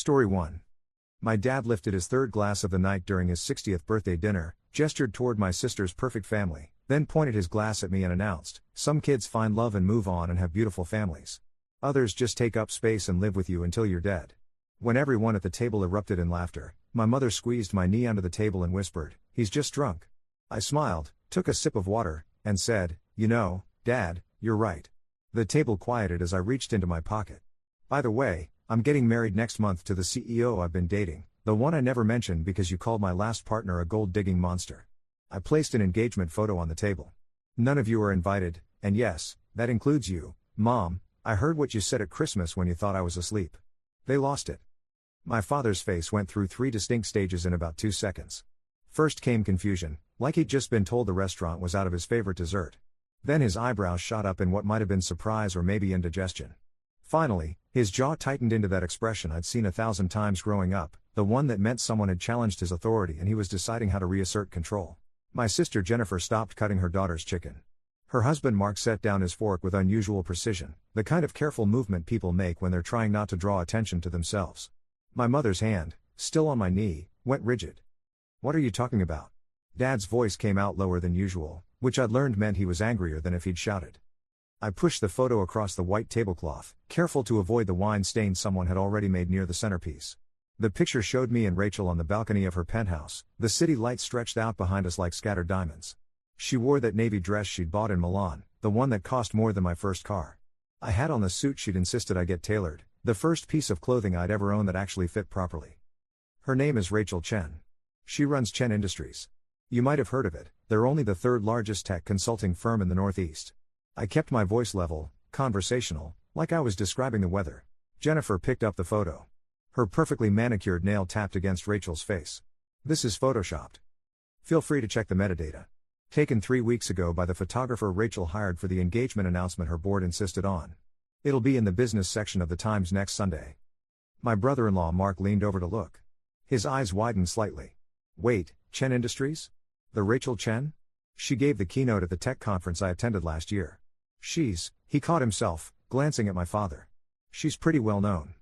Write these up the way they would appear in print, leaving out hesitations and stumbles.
Story 1. My dad lifted his third glass of the night during his 60th birthday dinner, gestured toward my sister's perfect family, then pointed his glass at me and announced, "Some kids find love and move on and have beautiful families. Others just take up space and live with you until you're dead." When everyone at the table erupted in laughter, my mother squeezed my knee under the table and whispered, "He's just drunk." I smiled, took a sip of water, and said, "You know, Dad, you're right." The table quieted as I reached into my pocket. "By the way, I'm getting married next month to the CEO I've been dating, the one I never mentioned because you called my last partner a gold-digging monster." I placed an engagement photo on the table. "None of you are invited, and yes, that includes you, Mom. I heard what you said at Christmas when you thought I was asleep." They lost it. My father's face went through 3 distinct stages in about 2 seconds. First came confusion, like he'd just been told the restaurant was out of his favorite dessert. Then his eyebrows shot up in what might have been surprise or maybe indigestion. Finally, his jaw tightened into that expression I'd seen 1,000 times growing up, the one that meant someone had challenged his authority and he was deciding how to reassert control. My sister Jennifer stopped cutting her daughter's chicken. Her husband Mark set down his fork with unusual precision, the kind of careful movement people make when they're trying not to draw attention to themselves. My mother's hand, still on my knee, went rigid. "What are you talking about?" Dad's voice came out lower than usual, which I'd learned meant he was angrier than if he'd shouted. I pushed the photo across the white tablecloth, careful to avoid the wine stain someone had already made near the centerpiece. The picture showed me and Rachel on the balcony of her penthouse, the city lights stretched out behind us like scattered diamonds. She wore that navy dress she'd bought in Milan, the one that cost more than my first car. I had on the suit she'd insisted I get tailored, the first piece of clothing I'd ever owned that actually fit properly. Her name is Rachel Chen. She runs Chen Industries. You might have heard of it, they're only the 3rd largest tech consulting firm in the Northeast. I kept my voice level, conversational, like I was describing the weather. Jennifer picked up the photo. Her perfectly manicured nail tapped against Rachel's face. "This is photoshopped. Feel free to check the metadata. Taken 3 weeks ago by the photographer Rachel hired for the engagement announcement her board insisted on. It'll be in the business section of the Times next Sunday." My brother-in-law Mark leaned over to look. His eyes widened slightly. "Wait, Chen Industries? The Rachel Chen? She gave the keynote at the tech conference I attended last year. He caught himself, glancing at my father. "She's pretty well known."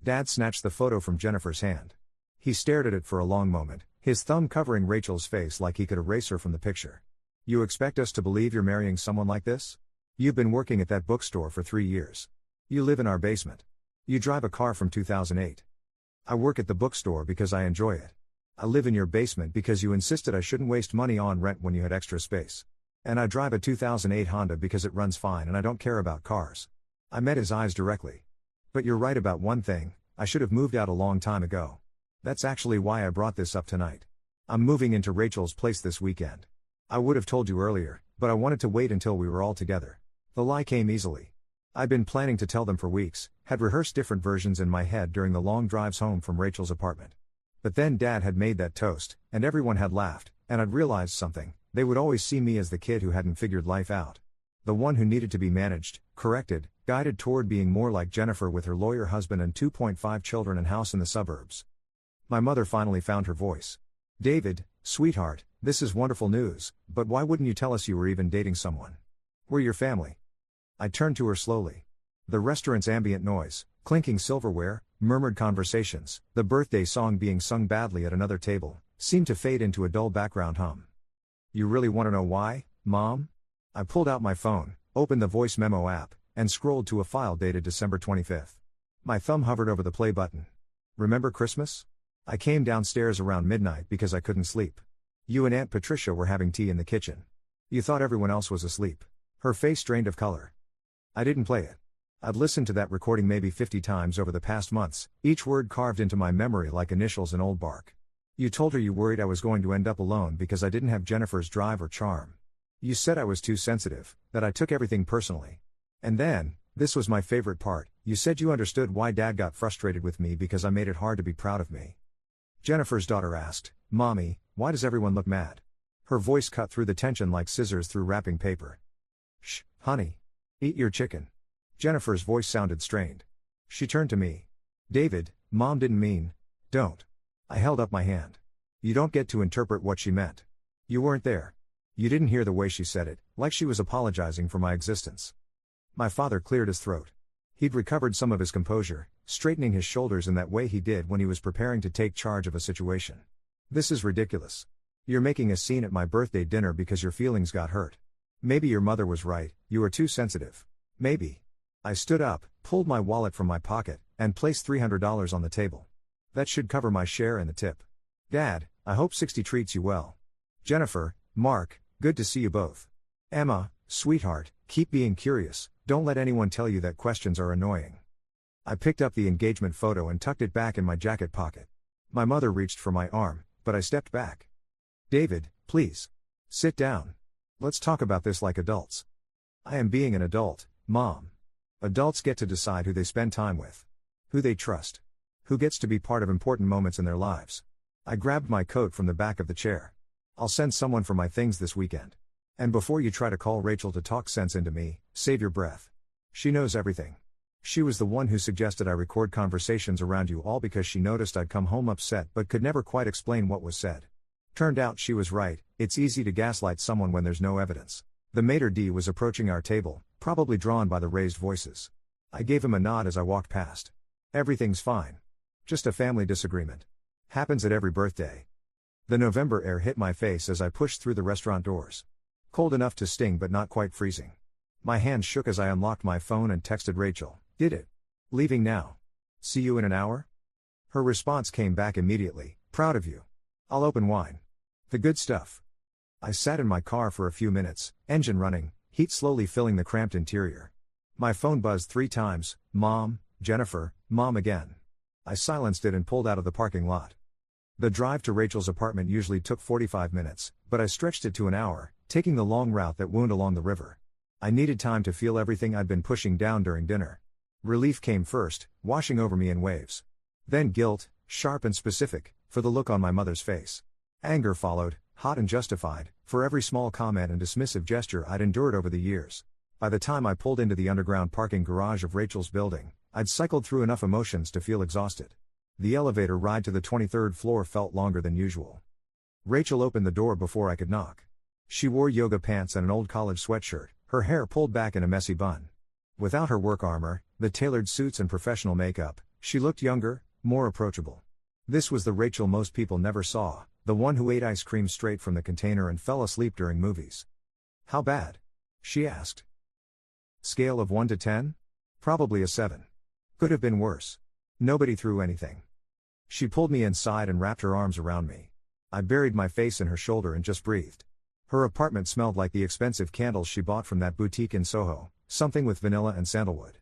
Dad snatched the photo from Jennifer's hand. He stared at it for a long moment, his thumb covering Rachel's face like he could erase her from the picture. "You expect us to believe you're marrying someone like this? You've been working at that bookstore for 3 years. You live in our basement. You drive a car from 2008. I work at the bookstore because I enjoy it. I live in your basement because you insisted I shouldn't waste money on rent when you had extra space. And I drive a 2008 Honda because it runs fine and I don't care about cars." I met his eyes directly. "But you're right about one thing, I should have moved out a long time ago. That's actually why I brought this up tonight. I'm moving into Rachel's place this weekend. I would have told you earlier, but I wanted to wait until we were all together." The lie came easily. I'd been planning to tell them for weeks, had rehearsed different versions in my head during the long drives home from Rachel's apartment. But then Dad had made that toast, and everyone had laughed, and I'd realized something. They would always see me as the kid who hadn't figured life out. The one who needed to be managed, corrected, guided toward being more like Jennifer with her lawyer husband and 2.5 children and house in the suburbs. My mother finally found her voice. "David, sweetheart, this is wonderful news, but why wouldn't you tell us you were even dating someone? We're your family." I turned to her slowly. The restaurant's ambient noise, clinking silverware, murmured conversations, the birthday song being sung badly at another table, seemed to fade into a dull background hum. "You really want to know why, Mom?" I pulled out my phone, opened the voice memo app, and scrolled to a file dated December 25th. My thumb hovered over the play button. "Remember Christmas? I came downstairs around midnight because I couldn't sleep. You and Aunt Patricia were having tea in the kitchen. You thought everyone else was asleep." Her face drained of color. I didn't play it. I'd listened to that recording maybe 50 times over the past months, each word carved into my memory like initials in old bark. "You told her you worried I was going to end up alone because I didn't have Jennifer's drive or charm. You said I was too sensitive, that I took everything personally. And then, this was my favorite part, you said you understood why Dad got frustrated with me because I made it hard to be proud of me." Jennifer's daughter asked, "Mommy, why does everyone look mad?" Her voice cut through the tension like scissors through wrapping paper. "Shh, honey. Eat your chicken." Jennifer's voice sounded strained. She turned to me. "David, Mom didn't mean, don't." I held up my hand. "You don't get to interpret what she meant. You weren't there. You didn't hear the way she said it, like she was apologizing for my existence." My father cleared his throat. He'd recovered some of his composure, straightening his shoulders in that way he did when he was preparing to take charge of a situation. "This is ridiculous. You're making a scene at my birthday dinner because your feelings got hurt. Maybe your mother was right, you are too sensitive. Maybe." I stood up, pulled my wallet from my pocket, and placed $300 on the table. "That should cover my share and the tip. Dad, I hope 60 treats you well. Jennifer, Mark, good to see you both. Emma, sweetheart, keep being curious, don't let anyone tell you that questions are annoying." I picked up the engagement photo and tucked it back in my jacket pocket. My mother reached for my arm, but I stepped back. "David, please. Sit down. Let's talk about this like adults." "I am being an adult, Mom. Adults get to decide who they spend time with. Who they trust. Who gets to be part of important moments in their lives." I grabbed my coat from the back of the chair. "I'll send someone for my things this weekend. And before you try to call Rachel to talk sense into me, save your breath. She knows everything. She was the one who suggested I record conversations around you all because she noticed I'd come home upset but could never quite explain what was said. Turned out she was right, it's easy to gaslight someone when there's no evidence." The maitre d' was approaching our table, probably drawn by the raised voices. I gave him a nod as I walked past. "Everything's fine. Just a family disagreement. Happens at every birthday." The November air hit my face as I pushed through the restaurant doors. Cold enough to sting but not quite freezing. My hand shook as I unlocked my phone and texted Rachel, "Did it? Leaving now. See you in an hour?" Her response came back immediately, "Proud of you. I'll open wine. The good stuff." I sat in my car for a few minutes, engine running, heat slowly filling the cramped interior. My phone buzzed 3 times, "Mom, Jennifer, Mom again." I silenced it and pulled out of the parking lot. The drive to Rachel's apartment usually took 45 minutes, but I stretched it to an hour, taking the long route that wound along the river. I needed time to feel everything I'd been pushing down during dinner. Relief came first, washing over me in waves. Then guilt, sharp and specific, for the look on my mother's face. Anger followed, hot and justified, for every small comment and dismissive gesture I'd endured over the years. By the time I pulled into the underground parking garage of Rachel's building, I'd cycled through enough emotions to feel exhausted. The elevator ride to the 23rd floor felt longer than usual. Rachel opened the door before I could knock. She wore yoga pants and an old college sweatshirt, her hair pulled back in a messy bun. Without her work armor, the tailored suits and professional makeup, she looked younger, more approachable. This was the Rachel most people never saw, the one who ate ice cream straight from the container and fell asleep during movies. "How bad?" she asked. Scale of 1 to 10? Probably a 7. Could have been worse. Nobody threw anything. She pulled me inside and wrapped her arms around me. I buried my face in her shoulder and just breathed. Her apartment smelled like the expensive candles she bought from that boutique in Soho, something with vanilla and sandalwood.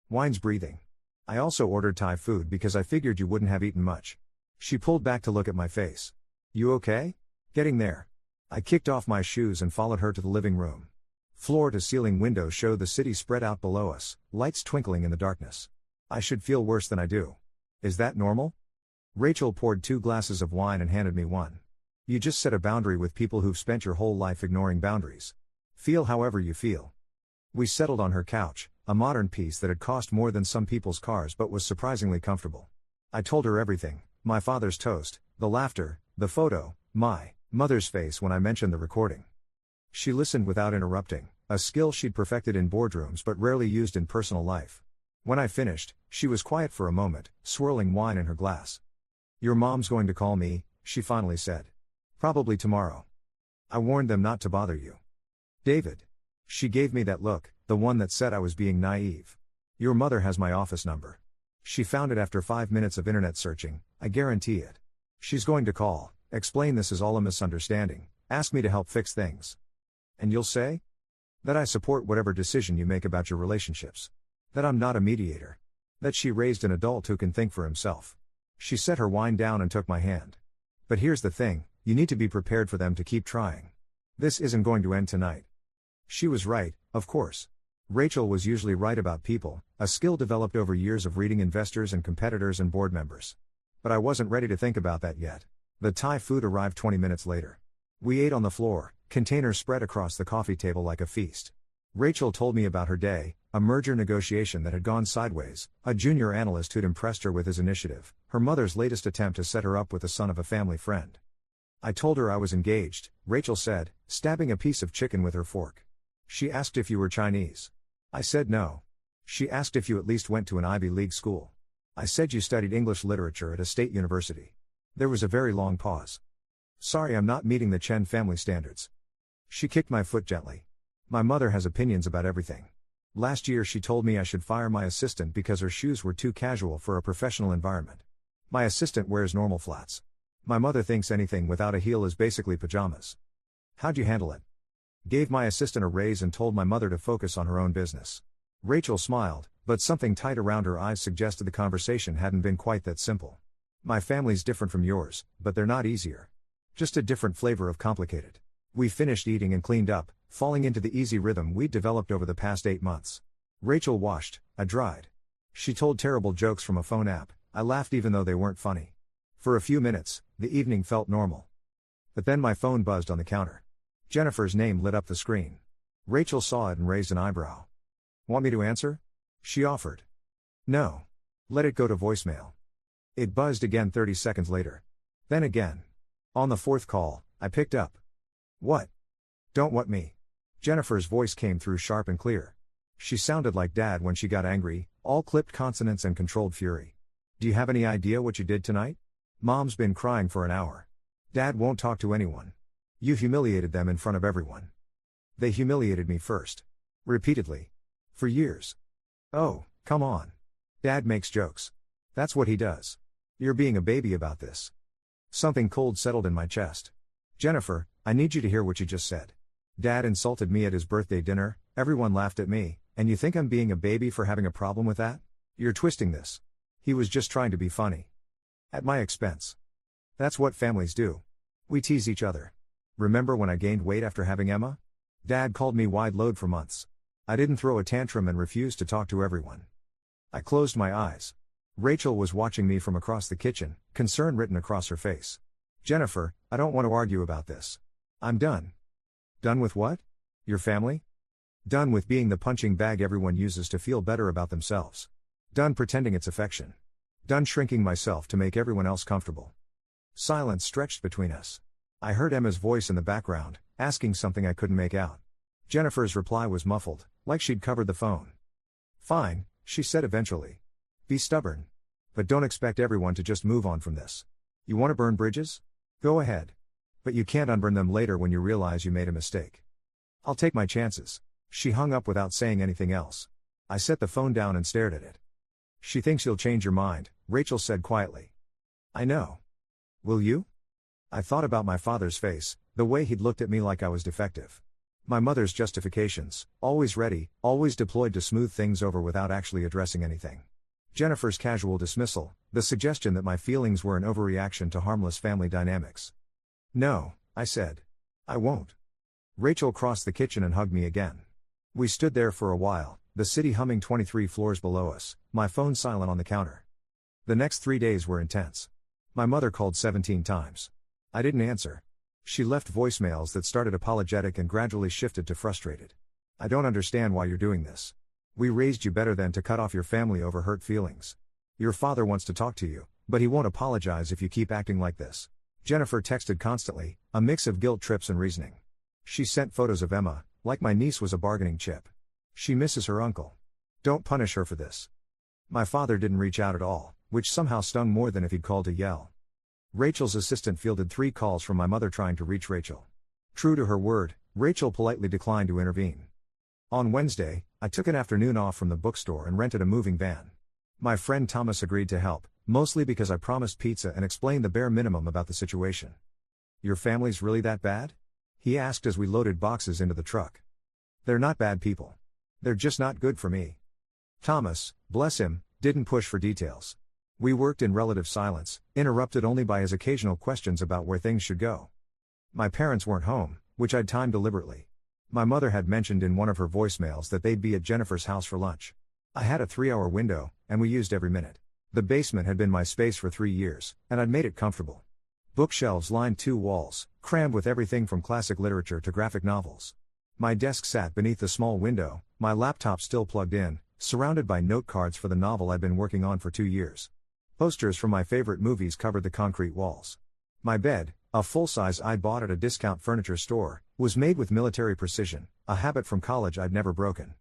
"Wine's breathing. I also ordered Thai food because I figured you wouldn't have eaten much." She pulled back to look at my face. "You okay?" "Getting there." I kicked off my shoes and followed her to the living room. Floor-to-ceiling windows showed the city spread out below us, lights twinkling in the darkness. I should feel worse than I do. Is that normal? Rachel poured 2 glasses of wine and handed me one. "You just set a boundary with people who've spent your whole life ignoring boundaries. Feel however you feel." We settled on her couch, a modern piece that had cost more than some people's cars but was surprisingly comfortable. I told her everything, my father's toast, the laughter, the photo, my mother's face when I mentioned the recording. She listened without interrupting, a skill she'd perfected in boardrooms but rarely used in personal life. When I finished, she was quiet for a moment, swirling wine in her glass. "Your mom's going to call me," she finally said. "Probably tomorrow. I warned them not to bother you." "David." She gave me that look, the one that said I was being naive. "Your mother has my office number. She found it after 5 minutes of internet searching, I guarantee it. She's going to call, explain this is all a misunderstanding, ask me to help fix things. And you'll say? That I support whatever decision you make about your relationships. That I'm not a mediator. That she raised an adult who can think for himself." She set her wine down and took my hand. "But here's the thing, you need to be prepared for them to keep trying. This isn't going to end tonight." She was right, of course. Rachel was usually right about people, a skill developed over years of reading investors and competitors and board members. But I wasn't ready to think about that yet. The Thai food arrived 20 minutes later. We ate on the floor, containers spread across the coffee table like a feast. Rachel told me about her day, a merger negotiation that had gone sideways, a junior analyst who'd impressed her with his initiative, her mother's latest attempt to set her up with the son of a family friend. I told her I was engaged, Rachel said, stabbing a piece of chicken with her fork. She asked if you were Chinese. I said no. She asked if you at least went to an Ivy League school. I said you studied English literature at a state university. There was a very long pause. Sorry, I'm not meeting the Chen family standards. She kicked my foot gently. My mother has opinions about everything. Last year she told me I should fire my assistant because her shoes were too casual for a professional environment. My assistant wears normal flats. My mother thinks anything without a heel is basically pajamas. How'd you handle it? Gave my assistant a raise and told my mother to focus on her own business. Rachel smiled, but something tight around her eyes suggested the conversation hadn't been quite that simple. My family's different from yours, but they're not easier. Just a different flavor of complicated. We finished eating and cleaned up, falling into the easy rhythm we'd developed over the past 8 months. Rachel washed, I dried. She told terrible jokes from a phone app. I laughed even though they weren't funny. For a few minutes, the evening felt normal. But then my phone buzzed on the counter. Jennifer's name lit up the screen. Rachel saw it and raised an eyebrow. Want me to answer? She offered. No. Let it go to voicemail. It buzzed again 30 seconds later. Then again. On the 4th call, I picked up. What? Don't what me? Jennifer's voice came through sharp and clear. She sounded like Dad when she got angry, all clipped consonants and controlled fury. Do you have any idea what you did tonight? Mom's been crying for an hour. Dad won't talk to anyone. You humiliated them in front of everyone. They humiliated me first. Repeatedly. For years. Oh, come on. Dad makes jokes. That's what he does. You're being a baby about this. Something cold settled in my chest. Jennifer, I need you to hear what you just said. Dad insulted me at his birthday dinner, everyone laughed at me, and you think I'm being a baby for having a problem with that? You're twisting this. He was just trying to be funny. At my expense. That's what families do. We tease each other. Remember when I gained weight after having Emma? Dad called me wide load for months. I didn't throw a tantrum and refused to talk to everyone. I closed my eyes. Rachel was watching me from across the kitchen, concern written across her face. Jennifer, I don't want to argue about this. I'm done. Done with what? Your family? Done with being the punching bag everyone uses to feel better about themselves. Done pretending it's affection. Done shrinking myself to make everyone else comfortable. Silence stretched between us. I heard Emma's voice in the background, asking something I couldn't make out. Jennifer's reply was muffled, like she'd covered the phone. Fine, she said eventually. Be stubborn. But don't expect everyone to just move on from this. You want to burn bridges? Go ahead. But you can't unburn them later when you realize you made a mistake. I'll take my chances. She hung up without saying anything else. I set the phone down and stared at it. She thinks you'll change your mind, Rachel said quietly. I know. Will you? I thought about my father's face, the way he'd looked at me like I was defective. My mother's justifications, always ready, always deployed to smooth things over without actually addressing anything. Jennifer's casual dismissal, the suggestion that my feelings were an overreaction to harmless family dynamics. No, I said. I won't. Rachel crossed the kitchen and hugged me again. We stood there for a while, the city humming 23 floors below us, my phone silent on the counter. The next 3 days were intense. My mother called 17 times. I didn't answer. She left voicemails that started apologetic and gradually shifted to frustrated. I don't understand why you're doing this. We raised you better than to cut off your family over hurt feelings. Your father wants to talk to you, but he won't apologize if you keep acting like this. Jennifer texted constantly, a mix of guilt trips and reasoning. She sent photos of Emma, like my niece was a bargaining chip. She misses her uncle. Don't punish her for this. My father didn't reach out at all, which somehow stung more than if he'd called to yell. Rachel's assistant fielded 3 calls from my mother trying to reach Rachel. True to her word, Rachel politely declined to intervene. On Wednesday, I took an afternoon off from the bookstore and rented a moving van. My friend Thomas agreed to help, mostly because I promised pizza and explained the bare minimum about the situation. Your family's really that bad? He asked as we loaded boxes into the truck. They're not bad people. They're just not good for me. Thomas, bless him, didn't push for details. We worked in relative silence, interrupted only by his occasional questions about where things should go. My parents weren't home, which I'd timed deliberately. My mother had mentioned in one of her voicemails that they'd be at Jennifer's house for lunch. I had a 3-hour window, and we used every minute. The basement had been my space for 3 years, and I'd made it comfortable. Bookshelves lined 2 walls, crammed with everything from classic literature to graphic novels. My desk sat beneath the small window, my laptop still plugged in, surrounded by note cards for the novel I'd been working on for 2 years. Posters from my favorite movies covered the concrete walls. My bed, a full-size I'd bought at a discount furniture store, was made with military precision, a habit from college I'd never broken.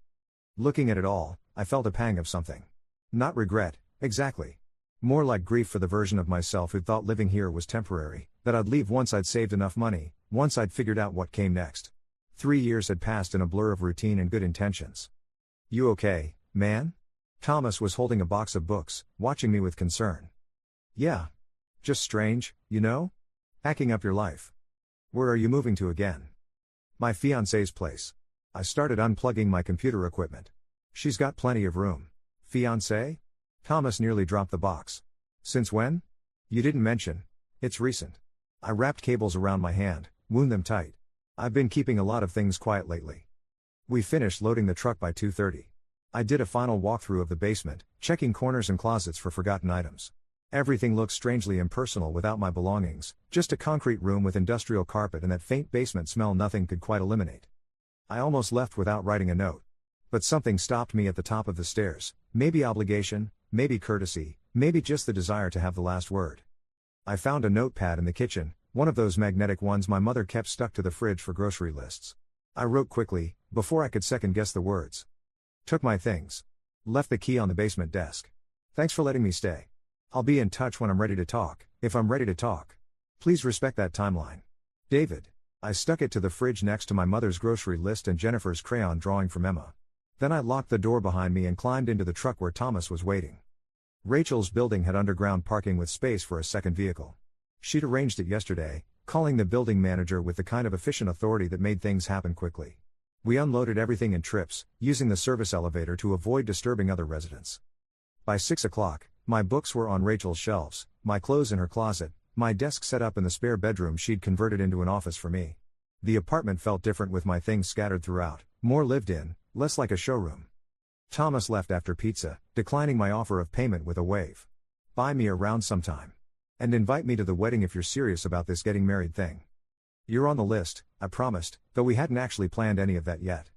Looking at it all, I felt a pang of something. Not regret, exactly. More like grief for the version of myself who thought living here was temporary, that I'd leave once I'd saved enough money, once I'd figured out what came next. 3 years had passed in a blur of routine and good intentions. "You okay, man?" Thomas was holding a box of books, watching me with concern. "Yeah. Just strange, you know? Hacking up your life." "Where are you moving to again?" "My fiancée's place." I started unplugging my computer equipment. "She's got plenty of room." "Fiancé?" Thomas nearly dropped the box. "Since when?" "You didn't mention." "It's recent." I wrapped cables around my hand, wound them tight. "I've been keeping a lot of things quiet lately." We finished loading the truck by 2:30. I did a final walkthrough of the basement, checking corners and closets for forgotten items. Everything looked strangely impersonal without my belongings, just a concrete room with industrial carpet and that faint basement smell nothing could quite eliminate. I almost left without writing a note. But something stopped me at the top of the stairs, maybe obligation, maybe courtesy, maybe just the desire to have the last word. I found a notepad in the kitchen, one of those magnetic ones my mother kept stuck to the fridge for grocery lists. I wrote quickly, before I could second-guess the words. "Took my things. Left the key on the basement desk. Thanks for letting me stay. I'll be in touch when I'm ready to talk, if I'm ready to talk. Please respect that timeline. David." I stuck it to the fridge next to my mother's grocery list and Jennifer's crayon drawing from Emma. Then I locked the door behind me and climbed into the truck where Thomas was waiting. Rachel's building had underground parking with space for a second vehicle. She'd arranged it yesterday, calling the building manager with the kind of efficient authority that made things happen quickly. We unloaded everything in trips, using the service elevator to avoid disturbing other residents. By 6 o'clock, my books were on Rachel's shelves, my clothes in her closet, my desk set up in the spare bedroom she'd converted into an office for me. The apartment felt different with my things scattered throughout, more lived in, less like a showroom. Thomas left after pizza, declining my offer of payment with a wave. "Buy me around sometime. And invite me to the wedding if you're serious about this getting married thing." "You're on the list," I promised, though we hadn't actually planned any of that yet.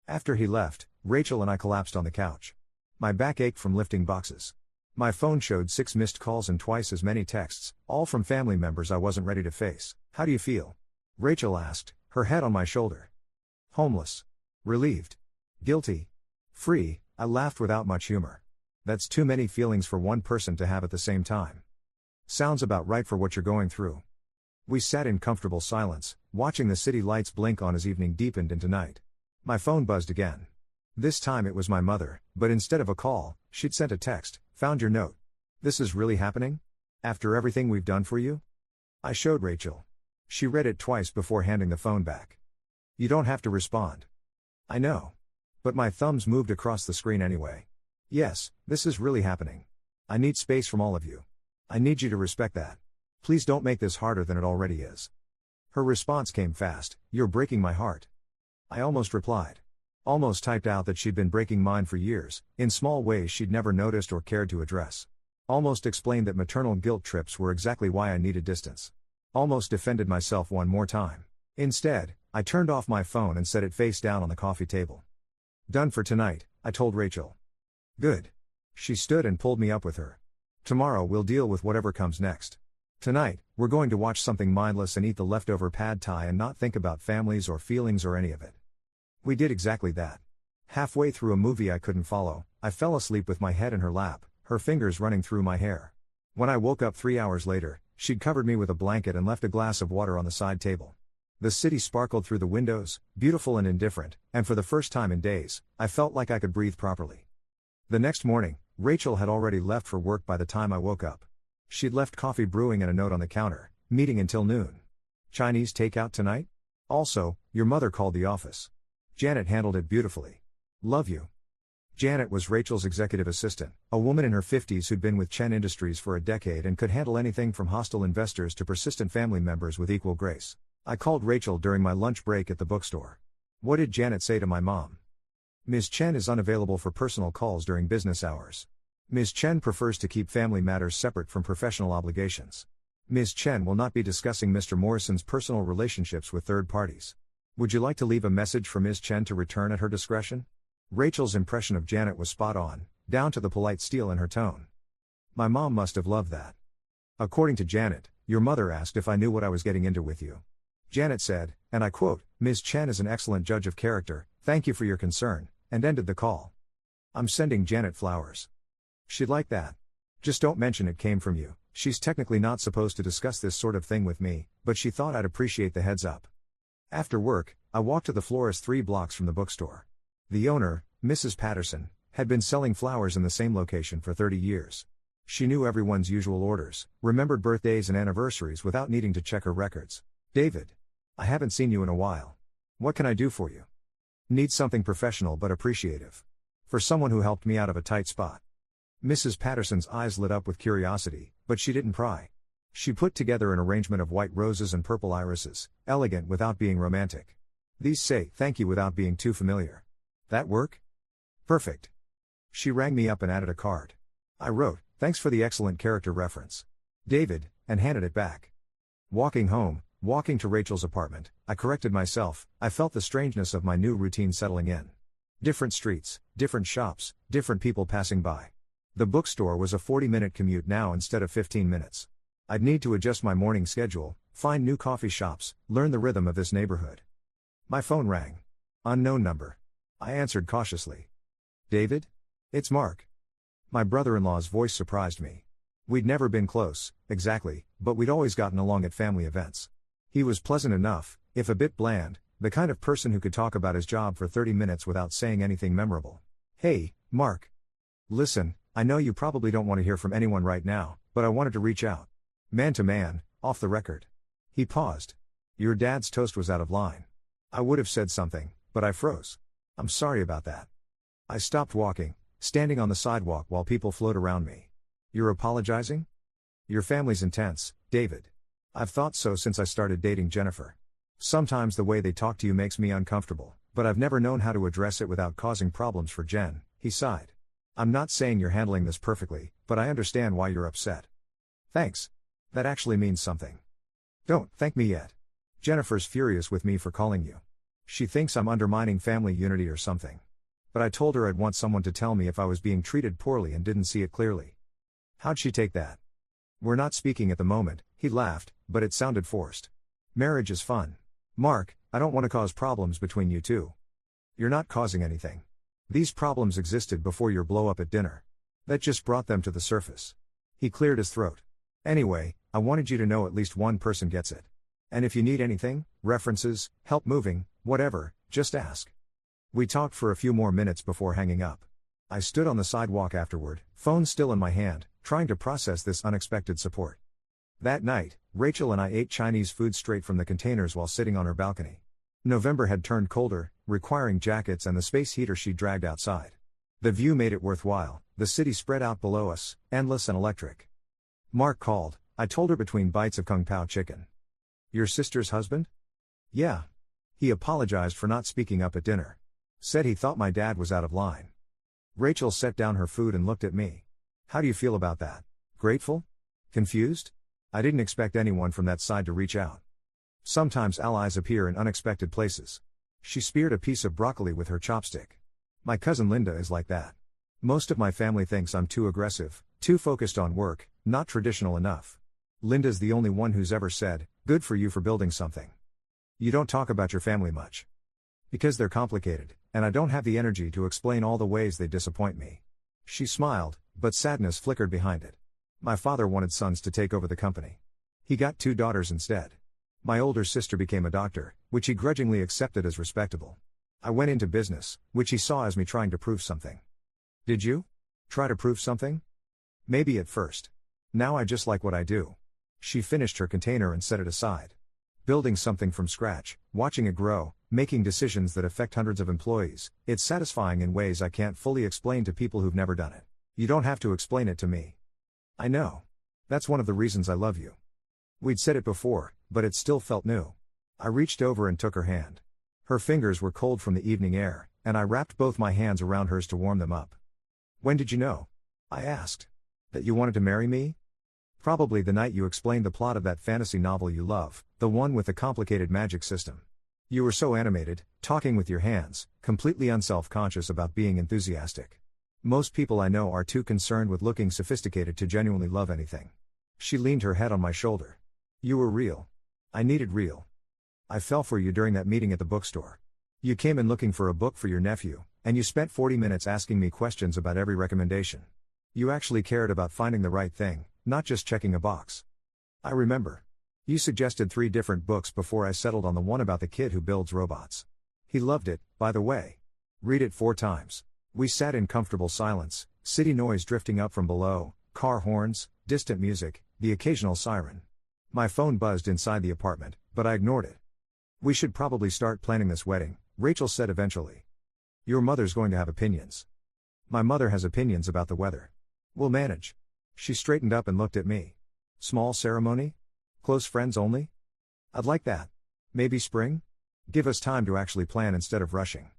After he left, Rachel and I collapsed on the couch. My back ached from lifting boxes. My phone showed 6 missed calls and twice as many texts, all from family members I wasn't ready to face. "How do you feel?" Rachel asked, her head on my shoulder. "Homeless. Relieved. Guilty. Free," I laughed without much humor. "That's too many feelings for one person to have at the same time." "Sounds about right for what you're going through." We sat in comfortable silence, watching the city lights blink on as evening deepened into night. My phone buzzed again. This time it was my mother, but instead of a call, she'd sent a text. "Found your note. This is really happening? After everything we've done for you?" I showed Rachel. She read it twice before handing the phone back. "You don't have to respond." "I know. But my thumbs moved across the screen anyway. Yes, this is really happening. I need space from all of you. I need you to respect that. Please don't make this harder than it already is." Her response came fast. "You're breaking my heart." I almost replied. Almost typed out that she'd been breaking mine for years, in small ways she'd never noticed or cared to address. Almost explained that maternal guilt trips were exactly why I needed distance. Almost defended myself one more time. Instead, I turned off my phone and set it face down on the coffee table. "Done for tonight," I told Rachel. "Good." She stood and pulled me up with her. "Tomorrow we'll deal with whatever comes next. Tonight, we're going to watch something mindless and eat the leftover pad thai and not think about families or feelings or any of it." We did exactly that. Halfway through a movie I couldn't follow, I fell asleep with my head in her lap, her fingers running through my hair. When I woke up 3 hours later, she'd covered me with a blanket and left a glass of water on the side table. The city sparkled through the windows, beautiful and indifferent, and for the first time in days, I felt like I could breathe properly. The next morning, Rachel had already left for work by the time I woke up. She'd left coffee brewing and a note on the counter, meeting until noon. "Chinese takeout tonight? Also, your mother called the office. Janet handled it beautifully. Love you." Janet was Rachel's executive assistant, a woman in her 50s who'd been with Chen Industries for a decade and could handle anything from hostile investors to persistent family members with equal grace. I called Rachel during my lunch break at the bookstore. "What did Janet say to my mom?" "Ms. Chen is unavailable for personal calls during business hours. Ms. Chen prefers to keep family matters separate from professional obligations. Ms. Chen will not be discussing Mr. Morrison's personal relationships with third parties. Would you like to leave a message for Ms. Chen to return at her discretion?" Rachel's impression of Janet was spot on, down to the polite steel in her tone. My mom must have loved that. According to Janet, your mother asked if I knew what I was getting into with you. Janet said, and I quote, "Ms. Chen is an excellent judge of character, thank you for your concern," and ended the call. I'm sending Janet flowers. She'd like that. Just don't mention it came from you. She's technically not supposed to discuss this sort of thing with me, but she thought I'd appreciate the heads up. After work, I walked to the florist 3 blocks from the bookstore. The owner, Mrs. Patterson, had been selling flowers in the same location for 30 years. She knew everyone's usual orders, remembered birthdays and anniversaries without needing to check her records. David. I haven't seen you in a while. What can I do for you? Need something professional but appreciative. For someone who helped me out of a tight spot. Mrs. Patterson's eyes lit up with curiosity, but she didn't pry. She put together an arrangement of white roses and purple irises, elegant without being romantic. These say thank you without being too familiar. That work? Perfect. She rang me up and added a card. I wrote, thanks for the excellent character reference, David, and handed it back. Walking to Rachel's apartment, I corrected myself. I felt the strangeness of my new routine settling in. Different streets, different shops, different people passing by. The bookstore was a 40-minute commute now instead of 15 minutes. I'd need to adjust my morning schedule, find new coffee shops, learn the rhythm of this neighborhood. My phone rang. Unknown number. I answered cautiously. David? It's Mark. My brother-in-law's voice surprised me. We'd never been close, exactly, but we'd always gotten along at family events. He was pleasant enough, if a bit bland, the kind of person who could talk about his job for 30 minutes without saying anything memorable. Hey, Mark. Listen, I know you probably don't want to hear from anyone right now, but I wanted to reach out. Man to man, off the record. He paused. Your dad's toast was out of line. I would have said something, but I froze. I'm sorry about that. I stopped walking, standing on the sidewalk while people flowed around me. You're apologizing? Your family's intense, David. I've thought so since I started dating Jennifer. Sometimes the way they talk to you makes me uncomfortable, but I've never known how to address it without causing problems for Jen, he sighed. I'm not saying you're handling this perfectly, but I understand why you're upset. Thanks. That actually means something. Don't thank me yet. Jennifer's furious with me for calling you. She thinks I'm undermining family unity or something. But I told her I'd want someone to tell me if I was being treated poorly and didn't see it clearly. How'd she take that? We're not speaking at the moment, he laughed, but it sounded forced. Marriage is fun. Mark, I don't want to cause problems between you two. You're not causing anything. These problems existed before your blow-up at dinner. That just brought them to the surface. He cleared his throat. Anyway, I wanted you to know at least one person gets it. And if you need anything, references, help moving, whatever, just ask. We talked for a few more minutes before hanging up. I stood on the sidewalk afterward, phone still in my hand, trying to process this unexpected support. That night, Rachel and I ate Chinese food straight from the containers while sitting on her balcony. November had turned colder, requiring jackets and the space heater she dragged outside. The view made it worthwhile, the city spread out below us, endless and electric. Mark called, I told her between bites of kung pao chicken. Your sister's husband? Yeah. He apologized for not speaking up at dinner. Said he thought my dad was out of line. Rachel set down her food and looked at me. How do you feel about that? Grateful? Confused? I didn't expect anyone from that side to reach out. Sometimes allies appear in unexpected places. She speared a piece of broccoli with her chopstick. My cousin Linda is like that. Most of my family thinks I'm too aggressive, too focused on work, not traditional enough. Linda's the only one who's ever said, good for you for building something. You don't talk about your family much. Because they're complicated, and I don't have the energy to explain all the ways they disappoint me. She smiled, but sadness flickered behind it. My father wanted sons to take over the company. He got 2 daughters instead. My older sister became a doctor, which he grudgingly accepted as respectable. I went into business, which he saw as me trying to prove something. Did you? Try to prove something? Maybe at first. Now I just like what I do. She finished her container and set it aside. Building something from scratch, watching it grow, making decisions that affect hundreds of employees, it's satisfying in ways I can't fully explain to people who've never done it. You don't have to explain it to me. I know. That's one of the reasons I love you. We'd said it before, but it still felt new. I reached over and took her hand. Her fingers were cold from the evening air, and I wrapped both my hands around hers to warm them up. When did you know? I asked. That you wanted to marry me? Probably the night you explained the plot of that fantasy novel you love, the one with the complicated magic system. You were so animated, talking with your hands, completely unself-conscious about being enthusiastic. Most people I know are too concerned with looking sophisticated to genuinely love anything. She leaned her head on my shoulder. You were real. I needed real. I fell for you during that meeting at the bookstore. You came in looking for a book for your nephew, and you spent 40 minutes asking me questions about every recommendation. You actually cared about finding the right thing, not just checking a box. I remember. You suggested 3 different books before I settled on the one about the kid who builds robots. He loved it, by the way. Read it 4 times. We sat in comfortable silence, city noise drifting up from below, car horns, distant music, the occasional siren. My phone buzzed inside the apartment, but I ignored it. We should probably start planning this wedding, Rachel said eventually. Your mother's going to have opinions. My mother has opinions about the weather. We'll manage. She straightened up and looked at me. Small ceremony? Close friends only? I'd like that. Maybe spring? Give us time to actually plan instead of rushing.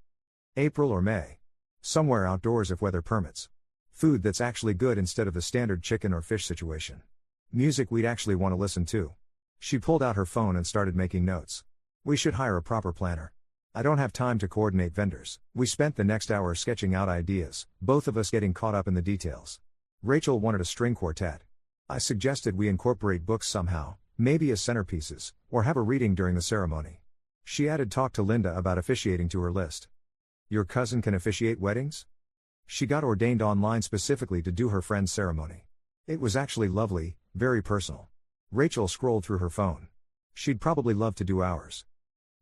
April or May. Somewhere outdoors if weather permits. Food that's actually good instead of the standard chicken or fish situation. Music we'd actually want to listen to. She pulled out her phone and started making notes. We should hire a proper planner. I don't have time to coordinate vendors. We spent the next hour sketching out ideas, both of us getting caught up in the details. Rachel wanted a string quartet. I suggested we incorporate books somehow, maybe as centerpieces, or have a reading during the ceremony. She added talk to Linda about officiating to her list. Your cousin can officiate weddings? She got ordained online specifically to do her friend's ceremony. It was actually lovely, very personal. Rachel scrolled through her phone. She'd probably love to do ours.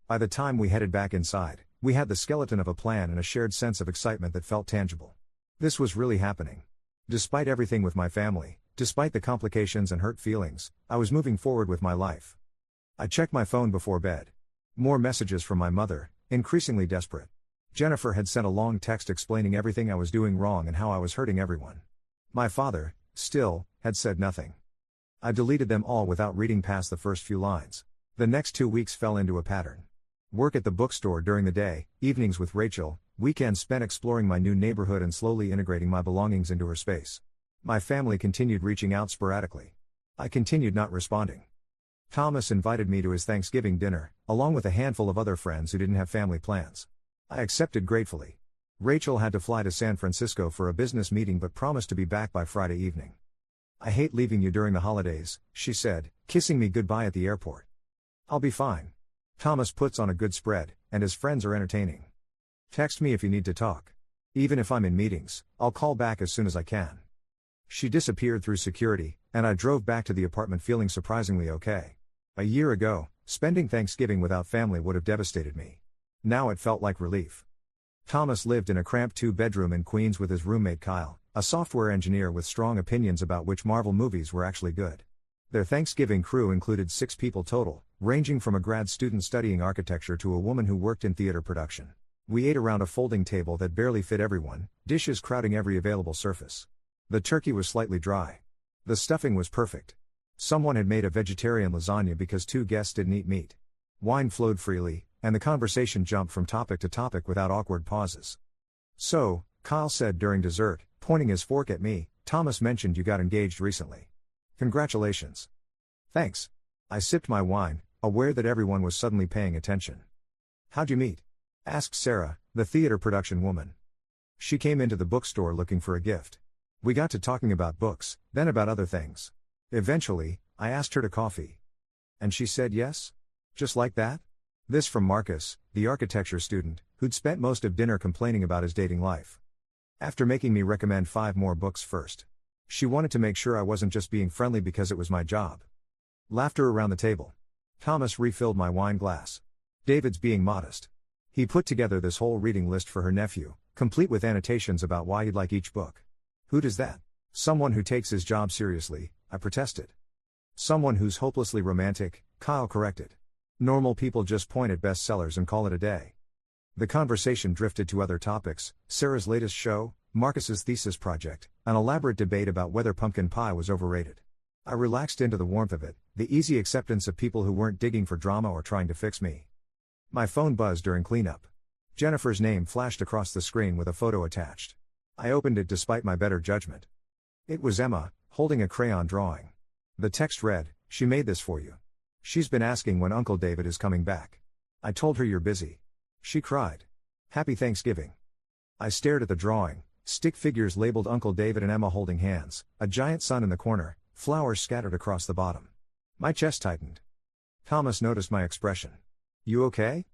By the time we headed back inside, we had the skeleton of a plan and a shared sense of excitement that felt tangible. This was really happening. Despite everything with my family, despite the complications and hurt feelings, I was moving forward with my life. I checked my phone before bed. More messages from my mother, increasingly desperate. Jennifer had sent a long text explaining everything I was doing wrong and how I was hurting everyone. My father, still, had said nothing. I deleted them all without reading past the first few lines. The next 2 weeks fell into a pattern. Work at the bookstore during the day, evenings with Rachel, weekends spent exploring my new neighborhood and slowly integrating my belongings into her space. My family continued reaching out sporadically. I continued not responding. Thomas invited me to his Thanksgiving dinner, along with a handful of other friends who didn't have family plans. I accepted gratefully. Rachel had to fly to San Francisco for a business meeting but promised to be back by Friday evening. I hate leaving you during the holidays, she said, kissing me goodbye at the airport. I'll be fine. Thomas puts on a good spread, and his friends are entertaining. Text me if you need to talk. Even if I'm in meetings, I'll call back as soon as I can. She disappeared through security, and I drove back to the apartment feeling surprisingly okay. A year ago, spending Thanksgiving without family would have devastated me. Now it felt like relief. Thomas lived in a cramped 2-bedroom in Queens with his roommate Kyle, a software engineer with strong opinions about which Marvel movies were actually good. Their Thanksgiving crew included 6 people total, ranging from a grad student studying architecture to a woman who worked in theater production. We ate around a folding table that barely fit everyone, dishes crowding every available surface. The turkey was slightly dry. The stuffing was perfect. Someone had made a vegetarian lasagna because 2 guests didn't eat meat. Wine flowed freely, and the conversation jumped from topic to topic without awkward pauses. So, Kyle said during dessert, pointing his fork at me, Thomas mentioned you got engaged recently. Congratulations. Thanks. I sipped my wine, aware that everyone was suddenly paying attention. How'd you meet? Asked Sarah, the theater production woman. She came into the bookstore looking for a gift. We got to talking about books, then about other things. Eventually, I asked her to coffee. And she said yes? Just like that? This from Marcus, the architecture student, who'd spent most of dinner complaining about his dating life. After making me recommend 5 more books first. She wanted to make sure I wasn't just being friendly because it was my job. Laughter around the table. Thomas refilled my wine glass. David's being modest. He put together this whole reading list for her nephew, complete with annotations about why he'd like each book. Who does that? Someone who takes his job seriously, I protested. Someone who's hopelessly romantic, Kyle corrected. Normal people just point at bestsellers and call it a day. The conversation drifted to other topics, Sarah's latest show, Marcus's thesis project, an elaborate debate about whether pumpkin pie was overrated. I relaxed into the warmth of it, the easy acceptance of people who weren't digging for drama or trying to fix me. My phone buzzed during cleanup. Jennifer's name flashed across the screen with a photo attached. I opened it despite my better judgment. It was Emma, holding a crayon drawing. The text read, "She made this for you. She's been asking when Uncle David is coming back. I told her you're busy." She cried. "Happy Thanksgiving." I stared at the drawing, stick figures labeled Uncle David and Emma holding hands, a giant sun in the corner, flowers scattered across the bottom. My chest tightened. Thomas noticed my expression. "You okay?"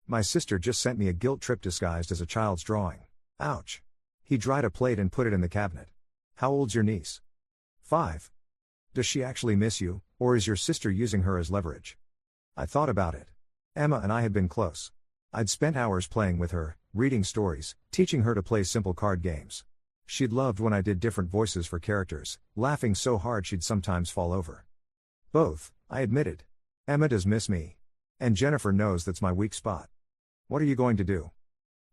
"My sister just sent me a guilt trip disguised as a child's drawing. Ouch." He dried a plate and put it in the cabinet. How old's your niece? 5. Does she actually miss you, or is your sister using her as leverage? I thought about it. Emma and I had been close. I'd spent hours playing with her, reading stories, teaching her to play simple card games. She'd loved when I did different voices for characters, laughing so hard she'd sometimes fall over. Both, I admitted. Emma does miss me. And Jennifer knows that's my weak spot. What are you going to do?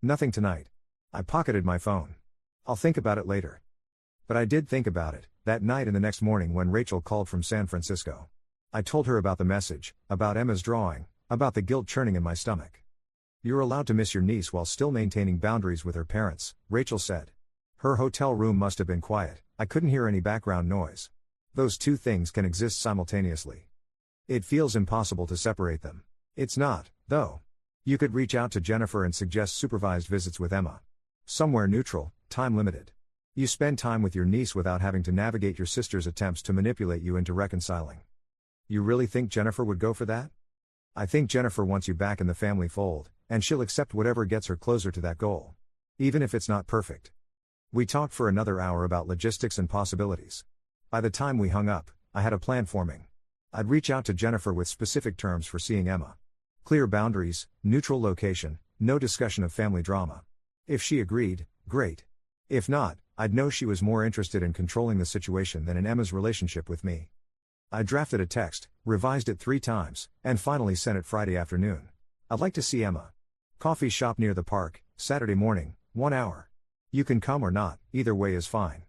Nothing tonight. I pocketed my phone. I'll think about it later. But I did think about it, that night and the next morning when Rachel called from San Francisco. I told her about the message, about Emma's drawing, about the guilt churning in my stomach. You're allowed to miss your niece while still maintaining boundaries with her parents, Rachel said. Her hotel room must have been quiet, I couldn't hear any background noise. Those two things can exist simultaneously. It feels impossible to separate them. It's not, though. You could reach out to Jennifer and suggest supervised visits with Emma. Somewhere neutral, time limited. You spend time with your niece without having to navigate your sister's attempts to manipulate you into reconciling. You really think Jennifer would go for that? I think Jennifer wants you back in the family fold, and she'll accept whatever gets her closer to that goal. Even if it's not perfect. We talked for another hour about logistics and possibilities. By the time we hung up, I had a plan forming. I'd reach out to Jennifer with specific terms for seeing Emma. Clear boundaries, neutral location, no discussion of family drama. If she agreed, great. If not, I'd know she was more interested in controlling the situation than in Emma's relationship with me. I drafted a text, revised it 3 times, and finally sent it Friday afternoon. I'd like to see Emma. Coffee shop near the park, Saturday morning, 1 hour. You can come or not, either way is fine.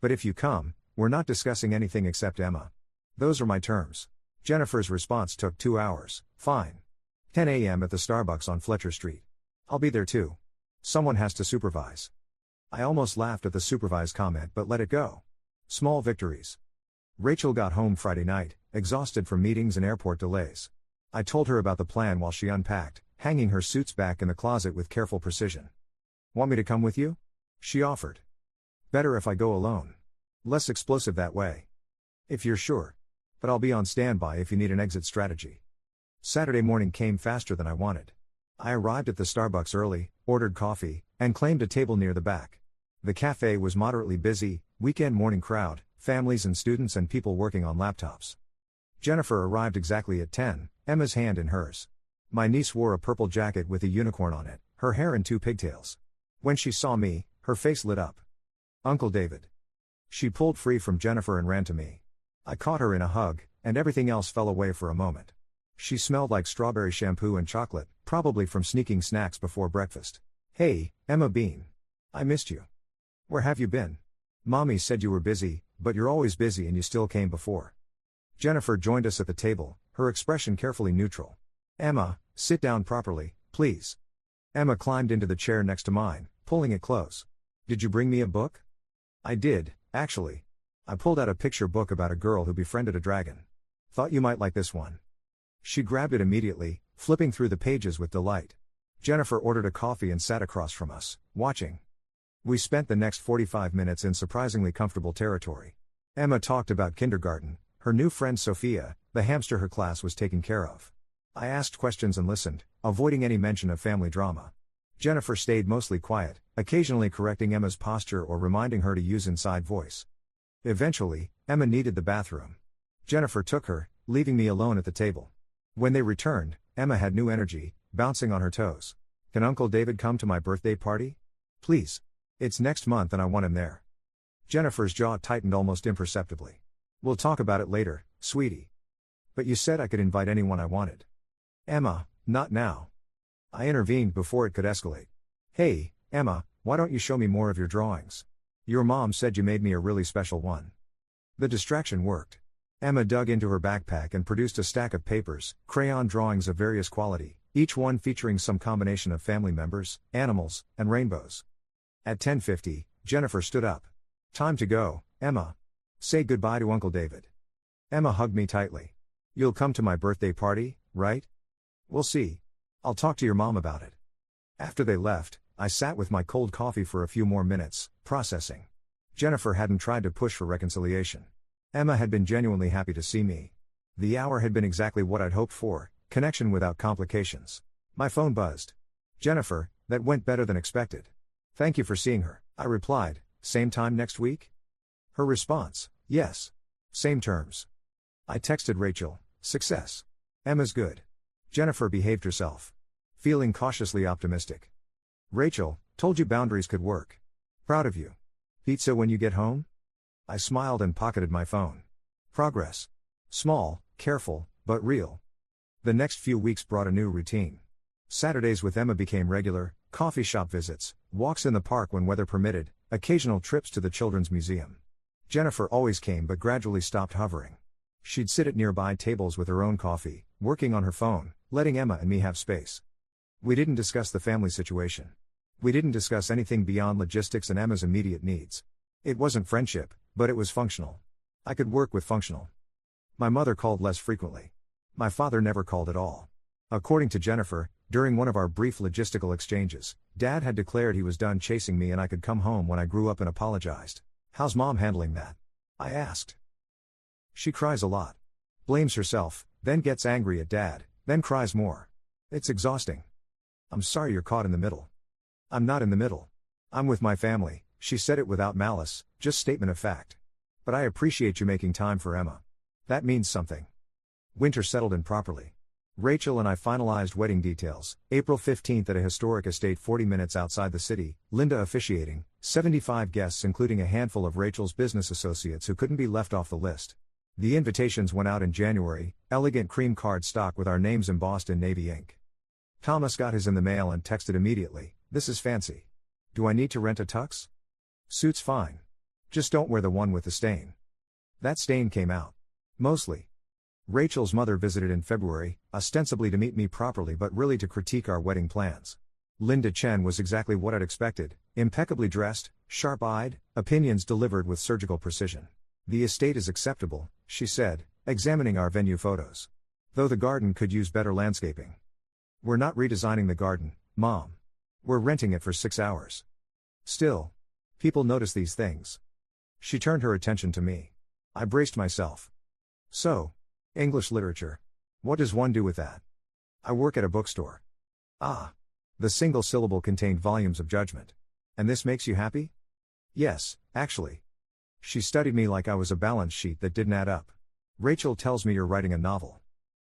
But if you come, we're not discussing anything except Emma. Those are my terms. Jennifer's response took 2 hours, fine. 10 a.m. at the Starbucks on Fletcher Street. I'll be there too. Someone has to supervise. I almost laughed at the supervise comment but let it go. Small victories. Rachel got home Friday night, exhausted from meetings and airport delays. I told her about the plan while she unpacked, hanging her suits back in the closet with careful precision. Want me to come with you? She offered. Better if I go alone. Less explosive that way. If you're sure. But I'll be on standby if you need an exit strategy. Saturday morning came faster than I wanted. I arrived at the Starbucks early, ordered coffee, and claimed a table near the back. The cafe was moderately busy, weekend morning crowd, families and students and people working on laptops. Jennifer arrived exactly at 10, Emma's hand in hers. My niece wore a purple jacket with a unicorn on it, her hair in 2 pigtails. When she saw me, her face lit up. Uncle David. She pulled free from Jennifer and ran to me. I caught her in a hug, and everything else fell away for a moment. She smelled like strawberry shampoo and chocolate, probably from sneaking snacks before breakfast. Hey, Emma Bean. I missed you. Where have you been? Mommy said you were busy, but you're always busy and you still came before. Jennifer joined us at the table, her expression carefully neutral. Emma, sit down properly, please. Emma climbed into the chair next to mine, pulling it close. Did you bring me a book? I did, actually. I pulled out a picture book about a girl who befriended a dragon. Thought you might like this one. She grabbed it immediately, flipping through the pages with delight. Jennifer ordered a coffee and sat across from us, watching. We spent the next 45 minutes in surprisingly comfortable territory. Emma talked about kindergarten, her new friend Sophia, the hamster her class was taking care of. I asked questions and listened, avoiding any mention of family drama. Jennifer stayed mostly quiet, occasionally correcting Emma's posture or reminding her to use inside voice. Eventually, Emma needed the bathroom. Jennifer took her, leaving me alone at the table. When they returned, Emma had new energy, bouncing on her toes. Can Uncle David come to my birthday party? Please. It's next month and I want him there. Jennifer's jaw tightened almost imperceptibly. We'll talk about it later, sweetie. But you said I could invite anyone I wanted. Emma, not now. I intervened before it could escalate. Hey, Emma, why don't you show me more of your drawings? Your mom said you made me a really special one. The distraction worked. Emma dug into her backpack and produced a stack of papers, crayon drawings of various quality, each one featuring some combination of family members, animals, and rainbows. At 10:50, Jennifer stood up. Time to go, Emma. Say goodbye to Uncle David. Emma hugged me tightly. You'll come to my birthday party, right? We'll see. I'll talk to your mom about it. After they left, I sat with my cold coffee for a few more minutes, processing. Jennifer hadn't tried to push for reconciliation. Emma had been genuinely happy to see me. The hour had been exactly what I'd hoped for, connection without complications. My phone buzzed. Jennifer, that went better than expected. Thank you for seeing her, I replied. Same time next week? Her response, yes. Same terms. I texted Rachel, success. Emma's good. Jennifer behaved herself. Feeling cautiously optimistic. Rachel, told you boundaries could work. Proud of you. Pizza when you get home? I smiled and pocketed my phone. Progress. Small, careful, but real. The next few weeks brought a new routine. Saturdays with Emma became regular, coffee shop visits, walks in the park when weather permitted, occasional trips to the Children's Museum. Jennifer always came but gradually stopped hovering. She'd sit at nearby tables with her own coffee, working on her phone, letting Emma and me have space. We didn't discuss the family situation. We didn't discuss anything beyond logistics and Emma's immediate needs. It wasn't friendship, but it was functional. I could work with functional. My mother called less frequently. My father never called at all. According to Jennifer, during one of our brief logistical exchanges, Dad had declared he was done chasing me and I could come home when I grew up and apologized. How's Mom handling that? I asked. She cries a lot. Blames herself, then gets angry at Dad, then cries more. It's exhausting. I'm sorry you're caught in the middle. I'm not in the middle. I'm with my family, she said it without malice, just statement of fact. But I appreciate you making time for Emma. That means something. Winter settled in properly. Rachel and I finalized wedding details, April 15th at a historic estate 40 minutes outside the city, Linda officiating, 75 guests including a handful of Rachel's business associates who couldn't be left off the list. The invitations went out in January, elegant cream card stock with our names embossed in navy ink. Thomas got his in the mail and texted immediately, "This is fancy. Do I need to rent a tux?" "Suit's fine. Just don't wear the one with the stain." That stain came out. Mostly. Rachel's mother visited in February, ostensibly to meet me properly but really to critique our wedding plans. Linda Chen was exactly what I'd expected, impeccably dressed, sharp-eyed, opinions delivered with surgical precision. "The estate is acceptable," she said, examining our venue photos. "Though the garden could use better landscaping." "We're not redesigning the garden, Mom. We're renting it for 6 hours." "Still. People notice these things." She turned her attention to me. I braced myself. "So. English literature. What does one do with that?" "I work at a bookstore." "Ah." The single syllable contained volumes of judgment. "And this makes you happy?" "Yes, actually." She studied me like I was a balance sheet that didn't add up. "Rachel tells me you're writing a novel."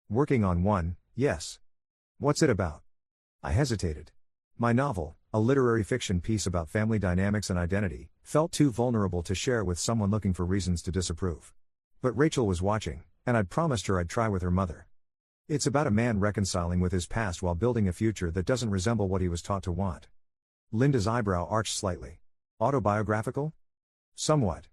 "Working on one, yes." "What's it about?" I hesitated. My novel, a literary fiction piece about family dynamics and identity, felt too vulnerable to share with someone looking for reasons to disapprove. But Rachel was watching, and I'd promised her I'd try with her mother. "It's about a man reconciling with his past while building a future that doesn't resemble what he was taught to want." Linda's eyebrow arched slightly. "Autobiographical?" "Somewhat."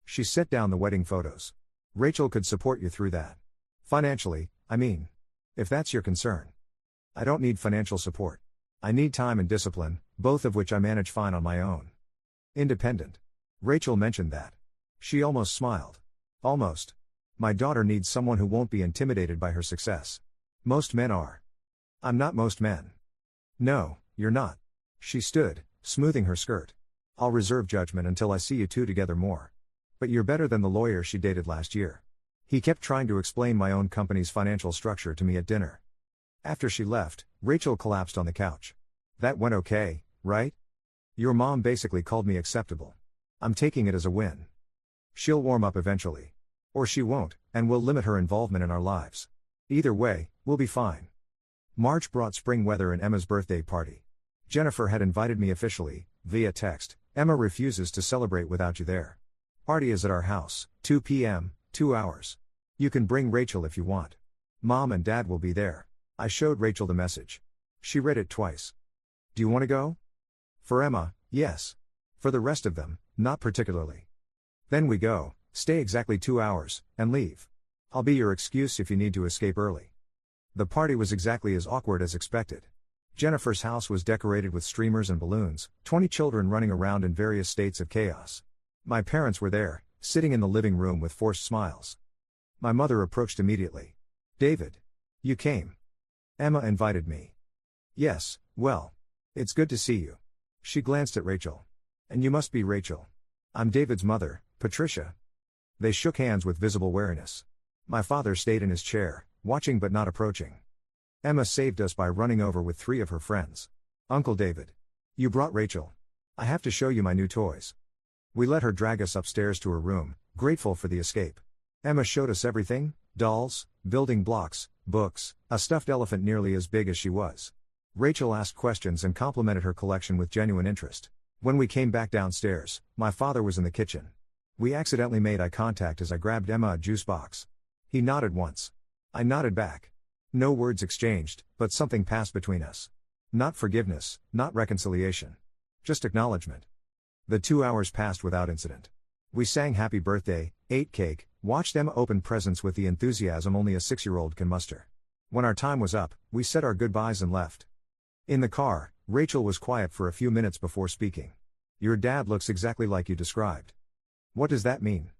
She set down the wedding photos. "Rachel could support you through that. Financially, I mean. If that's your concern." "I don't need financial support. I need time and discipline, both of which I manage fine on my own." "Independent." Rachel mentioned that. She almost smiled. "Almost. My daughter needs someone who won't be intimidated by her success. Most men are." "I'm not most men." "No, you're not." She stood, smoothing her skirt. "I'll reserve judgment until I see you two together more. But you're better than the lawyer she dated last year." He kept trying to explain my own company's financial structure to me at dinner. After she left, Rachel collapsed on the couch. "That went okay, right? Your mom basically called me acceptable. I'm taking it as a win. She'll warm up eventually. Or she won't, and we'll limit her involvement in our lives. Either way, we'll be fine." March brought spring weather and Emma's birthday party. Jennifer had invited me officially, via text. "Emma refuses to celebrate without you there. Party is at our house, 2 p.m., 2 hours. You can bring Rachel if you want. Mom and Dad will be there." I showed Rachel the message. She read it twice. "Do you want to go?" "For Emma, yes. For the rest of them, not particularly." "Then we go, stay exactly 2 hours, and leave. I'll be your excuse if you need to escape early." The party was exactly as awkward as expected. Jennifer's house was decorated with streamers and balloons, 20 children running around in various states of chaos. My parents were there, sitting in the living room with forced smiles. My mother approached immediately. "David. You came. Emma invited me." "Yes, well. It's good to see you." She glanced at Rachel. "And you must be Rachel. I'm David's mother, Patricia." They shook hands with visible wariness. My father stayed in his chair, watching but not approaching. Emma saved us by running over with 3 of her friends. "Uncle David. You brought Rachel. I have to show you my new toys." We let her drag us upstairs to her room, grateful for the escape. Emma showed us everything: dolls, building blocks, books, a stuffed elephant nearly as big as she was. Rachel asked questions and complimented her collection with genuine interest. When we came back downstairs, my father was in the kitchen. We accidentally made eye contact as I grabbed Emma a juice box. He nodded once. I nodded back. No words exchanged, but something passed between us. Not forgiveness, not reconciliation. Just acknowledgement. The 2 hours passed without incident. We sang happy birthday, ate cake, watched Emma open presents with the enthusiasm only a 6-year-old can muster. When our time was up, we said our goodbyes and left. In the car, Rachel was quiet for a few minutes before speaking. Your dad looks exactly like you described. What does that mean?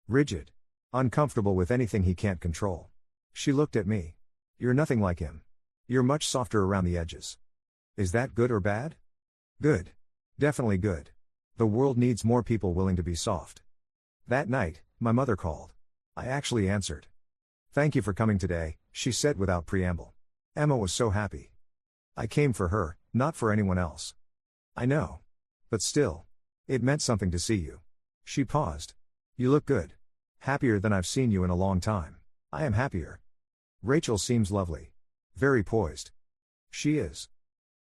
Rigid. Uncomfortable with anything he can't control. She looked at me. You're nothing like him. You're much softer around the edges. Is that good or bad? Good. Definitely good. The world needs more people willing to be soft. That night, my mother called. I actually answered. Thank you for coming today, she said without preamble. Emma was so happy. I came for her, not for anyone else. I know. But still. It meant something to see you. She paused. You look good. Happier than I've seen you in a long time. I am happier. Rachel seems lovely. Very poised. She is.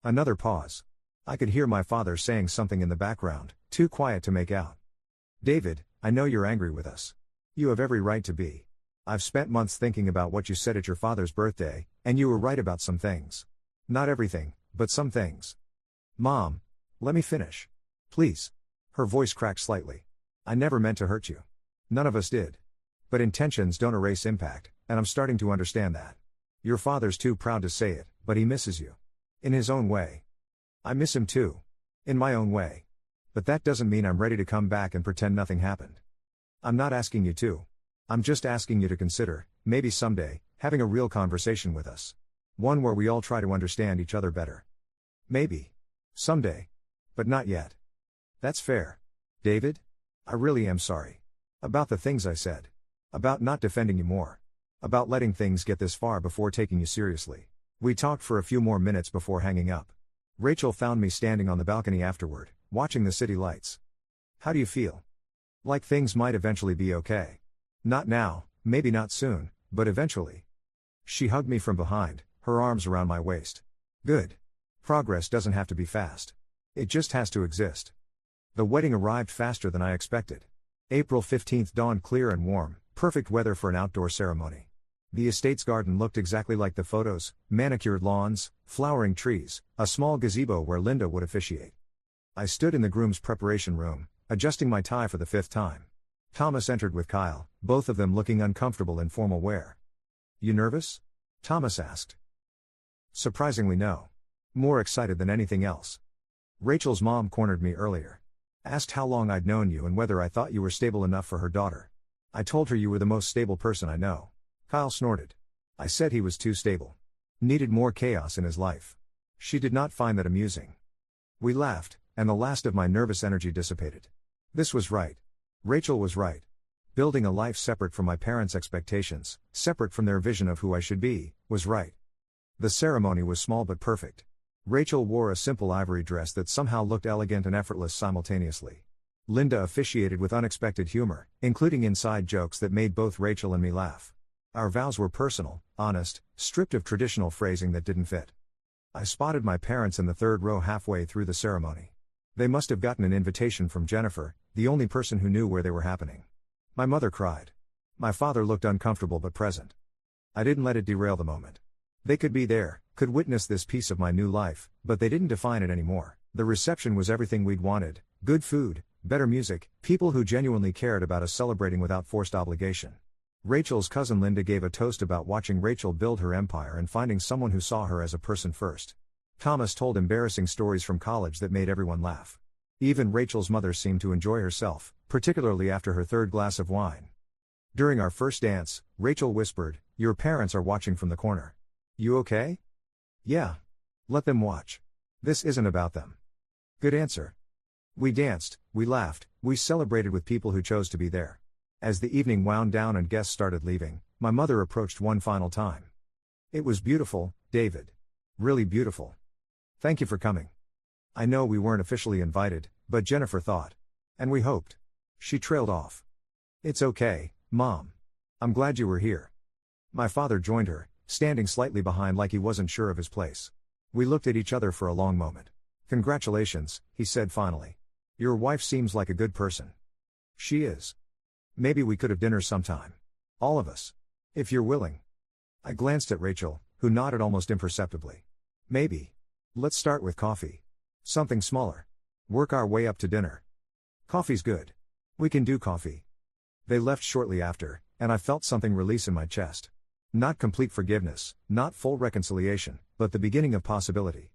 Another pause. I could hear my father saying something in the background, too quiet to make out. David, I know you're angry with us. You have every right to be. I've spent months thinking about what you said at your father's birthday, and you were right about some things. Not everything, but some things. Mom, let me finish. Please. Her voice cracked slightly. I never meant to hurt you. None of us did. But intentions don't erase impact, and I'm starting to understand that. Your father's too proud to say it, but he misses you. In his own way. I miss him too. In my own way. But that doesn't mean I'm ready to come back and pretend nothing happened. I'm not asking you to. I'm just asking you to consider, maybe someday, having a real conversation with us. One where we all try to understand each other better. Maybe. Someday. But not yet. That's fair. David? I really am sorry. About the things I said. About not defending you more. About letting things get this far before taking you seriously. We talked for a few more minutes before hanging up. Rachel found me standing on the balcony afterward, watching the city lights. How do you feel? Like things might eventually be okay. Not now, maybe not soon, but eventually. She hugged me from behind, her arms around my waist. Good. Progress doesn't have to be fast. It just has to exist. The wedding arrived faster than I expected. April 15th dawned clear and warm, perfect weather for an outdoor ceremony. The estate's garden looked exactly like the photos: manicured lawns, flowering trees, a small gazebo where Linda would officiate. I stood in the groom's preparation room, adjusting my tie for the 5th time. Thomas entered with Kyle, both of them looking uncomfortable in formal wear. You nervous? Thomas asked. Surprisingly no. More excited than anything else. Rachel's mom cornered me earlier. Asked how long I'd known you and whether I thought you were stable enough for her daughter. I told her you were the most stable person I know. Kyle snorted. I said he was too stable. Needed more chaos in his life. She did not find that amusing. We laughed, and the last of my nervous energy dissipated. This was right. Rachel was right. Building a life separate from my parents' expectations, separate from their vision of who I should be, was right. The ceremony was small but perfect. Rachel wore a simple ivory dress that somehow looked elegant and effortless simultaneously. Linda officiated with unexpected humor, including inside jokes that made both Rachel and me laugh. Our vows were personal, honest, stripped of traditional phrasing that didn't fit. I spotted my parents in the 3rd row halfway through the ceremony. They must have gotten an invitation from Jennifer, the only person who knew where they were happening. My mother cried. My father looked uncomfortable but present. I didn't let it derail the moment. They could be there, could witness this piece of my new life, but they didn't define it anymore. The reception was everything we'd wanted: good food, better music, people who genuinely cared about us celebrating without forced obligation. Rachel's cousin Linda gave a toast about watching Rachel build her empire and finding someone who saw her as a person first. Thomas told embarrassing stories from college that made everyone laugh. Even Rachel's mother seemed to enjoy herself, particularly after her 3rd glass of wine. During our first dance, Rachel whispered, "Your parents are watching from the corner. You okay?" "Yeah. Let them watch. This isn't about them." Good answer. We danced, we laughed, we celebrated with people who chose to be there. As the evening wound down and guests started leaving, my mother approached one final time. "It was beautiful, David. Really beautiful. Thank you for coming. I know we weren't officially invited, but Jennifer thought. And we hoped. She trailed off. It's okay, Mom. I'm glad you were here. My father joined her, standing slightly behind like he wasn't sure of his place. We looked at each other for a long moment. Congratulations, he said finally. Your wife seems like a good person. She is. Maybe we could have dinner sometime. All of us. If you're willing. I glanced at Rachel, who nodded almost imperceptibly. Maybe. Let's start with coffee. Something smaller. Work our way up to dinner. Coffee's good. We can do coffee. They left shortly after, and I felt something release in my chest. Not complete forgiveness, not full reconciliation, but the beginning of possibility.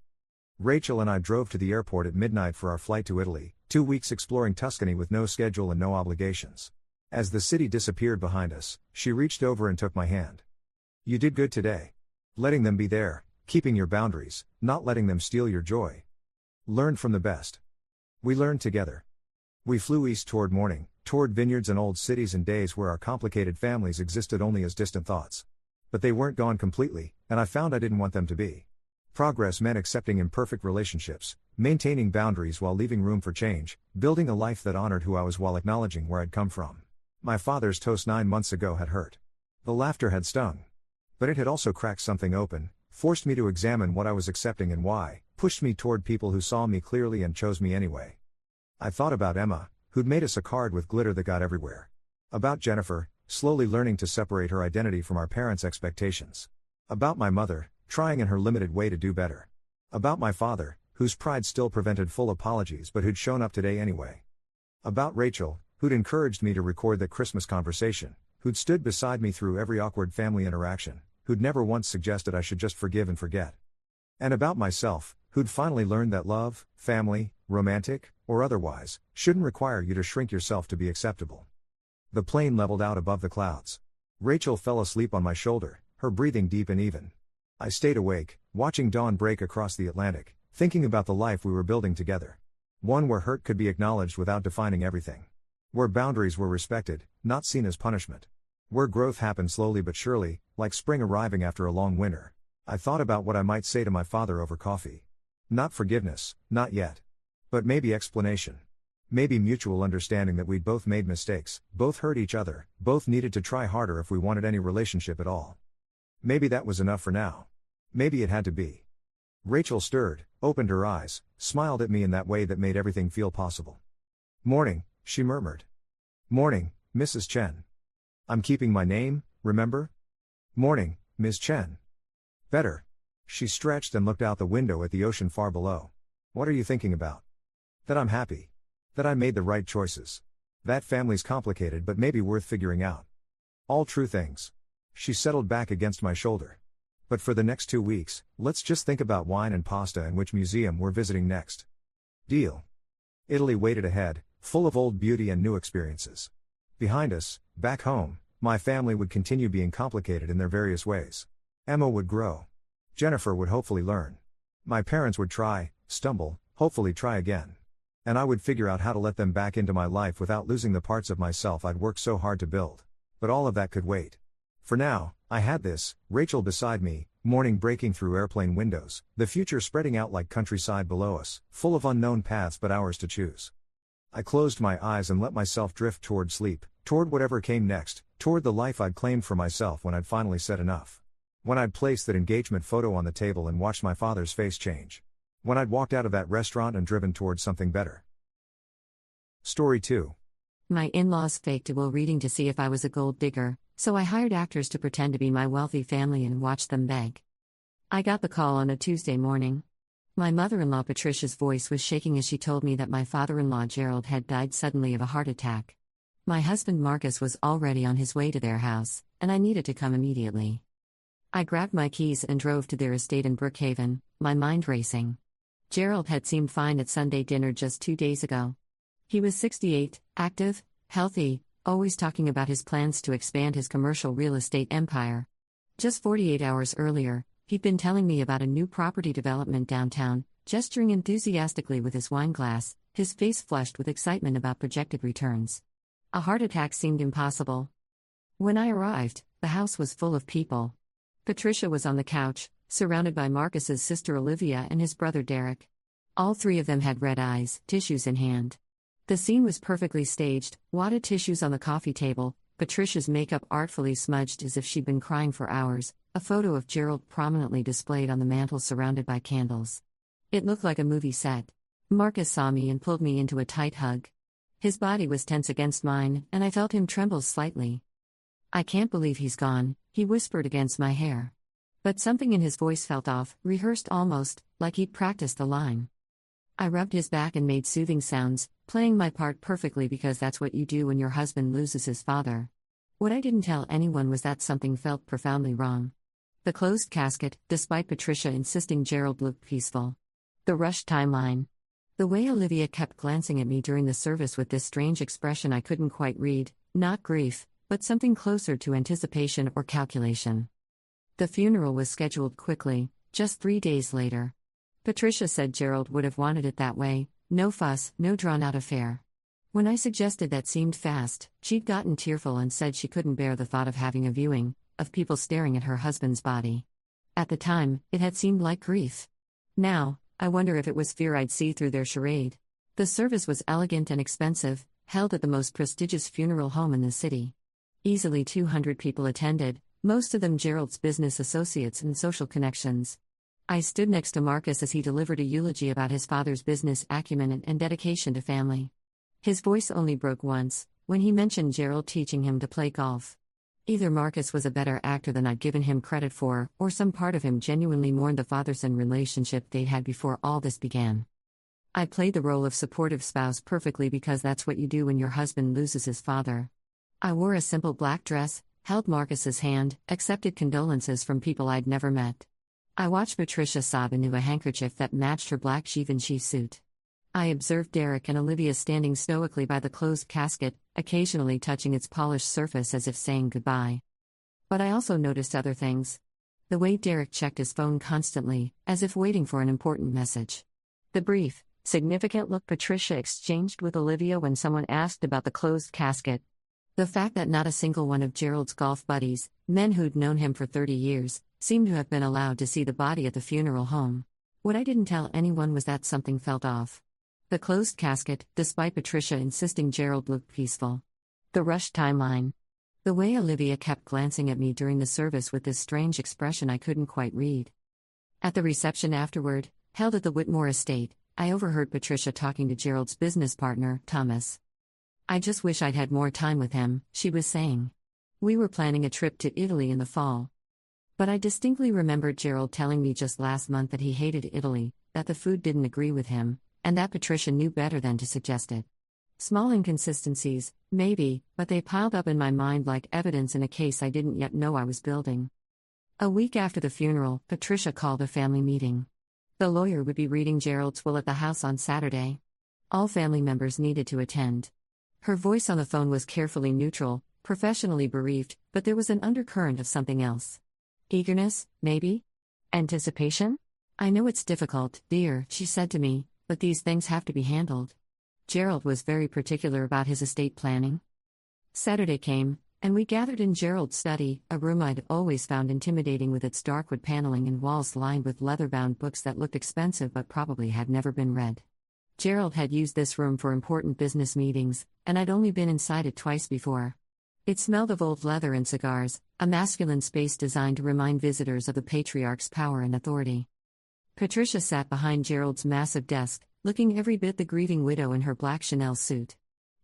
Rachel and I drove to the airport at midnight for our flight to Italy, 2 weeks exploring Tuscany with no schedule and no obligations. As the city disappeared behind us, she reached over and took my hand. You did good today. Letting them be there, keeping your boundaries, not letting them steal your joy. Learned from the best. We learned together. We flew east toward morning, toward vineyards and old cities and days where our complicated families existed only as distant thoughts. But they weren't gone completely, and I found I didn't want them to be. Progress meant accepting imperfect relationships, maintaining boundaries while leaving room for change, building a life that honored who I was while acknowledging where I'd come from. My father's toast 9 months ago had hurt. The laughter had stung. But it had also cracked something open, forced me to examine what I was accepting and why, pushed me toward people who saw me clearly and chose me anyway. I thought about Emma, who'd made us a card with glitter that got everywhere. About Jennifer, slowly learning to separate her identity from our parents' expectations. About my mother, trying in her limited way to do better. About my father, whose pride still prevented full apologies but who'd shown up today anyway. About Rachel, who'd encouraged me to record that Christmas conversation, who'd stood beside me through every awkward family interaction, who'd never once suggested I should just forgive and forget. And about myself, who'd finally learned that love, family, romantic, or otherwise, shouldn't require you to shrink yourself to be acceptable. The plane leveled out above the clouds. Rachel fell asleep on my shoulder, her breathing deep and even. I stayed awake, watching dawn break across the Atlantic, thinking about the life we were building together. One where hurt could be acknowledged without defining everything. Where boundaries were respected, not seen as punishment. Where growth happened slowly but surely, like spring arriving after a long winter. I thought about what I might say to my father over coffee. Not forgiveness, not yet. But maybe explanation. Maybe mutual understanding that we'd both made mistakes, both hurt each other, both needed to try harder if we wanted any relationship at all. Maybe that was enough for now. Maybe it had to be. Rachel stirred, opened her eyes, smiled at me in that way that made everything feel possible. Morning, she murmured. Morning, Mrs. Chen. I'm keeping my name, remember? Morning, Ms. Chen. Better. She stretched and looked out the window at the ocean far below. What are you thinking about? That I'm happy. That I made the right choices. That family's complicated but maybe worth figuring out. All true things. She settled back against my shoulder. But for the next 2 weeks, let's just think about wine and pasta and which museum we're visiting next. Deal. Italy waited ahead, full of old beauty and new experiences. Behind us, back home, my family would continue being complicated in their various ways. Emma would grow. Jennifer would hopefully learn. My parents would try, stumble, hopefully try again. And I would figure out how to let them back into my life without losing the parts of myself I'd worked so hard to build. But all of that could wait. For now, I had this, Rachel beside me, morning breaking through airplane windows, the future spreading out like countryside below us, full of unknown paths but ours to choose. I closed my eyes and let myself drift toward sleep, toward whatever came next, toward the life I'd claimed for myself when I'd finally said enough. When I'd placed that engagement photo on the table and watched my father's face change. When I'd walked out of that restaurant and driven towards something better. Story 2. My in-laws faked a will reading to see if I was a gold digger, so I hired actors to pretend to be my wealthy family and watched them beg. I got the call on a Tuesday morning. My mother-in-law Patricia's voice was shaking as she told me that my father-in-law Gerald had died suddenly of a heart attack. My husband Marcus was already on his way to their house, and I needed to come immediately. I grabbed my keys and drove to their estate in Brookhaven, my mind racing. Gerald had seemed fine at Sunday dinner just 2 days ago. He was 68, active, healthy, always talking about his plans to expand his commercial real estate empire. Just 48 hours earlier, he'd been telling me about a new property development downtown, gesturing enthusiastically with his wine glass, his face flushed with excitement about projected returns. A heart attack seemed impossible. When I arrived, the house was full of people. Patricia was on the couch, surrounded by Marcus's sister Olivia and his brother Derek. All three of them had red eyes, tissues in hand. The scene was perfectly staged, wadded tissues on the coffee table, Patricia's makeup artfully smudged as if she'd been crying for hours, a photo of Gerald prominently displayed on the mantel surrounded by candles. It looked like a movie set. Marcus saw me and pulled me into a tight hug. His body was tense against mine, and I felt him tremble slightly. "I can't believe he's gone," he whispered against my hair. But something in his voice felt off, rehearsed almost, like he'd practiced the line. I rubbed his back and made soothing sounds, playing my part perfectly because that's what you do when your husband loses his father. What I didn't tell anyone was that something felt profoundly wrong. The closed casket, despite Patricia insisting Gerald looked peaceful. The rushed timeline. The way Olivia kept glancing at me during the service with this strange expression I couldn't quite read, not grief, but something closer to anticipation or calculation. The funeral was scheduled quickly, just 3 days later. Patricia said Gerald would have wanted it that way, no fuss, no drawn-out affair. When I suggested that seemed fast, she'd gotten tearful and said she couldn't bear the thought of having a viewing, of people staring at her husband's body. At the time, it had seemed like grief. Now, I wonder if it was fear I'd see through their charade. The service was elegant and expensive, held at the most prestigious funeral home in the city. Easily 200 people attended, most of them Gerald's business associates and social connections. I stood next to Marcus as he delivered a eulogy about his father's business acumen and dedication to family. His voice only broke once, when he mentioned Gerald teaching him to play golf. Either Marcus was a better actor than I'd given him credit for, or some part of him genuinely mourned the father-son relationship they'd had before all this began. I played the role of supportive spouse perfectly because that's what you do when your husband loses his father. I wore a simple black dress, held Marcus's hand, accepted condolences from people I'd never met. I watched Patricia sob into a handkerchief that matched her black Givenchy suit. I observed Derek and Olivia standing stoically by the closed casket, occasionally touching its polished surface as if saying goodbye. But I also noticed other things. The way Derek checked his phone constantly, as if waiting for an important message. The brief, significant look Patricia exchanged with Olivia when someone asked about the closed casket. The fact that not a single one of Gerald's golf buddies, men who'd known him for 30 years, seemed to have been allowed to see the body at the funeral home. What I didn't tell anyone was that something felt off. The closed casket, despite Patricia insisting Gerald looked peaceful. The rushed timeline. The way Olivia kept glancing at me during the service with this strange expression I couldn't quite read. At the reception afterward, held at the Whitmore estate, I overheard Patricia talking to Gerald's business partner, Thomas. "I just wish I'd had more time with him," she was saying. "We were planning a trip to Italy in the fall. But I distinctly remembered Gerald telling me just last month that he hated Italy, that the food didn't agree with him, and that Patricia knew better than to suggest it. Small inconsistencies, maybe, but they piled up in my mind like evidence in a case I didn't yet know I was building." A week after the funeral, Patricia called a family meeting. The lawyer would be reading Gerald's will at the house on Saturday. All family members needed to attend. Her voice on the phone was carefully neutral, professionally bereaved, but there was an undercurrent of something else. Eagerness, maybe? Anticipation? "I know it's difficult, dear," she said to me, "but these things have to be handled." Gerald was very particular about his estate planning. Saturday came, and we gathered in Gerald's study, a room I'd always found intimidating with its dark wood paneling and walls lined with leather-bound books that looked expensive but probably had never been read. Gerald had used this room for important business meetings, and I'd only been inside it twice before. It smelled of old leather and cigars, a masculine space designed to remind visitors of the patriarch's power and authority. Patricia sat behind Gerald's massive desk, looking every bit the grieving widow in her black Chanel suit.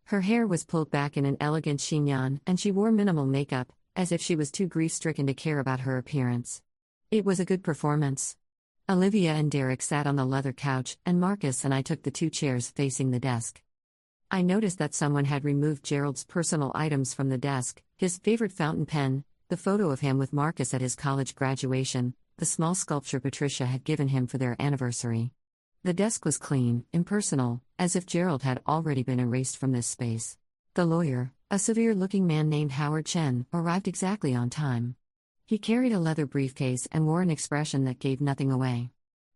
Her hair was pulled back in an elegant chignon, and she wore minimal makeup, as if she was too grief-stricken to care about her appearance. It was a good performance. Olivia and Derek sat on the leather couch, and Marcus and I took the 2 chairs facing the desk. I noticed that someone had removed Gerald's personal items from the desk, his favorite fountain pen, the photo of him with Marcus at his college graduation, the small sculpture Patricia had given him for their anniversary. The desk was clean, impersonal, as if Gerald had already been erased from this space. The lawyer, a severe-looking man named Howard Chen, arrived exactly on time. He carried a leather briefcase and wore an expression that gave nothing away.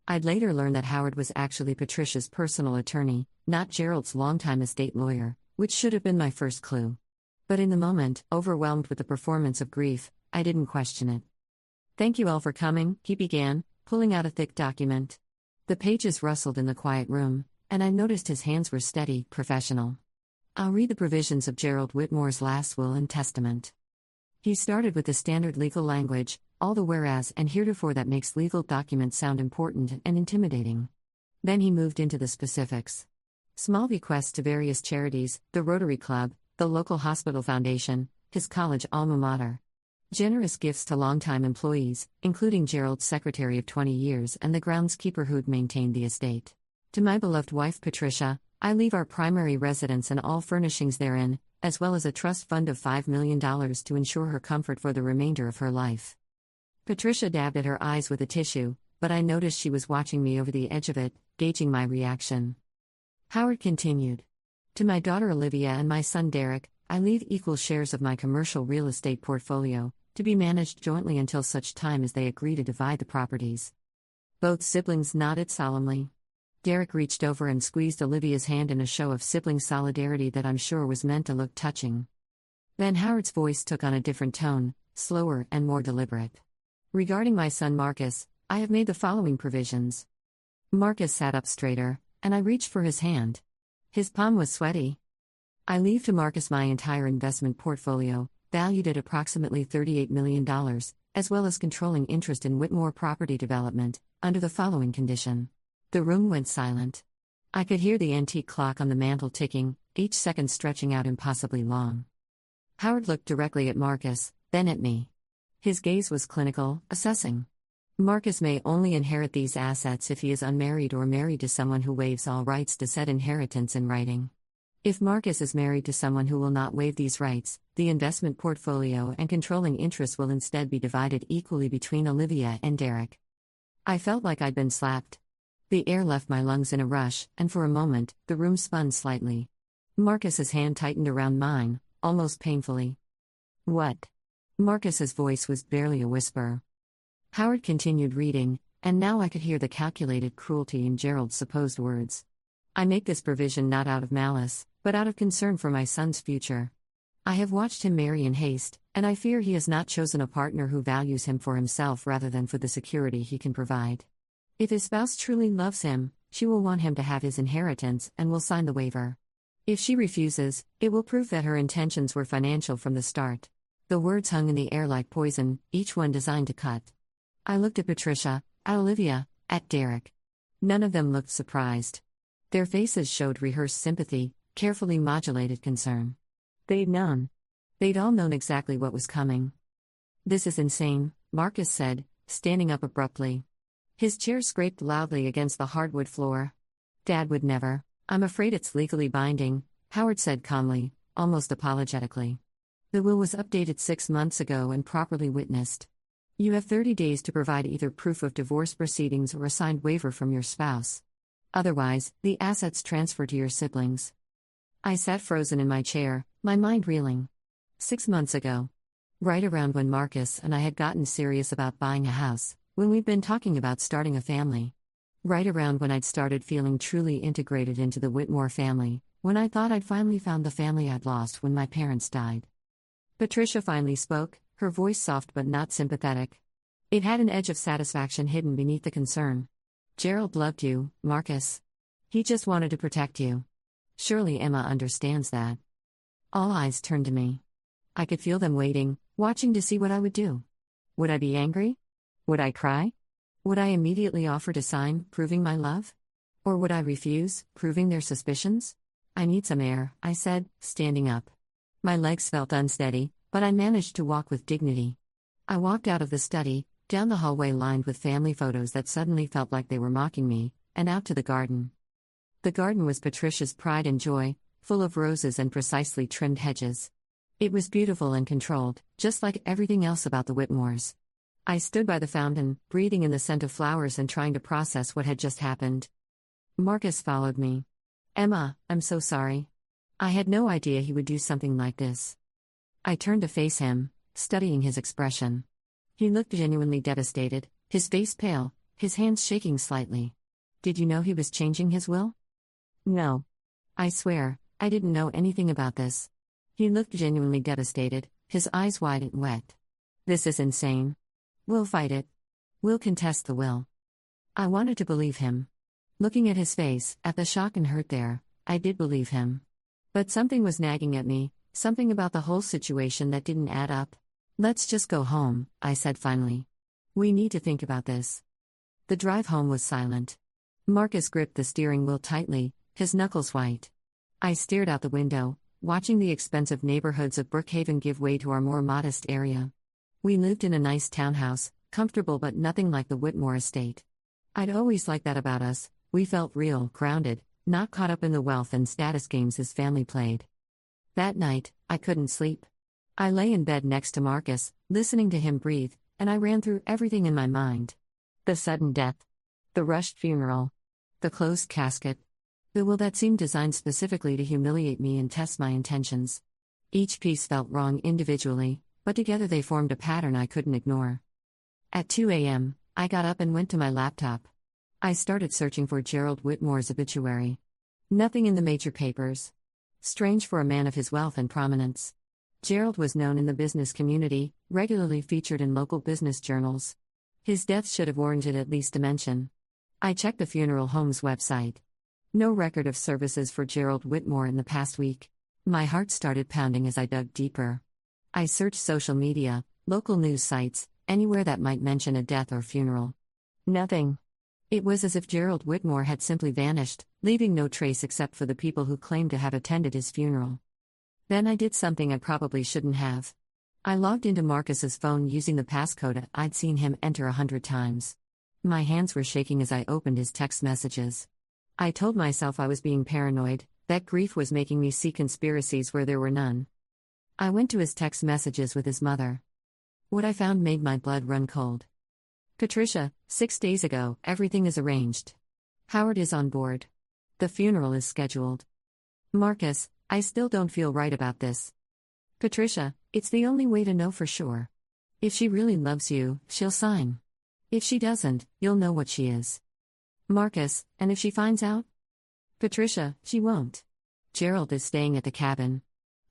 I'd later learn that Howard was actually Patricia's personal attorney, not Gerald's longtime estate lawyer, which should have been my first clue. But in the moment, overwhelmed with the performance of grief, I didn't question it. "Thank you all for coming," he began, pulling out a thick document. The pages rustled in the quiet room, and I noticed his hands were steady, professional. I'll read the provisions of Gerald Whitmore's last will and testament. He started with the standard legal language, all the whereas and heretofore that makes legal documents sound important and intimidating. Then he moved into the specifics. Small bequests to various charities, the Rotary Club, the local hospital foundation, his college alma mater. Generous gifts to longtime employees, including Gerald's secretary of 20 years and the groundskeeper who'd maintained the estate. To my beloved wife Patricia, I leave our primary residence and all furnishings therein, as well as a trust fund of $5 million to ensure her comfort for the remainder of her life. Patricia dabbed at her eyes with a tissue, but I noticed she was watching me over the edge of it, gauging my reaction. Howard continued. To my daughter Olivia and my son Derek, I leave equal shares of my commercial real estate portfolio, to be managed jointly until such time as they agree to divide the properties. Both siblings nodded solemnly. Derek reached over and squeezed Olivia's hand in a show of sibling solidarity that I'm sure was meant to look touching. Then Howard's voice took on a different tone, slower and more deliberate. Regarding my son Marcus, I have made the following provisions. Marcus sat up straighter, and I reached for his hand. His palm was sweaty. I leave to Marcus my entire investment portfolio, valued at approximately $38 million, as well as controlling interest in Whitmore property development, under the following condition. The room went silent. I could hear the antique clock on the mantel ticking, each second stretching out impossibly long. Howard looked directly at Marcus, then at me. His gaze was clinical, assessing. Marcus may only inherit these assets if he is unmarried or married to someone who waives all rights to said inheritance in writing. If Marcus is married to someone who will not waive these rights, the investment portfolio and controlling interest will instead be divided equally between Olivia and Derek. I felt like I'd been slapped. The air left my lungs in a rush, and for a moment, the room spun slightly. Marcus's hand tightened around mine, almost painfully. What? Marcus's voice was barely a whisper. Howard continued reading, and now I could hear the calculated cruelty in Gerald's supposed words. I make this provision not out of malice, but out of concern for my son's future. I have watched him marry in haste, and I fear he has not chosen a partner who values him for himself rather than for the security he can provide. If his spouse truly loves him, she will want him to have his inheritance and will sign the waiver. If she refuses, it will prove that her intentions were financial from the start. The words hung in the air like poison, each one designed to cut. I looked at Patricia, at Olivia, at Derek. None of them looked surprised. Their faces showed rehearsed sympathy, carefully modulated concern. They'd known. They'd all known exactly what was coming. This is insane, Marcus said, standing up abruptly. His chair scraped loudly against the hardwood floor. Dad would never. I'm afraid it's legally binding, Howard said calmly, almost apologetically. The will was updated 6 months ago and properly witnessed. You have 30 days to provide either proof of divorce proceedings or a signed waiver from your spouse. Otherwise, the assets transfer to your siblings. I sat frozen in my chair, my mind reeling. 6 months ago. Right around when Marcus and I had gotten serious about buying a house, when we'd been talking about starting a family. Right around when I'd started feeling truly integrated into the Whitmore family, when I thought I'd finally found the family I'd lost when my parents died. Patricia finally spoke, her voice soft but not sympathetic. It had an edge of satisfaction hidden beneath the concern. Gerald loved you, Marcus. He just wanted to protect you. Surely Emma understands that. All eyes turned to me. I could feel them waiting, watching to see what I would do. Would I be angry? Would I cry? Would I immediately offer to sign, proving my love? Or would I refuse, proving their suspicions? I need some air, I said, standing up. My legs felt unsteady, but I managed to walk with dignity. I walked out of the study, down the hallway lined with family photos that suddenly felt like they were mocking me, and out to the garden. The garden was Patricia's pride and joy, full of roses and precisely trimmed hedges. It was beautiful and controlled, just like everything else about the Whitmores. I stood by the fountain, breathing in the scent of flowers and trying to process what had just happened. Marcus followed me. Emma, I'm so sorry. I had no idea he would do something like this. I turned to face him, studying his expression. He looked genuinely devastated, his face pale, his hands shaking slightly. Did you know he was changing his will? No. I swear, I didn't know anything about this. He looked genuinely devastated, his eyes wide and wet. This is insane. We'll fight it. We'll contest the will. I wanted to believe him. Looking at his face, at the shock and hurt there, I did believe him. But something was nagging at me, something about the whole situation that didn't add up. "Let's just go home," I said finally. "We need to think about this." The drive home was silent. Marcus gripped the steering wheel tightly, his knuckles white. I stared out the window, watching the expensive neighborhoods of Brookhaven give way to our more modest area. We lived in a nice townhouse, comfortable but nothing like the Whitmore estate. I'd always liked that about us. We felt real, grounded, not caught up in the wealth and status games his family played. That night, I couldn't sleep. I lay in bed next to Marcus, listening to him breathe, and I ran through everything in my mind. The sudden death. The rushed funeral. The closed casket. The will that seemed designed specifically to humiliate me and test my intentions. Each piece felt wrong individually, but together they formed a pattern I couldn't ignore. At 2 a.m., I got up and went to my laptop. I started searching for Gerald Whitmore's obituary. Nothing in the major papers. Strange for a man of his wealth and prominence. Gerald was known in the business community, regularly featured in local business journals. His death should have warranted at least a mention. I checked the funeral home's website. No record of services for Gerald Whitmore in the past week. My heart started pounding as I dug deeper. I searched social media, local news sites, anywhere that might mention a death or funeral. Nothing. It was as if Gerald Whitmore had simply vanished, leaving no trace except for the people who claimed to have attended his funeral. Then I did something I probably shouldn't have. I logged into Marcus's phone using the passcode I'd seen him enter 100 times. My hands were shaking as I opened his text messages. I told myself I was being paranoid, that grief was making me see conspiracies where there were none. I went to his text messages with his mother. What I found made my blood run cold. "Patricia, 6 days ago, everything is arranged. Howard is on board. The funeral is scheduled. Marcus, I still don't feel right about this. Patricia, it's the only way to know for sure. If she really loves you, she'll sign. If she doesn't, you'll know what she is. Marcus, and if she finds out? Patricia, she won't. Gerald is staying at the cabin.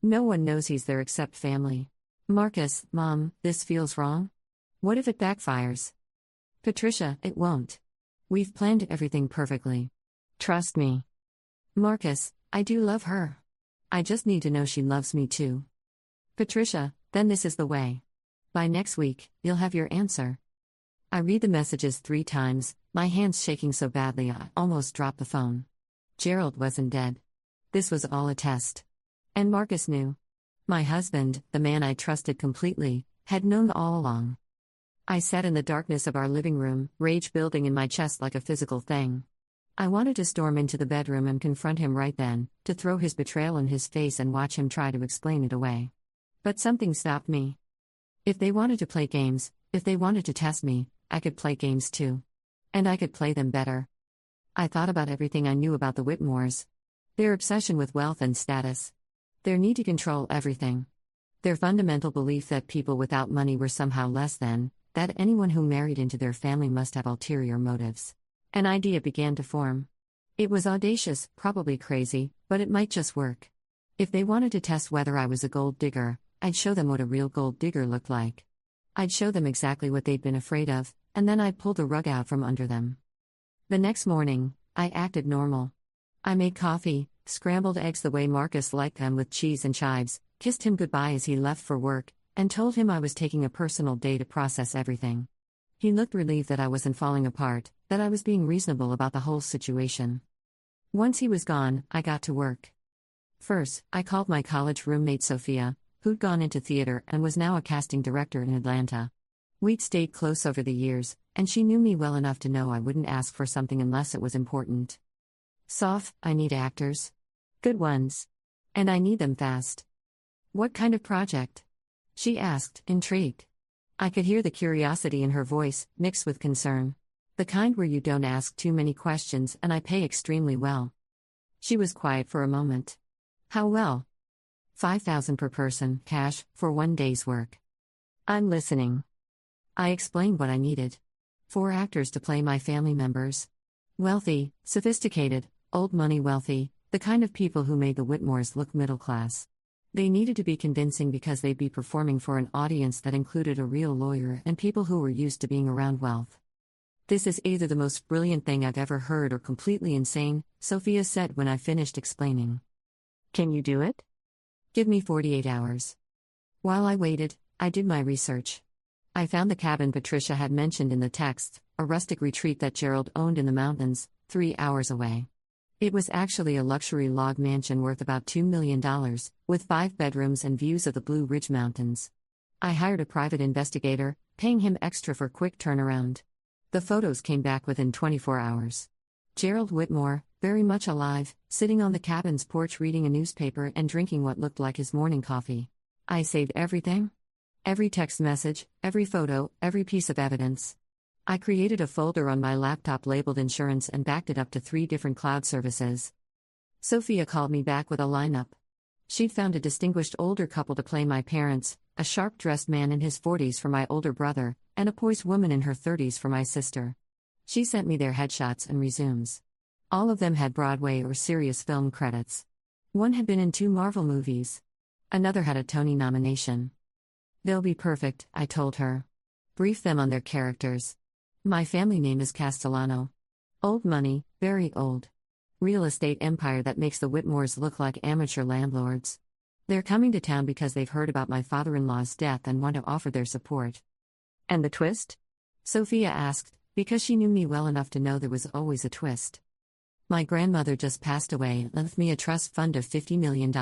No one knows he's there except family. Marcus, Mom, this feels wrong. What if it backfires? Patricia, it won't. We've planned everything perfectly. Trust me. Marcus, I do love her. I just need to know she loves me too. Patricia, then this is the way. By next week, you'll have your answer." I read the messages 3 times, my hands shaking so badly I almost dropped the phone. Gerald wasn't dead. This was all a test. And Marcus knew. My husband, the man I trusted completely, had known all along. I sat in the darkness of our living room, rage building in my chest like a physical thing. I wanted to storm into the bedroom and confront him right then, to throw his betrayal in his face and watch him try to explain it away. But something stopped me. If they wanted to play games, if they wanted to test me, I could play games too. And I could play them better. I thought about everything I knew about the Whitmores. Their obsession with wealth and status. Their need to control everything. Their fundamental belief that people without money were somehow less than, that anyone who married into their family must have ulterior motives. An idea began to form. It was audacious, probably crazy, but it might just work. If they wanted to test whether I was a gold digger, I'd show them what a real gold digger looked like. I'd show them exactly what they'd been afraid of, and then I'd pull the rug out from under them. The next morning, I acted normal. I made coffee, scrambled eggs the way Marcus liked them with cheese and chives, kissed him goodbye as he left for work, and told him I was taking a personal day to process everything. He looked relieved that I wasn't falling apart, that I was being reasonable about the whole situation. Once he was gone, I got to work. First, I called my college roommate Sophia, who'd gone into theater and was now a casting director in Atlanta. We'd stayed close over the years, and she knew me well enough to know I wouldn't ask for something unless it was important. "Soph, I need actors. Good ones. And I need them fast." "What kind of project?" she asked, intrigued. I could hear the curiosity in her voice, mixed with concern. The kind where you don't ask too many questions and I pay extremely well. She was quiet for a moment. "How well?" $5,000 per person, cash, for 1 day's work." "I'm listening." I explained what I needed. 4 actors to play my family members. Wealthy, sophisticated, old money wealthy, the kind of people who made the Whitmores look middle class. They needed to be convincing because they'd be performing for an audience that included a real lawyer and people who were used to being around wealth. "This is either the most brilliant thing I've ever heard or completely insane," Sophia said when I finished explaining. "Can you do it?" "Give me 48 hours. While I waited, I did my research. I found the cabin Patricia had mentioned in the text, a rustic retreat that Gerald owned in the mountains, 3 hours away. It was actually a luxury log mansion worth about $2 million, with 5 bedrooms and views of the Blue Ridge Mountains. I hired a private investigator, paying him extra for quick turnaround. The photos came back within 24 hours. Gerald Whitmore, very much alive, sitting on the cabin's porch reading a newspaper and drinking what looked like his morning coffee. I saved everything. Every text message, every photo, every piece of evidence. I created a folder on my laptop labeled insurance and backed it up to 3 different cloud services. Sophia called me back with a lineup. She'd found a distinguished older couple to play my parents, a sharp-dressed man in his 40s for my older brother, and a poised woman in her 30s for my sister. She sent me their headshots and resumes. All of them had Broadway or serious film credits. One had been in 2 Marvel movies. Another had a Tony nomination. "They'll be perfect," I told her. "Brief them on their characters. My family name is Castellano. Old money, very old. Real estate empire that makes the Whitmores look like amateur landlords. They're coming to town because they've heard about my father-in-law's death and want to offer their support." "And the twist?" Sophia asked, because she knew me well enough to know there was always a twist. "My grandmother just passed away and left me a trust fund of $50 million.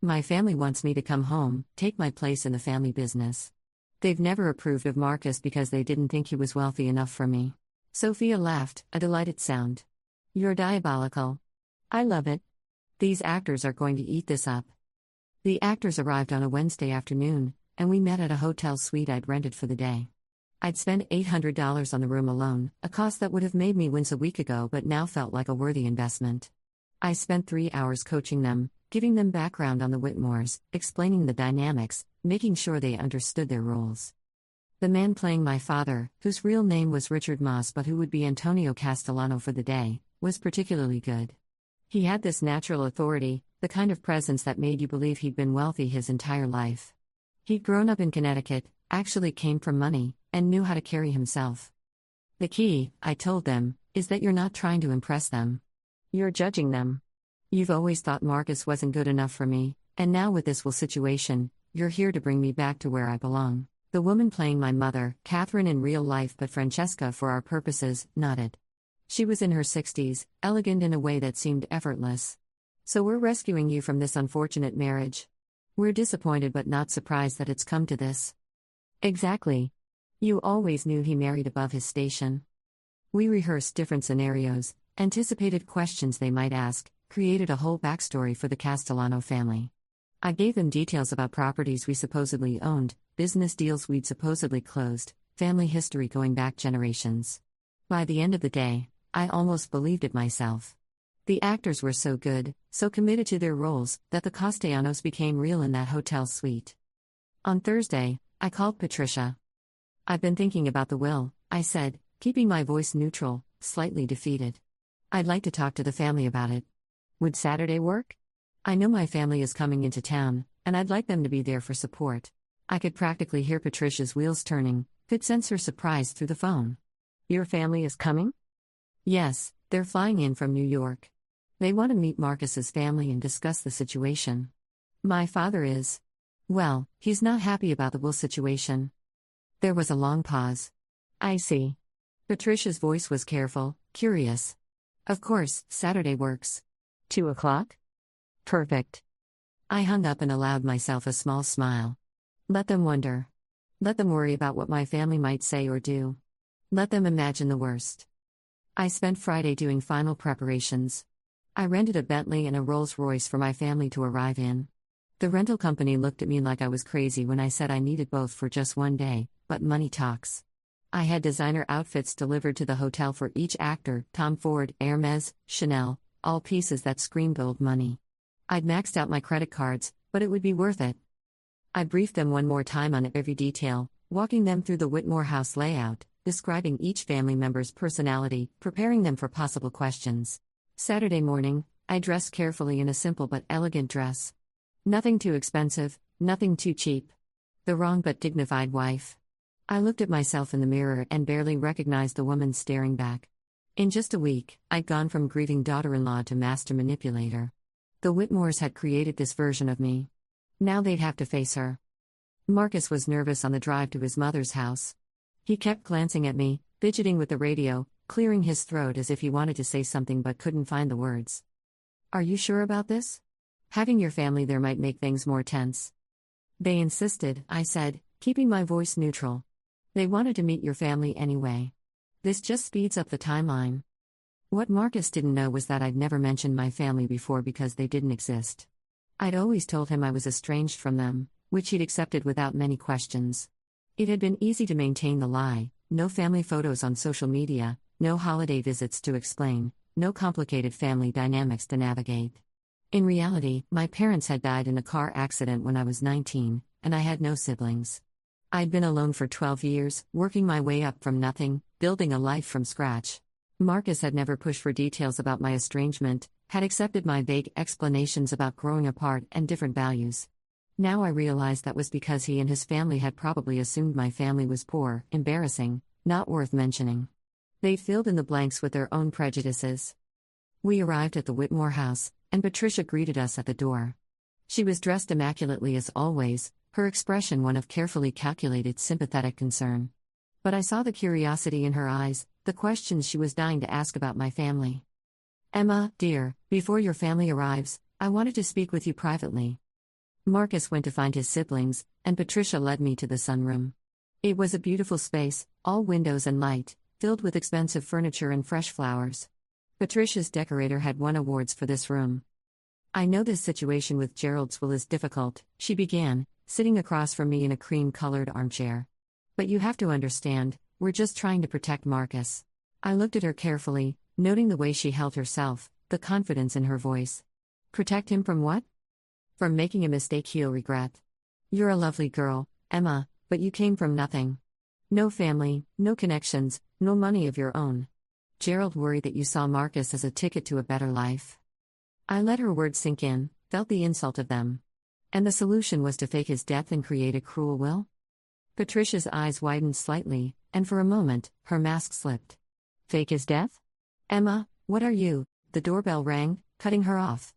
My family wants me to come home, take my place in the family business. They've never approved of Marcus because they didn't think he was wealthy enough for me." Sophia laughed, a delighted sound. "You're diabolical. I love it. These actors are going to eat this up." The actors arrived on a Wednesday afternoon, and we met at a hotel suite I'd rented for the day. I'd spent $800 on the room alone, a cost that would have made me wince a week ago but now felt like a worthy investment. I spent 3 hours coaching them, giving them background on the Whitmores, explaining the dynamics, making sure they understood their roles. The man playing my father, whose real name was Richard Moss but who would be Antonio Castellano for the day, was particularly good. He had this natural authority, the kind of presence that made you believe he'd been wealthy his entire life. He'd grown up in Connecticut, actually came from money, and knew how to carry himself. "The key," I told them, "is that you're not trying to impress them. You're judging them. You've always thought Marcus wasn't good enough for me, and now with this will situation, you're here to bring me back to where I belong." The woman playing my mother, Catherine in real life but Francesca for our purposes, nodded. She was in her 60s, elegant in a way that seemed effortless. "So we're rescuing you from this unfortunate marriage. We're disappointed but not surprised that it's come to this." "Exactly. You always knew he married above his station." We rehearsed different scenarios, anticipated questions they might ask, created a whole backstory for the Castellano family. I gave them details about properties we supposedly owned, business deals we'd supposedly closed, family history going back generations. By the end of the day, I almost believed it myself. The actors were so good, so committed to their roles, that the Castellanos became real in that hotel suite. On Thursday, I called Patricia. "I've been thinking about the will," I said, keeping my voice neutral, slightly defeated. "I'd like to talk to the family about it. Would Saturday work? I know my family is coming into town, and I'd like them to be there for support." I could practically hear Patricia's wheels turning, could sense her surprise through the phone. "Your family is coming?" "Yes, they're flying in from New York. They want to meet Marcus's family and discuss the situation. My father is... well, he's not happy about the will situation." There was a long pause. "I see." Patricia's voice was careful, curious. "Of course, Saturday works. 2 o'clock? Perfect." I hung up and allowed myself a small smile. Let them wonder. Let them worry about what my family might say or do. Let them imagine the worst. I spent Friday doing final preparations. I rented a Bentley and a Rolls-Royce for my family to arrive in. The rental company looked at me like I was crazy when I said I needed both for just one day, but money talks. I had designer outfits delivered to the hotel for each actor: Tom Ford, Hermes, Chanel, all pieces that screamed old money. I'd maxed out my credit cards, but it would be worth it. I briefed them one more time on every detail, walking them through the Whitmore house layout, describing each family member's personality, preparing them for possible questions. Saturday morning, I dressed carefully in a simple but elegant dress. Nothing too expensive, nothing too cheap. The wrong but dignified wife. I looked at myself in the mirror and barely recognized the woman staring back. In just a week, I'd gone from grieving daughter-in-law to master manipulator. The Whitmores had created this version of me. Now they'd have to face her. Marcus was nervous on the drive to his mother's house. He kept glancing at me, fidgeting with the radio, clearing his throat as if he wanted to say something but couldn't find the words. "Are you sure about this? Having your family there might make things more tense." "They insisted," I said, keeping my voice neutral. "They wanted to meet your family anyway. This just speeds up the timeline." What Marcus didn't know was that I'd never mentioned my family before because they didn't exist. I'd always told him I was estranged from them, which he'd accepted without many questions. It had been easy to maintain the lie: no family photos on social media, no holiday visits to explain, no complicated family dynamics to navigate. In reality, my parents had died in a car accident when I was 19, and I had no siblings. I'd been alone for 12 years, working my way up from nothing, building a life from scratch. Marcus had never pushed for details about my estrangement, had accepted my vague explanations about growing apart and different values. Now I realized that was because he and his family had probably assumed my family was poor, embarrassing, not worth mentioning. They filled in the blanks with their own prejudices. We arrived at the Whitmore house, and Patricia greeted us at the door. She was dressed immaculately as always, her expression one of carefully calculated sympathetic concern. But I saw the curiosity in her eyes, the questions she was dying to ask about my family. "Emma, dear, before your family arrives, I wanted to speak with you privately." Marcus went to find his siblings, and Patricia led me to the sunroom. It was a beautiful space, all windows and light, filled with expensive furniture and fresh flowers. Patricia's decorator had won awards for this room. "I know this situation with Gerald's will is difficult," she began, sitting across from me in a cream-colored armchair. "But you have to understand, we're just trying to protect Marcus." I looked at her carefully, noting the way she held herself, the confidence in her voice. "Protect him from what?" "From making a mistake he'll regret. You're a lovely girl, Emma, but you came from nothing. No family, no connections, no money of your own. Gerald worried that you saw Marcus as a ticket to a better life." I let her words sink in, felt the insult of them. And the solution was to fake his death and create a cruel will? Patricia's eyes widened slightly, and for a moment, her mask slipped. "Fake his death? Emma, what are you?" The doorbell rang, cutting her off.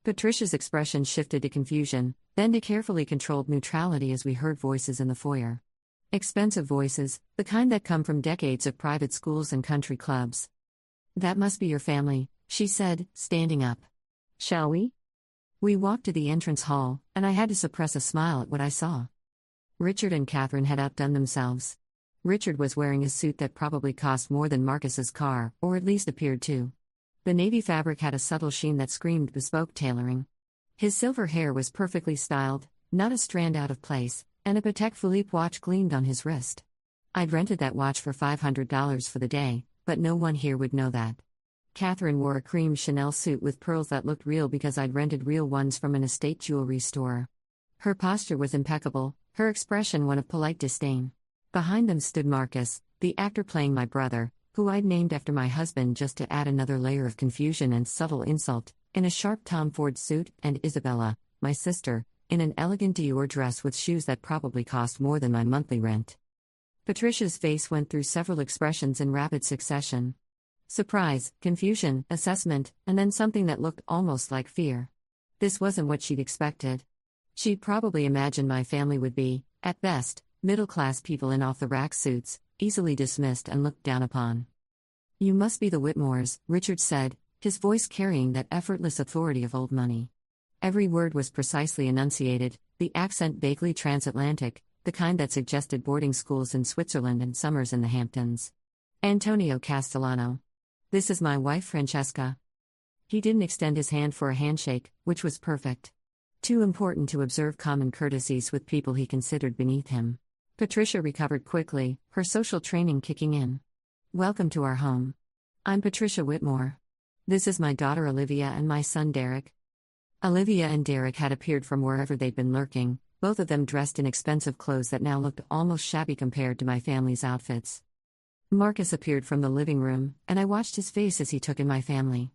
Patricia's expression shifted to confusion, then to carefully controlled neutrality as we heard voices in the foyer. Expensive voices, the kind that come from decades of private schools and country clubs. "That must be your family," she said, standing up. "Shall we?" We walked to the entrance hall, and I had to suppress a smile at what I saw. Richard and Catherine had outdone themselves. Richard was wearing a suit that probably cost more than Marcus's car, or at least appeared to. The navy fabric had a subtle sheen that screamed bespoke tailoring. His silver hair was perfectly styled, not a strand out of place, and a Patek Philippe watch gleamed on his wrist. I'd rented that watch for $500 for the day, but no one here would know that. Catherine wore a cream Chanel suit with pearls that looked real because I'd rented real ones from an estate jewelry store. Her posture was impeccable, her expression one of polite disdain. Behind them stood Marcus, the actor playing my brother, who I'd named after my husband just to add another layer of confusion and subtle insult, in a sharp Tom Ford suit, and Isabella, my sister, in an elegant Dior dress with shoes that probably cost more than my monthly rent. Patricia's face went through several expressions in rapid succession. Surprise, confusion, assessment, and then something that looked almost like fear. This wasn't what she'd expected. She'd probably imagined my family would be, at best, middle-class people in off-the-rack suits, easily dismissed and looked down upon. "You must be the Whitmores," Richard said, his voice carrying that effortless authority of old money. Every word was precisely enunciated, the accent vaguely transatlantic, the kind that suggested boarding schools in Switzerland and summers in the Hamptons. "Antonio Castellano. This is my wife Francesca." He didn't extend his hand for a handshake, which was perfect. Too important to observe common courtesies with people he considered beneath him. Patricia recovered quickly, her social training kicking in. "Welcome to our home. I'm Patricia Whitmore. This is my daughter Olivia and my son Derek." Olivia and Derek had appeared from wherever they'd been lurking, both of them dressed in expensive clothes that now looked almost shabby compared to my family's outfits. Marcus appeared from the living room, and I watched his face as he took in my family.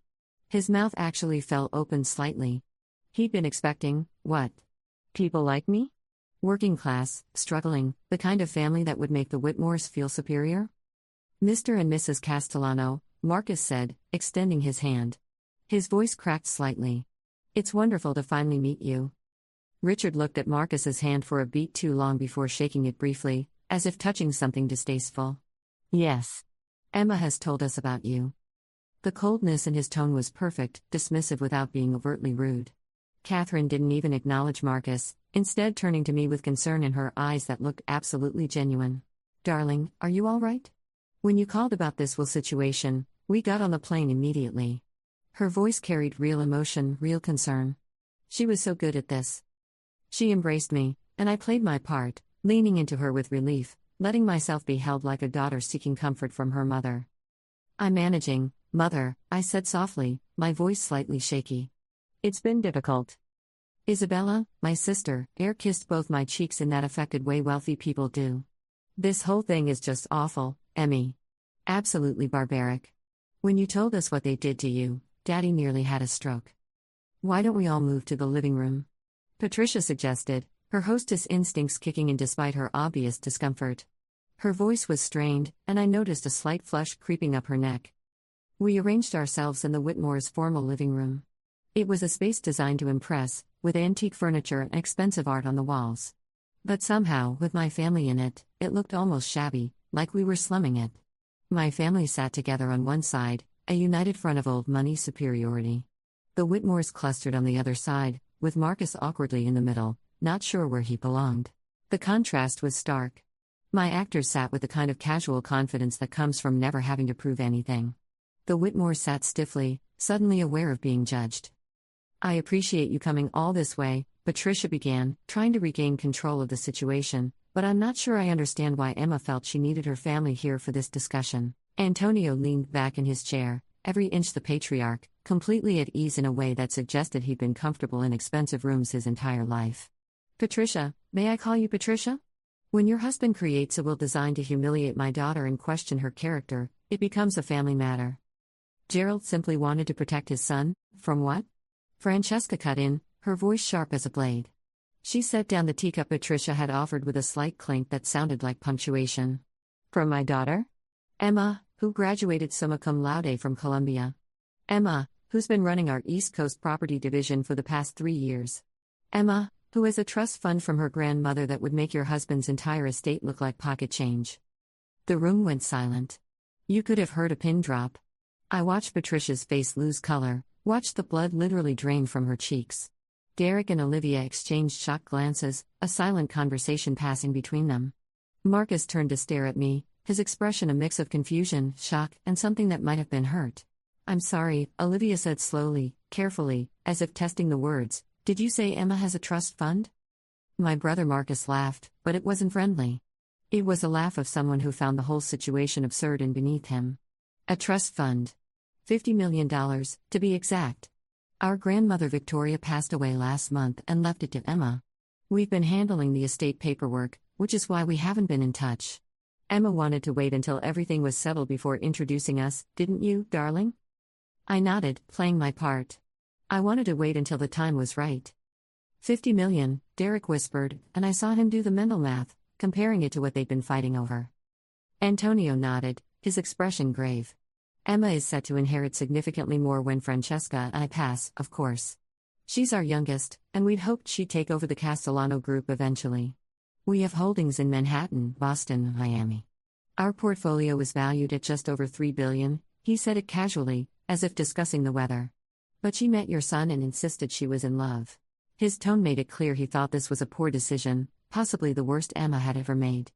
His mouth actually fell open slightly. He'd been expecting, what? People like me? Working class, struggling, the kind of family that would make the Whitmores feel superior? Mr. and Mrs. Castellano, Marcus said, extending his hand. His voice cracked slightly. It's wonderful to finally meet you. Richard looked at Marcus's hand for a beat too long before shaking it briefly, as if touching something distasteful. Yes. Emma has told us about you. The coldness in his tone was perfect, dismissive without being overtly rude. Catherine didn't even acknowledge Marcus, instead turning to me with concern in her eyes that looked absolutely genuine. Darling, are you all right? When you called about this whole situation, we got on the plane immediately. Her voice carried real emotion, real concern. She was so good at this. She embraced me, and I played my part, leaning into her with relief, letting myself be held like a daughter seeking comfort from her mother. I'm managing, Mother, I said softly, my voice slightly shaky. It's been difficult. Isabella, my sister, air-kissed both my cheeks in that affected way wealthy people do. This whole thing is just awful, Emmy. Absolutely barbaric. When you told us what they did to you, Daddy nearly had a stroke. Why don't we all move to the living room? Patricia suggested, her hostess instincts kicking in despite her obvious discomfort. Her voice was strained, and I noticed a slight flush creeping up her neck. We arranged ourselves in the Whitmores' formal living room. It was a space designed to impress, with antique furniture and expensive art on the walls. But somehow, with my family in it, it looked almost shabby, like we were slumming it. My family sat together on one side, a united front of old money superiority. The Whitmores clustered on the other side, with Marcus awkwardly in the middle, not sure where he belonged. The contrast was stark. My actors sat with the kind of casual confidence that comes from never having to prove anything. The Whitmores sat stiffly, suddenly aware of being judged. I appreciate you coming all this way, Patricia began, trying to regain control of the situation, but I'm not sure I understand why Emma felt she needed her family here for this discussion. Antonio leaned back in his chair, every inch the patriarch, completely at ease in a way that suggested he'd been comfortable in expensive rooms his entire life. Patricia, may I call you Patricia? When your husband creates a will designed to humiliate my daughter and question her character, it becomes a family matter. Gerald simply wanted to protect his son, from what? Francesca cut in, her voice sharp as a blade. She set down the teacup Patricia had offered with a slight clink that sounded like punctuation. From my daughter? Emma, who graduated summa cum laude from Columbia. Emma, who's been running our East Coast property division for the past 3 years. Emma, who has a trust fund from her grandmother that would make your husband's entire estate look like pocket change. The room went silent. You could have heard a pin drop. I watched Patricia's face lose color, watched the blood literally drain from her cheeks. Derek and Olivia exchanged shocked glances, a silent conversation passing between them. Marcus turned to stare at me, his expression a mix of confusion, shock, and something that might have been hurt. I'm sorry, Olivia said slowly, carefully, as if testing the words. Did you say Emma has a trust fund? My brother Marcus laughed, but it wasn't friendly. It was a laugh of someone who found the whole situation absurd and beneath him. A trust fund. $50 million, to be exact. Our grandmother Victoria passed away last month and left it to Emma. We've been handling the estate paperwork, which is why we haven't been in touch. Emma wanted to wait until everything was settled before introducing us, didn't you, darling? I nodded, playing my part. I wanted to wait until the time was right. 50 million, Derek whispered, and I saw him do the mental math, comparing it to what they'd been fighting over. Antonio nodded, his expression grave. Emma is set to inherit significantly more when Francesca and I pass, of course. She's our youngest, and we'd hoped she'd take over the Castellano group eventually. We have holdings in Manhattan, Boston, Miami. Our portfolio is valued at just over $3 billion, he said it casually, as if discussing the weather. But she met your son and insisted she was in love. His tone made it clear he thought this was a poor decision, possibly the worst Emma had ever made.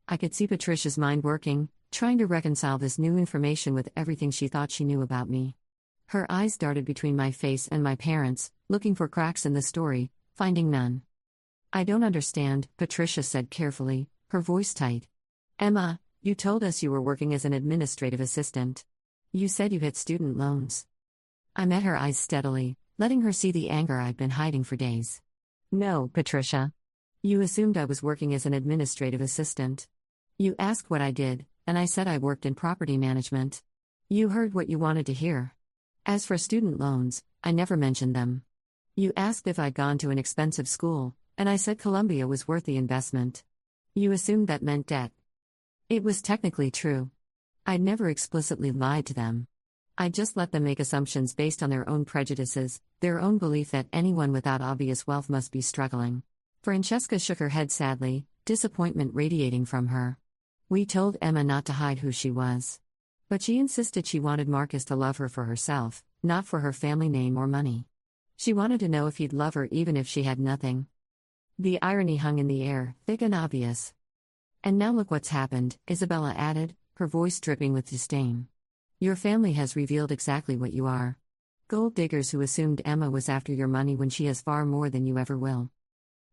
I could see Patricia's mind working, trying to reconcile this new information with everything she thought she knew about me. Her eyes darted between my face and my parents, looking for cracks in the story, finding none. I don't understand, Patricia said carefully, her voice tight. Emma, you told us you were working as an administrative assistant. You said you had student loans. I met her eyes steadily, letting her see the anger I'd been hiding for days. No, Patricia. You assumed I was working as an administrative assistant. You asked what I did, and I said I worked in property management. You heard what you wanted to hear. As for student loans, I never mentioned them. You asked if I'd gone to an expensive school, And I said Columbia was worth the investment. You assumed that meant debt. It was technically true. I'd never explicitly lied to them. I just let them make assumptions based on their own prejudices, their own belief that anyone without obvious wealth must be struggling. Francesca shook her head sadly, disappointment radiating from her. We told Emma not to hide who she was. But she insisted she wanted Marcus to love her for herself, not for her family name or money. She wanted to know if he'd love her even if she had nothing. The irony hung in the air, thick and obvious. And now look what's happened, Isabella added, her voice dripping with disdain. Your family has revealed exactly what you are. Gold diggers who assumed Emma was after your money when she has far more than you ever will.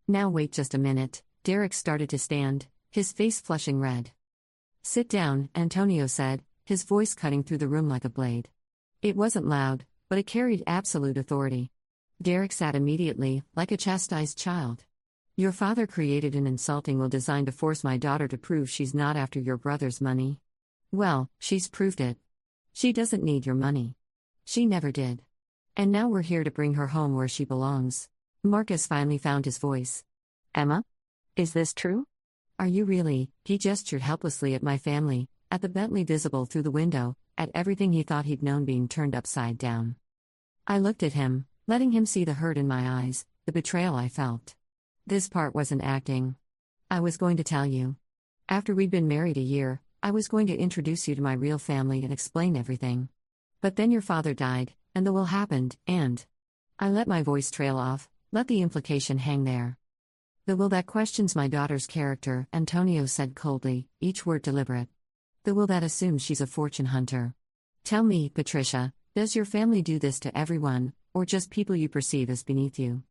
Now wait just a minute. Derek started to stand, his face flushing red. Sit down, Antonio said, his voice cutting through the room like a blade. It wasn't loud, but it carried absolute authority. Derek sat immediately, like a chastised child. Your father created an insulting will designed to force my daughter to prove she's not after your brother's money. Well, she's proved it. She doesn't need your money. She never did. And now we're here to bring her home where she belongs. Marcus finally found his voice. Emma? Is this true? Are you really? He gestured helplessly at my family, at the Bentley visible through the window, at everything he thought he'd known being turned upside down. I looked at him, letting him see the hurt in my eyes, the betrayal I felt. This part wasn't acting. I was going to tell you. After we'd been married a year, I was going to introduce you to my real family and explain everything. But then your father died, and the will happened, and... I let my voice trail off, let the implication hang there. The will that questions my daughter's character, Antonio said coldly, each word deliberate. The will that assumes she's a fortune hunter. Tell me, Patricia, does your family do this to everyone, or just people you perceive as beneath you?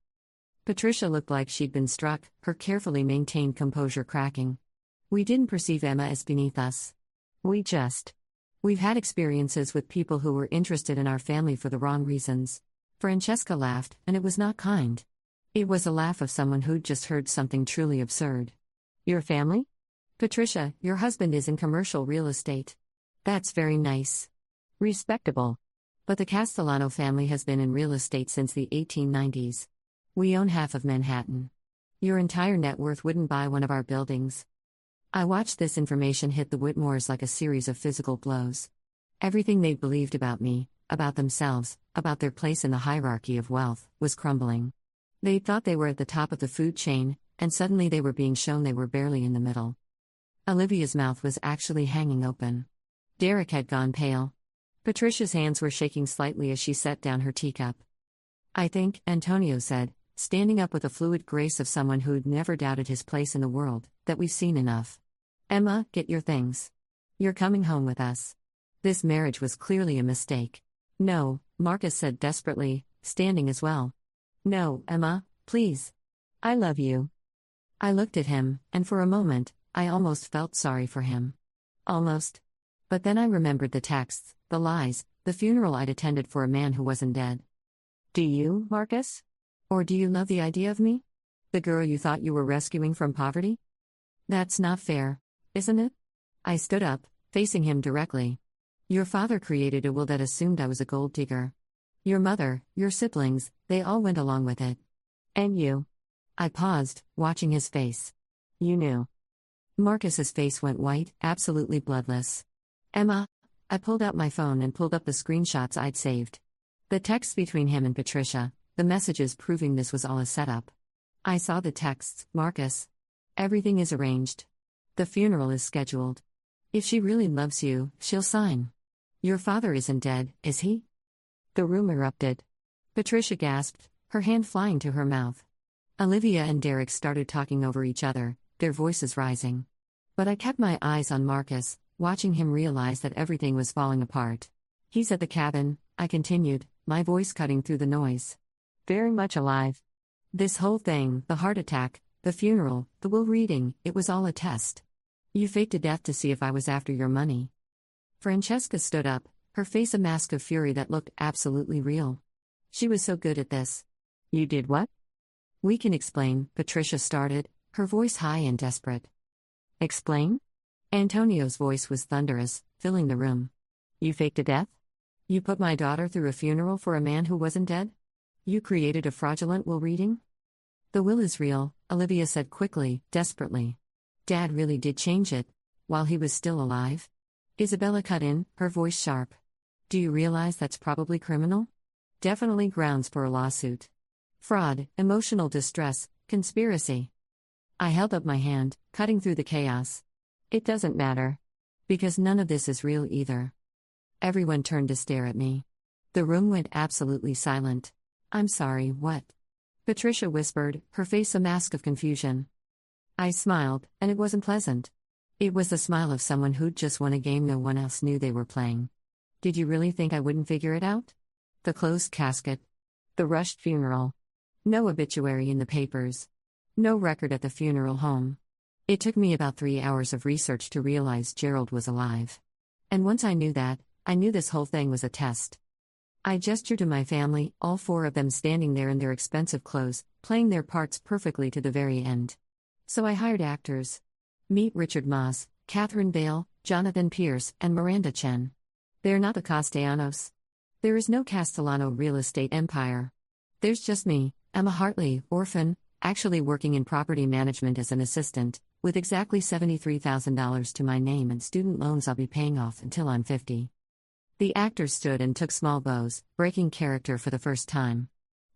Patricia looked like she'd been struck, her carefully maintained composure cracking. We didn't perceive Emma as beneath us. We've had experiences with people who were interested in our family for the wrong reasons. Francesca laughed, and it was not kind. It was a laugh of someone who'd just heard something truly absurd. Your family? Patricia, your husband is in commercial real estate. That's very nice. Respectable. But the Castellano family has been in real estate since the 1890s. We own half of Manhattan. Your entire net worth wouldn't buy one of our buildings. I watched this information hit the Whitmores like a series of physical blows. Everything they'd believed about me, about themselves, about their place in the hierarchy of wealth, was crumbling. They thought they were at the top of the food chain, and suddenly they were being shown they were barely in the middle. Olivia's mouth was actually hanging open. Derek had gone pale. Patricia's hands were shaking slightly as she set down her teacup. I think, Antonio said, standing up with the fluid grace of someone who'd never doubted his place in the world, that we've seen enough. Emma, get your things. You're coming home with us. This marriage was clearly a mistake. No, Marcus said desperately, standing as well. No, Emma, please. I love you. I looked at him, and for a moment, I almost felt sorry for him. Almost. But then I remembered the texts, the lies, the funeral I'd attended for a man who wasn't dead. Do you, Marcus? Or do you love the idea of me? The girl you thought you were rescuing from poverty? That's not fair, isn't it? I stood up, facing him directly. Your father created a will that assumed I was a gold digger. Your mother, your siblings, they all went along with it. And you? I paused, watching his face. You knew. Marcus's face went white, absolutely bloodless. Emma, I pulled out my phone and pulled up the screenshots I'd saved. The texts between him and Patricia, the messages proving this was all a setup. I saw the texts, Marcus. Everything is arranged. The funeral is scheduled. If she really loves you, she'll sign. Your father isn't dead, is he? The room erupted. Patricia gasped, her hand flying to her mouth. Olivia and Derek started talking over each other, their voices rising. But I kept my eyes on Marcus, watching him realize that everything was falling apart. He's at the cabin, I continued, my voice cutting through the noise. Very much alive. This whole thing, the heart attack, the funeral, the will reading, it was all a test. You faked to death to see if I was after your money. Francesca stood up, her face a mask of fury that looked absolutely real. She was so good at this. You did what? We can explain, Patricia started, her voice high and desperate. Explain? Antonio's voice was thunderous, filling the room. You faked to death? You put my daughter through a funeral for a man who wasn't dead? You created a fraudulent will reading? The will is real, Olivia said quickly, desperately. Dad really did change it. While he was still alive? Isabella cut in, her voice sharp. Do you realize that's probably criminal? Definitely grounds for a lawsuit. Fraud, emotional distress, conspiracy. I held up my hand, cutting through the chaos. It doesn't matter. Because none of this is real either. Everyone turned to stare at me. The room went absolutely silent. I'm sorry, what? Patricia whispered, her face a mask of confusion. I smiled, and it wasn't pleasant. It was the smile of someone who'd just won a game no one else knew they were playing. Did you really think I wouldn't figure it out? The closed casket. The rushed funeral. No obituary in the papers. No record at the funeral home. It took me about 3 hours of research to realize Gerald was alive. And once I knew that, I knew this whole thing was a test. I gestured to my family, all 4 of them standing there in their expensive clothes, playing their parts perfectly to the very end. So I hired actors. Meet Richard Moss, Catherine Bale, Jonathan Pierce, and Miranda Chen. They're not the Castellanos. There is no Castellano real estate empire. There's just me, Emma Hartley, orphan, actually working in property management as an assistant, with exactly $73,000 to my name and student loans I'll be paying off until I'm 50. The actors stood and took small bows, breaking character for the first time.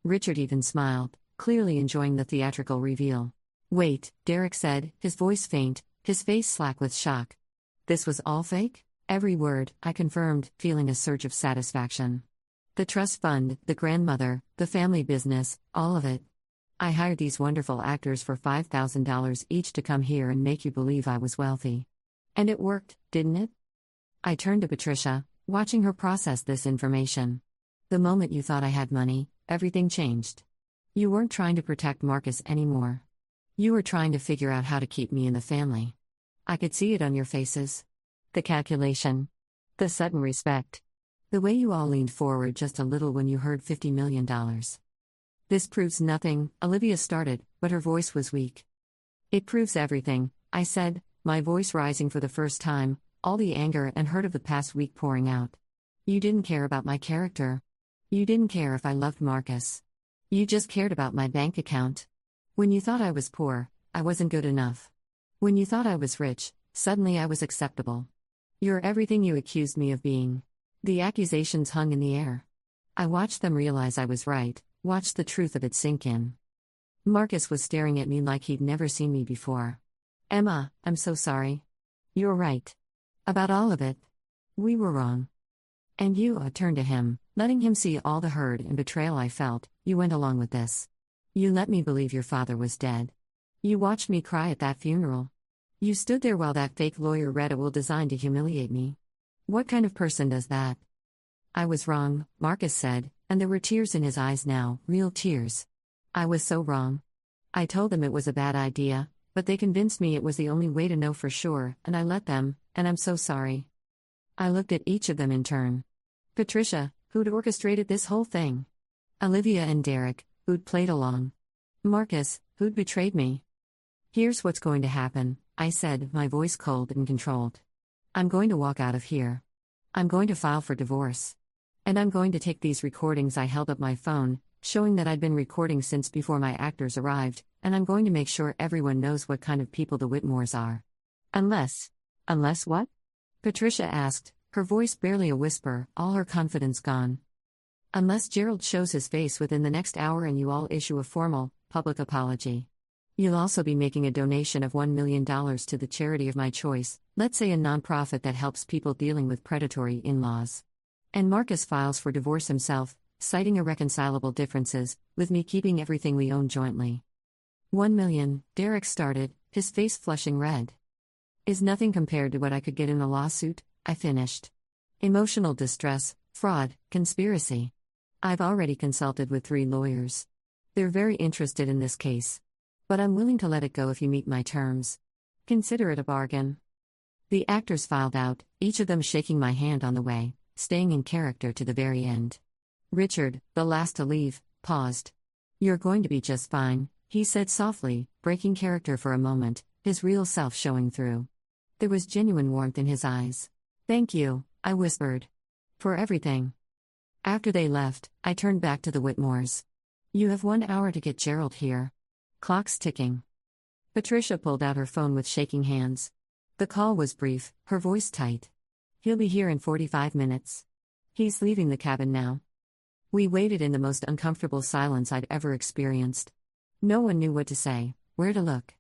Richard even smiled, clearly enjoying the theatrical reveal. Wait, Derek said, his voice faint, his face slack with shock. This was all fake? Every word, I confirmed, feeling a surge of satisfaction. The trust fund, the grandmother, the family business, all of it. I hired these wonderful actors for $5,000 each to come here and make you believe I was wealthy. And it worked, didn't it? I turned to Patricia, watching her process this information. The moment you thought I had money, everything changed. You weren't trying to protect Marcus anymore. You were trying to figure out how to keep me in the family. I could see it on your faces. The calculation. The sudden respect. The way you all leaned forward just a little when you heard $50 million. This proves nothing, Olivia started, but her voice was weak. It proves everything, I said, my voice rising for the first time, all the anger and hurt of the past week pouring out. You didn't care about my character. You didn't care if I loved Marcus. You just cared about my bank account. When you thought I was poor, I wasn't good enough. When you thought I was rich, suddenly I was acceptable. You're everything you accused me of being. The accusations hung in the air. I watched them realize I was right, watched the truth of it sink in. Marcus was staring at me like he'd never seen me before. Emma, I'm so sorry. You're right. About all of it. We were wrong. And you, I turned to him, letting him see all the hurt and betrayal I felt. You went along with this. You let me believe your father was dead. You watched me cry at that funeral. You stood there while that fake lawyer read a will designed to humiliate me. What kind of person does that? I was wrong, Marcus said, and there were tears in his eyes now, real tears. I was so wrong. I told them it was a bad idea, but they convinced me it was the only way to know for sure, and I let them, and I'm so sorry. I looked at each of them in turn. Patricia, who'd orchestrated this whole thing. Olivia and Derek, who'd played along. Marcus, who'd betrayed me. Here's what's going to happen, I said, my voice cold and controlled. I'm going to walk out of here. I'm going to file for divorce. And I'm going to take these recordings. I held up my phone, showing that I'd been recording since before my actors arrived, and I'm going to make sure everyone knows what kind of people the Whitmores are. Unless what? Patricia asked, her voice barely a whisper, all her confidence gone. Unless Gerald shows his face within the next hour and you all issue a formal, public apology. You'll also be making a donation of $1 million to the charity of my choice, let's say a nonprofit that helps people dealing with predatory in-laws. And Marcus files for divorce himself, citing irreconcilable differences, with me keeping everything we own jointly. 1 million, Derek started, his face flushing red. Is nothing compared to what I could get in a lawsuit, I finished. Emotional distress, fraud, conspiracy. I've already consulted with 3 lawyers. They're very interested in this case. But I'm willing to let it go if you meet my terms. Consider it a bargain. The actors filed out, each of them shaking my hand on the way, staying in character to the very end. Richard, the last to leave, paused. You're going to be just fine, he said softly, breaking character for a moment, his real self showing through. There was genuine warmth in his eyes. Thank you, I whispered. For everything. After they left, I turned back to the Whitmores. You have 1 hour to get Gerald here. Clock's ticking. Patricia pulled out her phone with shaking hands. The call was brief, her voice tight. He'll be here in 45 minutes. He's leaving the cabin now. We waited in the most uncomfortable silence I'd ever experienced. No one knew what to say, where to look.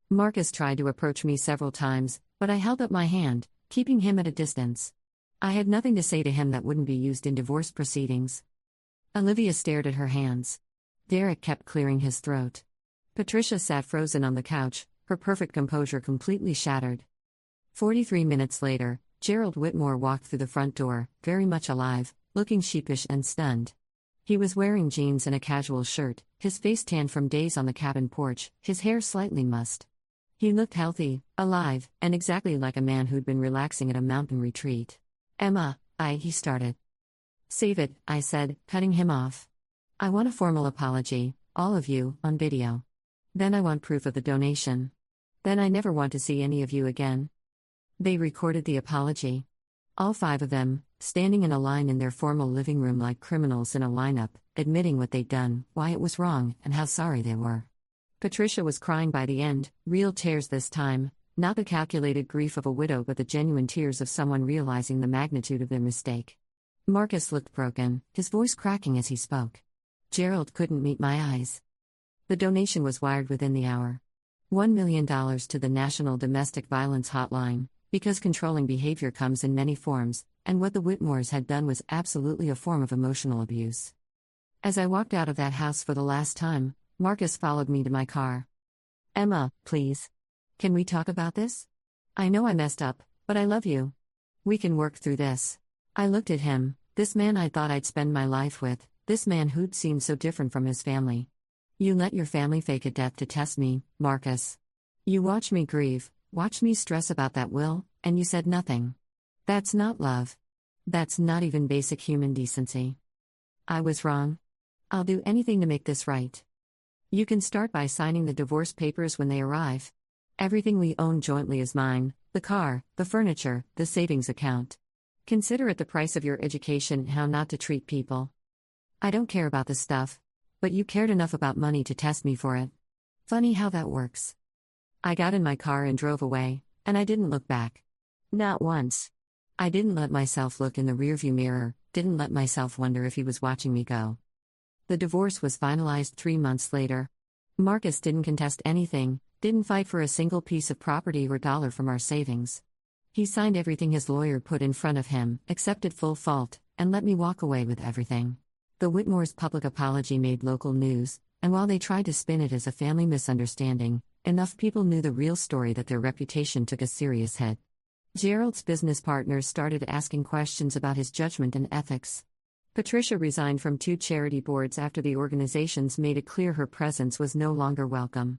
Marcus tried to approach me several times, but I held up my hand, keeping him at a distance. I had nothing to say to him that wouldn't be used in divorce proceedings. Olivia stared at her hands. Derek kept clearing his throat. Patricia sat frozen on the couch, her perfect composure completely shattered. 43 minutes later, Gerald Whitmore walked through the front door, very much alive, looking sheepish and stunned. He was wearing jeans and a casual shirt, his face tanned from days on the cabin porch, his hair slightly mussed. He looked healthy, alive, and exactly like a man who'd been relaxing at a mountain retreat. Emma, he started. Save it, I said, cutting him off. I want a formal apology, all of you, on video. Then I want proof of the donation. Then I never want to see any of you again. They recorded the apology. All 5 of them, standing in a line in their formal living room like criminals in a lineup, admitting what they'd done, why it was wrong, and how sorry they were. Patricia was crying by the end, real tears this time, not the calculated grief of a widow but the genuine tears of someone realizing the magnitude of their mistake. Marcus looked broken, his voice cracking as he spoke. Gerald couldn't meet my eyes. The donation was wired within the hour. $1 million to the National Domestic Violence Hotline, because controlling behavior comes in many forms, and what the Whitmores had done was absolutely a form of emotional abuse. As I walked out of that house for the last time, Marcus followed me to my car. Emma, please. Can we talk about this? I know I messed up, but I love you. We can work through this. I looked at him, this man I thought I'd spend my life with, this man who'd seemed so different from his family. You let your family fake a death to test me, Marcus. You watch me grieve, watch me stress about that will, and you said nothing. That's not love. That's not even basic human decency. I was wrong. I'll do anything to make this right. You can start by signing the divorce papers when they arrive. Everything we own jointly is mine, the car, the furniture, the savings account. Consider it the price of your education and how not to treat people. I don't care about the stuff. But you cared enough about money to test me for it. Funny how that works. I got in my car and drove away, and I didn't look back. Not once. I didn't let myself look in the rearview mirror, didn't let myself wonder if he was watching me go. The divorce was finalized 3 months later. Marcus didn't contest anything, didn't fight for a single piece of property or dollar from our savings. He signed everything his lawyer put in front of him, accepted full fault, and let me walk away with everything. The Whitmores' public apology made local news, and while they tried to spin it as a family misunderstanding, enough people knew the real story that their reputation took a serious hit. Gerald's business partners started asking questions about his judgment and ethics. Patricia resigned from 2 charity boards after the organizations made it clear her presence was no longer welcome.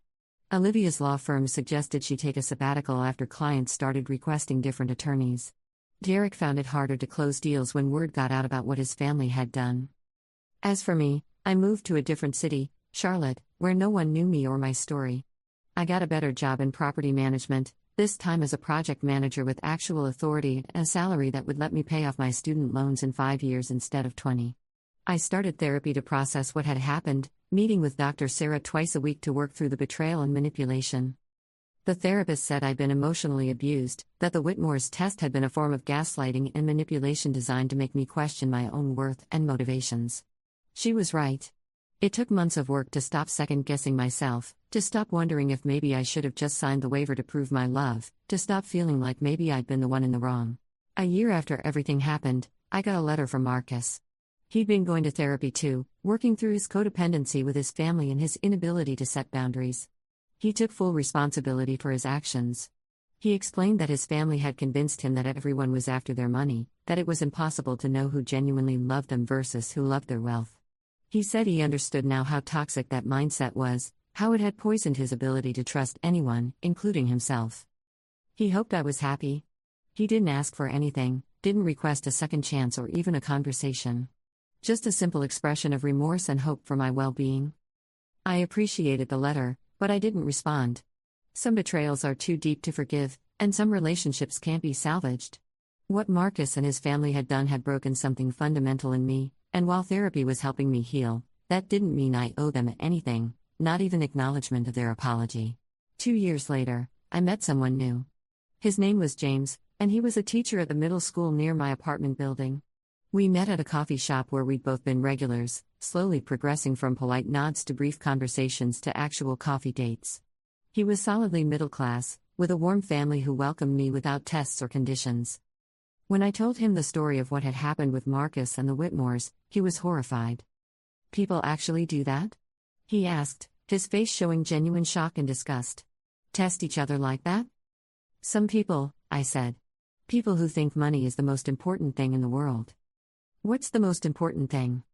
Olivia's law firm suggested she take a sabbatical after clients started requesting different attorneys. Derek found it harder to close deals when word got out about what his family had done. As for me, I moved to a different city, Charlotte, where no one knew me or my story. I got a better job in property management, this time as a project manager with actual authority and a salary that would let me pay off my student loans in 5 years instead of 20. I started therapy to process what had happened, meeting with Dr. Sarah twice a week to work through the betrayal and manipulation. The therapist said I'd been emotionally abused, that the Whitmores' test had been a form of gaslighting and manipulation designed to make me question my own worth and motivations. She was right. It took months of work to stop second-guessing myself, to stop wondering if maybe I should have just signed the waiver to prove my love, to stop feeling like maybe I'd been the one in the wrong. A year after everything happened, I got a letter from Marcus. He'd been going to therapy too, working through his codependency with his family and his inability to set boundaries. He took full responsibility for his actions. He explained that his family had convinced him that everyone was after their money, that it was impossible to know who genuinely loved them versus who loved their wealth. He said he understood now how toxic that mindset was, how it had poisoned his ability to trust anyone, including himself. He hoped I was happy. He didn't ask for anything, didn't request a second chance or even a conversation. Just a simple expression of remorse and hope for my well-being. I appreciated the letter, but I didn't respond. Some betrayals are too deep to forgive, and some relationships can't be salvaged. What Marcus and his family had done had broken something fundamental in me, and while therapy was helping me heal, that didn't mean I owe them anything, not even acknowledgement of their apology. 2 years later, I met someone new. His name was James, and he was a teacher at the middle school near my apartment building. We met at a coffee shop where we'd both been regulars, slowly progressing from polite nods to brief conversations to actual coffee dates. He was solidly middle class, with a warm family who welcomed me without tests or conditions. When I told him the story of what had happened with Marcus and the Whitmores, he was horrified. "People actually do that?" he asked, his face showing genuine shock and disgust. "Test each other like that?" "Some people," I said. "People who think money is the most important thing in the world." "What's the most important thing?"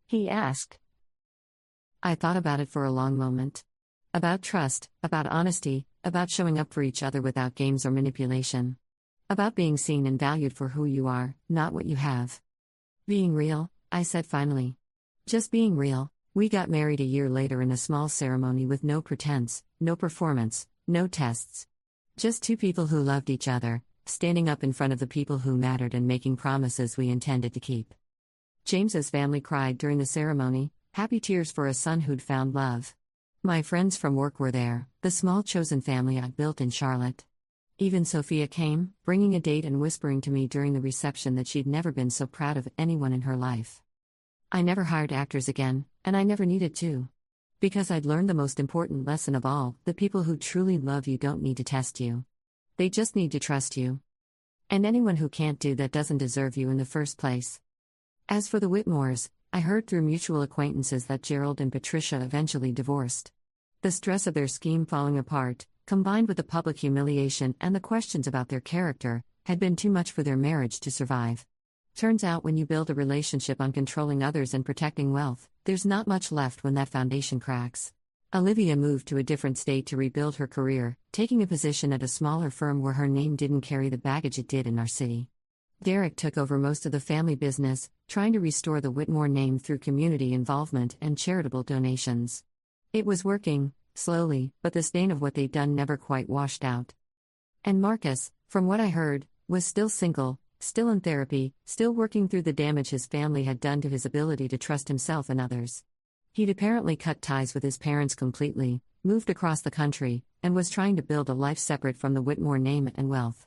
he asked. I thought about it for a long moment. About trust, about honesty, about showing up for each other without games or manipulation. About being seen and valued for who you are, not what you have. "Being real," I said finally. "Just being real." We got married a year later in a small ceremony with no pretense, no performance, no tests. Just two people who loved each other, standing up in front of the people who mattered and making promises we intended to keep. James's family cried during the ceremony, happy tears for a son who'd found love. My friends from work were there, the small chosen family I'd built in Charlotte. Even Sophia came, bringing a date and whispering to me during the reception that she'd never been so proud of anyone in her life. I never hired actors again, and I never needed to. Because I'd learned the most important lesson of all: the people who truly love you don't need to test you. They just need to trust you. And anyone who can't do that doesn't deserve you in the first place. As for the Whitmores, I heard through mutual acquaintances that Gerald and Patricia eventually divorced. The stress of their scheme falling apart, combined with the public humiliation and the questions about their character, had been too much for their marriage to survive. Turns out when you build a relationship on controlling others and protecting wealth, there's not much left when that foundation cracks. Olivia moved to a different state to rebuild her career, taking a position at a smaller firm where her name didn't carry the baggage it did in our city. Derek took over most of the family business, trying to restore the Whitmore name through community involvement and charitable donations. It was working, slowly, but the stain of what they'd done never quite washed out. And Marcus, from what I heard, was still single, still in therapy, still working through the damage his family had done to his ability to trust himself and others. He'd apparently cut ties with his parents completely, moved across the country, and was trying to build a life separate from the Whitmore name and wealth.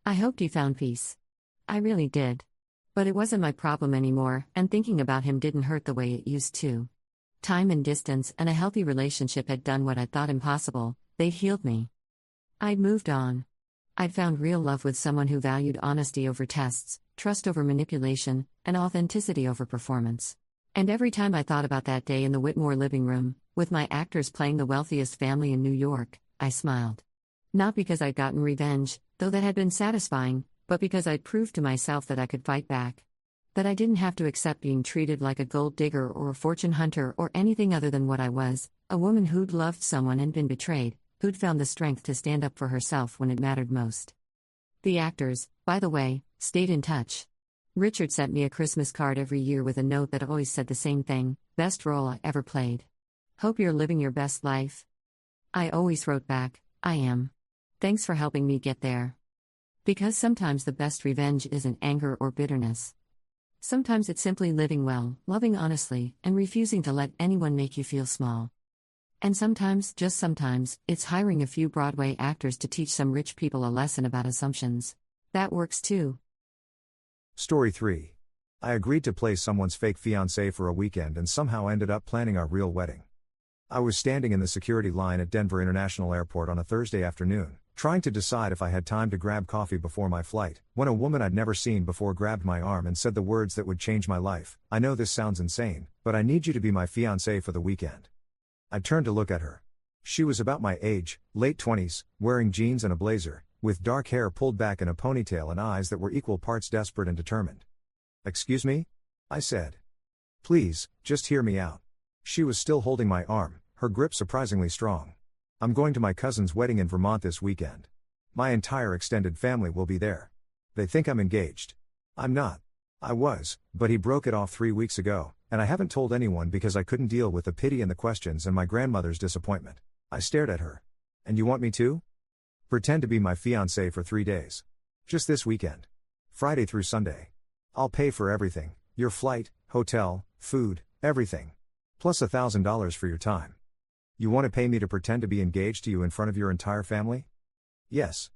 I hoped he found peace. I really did. But it wasn't my problem anymore, and thinking about him didn't hurt the way it used to. Time and distance and a healthy relationship had done what I'd thought impossible: they'd healed me. I'd moved on. I'd found real love with someone who valued honesty over tests, trust over manipulation, and authenticity over performance. And every time I thought about that day in the Whitmore living room, with my actors playing the wealthiest family in New York, I smiled. Not because I'd gotten revenge, though that had been satisfying, but because I'd proved to myself that I could fight back. That I didn't have to accept being treated like a gold digger or a fortune hunter or anything other than what I was: a woman who'd loved someone and been betrayed, who'd found the strength to stand up for herself when it mattered most. The actors, by the way, stayed in touch. Richard sent me a Christmas card every year with a note that always said the same thing: "Best role I ever played. Hope you're living your best life." I always wrote back, "I am. Thanks for helping me get there." Because sometimes the best revenge isn't anger or bitterness. Sometimes it's simply living well, loving honestly, and refusing to let anyone make you feel small. And sometimes, just sometimes, it's hiring a few Broadway actors to teach some rich people a lesson about assumptions. That works too. Story 3. I agreed to play someone's fake fiancé for a weekend and somehow ended up planning our real wedding. I was standing in the security line at Denver International Airport on a Thursday afternoon, trying to decide if I had time to grab coffee before my flight, when a woman I'd never seen before grabbed my arm and said the words that would change my life: "I know this sounds insane, but I need you to be my fiancé for the weekend." I turned to look at her. She was about my age, late 20s, wearing jeans and a blazer, with dark hair pulled back in a ponytail and eyes that were equal parts desperate and determined. "Excuse me?" I said. "Please, just hear me out." She was still holding my arm, her grip surprisingly strong. "I'm going to my cousin's wedding in Vermont this weekend. My entire extended family will be there. They think I'm engaged. I'm not. I was, but he broke it off 3 weeks ago, and I haven't told anyone because I couldn't deal with the pity and the questions and my grandmother's disappointment." I stared at her. "And you want me to? Pretend to be my fiancé for 3 days. Just this weekend. Friday through Sunday. I'll pay for everything: your flight, hotel, food, everything. Plus $1,000 for your time." You want to pay me to pretend to be engaged to you in front of your entire family? Yes.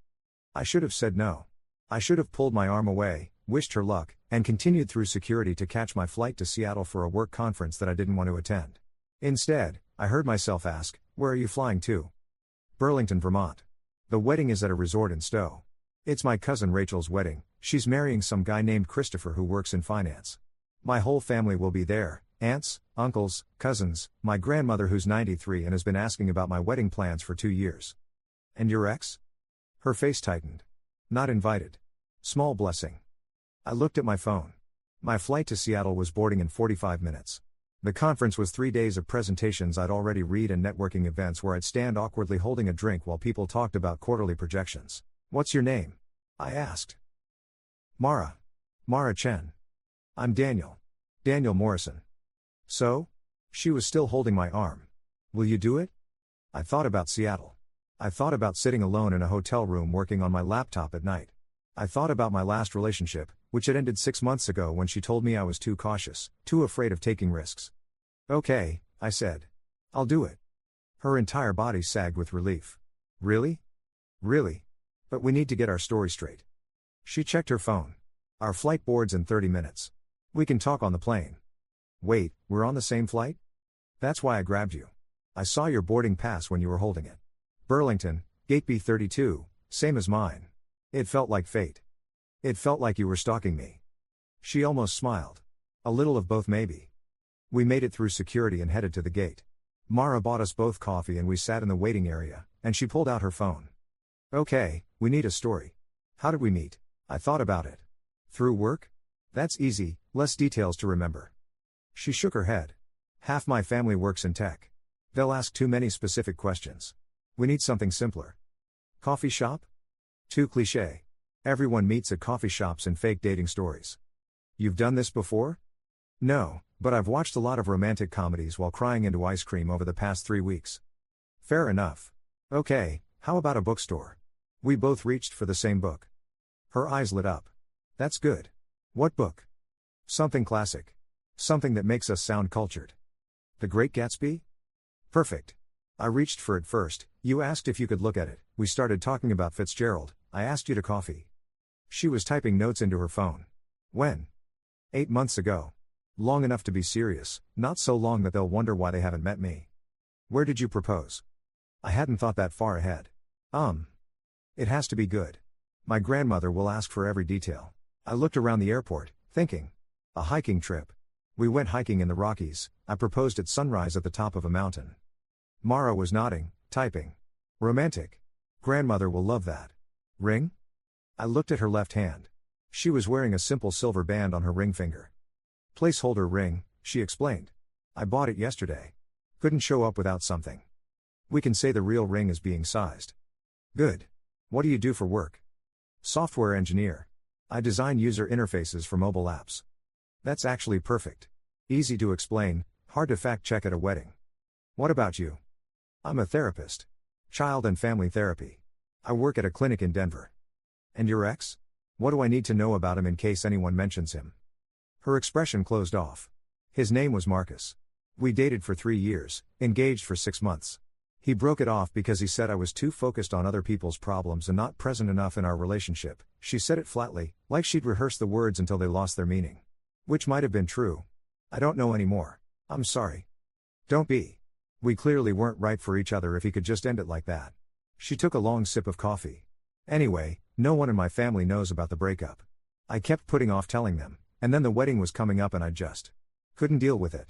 I should have said no. I should have pulled my arm away, wished her luck, and continued through security to catch my flight to Seattle for a work conference that I didn't want to attend. Instead, I heard myself ask, "Where are you flying to?" Burlington, Vermont. The wedding is at a resort in Stowe. It's my cousin Rachel's wedding. She's marrying some guy named Christopher who works in finance. My whole family will be there, aunts, uncles, cousins, my grandmother who's 93 and has been asking about my wedding plans for 2 years. And your ex? Her face tightened. Not invited. Small blessing. I looked at my phone. My flight to Seattle was boarding in 45 minutes. The conference was 3 days of presentations I'd already read and networking events where I'd stand awkwardly holding a drink while people talked about quarterly projections. What's your name? I asked. Mara. Mara Chen. I'm Daniel. Daniel Morrison. So? She was still holding my arm. Will you do it? I thought about Seattle. I thought about sitting alone in a hotel room working on my laptop at night. I thought about my last relationship, which had ended 6 months ago when she told me I was too cautious, too afraid of taking risks. Okay, I said. I'll do it. Her entire body sagged with relief. Really? Really? But we need to get our story straight. She checked her phone. Our flight boards in 30 minutes. We can talk on the plane. Wait, we're on the same flight? That's why I grabbed you. I saw your boarding pass when you were holding it. Burlington, Gate B32, same as mine. It felt like fate. It felt like you were stalking me. She almost smiled. A little of both maybe. We made it through security and headed to the gate. Mara bought us both coffee and we sat in the waiting area, and she pulled out her phone. Okay, we need a story. How did we meet? I thought about it. Through work? That's easy, less details to remember. She shook her head. Half my family works in tech. They'll ask too many specific questions. We need something simpler. Coffee shop? Too cliché. Everyone meets at coffee shops in fake dating stories. You've done this before? No, but I've watched a lot of romantic comedies while crying into ice cream over the past 3 weeks. Fair enough. Okay, how about a bookstore? We both reached for the same book. Her eyes lit up. That's good. What book? Something classic. Something that makes us sound cultured. The Great Gatsby? Perfect. I reached for it first, you asked if you could look at it, we started talking about Fitzgerald, I asked you to coffee. She was typing notes into her phone. When? 8 months ago. Long enough to be serious, not so long that they'll wonder why they haven't met me. Where did you propose? I hadn't thought that far ahead. It has to be good. My grandmother will ask for every detail. I looked around the airport, thinking. A hiking trip. We went hiking in the Rockies, I proposed at sunrise at the top of a mountain. Mara was nodding, typing. Romantic. Grandmother will love that. Ring? I looked at her left hand. She was wearing a simple silver band on her ring finger. Placeholder ring, she explained. I bought it yesterday. Couldn't show up without something. We can say the real ring is being sized. Good. What do you do for work? Software engineer. I design user interfaces for mobile apps. That's actually perfect. Easy to explain, hard to fact check at a wedding. What about you? I'm a therapist. Child and family therapy. I work at a clinic in Denver. And your ex? What do I need to know about him in case anyone mentions him? Her expression closed off. His name was Marcus. We dated for 3 years, engaged for 6 months. He broke it off because he said I was too focused on other people's problems and not present enough in our relationship. She said it flatly, like she'd rehearsed the words until they lost their meaning. Which might have been true. I don't know anymore. I'm sorry. Don't be. We clearly weren't right for each other if he could just end it like that. She took a long sip of coffee. Anyway, no one in my family knows about the breakup. I kept putting off telling them, and then the wedding was coming up and I just couldn't deal with it.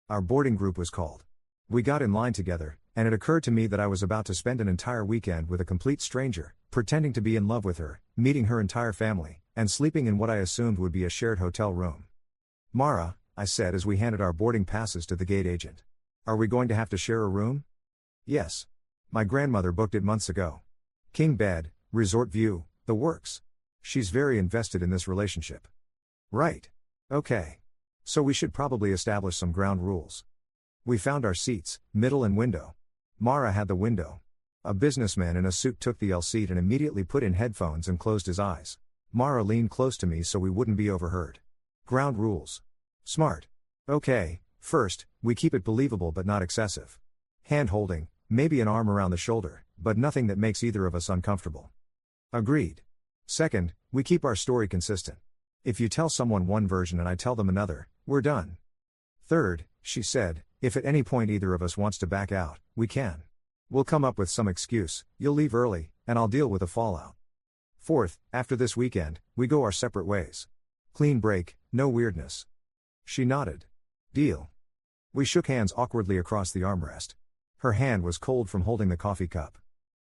Our boarding group was called. We got in line together, and it occurred to me that I was about to spend an entire weekend with a complete stranger, pretending to be in love with her, meeting her entire family, and sleeping in what I assumed would be a shared hotel room. Mara, I said as we handed our boarding passes to the gate agent. Are we going to have to share a room? Yes. My grandmother booked it months ago. King bed, resort view, the works. She's very invested in this relationship. Right. Okay. So we should probably establish some ground rules. We found our seats, middle and window. Mara had the window. A businessman in a suit took the L seat and immediately put in headphones and closed his eyes. Mara leaned close to me so we wouldn't be overheard. Ground rules. Smart. Okay, first, we keep it believable but not excessive. Hand holding, maybe an arm around the shoulder, but nothing that makes either of us uncomfortable. Agreed. Second, we keep our story consistent. If you tell someone one version and I tell them another, we're done. Third, she said, if at any point either of us wants to back out, we can. We'll come up with some excuse, you'll leave early, and I'll deal with the fallout. Fourth, after this weekend, we go our separate ways. Clean break, no weirdness. She nodded. Deal. We shook hands awkwardly across the armrest. Her hand was cold from holding the coffee cup.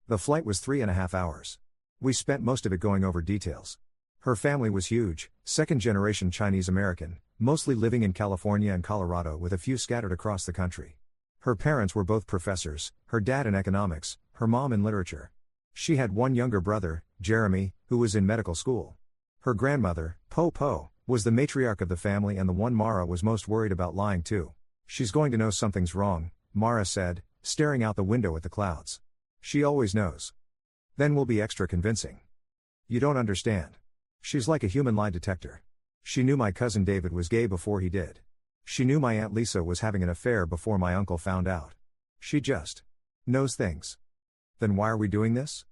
The flight was 3.5 hours. We spent most of it going over details. Her family was huge, second-generation Chinese American, mostly living in California and Colorado with a few scattered across the country. Her parents were both professors, her dad in economics, her mom in literature. She had one younger brother, Jeremy, who was in medical school. Her grandmother, Po, was the matriarch of the family and the one Mara was most worried about lying to. She's going to know something's wrong, Mara said, staring out the window at the clouds. She always knows. Then we'll be extra convincing. You don't understand. She's like a human lie detector. She knew my cousin David was gay before he did. She knew my Aunt Lisa was having an affair before my uncle found out. She just knows things. Then why are we doing this?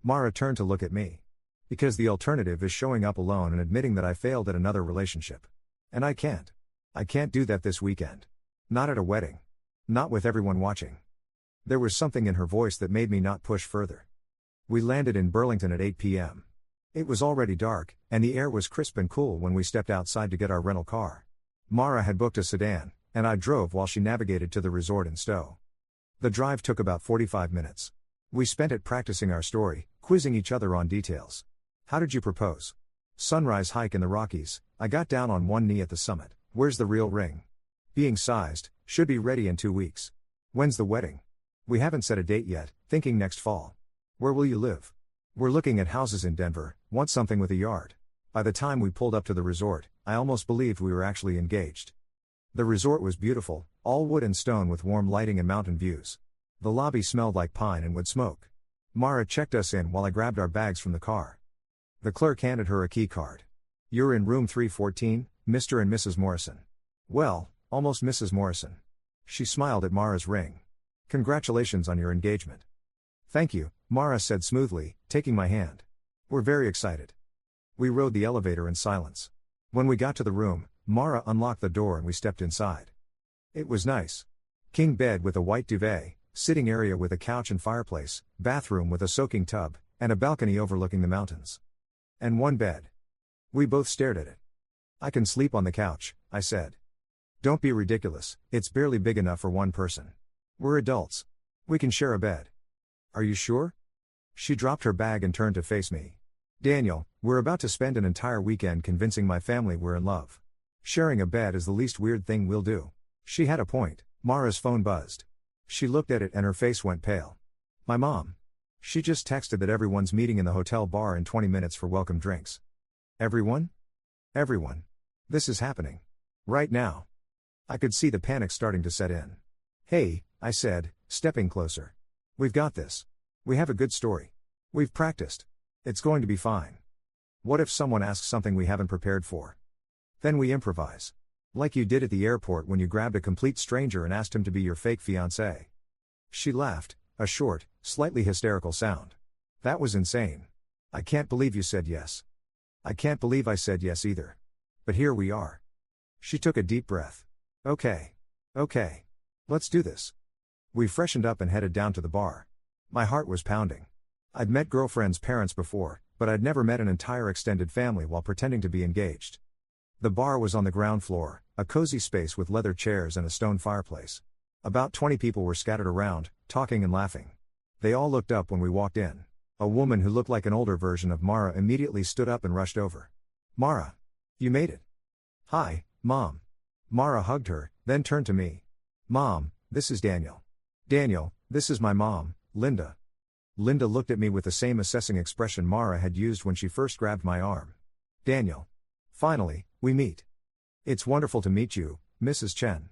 Mara turned to look at me. Because the alternative is showing up alone and admitting that I failed at another relationship. And I can't. I can't do that this weekend. Not at a wedding. Not with everyone watching. There was something in her voice that made me not push further. We landed in Burlington at 8 p.m. It was already dark, and the air was crisp and cool when we stepped outside to get our rental car. Mara had booked a sedan, and I drove while she navigated to the resort in Stowe. The drive took about 45 minutes. We spent it practicing our story, quizzing each other on details. How did you propose? Sunrise hike in the Rockies, I got down on one knee at the summit. Where's the real ring? Being sized, should be ready in 2 weeks. When's the wedding? We haven't set a date yet, thinking next fall. Where will you live? We're looking at houses in Denver, want something with a yard. By the time we pulled up to the resort, I almost believed we were actually engaged. The resort was beautiful, all wood and stone with warm lighting and mountain views. The lobby smelled like pine and wood smoke. Mara checked us in while I grabbed our bags from the car. The clerk handed her a key card. You're in room 314, Mr. and Mrs. Morrison. Well, almost Mrs. Morrison. She smiled at Mara's ring. Congratulations on your engagement. Thank you, Mara said smoothly, taking my hand. We're very excited. We rode the elevator in silence. When we got to the room, Mara unlocked the door and we stepped inside. It was nice. King bed with a white duvet, sitting area with a couch and fireplace, bathroom with a soaking tub, and a balcony overlooking the mountains. And one bed. We both stared at it. I can sleep on the couch, I said. Don't be ridiculous, it's barely big enough for one person. We're adults. We can share a bed. Are you sure? She dropped her bag and turned to face me. Daniel, we're about to spend an entire weekend convincing my family we're in love. Sharing a bed is the least weird thing we'll do. She had a point. Mara's phone buzzed. She looked at it and her face went pale. My mom. She just texted that everyone's meeting in the hotel bar in 20 minutes for welcome drinks. Everyone? Everyone. This is happening. Right now. I could see the panic starting to set in. Hey, I said, stepping closer. We've got this. We have a good story. We've practiced. It's going to be fine. What if someone asks something we haven't prepared for? Then we improvise. Like you did at the airport when you grabbed a complete stranger and asked him to be your fake fiancé. She laughed, a short, slightly hysterical sound. That was insane. I can't believe you said yes. I can't believe I said yes either. But here we are. She took a deep breath. Okay. Let's do this. We freshened up and headed down to the bar. My heart was pounding. I'd met girlfriends' parents before, but I'd never met an entire extended family while pretending to be engaged. The bar was on the ground floor, a cozy space with leather chairs and a stone fireplace. About 20 people were scattered around, talking and laughing. They all looked up when we walked in. A woman who looked like an older version of Mara immediately stood up and rushed over. Mara. You made it. Hi, Mom. Mara hugged her, then turned to me. Mom, this is Daniel. Daniel, this is my mom, Linda. Linda looked at me with the same assessing expression Mara had used when she first grabbed my arm. Daniel. Finally, we meet. It's wonderful to meet you, Mrs. Chen.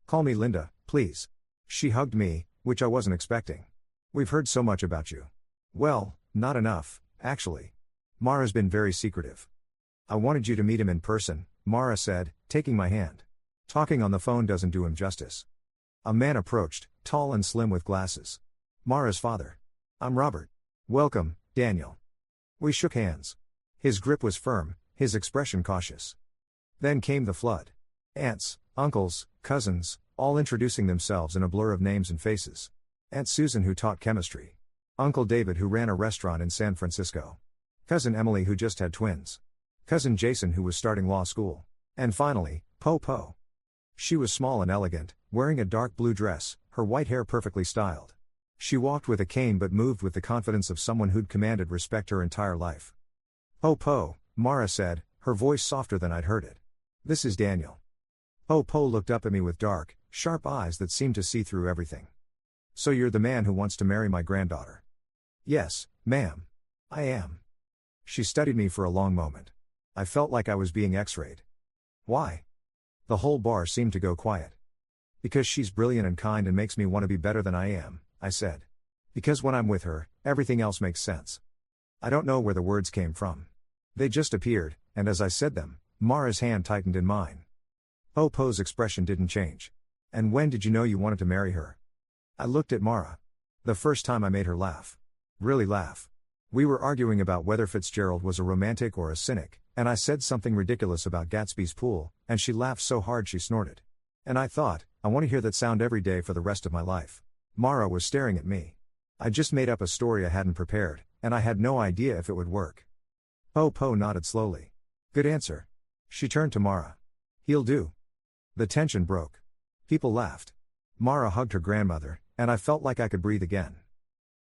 Call me Linda, please. She hugged me, which I wasn't expecting. We've heard so much about you. Well, not enough, actually. Mara's been very secretive. I wanted you to meet him in person, Mara said, taking my hand. Talking on the phone doesn't do him justice. A man approached, tall and slim with glasses. Mara's father. I'm Robert. Welcome, Daniel. We shook hands. His grip was firm, his expression cautious. Then came the flood. Aunts, uncles, cousins, all introducing themselves in a blur of names and faces. Aunt Susan, who taught chemistry. Uncle David, who ran a restaurant in San Francisco. Cousin Emily, who just had twins. Cousin Jason, who was starting law school. And finally, Po. She was small and elegant, wearing a dark blue dress, her white hair perfectly styled. She walked with a cane but moved with the confidence of someone who'd commanded respect her entire life. Po, Mara said, her voice softer than I'd heard it. This is Daniel. Po looked up at me with dark, sharp eyes that seemed to see through everything. So you're the man who wants to marry my granddaughter? Yes, ma'am. I am. She studied me for a long moment. I felt like I was being x-rayed. Why? The whole bar seemed to go quiet. Because she's brilliant and kind and makes me want to be better than I am, I said. Because when I'm with her, everything else makes sense. I don't know where the words came from. They just appeared, and as I said them, Mara's hand tightened in mine. Po's expression didn't change. And when did you know you wanted to marry her? I looked at Mara. The first time I made her laugh. Really laugh. We were arguing about whether Fitzgerald was a romantic or a cynic, and I said something ridiculous about Gatsby's pool, and she laughed so hard she snorted. And I thought, I want to hear that sound every day for the rest of my life. Mara was staring at me. I just made up a story I hadn't prepared, and I had no idea if it would work. Po nodded slowly. Good answer. She turned to Mara. He'll do. The tension broke. People laughed. Mara hugged her grandmother, and I felt like I could breathe again.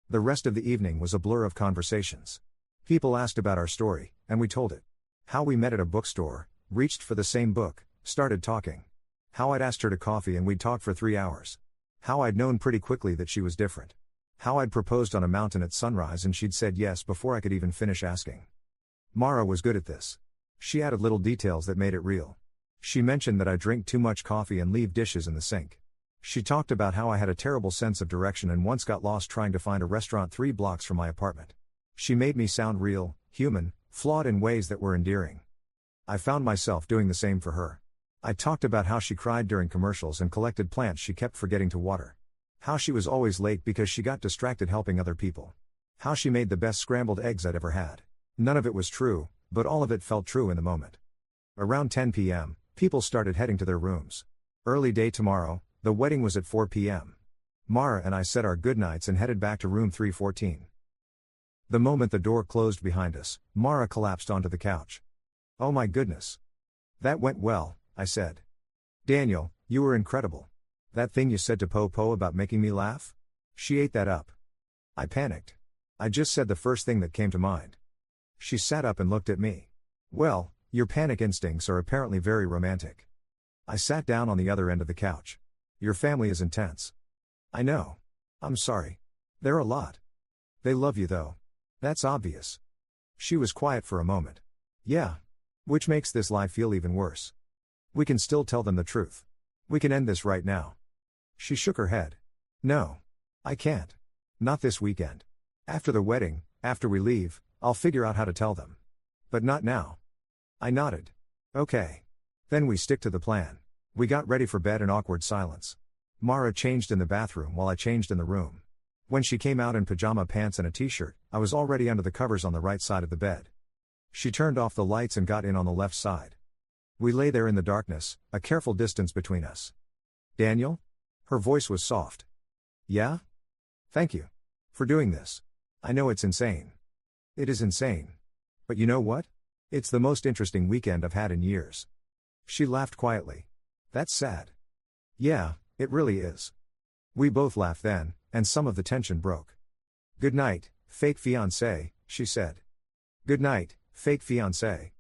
The rest of the evening was a blur of conversations. People asked about our story, and we told it. How we met at a bookstore, reached for the same book, started talking. How I'd asked her to coffee and we'd talked for 3 hours. How I'd known pretty quickly that she was different. How I'd proposed on a mountain at sunrise and she'd said yes before I could even finish asking. Mara was good at this. She added little details that made it real. She mentioned that I drink too much coffee and leave dishes in the sink. She talked about how I had a terrible sense of direction and once got lost trying to find a restaurant 3 blocks from my apartment. She made me sound real, human, flawed in ways that were endearing. I found myself doing the same for her. I talked about how she cried during commercials and collected plants she kept forgetting to water. How she was always late because she got distracted helping other people. How she made the best scrambled eggs I'd ever had. None of it was true, but all of it felt true in the moment. Around 10 p.m., people started heading to their rooms. Early day tomorrow, the wedding was at 4 p.m. Mara and I said our goodnights and headed back to room 314. The moment the door closed behind us, Mara collapsed onto the couch. Oh my goodness. That went well, I said. Daniel, you were incredible. That thing you said to Po about making me laugh? She ate that up. I panicked. I just said the first thing that came to mind. She sat up and looked at me. Well, your panic instincts are apparently very romantic. I sat down on the other end of the couch. Your family is intense. I know. I'm sorry. They're a lot. They love you though. That's obvious. She was quiet for a moment. Yeah. Which makes this lie feel even worse. We can still tell them the truth. We can end this right now. She shook her head. No. I can't. Not this weekend. After the wedding, after we leave, I'll figure out how to tell them. But not now. I nodded. Okay. Then we stick to the plan. We got ready for bed in awkward silence. Mara changed in the bathroom while I changed in the room. When she came out in pajama pants and a t-shirt, I was already under the covers on the right side of the bed. She turned off the lights and got in on the left side. We lay there in the darkness, a careful distance between us. Daniel? Her voice was soft. Yeah? Thank you. For doing this. I know it's insane. It is insane. But you know what? It's the most interesting weekend I've had in years. She laughed quietly. That's sad. Yeah, it really is. We both laughed then, and some of the tension broke. Good night, fake fiancé, she said. Good night, fake fiancé.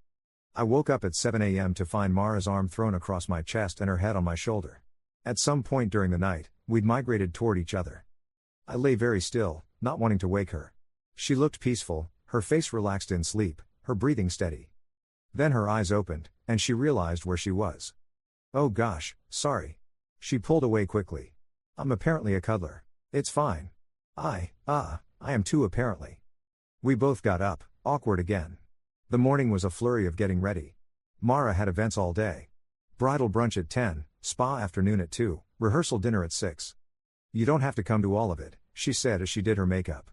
I woke up at 7 a.m. to find Mara's arm thrown across my chest and her head on my shoulder. At some point during the night, we'd migrated toward each other. I lay very still, not wanting to wake her. She looked peaceful, her face relaxed in sleep, her breathing steady. Then her eyes opened, and she realized where she was. Oh gosh, sorry. She pulled away quickly. I'm apparently a cuddler. It's fine. I am too apparently. We both got up, awkward again. The morning was a flurry of getting ready. Mara had events all day. Bridal brunch at 10, Spa afternoon at 2, rehearsal dinner at 6. You don't have to come to all of it, she said as she did her makeup.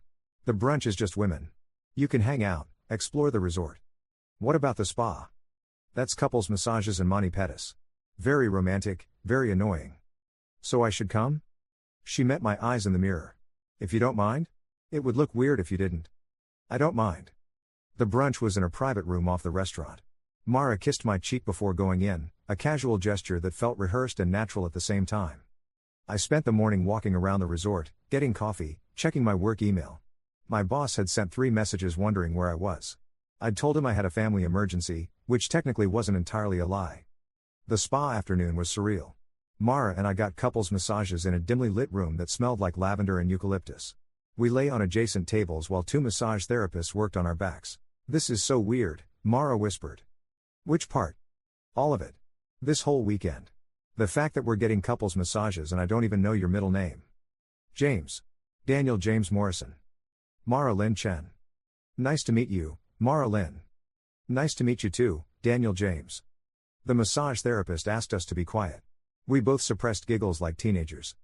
The brunch is just women. You can hang out, explore the resort. What about the spa? That's couples massages and mani pedis. Very romantic, very annoying. So I should come? She met my eyes in the mirror. If you don't mind? It would look weird if you didn't. I don't mind. The brunch was in a private room off the restaurant. Mara kissed my cheek before going in, a casual gesture that felt rehearsed and natural at the same time. I spent the morning walking around the resort, getting coffee, checking my work email. My boss had sent 3 messages wondering where I was. I'd told him I had a family emergency, which technically wasn't entirely a lie. The spa afternoon was surreal. Mara and I got couples massages in a dimly lit room that smelled like lavender and eucalyptus. We lay on adjacent tables while 2 massage therapists worked on our backs. This is so weird, Mara whispered. Which part? All of it. This whole weekend. The fact that we're getting couples massages and I don't even know your middle name. James. Daniel James Morrison. Mara Lynn Chen. Nice to meet you, Mara Lynn. Nice to meet you too, Daniel James. The massage therapist asked us to be quiet. We both suppressed giggles like teenagers.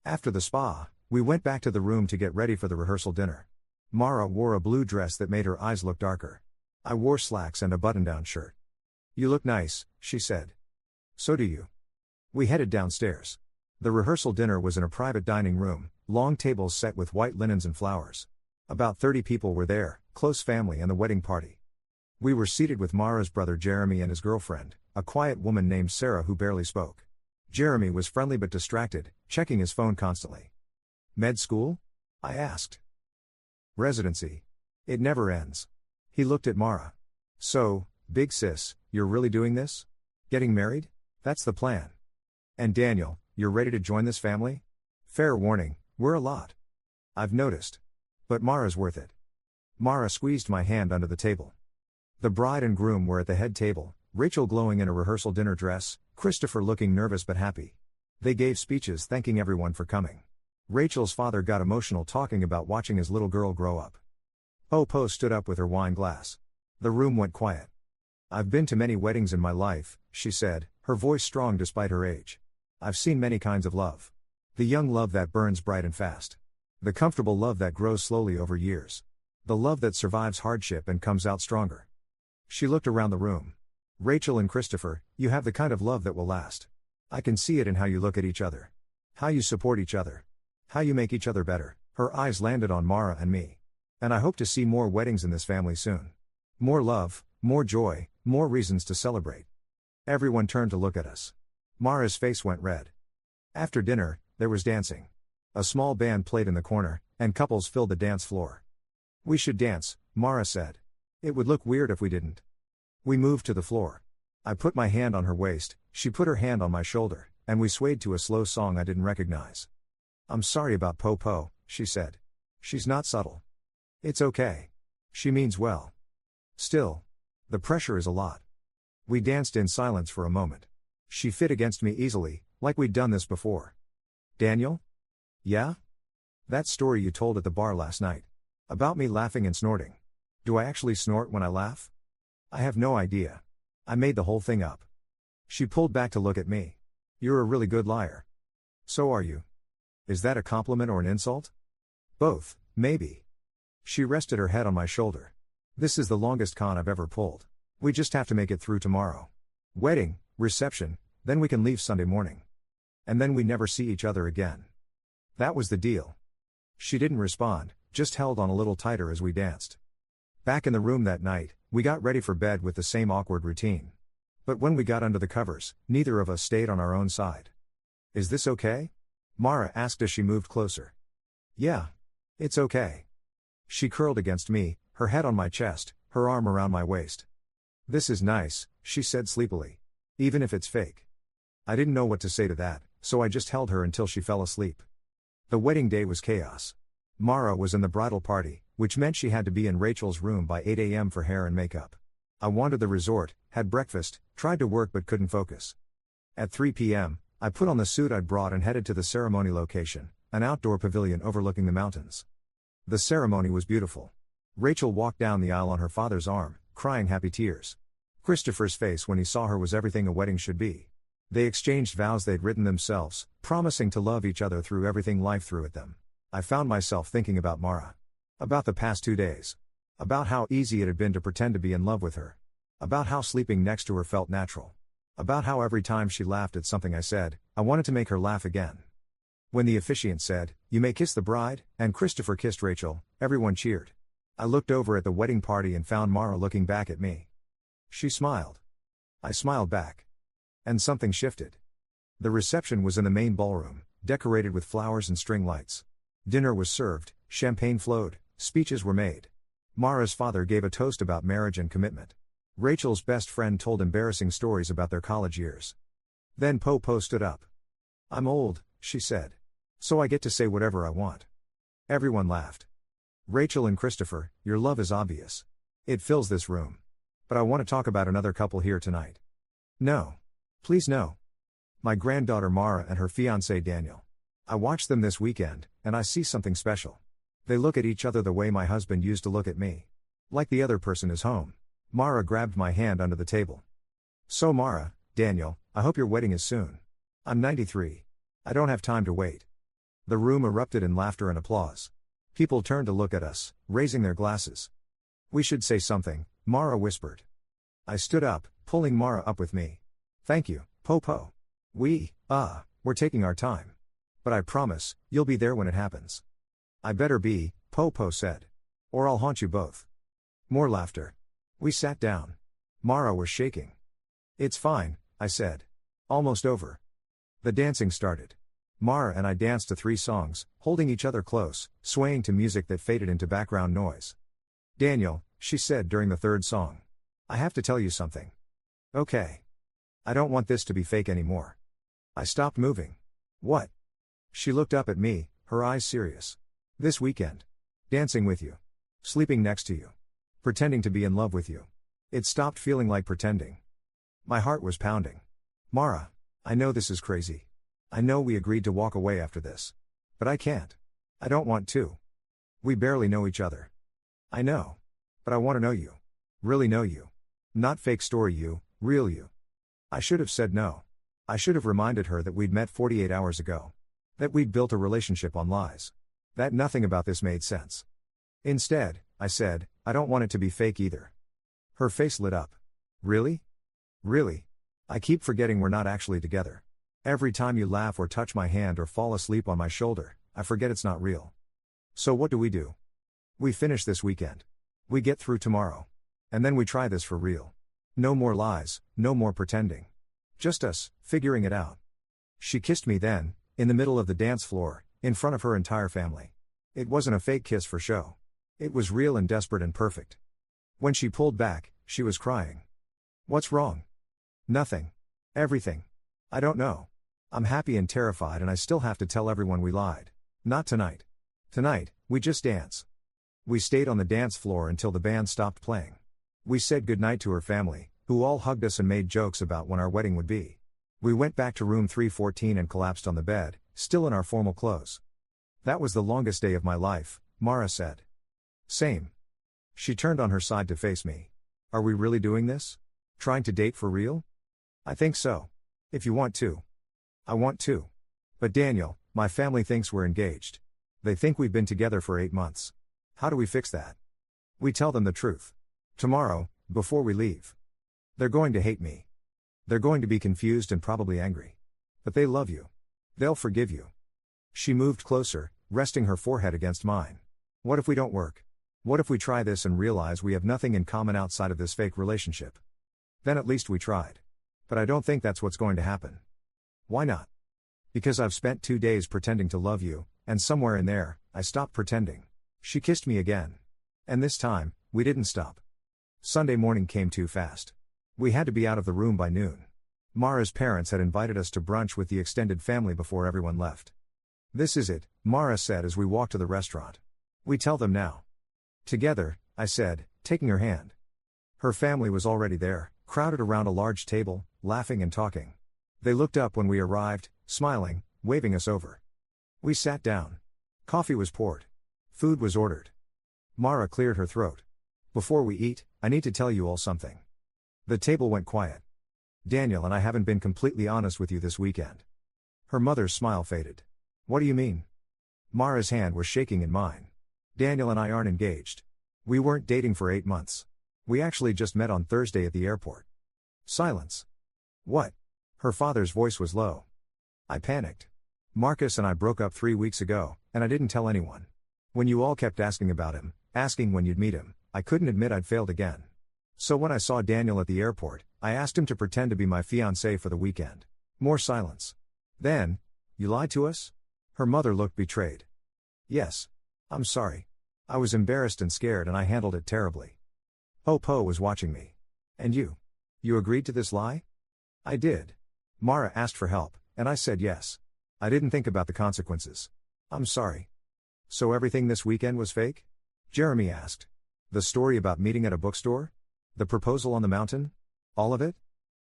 After the spa, we went back to the room to get ready for the rehearsal dinner. Mara wore a blue dress that made her eyes look darker. I wore slacks and a button-down shirt. You look nice, she said. So do you. We headed downstairs. The rehearsal dinner was in a private dining room, long tables set with white linens and flowers. About 30 people were there, close family and the wedding party. We were seated with Mara's brother Jeremy and his girlfriend, a quiet woman named Sarah who barely spoke. Jeremy was friendly but distracted, checking his phone constantly. Med school? I asked. Residency. It never ends. He looked at Mara. So, big sis, you're really doing this? Getting married? That's the plan. And Daniel, you're ready to join this family? Fair warning, we're a lot. I've noticed. But Mara's worth it. Mara squeezed my hand under the table. The bride and groom were at the head table, Rachel glowing in a rehearsal dinner dress, Christopher looking nervous but happy. They gave speeches thanking everyone for coming. Rachel's father got emotional talking about watching his little girl grow up. Po stood up with her wine glass. The room went quiet. I've been to many weddings in my life, she said, her voice strong despite her age. I've seen many kinds of love. The young love that burns bright and fast. The comfortable love that grows slowly over years. The love that survives hardship and comes out stronger. She looked around the room. Rachel and Christopher, you have the kind of love that will last. I can see it in how you look at each other. How you support each other. How you make each other better. Her eyes landed on Mara and me. And I hope to see more weddings in this family soon. More love, more joy, more reasons to celebrate. Everyone turned to look at us. Mara's face went red. After dinner, there was dancing. A small band played in the corner, and couples filled the dance floor. We should dance, Mara said. It would look weird if we didn't. We moved to the floor. I put my hand on her waist, she put her hand on my shoulder, and we swayed to a slow song I didn't recognize. I'm sorry about Po, she said. She's not subtle. It's okay. She means well. Still. The pressure is a lot. We danced in silence for a moment. She fit against me easily, like we'd done this before. Daniel? Yeah? That story you told at the bar last night. About me laughing and snorting. Do I actually snort when I laugh? I have no idea. I made the whole thing up. She pulled back to look at me. You're a really good liar. So are you. Is that a compliment or an insult? Both, maybe. She rested her head on my shoulder. This is the longest con I've ever pulled. We just have to make it through tomorrow. Wedding, reception, then we can leave Sunday morning. And then we never see each other again. That was the deal. She didn't respond, just held on a little tighter as we danced. Back in the room that night, we got ready for bed with the same awkward routine. But when we got under the covers, neither of us stayed on our own side. Is this okay? Mara asked as she moved closer. Yeah. It's okay. She curled against me, her head on my chest, her arm around my waist. This is nice, she said sleepily. Even if it's fake. I didn't know what to say to that, so I just held her until she fell asleep. The wedding day was chaos. Mara was in the bridal party, which meant she had to be in Rachel's room by 8 a.m. for hair and makeup. I wandered the resort, had breakfast, tried to work but couldn't focus. At 3 p.m., I put on the suit I'd brought and headed to the ceremony location, an outdoor pavilion overlooking the mountains. The ceremony was beautiful. Rachel walked down the aisle on her father's arm, crying happy tears. Christopher's face when he saw her was everything a wedding should be. They exchanged vows they'd written themselves, promising to love each other through everything life threw at them. I found myself thinking about Mara. About the past 2 days. About how easy it had been to pretend to be in love with her. About how sleeping next to her felt natural. About how every time she laughed at something I said, I wanted to make her laugh again. When the officiant said, "You may kiss the bride," and Christopher kissed Rachel, everyone cheered. I looked over at the wedding party and found Mara looking back at me. She smiled. I smiled back. And something shifted. The reception was in the main ballroom, decorated with flowers and string lights. Dinner was served, champagne flowed, speeches were made. Mara's father gave a toast about marriage and commitment. Rachel's best friend told embarrassing stories about their college years. Then Popo stood up. "I'm old," she said. "So I get to say whatever I want." Everyone laughed. "Rachel and Christopher, your love is obvious. It fills this room. But I want to talk about another couple here tonight." "No. Please no." "My granddaughter Mara and her fiancé Daniel. I watched them this weekend, and I see something special. They look at each other the way my husband used to look at me. Like the other person is home." Mara grabbed my hand under the table. "So Mara, Daniel, I hope your wedding is soon. I'm 93. I don't have time to wait." The room erupted in laughter and applause. People turned to look at us, raising their glasses. "We should say something," Mara whispered. I stood up, pulling Mara up with me. "Thank you, Popo. We're taking our time. But I promise, you'll be there when it happens." "I better be," Popo said. "Or I'll haunt you both." More laughter. We sat down. Mara was shaking. "It's fine," I said. "Almost over." The dancing started. Mara and I danced to 3 songs, holding each other close, swaying to music that faded into background noise. "Daniel," she said during the 3rd song. "I have to tell you something." "Okay. I don't want this to be fake anymore." I stopped moving. "What?" She looked up at me, her eyes serious. "This weekend. Dancing with you. Sleeping next to you. Pretending to be in love with you. It stopped feeling like pretending." My heart was pounding. "Mara, I know this is crazy. I know we agreed to walk away after this. But I can't. I don't want to. We barely know each other." "I know. But I want to know you. Really know you. Not fake story you, real you." I should have said no. I should have reminded her that we'd met 48 hours ago. That we'd built a relationship on lies. That nothing about this made sense. Instead, I said, "I don't want it to be fake either." Her face lit up. "Really? Really? I keep forgetting we're not actually together. Every time you laugh or touch my hand or fall asleep on my shoulder, I forget it's not real. So what do? We finish this weekend. We get through tomorrow. And then we try this for real. No more lies, no more pretending. Just us, figuring it out." She kissed me then, in the middle of the dance floor, in front of her entire family. It wasn't a fake kiss for show. It was real and desperate and perfect. When she pulled back, she was crying. "What's wrong?" "Nothing. Everything. I don't know. I'm happy and terrified and I still have to tell everyone we lied. Not tonight. Tonight, we just dance." We stayed on the dance floor until the band stopped playing. We said goodnight to her family, who all hugged us and made jokes about when our wedding would be. We went back to room 314 and collapsed on the bed, still in our formal clothes. "That was the longest day of my life," Mara said. "Same." She turned on her side to face me. "Are we really doing this? Trying to date for real?" "I think so. If you want to." "I want to. But Daniel, my family thinks we're engaged. They think we've been together for 8 months. How do we fix that?" "We tell them the truth. Tomorrow, before we leave. They're going to hate me. They're going to be confused and probably angry. But they love you. They'll forgive you." She moved closer, resting her forehead against mine. "What if we don't work? What if we try this and realize we have nothing in common outside of this fake relationship? Then at least we tried. But I don't think that's what's going to happen." "Why not?" "Because I've spent 2 days pretending to love you, and somewhere in there, I stopped pretending." She kissed me again. And this time, we didn't stop. Sunday morning came too fast. We had to be out of the room by noon. Mara's parents had invited us to brunch with the extended family before everyone left. "This is it," Mara said as we walked to the restaurant. "We tell them now." "Together," I said, taking her hand. Her family was already there, crowded around a large table, laughing and talking. They looked up when we arrived, smiling, waving us over. We sat down. Coffee was poured. Food was ordered. Mara cleared her throat. "Before we eat, I need to tell you all something." The table went quiet. Daniel and I haven't been completely honest with you this weekend. Her mother's smile faded. What do you mean? Mara's hand was shaking in mine. Daniel and I aren't engaged. We weren't dating for 8 months. We actually just met on Thursday at the airport. Silence. What? Her father's voice was low. I panicked. Marcus and I broke up 3 weeks ago, and I didn't tell anyone. When you all kept asking about him, asking when you'd meet him, I couldn't admit I'd failed again. So when I saw Daniel at the airport, I asked him to pretend to be my fiancé for the weekend. More silence. Then, you lied to us? Her mother looked betrayed. Yes. I'm sorry. I was embarrassed and scared and I handled it terribly. Po was watching me. And you? You agreed to this lie? I did. Mara asked for help, and I said yes. I didn't think about the consequences. I'm sorry. So everything this weekend was fake? Jeremy asked. The story about meeting at a bookstore? The proposal on the mountain? All of it?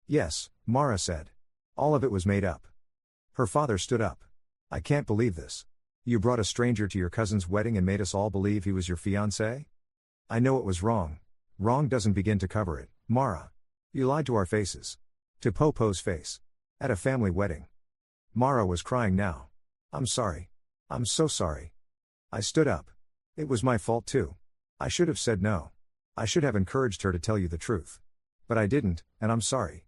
Yes, Mara said. All of it was made up. Her father stood up. I can't believe this. You brought a stranger to your cousin's wedding and made us all believe he was your fiancé? I know it was wrong. Wrong doesn't begin to cover it, Mara. You lied to our faces. To Po's face. At a family wedding. Mara was crying now. I'm sorry. I'm so sorry. I stood up. It was my fault too. I should have said no. I should have encouraged her to tell you the truth. But I didn't, and I'm sorry.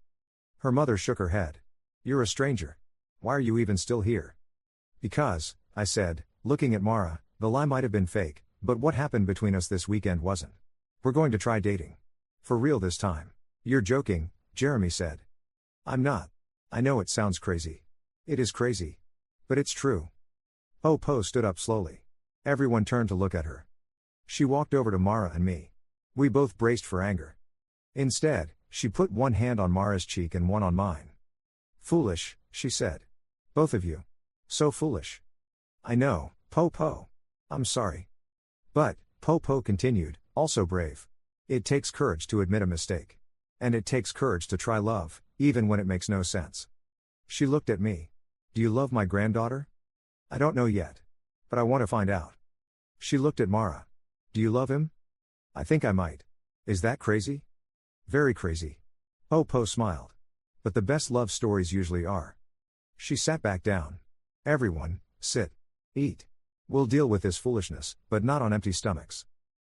Her mother shook her head. You're a stranger. Why are you even still here? Because, I said, looking at Mara, the lie might have been fake, but what happened between us this weekend wasn't. We're going to try dating. For real this time. You're joking, Jeremy said. I'm not. I know it sounds crazy. It is crazy. But it's true. Po stood up slowly. Everyone turned to look at her. She walked over to Mara and me. We both braced for anger. Instead, she put one hand on Mara's cheek and one on mine. Foolish, she said. Both of you. So foolish. I know, Po. I'm sorry. But, Po continued, also brave. It takes courage to admit a mistake. And it takes courage to try love, even when it makes no sense. She looked at me. Do you love my granddaughter? I don't know yet. But I want to find out. She looked at Mara. Do you love him? I think I might. Is that crazy? Very crazy. Po smiled. But the best love stories usually are. She sat back down. Everyone, sit. Eat. We'll deal with this foolishness, but not on empty stomachs.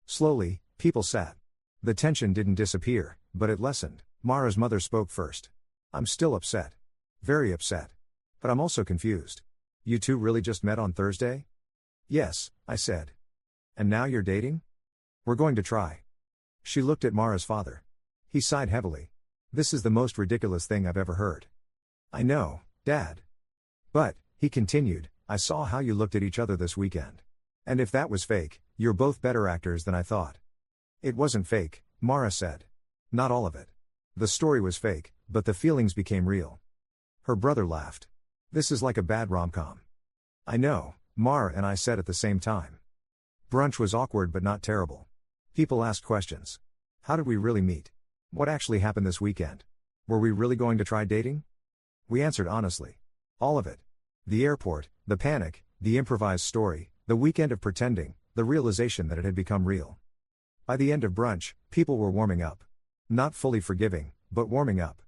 Slowly, people sat. The tension didn't disappear, but it lessened. Mara's mother spoke first. I'm still upset. Very upset. But I'm also confused. You two really just met on Thursday? Yes, I said. And now you're dating? We're going to try. She looked at Mara's father. He sighed heavily. This is the most ridiculous thing I've ever heard. I know, Dad. But, he continued, I saw how you looked at each other this weekend. And if that was fake, you're both better actors than I thought. It wasn't fake, Mara said. Not all of it. The story was fake, but the feelings became real. Her brother laughed. This is like a bad rom-com. I know, Mara and I said at the same time. Brunch was awkward but not terrible. People asked questions. How did we really meet? What actually happened this weekend? Were we really going to try dating? We answered honestly. All of it. The airport, the panic, the improvised story, the weekend of pretending, the realization that it had become real. By the end of brunch, people were warming up. Not fully forgiving, but warming up.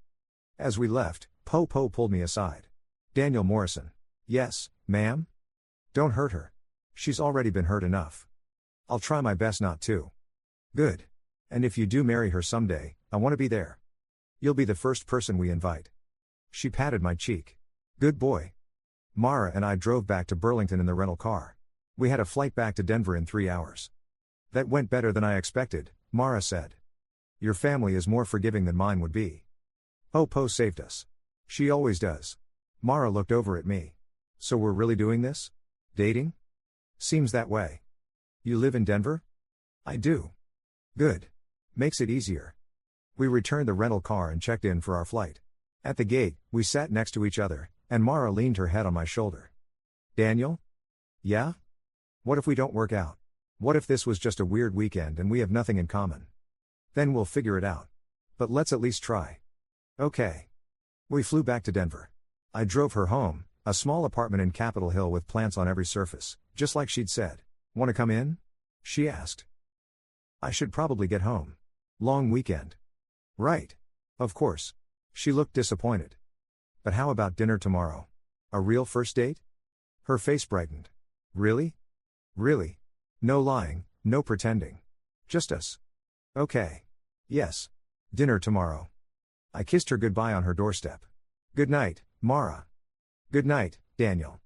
As we left, Po pulled me aside. Daniel Morrison. Yes, ma'am? Don't hurt her. She's already been hurt enough. I'll try my best not to. Good. And if you do marry her someday, I want to be there. You'll be the first person we invite. She patted my cheek. Good boy. Mara and I drove back to Burlington in the rental car. We had a flight back to Denver in 3 hours. That went better than I expected, Mara said. Your family is more forgiving than mine would be. Po saved us. She always does. Mara looked over at me. So we're really doing this? Dating? Seems that way. You live in Denver? I do. Good. Makes it easier. We returned the rental car and checked in for our flight. At the gate, we sat next to each other, and Mara leaned her head on my shoulder. Daniel? Yeah? What if we don't work out? What if this was just a weird weekend and we have nothing in common? Then we'll figure it out. But let's at least try. Okay. We flew back to Denver. I drove her home, a small apartment in Capitol Hill with plants on every surface, just like she'd said. Want to come in? She asked. I should probably get home. Long weekend. Right. Of course. She looked disappointed. But how about dinner tomorrow? A real first date? Her face brightened. Really? Really? No lying, no pretending. Just us. Okay. Yes. Dinner tomorrow. I kissed her goodbye on her doorstep. Good night, Mara. Good night, Daniel.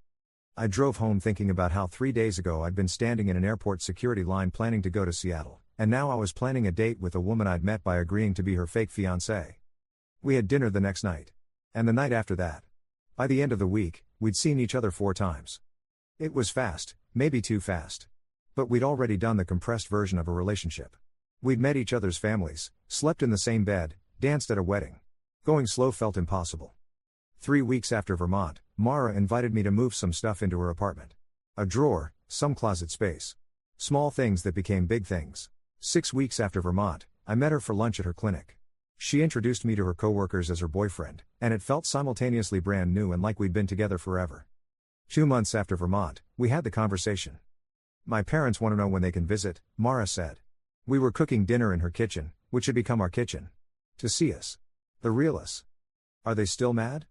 I drove home thinking about how 3 days ago I'd been standing in an airport security line planning to go to Seattle, and now I was planning a date with a woman I'd met by agreeing to be her fake fiancée. We had dinner the next night. And the night after that. By the end of the week, we'd seen each other 4 times. It was fast, maybe too fast. But we'd already done the compressed version of a relationship. We'd met each other's families, slept in the same bed, danced at a wedding. Going slow felt impossible. 3 weeks after Vermont, Mara invited me to move some stuff into her apartment. A drawer, some closet space. Small things that became big things. 6 weeks after Vermont, I met her for lunch at her clinic. She introduced me to her coworkers as her boyfriend, and it felt simultaneously brand new and like we'd been together forever. 2 months after Vermont, we had the conversation. My parents want to know when they can visit, Mara said. We were cooking dinner in her kitchen, which had become our kitchen. To see us. The real us. Are they still mad?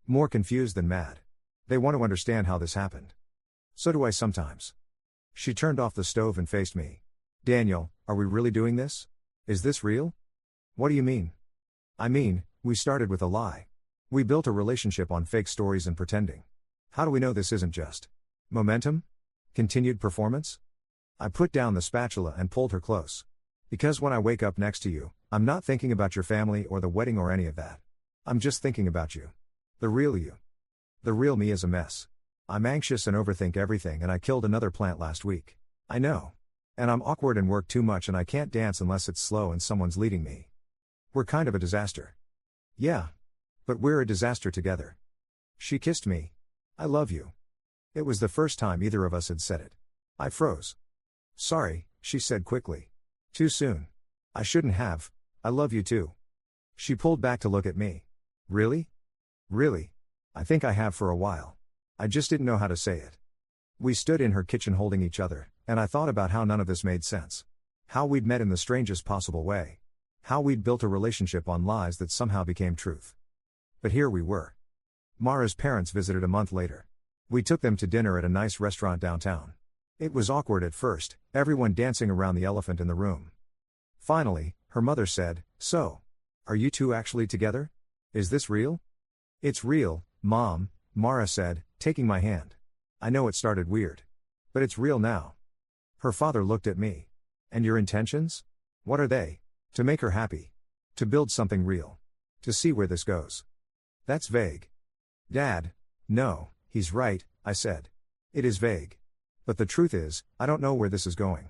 More confused than mad. They want to understand how this happened. So do I sometimes. She turned off the stove and faced me. Daniel, are we really doing this? Is this real? What do you mean? I mean, we started with a lie. We built a relationship on fake stories and pretending. How do we know this isn't just momentum? Continued performance? I put down the spatula and pulled her close. Because when I wake up next to you, I'm not thinking about your family or the wedding or any of that. I'm just thinking about you. The real you. The real me is a mess. I'm anxious and overthink everything, and I killed another plant last week. I know. And I'm awkward and work too much, and I can't dance unless it's slow and someone's leading me. We're kind of a disaster. Yeah. But we're a disaster together. She kissed me. I love you. It was the first time either of us had said it. I froze. Sorry, she said quickly. Too soon. I shouldn't have. I love you too. She pulled back to look at me. Really? Really? I think I have for a while. I just didn't know how to say it. We stood in her kitchen holding each other, and I thought about how none of this made sense. How we'd met in the strangest possible way. How we'd built a relationship on lies that somehow became truth. But here we were. Mara's parents visited a month later. We took them to dinner at a nice restaurant downtown. It was awkward at first, everyone dancing around the elephant in the room. Finally, her mother said, "So, are you two actually together? Is this real?" "It's real, Mom," Mara said, taking my hand. "I know it started weird. But it's real now." Her father looked at me. "And your intentions? What are they?" "To make her happy. To build something real. To see where this goes." "That's vague." "Dad, no, he's right," I said. "It is vague. But the truth is, I don't know where this is going.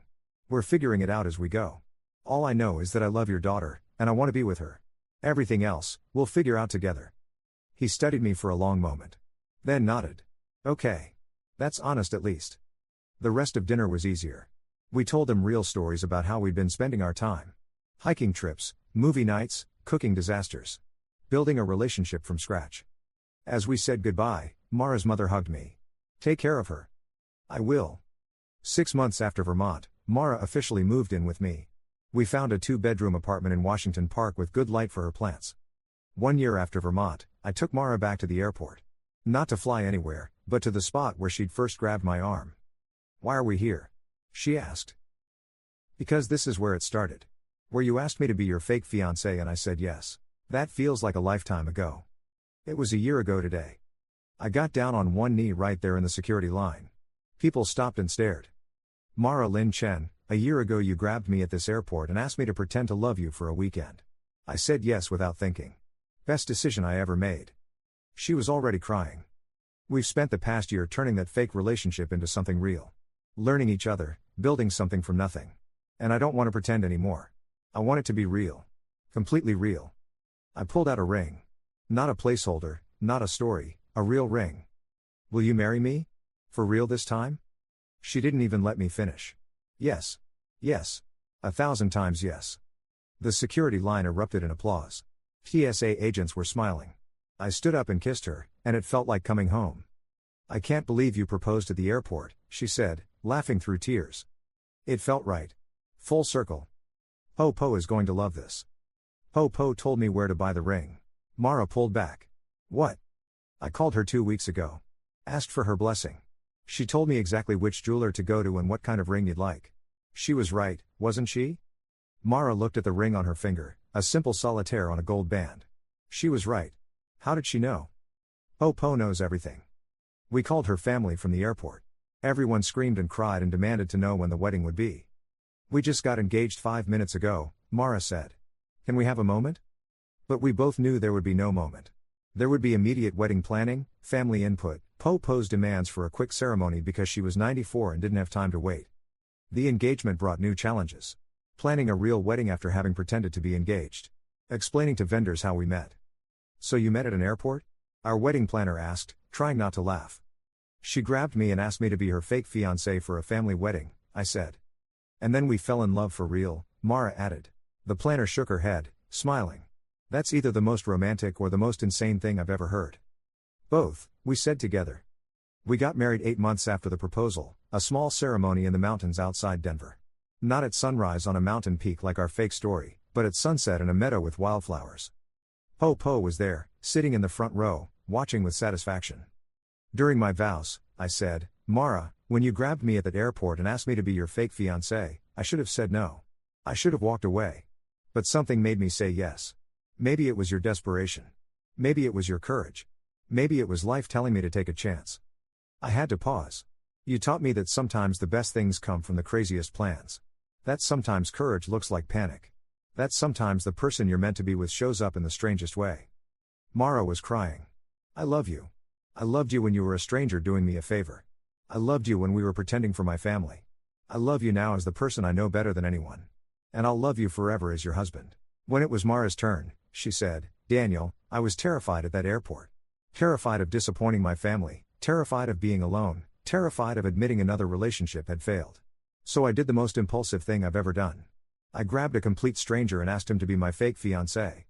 We're figuring it out as we go. All I know is that I love your daughter, and I want to be with her. Everything else, we'll figure out together." He studied me for a long moment. Then nodded. "Okay. That's honest at least." The rest of dinner was easier. We told him real stories about how we'd been spending our time. Hiking trips, movie nights, cooking disasters. Building a relationship from scratch. As we said goodbye, Mara's mother hugged me. "Take care of her." "I will." 6 months after Vermont, Mara officially moved in with me. We found a 2-bedroom apartment in Washington Park with good light for her plants. 1 year after Vermont, I took Mara back to the airport. Not to fly anywhere, but to the spot where she'd first grabbed my arm. "Why are we here?" she asked. "Because this is where it started. Where you asked me to be your fake fiancé and I said yes. That feels like a lifetime ago. It was a year ago today." I got down on one knee right there in the security line. People stopped and stared. "Mara Lin Chen, a year ago you grabbed me at this airport and asked me to pretend to love you for a weekend. I said yes without thinking. Best decision I ever made." She was already crying. "We've spent the past year turning that fake relationship into something real. Learning each other, building something from nothing. And I don't want to pretend anymore. I want it to be real. Completely real." I pulled out a ring. Not a placeholder, not a story, a real ring. "Will you marry me? For real this time?" She didn't even let me finish. "Yes. Yes. 1,000 times yes." The security line erupted in applause. TSA agents were smiling. I stood up and kissed her, and it felt like coming home. "I can't believe you proposed at the airport," she said, laughing through tears. It felt right. Full circle. "Po-Po is going to love this." Po-Po told me where to buy the ring. Mara pulled back. What? I called her 2 weeks ago. Asked for her blessing. She told me exactly which jeweler to go to and what kind of ring you'd like. She was right, wasn't she? Mara looked at the ring on her finger, a simple solitaire on a gold band. She was right. How did she know? Po knows everything. We called her family from the airport. Everyone screamed and cried and demanded to know when the wedding would be. We just got engaged 5 minutes ago, Mara said. Can we have a moment? But we both knew there would be no moment. There would be immediate wedding planning, family input, Po's demands for a quick ceremony because she was 94 and didn't have time to wait. The engagement brought new challenges. Planning a real wedding after having pretended to be engaged. Explaining to vendors how we met. So you met at an airport? Our wedding planner asked, trying not to laugh. She grabbed me and asked me to be her fake fiancé for a family wedding, I said. And then we fell in love for real, Mara added. The planner shook her head, smiling. That's either the most romantic or the most insane thing I've ever heard. Both, we said together. We got married 8 months after the proposal, a small ceremony in the mountains outside Denver. Not at sunrise on a mountain peak like our fake story, but at sunset in a meadow with wildflowers. Po was there, sitting in the front row, watching with satisfaction. During my vows, I said, Mara, when you grabbed me at that airport and asked me to be your fake fiancé, I should have said no. I should have walked away. But something made me say yes. Maybe it was your desperation. Maybe it was your courage. Maybe it was life telling me to take a chance. I had to pause. You taught me that sometimes the best things come from the craziest plans. That sometimes courage looks like panic. That sometimes the person you're meant to be with shows up in the strangest way. Mara was crying. I love you. I loved you when you were a stranger doing me a favor. I loved you when we were pretending for my family. I love you now as the person I know better than anyone. And I'll love you forever as your husband. When it was Mara's turn, she said, Daniel, I was terrified at that airport. Terrified of disappointing my family, terrified of being alone, terrified of admitting another relationship had failed. So I did the most impulsive thing I've ever done. I grabbed a complete stranger and asked him to be my fake fiancé.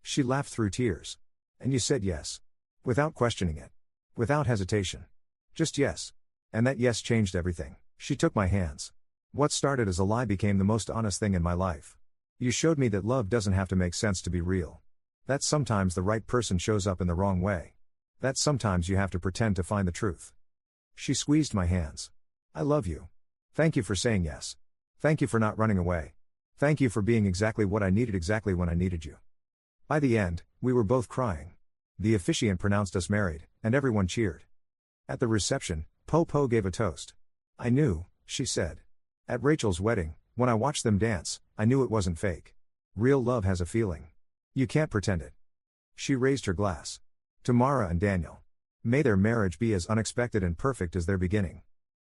She laughed through tears. And you said yes. Without questioning it. Without hesitation. Just yes. And that yes changed everything. She took my hands. What started as a lie became the most honest thing in my life. You showed me that love doesn't have to make sense to be real. That sometimes the right person shows up in the wrong way. That sometimes you have to pretend to find the truth. She squeezed my hands. I love you. Thank you for saying yes. Thank you for not running away. Thank you for being exactly what I needed exactly when I needed you. By the end, we were both crying. The officiant pronounced us married, and everyone cheered. At the reception, Po gave a toast. I knew, she said. At Rachel's wedding, when I watched them dance, I knew it wasn't fake. Real love has a feeling. You can't pretend it. She raised her glass. To Mara and Daniel. May their marriage be as unexpected and perfect as their beginning.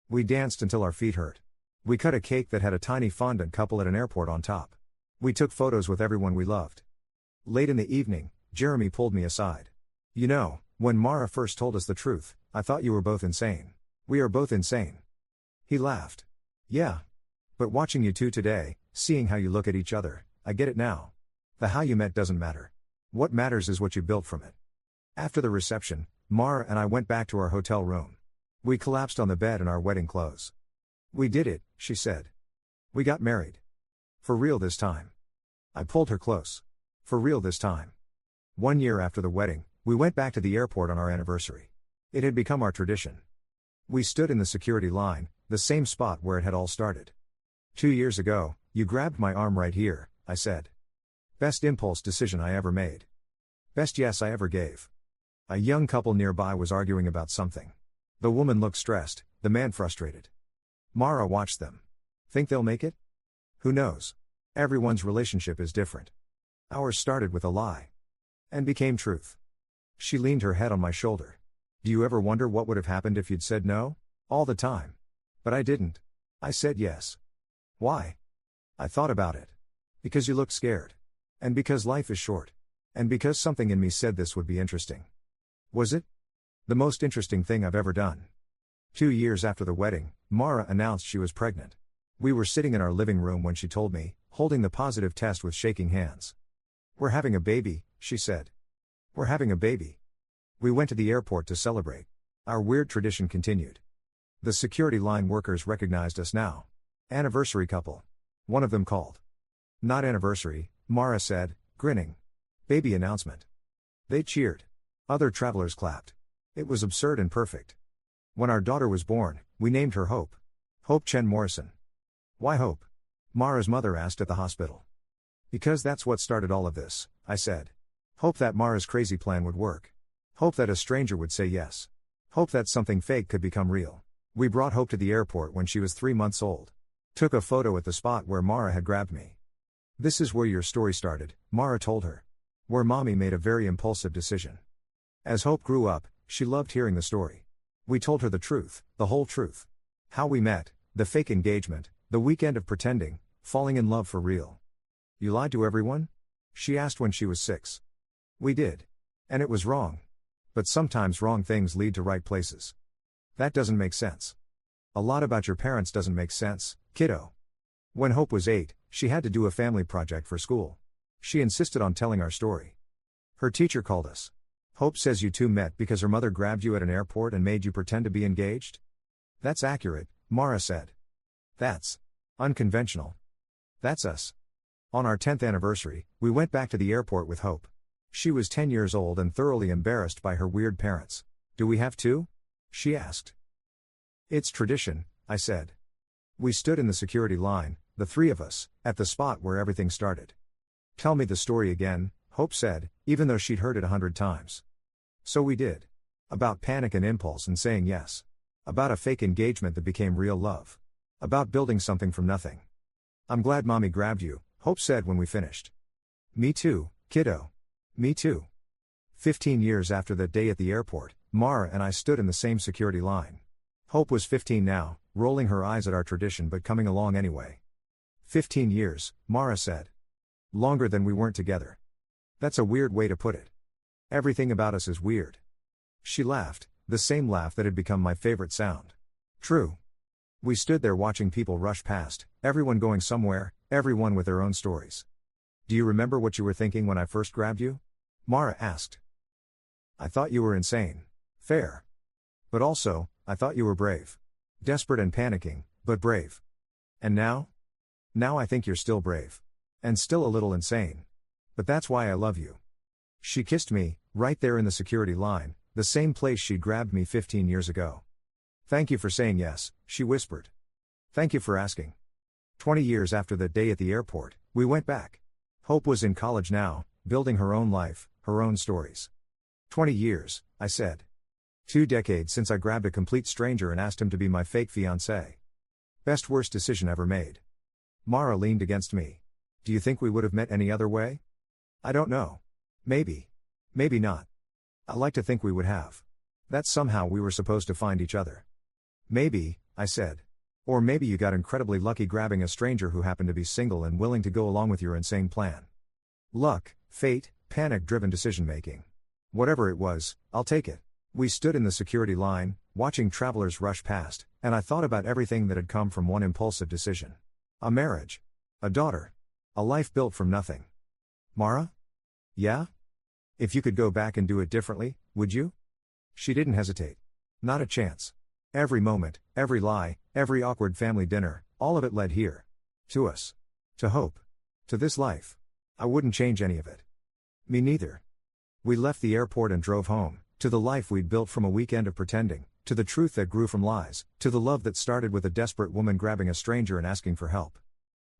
We danced until our feet hurt. We cut a cake that had a tiny fondant couple at an airport on top. We took photos with everyone we loved. Late in the evening, Jeremy pulled me aside. You know, when Mara first told us the truth, I thought you were both insane. We are both insane. He laughed. Yeah. But watching you two today, seeing how you look at each other, I get it now. The how you met doesn't matter. What matters is what you built from it. After the reception, Mara and I went back to our hotel room. We collapsed on the bed in our wedding clothes. We did it, she said. We got married. For real this time. I pulled her close. For real this time. 1 year after the wedding, we went back to the airport on our anniversary. It had become our tradition. We stood in the security line, the same spot where it had all started. 2 years ago, you grabbed my arm right here, I said. Best impulse decision I ever made. Best yes I ever gave. A young couple nearby was arguing about something. The woman looked stressed, the man frustrated. Mara watched them. Think they'll make it? Who knows? Everyone's relationship is different. Ours started with a lie. And became truth. She leaned her head on my shoulder. Do you ever wonder what would have happened if you'd said no? All the time. But I didn't. I said yes. Why? I thought about it. Because you looked scared. And because life is short. And because something in me said this would be interesting. Was it? The most interesting thing I've ever done. 2 years after the wedding, Mara announced she was pregnant. We were sitting in our living room when she told me, holding the positive test with shaking hands. We're having a baby, she said. We're having a baby. We went to the airport to celebrate. Our weird tradition continued. The security line workers recognized us now. Anniversary couple. One of them called. Not anniversary, Mara said, grinning. Baby announcement. They cheered. Other travelers clapped. It was absurd and perfect. When our daughter was born, we named her Hope. Hope Chen Morrison. Why Hope? Mara's mother asked at the hospital. Because that's what started all of this, I said. Hope that Mara's crazy plan would work. Hope that a stranger would say yes. Hope that something fake could become real. We brought Hope to the airport when she was 3 months old. Took a photo at the spot where Mara had grabbed me. This is where your story started, Mara told her. Where Mommy made a very impulsive decision. As Hope grew up, she loved hearing the story. We told her the truth, the whole truth. How we met, the fake engagement, the weekend of pretending, falling in love for real. You lied to everyone? She asked when she was 6. We did. And it was wrong. But sometimes wrong things lead to right places. That doesn't make sense. A lot about your parents doesn't make sense, kiddo. When Hope was 8, she had to do a family project for school. She insisted on telling our story. Her teacher called us. Hope says you two met because her mother grabbed you at an airport and made you pretend to be engaged? That's accurate, Mara said. That's unconventional. That's us. On our 10th anniversary, we went back to the airport with Hope. She was 10 years old and thoroughly embarrassed by her weird parents. Do we have to? She asked. It's tradition, I said. We stood in the security line, the 3 of us, at the spot where everything started. Tell me the story again, Hope said, even though she'd heard it 100 times. So we did. About panic and impulse and saying yes. About a fake engagement that became real love. About building something from nothing. I'm glad Mommy grabbed you, Hope said when we finished. Me too, kiddo. Me too. 15 years after that day at the airport, Mara and I stood in the same security line. Hope was 15 now, rolling her eyes at our tradition but coming along anyway. 15 years, Mara said. Longer than we weren't together. That's a weird way to put it. Everything about us is weird. She laughed, the same laugh that had become my favorite sound. True. We stood there watching people rush past, everyone going somewhere, everyone with their own stories. Do you remember what you were thinking when I first grabbed you? Mara asked. I thought you were insane. Fair. But also, I thought you were brave. Desperate and panicking, but brave. And now? Now I think you're still brave. And still a little insane. But that's why I love you. She kissed me, right there in the security line, the same place she'd grabbed me 15 years ago. Thank you for saying yes, she whispered. Thank you for asking. 20 years after that day at the airport, we went back. Hope was in college now, building her own life, her own stories. 20 years, I said. 2 decades since I grabbed a complete stranger and asked him to be my fake fiancé. Best worst decision ever made. Mara leaned against me. Do you think we would have met any other way? I don't know. Maybe. Maybe not. I like to think we would have. That somehow we were supposed to find each other. Maybe, I said. Or maybe you got incredibly lucky grabbing a stranger who happened to be single and willing to go along with your insane plan. Luck, fate, panic-driven decision-making. Whatever it was, I'll take it. We stood in the security line, watching travelers rush past, and I thought about everything that had come from one impulsive decision. A marriage. A daughter. A life built from nothing. Mara? Yeah? If you could go back and do it differently, would you? She didn't hesitate. Not a chance. Every moment, every lie, every awkward family dinner, all of it led here. To us. To hope. To this life. I wouldn't change any of it. Me neither. We left the airport and drove home, to the life we'd built from a weekend of pretending, to the truth that grew from lies, to the love that started with a desperate woman grabbing a stranger and asking for help.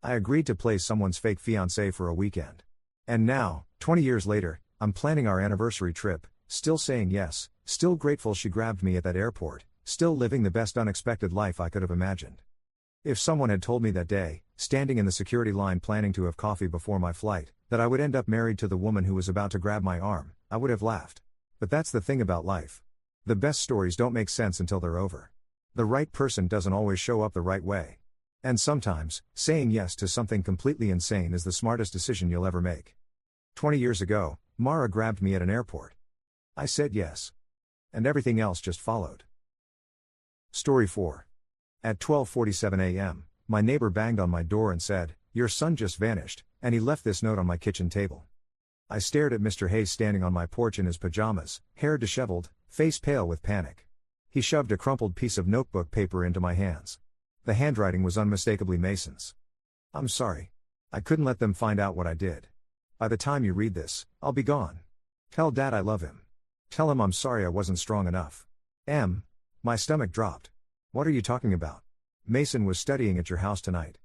I agreed to play someone's fake fiancé for a weekend. And now, 20 years later, I'm planning our anniversary trip, still saying yes, still grateful she grabbed me at that airport, still living the best unexpected life I could have imagined. If someone had told me that day, standing in the security line planning to have coffee before my flight, that I would end up married to the woman who was about to grab my arm, I would have laughed. But that's the thing about life. The best stories don't make sense until they're over. The right person doesn't always show up the right way. And sometimes, saying yes to something completely insane is the smartest decision you'll ever make. 20 years ago, Mara grabbed me at an airport. I said yes. And everything else just followed. Story 4. At 12:47 a.m., my neighbor banged on my door and said, "Your son just vanished," and he left this note on my kitchen table. I stared at Mr. Hayes standing on my porch in his pajamas, hair disheveled, face pale with panic. He shoved a crumpled piece of notebook paper into my hands. The handwriting was unmistakably Mason's. "I'm sorry. I couldn't let them find out what I did. By the time you read this, I'll be gone. Tell Dad I love him. Tell him I'm sorry I wasn't strong enough. My stomach dropped. What are you talking about? Mason was studying at your house tonight.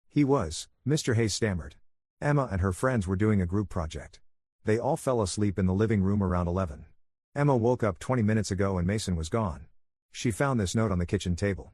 He was, Mr. Hayes stammered. Emma and her friends were doing a group project. They all fell asleep in the living room around 11. Emma woke up 20 minutes ago and Mason was gone. She found this note on the kitchen table.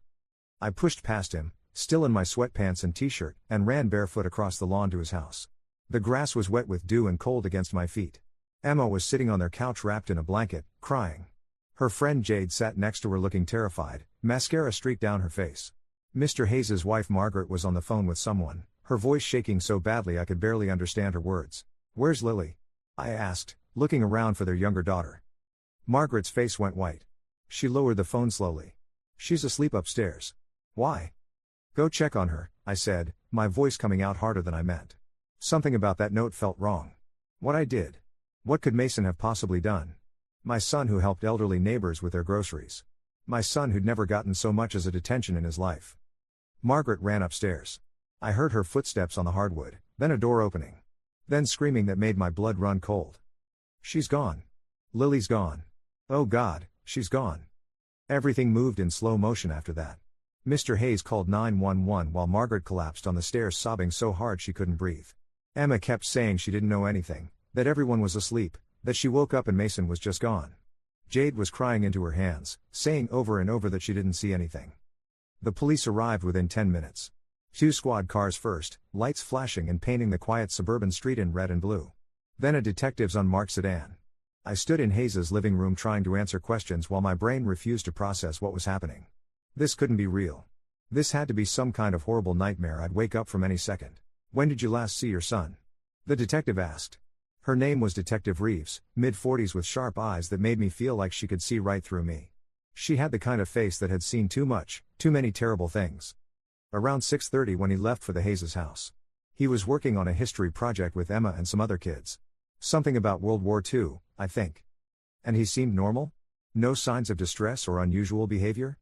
I pushed past him, still in my sweatpants and t-shirt, and ran barefoot across the lawn to his house. The grass was wet with dew and cold against my feet. Emma was sitting on their couch wrapped in a blanket, crying. Her friend Jade sat next to her looking terrified, mascara streaked down her face. Mr. Hayes's wife Margaret was on the phone with someone, her voice shaking so badly I could barely understand her words. Where's Lily? I asked, looking around for their younger daughter. Margaret's face went white. She lowered the phone slowly. She's asleep upstairs. Why? Go check on her, I said, my voice coming out harder than I meant. Something about that note felt wrong. What I did. What could Mason have possibly done? My son who helped elderly neighbors with their groceries. My son who'd never gotten so much as a detention in his life. Margaret ran upstairs. I heard her footsteps on the hardwood, then a door opening. Then screaming that made my blood run cold. She's gone. Lily's gone. Oh God, she's gone. Everything moved in slow motion after that. Mr. Hayes called 911 while Margaret collapsed on the stairs sobbing so hard she couldn't breathe. Emma kept saying she didn't know anything, that everyone was asleep, that she woke up and Mason was just gone. Jade was crying into her hands, saying over and over that she didn't see anything. The police arrived within 10 minutes. 2 squad cars first, lights flashing and painting the quiet suburban street in red and blue. Then a detective's unmarked sedan. I stood in Hayes's living room trying to answer questions while my brain refused to process what was happening. This couldn't be real. This had to be some kind of horrible nightmare I'd wake up from any second. When did you last see your son? The detective asked. Her name was Detective Reeves, mid-40s with sharp eyes that made me feel like she could see right through me. She had the kind of face that had seen too much, too many terrible things. Around 6:30 when he left for the Hayes' house. He was working on a history project with Emma and some other kids. Something about World War II, I think. And he seemed normal? No signs of distress or unusual behavior?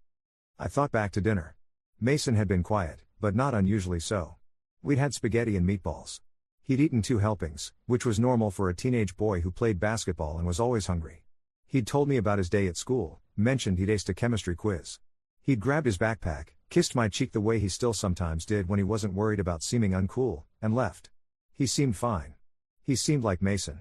I thought back to dinner. Mason had been quiet, but not unusually so. We'd had spaghetti and meatballs. He'd eaten 2 helpings, which was normal for a teenage boy who played basketball and was always hungry. He'd told me about his day at school, mentioned he'd aced a chemistry quiz. He'd grabbed his backpack, kissed my cheek the way he still sometimes did when he wasn't worried about seeming uncool, and left. He seemed fine. He seemed like Mason.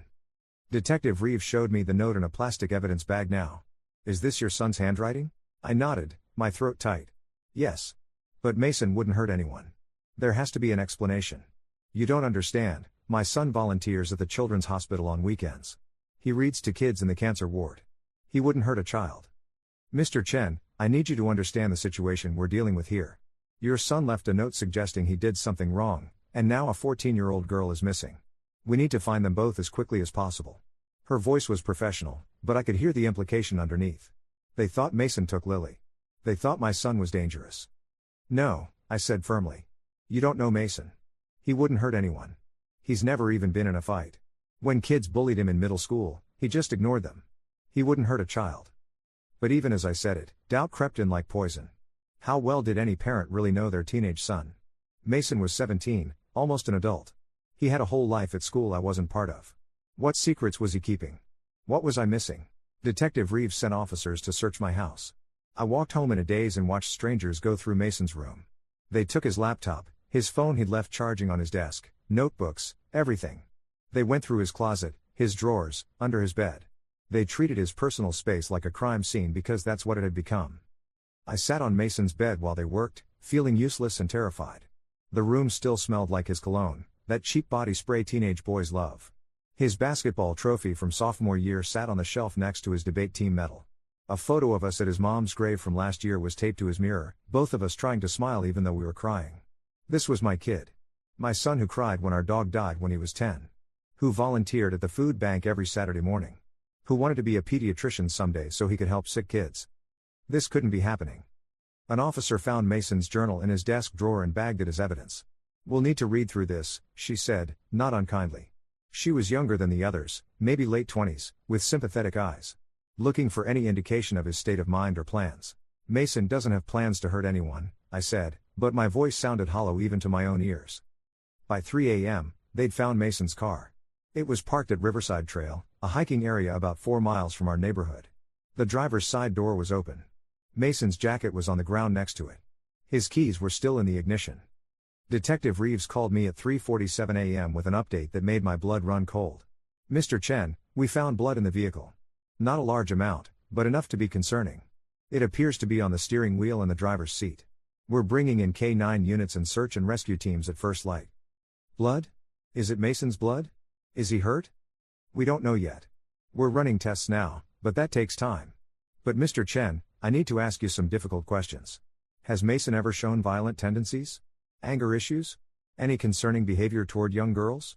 Detective Reeves showed me the note in a plastic evidence bag now. Is this your son's handwriting? I nodded, my throat tight. Yes. But Mason wouldn't hurt anyone. There has to be an explanation. You don't understand, my son volunteers at the children's hospital on weekends. He reads to kids in the cancer ward. He wouldn't hurt a child. Mr. Chen, I need you to understand the situation we're dealing with here. Your son left a note suggesting he did something wrong, and now a 14-year-old girl is missing. We need to find them both as quickly as possible. Her voice was professional, but I could hear the implication underneath. They thought Mason took Lily. They thought my son was dangerous. No, I said firmly. You don't know Mason. He wouldn't hurt anyone. He's never even been in a fight. When kids bullied him in middle school, he just ignored them. He wouldn't hurt a child. But even as I said it, doubt crept in like poison. How well did any parent really know their teenage son? Mason was 17, almost an adult. He had a whole life at school I wasn't part of. What secrets was he keeping? What was I missing? Detective Reeves sent officers to search my house. I walked home in a daze and watched strangers go through Mason's room. They took his laptop, his phone he'd left charging on his desk, notebooks, everything. They went through his closet, his drawers, under his bed. They treated his personal space like a crime scene because that's what it had become. I sat on Mason's bed while they worked, feeling useless and terrified. The room still smelled like his cologne, that cheap body spray teenage boys love. His basketball trophy from sophomore year sat on the shelf next to his debate team medal. A photo of us at his mom's grave from last year was taped to his mirror, both of us trying to smile even though we were crying. This was my kid. My son who cried when our dog died when he was 10. Who volunteered at the food bank every Saturday morning. Who wanted to be a pediatrician someday so he could help sick kids. This couldn't be happening. An officer found Mason's journal in his desk drawer and bagged it as evidence. We'll need to read through this, she said, not unkindly. She was younger than the others, maybe late 20s, with sympathetic eyes. Looking for any indication of his state of mind or plans. Mason doesn't have plans to hurt anyone, I said, but my voice sounded hollow even to my own ears. By 3 a.m., they'd found Mason's car. It was parked at Riverside Trail, a hiking area about 4 miles from our neighborhood. The driver's side door was open. Mason's jacket was on the ground next to it. His keys were still in the ignition. Detective Reeves called me at 3:47 a.m. with an update that made my blood run cold. "Mr. Chen, we found blood in the vehicle. Not a large amount, but enough to be concerning. It appears to be on the steering wheel and the driver's seat. We're bringing in K9 units and search and rescue teams at first light." "Blood? Is it Mason's blood? Is he hurt?" "We don't know yet. We're running tests now, but that takes time. But Mr. Chen, I need to ask you some difficult questions. Has Mason ever shown violent tendencies? Anger issues? Any concerning behavior toward young girls?"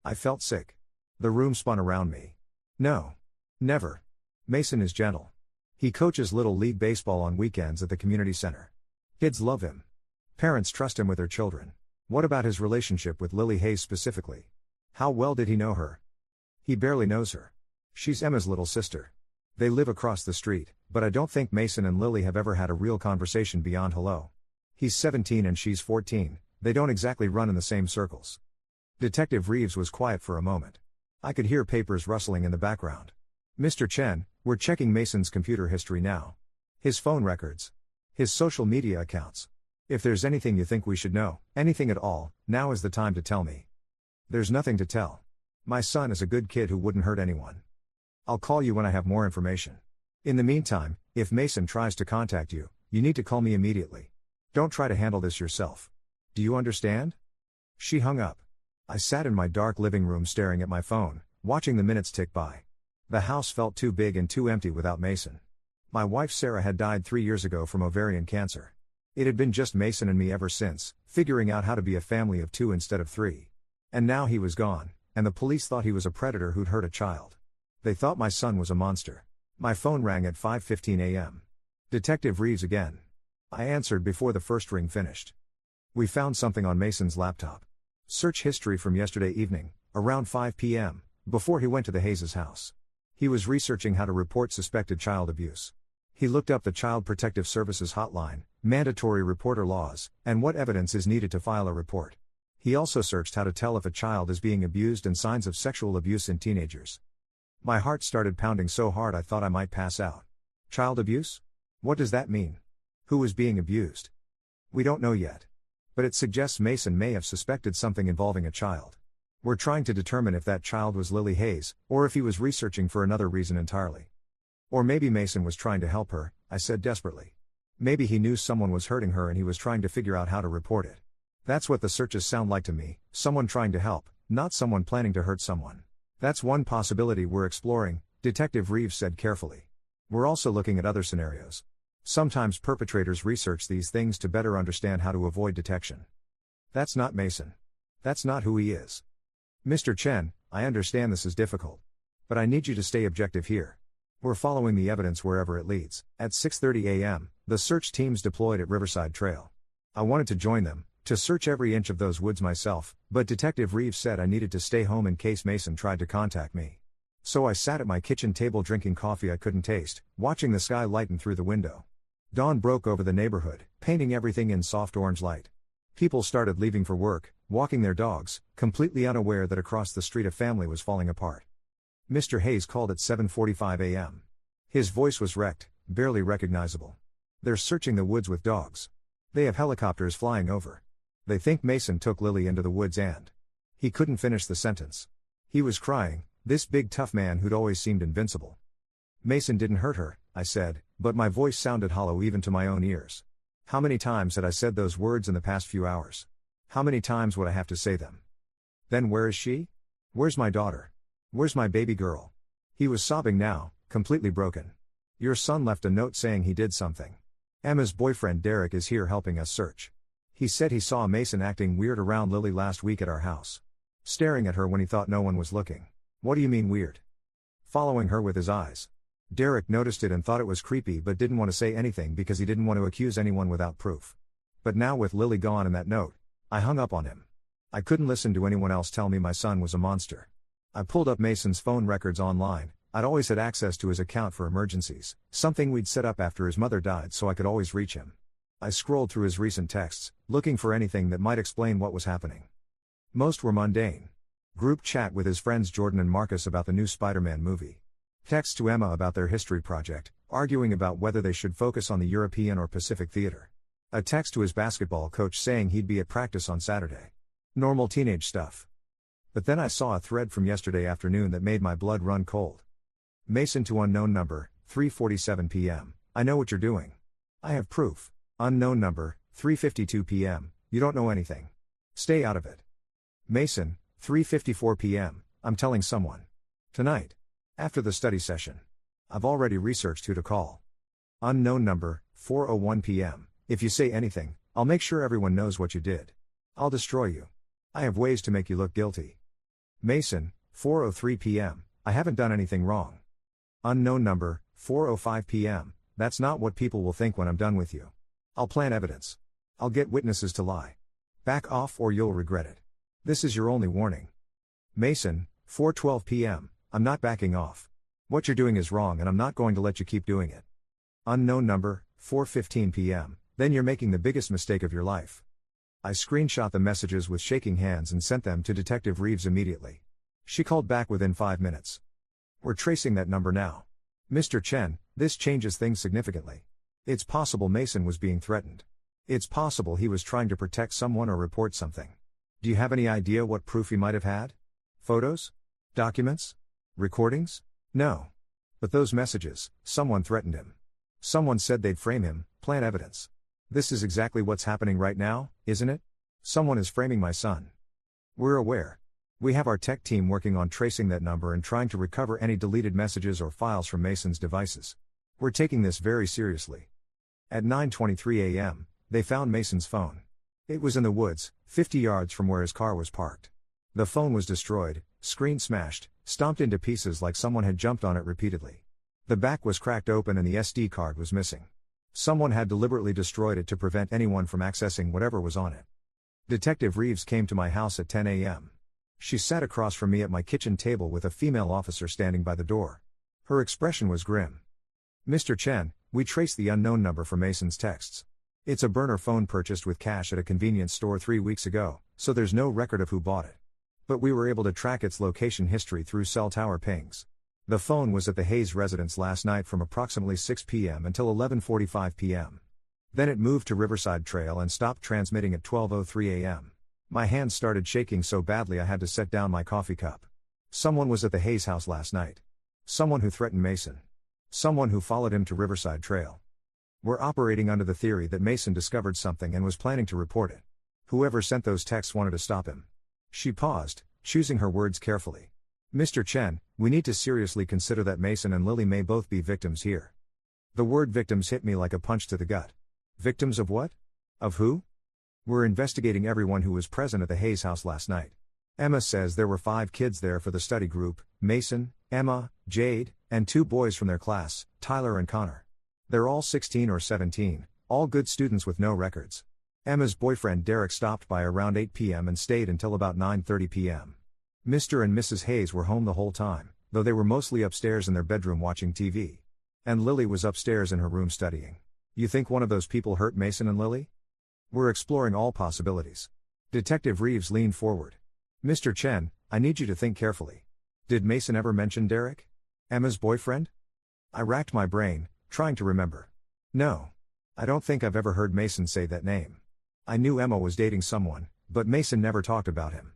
I felt sick. The room spun around me. "No. Never. Mason is gentle. He coaches Little League Baseball on weekends at the community center. Kids love him. Parents trust him with their children. What about his relationship with Lily Hayes specifically? How well did he know her?" "He barely knows her. She's Emma's little sister. They live across the street, but I don't think Mason and Lily have ever had a real conversation beyond hello. He's 17 and she's 14, they don't exactly run in the same circles." Detective Reeves was quiet for a moment. I could hear papers rustling in the background. "Mr. Chen, we're checking Mason's computer history now. His phone records. His social media accounts. If there's anything you think we should know, anything at all, now is the time to tell me." "There's nothing to tell. My son is a good kid who wouldn't hurt anyone. I'll call you when I have more information. In the meantime, if Mason tries to contact you, you need to call me immediately. Don't try to handle this yourself. Do you understand?" She hung up. I sat in my dark living room staring at my phone, watching the minutes tick by. The house felt too big and too empty without Mason. My wife Sarah had died 3 years ago from ovarian cancer. It had been just Mason and me ever since, figuring out how to be a family of 2 instead of 3. And now he was gone, and the police thought he was a predator who'd hurt a child. They thought my son was a monster. My phone rang at 5:15 a.m. "Detective Reeves again." I answered before the first ring finished. "We found something on Mason's laptop. Search history from yesterday evening, around 5 p.m., before he went to the Hayes' house. He was researching how to report suspected child abuse. He looked up the Child Protective Services hotline, mandatory reporter laws, and what evidence is needed to file a report. He also searched how to tell if a child is being abused and signs of sexual abuse in teenagers." My heart started pounding so hard I thought I might pass out. Child abuse? What does that mean? Who is being abused? "We don't know yet. But it suggests Mason may have suspected something involving a child. We're trying to determine if that child was Lily Hayes, or if he was researching for another reason entirely. Or maybe Mason was trying to help her," I said desperately. "Maybe he knew someone was hurting her and he was trying to figure out how to report it. That's what the searches sound like to me, someone trying to help, not someone planning to hurt someone." "That's one possibility we're exploring," Detective Reeves said carefully. "We're also looking at other scenarios. Sometimes perpetrators research these things to better understand how to avoid detection." "That's not Mason. That's not who he is." "Mr. Chen, I understand this is difficult. But I need you to stay objective here. We're following the evidence wherever it leads." At 6:30 a.m., the search teams deployed at Riverside Trail. I wanted to join them, to search every inch of those woods myself, but Detective Reeves said I needed to stay home in case Mason tried to contact me. So I sat at my kitchen table drinking coffee I couldn't taste, watching the sky lighten through the window. Dawn broke over the neighborhood, painting everything in soft orange light. People started leaving for work, walking their dogs, completely unaware that across the street a family was falling apart. Mr. Hayes called at 7:45 a.m. His voice was wrecked, barely recognizable. "They're searching the woods with dogs. They have helicopters flying over. They think Mason took Lily into the woods and..." He couldn't finish the sentence. He was crying, this big tough man who'd always seemed invincible. "Mason didn't hurt her," I said, but my voice sounded hollow even to my own ears. How many times had I said those words in the past few hours? How many times would I have to say them? "Then where is she? Where's my daughter? Where's my baby girl?" He was sobbing now, completely broken. "Your son left a note saying he did something. Emma's boyfriend Derek is here helping us search. He said he saw Mason acting weird around Lily last week at our house. Staring at her when he thought no one was looking." "What do you mean weird?" "Following her with his eyes. Derek noticed it and thought it was creepy but didn't want to say anything because he didn't want to accuse anyone without proof. But now with Lily gone and that note, I hung up on him. I couldn't listen to anyone else tell me my son was a monster. I pulled up Mason's phone records online. I'd always had access to his account for emergencies, something we'd set up after his mother died so I could always reach him. I scrolled through his recent texts, looking for anything that might explain what was happening. Most were mundane. Group chat with his friends Jordan and Marcus about the new Spider-Man movie. Text to Emma about their history project, arguing about whether they should focus on the European or Pacific theater. A text to his basketball coach saying he'd be at practice on Saturday. Normal teenage stuff. But then I saw a thread from yesterday afternoon that made my blood run cold. Mason to unknown number, 3:47 p.m. I know what you're doing. I have proof. Unknown number, 3:52 p.m. You don't know anything. Stay out of it. Mason, 3:54 p.m. I'm telling someone. Tonight. After the study session. I've already researched who to call. Unknown number, 4:01 p.m. If you say anything, I'll make sure everyone knows what you did. I'll destroy you. I have ways to make you look guilty. Mason, 4:03 p.m. I haven't done anything wrong. Unknown number, 4:05 p.m. That's not what people will think when I'm done with you. I'll plant evidence. I'll get witnesses to lie. Back off or you'll regret it. This is your only warning. Mason, 4:12 p.m. I'm not backing off. What you're doing is wrong and I'm not going to let you keep doing it. Unknown number, 4:15 p.m. Then you're making the biggest mistake of your life. I screenshot the messages with shaking hands and sent them to Detective Reeves immediately. She called back within 5 minutes. We're tracing that number now. Mr. Chen, this changes things significantly. It's possible Mason was being threatened. It's possible he was trying to protect someone or report something. Do you have any idea what proof he might have had? Photos? Documents? Recordings? No. But those messages, someone threatened him. Someone said they'd frame him, plant evidence. This is exactly what's happening right now, isn't it? Someone is framing my son. We're aware. We have our tech team working on tracing that number and trying to recover any deleted messages or files from Mason's devices. We're taking this very seriously. At 9:23 a.m., they found Mason's phone. It was in the woods, 50 yards from where his car was parked. The phone was destroyed, screen smashed, stomped into pieces like someone had jumped on it repeatedly. The back was cracked open and the SD card was missing. Someone had deliberately destroyed it to prevent anyone from accessing whatever was on it. Detective Reeves came to my house at 10 a.m. She sat across from me at my kitchen table with a female officer standing by the door. Her expression was grim. Mr. Chen, we traced the unknown number for Mason's texts. It's a burner phone purchased with cash at a convenience store 3 weeks ago, so there's no record of who bought it. But we were able to track its location history through cell tower pings. The phone was at the Hayes residence last night from approximately 6 p.m. until 11:45 p.m. Then it moved to Riverside Trail and stopped transmitting at 12:03 a.m. My hands started shaking so badly I had to set down my coffee cup. Someone was at the Hayes house last night. Someone who threatened Mason. Someone who followed him to Riverside Trail. We're operating under the theory that Mason discovered something and was planning to report it. Whoever sent those texts wanted to stop him. She paused, choosing her words carefully. Mr. Chen, we need to seriously consider that Mason and Lily may both be victims here. The word victims hit me like a punch to the gut. Victims of what? Of who? We're investigating everyone who was present at the Hayes house last night. Emma says there were 5 kids there for the study group, Mason, Emma, Jade, and 2 boys from their class, Tyler and Connor. They're all 16 or 17, all good students with no records. Emma's boyfriend Derek stopped by around 8 p.m. and stayed until about 9:30 p.m. Mr. and Mrs. Hayes were home the whole time, though they were mostly upstairs in their bedroom watching TV. And Lily was upstairs in her room studying. You think one of those people hurt Mason and Lily? We're exploring all possibilities. Detective Reeves leaned forward. Mr. Chen, I need you to think carefully. Did Mason ever mention Derek? Emma's boyfriend? I racked my brain, trying to remember. No. I don't think I've ever heard Mason say that name. I knew Emma was dating someone, but Mason never talked about him.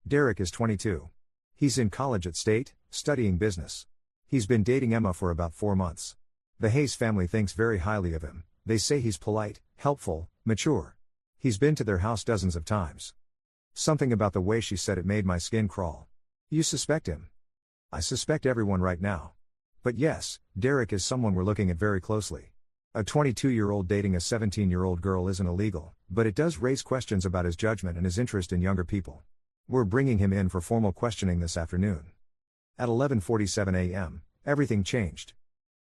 Derek is 22. He's in college at State, studying business. He's been dating Emma for about 4 months. The Hayes family thinks very highly of him. They say he's polite, helpful, mature. He's been to their house dozens of times. Something about the way she said it made my skin crawl. You suspect him? I suspect everyone right now. But yes, Derek is someone we're looking at very closely. A 22-year-old dating a 17-year-old girl isn't illegal, but it does raise questions about his judgment and his interest in younger people. We're bringing him in for formal questioning this afternoon. At 11:47 a.m., everything changed.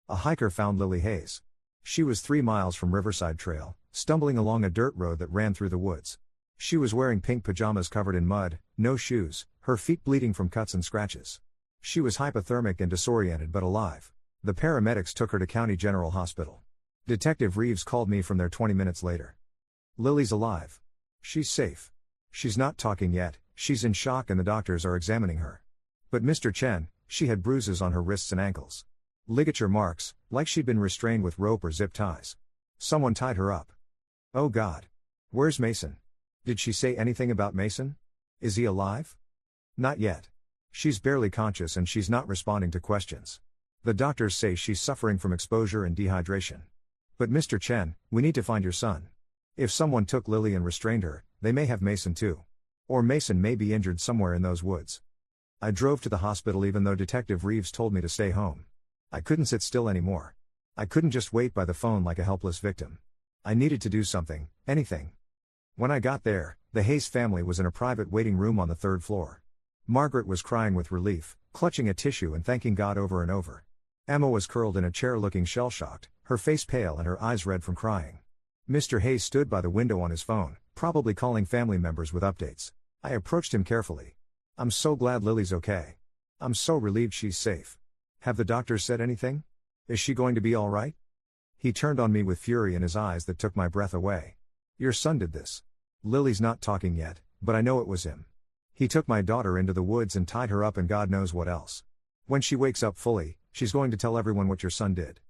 A hiker found Lily Hayes. She was 3 miles from Riverside Trail, stumbling along a dirt road that ran through the woods. She was wearing pink pajamas covered in mud, no shoes, her feet bleeding from cuts and scratches. She was hypothermic and disoriented but alive. The paramedics took her to County General Hospital. Detective Reeves called me from there 20 minutes later. Lily's alive. She's safe. She's not talking yet, She's in shock and the doctors are examining her. But Mr. Chen, she had bruises on her wrists and ankles. Ligature marks, like she'd been restrained with rope or zip ties. Someone tied her up. Oh God. Where's Mason? Did she say anything about Mason? Is he alive? Not yet. She's barely conscious and she's not responding to questions. The doctors say she's suffering from exposure and dehydration. But Mr. Chen, we need to find your son. If someone took Lily and restrained her, they may have Mason too. Or Mason may be injured somewhere in those woods. I drove to the hospital even though Detective Reeves told me to stay home. I couldn't sit still anymore. I couldn't just wait by the phone like a helpless victim. I needed to do something, anything. When I got there, the Hayes family was in a private waiting room on the 3rd floor. Margaret was crying with relief, clutching a tissue and thanking God over and over. Emma was curled in a chair looking shell-shocked, her face pale and her eyes red from crying. Mr. Hayes stood by the window on his phone, probably calling family members with updates. I approached him carefully. I'm so glad Lily's okay. I'm so relieved she's safe. Have the doctors said anything? Is she going to be all right? He turned on me with fury in his eyes that took my breath away. Your son did this. Lily's not talking yet, but I know it was him. He took my daughter into the woods and tied her up and God knows what else. When she wakes up fully, she's going to tell everyone what your son did.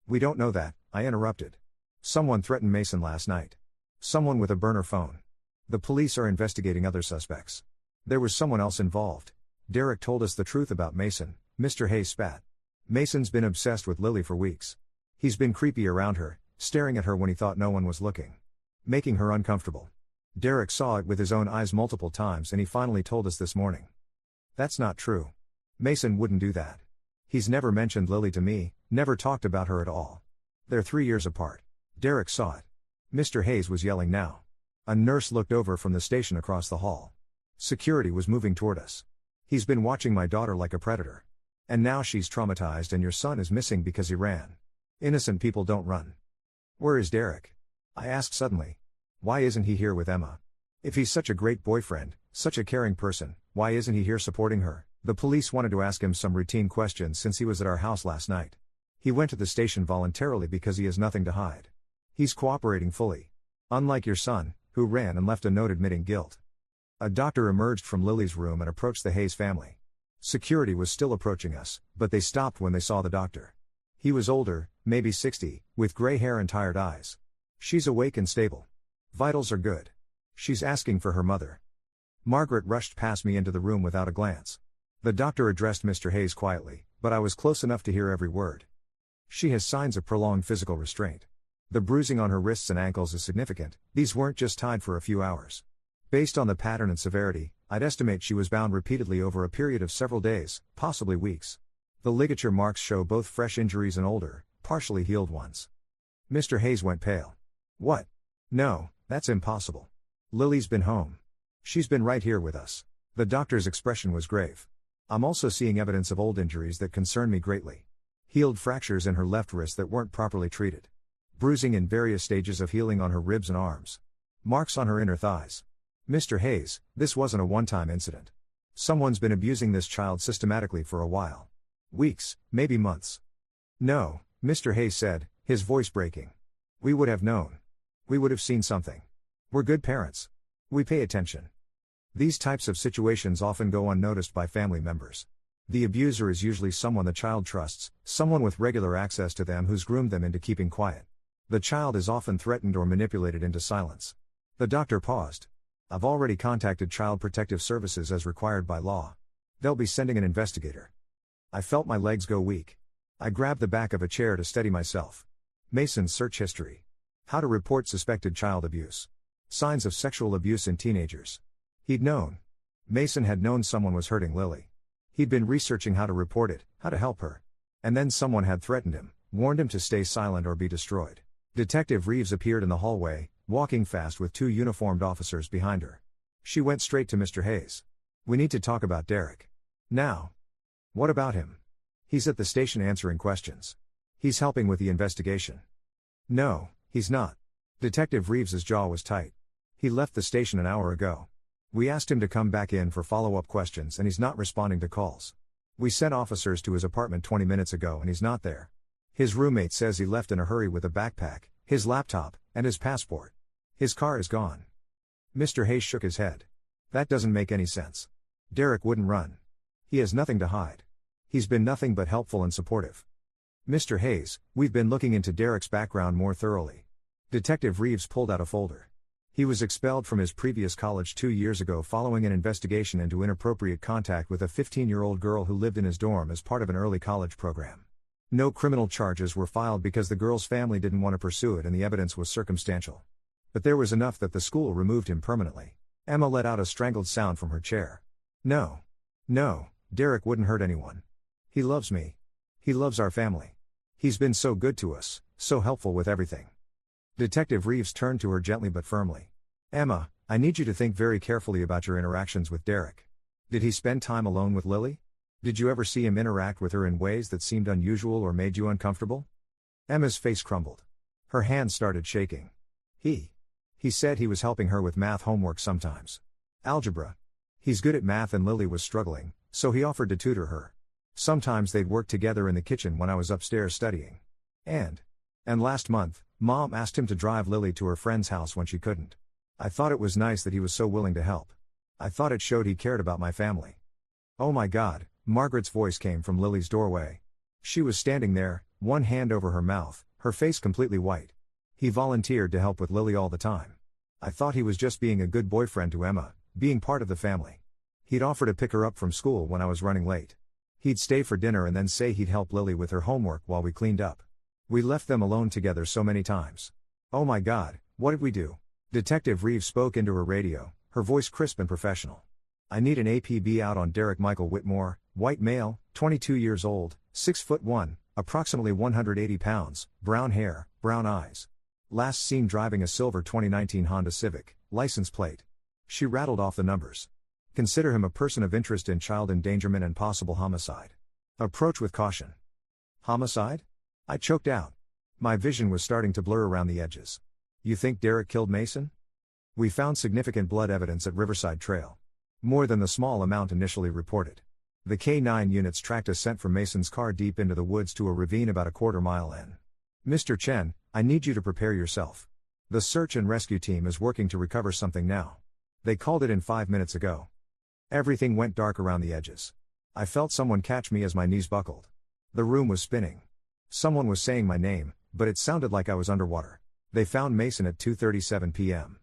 We don't know that, I interrupted. Someone threatened Mason last night. Someone with a burner phone. The police are investigating other suspects. There was someone else involved. Derek told us the truth about Mason, Mr. Hayes spat. Mason's been obsessed with Lily for weeks. He's been creepy around her, staring at her when he thought no one was looking. Making her uncomfortable. Derek saw it with his own eyes multiple times and he finally told us this morning. That's not true. Mason wouldn't do that. He's never mentioned Lily to me, never talked about her at all. They're 3 years apart. Derek saw it. Mr. Hayes was yelling now. A nurse looked over from the station across the hall. Security was moving toward us. He's been watching my daughter like a predator. And now she's traumatized and your son is missing because he ran. Innocent people don't run. Where is Derek? I asked suddenly. Why isn't he here with Emma? If he's such a great boyfriend, such a caring person, why isn't he here supporting her? The police wanted to ask him some routine questions since he was at our house last night. He went to the station voluntarily because he has nothing to hide. He's cooperating fully. Unlike your son, who ran and left a note admitting guilt. A doctor emerged from Lily's room and approached the Hayes family. Security was still approaching us, but they stopped when they saw the doctor. He was older, maybe 60, with gray hair and tired eyes. She's awake and stable. Vitals are good. She's asking for her mother. Margaret rushed past me into the room without a glance. The doctor addressed Mr. Hayes quietly, but I was close enough to hear every word. She has signs of prolonged physical restraint. The bruising on her wrists and ankles is significant. These weren't just tied for a few hours. Based on the pattern and severity, I'd estimate she was bound repeatedly over a period of several days, possibly weeks. The ligature marks show both fresh injuries and older, partially healed ones. Mr. Hayes went pale. What? No, that's impossible. Lily's been home. She's been right here with us. The doctor's expression was grave. I'm also seeing evidence of old injuries that concern me greatly. Healed fractures in her left wrist that weren't properly treated. Bruising in various stages of healing on her ribs and arms. Marks on her inner thighs. Mr. Hayes, this wasn't a one-time incident. Someone's been abusing this child systematically for a while. Weeks, maybe months. No, Mr. Hayes said, his voice breaking. We would have known. We would have seen something. We're good parents. We pay attention. These types of situations often go unnoticed by family members. The abuser is usually someone the child trusts, someone with regular access to them who's groomed them into keeping quiet. The child is often threatened or manipulated into silence. The doctor paused. I've already contacted Child Protective Services as required by law. They'll be sending an investigator. I felt my legs go weak. I grabbed the back of a chair to steady myself. Mason's search history. How to report suspected child abuse. Signs of sexual abuse in teenagers. He'd known. Mason had known someone was hurting Lily. He'd been researching how to report it, how to help her. And then someone had threatened him, warned him to stay silent or be destroyed. Detective Reeves appeared in the hallway, walking fast with 2 uniformed officers behind her. She went straight to Mr. Hayes. We need to talk about Derek. Now. What about him? He's at the station answering questions. He's helping with the investigation. No, he's not. Detective Reeves's jaw was tight. He left the station an hour ago. We asked him to come back in for follow-up questions and he's not responding to calls. We sent officers to his apartment 20 minutes ago and he's not there. His roommate says he left in a hurry with a backpack, his laptop, and his passport. His car is gone. Mr. Hayes shook his head. That doesn't make any sense. Derek wouldn't run. He has nothing to hide. He's been nothing but helpful and supportive. Mr. Hayes, we've been looking into Derek's background more thoroughly. Detective Reeves pulled out a folder. He was expelled from his previous college 2 years ago following an investigation into inappropriate contact with a 15-year-old girl who lived in his dorm as part of an early college program. No criminal charges were filed because the girl's family didn't want to pursue it and the evidence was circumstantial. But there was enough that the school removed him permanently. Emma let out a strangled sound from her chair. No. No, Derek wouldn't hurt anyone. He loves me. He loves our family. He's been so good to us, so helpful with everything. Detective Reeves turned to her gently but firmly. Emma, I need you to think very carefully about your interactions with Derek. Did he spend time alone with Lily? Did you ever see him interact with her in ways that seemed unusual or made you uncomfortable? Emma's face crumbled. Her hands started shaking. He said he was helping her with math homework sometimes. Algebra. He's good at math and Lily was struggling, so he offered to tutor her. Sometimes they'd work together in the kitchen when I was upstairs studying. And last month, Mom asked him to drive Lily to her friend's house when she couldn't. I thought it was nice that he was so willing to help. I thought it showed he cared about my family. Oh my God, Margaret's voice came from Lily's doorway. She was standing there, one hand over her mouth, her face completely white. He volunteered to help with Lily all the time. I thought he was just being a good boyfriend to Emma, being part of the family. He'd offer to pick her up from school when I was running late. He'd stay for dinner and then say he'd help Lily with her homework while we cleaned up. We left them alone together so many times. Oh my God, what did we do? Detective Reeves spoke into her radio, her voice crisp and professional. I need an APB out on Derek Michael Whitmore, white male, 22 years old, 6'1", approximately 180 pounds, brown hair, brown eyes. Last seen driving a silver 2019 Honda Civic, license plate. She rattled off the numbers. Consider him a person of interest in child endangerment and possible homicide. Approach with caution. Homicide? I choked out. My vision was starting to blur around the edges. You think Derek killed Mason? We found significant blood evidence at Riverside Trail. More than the small amount initially reported. The K-9 units tracked a scent from Mason's car deep into the woods to a ravine about a quarter mile in. Mr. Chen, I need you to prepare yourself. The search and rescue team is working to recover something now. They called it in 5 minutes ago. Everything went dark around the edges. I felt someone catch me as my knees buckled. The room was spinning. Someone was saying my name, but it sounded like I was underwater. They found Mason at 2:37 p.m.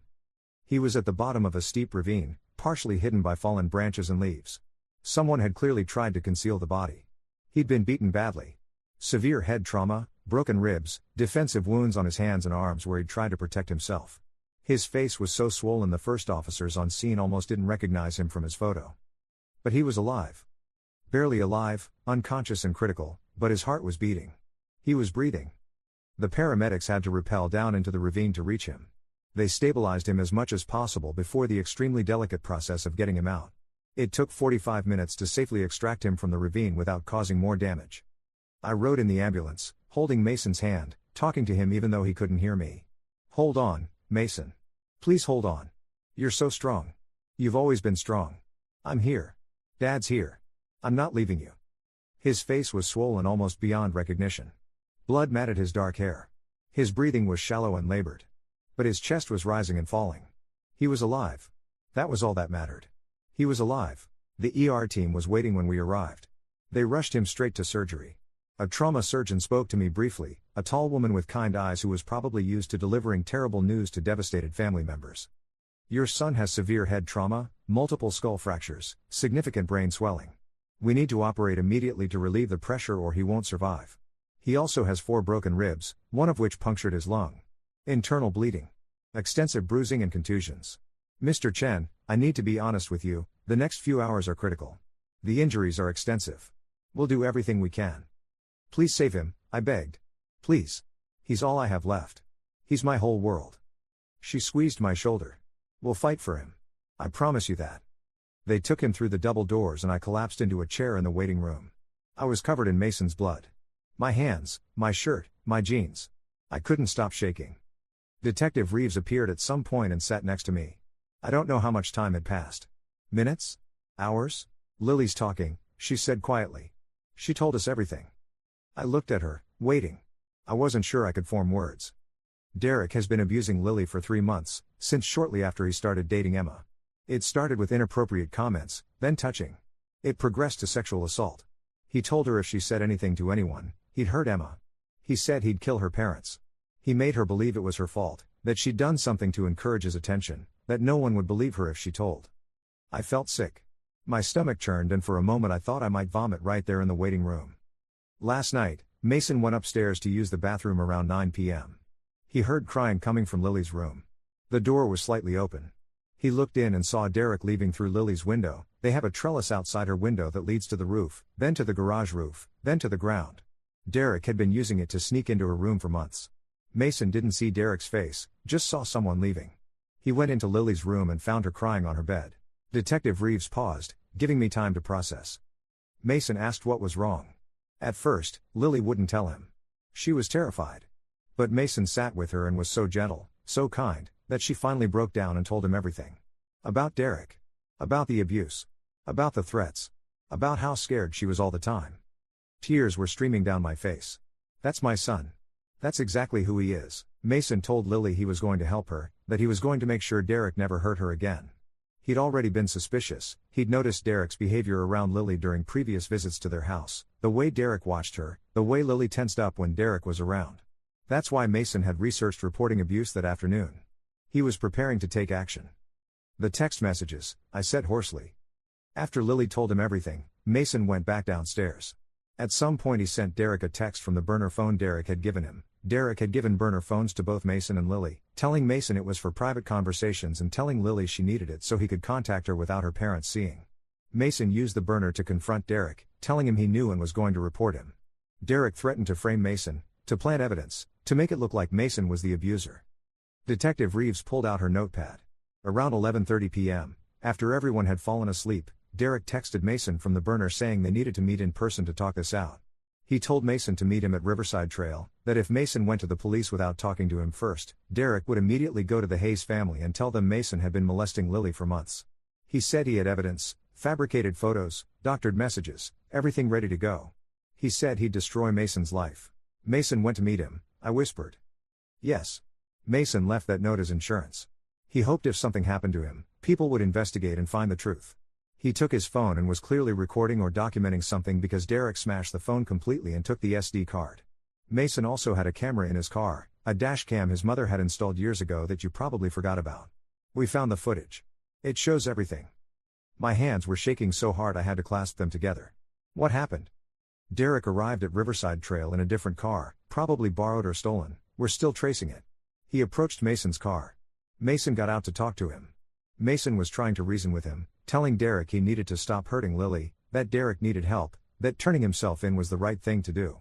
He was at the bottom of a steep ravine, partially hidden by fallen branches and leaves. Someone had clearly tried to conceal the body. He'd been beaten badly. Severe head trauma, broken ribs, defensive wounds on his hands and arms where he'd tried to protect himself. His face was so swollen the first officers on scene almost didn't recognize him from his photo. But he was alive. Barely alive, unconscious and critical, but his heart was beating. He was breathing. The paramedics had to rappel down into the ravine to reach him. They stabilized him as much as possible before the extremely delicate process of getting him out. It took 45 minutes to safely extract him from the ravine without causing more damage. I rode in the ambulance, holding Mason's hand, talking to him even though he couldn't hear me. Hold on, Mason. Please hold on. You're so strong. You've always been strong. I'm here. Dad's here. I'm not leaving you. His face was swollen almost beyond recognition. Blood matted his dark hair. His breathing was shallow and labored. But his chest was rising and falling. He was alive. That was all that mattered. He was alive. The ER team was waiting when we arrived. They rushed him straight to surgery. A trauma surgeon spoke to me briefly, a tall woman with kind eyes who was probably used to delivering terrible news to devastated family members. Your son has severe head trauma, multiple skull fractures, significant brain swelling. We need to operate immediately to relieve the pressure or he won't survive. He also has 4 broken ribs, one of which punctured his lung. Internal bleeding. Extensive bruising and contusions. Mr. Chen, I need to be honest with you, the next few hours are critical. The injuries are extensive. We'll do everything we can. Please save him, I begged. Please. He's all I have left. He's my whole world. She squeezed my shoulder. We'll fight for him. I promise you that. They took him through the double doors and I collapsed into a chair in the waiting room. I was covered in Mason's blood. My hands, my shirt, my jeans. I couldn't stop shaking. Detective Reeves appeared at some point and sat next to me. I don't know how much time had passed. Minutes? Hours? Lily's talking, she said quietly. She told us everything. I looked at her, waiting. I wasn't sure I could form words. Derek has been abusing Lily for 3 months, since shortly after he started dating Emma. It started with inappropriate comments, then touching. It progressed to sexual assault. He told her if she said anything to anyone, he'd hurt Emma. He said he'd kill her parents. He made her believe it was her fault, that she'd done something to encourage his attention, that no one would believe her if she told. I felt sick. My stomach churned and for a moment I thought I might vomit right there in the waiting room. Last night, Mason went upstairs to use the bathroom around 9 p.m. He heard crying coming from Lily's room. The door was slightly open. He looked in and saw Derek leaving through Lily's window. They have a trellis outside her window that leads to the roof, then to the garage roof, then to the ground. Derek had been using it to sneak into her room for months. Mason didn't see Derek's face, just saw someone leaving. He went into Lily's room and found her crying on her bed. Detective Reeves paused, giving me time to process. Mason asked what was wrong. At first, Lily wouldn't tell him. She was terrified. But Mason sat with her and was so gentle, so kind, that she finally broke down and told him everything. About Derek. About the abuse. About the threats. About how scared she was all the time. Tears were streaming down my face. That's my son. That's exactly who he is. Mason told Lily he was going to help her, that he was going to make sure Derek never hurt her again. He'd already been suspicious. He'd noticed Derek's behavior around Lily during previous visits to their house, the way Derek watched her, the way Lily tensed up when Derek was around. That's why Mason had researched reporting abuse that afternoon. He was preparing to take action. The text messages, I said hoarsely. After Lily told him everything, Mason went back downstairs. At some point he sent Derek a text from the burner phone Derek had given him. Derek had given burner phones to both Mason and Lily, telling Mason it was for private conversations and telling Lily she needed it so he could contact her without her parents seeing. Mason used the burner to confront Derek, telling him he knew and was going to report him. Derek threatened to frame Mason, to plant evidence, to make it look like Mason was the abuser. Detective Reeves pulled out her notepad. Around 11:30 p.m., after everyone had fallen asleep, Derek texted Mason from the burner saying they needed to meet in person to talk this out. He told Mason to meet him at Riverside Trail, that if Mason went to the police without talking to him first, Derek would immediately go to the Hayes family and tell them Mason had been molesting Lily for months. He said he had evidence, fabricated photos, doctored messages, everything ready to go. He said he'd destroy Mason's life. Mason went to meet him, I whispered. Yes. Mason left that note as insurance. He hoped if something happened to him, people would investigate and find the truth. He took his phone and was clearly recording or documenting something because Derek smashed the phone completely and took the SD card. Mason also had a camera in his car, a dash cam his mother had installed years ago that you probably forgot about. We found the footage. It shows everything. My hands were shaking so hard I had to clasp them together. What happened? Derek arrived at Riverside Trail in a different car, probably borrowed or stolen. We're still tracing it. He approached Mason's car. Mason got out to talk to him. Mason was trying to reason with him, telling Derek he needed to stop hurting Lily, that Derek needed help, that turning himself in was the right thing to do.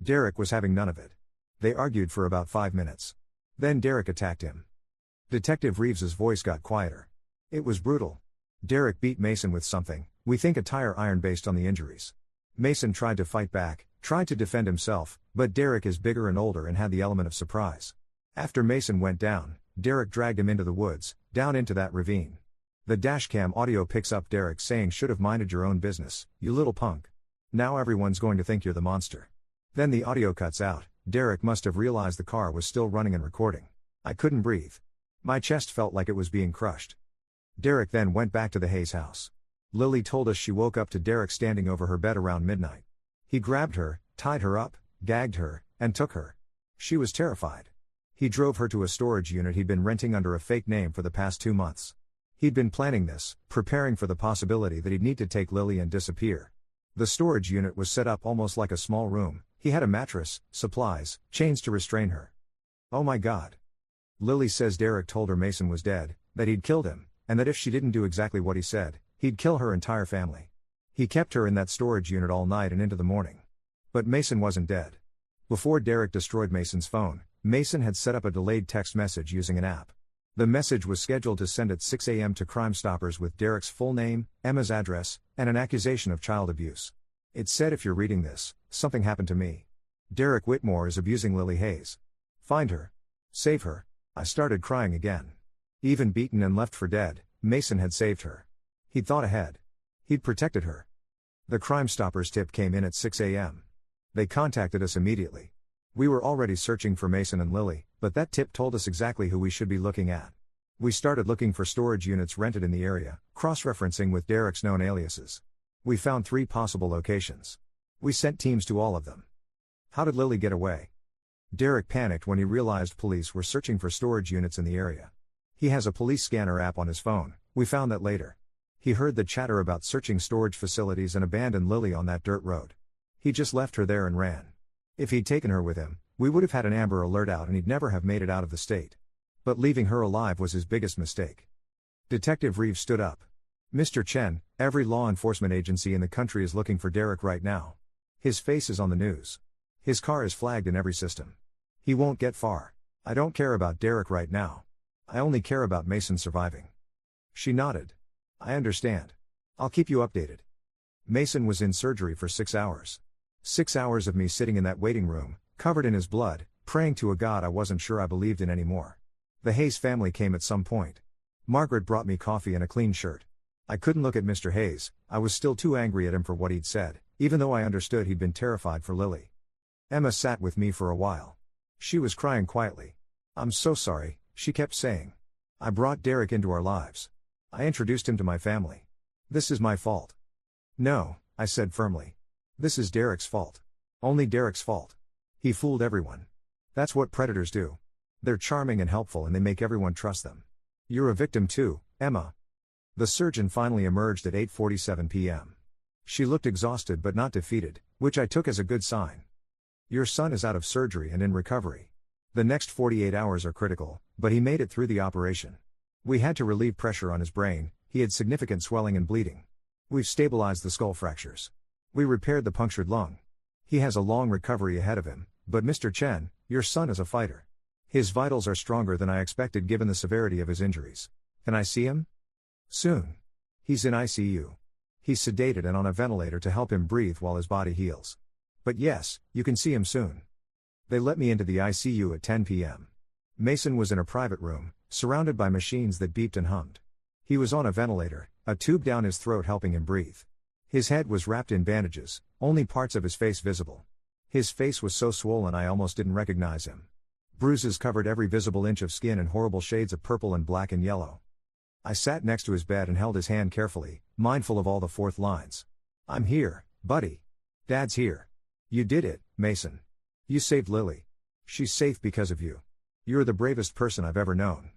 Derek was having none of it. They argued for about 5 minutes. Then Derek attacked him. Detective Reeves's voice got quieter. It was brutal. Derek beat Mason with something, we think a tire iron based on the injuries. Mason tried to fight back, tried to defend himself, but Derek is bigger and older and had the element of surprise. After Mason went down, Derek dragged him into the woods, down into that ravine. The dashcam audio picks up Derek saying should have minded your own business, you little punk. Now everyone's going to think you're the monster. Then the audio cuts out. Derek must have realized the car was still running and recording. I couldn't breathe. My chest felt like it was being crushed. Derek then went back to the Hayes house. Lily told us she woke up to Derek standing over her bed around midnight. He grabbed her, tied her up, gagged her, and took her. She was terrified. He drove her to a storage unit he'd been renting under a fake name for the past 2 months. He'd been planning this, preparing for the possibility that he'd need to take Lily and disappear. The storage unit was set up almost like a small room. He had a mattress, supplies, chains to restrain her. Oh my God. Lily says Derek told her Mason was dead, that he'd killed him, and that if she didn't do exactly what he said, he'd kill her entire family. He kept her in that storage unit all night and into the morning. But Mason wasn't dead. Before Derek destroyed Mason's phone, Mason had set up a delayed text message using an app. The message was scheduled to send at 6 a.m. to Crime Stoppers with Derek's full name, Emma's address, and an accusation of child abuse. It said, if you're reading this, something happened to me. Derek Whitmore is abusing Lily Hayes. Find her. Save her. I started crying again. Even beaten and left for dead, Mason had saved her. He'd thought ahead. He'd protected her. The Crime Stoppers tip came in at 6 a.m. They contacted us immediately. We were already searching for Mason and Lily, but that tip told us exactly who we should be looking at. We started looking for storage units rented in the area, cross-referencing with Derek's known aliases. We found 3 possible locations. We sent teams to all of them. How did Lily get away? Derek panicked when he realized police were searching for storage units in the area. He has a police scanner app on his phone, we found that later. He heard the chatter about searching storage facilities and abandoned Lily on that dirt road. He just left her there and ran. If he'd taken her with him, we would have had an Amber Alert out and he'd never have made it out of the state. But leaving her alive was his biggest mistake. Detective Reeves stood up. Mr. Chen, every law enforcement agency in the country is looking for Derek right now. His face is on the news. His car is flagged in every system. He won't get far. I don't care about Derek right now. I only care about Mason surviving. She nodded. I understand. I'll keep you updated. Mason was in surgery for 6 hours. 6 hours of me sitting in that waiting room, covered in his blood, praying to a God I wasn't sure I believed in anymore. The Hayes family came at some point. Margaret brought me coffee and a clean shirt. I couldn't look at Mr. Hayes, I was still too angry at him for what he'd said, even though I understood he'd been terrified for Lily. Emma sat with me for a while. She was crying quietly. I'm so sorry, she kept saying. I brought Derek into our lives. I introduced him to my family. This is my fault. No, I said firmly. This is Derek's fault. Only Derek's fault. He fooled everyone. That's what predators do. They're charming and helpful and they make everyone trust them. You're a victim too, Emma. The surgeon finally emerged at 8:47 p.m. She looked exhausted but not defeated, which I took as a good sign. Your son is out of surgery and in recovery. The next 48 hours are critical, but he made it through the operation. We had to relieve pressure on his brain, he had significant swelling and bleeding. We've stabilized the skull fractures. We repaired the punctured lung. He has a long recovery ahead of him, but Mr. Chen, your son is a fighter. His vitals are stronger than I expected given the severity of his injuries. Can I see him? Soon. He's in ICU. He's sedated and on a ventilator to help him breathe while his body heals. But yes, you can see him soon. They let me into the ICU at 10 p.m. Mason was in a private room, surrounded by machines that beeped and hummed. He was on a ventilator, a tube down his throat helping him breathe. His head was wrapped in bandages, only parts of his face visible. His face was so swollen I almost didn't recognize him. Bruises covered every visible inch of skin in horrible shades of purple and black and yellow. I sat next to his bed and held his hand carefully, mindful of all the fourth lines. I'm here, buddy. Dad's here. You did it, Mason. You saved Lily. She's safe because of you. You're the bravest person I've ever known.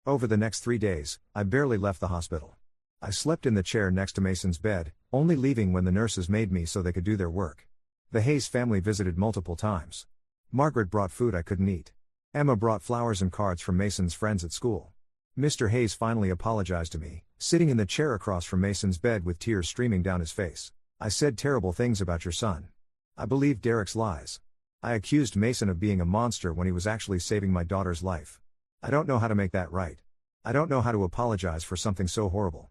Over the next 3 days, I barely left the hospital. I slept in the chair next to Mason's bed, only leaving when the nurses made me so they could do their work. The Hayes family visited multiple times. Margaret brought food I couldn't eat. Emma brought flowers and cards from Mason's friends at school. Mr. Hayes finally apologized to me, sitting in the chair across from Mason's bed with tears streaming down his face. I said terrible things about your son. I believed Derek's lies. I accused Mason of being a monster when he was actually saving my daughter's life. I don't know how to make that right. I don't know how to apologize for something so horrible.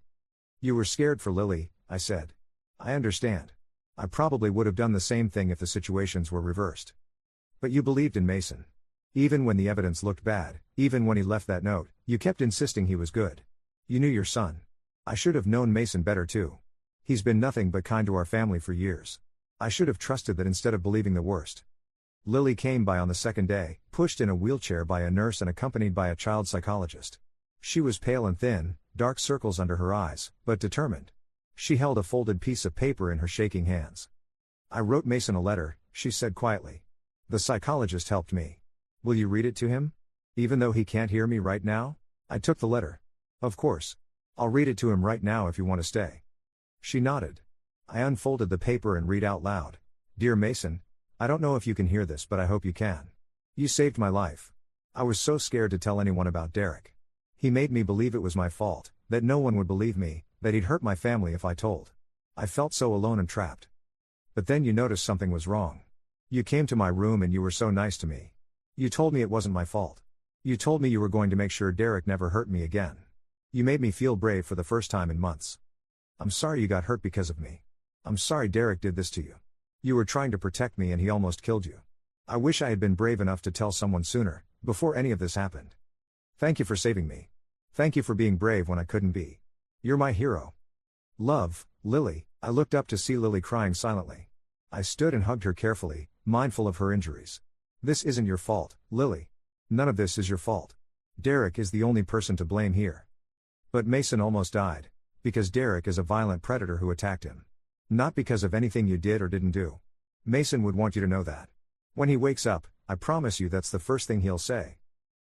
You were scared for Lily, I said. I understand. I probably would have done the same thing if the situations were reversed. But you believed in Mason. Even when the evidence looked bad, even when he left that note, you kept insisting he was good. You knew your son. I should have known Mason better too. He's been nothing but kind to our family for years. I should have trusted that instead of believing the worst. Lily came by on the second day, pushed in a wheelchair by a nurse and accompanied by a child psychologist. She was pale and thin, dark circles under her eyes, but determined. She held a folded piece of paper in her shaking hands. I wrote Mason a letter, she said quietly. The psychologist helped me. Will you read it to him? Even though he can't hear me right now? I took the letter. Of course. I'll read it to him right now if you want to stay. She nodded. I unfolded the paper and read out loud. Dear Mason, I don't know if you can hear this but I hope you can. You saved my life. I was so scared to tell anyone about Derek. He made me believe it was my fault, that no one would believe me, that he'd hurt my family if I told. I felt so alone and trapped. But then you noticed something was wrong. You came to my room and you were so nice to me. You told me it wasn't my fault. You told me you were going to make sure Derek never hurt me again. You made me feel brave for the first time in months. I'm sorry you got hurt because of me. I'm sorry Derek did this to you. You were trying to protect me and he almost killed you. I wish I had been brave enough to tell someone sooner, before any of this happened. Thank you for saving me. Thank you for being brave when I couldn't be. You're my hero. Love, Lily. I looked up to see Lily crying silently. I stood and hugged her carefully, mindful of her injuries. This isn't your fault, Lily. None of this is your fault. Derek is the only person to blame here. But Mason almost died. Because Derek is a violent predator who attacked him. Not because of anything you did or didn't do. Mason would want you to know that. When he wakes up, I promise you that's the first thing he'll say.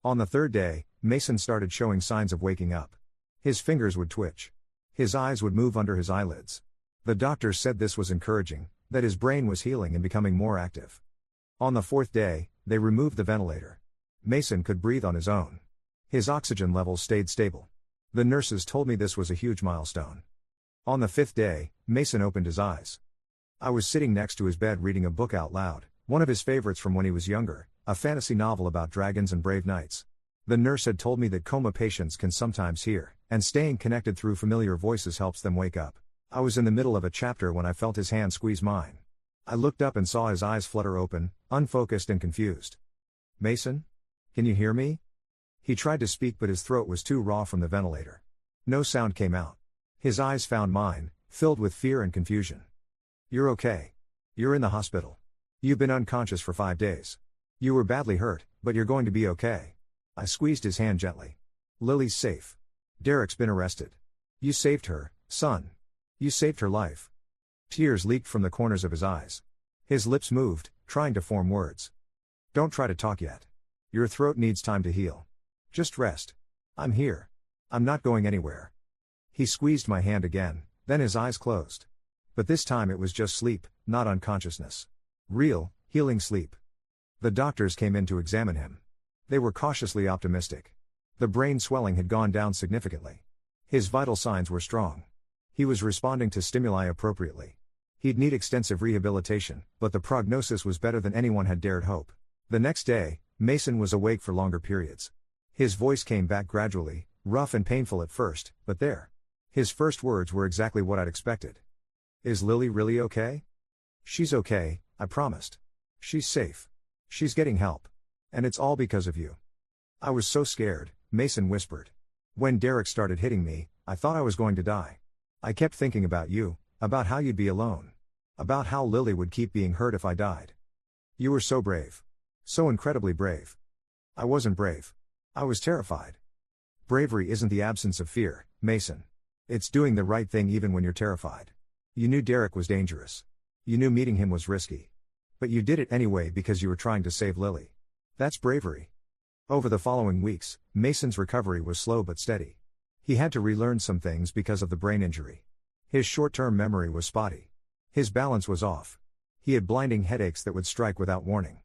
On the third day, Mason started showing signs of waking up. His fingers would twitch. His eyes would move under his eyelids. The doctors said this was encouraging, that his brain was healing and becoming more active. On the fourth day, they removed the ventilator. Mason could breathe on his own. His oxygen levels stayed stable. The nurses told me this was a huge milestone. On the fifth day, Mason opened his eyes. I was sitting next to his bed reading a book out loud, one of his favorites from when he was younger, a fantasy novel about dragons and brave knights. The nurse had told me that coma patients can sometimes hear, and staying connected through familiar voices helps them wake up. I was in the middle of a chapter when I felt his hand squeeze mine. I looked up and saw his eyes flutter open, unfocused and confused. Mason? Can you hear me? He tried to speak but his throat was too raw from the ventilator. No sound came out. His eyes found mine, filled with fear and confusion. You're okay. You're in the hospital. You've been unconscious for 5 days. You were badly hurt, but you're going to be okay. I squeezed his hand gently. Lily's safe. Derek's been arrested. You saved her, son. You saved her life. Tears leaked from the corners of his eyes. His lips moved, trying to form words. Don't try to talk yet. Your throat needs time to heal. Just rest. I'm here. I'm not going anywhere. He squeezed my hand again, then his eyes closed. But this time it was just sleep, not unconsciousness. Real, healing sleep. The doctors came in to examine him. They were cautiously optimistic. The brain swelling had gone down significantly. His vital signs were strong. He was responding to stimuli appropriately. He'd need extensive rehabilitation, but the prognosis was better than anyone had dared hope. The next day, Mason was awake for longer periods. His voice came back gradually, rough and painful at first, but there. His first words were exactly what I'd expected. Is Lily really okay? She's okay, I promised. She's safe. She's getting help. And it's all because of you. I was so scared, Mason whispered. When Derek started hitting me, I thought I was going to die. I kept thinking about you, about how you'd be alone. About how Lily would keep being hurt if I died. You were so brave. So incredibly brave. I wasn't brave. I was terrified. Bravery isn't the absence of fear, Mason. It's doing the right thing even when you're terrified. You knew Derek was dangerous. You knew meeting him was risky. But you did it anyway because you were trying to save Lily. That's bravery. Over the following weeks, Mason's recovery was slow but steady. He had to relearn some things because of the brain injury. His short-term memory was spotty. His balance was off. He had blinding headaches that would strike without warning.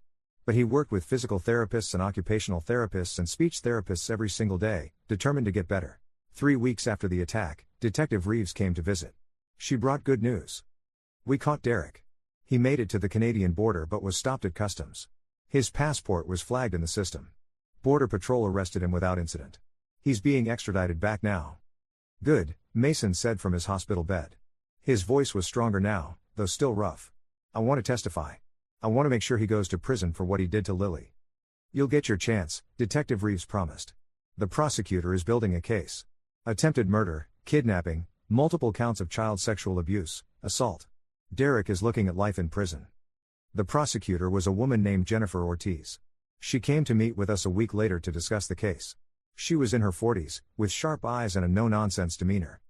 But he worked with physical therapists and occupational therapists and speech therapists every single day, determined to get better. 3 weeks after the attack, Detective Reeves came to visit. She brought good news. We caught Derek. He made it to the Canadian border but was stopped at customs. His passport was flagged in the system. Border Patrol arrested him without incident. He's being extradited back now. Good, Mason said from his hospital bed. His voice was stronger now, though still rough. I want to testify. I want to make sure he goes to prison for what he did to Lily. You'll get your chance, Detective Reeves promised. The prosecutor is building a case. Attempted murder, kidnapping, multiple counts of child sexual abuse, assault. Derek is looking at life in prison. The prosecutor was a woman named Jennifer Ortiz. She came to meet with us a week later to discuss the case. She was in her 40s, with sharp eyes and a no-nonsense demeanor.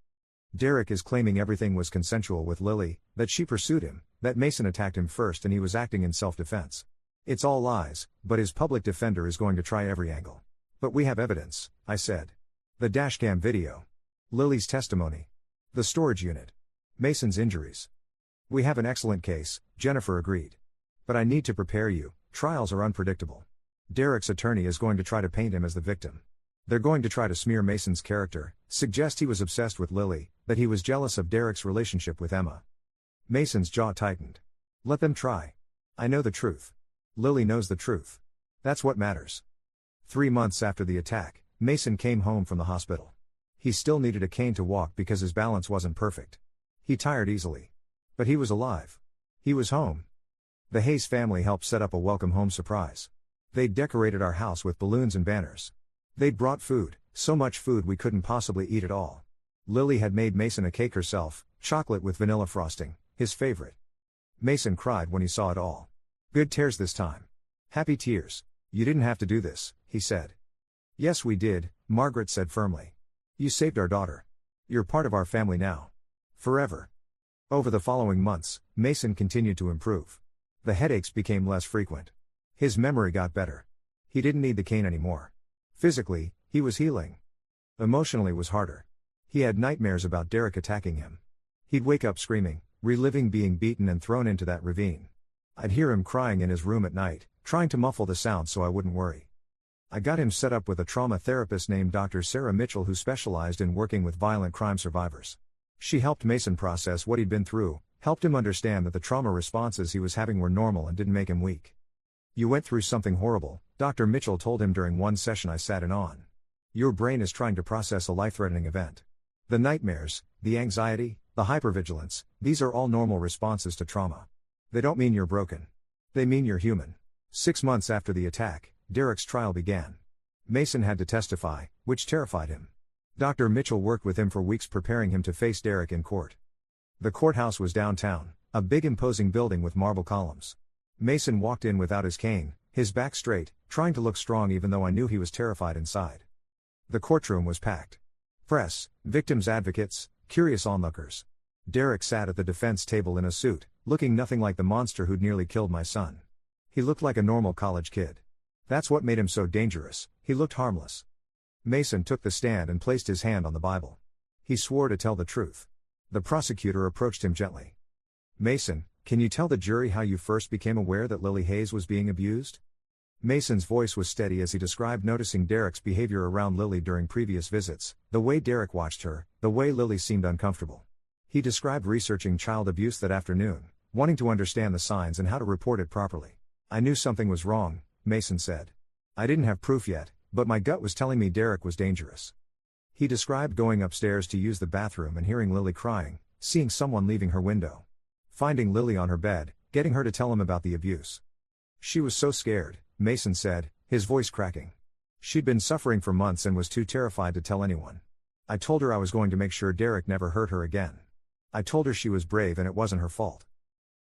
Derek is claiming everything was consensual with Lily, that she pursued him, that Mason attacked him first and he was acting in self-defense. It's all lies, but his public defender is going to try every angle. But we have evidence, I said. The dashcam video. Lily's testimony. The storage unit. Mason's injuries. We have an excellent case, Jennifer agreed. But I need to prepare you, trials are unpredictable. Derek's attorney is going to try to paint him as the victim. They're going to try to smear Mason's character, suggest he was obsessed with Lily, that he was jealous of Derek's relationship with Emma. Mason's jaw tightened. Let them try. I know the truth. Lily knows the truth. That's what matters. 3 months after the attack, Mason came home from the hospital. He still needed a cane to walk because his balance wasn't perfect. He tired easily. But he was alive. He was home. The Hayes family helped set up a welcome home surprise. They'd decorated our house with balloons and banners. They'd brought food, so much food we couldn't possibly eat it all. Lily had made Mason a cake herself, chocolate with vanilla frosting, his favorite. Mason cried when he saw it all. Good tears this time. Happy tears. You didn't have to do this, he said. Yes, we did, Margaret said firmly. You saved our daughter. You're part of our family now. Forever. Over the following months, Mason continued to improve. The headaches became less frequent. His memory got better. He didn't need the cane anymore. Physically, he was healing. Emotionally was harder. He had nightmares about Derek attacking him. He'd wake up screaming, reliving being beaten and thrown into that ravine. I'd hear him crying in his room at night, trying to muffle the sound so I wouldn't worry. I got him set up with a trauma therapist named Dr. Sarah Mitchell who specialized in working with violent crime survivors. She helped Mason process what he'd been through, helped him understand that the trauma responses he was having were normal and didn't make him weak. You went through something horrible, Dr. Mitchell told him during one session I sat in on. Your brain is trying to process a life-threatening event. The nightmares, the anxiety, the hypervigilance, these are all normal responses to trauma. They don't mean you're broken. They mean you're human. 6 months after the attack, Derek's trial began. Mason had to testify, which terrified him. Dr. Mitchell worked with him for weeks preparing him to face Derek in court. The courthouse was downtown, a big imposing building with marble columns. Mason walked in without his cane, his back straight, trying to look strong even though I knew he was terrified inside. The courtroom was packed. Press, victims' advocates, curious onlookers. Derek sat at the defense table in a suit, looking nothing like the monster who'd nearly killed my son. He looked like a normal college kid. That's what made him so dangerous, he looked harmless. Mason took the stand and placed his hand on the Bible. He swore to tell the truth. The prosecutor approached him gently. Mason, can you tell the jury how you first became aware that Lily Hayes was being abused? Mason's voice was steady as he described noticing Derek's behavior around Lily during previous visits, the way Derek watched her, the way Lily seemed uncomfortable. He described researching child abuse that afternoon, wanting to understand the signs and how to report it properly. I knew something was wrong, Mason said. I didn't have proof yet, but my gut was telling me Derek was dangerous. He described going upstairs to use the bathroom and hearing Lily crying, seeing someone leaving her window. Finding Lily on her bed, getting her to tell him about the abuse. She was so scared, Mason said, his voice cracking. She'd been suffering for months and was too terrified to tell anyone. I told her I was going to make sure Derek never hurt her again. I told her she was brave and it wasn't her fault.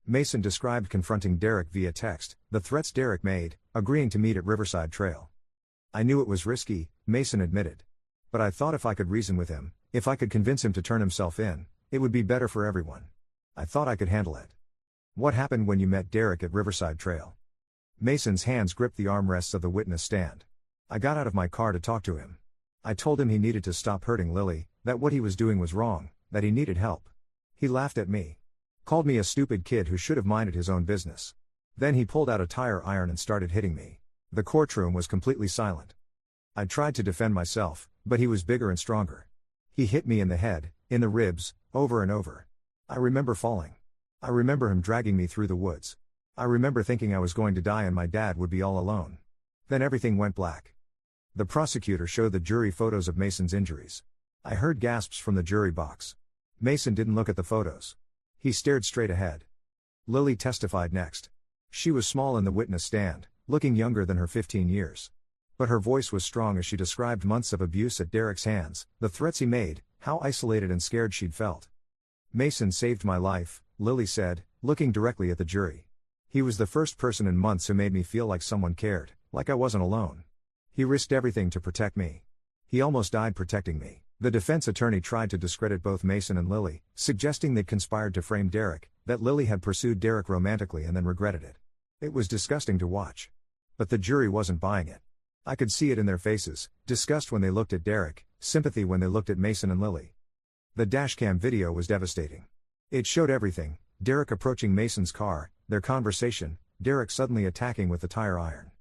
Mason described confronting Derek via text, the threats Derek made, agreeing to meet at Riverside Trail. I knew it was risky, Mason admitted. But I thought if I could reason with him, if I could convince him to turn himself in, it would be better for everyone. I thought I could handle it. What happened when you met Derek at Riverside Trail? Mason's hands gripped the armrests of the witness stand. I got out of my car to talk to him. I told him he needed to stop hurting Lily, that what he was doing was wrong, that he needed help. He laughed at me. Called me a stupid kid who should have minded his own business. Then he pulled out a tire iron and started hitting me. The courtroom was completely silent. I tried to defend myself, but he was bigger and stronger. He hit me in the head, in the ribs, over and over. I remember falling. I remember him dragging me through the woods. I remember thinking I was going to die and my dad would be all alone. Then everything went black. The prosecutor showed the jury photos of Mason's injuries. I heard gasps from the jury box. Mason didn't look at the photos. He stared straight ahead. Lily testified next. She was small in the witness stand, looking younger than her 15 years. But her voice was strong as she described months of abuse at Derek's hands, the threats he made, how isolated and scared she'd felt. Mason saved my life, Lily said, looking directly at the jury. He was the first person in months who made me feel like someone cared, like I wasn't alone. He risked everything to protect me. He almost died protecting me. The defense attorney tried to discredit both Mason and Lily, suggesting they'd conspired to frame Derek, that Lily had pursued Derek romantically and then regretted it. It was disgusting to watch. But the jury wasn't buying it. I could see it in their faces, disgust when they looked at Derek, sympathy when they looked at Mason and Lily. The dashcam video was devastating. It showed everything: Derek approaching Mason's car, their conversation, Derek suddenly attacking with the tire iron.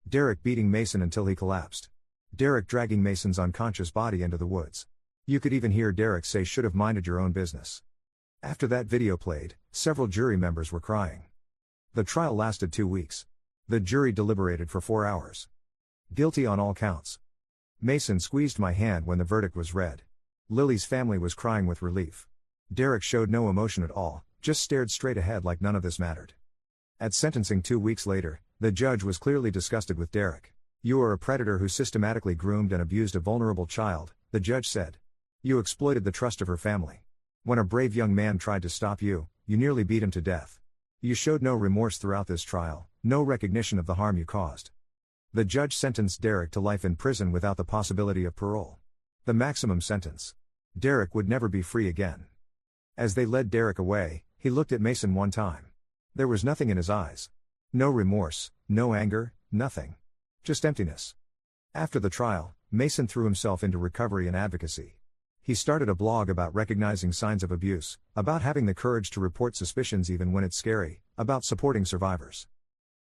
Derek beating Mason until he collapsed. Derek dragging Mason's unconscious body into the woods. You could even hear Derek say "should have minded your own business." After that video played, several jury members were crying. The trial lasted 2 weeks. The jury deliberated for 4 hours. Guilty on all counts. Mason squeezed my hand when the verdict was read. Lily's family was crying with relief. Derek showed no emotion at all, just stared straight ahead like none of this mattered. At sentencing 2 weeks later, the judge was clearly disgusted with Derek. "You are a predator who systematically groomed and abused a vulnerable child," the judge said. "You exploited the trust of her family. When a brave young man tried to stop you, you nearly beat him to death. You showed no remorse throughout this trial, no recognition of the harm you caused. The judge sentenced Derek to life in prison without the possibility of parole. The maximum sentence. Derek would never be free again. As they led Derek away, he looked at Mason one time. There was nothing in his eyes. No remorse, no anger, nothing. Just emptiness. After the trial, Mason threw himself into recovery and advocacy. He started a blog about recognizing signs of abuse, about having the courage to report suspicions even when it's scary, about supporting survivors.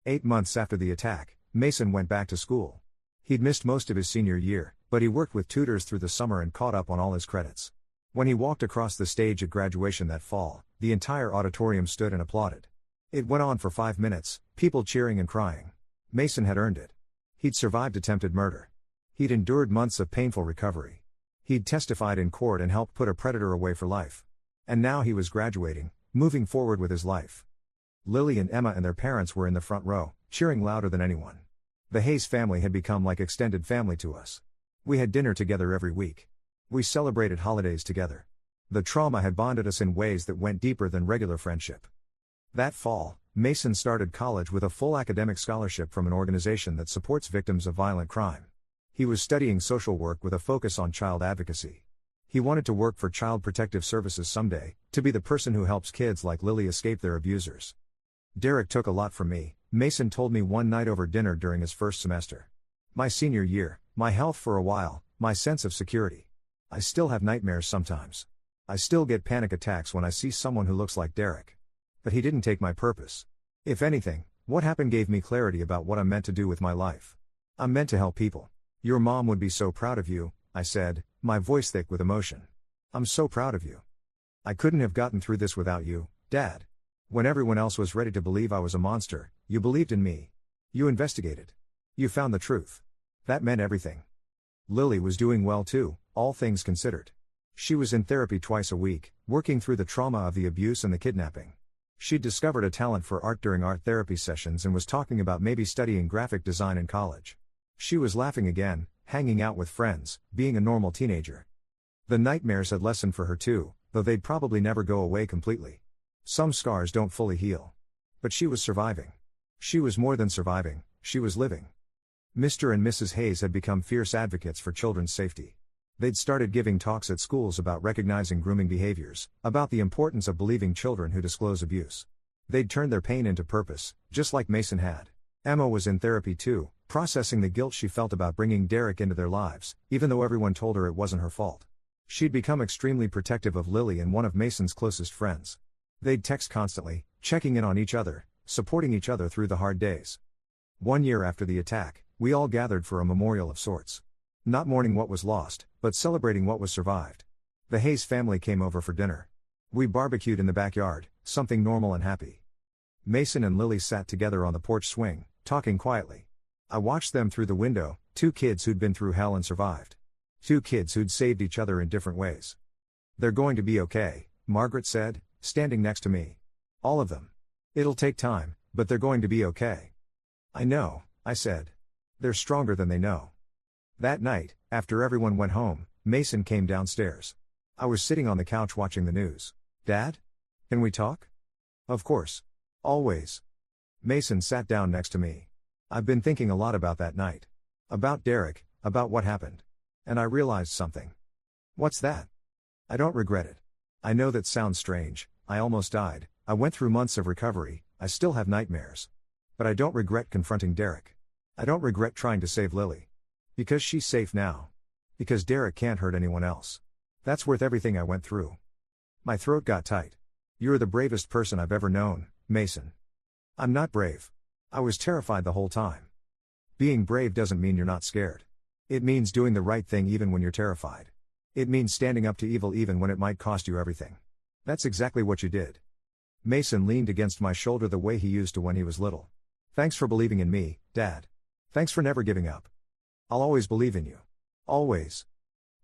8 months after the attack, Mason went back to school. He'd missed most of his senior year, but he worked with tutors through the summer and caught up on all his credits. When he walked across the stage at graduation that fall, the entire auditorium stood and applauded. It went on for 5 minutes, people cheering and crying. Mason had earned it. He'd survived attempted murder. He'd endured months of painful recovery. He'd testified in court and helped put a predator away for life. And now he was graduating, moving forward with his life. Lily and Emma and their parents were in the front row, cheering louder than anyone. The Hayes family had become like extended family to us. We had dinner together every week. We celebrated holidays together. The trauma had bonded us in ways that went deeper than regular friendship. That fall, Mason started college with a full academic scholarship from an organization that supports victims of violent crime. He was studying social work with a focus on child advocacy. He wanted to work for Child Protective Services someday, to be the person who helps kids like Lily escape their abusers. Derek took a lot from me, Mason told me one night over dinner during his first semester. My senior year, my health for a while, my sense of security. I still have nightmares sometimes. I still get panic attacks when I see someone who looks like Derek. But he didn't take my purpose. If anything, what happened gave me clarity about what I'm meant to do with my life. I'm meant to help people. Your mom would be so proud of you, I said, my voice thick with emotion. I'm so proud of you. I couldn't have gotten through this without you, Dad. When everyone else was ready to believe I was a monster, you believed in me. You investigated. You found the truth. That meant everything. Lily was doing well too, all things considered. She was in therapy twice a week, working through the trauma of the abuse and the kidnapping. She'd discovered a talent for art during art therapy sessions and was talking about maybe studying graphic design in college. She was laughing again, hanging out with friends, being a normal teenager. The nightmares had lessened for her too, though they'd probably never go away completely. Some scars don't fully heal. But she was surviving. She was more than surviving, she was living. Mr. and Mrs. Hayes had become fierce advocates for children's safety. They'd started giving talks at schools about recognizing grooming behaviors, about the importance of believing children who disclose abuse. They'd turned their pain into purpose, just like Mason had. Emma was in therapy too, processing the guilt she felt about bringing Derek into their lives, even though everyone told her it wasn't her fault. She'd become extremely protective of Lily and one of Mason's closest friends. They'd text constantly, checking in on each other, supporting each other through the hard days. 1 year after the attack, we all gathered for a memorial of sorts. Not mourning what was lost, but celebrating what was survived. The Hayes family came over for dinner. We barbecued in the backyard, something normal and happy. Mason and Lily sat together on the porch swing, talking quietly. I watched them through the window, 2 kids who'd been through hell and survived. 2 kids who'd saved each other in different ways. They're going to be okay, Margaret said, standing next to me. All of them. It'll take time, but they're going to be okay. I know, I said. They're stronger than they know. That night, after everyone went home, Mason came downstairs. I was sitting on the couch watching the news. Dad? Can we talk? Of course. Always. Mason sat down next to me. I've been thinking a lot about that night. About Derek, about what happened. And I realized something. What's that? I don't regret it. I know that sounds strange, I almost died, I went through months of recovery, I still have nightmares. But I don't regret confronting Derek. I don't regret trying to save Lily. Because she's safe now. Because Derek can't hurt anyone else. That's worth everything I went through. My throat got tight. You're the bravest person I've ever known, Mason. I'm not brave. I was terrified the whole time. Being brave doesn't mean you're not scared. It means doing the right thing even when you're terrified. It means standing up to evil even when it might cost you everything. That's exactly what you did. Mason leaned against my shoulder the way he used to when he was little. Thanks for believing in me, Dad. Thanks for never giving up. I'll always believe in you. Always.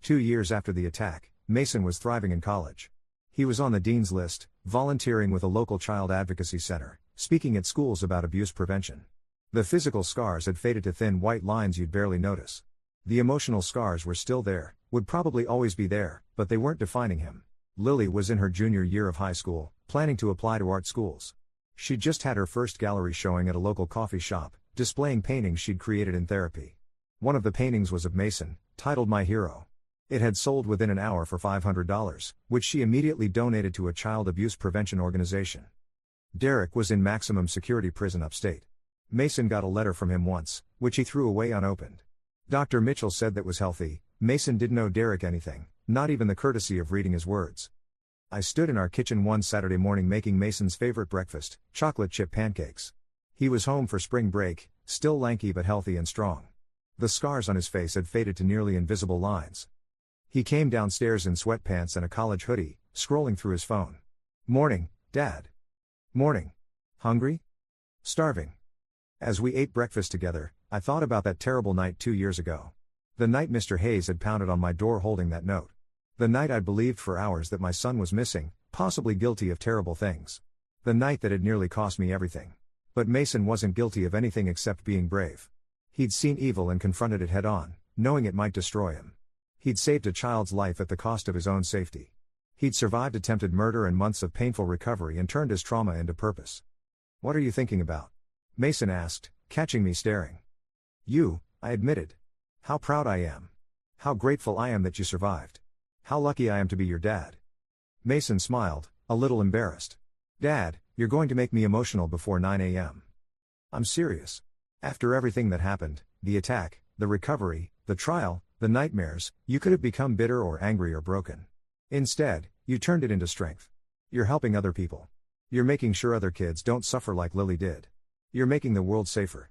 2 years after the attack, Mason was thriving in college. He was on the dean's list, volunteering with a local child advocacy center, speaking at schools about abuse prevention. The physical scars had faded to thin white lines you'd barely notice. The emotional scars were still there, would probably always be there, but they weren't defining him. Lily was in her junior year of high school, planning to apply to art schools. She'd just had her first gallery showing at a local coffee shop, displaying paintings she'd created in therapy. One of the paintings was of Mason, titled My Hero. It had sold within an hour for $500, which she immediately donated to a child abuse prevention organization. Derek was in maximum security prison upstate. Mason got a letter from him once, which he threw away unopened. Dr. Mitchell said that was healthy. Mason didn't owe Derek anything, not even the courtesy of reading his words. I stood in our kitchen one Saturday morning making Mason's favorite breakfast, chocolate chip pancakes. He was home for spring break, still lanky but healthy and strong. The scars on his face had faded to nearly invisible lines. He came downstairs in sweatpants and a college hoodie, scrolling through his phone. "Morning, Dad." "Morning. Hungry?" "Starving." As we ate breakfast together, I thought about that terrible night 2 years ago. The night Mr. Hayes had pounded on my door holding that note. The night I'd believed for hours that my son was missing, possibly guilty of terrible things. The night that had nearly cost me everything. But Mason wasn't guilty of anything except being brave. He'd seen evil and confronted it head on, knowing it might destroy him. He'd saved a child's life at the cost of his own safety. He'd survived attempted murder and months of painful recovery and turned his trauma into purpose. "What are you thinking about?" Mason asked, catching me staring. "You," I admitted. "How proud I am. How grateful I am that you survived. How lucky I am to be your dad." Mason smiled, a little embarrassed. "Dad, you're going to make me emotional before 9 a.m. I'm serious. After everything that happened, the attack, the recovery, the trial, the nightmares, you could have become bitter or angry or broken. Instead, you turned it into strength. You're helping other people. You're making sure other kids don't suffer like Lily did. You're making the world safer."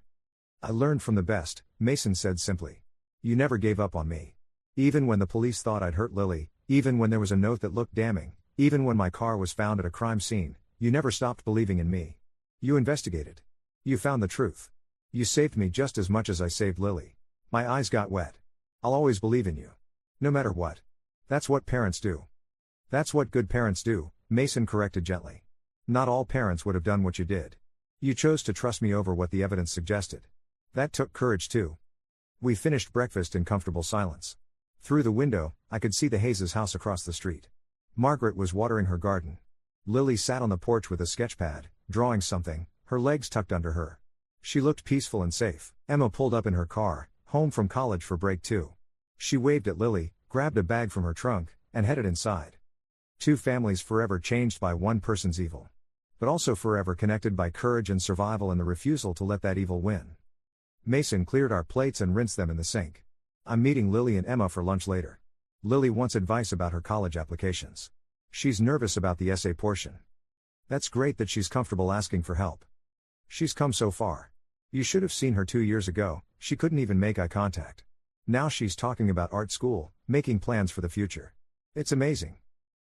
"I learned from the best," Mason said simply. "You never gave up on me. Even when the police thought I'd hurt Lily, even when there was a note that looked damning, even when my car was found at a crime scene, you never stopped believing in me. You investigated. You found the truth. You saved me just as much as I saved Lily. My eyes got wet. I'll always believe in you. No matter what. That's what parents do." "That's what good parents do," Mason corrected gently. "Not all parents would have done what you did. You chose to trust me over what the evidence suggested. That took courage too." We finished breakfast in comfortable silence. Through the window, I could see the Hayes' house across the street. Margaret was watering her garden. Lily sat on the porch with a sketchpad, drawing something, her legs tucked under her. She looked peaceful and safe. Emma pulled up in her car, home from college for break 2. She waved at Lily, grabbed a bag from her trunk, and headed inside. Two families forever changed by one person's evil. But also forever connected by courage and survival and the refusal to let that evil win. Mason cleared our plates and rinsed them in the sink. I'm meeting Lily and Emma for lunch later. Lily wants advice about her college applications. She's nervous about the essay portion. That's great that she's comfortable asking for help. She's come so far. You should have seen her 2 years ago, she couldn't even make eye contact. Now she's talking about art school, making plans for the future. It's amazing.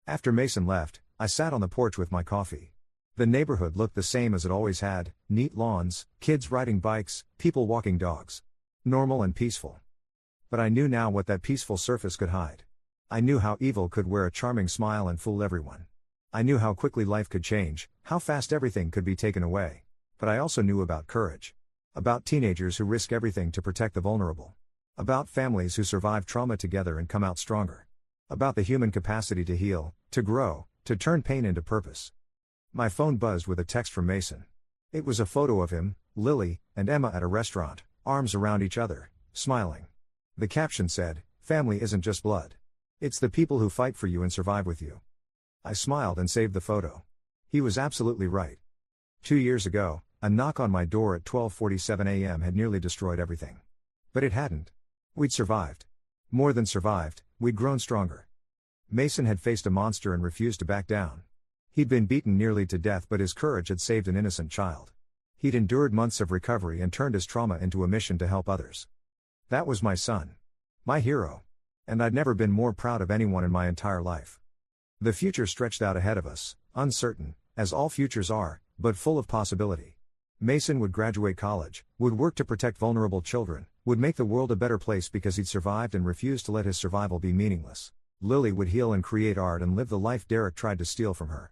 After Mason left, I sat on the porch with my coffee. The neighborhood looked the same as it always had, neat lawns, kids riding bikes, people walking dogs. Normal and peaceful. But I knew now what that peaceful surface could hide. I knew how evil could wear a charming smile and fool everyone. I knew how quickly life could change, how fast everything could be taken away. But I also knew about courage. About teenagers who risk everything to protect the vulnerable. About families who survive trauma together and come out stronger. About the human capacity to heal, to grow, to turn pain into purpose. My phone buzzed with a text from Mason. It was a photo of him, Lily, and Emma at a restaurant, arms around each other, smiling. The caption said, "Family isn't just blood. It's the people who fight for you and survive with you." I smiled and saved the photo. He was absolutely right. 2 years ago, a knock on my door at 12:47 a.m. had nearly destroyed everything. But it hadn't. We'd survived. More than survived, we'd grown stronger. Mason had faced a monster and refused to back down. He'd been beaten nearly to death, but his courage had saved an innocent child. He'd endured months of recovery and turned his trauma into a mission to help others. That was my son. My hero. And I'd never been more proud of anyone in my entire life. The future stretched out ahead of us, uncertain, as all futures are, but full of possibility. Mason would graduate college, would work to protect vulnerable children, would make the world a better place because he'd survived and refused to let his survival be meaningless. Lily would heal and create art and live the life Derek tried to steal from her.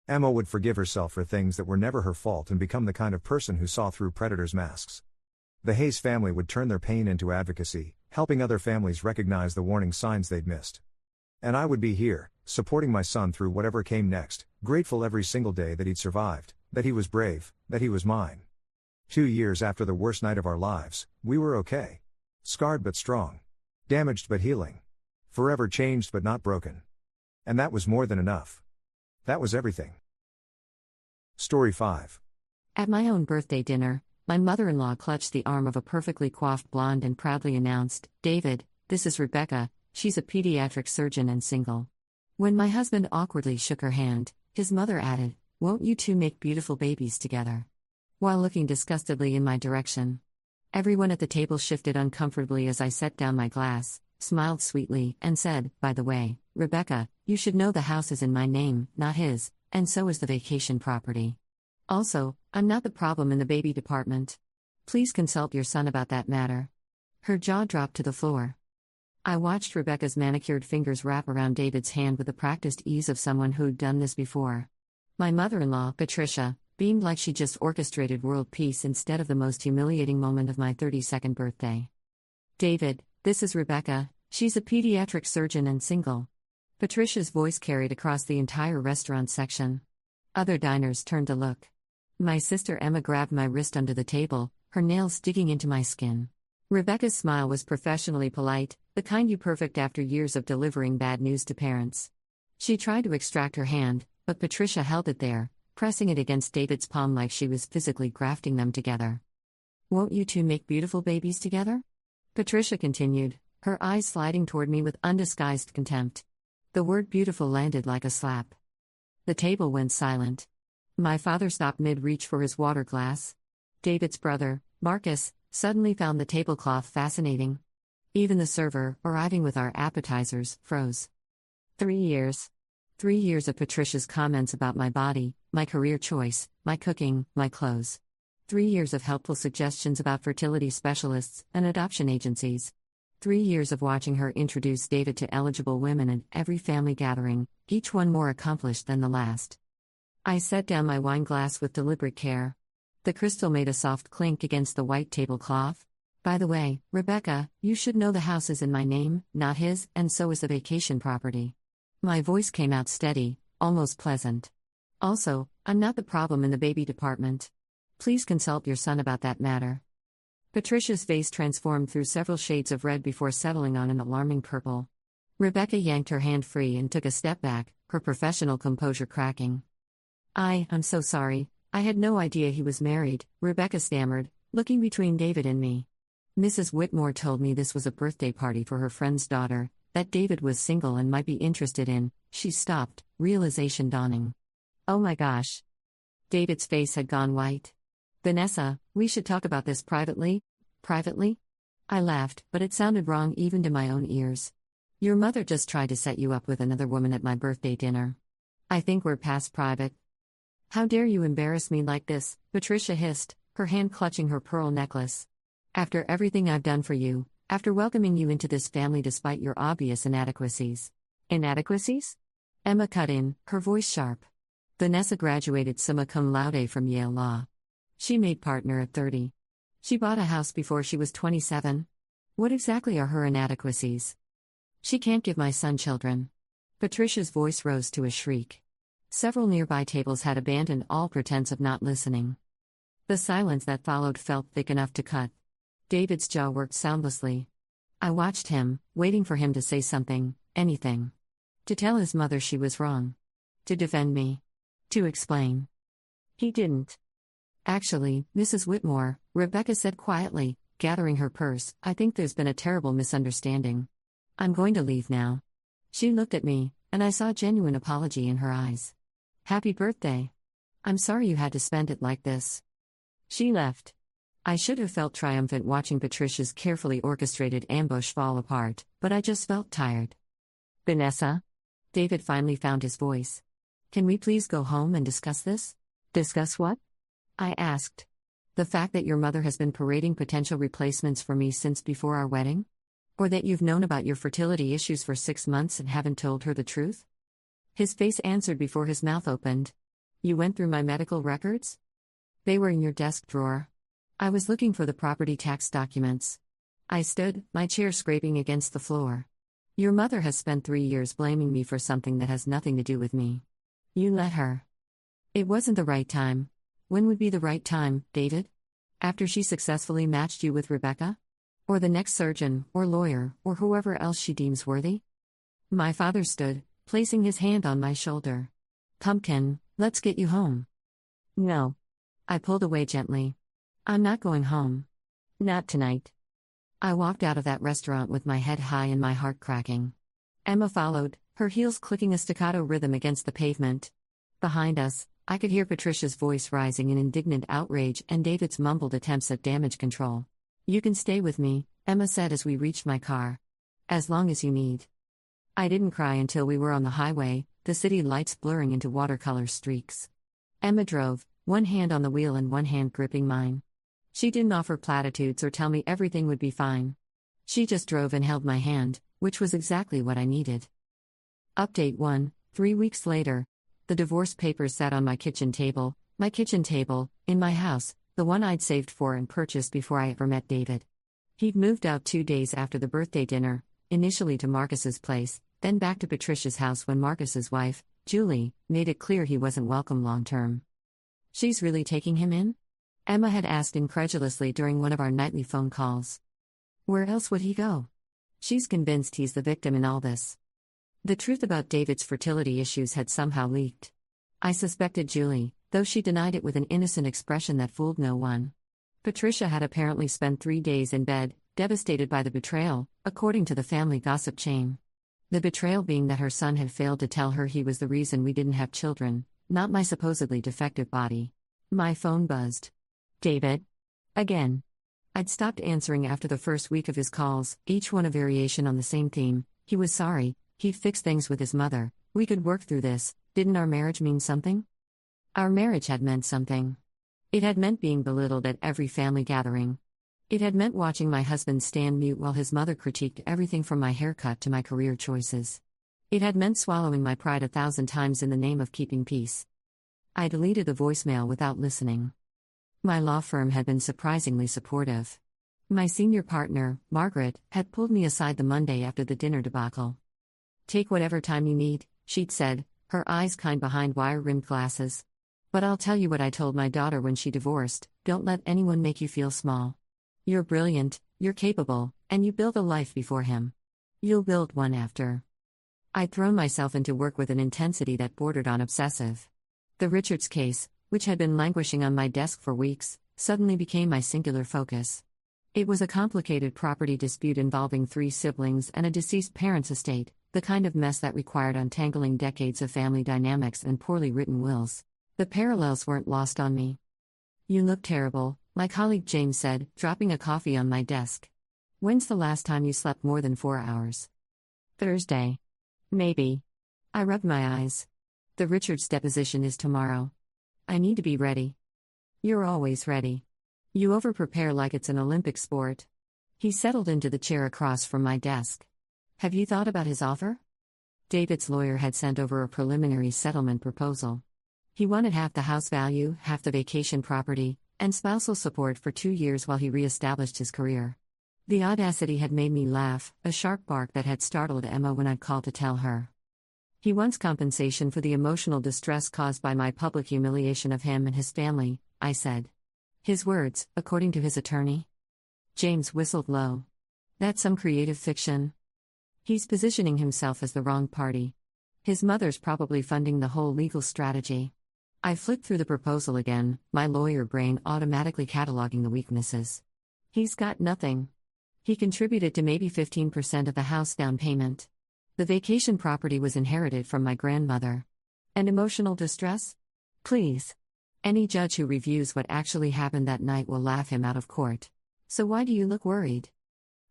Emma would forgive herself for things that were never her fault and become the kind of person who saw through predators' masks. The Hayes family would turn their pain into advocacy, helping other families recognize the warning signs they'd missed. And I would be here, supporting my son through whatever came next, grateful every single day that he'd survived, that he was brave, that he was mine. 2 years after the worst night of our lives, we were okay. Scarred but strong. Damaged but healing. Forever changed but not broken. And that was more than enough. That was everything. Story 5. At my own birthday dinner, my mother-in-law clutched the arm of a perfectly coiffed blonde and proudly announced, "David, this is Rebecca, she's a pediatric surgeon and single." When my husband awkwardly shook her hand, his mother added, "Won't you two make beautiful babies together?" While looking disgustedly in my direction. Everyone at the table shifted uncomfortably as I set down my glass, smiled sweetly, and said, "By the way, Rebecca, you should know the house is in my name, not his, and so is the vacation property. Also, I'm not the problem in the baby department. Please consult your son about that matter." Her jaw dropped to the floor. I watched Rebecca's manicured fingers wrap around David's hand with the practiced ease of someone who'd done this before. My mother-in-law, Patricia, beamed like she just orchestrated world peace instead of the most humiliating moment of my 32nd birthday. "David, this is Rebecca, she's a pediatric surgeon and single." Patricia's voice carried across the entire restaurant section. Other diners turned to look. My sister Emma grabbed my wrist under the table, her nails digging into my skin. Rebecca's smile was professionally polite, the kind you perfect after years of delivering bad news to parents. She tried to extract her hand, but Patricia held it there, pressing it against David's palm like she was physically grafting them together. "Won't you two make beautiful babies together?" Patricia continued, her eyes sliding toward me with undisguised contempt. The word beautiful landed like a slap. The table went silent. My father stopped mid-reach for his water glass. David's brother, Marcus, suddenly found the tablecloth fascinating. Even the server, arriving with our appetizers, froze. 3 years. 3 years of Patricia's comments about my body, my career choice, my cooking, my clothes. 3 years of helpful suggestions about fertility specialists and adoption agencies. 3 years of watching her introduce David to eligible women at every family gathering, each one more accomplished than the last. I set down my wine glass with deliberate care. The crystal made a soft clink against the white tablecloth. "By the way, Rebecca, you should know the house is in my name, not his, and so is the vacation property." My voice came out steady, almost pleasant. "Also, I'm not the problem in the baby department. Please consult your son about that matter." Patricia's face transformed through several shades of red before settling on an alarming purple. Rebecca yanked her hand free and took a step back, her professional composure cracking. I'm so sorry, I had no idea he was married," Rebecca stammered, looking between David and me. "Mrs. Whitmore told me this was a birthday party for her friend's daughter, that David was single and might be interested in." She stopped, realization dawning. "Oh my gosh." David's face had gone white. "Vanessa, we should talk about this privately." "Privately?" I laughed, but it sounded wrong even to my own ears. "Your mother just tried to set you up with another woman at my birthday dinner. I think we're past private." "How dare you embarrass me like this," Patricia hissed, her hand clutching her pearl necklace. "After everything I've done for you, after welcoming you into this family despite your obvious inadequacies." "Inadequacies?" Emma cut in, her voice sharp. "Vanessa graduated summa cum laude from Yale Law. She made partner at 30. She bought a house before she was 27. What exactly are her inadequacies? She can't give my son children." Patricia's voice rose to a shriek. Several nearby tables had abandoned all pretense of not listening. The silence that followed felt thick enough to cut. David's jaw worked soundlessly. I watched him, waiting for him to say something, anything. To tell his mother she was wrong. To defend me. To explain. He didn't. "Actually, Mrs. Whitmore," Rebecca said quietly, gathering her purse, "I think there's been a terrible misunderstanding. I'm going to leave now." She looked at me, and I saw genuine apology in her eyes. "Happy birthday. I'm sorry you had to spend it like this." She left. I should have felt triumphant watching Patricia's carefully orchestrated ambush fall apart, but I just felt tired. "Vanessa?" David finally found his voice. "Can we please go home and discuss this?" "Discuss what?" I asked. "The fact that your mother has been parading potential replacements for me since before our wedding? Or that you've known about your fertility issues for 6 months and haven't told her the truth?" His face answered before his mouth opened. "You went through my medical records? They were in your desk drawer. I was looking for the property tax documents." I stood, my chair scraping against the floor. "Your mother has spent 3 years blaming me for something that has nothing to do with me. You let her." "It wasn't the right time." "When would be the right time, David?" After she successfully matched you with Rebecca? Or the next surgeon, or lawyer, or whoever else she deems worthy? My father stood, placing his hand on my shoulder. Pumpkin, let's get you home. No. I pulled away gently. I'm not going home. Not tonight. I walked out of that restaurant with my head high and my heart cracking. Emma followed, her heels clicking a staccato rhythm against the pavement. Behind us, I could hear Patricia's voice rising in indignant outrage and David's mumbled attempts at damage control. You can stay with me, Emma said as we reached my car. As long as you need. I didn't cry until we were on the highway, the city lights blurring into watercolor streaks. Emma drove, one hand on the wheel and one hand gripping mine. She didn't offer platitudes or tell me everything would be fine. She just drove and held my hand, which was exactly what I needed. Update 1, 3 weeks later. The divorce papers sat on my kitchen table, in my house, the one I'd saved for and purchased before I ever met David. He'd moved out 2 days after the birthday dinner, initially to Marcus's place, then back to Patricia's house when Marcus's wife, Julie, made it clear he wasn't welcome long-term. She's really taking him in? Emma had asked incredulously during one of our nightly phone calls. Where else would he go? She's convinced he's the victim in all this. The truth about David's fertility issues had somehow leaked. I suspected Julie, though she denied it with an innocent expression that fooled no one. Patricia had apparently spent 3 days in bed, devastated by the betrayal, according to the family gossip chain. The betrayal being that her son had failed to tell her he was the reason we didn't have children, not my supposedly defective body. My phone buzzed. David? Again. I'd stopped answering after the first week of his calls, each one a variation on the same theme. He was sorry. He'd fix things with his mother, we could work through this. Didn't our marriage mean something? Our marriage had meant something. It had meant being belittled at every family gathering. It had meant watching my husband stand mute while his mother critiqued everything from my haircut to my career choices. It had meant swallowing my pride 1,000 times in the name of keeping peace. I deleted the voicemail without listening. My law firm had been surprisingly supportive. My senior partner, Margaret, had pulled me aside the Monday after the dinner debacle. Take whatever time you need, she'd said, her eyes kind behind wire-rimmed glasses. But I'll tell you what I told my daughter when she divorced, don't let anyone make you feel small. You're brilliant, you're capable, and you build a life before him. You'll build one after. I'd thrown myself into work with an intensity that bordered on obsessive. The Richards case, which had been languishing on my desk for weeks, suddenly became my singular focus. It was a complicated property dispute involving 3 siblings and a deceased parent's estate, the kind of mess that required untangling decades of family dynamics and poorly written wills. The parallels weren't lost on me. You look terrible, my colleague James said, dropping a coffee on my desk. When's the last time you slept more than 4 hours? Thursday. Maybe. I rubbed my eyes. The Richards deposition is tomorrow. I need to be ready. You're always ready. You over-prepare like it's an Olympic sport. He settled into the chair across from my desk. Have you thought about his offer? David's lawyer had sent over a preliminary settlement proposal. He wanted half the house value, half the vacation property, and spousal support for 2 years while he re-established his career. The audacity had made me laugh, a sharp bark that had startled Emma when I'd called to tell her. He wants compensation for the emotional distress caused by my public humiliation of him and his family, I said. His words, according to his attorney. James whistled low. That's some creative fiction. He's positioning himself as the wrong party. His mother's probably funding the whole legal strategy. I flipped through the proposal again, my lawyer brain automatically cataloging the weaknesses. He's got nothing. He contributed to maybe 15% of the house down payment. The vacation property was inherited from my grandmother. And emotional distress? Please. Any judge who reviews what actually happened that night will laugh him out of court. So why do you look worried?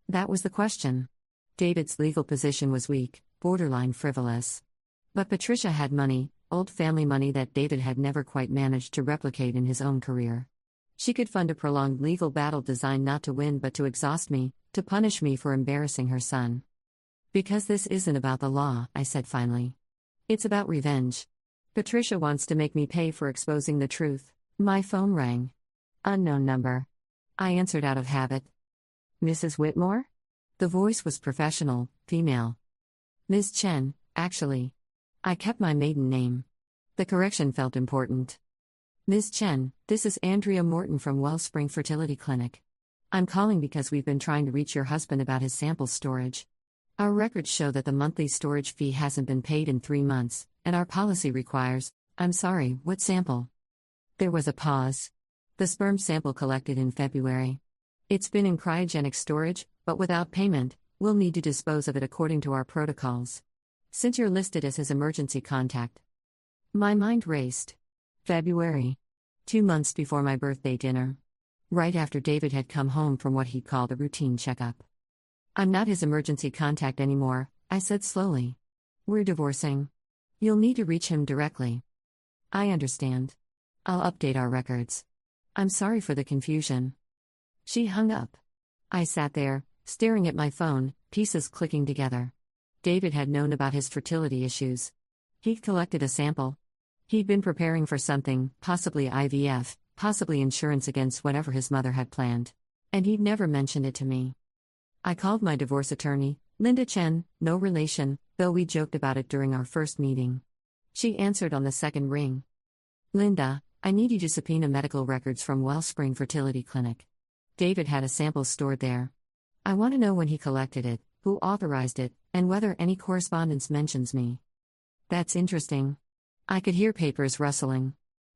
That was the question. David's legal position was weak, borderline frivolous. But Patricia had money, old family money that David had never quite managed to replicate in his own career. She could fund a prolonged legal battle designed not to win but to exhaust me, to punish me for embarrassing her son. Because this isn't about the law, I said finally. It's about revenge. Patricia wants to make me pay for exposing the truth. My phone rang. Unknown number. I answered out of habit. Mrs. Whitmore? The voice was professional, female. Ms. Chen, actually. I kept my maiden name. The correction felt important. Ms. Chen, this is Andrea Morton from Wellspring Fertility Clinic. I'm calling because we've been trying to reach your husband about his sample storage. Our records show that the monthly storage fee hasn't been paid in 3 months, and our policy requires, I'm sorry, what sample? There was a pause. The sperm sample collected in February. It's been in cryogenic storage, but without payment, we'll need to dispose of it according to our protocols. Since you're listed as his emergency contact. My mind raced. February. 2 months before my birthday dinner. Right after David had come home from what he called a routine checkup. I'm not his emergency contact anymore, I said slowly. We're divorcing. You'll need to reach him directly. I understand. I'll update our records. I'm sorry for the confusion. She hung up. I sat there, staring at my phone, pieces clicking together. David had known about his fertility issues. He'd collected a sample. He'd been preparing for something, possibly IVF, possibly insurance against whatever his mother had planned. And he'd never mentioned it to me. I called my divorce attorney, Linda Chen, no relation, though we joked about it during our first meeting. She answered on the second ring. Linda, I need you to subpoena medical records from Wellspring Fertility Clinic. David had a sample stored there. I want to know when he collected it, who authorized it, and whether any correspondence mentions me. That's interesting. I could hear papers rustling.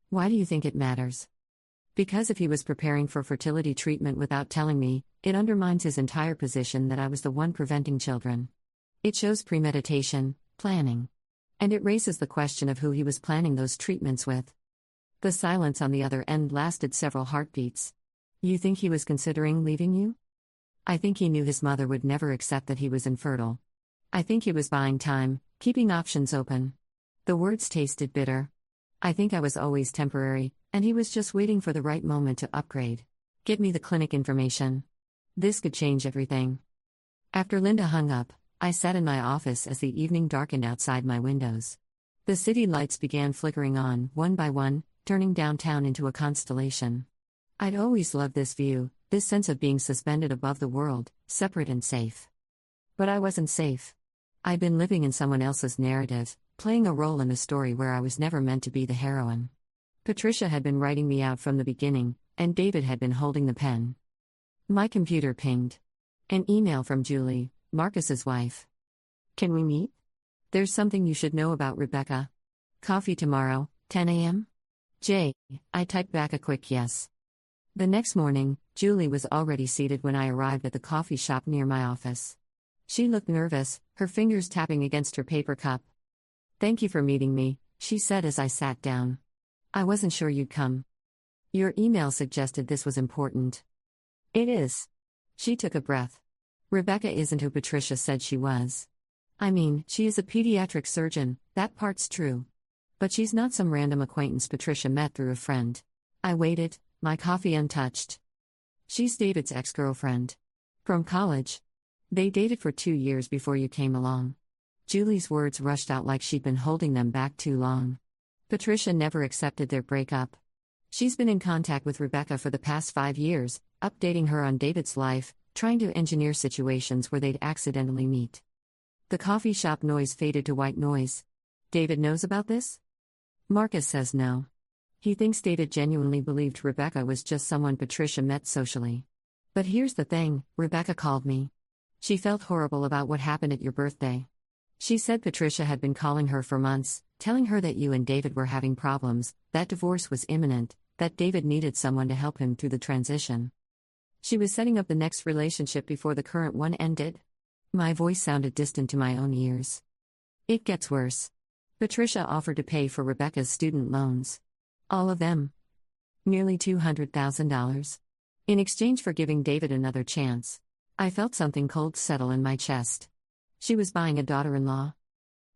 Why do you think it matters? Because if he was preparing for fertility treatment without telling me, it undermines his entire position that I was the one preventing children. It shows premeditation, planning. And it raises the question of who he was planning those treatments with. The silence on the other end lasted several heartbeats. You think he was considering leaving you? I think he knew his mother would never accept that he was infertile. I think he was buying time, keeping options open. The words tasted bitter. I think I was always temporary, and he was just waiting for the right moment to upgrade. Get me the clinic information. This could change everything. After Linda hung up, I sat in my office as the evening darkened outside my windows. The city lights began flickering on, one by one, turning downtown into a constellation. I'd always loved this view, this sense of being suspended above the world, separate and safe. But I wasn't safe. I'd been living in someone else's narrative, playing a role in a story where I was never meant to be the heroine. Patricia had been writing me out from the beginning, and David had been holding the pen. My computer pinged. An email from Julie, Marcus's wife. Can we meet? There's something you should know about Rebecca. Coffee tomorrow, 10 a.m.? I typed back a quick yes. The next morning, Julie was already seated when I arrived at the coffee shop near my office. She looked nervous, her fingers tapping against her paper cup. Thank you for meeting me, she said as I sat down. I wasn't sure you'd come. Your email suggested this was important. It is. She took a breath. Rebecca isn't who Patricia said she was. I mean, she is a pediatric surgeon, that part's true. But she's not some random acquaintance Patricia met through a friend. I waited, my coffee untouched. She's David's ex-girlfriend. From college. They dated for 2 years before you came along. Julie's words rushed out like she'd been holding them back too long. Patricia never accepted their breakup. She's been in contact with Rebecca for the past 5 years, updating her on David's life, trying to engineer situations where they'd accidentally meet. The coffee shop noise faded to white noise. David knows about this? Marcus says no. He thinks David genuinely believed Rebecca was just someone Patricia met socially. But here's the thing, Rebecca called me. She felt horrible about what happened at your birthday. She said Patricia had been calling her for months, telling her that you and David were having problems, that divorce was imminent, that David needed someone to help him through the transition. She was setting up the next relationship before the current one ended. My voice sounded distant to my own ears. It gets worse. Patricia offered to pay for Rebecca's student loans. All of them. Nearly $200,000. In exchange for giving David another chance. I felt something cold settle in my chest. She was buying a daughter-in-law.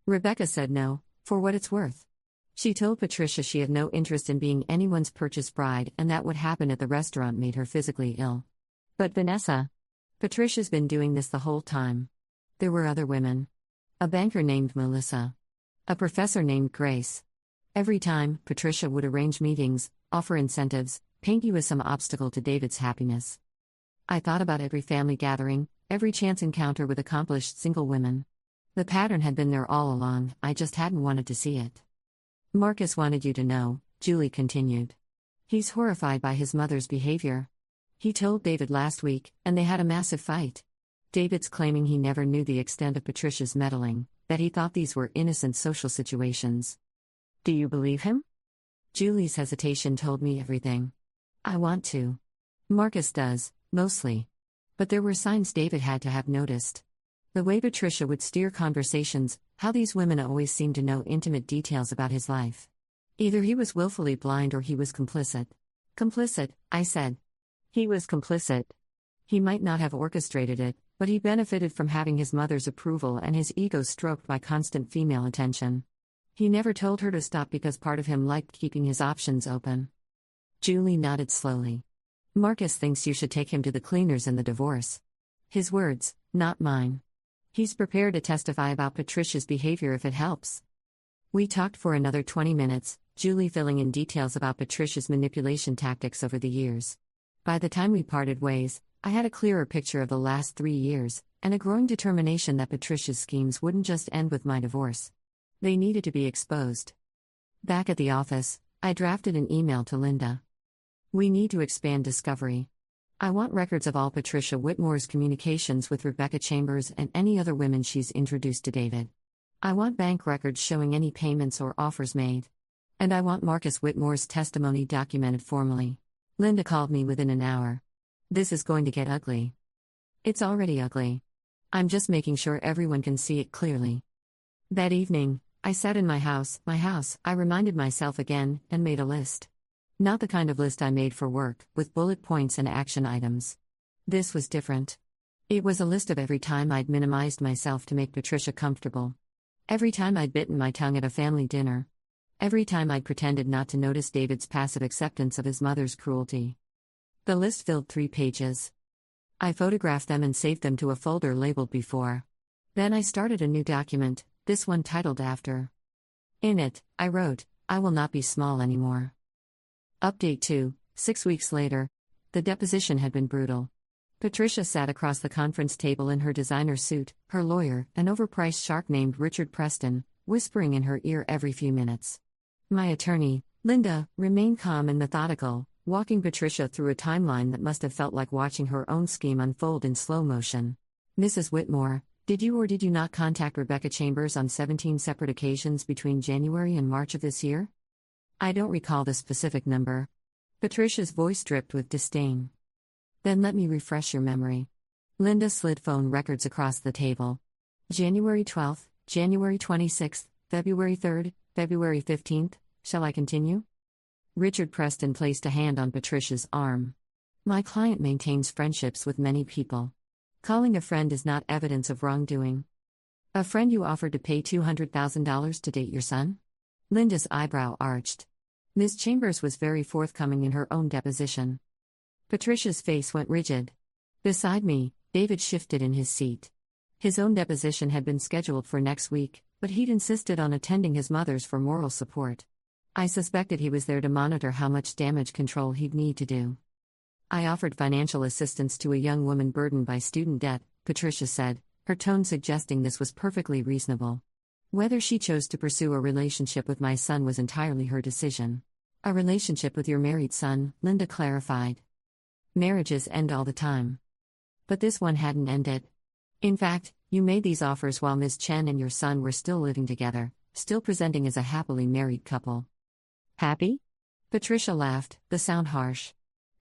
Rebecca said no, for what it's worth. She told Patricia she had no interest in being anyone's purchased bride and that what happened at the restaurant made her physically ill. But Vanessa. Patricia's been doing this the whole time. There were other women. A banker named Melissa. A professor named Grace. Every time, Patricia would arrange meetings, offer incentives, paint you as some obstacle to David's happiness. I thought about every family gathering, every chance encounter with accomplished single women. The pattern had been there all along, I just hadn't wanted to see it. Marcus wanted you to know, Julie continued. He's horrified by his mother's behavior. He told David last week, and they had a massive fight. David's claiming he never knew the extent of Patricia's meddling, that he thought these were innocent social situations. Do you believe him? Julie's hesitation told me everything. I want to. Marcus does, mostly. But there were signs David had to have noticed. The way Patricia would steer conversations, how these women always seemed to know intimate details about his life. Either he was willfully blind or he was complicit. Complicit, I said. He was complicit. He might not have orchestrated it, but he benefited from having his mother's approval and his ego stroked by constant female attention. He never told her to stop because part of him liked keeping his options open. Julie nodded slowly. Marcus thinks you should take him to the cleaners in the divorce. His words, not mine. He's prepared to testify about Patricia's behavior if it helps. We talked for another 20 minutes, Julie filling in details about Patricia's manipulation tactics over the years. By the time we parted ways, I had a clearer picture of the last 3 years, and a growing determination that Patricia's schemes wouldn't just end with my divorce. They needed to be exposed. Back at the office, I drafted an email to Linda. We need to expand discovery. I want records of all Patricia Whitmore's communications with Rebecca Chambers and any other women she's introduced to David. I want bank records showing any payments or offers made. And I want Marcus Whitmore's testimony documented formally. Linda called me within an hour. This is going to get ugly. It's already ugly. I'm just making sure everyone can see it clearly. That evening, I sat in my house, I reminded myself again, and made a list. Not the kind of list I made for work, with bullet points and action items. This was different. It was a list of every time I'd minimized myself to make Patricia comfortable. Every time I'd bitten my tongue at a family dinner. Every time I'd pretended not to notice David's passive acceptance of his mother's cruelty. The list filled 3 pages. I photographed them and saved them to a folder labeled before. Then I started a new document, this one titled after. In it, I wrote, I will not be small anymore. Update 2, 6 weeks later. The deposition had been brutal. Patricia sat across the conference table in her designer suit, her lawyer, an overpriced shark named Richard Preston, whispering in her ear every few minutes. My attorney, Linda, remained calm and methodical, walking Patricia through a timeline that must have felt like watching her own scheme unfold in slow motion. Mrs. Whitmore, did you or did you not contact Rebecca Chambers on 17 separate occasions between January and March of this year? I don't recall the specific number. Patricia's voice dripped with disdain. Then let me refresh your memory. Linda slid phone records across the table. January 12th, January 26th, February 3rd, February 15th, shall I continue? Richard Preston placed a hand on Patricia's arm. My client maintains friendships with many people. Calling a friend is not evidence of wrongdoing. A friend you offered to pay $200,000 to date your son? Linda's eyebrow arched. Ms. Chambers was very forthcoming in her own deposition. Patricia's face went rigid. Beside me, David shifted in his seat. His own deposition had been scheduled for next week, but he'd insisted on attending his mother's for moral support. I suspected he was there to monitor how much damage control he'd need to do. I offered financial assistance to a young woman burdened by student debt, Patricia said, her tone suggesting this was perfectly reasonable. Whether she chose to pursue a relationship with my son was entirely her decision. A relationship with your married son, Linda clarified. Marriages end all the time. But this one hadn't ended. In fact, you made these offers while Ms. Chen and your son were still living together, still presenting as a happily married couple. Happy? Patricia laughed, the sound harsh.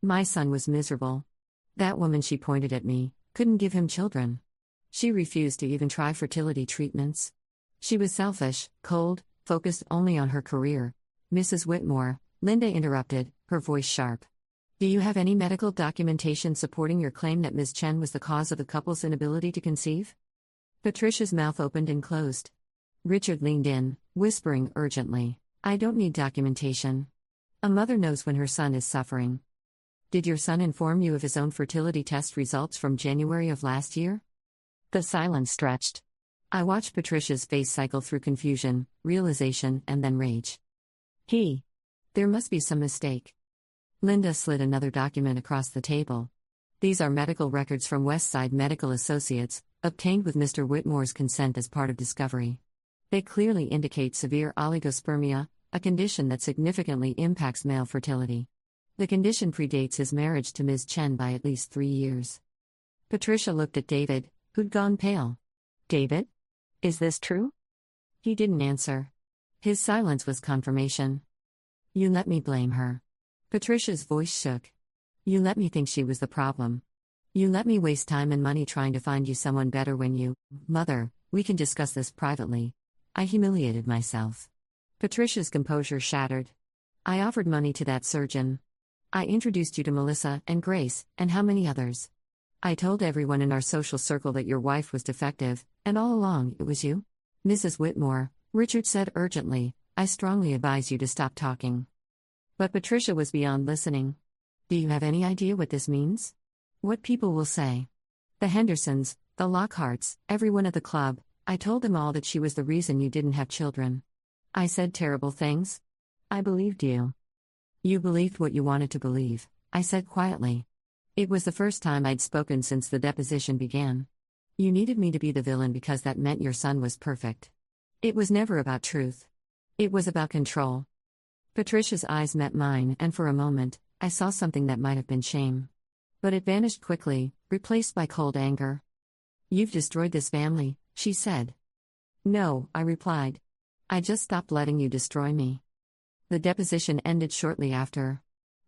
My son was miserable. That woman, she pointed at me, couldn't give him children. She refused to even try fertility treatments. She was selfish, cold, focused only on her career. Mrs. Whitmore, Linda interrupted, her voice sharp. Do you have any medical documentation supporting your claim that Ms. Chen was the cause of the couple's inability to conceive? Patricia's mouth opened and closed. Richard leaned in, whispering urgently, I don't need documentation. A mother knows when her son is suffering. Did your son inform you of his own fertility test results from January of last year? The silence stretched. I watched Patricia's face cycle through confusion, realization, and then rage. There must be some mistake. Linda slid another document across the table. These are medical records from Westside Medical Associates, obtained with Mr. Whitmore's consent as part of discovery. They clearly indicate severe oligospermia, a condition that significantly impacts male fertility. The condition predates his marriage to Ms. Chen by at least 3 years. Patricia looked at David, who'd gone pale. David? Is this true? He didn't answer. His silence was confirmation. You let me blame her. Patricia's voice shook. You let me think she was the problem. You let me waste time and money trying to find you someone better when you, Mother, we can discuss this privately. I humiliated myself. Patricia's composure shattered. I offered money to that surgeon. I introduced you to Melissa and Grace, and how many others? I told everyone in our social circle that your wife was defective, and all along it was you? Mrs. Whitmore, Richard said urgently, I strongly advise you to stop talking. But Patricia was beyond listening. Do you have any idea what this means? What people will say? The Hendersons, the Lockharts, everyone at the club, I told them all that she was the reason you didn't have children. I said terrible things. I believed you. You believed what you wanted to believe, I said quietly. It was the first time I'd spoken since the deposition began. You needed me to be the villain because that meant your son was perfect. It was never about truth. It was about control. Patricia's eyes met mine, and for a moment, I saw something that might have been shame. But it vanished quickly, replaced by cold anger. You've destroyed this family, she said. No, I replied. I just stopped letting you destroy me. The deposition ended shortly after.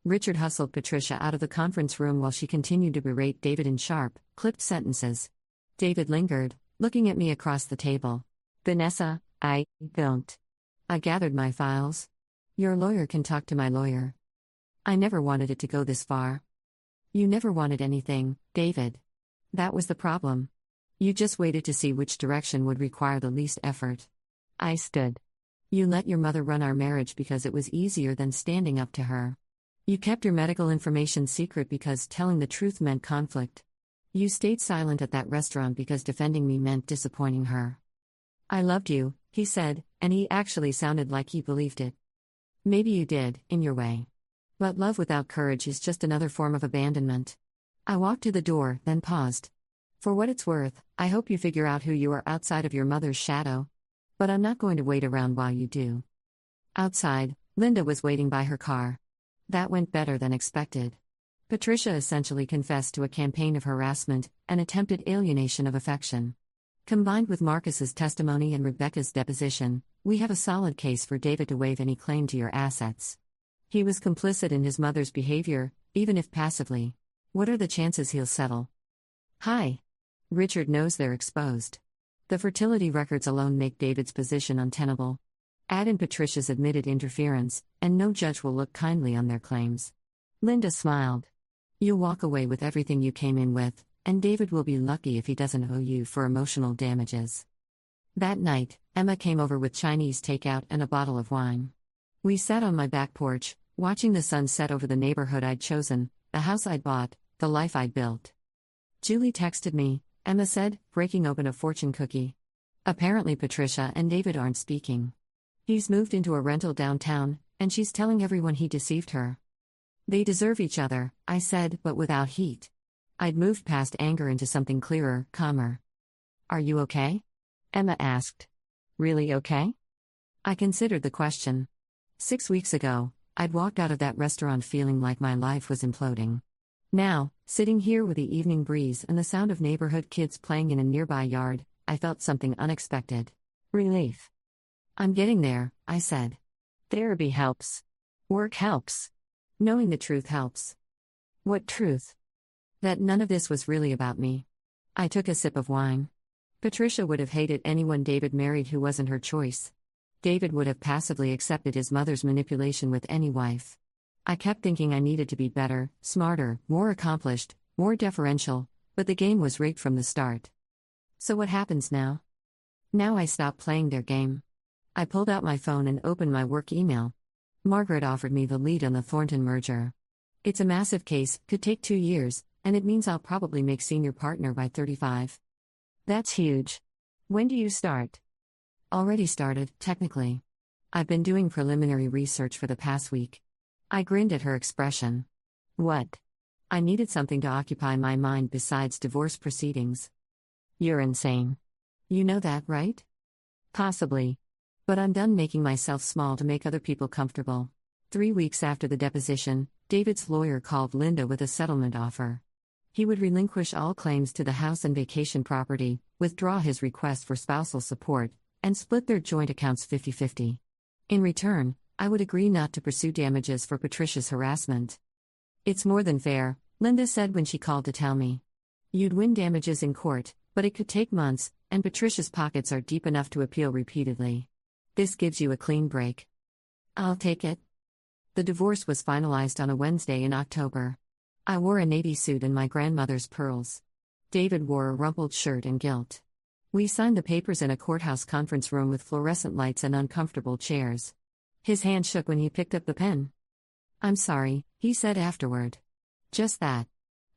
Richard hustled Patricia out of the conference room while she continued to berate David in sharp, clipped sentences. David lingered, looking at me across the table. Vanessa, I don't. I gathered my files. Your lawyer can talk to my lawyer. I never wanted it to go this far. You never wanted anything, David. That was the problem. You just waited to see which direction would require the least effort. I stood. You let your mother run our marriage because it was easier than standing up to her. You kept your medical information secret because telling the truth meant conflict. You stayed silent at that restaurant because defending me meant disappointing her. I loved you, he said, and he actually sounded like he believed it. Maybe you did, in your way. But love without courage is just another form of abandonment. I walked to the door, then paused. For what it's worth, I hope you figure out who you are outside of your mother's shadow. But I'm not going to wait around while you do. Outside, Linda was waiting by her car. That went better than expected. Patricia essentially confessed to a campaign of harassment and attempted alienation of affection. Combined with Marcus's testimony and Rebecca's deposition, we have a solid case for David to waive any claim to your assets. He was complicit in his mother's behavior, even if passively. What are the chances he'll settle? Hi. Richard knows they're exposed. The fertility records alone make David's position untenable. Add in Patricia's admitted interference, and no judge will look kindly on their claims. Linda smiled. You'll walk away with everything you came in with, and David will be lucky if he doesn't owe you for emotional damages. That night, Emma came over with Chinese takeout and a bottle of wine. We sat on my back porch, watching the sun set over the neighborhood I'd chosen, the house I'd bought, the life I'd built. Julie texted me, Emma said, breaking open a fortune cookie. Apparently Patricia and David aren't speaking. He's moved into a rental downtown, and she's telling everyone he deceived her. They deserve each other, I said, but without heat. I'd moved past anger into something clearer, calmer. Are you okay? Emma asked. Really okay? I considered the question. 6 weeks ago, I'd walked out of that restaurant feeling like my life was imploding. Now, sitting here with the evening breeze and the sound of neighborhood kids playing in a nearby yard, I felt something unexpected. Relief. I'm getting there, I said. Therapy helps. Work helps. Knowing the truth helps. What truth? That none of this was really about me. I took a sip of wine. Patricia would have hated anyone David married who wasn't her choice. David would have passively accepted his mother's manipulation with any wife. I kept thinking I needed to be better, smarter, more accomplished, more deferential, but the game was rigged from the start. So what happens now? Now I stopped playing their game. I pulled out my phone and opened my work email. Margaret offered me the lead on the Thornton merger. It's a massive case, could take 2 years, and it means I'll probably make senior partner by 35. That's huge. When do you start? Already started, technically. I've been doing preliminary research for the past week. I grinned at her expression. What? I needed something to occupy my mind besides divorce proceedings. You're insane. You know that, right? Possibly. But I'm done making myself small to make other people comfortable. 3 weeks after the deposition, David's lawyer called Linda with a settlement offer. He would relinquish all claims to the house and vacation property, withdraw his request for spousal support, and split their joint accounts 50-50. In return, I would agree not to pursue damages for Patricia's harassment. "It's more than fair," Linda said when she called to tell me. "You'd win damages in court, but it could take months, and Patricia's pockets are deep enough to appeal repeatedly. This gives you a clean break." "I'll take it." The divorce was finalized on a Wednesday in October. I wore a navy suit and my grandmother's pearls. David wore a rumpled shirt and gilt. We signed the papers in a courthouse conference room with fluorescent lights and uncomfortable chairs. His hand shook when he picked up the pen. "I'm sorry," he said afterward. "Just that.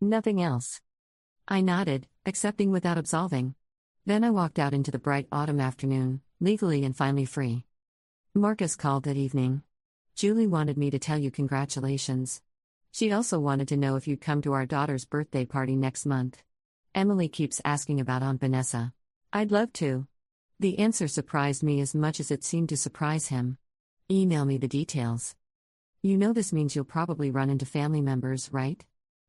Nothing else." I nodded, accepting without absolving. Then I walked out into the bright autumn afternoon, legally and finally free. Marcus called that evening. "Julie wanted me to tell you congratulations. She also wanted to know if you'd come to our daughter's birthday party next month. Emily keeps asking about Aunt Vanessa." "I'd love to." The answer surprised me as much as it seemed to surprise him. "Email me the details." "You know this means you'll probably run into family members, right?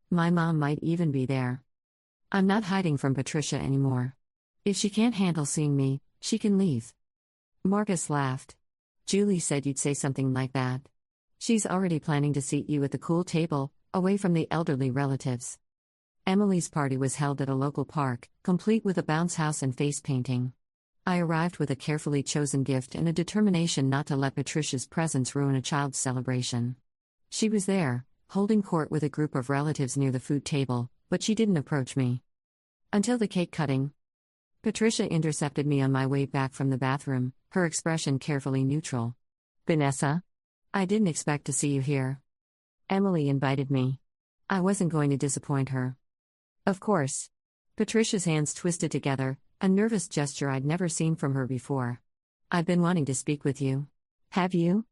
My mom might even be there." "I'm not hiding from Patricia anymore. If she can't handle seeing me, she can leave." Marcus laughed. "Julie said you'd say something like that. She's already planning to seat you at the cool table, away from the elderly relatives." Emily's party was held at a local park, complete with a bounce house and face painting. I arrived with a carefully chosen gift and a determination not to let Patricia's presence ruin a child's celebration. She was there, holding court with a group of relatives near the food table, but she didn't approach me. Until the cake cutting. Patricia intercepted me on my way back from the bathroom, her expression carefully neutral. "Vanessa? I didn't expect to see you here." "Emily invited me. I wasn't going to disappoint her." "Of course." Patricia's hands twisted together, a nervous gesture I'd never seen from her before. "I've been wanting to speak with you." "Have you?"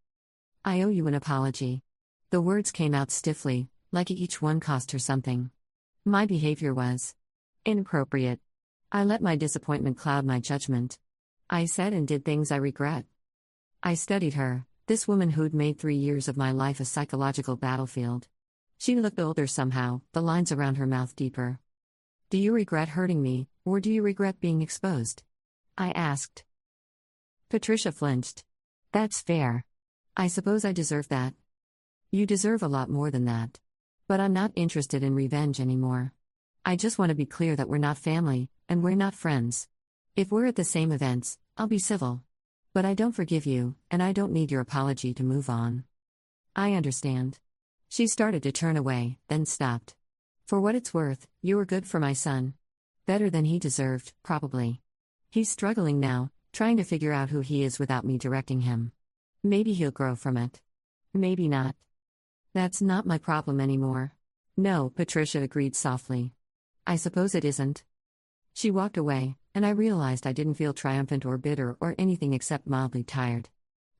"I owe you an apology." The words came out stiffly, like each one cost her something. My behavior was inappropriate. I let my disappointment cloud my judgment. I said and did things I regret. I studied her, this woman who'd made 3 years of my life a psychological battlefield. She looked older somehow, the lines around her mouth deeper. "Do you regret hurting me, or do you regret being exposed?" I asked. Patricia flinched. "That's fair. I suppose I deserve that." "You deserve a lot more than that. But I'm not interested in revenge anymore. I just want to be clear that we're not family, and we're not friends. If we're at the same events, I'll be civil. But I don't forgive you, and I don't need your apology to move on." "I understand." She started to turn away, then stopped. "For what it's worth, you were good for my son. Better than he deserved, probably. He's struggling now, trying to figure out who he is without me directing him. Maybe he'll grow from it. Maybe not. That's not my problem anymore." "No," Patricia agreed softly. "I suppose it isn't." She walked away, and I realized I didn't feel triumphant or bitter or anything except mildly tired.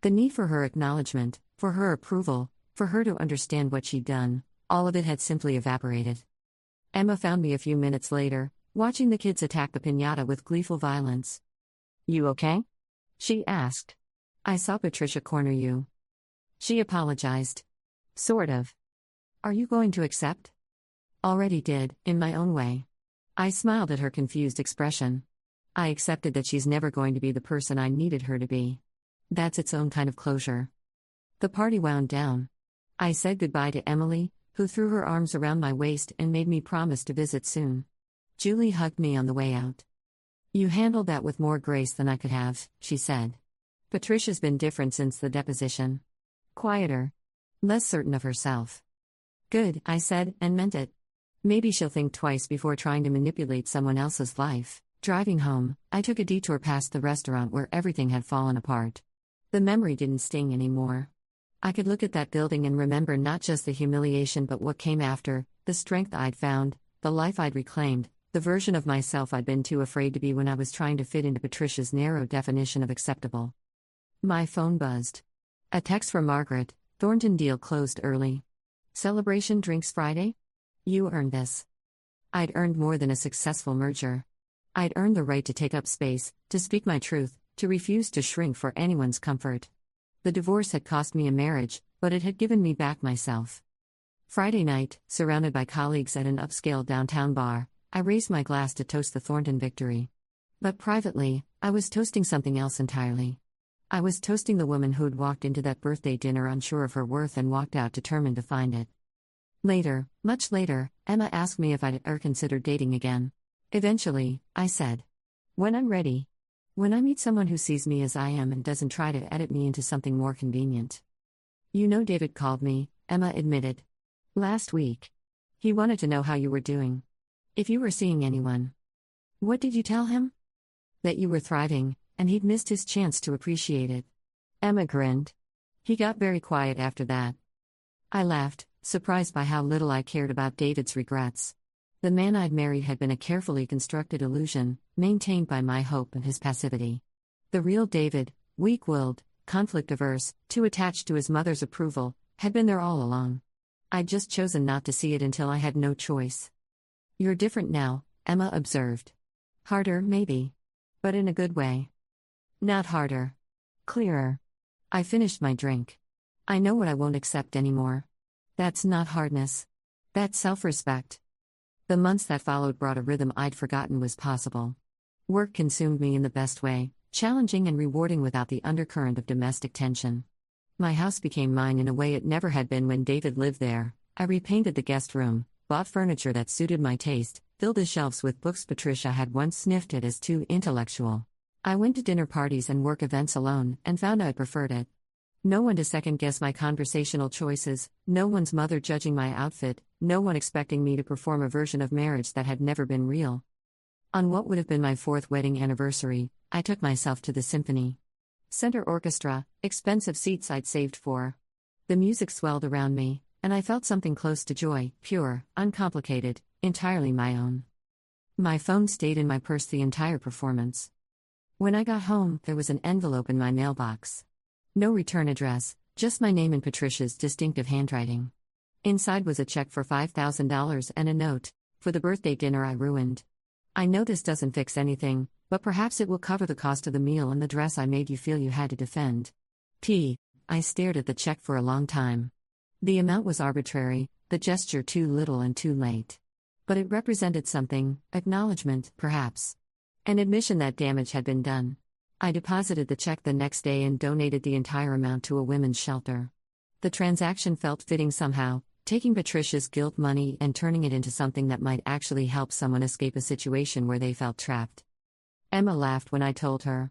The need for her acknowledgement, for her approval, for her to understand what she'd done, all of it had simply evaporated. Emma found me a few minutes later, watching the kids attack the piñata with gleeful violence. "You okay?" she asked. "I saw Patricia corner you." She apologized. "Sort of." "Are you going to accept?" "Already did, in my own way." I smiled at her confused expression. I accepted that she's never going to be the person I needed her to be. That's its own kind of closure. The party wound down. I said goodbye to Emily, who threw her arms around my waist and made me promise to visit soon. Julie hugged me on the way out. "You handled that with more grace than I could have," she said. "Patricia's been different since the deposition. Quieter. Less certain of herself." "Good," I said, and meant it. Maybe she'll think twice before trying to manipulate someone else's life. Driving home, I took a detour past the restaurant where everything had fallen apart. The memory didn't sting anymore. I could look at that building and remember not just the humiliation but what came after, the strength I'd found, the life I'd reclaimed, the version of myself I'd been too afraid to be when I was trying to fit into Patricia's narrow definition of acceptable. My phone buzzed. A text from Margaret: "Thornton deal closed early. Celebration drinks Friday? You earned this." I'd earned more than a successful merger. I'd earned the right to take up space, to speak my truth, to refuse to shrink for anyone's comfort. The divorce had cost me a marriage, but it had given me back myself. Friday night, surrounded by colleagues at an upscale downtown bar, I raised my glass to toast the Thornton victory. But privately, I was toasting something else entirely. I was toasting the woman who'd walked into that birthday dinner unsure of her worth and walked out determined to find it. Later, much later, Emma asked me if I'd ever considered dating again. Eventually, I said, when I'm ready. When I meet someone who sees me as I am and doesn't try to edit me into something more convenient. You know, David called me, Emma admitted. Last week. He wanted to know how you were doing. If you were seeing anyone. What did you tell him? That you were thriving, and he'd missed his chance to appreciate it. Emma grinned. He got very quiet after that. I laughed, surprised by how little I cared about David's regrets. The man I'd married had been a carefully constructed illusion, maintained by my hope and his passivity. The real David, weak-willed, conflict-averse, too attached to his mother's approval, had been there all along. I'd just chosen not to see it until I had no choice. You're different now, Emma observed. Harder, maybe. But in a good way. Not harder. Clearer. I finished my drink. I know what I won't accept anymore. That's not hardness. That's self-respect. The months that followed brought a rhythm I'd forgotten was possible. Work consumed me in the best way, challenging and rewarding without the undercurrent of domestic tension. My house became mine in a way it never had been when David lived there. I repainted the guest room, bought furniture that suited my taste, filled the shelves with books Patricia had once sniffed at as too intellectual. I went to dinner parties and work events alone, and found I preferred it. No one to second-guess my conversational choices, no one's mother judging my outfit, no one expecting me to perform a version of marriage that had never been real. On what would have been my 4th wedding anniversary, I took myself to the symphony. Center orchestra, expensive seats I'd saved for. The music swelled around me, and I felt something close to joy, pure, uncomplicated, entirely my own. My phone stayed in my purse the entire performance. When I got home, there was an envelope in my mailbox. No return address, just my name in Patricia's distinctive handwriting. Inside was a check for $5,000 and a note, for the birthday dinner I ruined. I know this doesn't fix anything, but perhaps it will cover the cost of the meal and the dress I made you feel you had to defend. I stared at the check for a long time. The amount was arbitrary, the gesture too little and too late. But it represented something, acknowledgement, perhaps. An admission that damage had been done. I deposited the check the next day and donated the entire amount to a women's shelter. The transaction felt fitting somehow, taking Patricia's guilt money and turning it into something that might actually help someone escape a situation where they felt trapped. Emma laughed when I told her.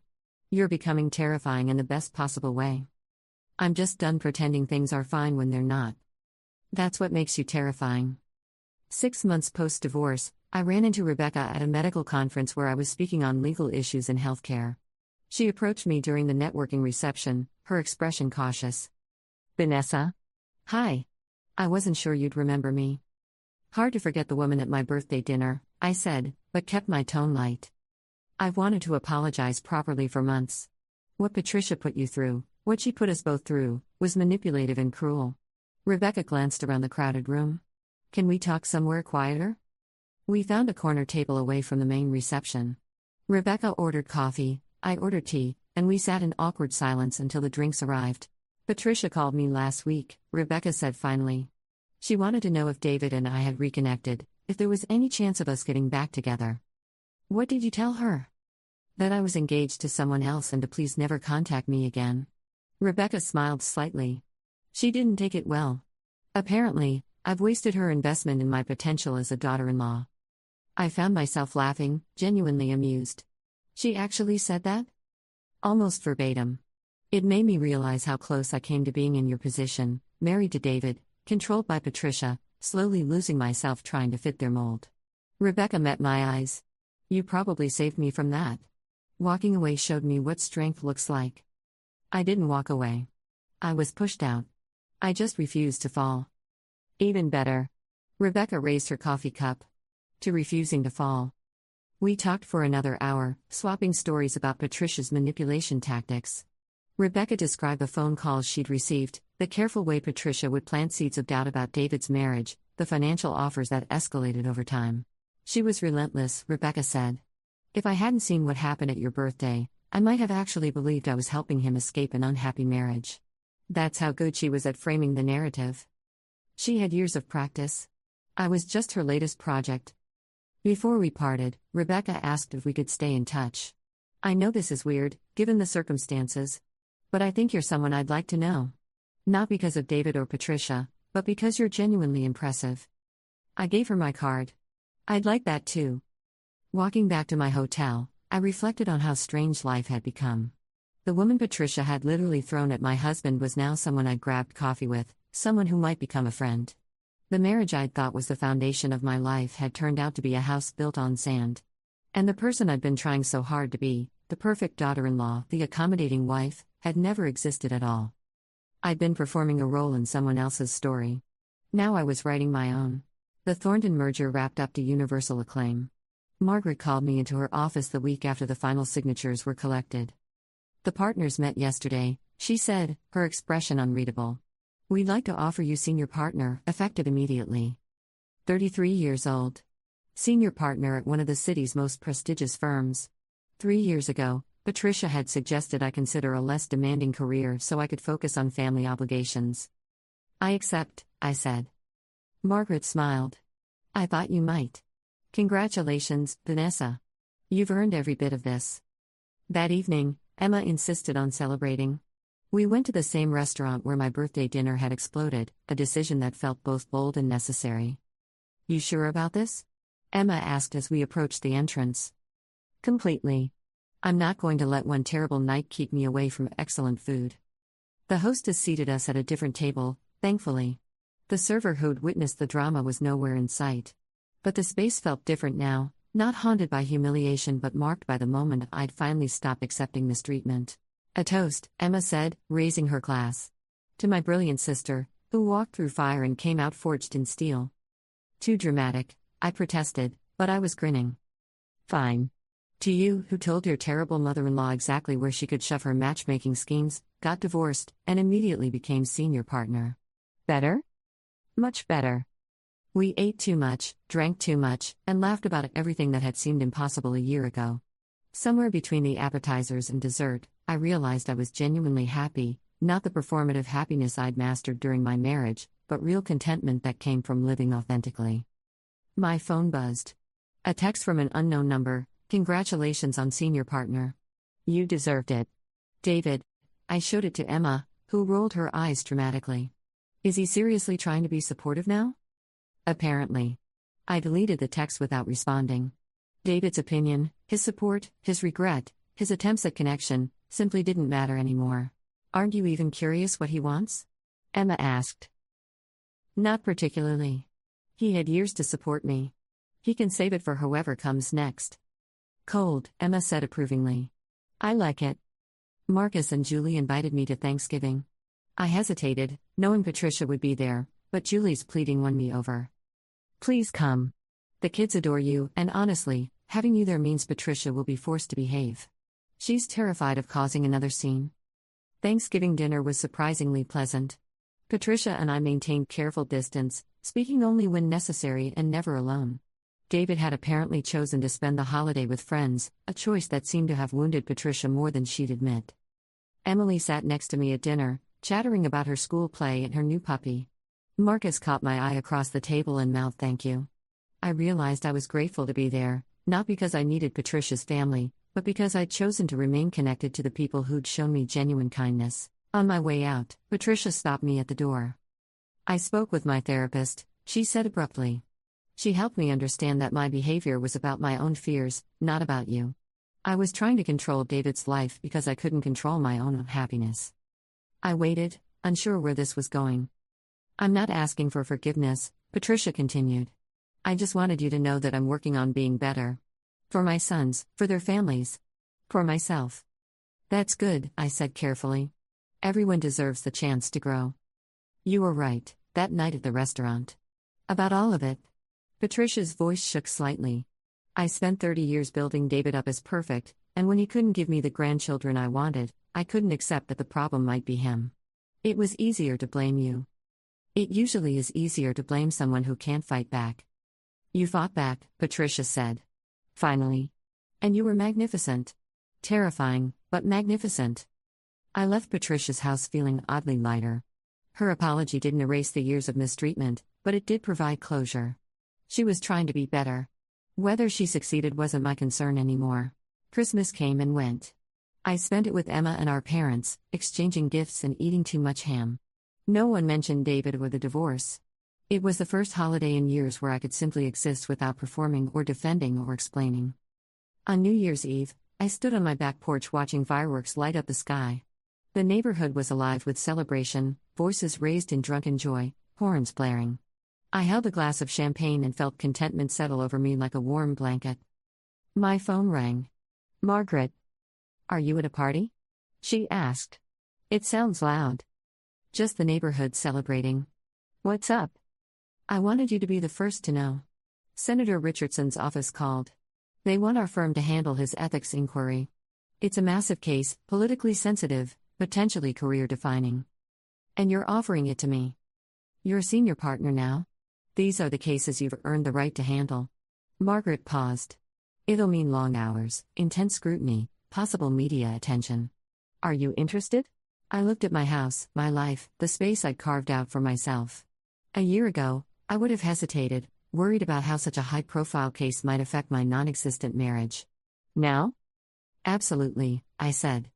You're becoming terrifying in the best possible way. I'm just done pretending things are fine when they're not. That's what makes you terrifying. 6 months post-divorce, I ran into Rebecca at a medical conference where I was speaking on legal issues in healthcare. She approached me during the networking reception, her expression cautious. Vanessa? Hi. I wasn't sure you'd remember me. Hard to forget the woman at my birthday dinner, I said, but kept my tone light. I've wanted to apologize properly for months. What Patricia put you through, what she put us both through, was manipulative and cruel. Rebecca glanced around the crowded room. Can we talk somewhere quieter? We found a corner table away from the main reception. Rebecca ordered coffee, I ordered tea, and we sat in awkward silence until the drinks arrived. Patricia called me last week, Rebecca said finally. She wanted to know if David and I had reconnected, if there was any chance of us getting back together. What did you tell her? That I was engaged to someone else and to please never contact me again. Rebecca smiled slightly. She didn't take it well. Apparently, I've wasted her investment in my potential as a daughter-in-law. I found myself laughing, genuinely amused. She actually said that? Almost verbatim. It made me realize how close I came to being in your position, married to David, controlled by Patricia, slowly losing myself trying to fit their mold. Rebecca met my eyes. You probably saved me from that. Walking away showed me what strength looks like. I didn't walk away. I was pushed out. I just refused to fall. Even better. Rebecca raised her coffee cup. To refusing to fall. We talked for another hour, swapping stories about Patricia's manipulation tactics. Rebecca described the phone calls she'd received, the careful way Patricia would plant seeds of doubt about David's marriage, the financial offers that escalated over time. She was relentless, Rebecca said. If I hadn't seen what happened at your birthday, I might have actually believed I was helping him escape an unhappy marriage. That's how good she was at framing the narrative. She had years of practice. I was just her latest project. Before we parted, Rebecca asked if we could stay in touch. I know this is weird, given the circumstances. But I think you're someone I'd like to know. Not because of David or Patricia, but because you're genuinely impressive. I gave her my card. I'd like that too. Walking back to my hotel, I reflected on how strange life had become. The woman Patricia had literally thrown at my husband was now someone I'd grabbed coffee with, someone who might become a friend. The marriage I'd thought was the foundation of my life had turned out to be a house built on sand. And the person I'd been trying so hard to be, the perfect daughter-in-law, the accommodating wife, had never existed at all. I'd been performing a role in someone else's story. Now I was writing my own. The Thornton merger wrapped up to universal acclaim. Margaret called me into her office the week after the final signatures were collected. The partners met yesterday, she said, her expression unreadable. We'd like to offer you senior partner, effective immediately. 33 years old. Senior partner at one of the city's most prestigious firms. 3 years ago, Patricia had suggested I consider a less demanding career so I could focus on family obligations. I accept, I said. Margaret smiled. I thought you might. Congratulations, Vanessa. You've earned every bit of this. That evening, Emma insisted on celebrating. We went to the same restaurant where my birthday dinner had exploded, a decision that felt both bold and necessary. You sure about this? Emma asked as we approached the entrance. Completely. I'm not going to let one terrible night keep me away from excellent food. The hostess seated us at a different table, thankfully. The server who'd witnessed the drama was nowhere in sight. But the space felt different now, not haunted by humiliation but marked by the moment I'd finally stopped accepting mistreatment. A toast, Emma said, raising her glass. To my brilliant sister, who walked through fire and came out forged in steel. Too dramatic, I protested, but I was grinning. Fine. To you, who told your terrible mother-in-law exactly where she could shove her matchmaking schemes, got divorced, and immediately became senior partner. Better? Much better. We ate too much, drank too much, and laughed about everything that had seemed impossible a year ago. Somewhere between the appetizers and dessert, I realized I was genuinely happy, not the performative happiness I'd mastered during my marriage, but real contentment that came from living authentically. My phone buzzed. A text from an unknown number. Congratulations on senior partner. You deserved it. David. I showed it to Emma, who rolled her eyes dramatically. Is he seriously trying to be supportive now? Apparently. I deleted the text without responding. David's opinion, his support, his regret, his attempts at connection, simply didn't matter anymore. Aren't you even curious what he wants? Emma asked. Not particularly. He had years to support me. He can save it for whoever comes next. Cold, Emma said approvingly. I like it. Marcus and Julie invited me to Thanksgiving. I hesitated, knowing Patricia would be there, but Julie's pleading won me over. Please come. The kids adore you, and honestly, having you there means Patricia will be forced to behave. She's terrified of causing another scene. Thanksgiving dinner was surprisingly pleasant. Patricia and I maintained careful distance, speaking only when necessary and never alone. David had apparently chosen to spend the holiday with friends, a choice that seemed to have wounded Patricia more than she'd admit. Emily sat next to me at dinner, chattering about her school play and her new puppy. Marcus caught my eye across the table and mouthed thank you. I realized I was grateful to be there, not because I needed Patricia's family, but because I'd chosen to remain connected to the people who'd shown me genuine kindness. On my way out, Patricia stopped me at the door. I spoke with my therapist, she said abruptly. She helped me understand that my behavior was about my own fears, not about you. I was trying to control David's life because I couldn't control my own happiness. I waited, unsure where this was going. I'm not asking for forgiveness, Patricia continued. I just wanted you to know that I'm working on being better. For my sons, for their families. For myself. That's good, I said carefully. Everyone deserves the chance to grow. You were right, that night at the restaurant. About all of it. Patricia's voice shook slightly. I spent 30 years building David up as perfect, and when he couldn't give me the grandchildren I wanted, I couldn't accept that the problem might be him. It was easier to blame you. It usually is easier to blame someone who can't fight back. You fought back, Patricia said. Finally. And you were magnificent. Terrifying, but magnificent. I left Patricia's house feeling oddly lighter. Her apology didn't erase the years of mistreatment, but it did provide closure. She was trying to be better. Whether she succeeded wasn't my concern anymore. Christmas came and went. I spent it with Emma and our parents, exchanging gifts and eating too much ham. No one mentioned David or the divorce. It was the first holiday in years where I could simply exist without performing or defending or explaining. On New Year's Eve, I stood on my back porch watching fireworks light up the sky. The neighborhood was alive with celebration, voices raised in drunken joy, horns blaring. I held a glass of champagne and felt contentment settle over me like a warm blanket. My phone rang. "Margaret. Are you at a party?" she asked. "It sounds loud." "Just the neighborhood celebrating." "What's up?" "I wanted you to be the first to know. Senator Richardson's office called. They want our firm to handle his ethics inquiry. It's a massive case, politically sensitive, potentially career-defining. And you're offering it to me. You're a senior partner now. These are the cases you've earned the right to handle." Margaret paused. "It'll mean long hours, intense scrutiny, possible media attention. Are you interested?" I looked at my house, my life, the space I'd carved out for myself. A year ago, I would have hesitated, worried about how such a high-profile case might affect my non-existent marriage. Now? "Absolutely," I said.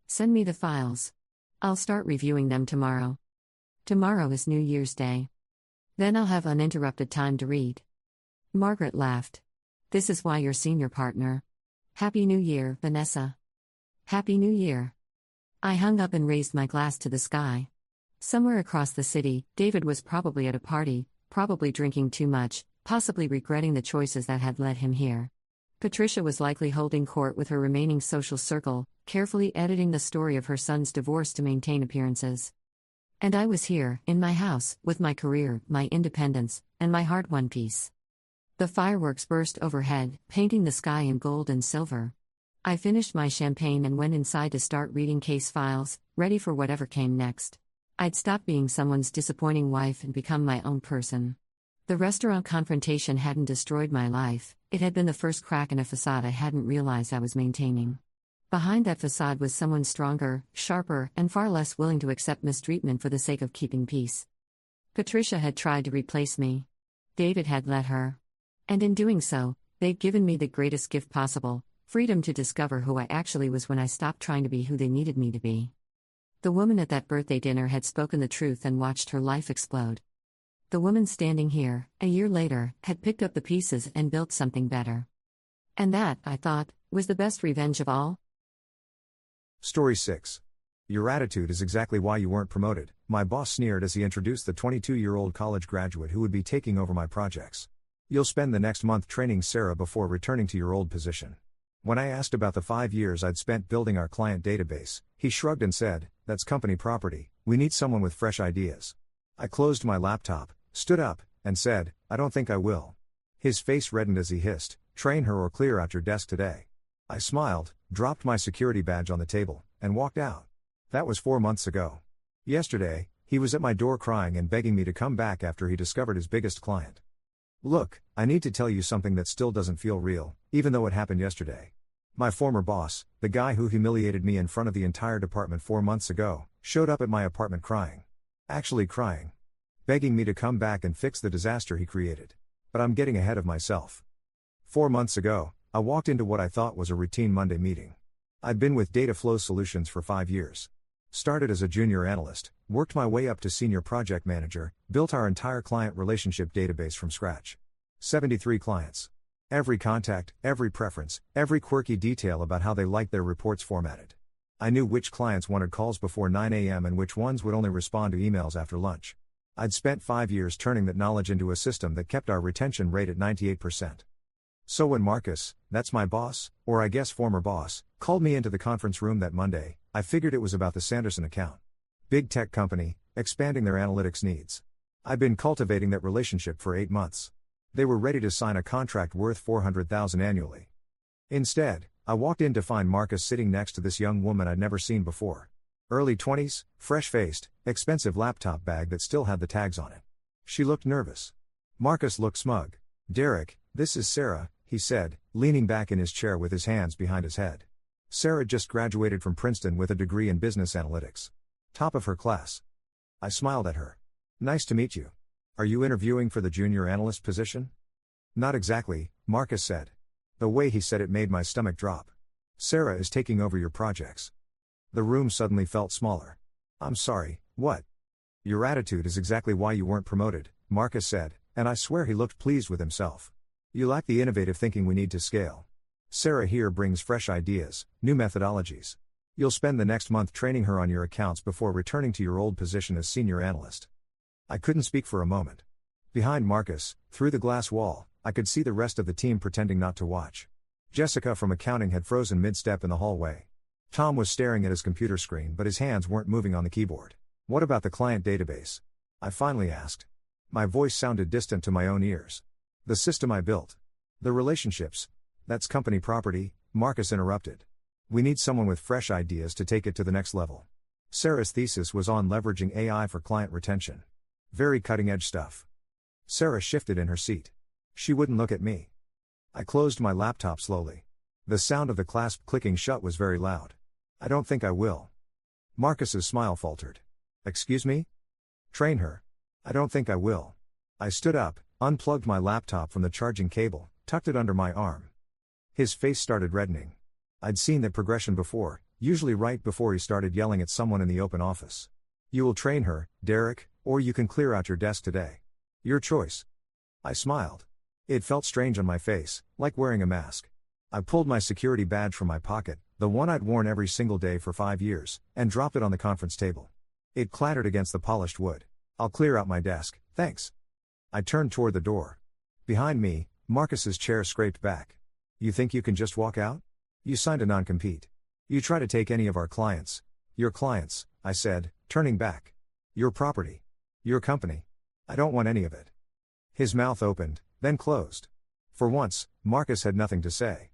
"Send me the files. I'll start reviewing them tomorrow." Tomorrow is New Year's Day. Then I'll have uninterrupted time to read. Margaret laughed. "This is why you're senior partner. Happy New Year, Vanessa." "Happy New Year." I hung up and raised my glass to the sky. Somewhere across the city, David was probably at a party, probably drinking too much, possibly regretting the choices that had led him here. Patricia was likely holding court with her remaining social circle, carefully editing the story of her son's divorce to maintain appearances. And I was here, in my house, with my career, my independence, and my hard-won peace. The fireworks burst overhead, painting the sky in gold and silver. I finished my champagne and went inside to start reading case files, ready for whatever came next. I'd stopped being someone's disappointing wife and become my own person. The restaurant confrontation hadn't destroyed my life, it had been the first crack in a facade I hadn't realized I was maintaining. Behind that facade was someone stronger, sharper, and far less willing to accept mistreatment for the sake of keeping peace. Patricia had tried to replace me. David had let her. And in doing so, they'd given me the greatest gift possible, freedom to discover who I actually was when I stopped trying to be who they needed me to be. The woman at that birthday dinner had spoken the truth and watched her life explode. The woman standing here, a year later, had picked up the pieces and built something better. And that, I thought, was the best revenge of all. Story 6. Your attitude is exactly why you weren't promoted, my boss sneered as he introduced the 22-year-old college graduate who would be taking over my projects. You'll spend the next month training Sarah before returning to your old position. When I asked about the 5 years I'd spent building our client database, he shrugged and said, "That's company property, we need someone with fresh ideas." I closed my laptop, stood up, and said, "I don't think I will." His face reddened as he hissed, "Train her or clear out your desk today." I smiled, dropped my security badge on the table, and walked out. That was 4 months ago. Yesterday, he was at my door crying and begging me to come back after he discovered his biggest client. "Look, I need to tell you something that still doesn't feel real, even though it happened yesterday. My former boss, the guy who humiliated me in front of the entire department 4 months ago, showed up at my apartment crying. Actually crying. Begging me to come back and fix the disaster he created. But I'm getting ahead of myself. 4 months ago, I walked into what I thought was a routine Monday meeting. I'd been with Data Flow Solutions for 5 years. Started as a junior analyst, worked my way up to senior project manager, built our entire client relationship database from scratch. 73 clients. Every contact, every preference, every quirky detail about how they liked their reports formatted. I knew which clients wanted calls before 9 a.m. and which ones would only respond to emails after lunch. I'd spent 5 years turning that knowledge into a system that kept our retention rate at 98%. So when Marcus, that's my boss, or I guess former boss, called me into the conference room that Monday, I figured it was about the Sanderson account. Big tech company, expanding their analytics needs. I'd been cultivating that relationship for 8 months. They were ready to sign a contract worth $400,000 annually. Instead, I walked in to find Marcus sitting next to this young woman I'd never seen before. Early 20s, fresh-faced, expensive laptop bag that still had the tags on it. She looked nervous. Marcus looked smug. "Derek, this is Sarah," he said, leaning back in his chair with his hands behind his head. Sarah just graduated from Princeton with a degree in business analytics. Top of her class. I smiled at her. Nice to meet you. Are you interviewing for the junior analyst position? Not exactly, Marcus said. The way he said it made my stomach drop. Sarah is taking over your projects. The room suddenly felt smaller. I'm sorry, what? Your attitude is exactly why you weren't promoted, Marcus said, and I swear he looked pleased with himself. You lack the innovative thinking we need to scale. Sarah here brings fresh ideas, new methodologies. You'll spend the next month training her on your accounts before returning to your old position as senior analyst. I couldn't speak for a moment. Behind Marcus, through the glass wall, I could see the rest of the team pretending not to watch. Jessica from accounting had frozen mid-step in the hallway. Tom was staring at his computer screen but his hands weren't moving on the keyboard. What about the client database? I finally asked. My voice sounded distant to my own ears. The system I built. The relationships. That's company property, Marcus interrupted. We need someone with fresh ideas to take it to the next level. Sarah's thesis was on leveraging AI for client retention. Very cutting-edge stuff. Sarah shifted in her seat. She wouldn't look at me. I closed my laptop slowly. The sound of the clasp clicking shut was very loud. I don't think I will. Marcus's smile faltered. Excuse me? Train her. I don't think I will. I stood up, unplugged my laptop from the charging cable, tucked it under my arm. His face started reddening. I'd seen that progression before, usually right before he started yelling at someone in the open office. You will train her, Derek, or you can clear out your desk today. Your choice. I smiled. It felt strange on my face, like wearing a mask. I pulled my security badge from my pocket, the one I'd worn every single day for 5 years, and dropped it on the conference table. It clattered against the polished wood. I'll clear out my desk, thanks. I turned toward the door. Behind me, Marcus's chair scraped back. You think you can just walk out? You signed a non-compete. You try to take any of our clients. Your clients, I said, turning back. Your property. Your company. I don't want any of it. His mouth opened, then closed. For once, Marcus had nothing to say.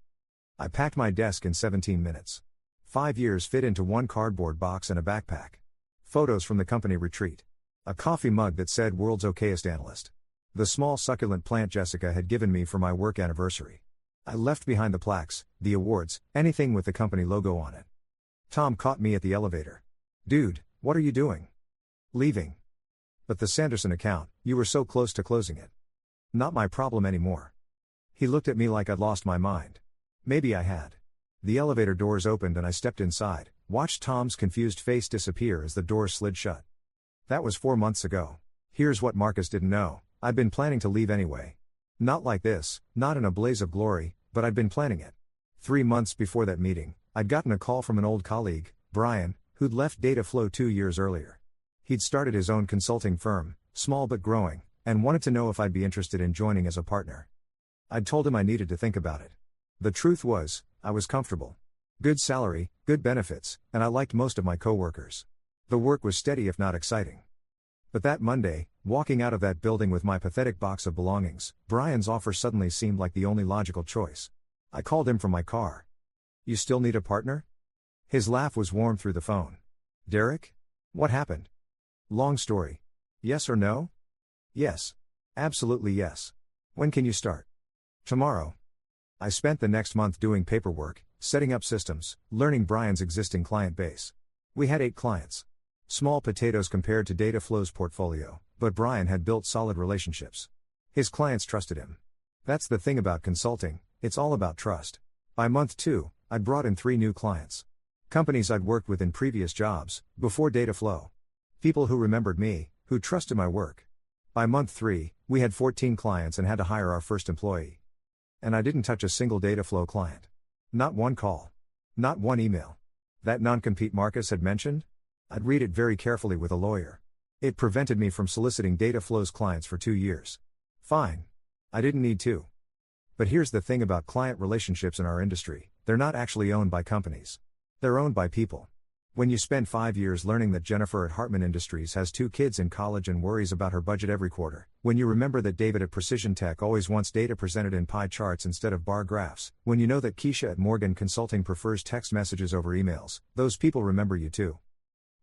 I packed my desk in 17 minutes. 5 years fit into one cardboard box and a backpack. Photos from the company retreat. A coffee mug that said World's Okayest Analyst. The small succulent plant Jessica had given me for my work anniversary. I left behind the plaques, the awards, anything with the company logo on it. Tom caught me at the elevator. Dude, what are you doing? Leaving. But the Sanderson account, you were so close to closing it. Not my problem anymore. He looked at me like I'd lost my mind. Maybe I had. The elevator doors opened and I stepped inside, watched Tom's confused face disappear as the doors slid shut. That was 4 months ago. Here's what Marcus didn't know. I'd been planning to leave anyway. Not like this, not in a blaze of glory, but I'd been planning it. 3 months before that meeting, I'd gotten a call from an old colleague, Brian, who'd left Dataflow 2 years earlier. He'd started his own consulting firm, small but growing, and wanted to know if I'd be interested in joining as a partner. I'd told him I needed to think about it. The truth was, I was comfortable. Good salary, good benefits, and I liked most of my coworkers. The work was steady if not exciting. But that Monday, walking out of that building with my pathetic box of belongings, Brian's offer suddenly seemed like the only logical choice. I called him from my car. You still need a partner? His laugh was warm through the phone. Derek? What happened? Long story. Yes or no? Yes. Absolutely yes. When can you start? Tomorrow. I spent the next month doing paperwork, setting up systems, learning Brian's existing client base. We had 8 clients. Small potatoes compared to Dataflow's portfolio, but Brian had built solid relationships. His clients trusted him. That's the thing about consulting, it's all about trust. By month 2, I'd brought in 3 new clients. Companies I'd worked with in previous jobs, before Dataflow. People who remembered me, who trusted my work. By month 3, we had 14 clients and had to hire our first employee. And I didn't touch a single Dataflow client. Not one call. Not one email. That non-compete Marcus had mentioned? I'd read it very carefully with a lawyer. It prevented me from soliciting Dataflow's clients for 2 years. Fine. I didn't need to. But here's the thing about client relationships in our industry, they're not actually owned by companies. They're owned by people. When you spend 5 years learning that Jennifer at Hartman Industries has 2 kids in college and worries about her budget every quarter, when you remember that David at Precision Tech always wants data presented in pie charts instead of bar graphs, when you know that Keisha at Morgan Consulting prefers text messages over emails, those people remember you too.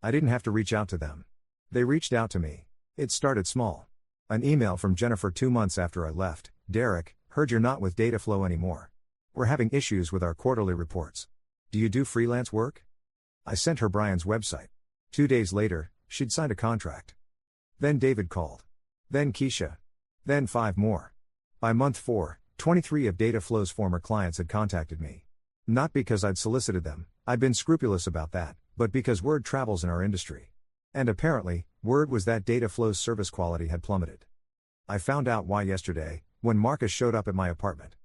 I didn't have to reach out to them. They reached out to me. It started small. An email from Jennifer 2 months after I left. Derek, heard you're not with Dataflow anymore. We're having issues with our quarterly reports. Do you do freelance work? I sent her Brian's website. 2 days later, She'd signed a contract. Then David called. Then Keisha. Then 5 more. By month 4, 23 of Dataflow's former clients had contacted me. Not because I'd solicited them, I'd been scrupulous about that, but because word travels in our industry. And apparently, word was that Dataflow's service quality had plummeted. I found out why yesterday, when Marcus showed up at my apartment.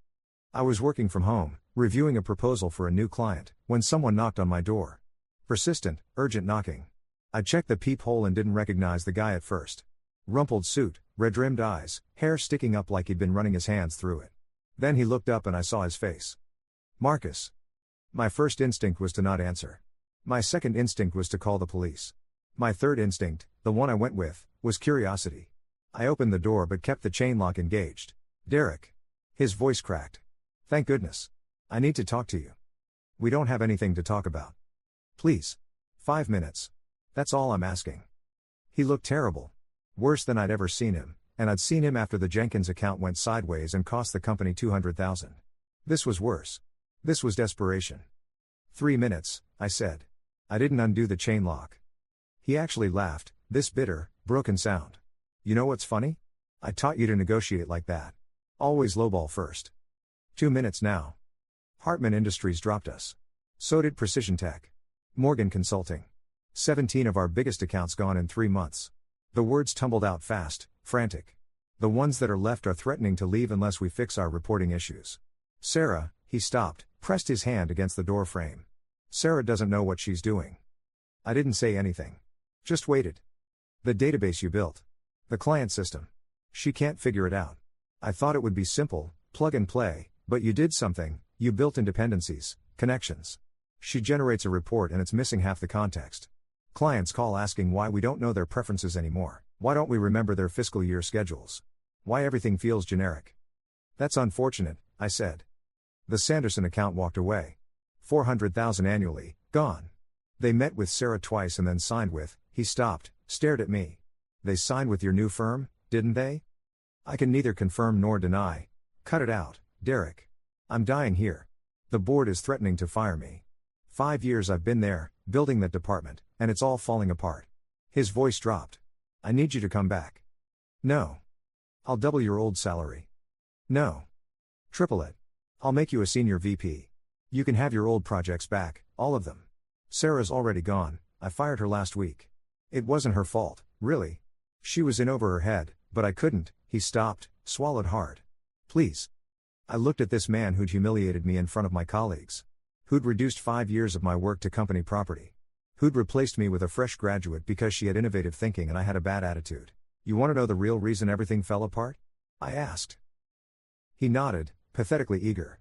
I was working from home, reviewing a proposal for a new client, when someone knocked on my door. Persistent, urgent knocking. I checked the peephole and didn't recognize the guy at first. Rumpled suit, red-rimmed eyes, hair sticking up like he'd been running his hands through it. Then he looked up and I saw his face. Marcus. My first instinct was to not answer. My second instinct was to call the police. My third instinct, the one I went with, was curiosity. I opened the door but kept the chain lock engaged. Derek. His voice cracked. Thank goodness. I need to talk to you. We don't have anything to talk about. Please. 5 minutes. That's all I'm asking. He looked terrible. Worse than I'd ever seen him, and I'd seen him after the Jenkins account went sideways and cost the company $200,000. This was worse. This was desperation. 3 minutes, I said. I didn't undo the chain lock. He actually laughed, this bitter, broken sound. You know what's funny? I taught you to negotiate like that. Always lowball first. 2 minutes now. Hartman Industries dropped us. So did Precision Tech. Morgan Consulting. 17 of our biggest accounts gone in 3 months. The words tumbled out fast, frantic. The ones that are left are threatening to leave unless we fix our reporting issues. Sarah, he stopped, pressed his hand against the door frame. Sarah doesn't know what she's doing. I didn't say anything. Just waited. The database you built. The client system. She can't figure it out. I thought it would be simple, plug and play, but you did something, you built dependencies, connections. She generates a report and it's missing half the context. Clients call asking why we don't know their preferences anymore, why don't we remember their fiscal year schedules? Why everything feels generic. That's unfortunate, I said. The Sanderson account walked away. $400,000 annually, gone. They met with Sarah twice and then signed with, he stopped, stared at me. They signed with your new firm, didn't they? I can neither confirm nor deny. Cut it out, Derek. I'm dying here. The board is threatening to fire me. 5 years I've been there, building that department, and it's all falling apart. His voice dropped. I need you to come back. No. I'll double your old salary. No. Triple it. I'll make you a senior VP. You can have your old projects back, all of them. Sarah's already gone, I fired her last week. It wasn't her fault, really. She was in over her head, but I couldn't. He stopped, swallowed hard. Please. I looked at this man who'd humiliated me in front of my colleagues. Who'd reduced 5 years of my work to company property. Who'd replaced me with a fresh graduate because she had innovative thinking and I had a bad attitude. You want to know the real reason everything fell apart? I asked. He nodded, pathetically eager.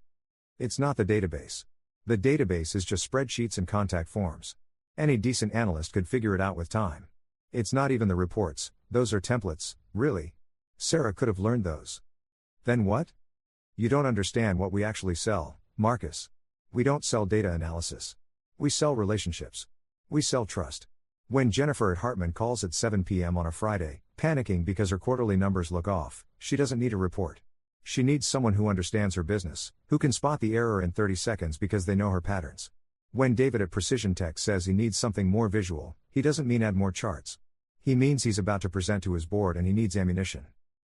It's not the database. The database is just spreadsheets and contact forms. Any decent analyst could figure it out with time. It's not even the reports, those are templates, really. Sarah could have learned those. Then what? You don't understand what we actually sell, Marcus. We don't sell data analysis. We sell relationships. We sell trust. When Jennifer at Hartman calls at 7 p.m. on a Friday, panicking because her quarterly numbers look off, she doesn't need a report. She needs someone who understands her business, who can spot the error in 30 seconds because they know her patterns. When David at Precision Tech says he needs something more visual, he doesn't mean add more charts. He means he's about to present to his board and he needs ammunition.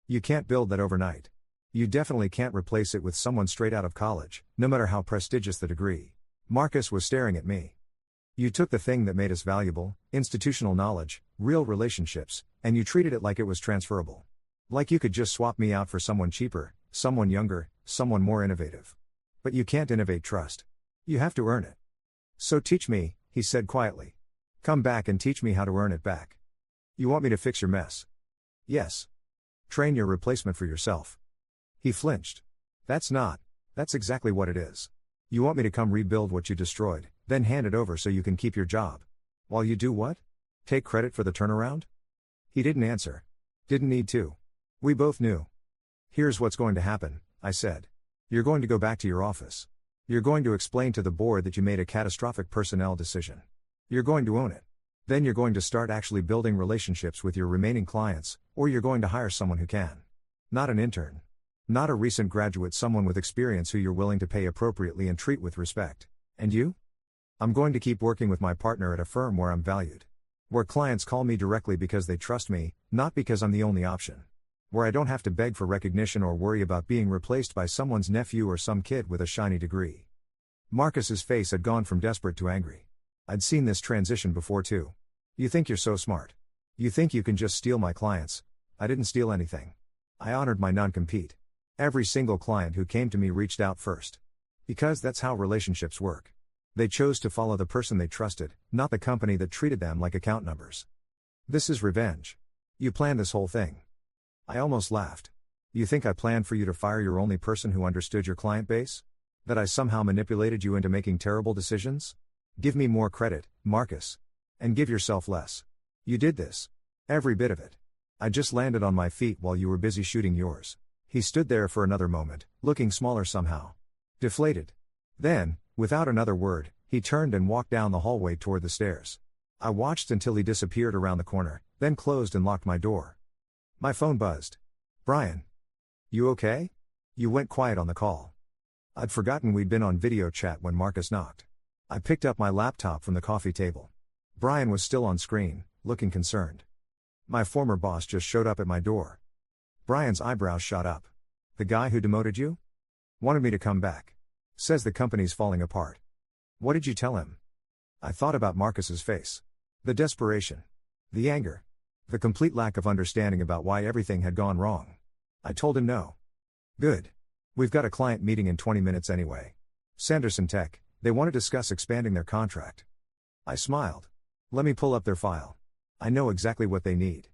You can't build that overnight. You definitely can't replace it with someone straight out of college, no matter how prestigious the degree. Marcus was staring at me. You took the thing that made us valuable, institutional knowledge, real relationships, and you treated it like it was transferable. Like you could just swap me out for someone cheaper, someone younger, someone more innovative. But you can't innovate trust. You have to earn it. So teach me, he said quietly. Come back and teach me how to earn it back. You want me to fix your mess? Yes. Train your replacement for yourself. He flinched. That's exactly what it is. You want me to come rebuild what you destroyed, then hand it over so you can keep your job. While you do what? Take credit for the turnaround? He didn't answer. Didn't need to. We both knew. Here's what's going to happen, I said. You're going to go back to your office. You're going to explain to the board that you made a catastrophic personnel decision. You're going to own it. Then you're going to start actually building relationships with your remaining clients, or you're going to hire someone who can. Not an intern. Not a recent graduate, someone with experience who you're willing to pay appropriately and treat with respect. And you? I'm going to keep working with my partner at a firm where I'm valued. Where clients call me directly because they trust me, not because I'm the only option. Where I don't have to beg for recognition or worry about being replaced by someone's nephew or some kid with a shiny degree. Marcus's face had gone from desperate to angry. I'd seen this transition before too. You think you're so smart. You think you can just steal my clients. I didn't steal anything. I honored my non-compete. Every single client who came to me reached out first. Because that's how relationships work. They chose to follow the person they trusted, not the company that treated them like account numbers. This is revenge. You planned this whole thing. I almost laughed. You think I planned for you to fire your only person who understood your client base? That I somehow manipulated you into making terrible decisions? Give me more credit, Marcus. And give yourself less. You did this. Every bit of it. I just landed on my feet while you were busy shooting yours. He stood there for another moment, looking smaller somehow. Deflated. Then, without another word, he turned and walked down the hallway toward the stairs. I watched until he disappeared around the corner, then closed and locked my door. My phone buzzed. Brian. You okay? You went quiet on the call. I'd forgotten we'd been on video chat when Marcus knocked. I picked up my laptop from the coffee table. Brian was still on screen, looking concerned. My former boss just showed up at my door. Brian's eyebrows shot up. The guy who demoted you? Wanted me to come back. Says the company's falling apart. What did you tell him? I thought about Marcus's face. The desperation. The anger. The complete lack of understanding about why everything had gone wrong. I told him no. Good. We've got a client meeting in 20 minutes anyway. Sanderson Tech, they want to discuss expanding their contract. I smiled. Let me pull up their file. I know exactly what they need.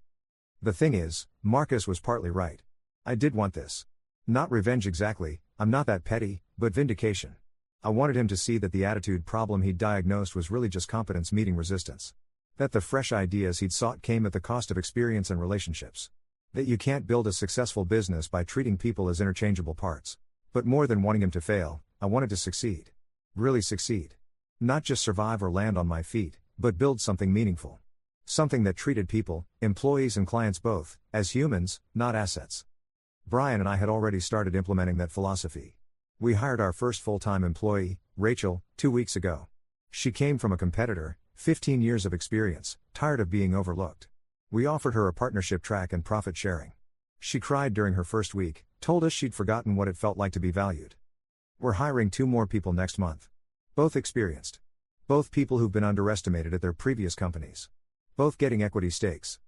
The thing is, Marcus was partly right. I did want this. Not revenge exactly, I'm not that petty, but vindication. I wanted him to see that the attitude problem he'd diagnosed was really just competence meeting resistance. That the fresh ideas he'd sought came at the cost of experience and relationships. That you can't build a successful business by treating people as interchangeable parts. But more than wanting him to fail, I wanted to succeed. Really succeed. Not just survive or land on my feet, but build something meaningful. Something that treated people, employees and clients both, as humans, not assets. Brian and I had already started implementing that philosophy. We hired our first full-time employee, Rachel, 2 weeks ago. She came from a competitor, 15 years of experience, tired of being overlooked. We offered her a partnership track and profit sharing. She cried during her first week, told us she'd forgotten what it felt like to be valued. We're hiring 2 more people next month. Both experienced. Both people who've been underestimated at their previous companies. Both getting equity stakes.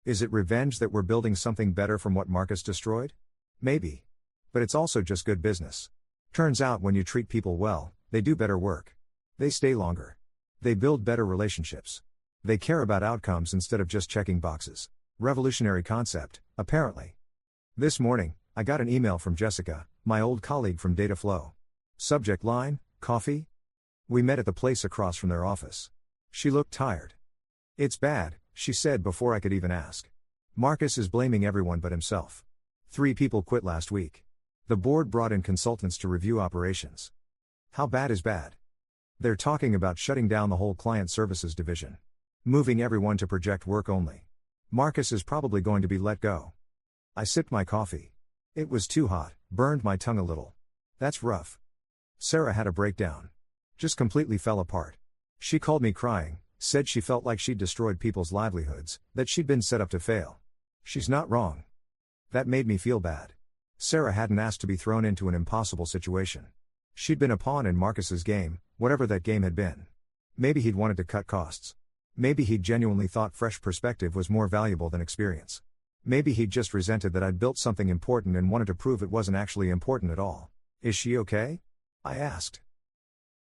Is it revenge that we're building something better from what Marcus destroyed? Maybe. But it's also just good business. Turns out when you treat people well, they do better work. They stay longer. They build better relationships. They care about outcomes instead of just checking boxes. Revolutionary concept, apparently. This morning, I got an email from Jessica, my old colleague from Data Flow. Subject line, coffee? We met at the place across from their office. She looked tired. It's bad, she said before I could even ask. Marcus is blaming everyone but himself. 3 people quit last week. The board brought in consultants to review operations. How bad is bad? They're talking about shutting down the whole client services division. Moving everyone to project work only. Marcus is probably going to be let go. I sipped my coffee. It was too hot, burned my tongue a little. That's rough. Sarah had a breakdown. Just completely fell apart. She called me crying, said she felt like she'd destroyed people's livelihoods, that she'd been set up to fail. She's not wrong. That made me feel bad. Sarah hadn't asked to be thrown into an impossible situation. She'd been a pawn in Marcus's game, whatever that game had been. Maybe he'd wanted to cut costs. Maybe he'd genuinely thought fresh perspective was more valuable than experience. Maybe he'd just resented that I'd built something important and wanted to prove it wasn't actually important at all. Is she okay? I asked.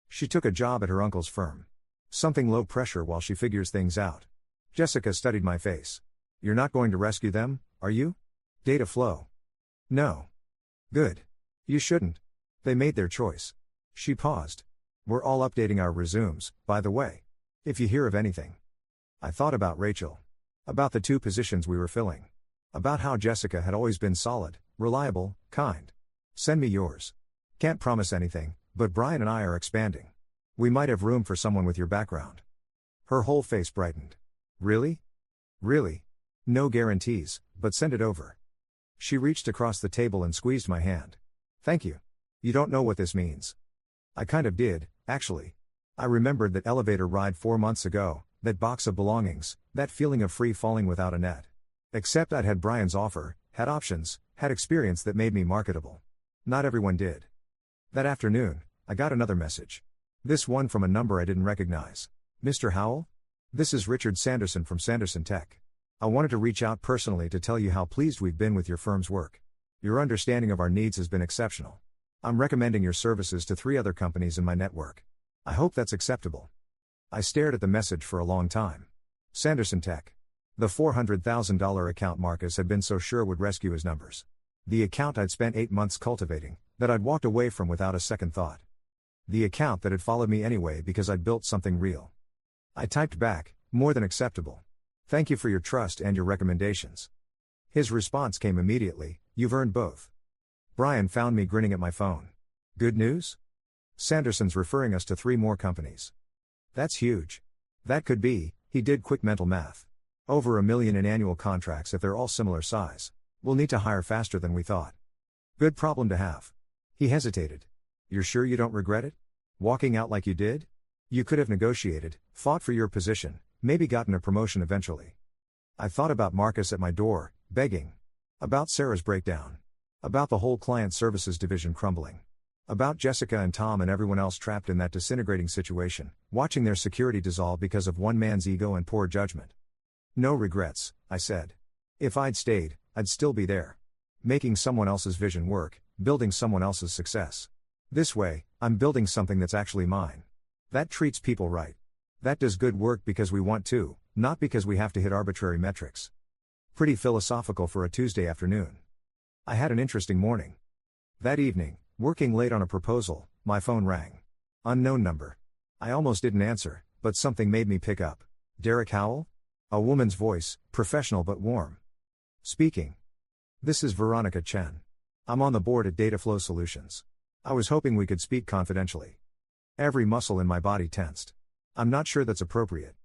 She took a job at her uncle's firm. Something low pressure while she figures things out. Jessica studied my face. You're not going to rescue them, are you? Data flow. No. Good. You shouldn't. They made their choice. She paused. We're all updating our resumes, by the way. If you hear of anything. I thought about Rachel. About the 2 positions we were filling. About how Jessica had always been solid, reliable, kind. Send me yours. Can't promise anything, but Brian and I are expanding. We might have room for someone with your background. Her whole face brightened. Really? Really? No guarantees, but send it over. She reached across the table and squeezed my hand. Thank you. You don't know what this means. I kind of did, actually. I remembered that elevator ride 4 months ago, That box of belongings, that feeling of free falling without a net. Except I'd had Brian's offer, had options, had experience that made me marketable. Not everyone did. That afternoon, I got another message. This one from a number I didn't recognize. Mr. Howell? This is Richard Sanderson from Sanderson Tech. I wanted to reach out personally to tell you how pleased we've been with your firm's work. Your understanding of our needs has been exceptional. I'm recommending your services to 3 other companies in my network. I hope that's acceptable. I stared at the message for a long time. Sanderson Tech. The $400,000 account Marcus had been so sure would rescue his numbers. The account I'd spent 8 months cultivating, that I'd walked away from without a second thought. The account that had followed me anyway because I'd built something real. I typed back, more than acceptable. Thank you for your trust and your recommendations. His response came immediately, you've earned both. Brian found me grinning at my phone. Good news? Sanderson's referring us to 3 more companies. That's huge. That could be, he did quick mental math. Over $1 million in annual contracts if they're all similar size. We'll need to hire faster than we thought. Good problem to have. He hesitated. You're sure you don't regret it? Walking out like you did? You could have negotiated, fought for your position, maybe gotten a promotion eventually. I thought about Marcus at my door, begging. About Sarah's breakdown. About the whole client services division crumbling. About Jessica and Tom and everyone else trapped in that disintegrating situation, watching their security dissolve because of one man's ego and poor judgment. No regrets, I said. If I'd stayed, I'd still be there. Making someone else's vision work, building someone else's success. This way, I'm building something that's actually mine. That treats people right. That does good work because we want to, not because we have to hit arbitrary metrics. Pretty philosophical for a Tuesday afternoon. I had an interesting morning. That evening, working late on a proposal, my phone rang. Unknown number. I almost didn't answer, but something made me pick up. Derek Howell? A woman's voice, professional but warm. Speaking. This is Veronica Chen. I'm on the board at Dataflow Solutions. I was hoping we could speak confidentially. Every muscle in my body tensed. I'm not sure that's appropriate.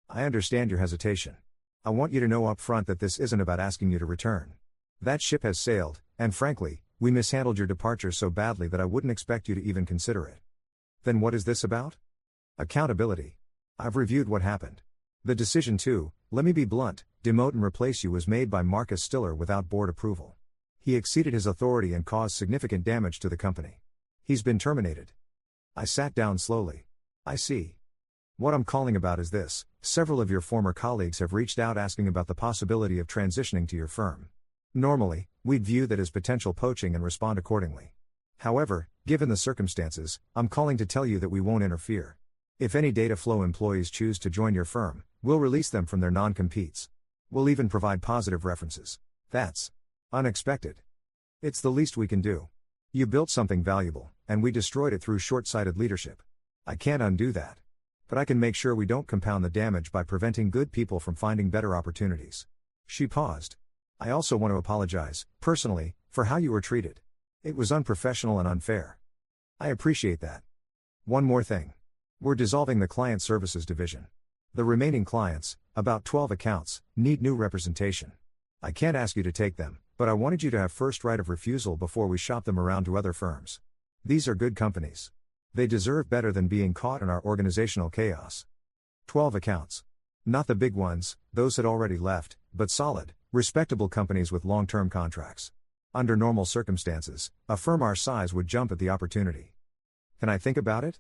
I understand your hesitation. I want you to know up front that this isn't about asking you to return. That ship has sailed, and frankly, we mishandled your departure so badly that I wouldn't expect you to even consider it. Then what is this about? Accountability. I've reviewed what happened. The decision to, let me be blunt, demote and replace you was made by Marcus Stiller without board approval. He exceeded his authority and caused significant damage to the company. He's been terminated. I sat down slowly. I see. What I'm calling about is this: several of your former colleagues have reached out asking about the possibility of transitioning to your firm. Normally, we'd view that as potential poaching and respond accordingly. However, given the circumstances, I'm calling to tell you that we won't interfere. If any Dataflow employees choose to join your firm, we'll release them from their non-competes. We'll even provide positive references. That's unexpected. It's the least we can do. You built something valuable, and we destroyed it through short-sighted leadership. I can't undo that. But I can make sure we don't compound the damage by preventing good people from finding better opportunities. She paused. I also want to apologize, personally, for how you were treated. It was unprofessional and unfair. I appreciate that. One more thing. We're dissolving the client services division. The remaining clients, about 12 accounts, need new representation. I can't ask you to take them, but I wanted you to have first right of refusal before we shop them around to other firms. These are good companies. They deserve better than being caught in our organizational chaos. 12 accounts. Not the big ones, those had already left, but solid, respectable companies with long-term contracts. Under normal circumstances, a firm our size would jump at the opportunity. Can I think about it?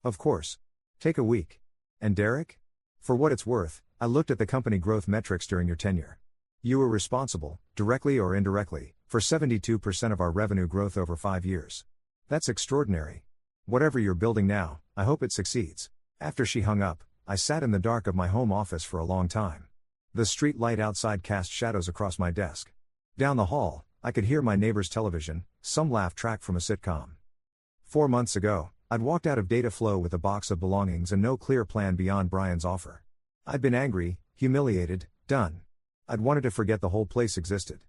Of course. Take a week. And Derek? For what it's worth, I looked at the company growth metrics during your tenure. You were responsible, directly or indirectly, for 72% of our revenue growth over 5 years. That's extraordinary. Whatever you're building now, I hope it succeeds. After she hung up, I sat in the dark of my home office for a long time. The street light outside cast shadows across my desk. Down the hall, I could hear my neighbor's television, some laugh track from a sitcom. 4 months ago, I'd walked out of Dataflow with a box of belongings and no clear plan beyond Brian's offer. I'd been angry, humiliated, done. I'd wanted to forget the whole place existed.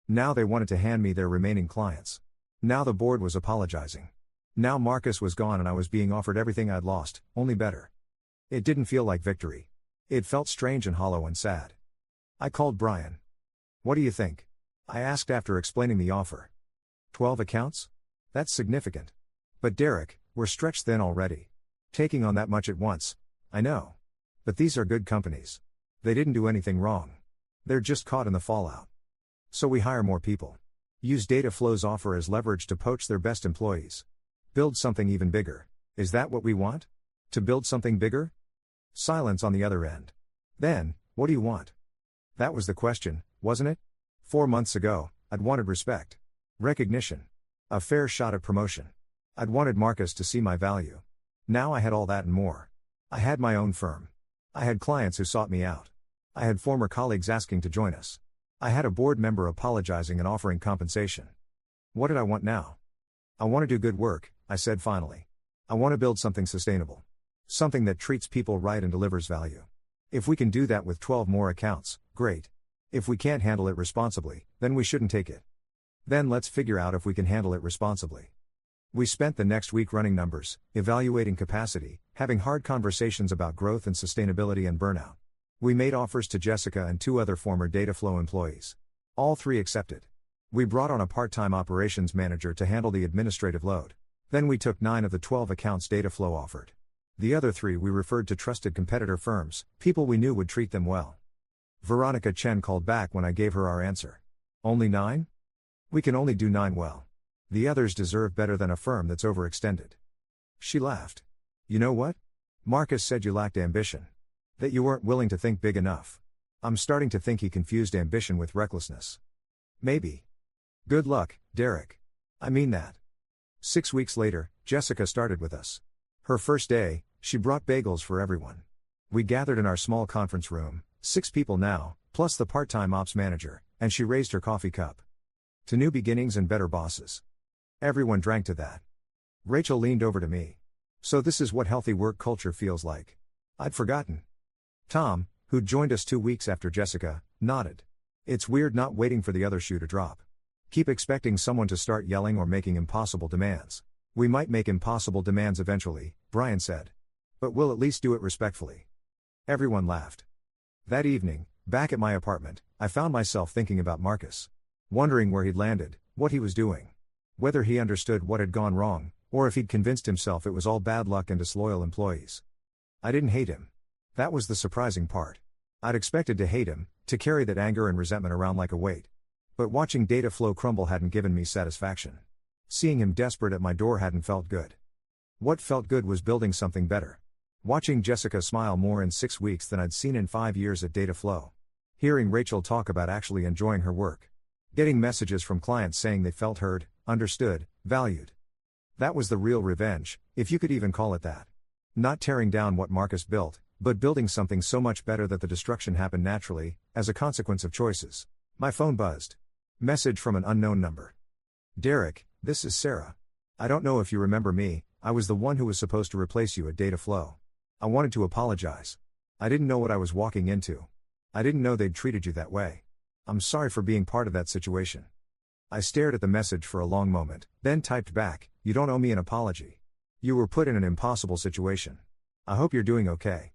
Now they wanted to hand me their remaining clients. Now the board was apologizing. Now Marcus was gone and I was being offered everything I'd lost, only better. It didn't feel like victory. It felt strange and hollow and sad. I called Brian. What do you think? I asked after explaining the offer. 12 accounts? That's significant. But Derek, we're stretched thin already. Taking on that much at once. I know. But these are good companies. They didn't do anything wrong. They're just caught in the fallout. So we hire more people. Use data flow's offer as leverage to poach their best employees. Build something even bigger. Is that what we want? To build something bigger? Silence on the other end. Then, what do you want? That was the question, wasn't it? 4 months ago, I'd wanted respect. Recognition. A fair shot at promotion. I'd wanted Marcus to see my value. Now I had all that and more. I had my own firm. I had clients who sought me out. I had former colleagues asking to join us. I had a board member apologizing and offering compensation. What did I want now? I want to do good work, I said finally. I want to build something sustainable. Something that treats people right and delivers value. If we can do that with 12 more accounts, great. If we can't handle it responsibly, then we shouldn't take it. Then let's figure out if we can handle it responsibly. We spent the next week running numbers, evaluating capacity, having hard conversations about growth and sustainability and burnout. We made offers to Jessica and 2 other former Dataflow employees. All 3 accepted. We brought on a part-time operations manager to handle the administrative load. Then we took 9 of the 12 accounts Dataflow offered. The other 3 we referred to trusted competitor firms, people we knew would treat them well. Veronica Chen called back when I gave her our answer. Only 9? We can only do 9 well. The others deserve better than a firm that's overextended. She laughed. You know what? Marcus said you lacked ambition. That you weren't willing to think big enough. I'm starting to think he confused ambition with recklessness. Maybe. Good luck, Derek. I mean that. 6 weeks later, Jessica started with us. Her first day, she brought bagels for everyone. We gathered in our small conference room, 6 people now, plus the part-time ops manager, and she raised her coffee cup. To new beginnings and better bosses. Everyone drank to that. Rachel leaned over to me. So this is what healthy work culture feels like. I'd forgotten. Tom, who'd joined us 2 weeks after Jessica, nodded. It's weird not waiting for the other shoe to drop. Keep expecting someone to start yelling or making impossible demands. We might make impossible demands eventually, Brian said. But we'll at least do it respectfully. Everyone laughed. That evening, back at my apartment, I found myself thinking about Marcus. Wondering where he'd landed, what he was doing. Whether he understood what had gone wrong, or if he'd convinced himself it was all bad luck and disloyal employees. I didn't hate him. That was the surprising part. I'd expected to hate him, to carry that anger and resentment around like a weight. But watching data flow crumble hadn't given me satisfaction. Seeing him desperate at my door hadn't felt good. What felt good was building something better. Watching Jessica smile more in 6 weeks than I'd seen in 5 years at Dataflow. Hearing Rachel talk about actually enjoying her work. Getting messages from clients saying they felt heard, understood, valued. That was the real revenge, if you could even call it that. Not tearing down what Marcus built, but building something so much better that the destruction happened naturally, as a consequence of choices. My phone buzzed. Message from an unknown number. Derek, this is Sarah. I don't know if you remember me, I was the one who was supposed to replace you at Dataflow. I wanted to apologize. I didn't know what I was walking into. I didn't know they'd treated you that way. I'm sorry for being part of that situation. I stared at the message for a long moment, then typed back, you don't owe me an apology. You were put in an impossible situation. I hope you're doing okay.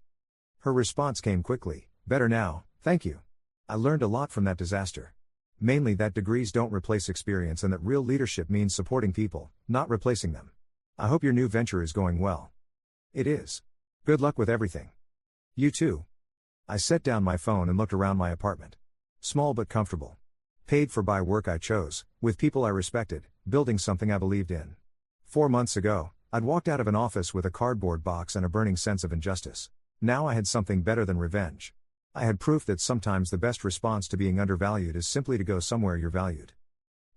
Her response came quickly, better now, thank you. I learned a lot from that disaster. Mainly that degrees don't replace experience and that real leadership means supporting people, not replacing them. I hope your new venture is going well. It is. Good luck with everything. You too. I set down my phone and looked around my apartment. Small but comfortable. Paid for by work I chose, with people I respected, building something I believed in. 4 months ago, I'd walked out of an office with a cardboard box and a burning sense of injustice. Now I had something better than revenge. I had proof that sometimes the best response to being undervalued is simply to go somewhere you're valued.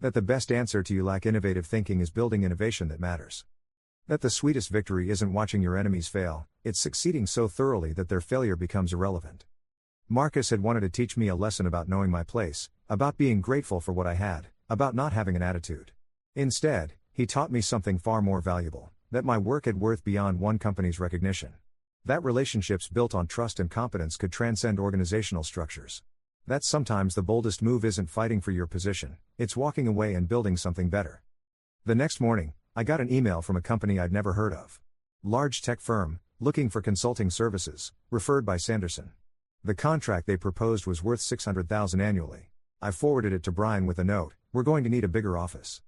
That the best answer to you lack innovative thinking is building innovation that matters. That the sweetest victory isn't watching your enemies fail, it's succeeding so thoroughly that their failure becomes irrelevant. Marcus had wanted to teach me a lesson about knowing my place, about being grateful for what I had, about not having an attitude. Instead, he taught me something far more valuable, that my work had worth beyond one company's recognition. That relationships built on trust and competence could transcend organizational structures. That sometimes the boldest move isn't fighting for your position, it's walking away and building something better. The next morning, I got an email from a company I'd never heard of. Large tech firm, looking for consulting services, referred by Sanderson. The contract they proposed was worth $600,000 annually. I forwarded it to Brian with a note, we're going to need a bigger office.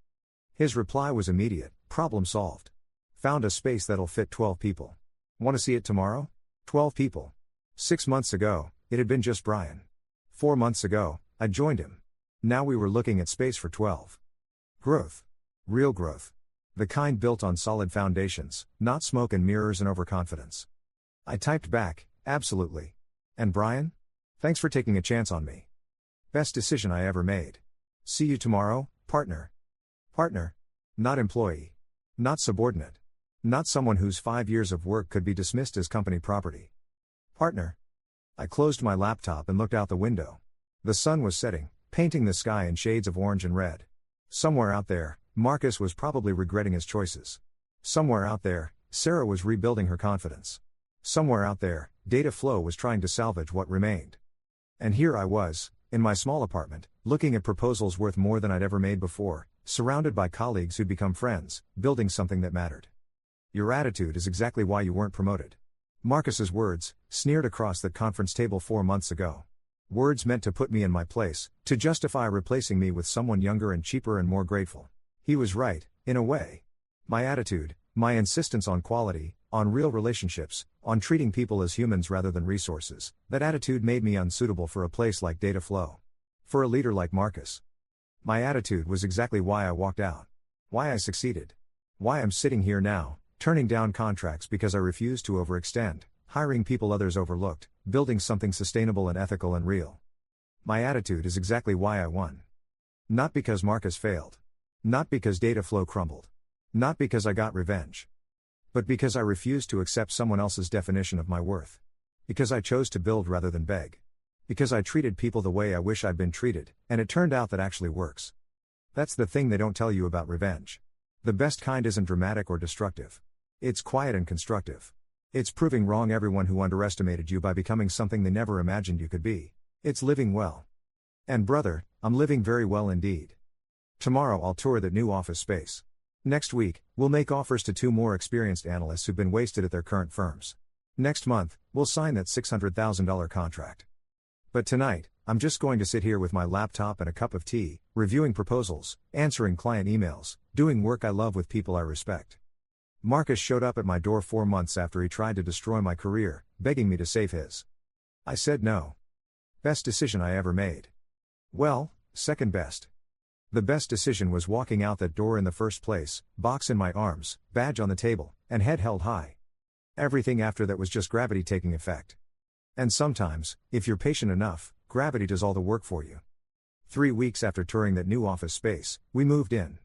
His reply was immediate, problem solved. Found a space that'll fit 12 people. Want to see it tomorrow? 12 people. 6 months ago, it had been just Brian. 4 months ago, I joined him. Now we were looking at space for 12. Growth. Real growth. The kind built on solid foundations, not smoke and mirrors and overconfidence. I typed back, absolutely. And Brian? Thanks for taking a chance on me. Best decision I ever made. See you tomorrow, partner. Partner. Not employee. Not subordinate. Not someone whose 5 years of work could be dismissed as company property. Partner. I closed my laptop and looked out the window. The sun was setting, painting the sky in shades of orange and red. Somewhere out there, Marcus was probably regretting his choices. Somewhere out there, Sarah was rebuilding her confidence. Somewhere out there, data flow was trying to salvage what remained. And here I was, in my small apartment, looking at proposals worth more than I'd ever made before, surrounded by colleagues who'd become friends, building something that mattered. Your attitude is exactly why you weren't promoted. Marcus's words, sneered across that conference table 4 months ago. Words meant to put me in my place, to justify replacing me with someone younger and cheaper and more grateful. He was right, in a way. My attitude, my insistence on quality, on real relationships, on treating people as humans rather than resources, that attitude made me unsuitable for a place like data flow. For a leader like Marcus. My attitude was exactly why I walked out. Why I succeeded. Why I'm sitting here now, turning down contracts because I refused to overextend, hiring people others overlooked, building something sustainable and ethical and real. My attitude is exactly why I won. Not because Marcus failed. Not because data flow crumbled. Not because I got revenge. But because I refused to accept someone else's definition of my worth. Because I chose to build rather than beg. Because I treated people the way I wish I'd been treated, and it turned out that actually works. That's the thing they don't tell you about revenge. The best kind isn't dramatic or destructive. It's quiet and constructive. It's proving wrong everyone who underestimated you by becoming something they never imagined you could be. It's living well. And brother, I'm living very well indeed. Tomorrow I'll tour that new office space. Next week, we'll make offers to 2 more experienced analysts who've been wasted at their current firms. Next month, we'll sign that $600,000 contract. But tonight, I'm just going to sit here with my laptop and a cup of tea, reviewing proposals, answering client emails, doing work I love with people I respect. Marcus showed up at my door 4 months after he tried to destroy my career, begging me to save his. I said no. Best decision I ever made. Well, second best. The best decision was walking out that door in the first place, box in my arms, badge on the table, and head held high. Everything after that was just gravity taking effect. And sometimes, if you're patient enough, gravity does all the work for you. 3 weeks after touring that new office space, we moved in.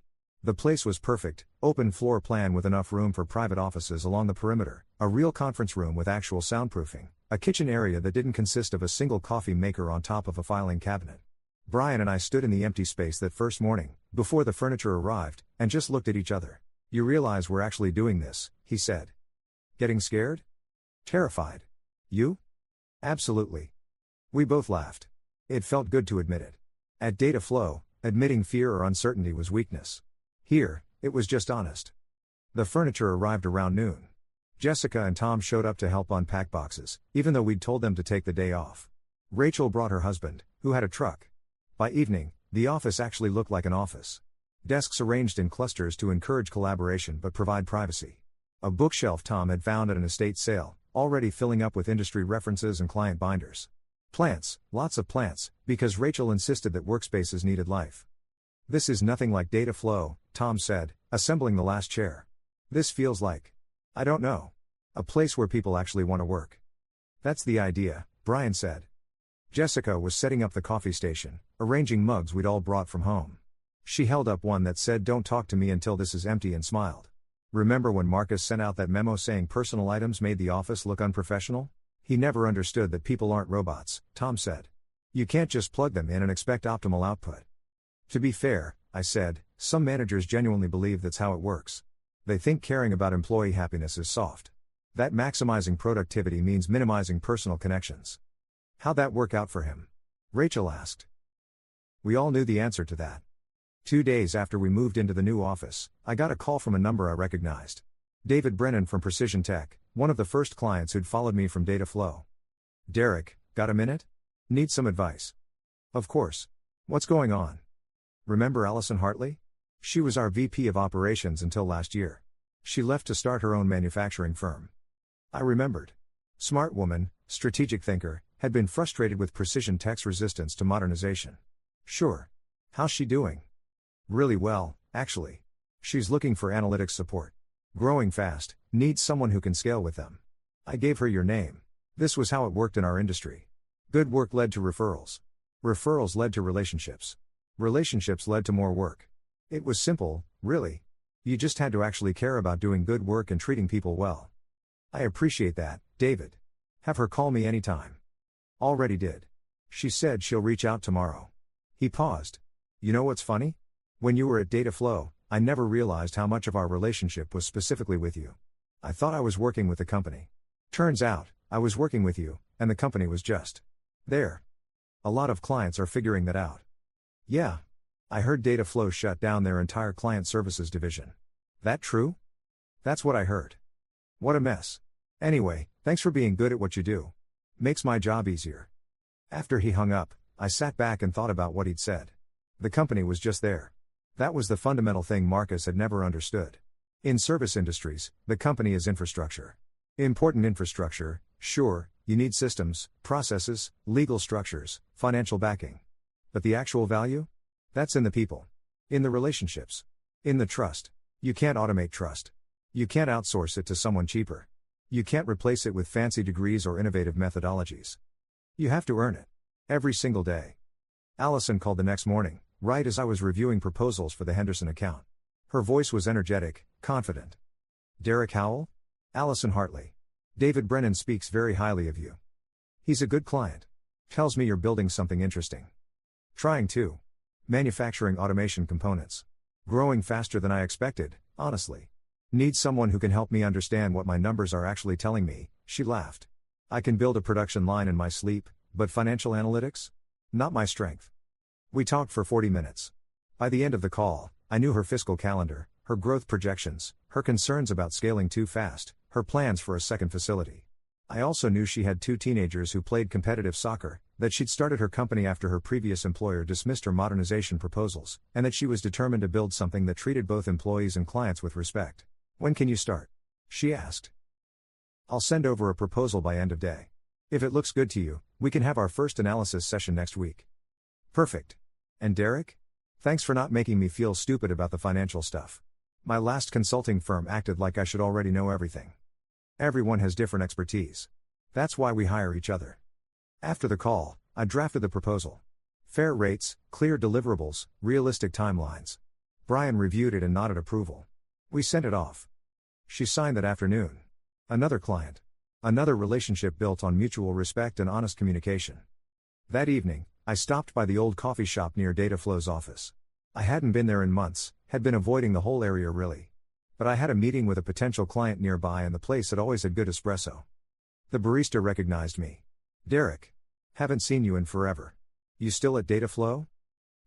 The place was perfect, open floor plan with enough room for private offices along the perimeter, a real conference room with actual soundproofing, a kitchen area that didn't consist of a single coffee maker on top of a filing cabinet. Brian and I stood in the empty space that first morning, before the furniture arrived, and just looked at each other. You realize we're actually doing this, he said. Getting scared? Terrified. You? Absolutely. We both laughed. It felt good to admit it. At data flow, admitting fear or uncertainty was weakness. Here, it was just honest. The furniture arrived around noon. Jessica and Tom showed up to help unpack boxes, even though we'd told them to take the day off. Rachel brought her husband, who had a truck. By evening, the office actually looked like an office. Desks arranged in clusters to encourage collaboration but provide privacy. A bookshelf Tom had found at an estate sale, already filling up with industry references and client binders. Plants, lots of plants, because Rachel insisted that workspaces needed life. This is nothing like data flow, Tom said, assembling the last chair. This feels like, I don't know, a place where people actually want to work. That's the idea, Brian said. Jessica was setting up the coffee station, arranging mugs we'd all brought from home. She held up one that said "Don't talk to me until this is empty" and smiled. Remember when Marcus sent out that memo saying personal items made the office look unprofessional? He never understood that people aren't robots, Tom said. You can't just plug them in and expect optimal output. To be fair, I said, some managers genuinely believe that's how it works. They think caring about employee happiness is soft. That maximizing productivity means minimizing personal connections. How'd that work out for him? Rachel asked. We all knew the answer to that. 2 days after we moved into the new office, I got a call from a number I recognized. David Brennan from Precision Tech, one of the first clients who'd followed me from Data Flow. Derek, got a minute? Need some advice. Of course. What's going on? Remember Allison Hartley? She was our VP of operations until last year. She left to start her own manufacturing firm. I remembered. Smart woman, strategic thinker, had been frustrated with precision tech's resistance to modernization. Sure. How's she doing? Really well, actually. She's looking for analytics support. Growing fast, needs someone who can scale with them. I gave her your name. This was how it worked in our industry. Good work led to referrals. Referrals led to relationships. Relationships led to more work. It was simple, really. You just had to actually care about doing good work and treating people well. I appreciate that, David. Have her call me anytime. Already did. She said she'll reach out tomorrow. He paused. You know what's funny? When you were at Dataflow, I never realized how much of our relationship was specifically with you. I thought I was working with the company. Turns out, I was working with you, and the company was just there. A lot of clients are figuring that out. Yeah. I heard Dataflow shut down their entire client services division. That true? That's what I heard. What a mess. Anyway, thanks for being good at what you do. Makes my job easier. After he hung up, I sat back and thought about what he'd said. The company was just there. That was the fundamental thing Marcus had never understood. In service industries, the company is infrastructure. Important infrastructure, sure, you need systems, processes, legal structures, financial backing. But the actual value? That's in the people. In the relationships. In the trust. You can't automate trust. You can't outsource it to someone cheaper. You can't replace it with fancy degrees or innovative methodologies. You have to earn it. Every single day. Allison called the next morning, right as I was reviewing proposals for the Henderson account. Her voice was energetic, confident. Derek Howell? Allison Hartley. David Brennan speaks very highly of you. He's a good client. Tells me you're building something interesting. Trying to. Manufacturing automation components. Growing faster than I expected, honestly. Need someone who can help me understand what my numbers are actually telling me, she laughed. I can build a production line in my sleep, but financial analytics? Not my strength. We talked for 40 minutes. By the end of the call, I knew her fiscal calendar, her growth projections, her concerns about scaling too fast, her plans for a second facility. I also knew she had 2 teenagers who played competitive soccer, that she'd started her company after her previous employer dismissed her modernization proposals, and that she was determined to build something that treated both employees and clients with respect. When can you start? She asked. I'll send over a proposal by end of day. If it looks good to you, we can have our first analysis session next week. Perfect. And Derek? Thanks for not making me feel stupid about the financial stuff. My last consulting firm acted like I should already know everything. Everyone has different expertise. That's why we hire each other. After the call, I drafted the proposal. Fair rates, clear deliverables, realistic timelines. Brian reviewed it and nodded approval. We sent it off. She signed that afternoon. Another client. Another relationship built on mutual respect and honest communication. That evening, I stopped by the old coffee shop near Dataflow's office. I hadn't been there in months, had been avoiding the whole area really. But I had a meeting with a potential client nearby and the place had always had good espresso. The barista recognized me. Derek. Haven't seen you in forever. You still at Dataflow?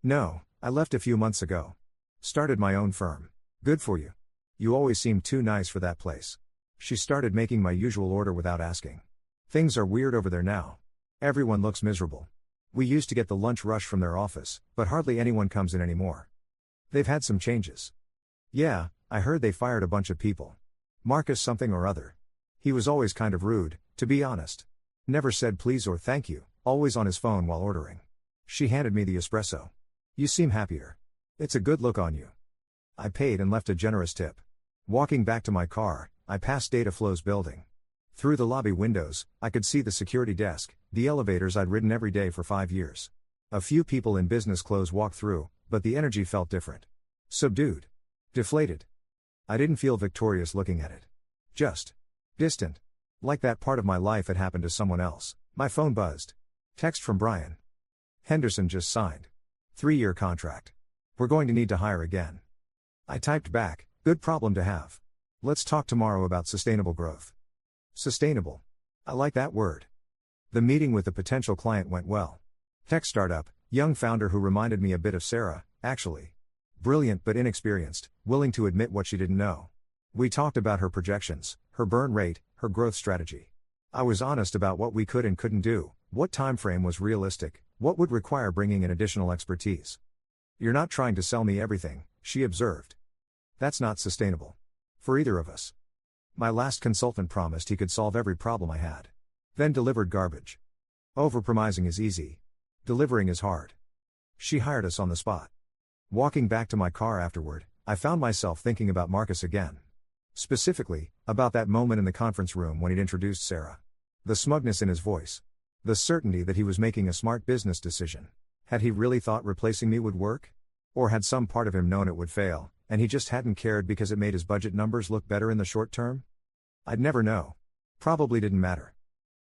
No, I left a few months ago. Started my own firm. Good for you. You always seemed too nice for that place. She started making my usual order without asking. Things are weird over there now. Everyone looks miserable. We used to get the lunch rush from their office, but hardly anyone comes in anymore. They've had some changes. Yeah, I heard they fired a bunch of people. Marcus something or other. He was always kind of rude, to be honest. Never said please or thank you, always on his phone while ordering. She handed me the espresso. You seem happier. It's a good look on you. I paid and left a generous tip. Walking back to my car, I passed Dataflow's building. Through the lobby windows, I could see the security desk, the elevators I'd ridden every day for 5 years. A few people in business clothes walked through, but the energy felt different. Subdued. Deflated. I didn't feel victorious looking at it. Just distant. Like that part of my life had happened to someone else. My phone buzzed. Text from Brian. Henderson just signed. 3-year contract. We're going to need to hire again. I typed back, good problem to have. Let's talk tomorrow about sustainable growth. Sustainable. I like that word. The meeting with the potential client went well. Tech startup, young founder who reminded me a bit of Sarah, actually. Brilliant but inexperienced, willing to admit what she didn't know. We talked about her projections, her burn rate, her growth strategy. I was honest about what we could and couldn't do, what time frame was realistic, what would require bringing in additional expertise. You're not trying to sell me everything, she observed. That's not sustainable. For either of us. My last consultant promised he could solve every problem I had. then delivered garbage. Overpromising is easy. Delivering is hard. She hired us on the spot. Walking back to my car afterward, I found myself thinking about Marcus again. Specifically, about that moment in the conference room when he'd introduced Sarah. The smugness in his voice. The certainty that he was making a smart business decision. Had he really thought replacing me would work? Or had some part of him known it would fail, and he just hadn't cared because it made his budget numbers look better in the short term? I'd never know. Probably didn't matter.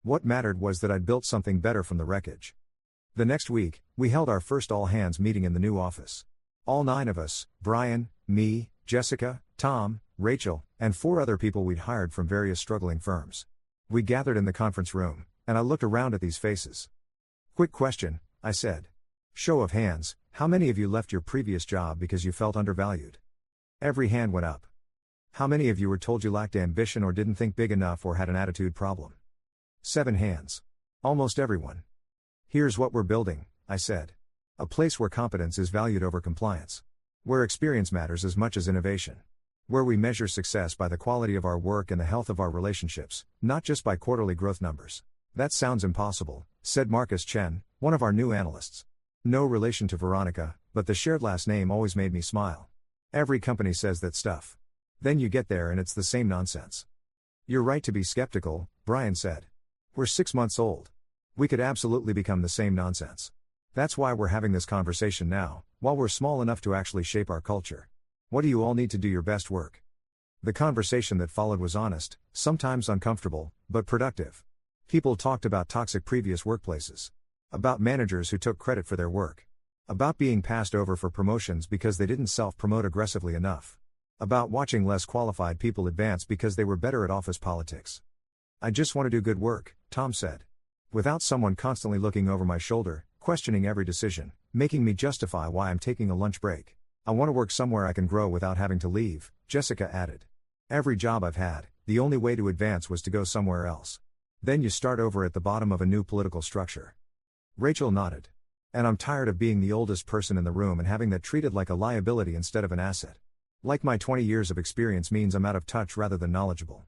What mattered was that I'd built something better from the wreckage. The next week, we held our first all-hands meeting in the new office. All 9 of us, Brian, me, Jessica, Tom, Rachel, and 4 other people we'd hired from various struggling firms. We gathered in the conference room, and I looked around at these faces. "Quick question," I said. "Show of hands, how many of you left your previous job because you felt undervalued?" Every hand went up. "How many of you were told you lacked ambition or didn't think big enough or had an attitude problem?" 7 hands. Almost everyone. "Here's what we're building," I said. "A place where competence is valued over compliance. Where experience matters as much as innovation. Where we measure success by the quality of our work and the health of our relationships, not just by quarterly growth numbers." "That sounds impossible," said Marcus Chen, one of our new analysts. No relation to Veronica, but the shared last name always made me smile. "Every company says that stuff. Then you get there and it's the same nonsense." "You're right to be skeptical," Brian said. "We're 6 months old. We could absolutely become the same nonsense. That's why we're having this conversation now, while we're small enough to actually shape our culture. What do you all need to do your best work?" The conversation that followed was honest, sometimes uncomfortable, but productive. People talked about toxic previous workplaces. About managers who took credit for their work. About being passed over for promotions because they didn't self-promote aggressively enough. About watching less qualified people advance because they were better at office politics. "I just want to do good work," Tom said. "Without someone constantly looking over my shoulder, questioning every decision, making me justify why I'm taking a lunch break. I want to work somewhere I can grow without having to leave," Jessica added. "Every job I've had, the only way to advance was to go somewhere else. Then you start over at the bottom of a new political structure." Rachel nodded. "And I'm tired of being the oldest person in the room and having that treated like a liability instead of an asset. Like my 20 years of experience means I'm out of touch rather than knowledgeable."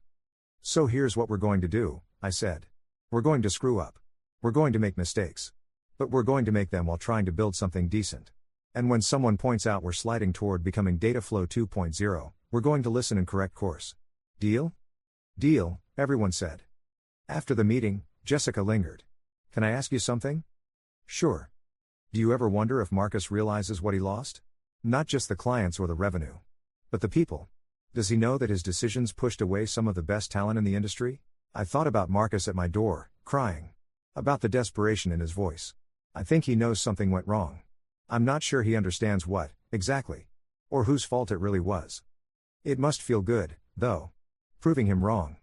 "So here's what we're going to do," I said. "We're going to screw up. We're going to make mistakes. But we're going to make them while trying to build something decent. And when someone points out we're sliding toward becoming Dataflow 2.0, we're going to listen and correct course. Deal?" "Deal," everyone said. After the meeting, Jessica lingered. "Can I ask you something?" "Sure." "Do you ever wonder if Marcus realizes what he lost? Not just the clients or the revenue. But the people. Does he know that his decisions pushed away some of the best talent in the industry?" I thought about Marcus at my door, crying. About the desperation in his voice. I think he knows something went wrong. I'm not sure he understands what, exactly. Or whose fault it really was. It must feel good, though. Proving him wrong.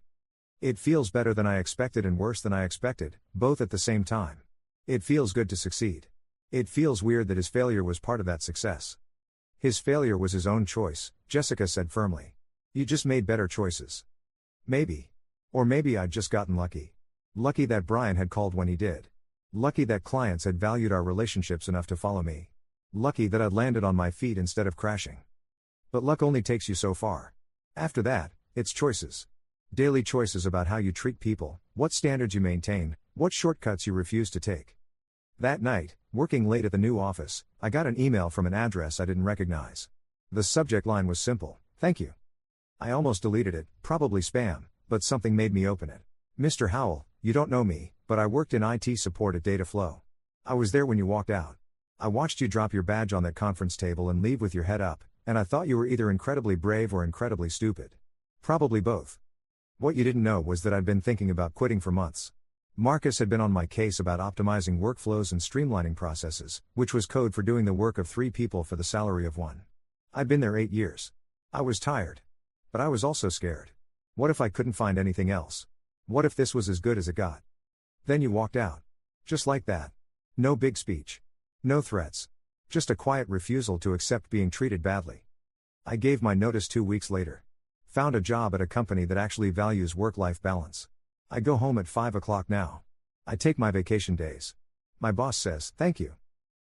It feels better than I expected and worse than I expected, both at the same time. It feels good to succeed. It feels weird that his failure was part of that success. "His failure was his own choice," Jessica said firmly. "You just made better choices." Maybe. Or maybe I'd just gotten lucky. Lucky that Brian had called when he did. Lucky that clients had valued our relationships enough to follow me. Lucky that I'd landed on my feet instead of crashing. But luck only takes you so far. After that, it's choices. Daily choices about how you treat people, what standards you maintain, what shortcuts you refuse to take. That night, working late at the new office, I got an email from an address I didn't recognize. The subject line was simple: "Thank you." I almost deleted it, probably spam, but something made me open it. "Mr. Howell, you don't know me, but I worked in IT support at Dataflow. I was there when you walked out. I watched you drop your badge on that conference table and leave with your head up, and I thought you were either incredibly brave or incredibly stupid. Probably both. What you didn't know was that I'd been thinking about quitting for months. Marcus had been on my case about optimizing workflows and streamlining processes, which was code for doing the work of 3 people for the salary of 1. I'd been there 8 years. I was tired. But I was also scared. What if I couldn't find anything else? What if this was as good as it got? Then you walked out. Just like that. No big speech. No threats. Just a quiet refusal to accept being treated badly. I gave my notice 2 weeks later. Found a job at a company that actually values work-life balance. I go home at 5 o'clock now. I take my vacation days. My boss says, "Thank you.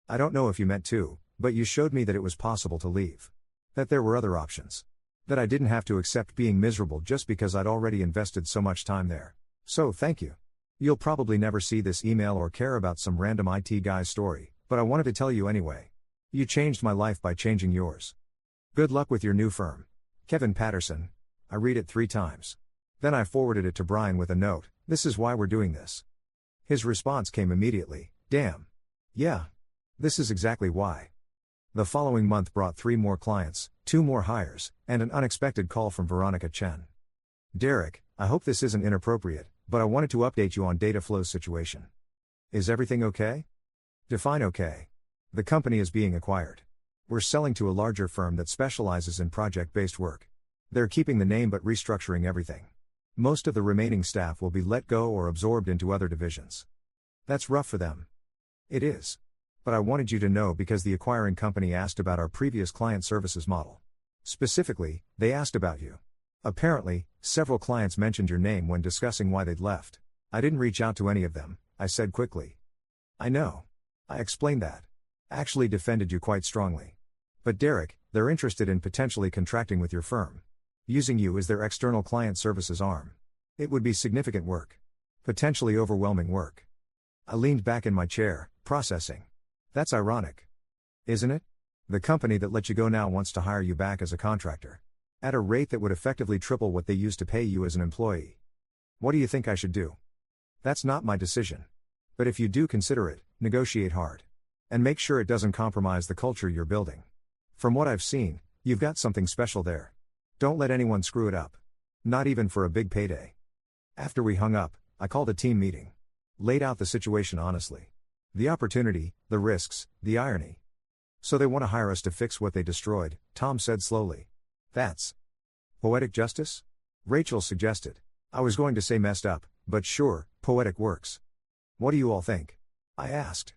I don't know if you meant to, but you showed me that it was possible to leave. That there were other options. That I didn't have to accept being miserable just because I'd already invested so much time there. So thank you." You'll probably never see this email or care about some random IT guy's story, but I wanted to tell you anyway. You changed my life by changing yours. Good luck with your new firm. Kevin Patterson. I read it 3 times. Then I forwarded it to Brian with a note, "This is why we're doing this." His response came immediately, "Damn. Yeah. This is exactly why." The following month brought 3 more clients, 2 more hires, and an unexpected call from Veronica Chen. "Derek, I hope this isn't inappropriate, but I wanted to update you on data flow's situation." "Is everything okay?" "Define okay." "The company is being acquired. We're selling to a larger firm that specializes in project-based work. They're keeping the name but restructuring everything. Most of the remaining staff will be let go or absorbed into other divisions." "That's rough for them." "It is. But I wanted you to know because the acquiring company asked about our previous client services model. Specifically, they asked about you. Apparently, several clients mentioned your name when discussing why they'd left. I didn't reach out to any of them," I said quickly. "I know. I explained that. Actually defended you quite strongly. But Derek, they're interested in potentially contracting with your firm. Using you as their external client services arm. It would be significant work. Potentially overwhelming work." I leaned back in my chair, processing. "That's ironic. Isn't it? The company that let you go now wants to hire you back as a contractor. At a rate that would effectively triple what they used to pay you as an employee. What do you think I should do?" "That's not my decision. But if you do consider it, negotiate hard. And make sure it doesn't compromise the culture you're building. From what I've seen, you've got something special there. Don't let anyone screw it up. Not even for a big payday." After we hung up, I called a team meeting. Laid out the situation honestly. The opportunity, the risks, the irony. "So they want to hire us to fix what they destroyed," Tom said slowly. "That's poetic justice?" Rachel suggested. I was going to say messed up, but sure, poetic works. "What do you all think?" I asked.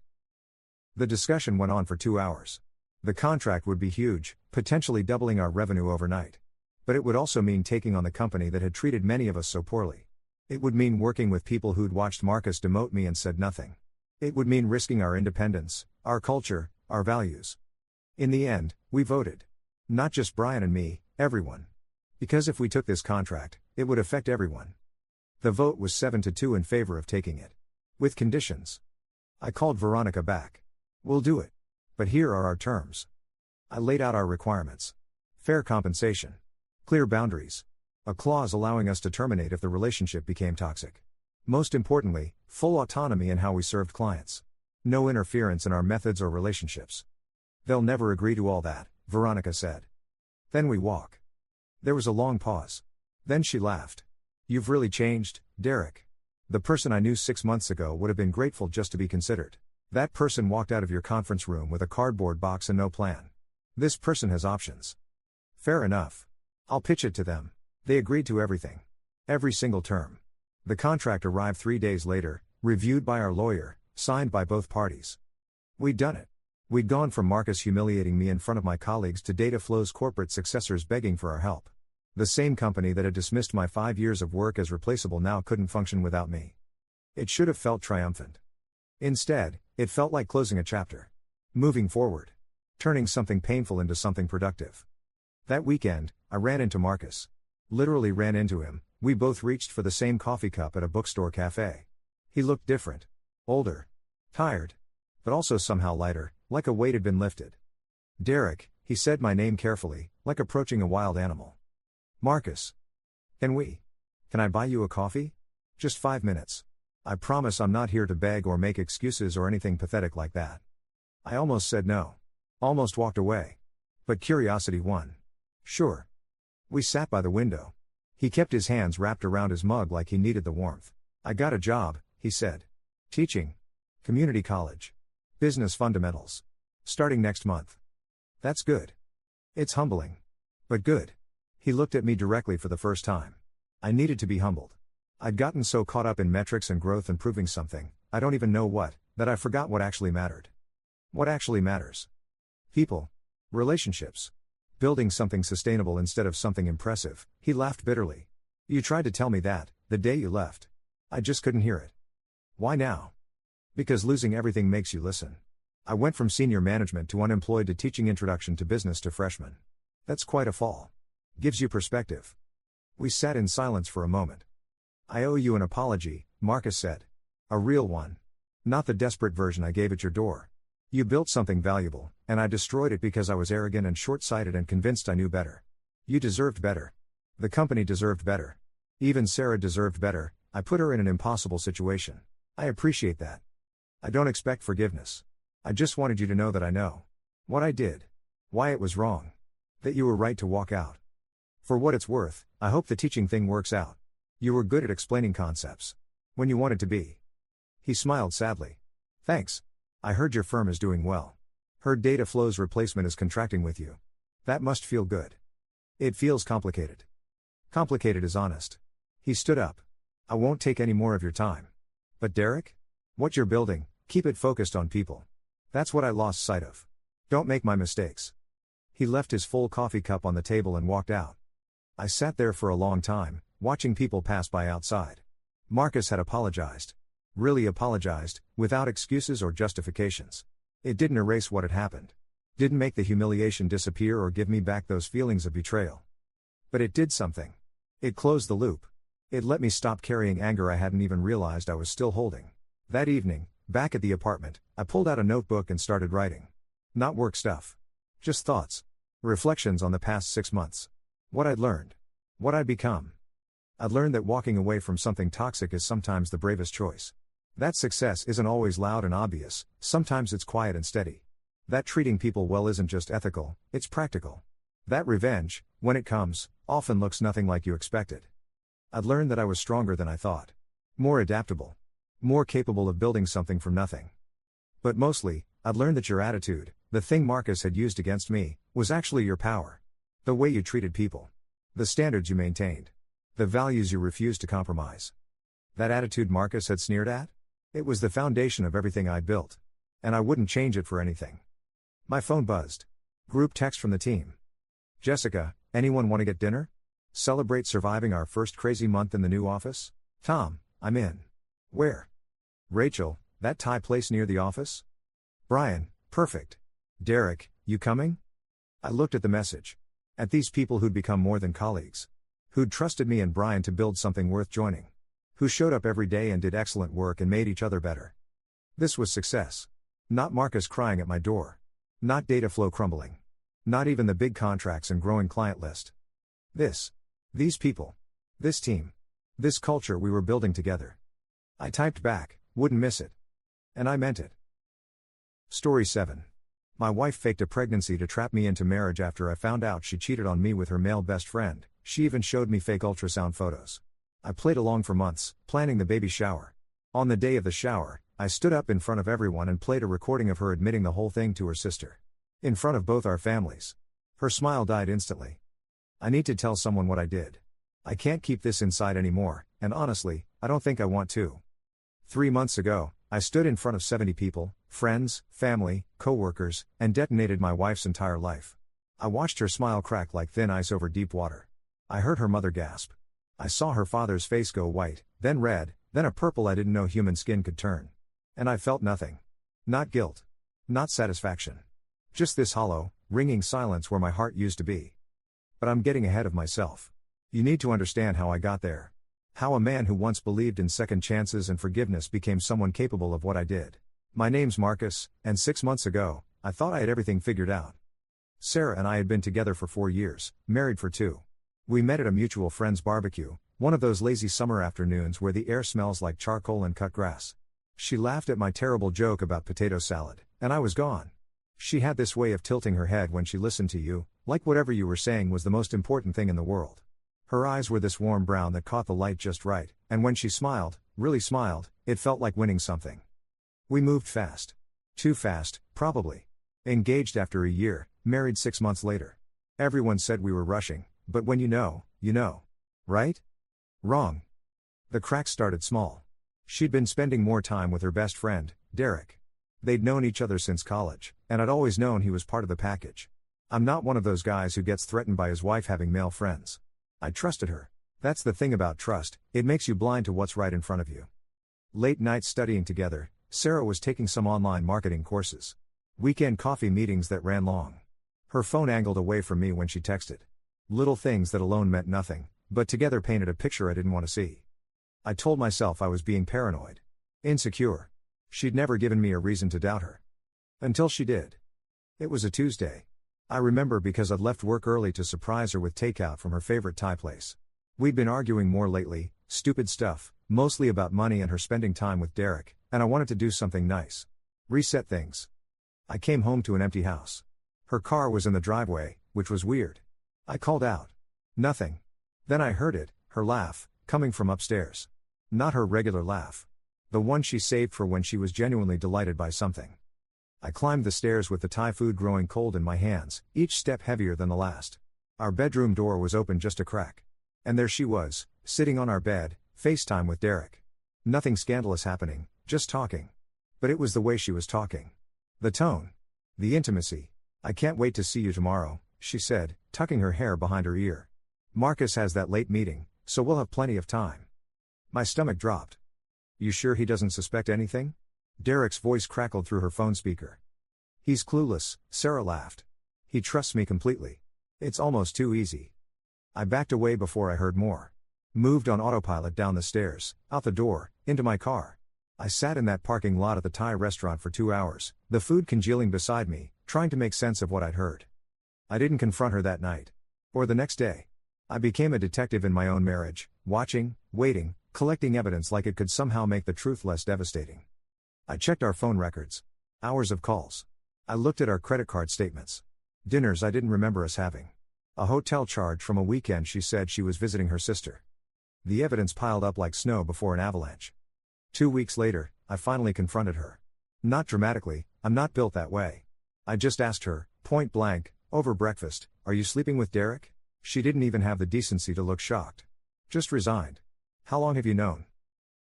The discussion went on for 2 hours. The contract would be huge, potentially doubling our revenue overnight. But it would also mean taking on the company that had treated many of us so poorly. It would mean working with people who'd watched Marcus demote me and said nothing. It would mean risking our independence, our culture, our values. In the end, we voted. Not just Brian and me, everyone. Because if we took this contract, it would affect everyone. The vote was 7-2 in favor of taking it. With conditions. I called Veronica back. "We'll do it. But here are our terms." I laid out our requirements. Fair compensation. Clear boundaries. A clause allowing us to terminate if the relationship became toxic. Most importantly, full autonomy in how we served clients. No interference in our methods or relationships. "They'll never agree to all that," Veronica said. "Then we walk." There was a long pause. Then she laughed. "You've really changed, Derek. The person I knew 6 months ago would have been grateful just to be considered. That person walked out of your conference room with a cardboard box and no plan. This person has options." "Fair enough. I'll pitch it to them." They agreed to everything. Every single term. The contract arrived 3 days later, reviewed by our lawyer, signed by both parties. We'd done it. We'd gone from Marcus humiliating me in front of my colleagues to Dataflow's corporate successors begging for our help. The same company that had dismissed my 5 years of work as replaceable now couldn't function without me. It should have felt triumphant. Instead, it felt like closing a chapter. Moving forward. Turning something painful into something productive. That weekend, I ran into Marcus. Literally ran into him. We both reached for the same coffee cup at a bookstore cafe. He looked different. Older. Tired. But also somehow lighter, like a weight had been lifted. "Derek," he said my name carefully, like approaching a wild animal. "Marcus. Can I buy you a coffee? Just 5 minutes. I promise I'm not here to beg or make excuses or anything pathetic like that." I almost said no. Almost walked away. But curiosity won. "Sure." We sat by the window. He kept his hands wrapped around his mug like he needed the warmth. "I got a job," he said. "Teaching. Community college. Business fundamentals. Starting next month." "That's good." "It's humbling. But good." He looked at me directly for the first time. I needed to be humbled. I'd gotten so caught up in metrics and growth and proving something, I don't even know what, that I forgot what actually mattered. What actually matters? People. Relationships. Building something sustainable instead of something impressive. He laughed bitterly. "You tried to tell me that, the day you left. I just couldn't hear it." "Why now?" "Because losing everything makes you listen. I went from senior management to unemployed to teaching introduction to business to freshmen. That's quite a fall. Gives you perspective." We sat in silence for a moment. "I owe you an apology," Marcus said. A real one. Not the desperate version I gave at your door. You built something valuable, and I destroyed it because I was arrogant and short-sighted and convinced I knew better. You deserved better. The company deserved better. Even Sarah deserved better. I put her in an impossible situation. I appreciate that. I don't expect forgiveness. I just wanted you to know that I know what I did. Why it was wrong. That you were right to walk out. For what it's worth, I hope the teaching thing works out. You were good at explaining concepts. When you wanted to be. He smiled sadly. Thanks. I heard your firm is doing well. Heard data flows replacement is contracting with you. That must feel good. It feels complicated. Complicated is honest. He stood up. I won't take any more of your time. But Derek? What you're building, keep it focused on people. That's what I lost sight of. Don't make my mistakes. He left his full coffee cup on the table and walked out. I sat there for a long time, watching people pass by outside. Marcus had apologized. Really apologized, without excuses or justifications. It didn't erase what had happened. Didn't make the humiliation disappear or give me back those feelings of betrayal. But it did something. It closed the loop. It let me stop carrying anger I hadn't even realized I was still holding. That evening, back at the apartment, I pulled out a notebook and started writing. Not work stuff. Just thoughts. Reflections on the past 6 months. What I'd learned. What I'd become. I'd learned that walking away from something toxic is sometimes the bravest choice. That success isn't always loud and obvious, sometimes it's quiet and steady. That treating people well isn't just ethical, it's practical. That revenge, when it comes, often looks nothing like you expected. I'd learned that I was stronger than I thought. More adaptable. More capable of building something from nothing. But mostly, I'd learned that your attitude, the thing Marcus had used against me, was actually your power. The way you treated people. The standards you maintained. The values you refused to compromise. That attitude Marcus had sneered at? It was the foundation of everything I'd built. And I wouldn't change it for anything. My phone buzzed. Group text from the team. Jessica, anyone want to get dinner? Celebrate surviving our first crazy month in the new office? Tom, I'm in. Where? Rachel, that Thai place near the office? Brian, perfect. Derek, you coming? I looked at the message. At these people who'd become more than colleagues. Who'd trusted me and Brian to build something worth joining. Who showed up every day and did excellent work and made each other better. This was success. Not Marcus crying at my door. Not data flow crumbling. Not even the big contracts and growing client list. These people. This team. This culture we were building together. I typed back, wouldn't miss it. And I meant it. Story 7. My wife faked a pregnancy to trap me into marriage after I found out she cheated on me with her male best friend. She even showed me fake ultrasound photos. I played along for months, planning the baby shower. On the day of the shower, I stood up in front of everyone and played a recording of her admitting the whole thing to her sister. In front of both our families. Her smile died instantly. I need to tell someone what I did. I can't keep this inside anymore, and honestly, I don't think I want to. 3 months ago, I stood in front of 70 people, friends, family, co-workers, and detonated my wife's entire life. I watched her smile crack like thin ice over deep water. I heard her mother gasp. I saw her father's face go white, then red, then a purple I didn't know human skin could turn. And I felt nothing. Not guilt. Not satisfaction. Just this hollow, ringing silence where my heart used to be. But I'm getting ahead of myself. You need to understand how I got there. How a man who once believed in second chances and forgiveness became someone capable of what I did. My name's Marcus, and 6 months ago, I thought I had everything figured out. Sarah and I had been together for 4 years, married for 2. We met at a mutual friend's barbecue, one of those lazy summer afternoons where the air smells like charcoal and cut grass. She laughed at my terrible joke about potato salad, and I was gone. She had this way of tilting her head when she listened to you, like whatever you were saying was the most important thing in the world. Her eyes were this warm brown that caught the light just right, and when she smiled, really smiled, it felt like winning something. We moved fast. Too fast, probably. Engaged after a year, married 6 months later. Everyone said we were rushing, but when you know. Right? Wrong. The cracks started small. She'd been spending more time with her best friend, Derek. They'd known each other since college, and I'd always known he was part of the package. I'm not one of those guys who gets threatened by his wife having male friends. I trusted her. That's the thing about trust, it makes you blind to what's right in front of you. Late nights studying together, Sarah was taking some online marketing courses. Weekend coffee meetings that ran long. Her phone angled away from me when she texted. Little things that alone meant nothing, but together painted a picture I didn't want to see. I told myself I was being paranoid. Insecure. She'd never given me a reason to doubt her. Until she did. It was a Tuesday. I remember because I'd left work early to surprise her with takeout from her favorite Thai place. We'd been arguing more lately, stupid stuff, mostly about money and her spending time with Derek, and I wanted to do something nice. Reset things. I came home to an empty house. Her car was in the driveway, which was weird. I called out. Nothing. Then I heard it, her laugh, coming from upstairs. Not her regular laugh. The one she saved for when she was genuinely delighted by something. I climbed the stairs with the Thai food growing cold in my hands, each step heavier than the last. Our bedroom door was open just a crack. And there she was, sitting on our bed, FaceTime with Derek. Nothing scandalous happening, just talking. But it was the way she was talking. The tone. The intimacy. I can't wait to see you tomorrow, she said, tucking her hair behind her ear. Marcus has that late meeting, so we'll have plenty of time. My stomach dropped. You sure he doesn't suspect anything? Derek's voice crackled through her phone speaker. He's clueless, Sarah laughed. He trusts me completely. It's almost too easy. I backed away before I heard more. Moved on autopilot down the stairs, out the door, into my car. I sat in that parking lot at the Thai restaurant for 2 hours, the food congealing beside me, trying to make sense of what I'd heard. I didn't confront her that night. Or the next day. I became a detective in my own marriage, watching, waiting, collecting evidence like it could somehow make the truth less devastating. I checked our phone records. Hours of calls. I looked at our credit card statements. Dinners I didn't remember us having. A hotel charge from a weekend she said she was visiting her sister. The evidence piled up like snow before an avalanche. 2 weeks later, I finally confronted her. Not dramatically, I'm not built that way. I just asked her, point blank, over breakfast, are you sleeping with Derek? She didn't even have the decency to look shocked. Just resigned. How long have you known?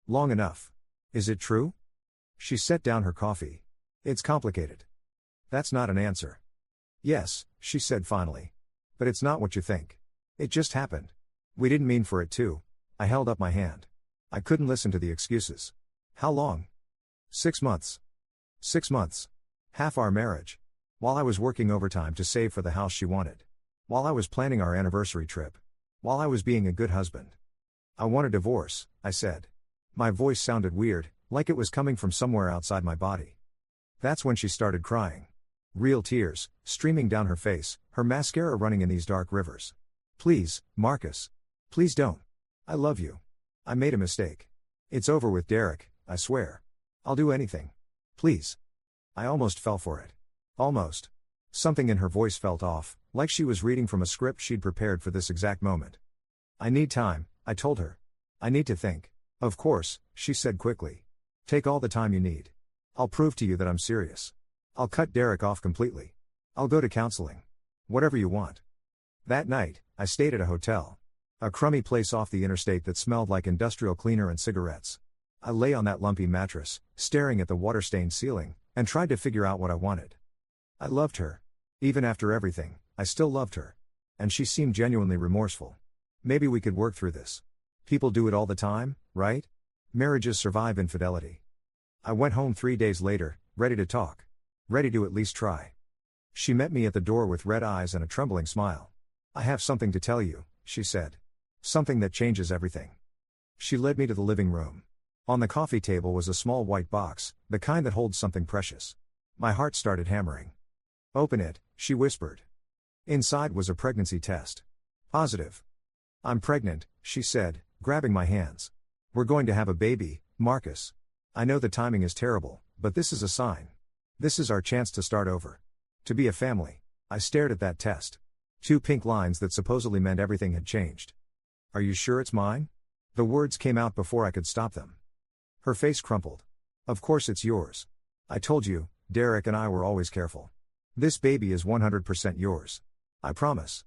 Long enough. Is it true? She set down her coffee. It's complicated. That's not an answer. Yes, she said finally. But it's not what you think. It just happened. We didn't mean for it to. I held up my hand. I couldn't listen to the excuses. How long? 6 months. 6 months. Half our marriage. While I was working overtime to save for the house she wanted. While I was planning our anniversary trip. While I was being a good husband. I want a divorce, I said. My voice sounded weird, like it was coming from somewhere outside my body. That's when she started crying. Real tears, streaming down her face, her mascara running in these dark rivers. Please, Marcus. Please don't. I love you. I made a mistake. It's over with Derek, I swear. I'll do anything. Please. I almost fell for it. Almost. Something in her voice felt off, like she was reading from a script she'd prepared for this exact moment. I need time, I told her. I need to think. Of course, she said quickly. Take all the time you need. I'll prove to you that I'm serious. I'll cut Derek off completely. I'll go to counseling. Whatever you want. That night, I stayed at a hotel. A crummy place off the interstate that smelled like industrial cleaner and cigarettes. I lay on that lumpy mattress, staring at the water-stained ceiling, and tried to figure out what I wanted. I loved her. Even after everything, I still loved her. And she seemed genuinely remorseful. Maybe we could work through this. People do it all the time, right? Marriages survive infidelity. I went home 3 days later, ready to talk. Ready to at least try. She met me at the door with red eyes and a trembling smile. I have something to tell you, she said. Something that changes everything. She led me to the living room. On the coffee table was a small white box, the kind that holds something precious. My heart started hammering. Open it, she whispered. Inside was a pregnancy test. Positive. I'm pregnant, she said, grabbing my hands. We're going to have a baby, Marcus. I know the timing is terrible, but this is a sign. This is our chance to start over. To be a family. I stared at that test. 2 pink lines that supposedly meant everything had changed. Are you sure it's mine? The words came out before I could stop them. Her face crumpled. Of course it's yours. I told you, Derek and I were always careful. This baby is 100% yours. I promise.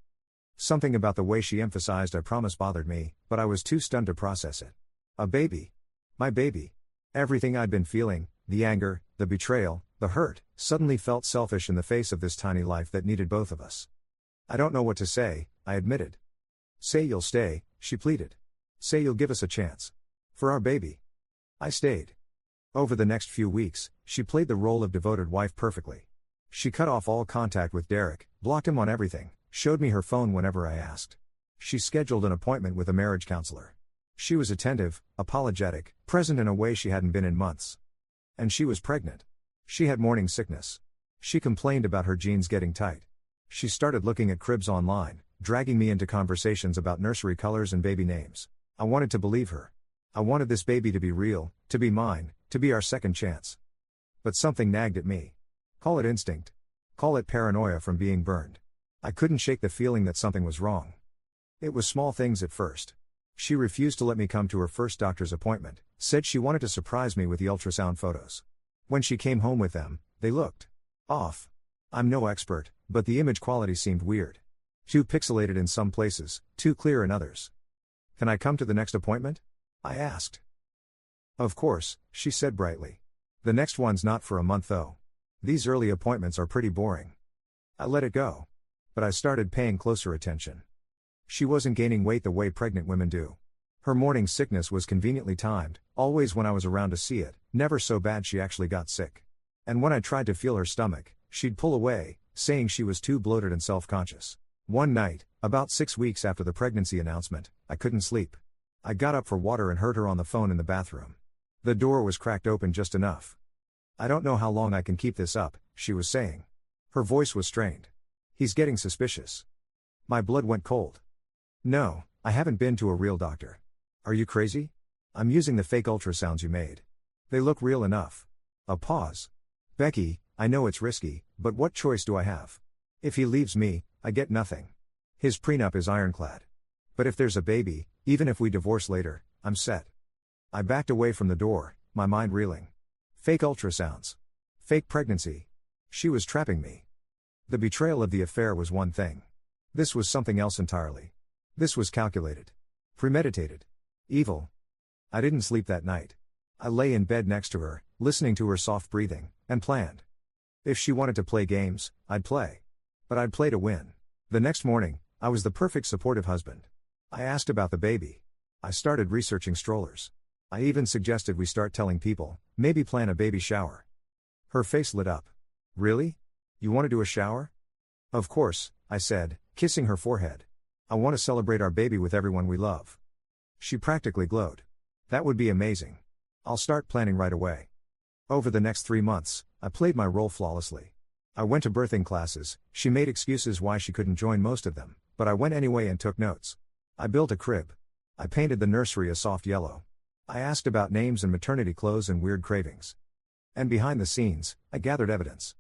Something about the way she emphasized I promise bothered me, but I was too stunned to process it. A baby. My baby. Everything I'd been feeling, the anger, the betrayal, the hurt, suddenly felt selfish in the face of this tiny life that needed both of us. I don't know what to say, I admitted. Say you'll stay, she pleaded. Say you'll give us a chance. For our baby. I stayed. Over the next few weeks, she played the role of devoted wife perfectly. She cut off all contact with Derek, blocked him on everything, showed me her phone whenever I asked. She scheduled an appointment with a marriage counselor. She was attentive, apologetic, present in a way she hadn't been in months. And she was pregnant. She had morning sickness. She complained about her jeans getting tight. She started looking at cribs online, dragging me into conversations about nursery colors and baby names. I wanted to believe her. I wanted this baby to be real, to be mine, to be our second chance. But something nagged at me. Call it instinct. Call it paranoia from being burned. I couldn't shake the feeling that something was wrong. It was small things at first. She refused to let me come to her first doctor's appointment, said she wanted to surprise me with the ultrasound photos. When she came home with them, they looked off. I'm no expert, but the image quality seemed weird. Too pixelated in some places, too clear in others. Can I come to the next appointment? I asked. Of course, she said brightly. The next one's not for a month though. These early appointments are pretty boring. I let it go. But I started paying closer attention. She wasn't gaining weight the way pregnant women do. Her morning sickness was conveniently timed, always when I was around to see it, never so bad she actually got sick. And when I tried to feel her stomach, she'd pull away, saying she was too bloated and self-conscious. One night, about 6 weeks after the pregnancy announcement, I couldn't sleep. I got up for water and heard her on the phone in the bathroom. The door was cracked open just enough. I don't know how long I can keep this up, she was saying. Her voice was strained. He's getting suspicious. My blood went cold. No, I haven't been to a real doctor. Are you crazy? I'm using the fake ultrasounds you made. They look real enough. A pause. Becky, I know it's risky, but what choice do I have? If he leaves me, I get nothing. His prenup is ironclad. But if there's a baby, even if we divorce later, I'm set. I backed away from the door, my mind reeling. Fake ultrasounds. Fake pregnancy. She was trapping me. The betrayal of the affair was one thing. This was something else entirely. This was calculated. Premeditated. Evil. I didn't sleep that night. I lay in bed next to her, listening to her soft breathing, and planned. If she wanted to play games, I'd play. But I'd play to win. The next morning, I was the perfect supportive husband. I asked about the baby. I started researching strollers. I even suggested we start telling people, maybe plan a baby shower. Her face lit up. Really? You want to do a shower? Of course, I said, kissing her forehead. I want to celebrate our baby with everyone we love. She practically glowed. That would be amazing. I'll start planning right away. Over the next 3 months, I played my role flawlessly. I went to birthing classes. She made excuses why she couldn't join most of them, but I went anyway and took notes. I built a crib. I painted the nursery a soft yellow. I asked about names and maternity clothes and weird cravings. And behind the scenes, I gathered evidence.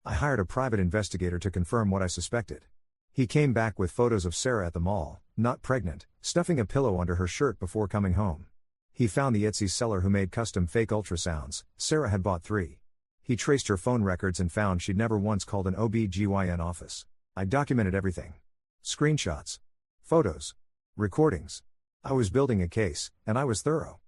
I hired a private investigator to confirm what I suspected. He came back with photos of Sarah at the mall, not pregnant, stuffing a pillow under her shirt before coming home. He found the Etsy seller who made custom fake ultrasounds. Sarah had bought 3. He traced her phone records and found she'd never once called an OB/GYN office. I documented everything. Screenshots. Photos. Recordings. I was building a case, and I was thorough.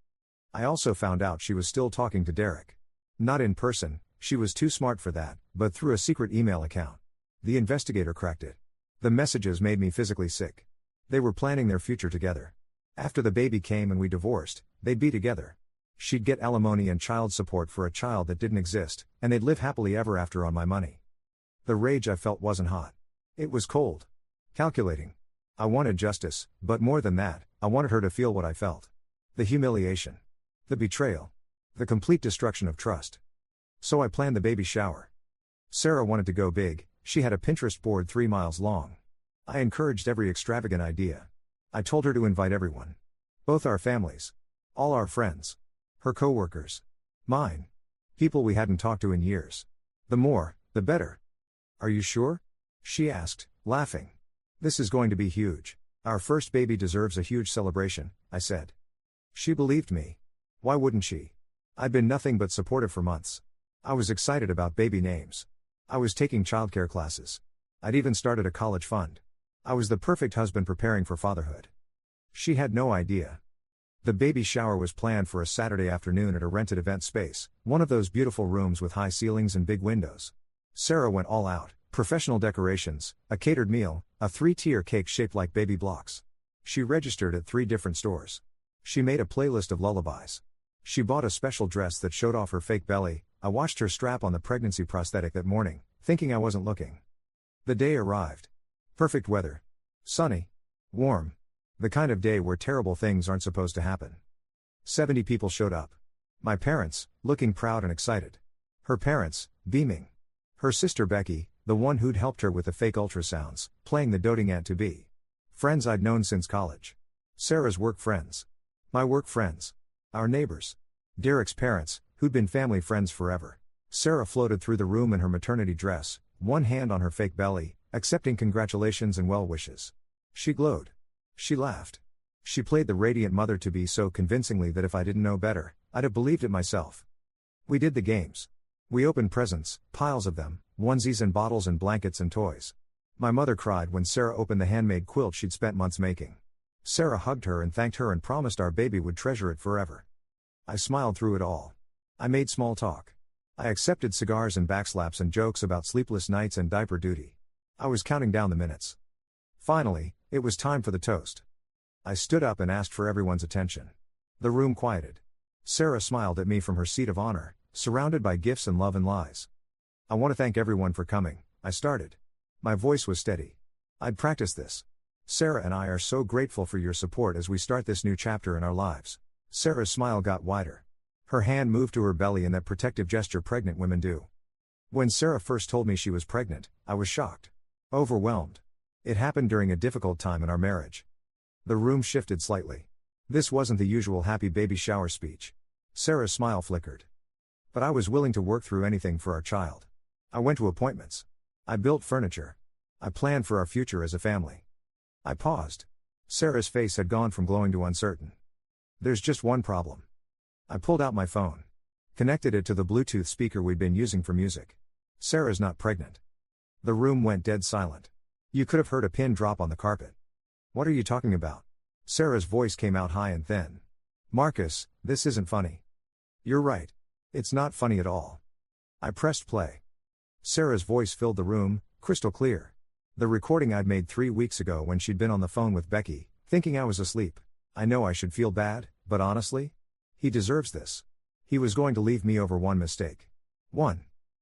I also found out she was still talking to Derek. Not in person, she was too smart for that, but through a secret email account. The investigator cracked it. The messages made me physically sick. They were planning their future together. After the baby came and we divorced, they'd be together. She'd get alimony and child support for a child that didn't exist, and they'd live happily ever after on my money. The rage I felt wasn't hot. It was cold. Calculating. I wanted justice, but more than that, I wanted her to feel what I felt. The humiliation. The betrayal. The complete destruction of trust. So I planned the baby shower. Sarah wanted to go big. She had a Pinterest board 3 miles long. I encouraged every extravagant idea. I told her to invite everyone. Both our families. All our friends. Her co-workers. Mine. People we hadn't talked to in years. The more, the better. Are you sure? She asked, laughing. This is going to be huge. Our first baby deserves a huge celebration, I said. She believed me. Why wouldn't she? I'd been nothing but supportive for months. I was excited about baby names. I was taking childcare classes. I'd even started a college fund. I was the perfect husband preparing for fatherhood. She had no idea. The baby shower was planned for a Saturday afternoon at a rented event space, one of those beautiful rooms with high ceilings and big windows. Sarah went all out, professional decorations, a catered meal, a 3-tier cake shaped like baby blocks. She registered at 3 different stores. She made a playlist of lullabies. She bought a special dress that showed off her fake belly. I watched her strap on the pregnancy prosthetic that morning, thinking I wasn't looking. The day arrived. Perfect weather. Sunny. Warm. The kind of day where terrible things aren't supposed to happen. 70 people showed up. My parents, looking proud and excited. Her parents, beaming. Her sister Becky, the one who'd helped her with the fake ultrasounds, playing the doting aunt-to-be. Friends I'd known since college. Sarah's work friends. My work friends. Our neighbors. Derek's parents, who'd been family friends forever. Sarah floated through the room in her maternity dress, one hand on her fake belly, accepting congratulations and well wishes. She glowed. She laughed. She played the radiant mother-to-be so convincingly that if I didn't know better, I'd have believed it myself. We did the games. We opened presents, piles of them, onesies and bottles and blankets and toys. My mother cried when Sarah opened the handmade quilt she'd spent months making. Sarah hugged her and thanked her and promised our baby would treasure it forever. I smiled through it all. I made small talk. I accepted cigars and backslaps and jokes about sleepless nights and diaper duty. I was counting down the minutes. Finally, it was time for the toast. I stood up and asked for everyone's attention. The room quieted. Sarah smiled at me from her seat of honor, surrounded by gifts and love and lies. I want to thank everyone for coming, I started. My voice was steady. I'd practiced this. Sarah and I are so grateful for your support as we start this new chapter in our lives. Sarah's smile got wider. Her hand moved to her belly in that protective gesture pregnant women do. When Sarah first told me she was pregnant, I was shocked. Overwhelmed. It happened during a difficult time in our marriage. The room shifted slightly. This wasn't the usual happy baby shower speech. Sarah's smile flickered. But I was willing to work through anything for our child. I went to appointments. I built furniture. I planned for our future as a family. I paused. Sarah's face had gone from glowing to uncertain. There's just one problem. I pulled out my phone. Connected it to the Bluetooth speaker we'd been using for music. Sarah's not pregnant. The room went dead silent. You could have heard a pin drop on the carpet. What are you talking about? Sarah's voice came out high and thin. Marcus, this isn't funny. You're right. It's not funny at all. I pressed play. Sarah's voice filled the room, crystal clear. The recording I'd made 3 weeks ago when she'd been on the phone with Becky, thinking I was asleep. I know I should feel bad, but honestly? He deserves this. He was going to leave me over one mistake. One.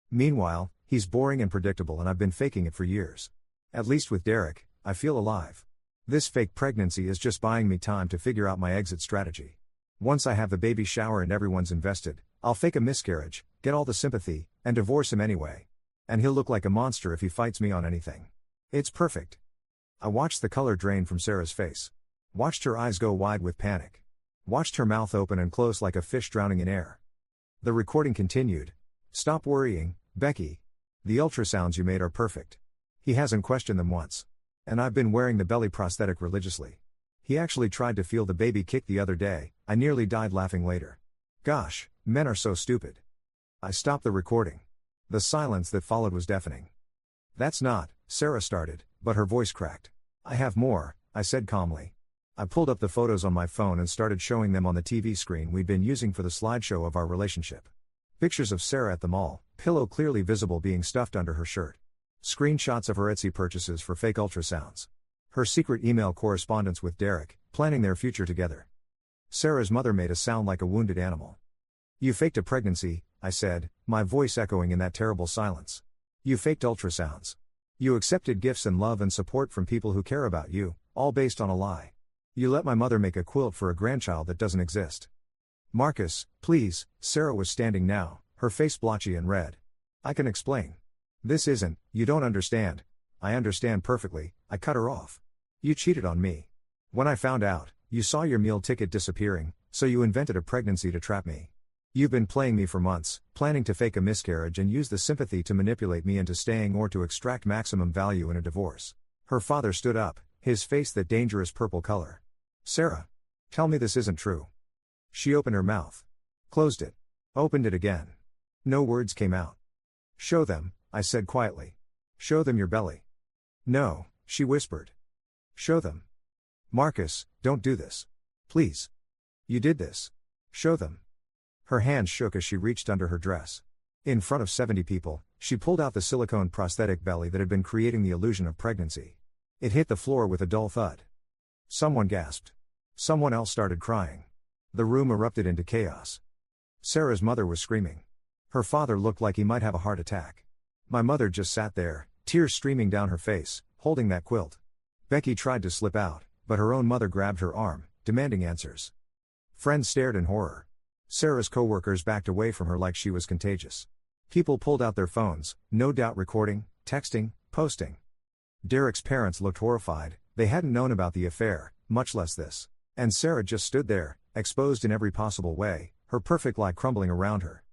Meanwhile, he's boring and predictable and I've been faking it for years. At least with Derek, I feel alive. This fake pregnancy is just buying me time to figure out my exit strategy. Once I have the baby shower and everyone's invested, I'll fake a miscarriage, get all the sympathy, and divorce him anyway. And he'll look like a monster if he fights me on anything. It's perfect. I watched the color drain from Sarah's face. Watched her eyes go wide with panic. Watched her mouth open and close like a fish drowning in air. The recording continued. Stop worrying, Becky. The ultrasounds you made are perfect. He hasn't questioned them once. And I've been wearing the belly prosthetic religiously. He actually tried to feel the baby kick the other day. I nearly died laughing later. Gosh, men are so stupid. I stopped the recording. The silence that followed was deafening. That's not, Sarah started, but her voice cracked. I have more, I said calmly. I pulled up the photos on my phone and started showing them on the TV screen we'd been using for the slideshow of our relationship. Pictures of Sarah at the mall, pillow clearly visible being stuffed under her shirt. Screenshots of her Etsy purchases for fake ultrasounds. Her secret email correspondence with Derek, planning their future together. Sarah's mother made us sound like a wounded animal. You faked a pregnancy, I said, my voice echoing in that terrible silence. You faked ultrasounds. You accepted gifts and love and support from people who care about you, all based on a lie. You let my mother make a quilt for a grandchild that doesn't exist. Marcus, please, Sarah was standing now, her face blotchy and red. I can explain. This isn't, you don't understand. I understand perfectly, I cut her off. You cheated on me. When I found out, you saw your meal ticket disappearing, so you invented a pregnancy to trap me. You've been playing me for months, planning to fake a miscarriage and use the sympathy to manipulate me into staying or to extract maximum value in a divorce. Her father stood up, his face that dangerous purple color. Sarah. Tell me this isn't true. She opened her mouth. Closed it. Opened it again. No words came out. Show them, I said quietly. Show them your belly. No, she whispered. Show them. Marcus, don't do this. Please. You did this. Show them. Her hands shook as she reached under her dress. In front of 70 people, she pulled out the silicone prosthetic belly that had been creating the illusion of pregnancy. It hit the floor with a dull thud. Someone gasped. Someone else started crying. The room erupted into chaos. Sarah's mother was screaming. Her father looked like he might have a heart attack. My mother just sat there, tears streaming down her face, holding that quilt. Becky tried to slip out, but her own mother grabbed her arm, demanding answers. Friends stared in horror. Sarah's coworkers backed away from her like she was contagious. People pulled out their phones, no doubt recording, texting, posting. Derek's parents looked horrified. They hadn't known about the affair, much less this. And Sarah just stood there, exposed in every possible way, her perfect lie crumbling around her.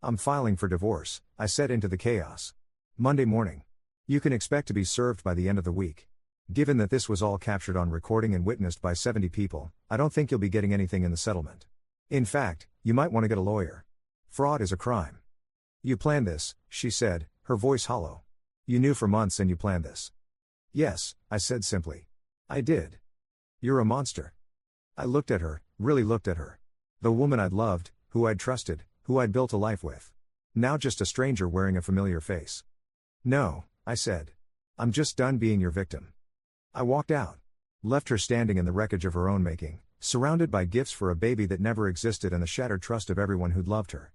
"I'm filing for divorce," I said into the chaos. Monday morning. "You can expect to be served by the end of the week. Given that this was all captured on recording and witnessed by 70 people, I don't think you'll be getting anything in the settlement. In fact, you might want to get a lawyer. Fraud is a crime." "You planned this," she said, her voice hollow. "You knew for months and you planned this." "Yes," I said simply. "I did." "You're a monster." I looked at her, really looked at her. The woman I'd loved, who I'd trusted, who I'd built a life with. Now just a stranger wearing a familiar face. "No," I said. "I'm just done being your victim." I walked out. Left her standing in the wreckage of her own making, surrounded by gifts for a baby that never existed and the shattered trust of everyone who'd loved her.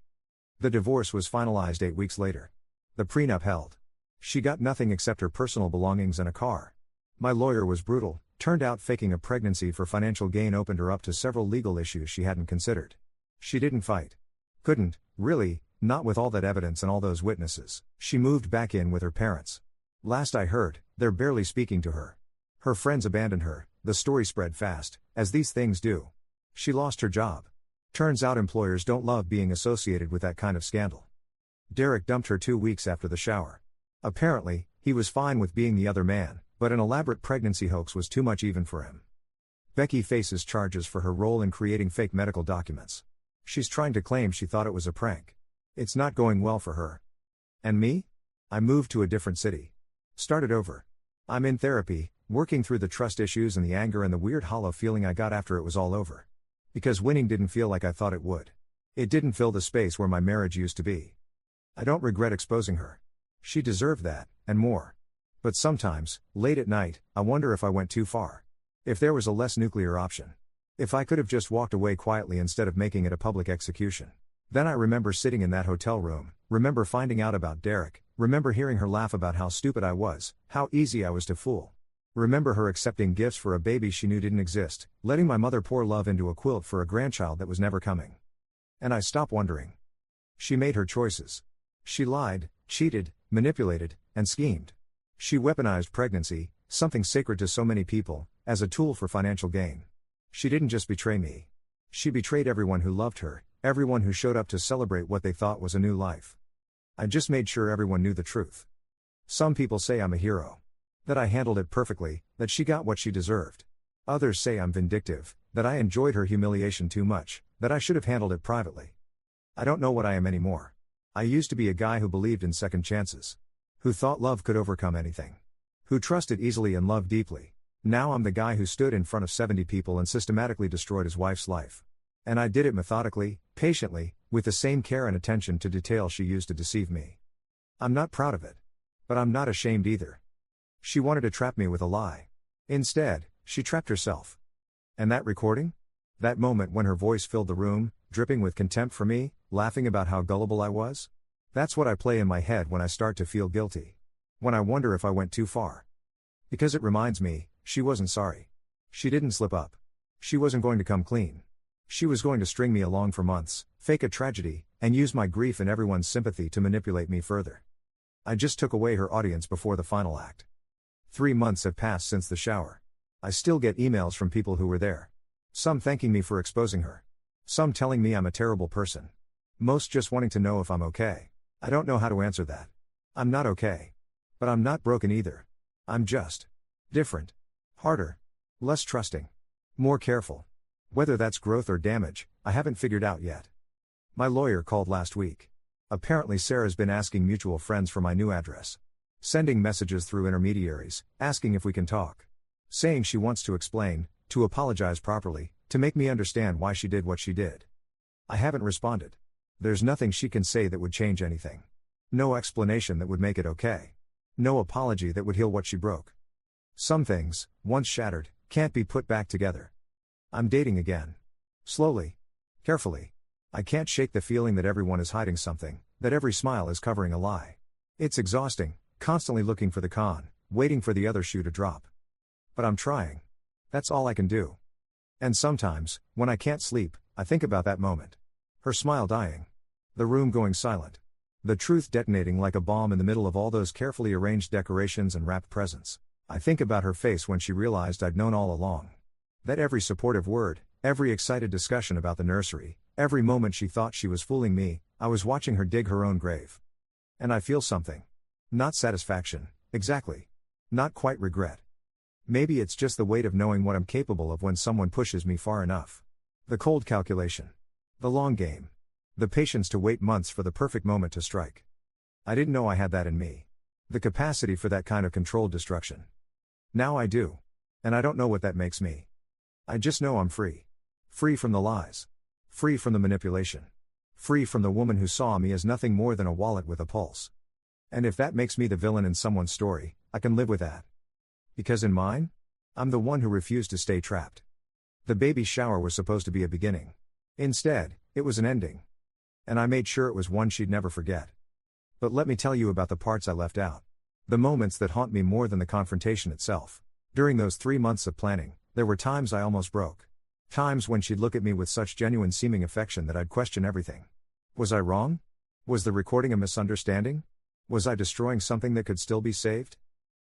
The divorce was finalized 8 weeks later. The prenup held. She got nothing except her personal belongings and a car. My lawyer was brutal. Turned out faking a pregnancy for financial gain opened her up to several legal issues she hadn't considered. She didn't fight. Couldn't, really, not with all that evidence and all those witnesses. She moved back in with her parents. Last I heard, they're barely speaking to her. Her friends abandoned her. The story spread fast, as these things do. She lost her job. Turns out employers don't love being associated with that kind of scandal. Derek dumped her 2 weeks after the shower. Apparently, he was fine with being the other man, but an elaborate pregnancy hoax was too much even for him. Becky faces charges for her role in creating fake medical documents. She's trying to claim she thought it was a prank. It's not going well for her. And me? I moved to a different city. Started over. I'm in therapy, working through the trust issues and the anger and the weird hollow feeling I got after it was all over. Because winning didn't feel like I thought it would. It didn't fill the space where my marriage used to be. I don't regret exposing her. She deserved that, and more. But sometimes, late at night, I wonder if I went too far. If there was a less nuclear option. If I could have just walked away quietly instead of making it a public execution. Then I remember sitting in that hotel room, remember finding out about Derek, remember hearing her laugh about how stupid I was, how easy I was to fool. Remember her accepting gifts for a baby she knew didn't exist, letting my mother pour love into a quilt for a grandchild that was never coming. And I stopped wondering. She made her choices. She lied, cheated, manipulated, and schemed. She weaponized pregnancy, something sacred to so many people, as a tool for financial gain. She didn't just betray me. She betrayed everyone who loved her, everyone who showed up to celebrate what they thought was a new life. I just made sure everyone knew the truth. Some people say I'm a hero. That I handled it perfectly, that she got what she deserved. Others say I'm vindictive, that I enjoyed her humiliation too much, that I should have handled it privately. I don't know what I am anymore. I used to be a guy who believed in second chances. Who thought love could overcome anything. Who trusted easily and loved deeply. Now I'm the guy who stood in front of 70 people and systematically destroyed his wife's life. And I did it methodically, patiently, with the same care and attention to detail she used to deceive me. I'm not proud of it. But I'm not ashamed either. She wanted to trap me with a lie. Instead, she trapped herself. And that recording? That moment when her voice filled the room, dripping with contempt for me, laughing about how gullible I was? That's what I play in my head when I start to feel guilty. When I wonder if I went too far. Because it reminds me, she wasn't sorry. She didn't slip up. She wasn't going to come clean. She was going to string me along for months, fake a tragedy, and use my grief and everyone's sympathy to manipulate me further. I just took away her audience before the final act. 3 months have passed since the shower. I still get emails from people who were there. Some thanking me for exposing her. Some telling me I'm a terrible person. Most just wanting to know if I'm okay. I don't know how to answer that. I'm not okay. But I'm not broken either. I'm just different. Harder. Less trusting. More careful. Whether that's growth or damage, I haven't figured out yet. My lawyer called last week. Apparently Sarah's been asking mutual friends for my new address. Sending messages through intermediaries, asking if we can talk. Saying she wants to explain, to apologize properly, to make me understand why she did what she did. I haven't responded. There's nothing she can say that would change anything. No explanation that would make it okay. No apology that would heal what she broke. Some things, once shattered, can't be put back together. I'm dating again. Slowly. Carefully. I can't shake the feeling that everyone is hiding something, that every smile is covering a lie. It's exhausting, constantly looking for the con, waiting for the other shoe to drop. But I'm trying. That's all I can do. And sometimes, when I can't sleep, I think about that moment. Her smile dying. The room going silent. The truth detonating like a bomb in the middle of all those carefully arranged decorations and wrapped presents. I think about her face when she realized I'd known all along. That every supportive word, every excited discussion about the nursery, every moment she thought she was fooling me, I was watching her dig her own grave. And I feel something. Not satisfaction, exactly. Not quite regret. Maybe it's just the weight of knowing what I'm capable of when someone pushes me far enough. The cold calculation. The long game. The patience to wait months for the perfect moment to strike. I didn't know I had that in me. The capacity for that kind of controlled destruction. Now I do. And I don't know what that makes me. I just know I'm free. Free from the lies. Free from the manipulation. Free from the woman who saw me as nothing more than a wallet with a pulse. And if that makes me the villain in someone's story, I can live with that. Because in mine, I'm the one who refused to stay trapped. The baby shower was supposed to be a beginning. Instead, it was an ending. And I made sure it was one she'd never forget. But let me tell you about the parts I left out. The moments that haunt me more than the confrontation itself. During those 3 months of planning, there were times I almost broke. Times when she'd look at me with such genuine seeming affection that I'd question everything. Was I wrong? Was the recording a misunderstanding? Was I destroying something that could still be saved?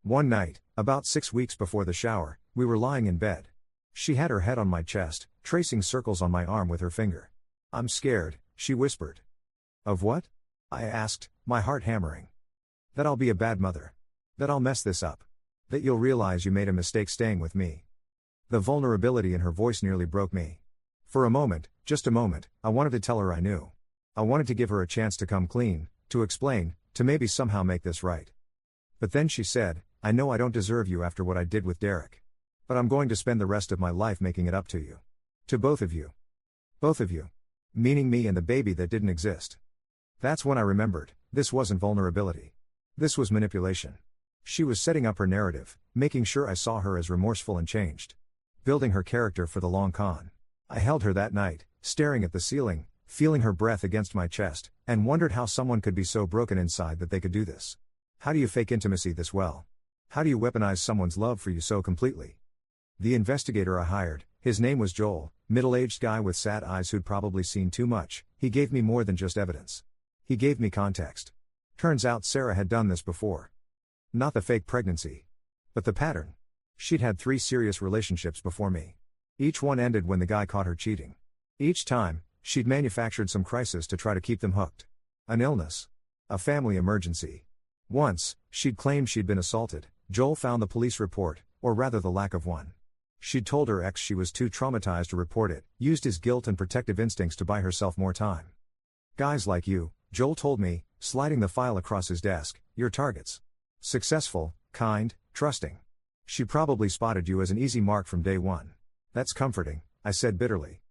One night, about 6 weeks before the shower, we were lying in bed. She had her head on my chest, tracing circles on my arm with her finger. "I'm scared," she whispered. "Of what?" I asked, my heart hammering. "That I'll be a bad mother. That I'll mess this up. That you'll realize you made a mistake staying with me." The vulnerability in her voice nearly broke me. For a moment, just a moment, I wanted to tell her I knew. I wanted to give her a chance to come clean, to explain, to maybe somehow make this right. But then she said, "I know I don't deserve you after what I did with Derek. But I'm going to spend the rest of my life making it up to you. To both of you. Both of you." Meaning me and the baby that didn't exist. That's when I remembered, this wasn't vulnerability. This was manipulation. She was setting up her narrative, making sure I saw her as remorseful and changed. Building her character for the long con. I held her that night, staring at the ceiling, feeling her breath against my chest, and wondered how someone could be so broken inside that they could do this. How do you fake intimacy this well? How do you weaponize someone's love for you so completely? The investigator I hired, his name was Joel, middle-aged guy with sad eyes who'd probably seen too much. He gave me more than just evidence. He gave me context. Turns out Sarah had done this before. Not the fake pregnancy. But the pattern. She'd had 3 serious relationships before me. Each one ended when the guy caught her cheating. Each time, she'd manufactured some crisis to try to keep them hooked. An illness. A family emergency. Once, she'd claimed she'd been assaulted. Joel found the police report, or rather the lack of one. She'd told her ex she was too traumatized to report it, used his guilt and protective instincts to buy herself more time. "Guys like you," Joel told me, sliding the file across his desk, "you're targets. Successful, kind, trusting. She probably spotted you as an easy mark from day one." "That's comforting," I said bitterly.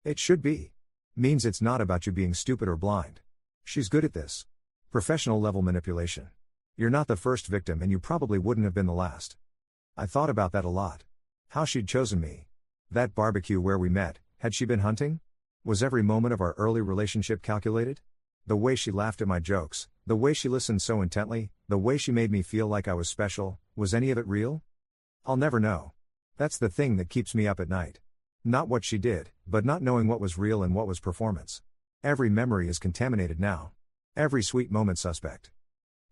"It should be. Means it's not about you being stupid or blind. She's good at this. Professional level manipulation. You're not the first victim and you probably wouldn't have been the last." I thought about that a lot. How she'd chosen me. That barbecue where we met, had she been hunting? Was every moment of our early relationship calculated? The way she laughed at my jokes, the way she listened so intently, the way she made me feel like I was special, was any of it real? I'll never know. That's the thing that keeps me up at night. Not what she did, but not knowing what was real and what was performance. Every memory is contaminated now. Every sweet moment suspect.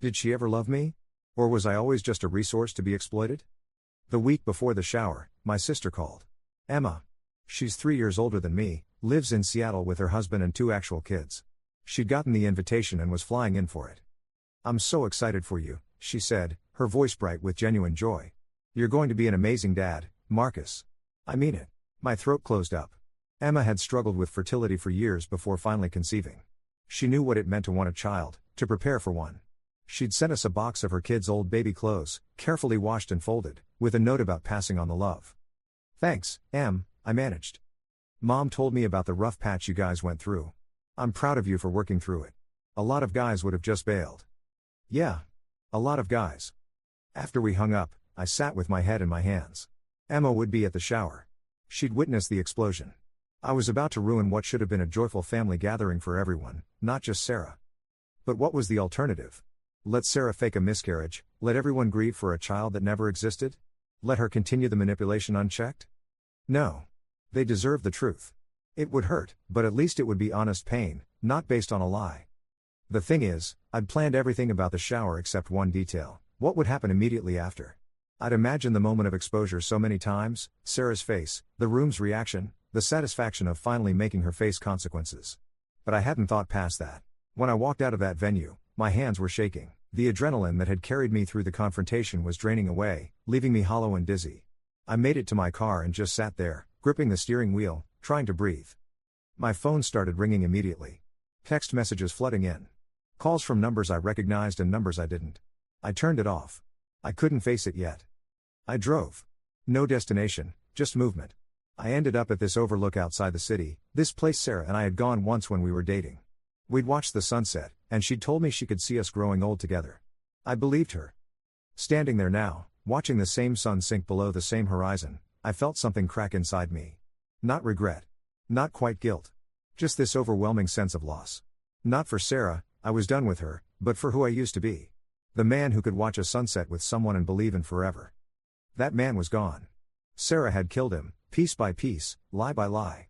Did she ever love me? Or was I always just a resource to be exploited? The week before the shower, my sister called. Emma. She's 3 years older than me, lives in Seattle with her husband and 2 actual kids. She'd gotten the invitation and was flying in for it. "I'm so excited for you," she said, her voice bright with genuine joy. "You're going to be an amazing dad, Marcus." "I mean it." My throat closed up. Emma had struggled with fertility for years before finally conceiving. She knew what it meant to want a child, to prepare for one. She'd sent us a box of her kids' old baby clothes, carefully washed and folded, with a note about passing on the love. "Thanks, Em," I managed. "Mom told me about the rough patch you guys went through. I'm proud of you for working through it. A lot of guys would have just bailed." "Yeah. A lot of guys." After we hung up, I sat with my head in my hands. Emma would be at the shower. She'd witnessed the explosion. I was about to ruin what should have been a joyful family gathering for everyone, not just Sarah. But what was the alternative? Let Sarah fake a miscarriage, let everyone grieve for a child that never existed? Let her continue the manipulation unchecked? No. They deserve the truth. It would hurt, but at least it would be honest pain, not based on a lie. The thing is, I'd planned everything about the shower except one detail: what would happen immediately after. I'd imagined the moment of exposure so many times: Sarah's face, the room's reaction, the satisfaction of finally making her face consequences. But I hadn't thought past that. When I walked out of that venue, my hands were shaking. The adrenaline that had carried me through the confrontation was draining away, leaving me hollow and dizzy. I made it to my car and just sat there, gripping the steering wheel, trying to breathe. My phone started ringing immediately. Text messages flooding in. Calls from numbers I recognized and numbers I didn't. I turned it off. I couldn't face it yet. I drove. No destination, just movement. I ended up at this overlook outside the city, this place Sarah and I had gone once when we were dating. We'd watched the sunset, and she'd told me she could see us growing old together. I believed her. Standing there now, watching the same sun sink below the same horizon, I felt something crack inside me. Not regret. Not quite guilt. Just this overwhelming sense of loss. Not for Sarah, I was done with her, but for who I used to be. The man who could watch a sunset with someone and believe in forever. That man was gone. Sarah had killed him, piece by piece, lie by lie.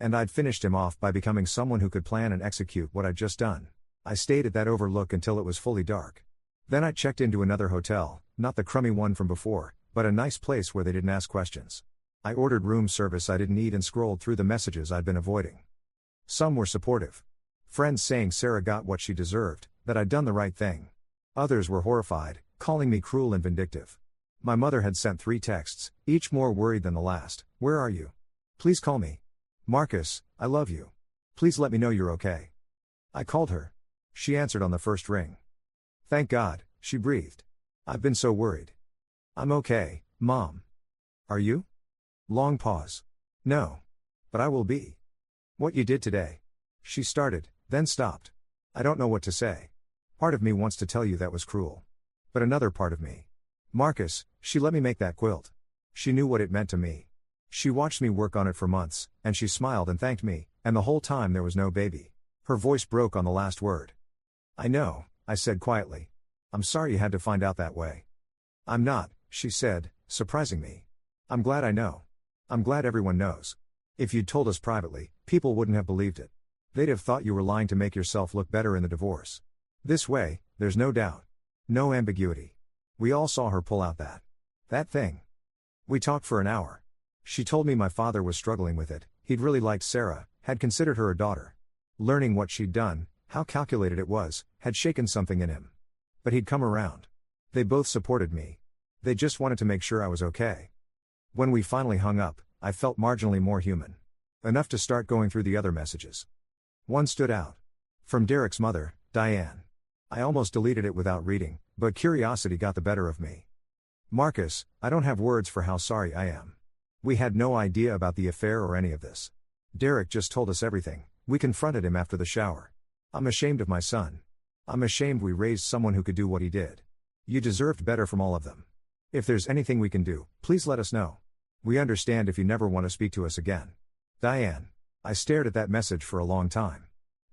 And I'd finished him off by becoming someone who could plan and execute what I'd just done. I stayed at that overlook until it was fully dark. Then I checked into another hotel, not the crummy one from before, but a nice place where they didn't ask questions. I ordered room service I didn't need and scrolled through the messages I'd been avoiding. Some were supportive. Friends saying Sarah got what she deserved, that I'd done the right thing. Others were horrified, calling me cruel and vindictive. My mother had sent 3 texts, each more worried than the last. Where are you? Please call me. Marcus, I love you. Please let me know you're okay. I called her. She answered on the first ring. Thank God, she breathed. I've been so worried. I'm okay, Mom. Are you? Long pause. No. But I will be. What you did today. She started, then stopped. I don't know what to say. Part of me wants to tell you that was cruel. But another part of me. Marcus, she let me make that quilt. She knew what it meant to me. She watched me work on it for months, and she smiled and thanked me, and the whole time there was no baby. Her voice broke on the last word. I know, I said quietly. I'm sorry you had to find out that way. I'm not, she said, surprising me. I'm glad I know. I'm glad everyone knows. If you'd told us privately, people wouldn't have believed it. They'd have thought you were lying to make yourself look better in the divorce. This way, there's no doubt. No ambiguity. We all saw her pull out that thing. We talked for an hour. She told me my father was struggling with it, he'd really liked Sarah, had considered her a daughter. Learning what she'd done, how calculated it was, had shaken something in him. But he'd come around. They both supported me. They just wanted to make sure I was okay. When we finally hung up, I felt marginally more human. Enough to start going through the other messages. One stood out. From Derek's mother, Diane. I almost deleted it without reading, but curiosity got the better of me. Marcus, I don't have words for how sorry I am. We had no idea about the affair or any of this. Derek just told us everything. We confronted him after the shower. I'm ashamed of my son. I'm ashamed we raised someone who could do what he did. You deserved better from all of them. If there's anything we can do, please let us know. We understand if you never want to speak to us again. Diane. I stared at that message for a long time.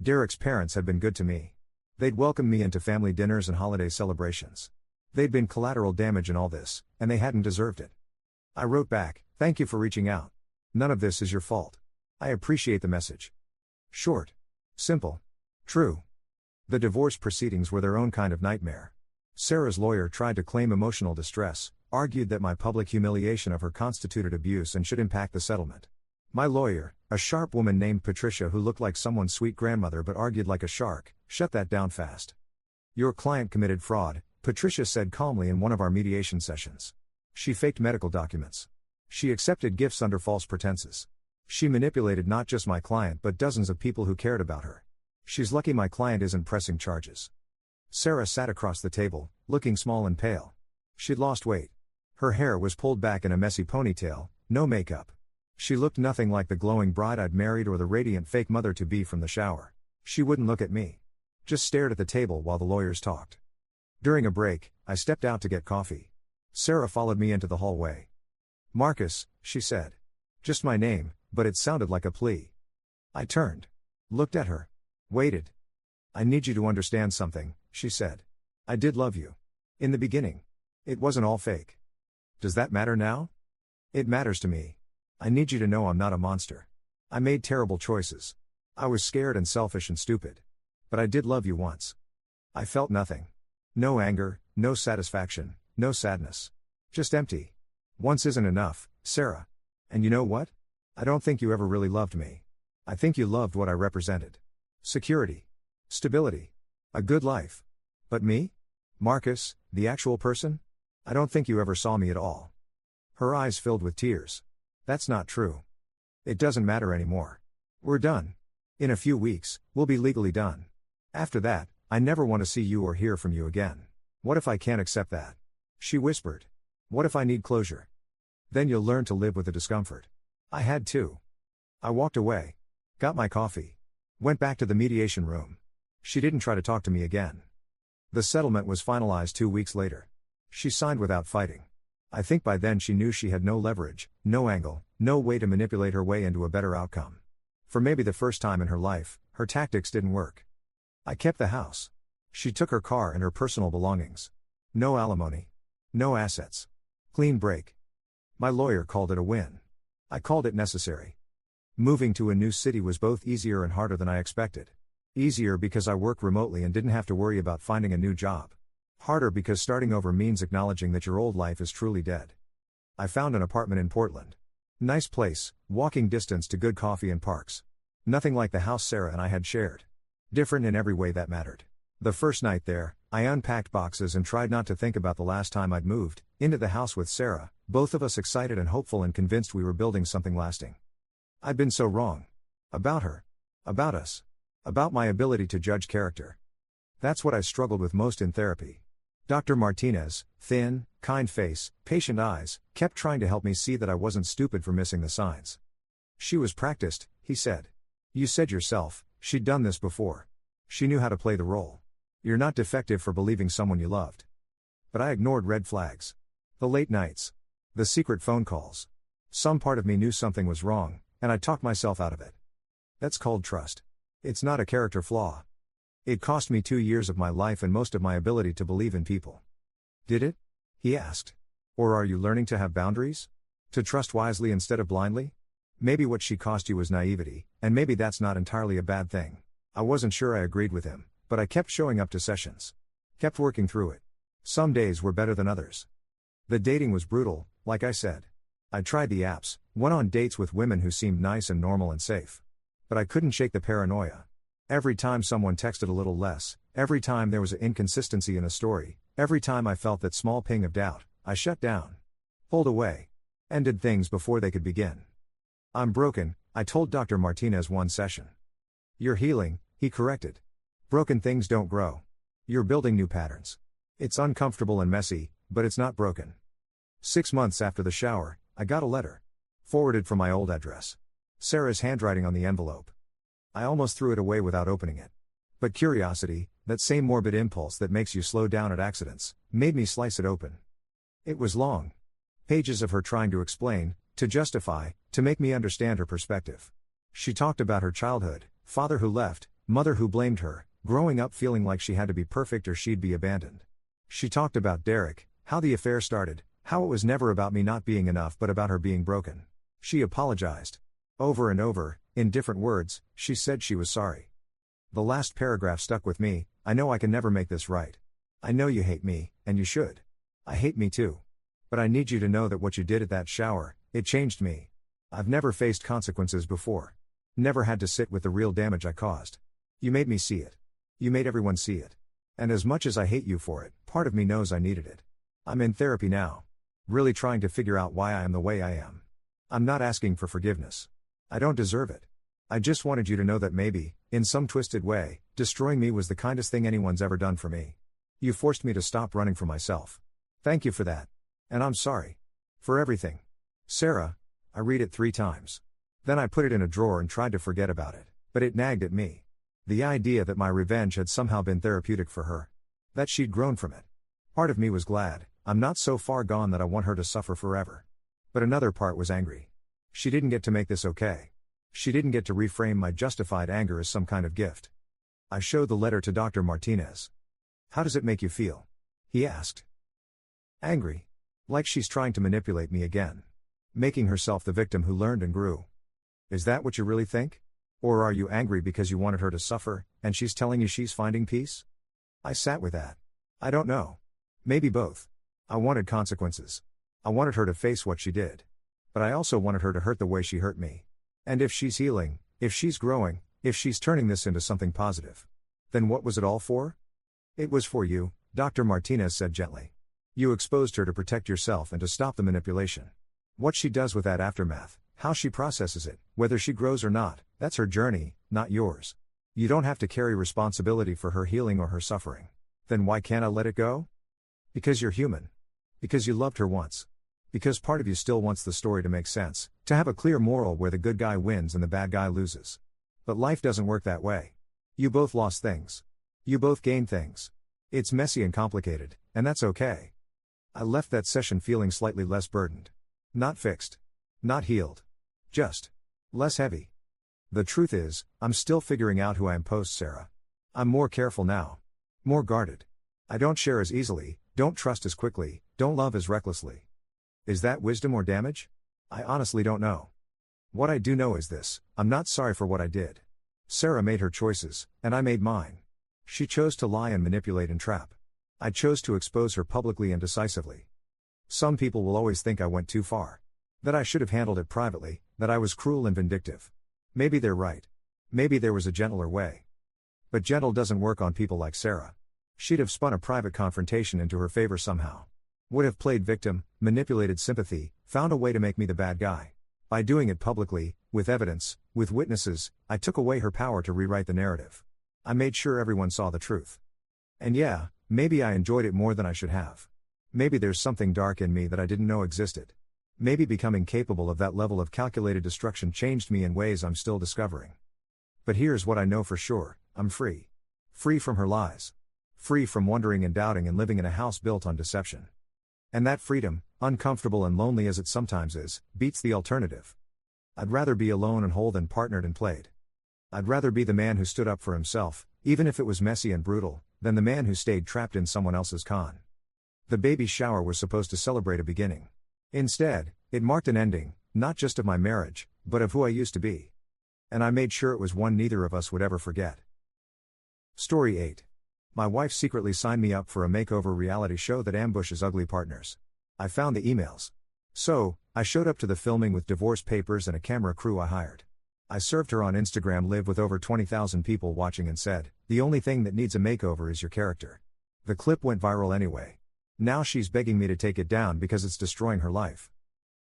Derek's parents had been good to me. They'd welcomed me into family dinners and holiday celebrations. They'd been collateral damage in all this, and they hadn't deserved it. I wrote back, thank you for reaching out. None of this is your fault. I appreciate the message. Short. Simple. True. The divorce proceedings were their own kind of nightmare. Sarah's lawyer tried to claim emotional distress, argued that my public humiliation of her constituted abuse and should impact the settlement. My lawyer, a sharp woman named Patricia who looked like someone's sweet grandmother but argued like a shark, shut that down fast. Your client committed fraud, Patricia said calmly in one of our mediation sessions. She faked medical documents. She accepted gifts under false pretenses. She manipulated not just my client but dozens of people who cared about her. She's lucky my client isn't pressing charges. Sarah sat across the table, looking small and pale. She'd lost weight. Her hair was pulled back in a messy ponytail, no makeup. She looked nothing like the glowing bride I'd married or the radiant fake mother-to-be from the shower. She wouldn't look at me. Just stared at the table while the lawyers talked. During a break, I stepped out to get coffee. Sarah followed me into the hallway. Marcus, she said. Just my name, but it sounded like a plea. I turned. Looked at her. Waited. I need you to understand something, she said. I did love you. In the beginning. It wasn't all fake. Does that matter now? It matters to me. I need you to know I'm not a monster. I made terrible choices. I was scared and selfish and stupid. But I did love you once. I felt nothing. No anger, no satisfaction, no sadness. Just empty. Once isn't enough, Sarah. And you know what? I don't think you ever really loved me. I think you loved what I represented. Security. Stability. A good life. But me? Marcus, the actual person? I don't think you ever saw me at all. Her eyes filled with tears. That's not true. It doesn't matter anymore. We're done. In a few weeks, we'll be legally done. After that, I never want to see you or hear from you again. What if I can't accept that? She whispered. What if I need closure? Then you'll learn to live with the discomfort. I had to. I walked away. Got my coffee. Went back to the mediation room. She didn't try to talk to me again. The settlement was finalized 2 weeks later. She signed without fighting. I think by then she knew she had no leverage, no angle, no way to manipulate her way into a better outcome. For maybe the first time in her life, her tactics didn't work. I kept the house. She took her car and her personal belongings. No alimony. No assets. Clean break. My lawyer called it a win. I called it necessary. Moving to a new city was both easier and harder than I expected. Easier because I worked remotely and didn't have to worry about finding a new job. Harder because starting over means acknowledging that your old life is truly dead. I found an apartment in Portland. Nice place, walking distance to good coffee and parks. Nothing like the house Sarah and I had shared. Different in every way that mattered. The first night there, I unpacked boxes and tried not to think about the last time I'd moved into the house with Sarah, both of us excited and hopeful and convinced we were building something lasting. I'd been so wrong. About her. About us. About my ability to judge character. That's what I struggled with most in therapy. Dr. Martinez, thin, kind face, patient eyes, kept trying to help me see that I wasn't stupid for missing the signs. She was practiced, he said. You said yourself, she'd done this before. She knew how to play the role. You're not defective for believing someone you loved. But I ignored red flags. The late nights. The secret phone calls. Some part of me knew something was wrong, and I talked myself out of it. That's called trust. It's not a character flaw. It cost me 2 years of my life and most of my ability to believe in people. Did it? He asked. Or are you learning to have boundaries? To trust wisely instead of blindly? Maybe what she cost you was naivety, and maybe that's not entirely a bad thing. I wasn't sure I agreed with him, but I kept showing up to sessions. Kept working through it. Some days were better than others. The dating was brutal, like I said. I tried the apps, went on dates with women who seemed nice and normal and safe. But I couldn't shake the paranoia. Every time someone texted a little less, every time there was an inconsistency in a story, every time I felt that small ping of doubt, I shut down. Pulled away. Ended things before they could begin. I'm broken, I told Dr. Martinez one session. You're healing, he corrected. Broken things don't grow. You're building new patterns. It's uncomfortable and messy, but it's not broken. 6 months after the shower, I got a letter. Forwarded from my old address. Sarah's handwriting on the envelope. I almost threw it away without opening it. But curiosity, that same morbid impulse that makes you slow down at accidents, made me slice it open. It was long. Pages of her trying to explain, to justify, to make me understand her perspective. She talked about her childhood, father who left, mother who blamed her, growing up feeling like she had to be perfect or she'd be abandoned. She talked about Derek, how the affair started, how it was never about me not being enough but about her being broken. She apologized. Over and over, in different words, she said she was sorry. The last paragraph stuck with me. I know I can never make this right. I know you hate me, and you should. I hate me too. But I need you to know that what you did at that shower, it changed me. I've never faced consequences before. Never had to sit with the real damage I caused. You made me see it. You made everyone see it. And as much as I hate you for it, part of me knows I needed it. I'm in therapy now. Really trying to figure out why I am the way I am. I'm not asking for forgiveness. I don't deserve it. I just wanted you to know that maybe, in some twisted way, destroying me was the kindest thing anyone's ever done for me. You forced me to stop running for myself. Thank you for that. And I'm sorry. For everything. Sarah. I read it 3 times. Then I put it in a drawer and tried to forget about it, but it nagged at me. The idea that my revenge had somehow been therapeutic for her. That she'd grown from it. Part of me was glad, I'm not so far gone that I want her to suffer forever. But another part was angry. She didn't get to make this okay. She didn't get to reframe my justified anger as some kind of gift. I showed the letter to Dr. Martinez. How does it make you feel? He asked. Angry. Like she's trying to manipulate me again. Making herself the victim who learned and grew. Is that what you really think? Or are you angry because you wanted her to suffer, and she's telling you she's finding peace? I sat with that. I don't know. Maybe both. I wanted consequences. I wanted her to face what she did. But I also wanted her to hurt the way she hurt me. And if she's healing, if she's growing, if she's turning this into something positive, then what was it all for? It was for you, Dr. Martinez said gently. You exposed her to protect yourself and to stop the manipulation. What she does with that aftermath, how she processes it, whether she grows or not, that's her journey, not yours. You don't have to carry responsibility for her healing or her suffering. Then why can't I let it go? Because you're human. Because you loved her once. Because part of you still wants the story to make sense, to have a clear moral where the good guy wins and the bad guy loses. But life doesn't work that way. You both lost things. You both gained things. It's messy and complicated, and that's okay. I left that session feeling slightly less burdened. Not fixed. Not healed. Just less heavy. The truth is, I'm still figuring out who I am post-Sarah. I'm more careful now. More guarded. I don't share as easily, don't trust as quickly, don't love as recklessly. Is that wisdom or damage? I honestly don't know. What I do know is this: I'm not sorry for what I did. Sarah made her choices, and I made mine. She chose to lie and manipulate and trap. I chose to expose her publicly and decisively. Some people will always think I went too far. That I should have handled it privately, that I was cruel and vindictive. Maybe they're right. Maybe there was a gentler way. But gentle doesn't work on people like Sarah. She'd have spun a private confrontation into her favor somehow. Would have played victim, manipulated sympathy, found a way to make me the bad guy. By doing it publicly, with evidence, with witnesses, I took away her power to rewrite the narrative. I made sure everyone saw the truth. And yeah, maybe I enjoyed it more than I should have. Maybe there's something dark in me that I didn't know existed. Maybe becoming capable of that level of calculated destruction changed me in ways I'm still discovering. But here's what I know for sure: I'm free. Free from her lies. Free from wondering and doubting and living in a house built on deception. And that freedom, uncomfortable and lonely as it sometimes is, beats the alternative. I'd rather be alone and whole than partnered and played. I'd rather be the man who stood up for himself, even if it was messy and brutal, than the man who stayed trapped in someone else's con. The baby shower was supposed to celebrate a beginning. Instead, it marked an ending, not just of my marriage, but of who I used to be. And I made sure it was one neither of us would ever forget. Story 8. My wife secretly signed me up for a makeover reality show that ambushes ugly partners. I found the emails. So, I showed up to the filming with divorce papers and a camera crew I hired. I served her on Instagram Live with over 20,000 people watching and said, "The only thing that needs a makeover is your character." The clip went viral anyway. Now she's begging me to take it down because it's destroying her life.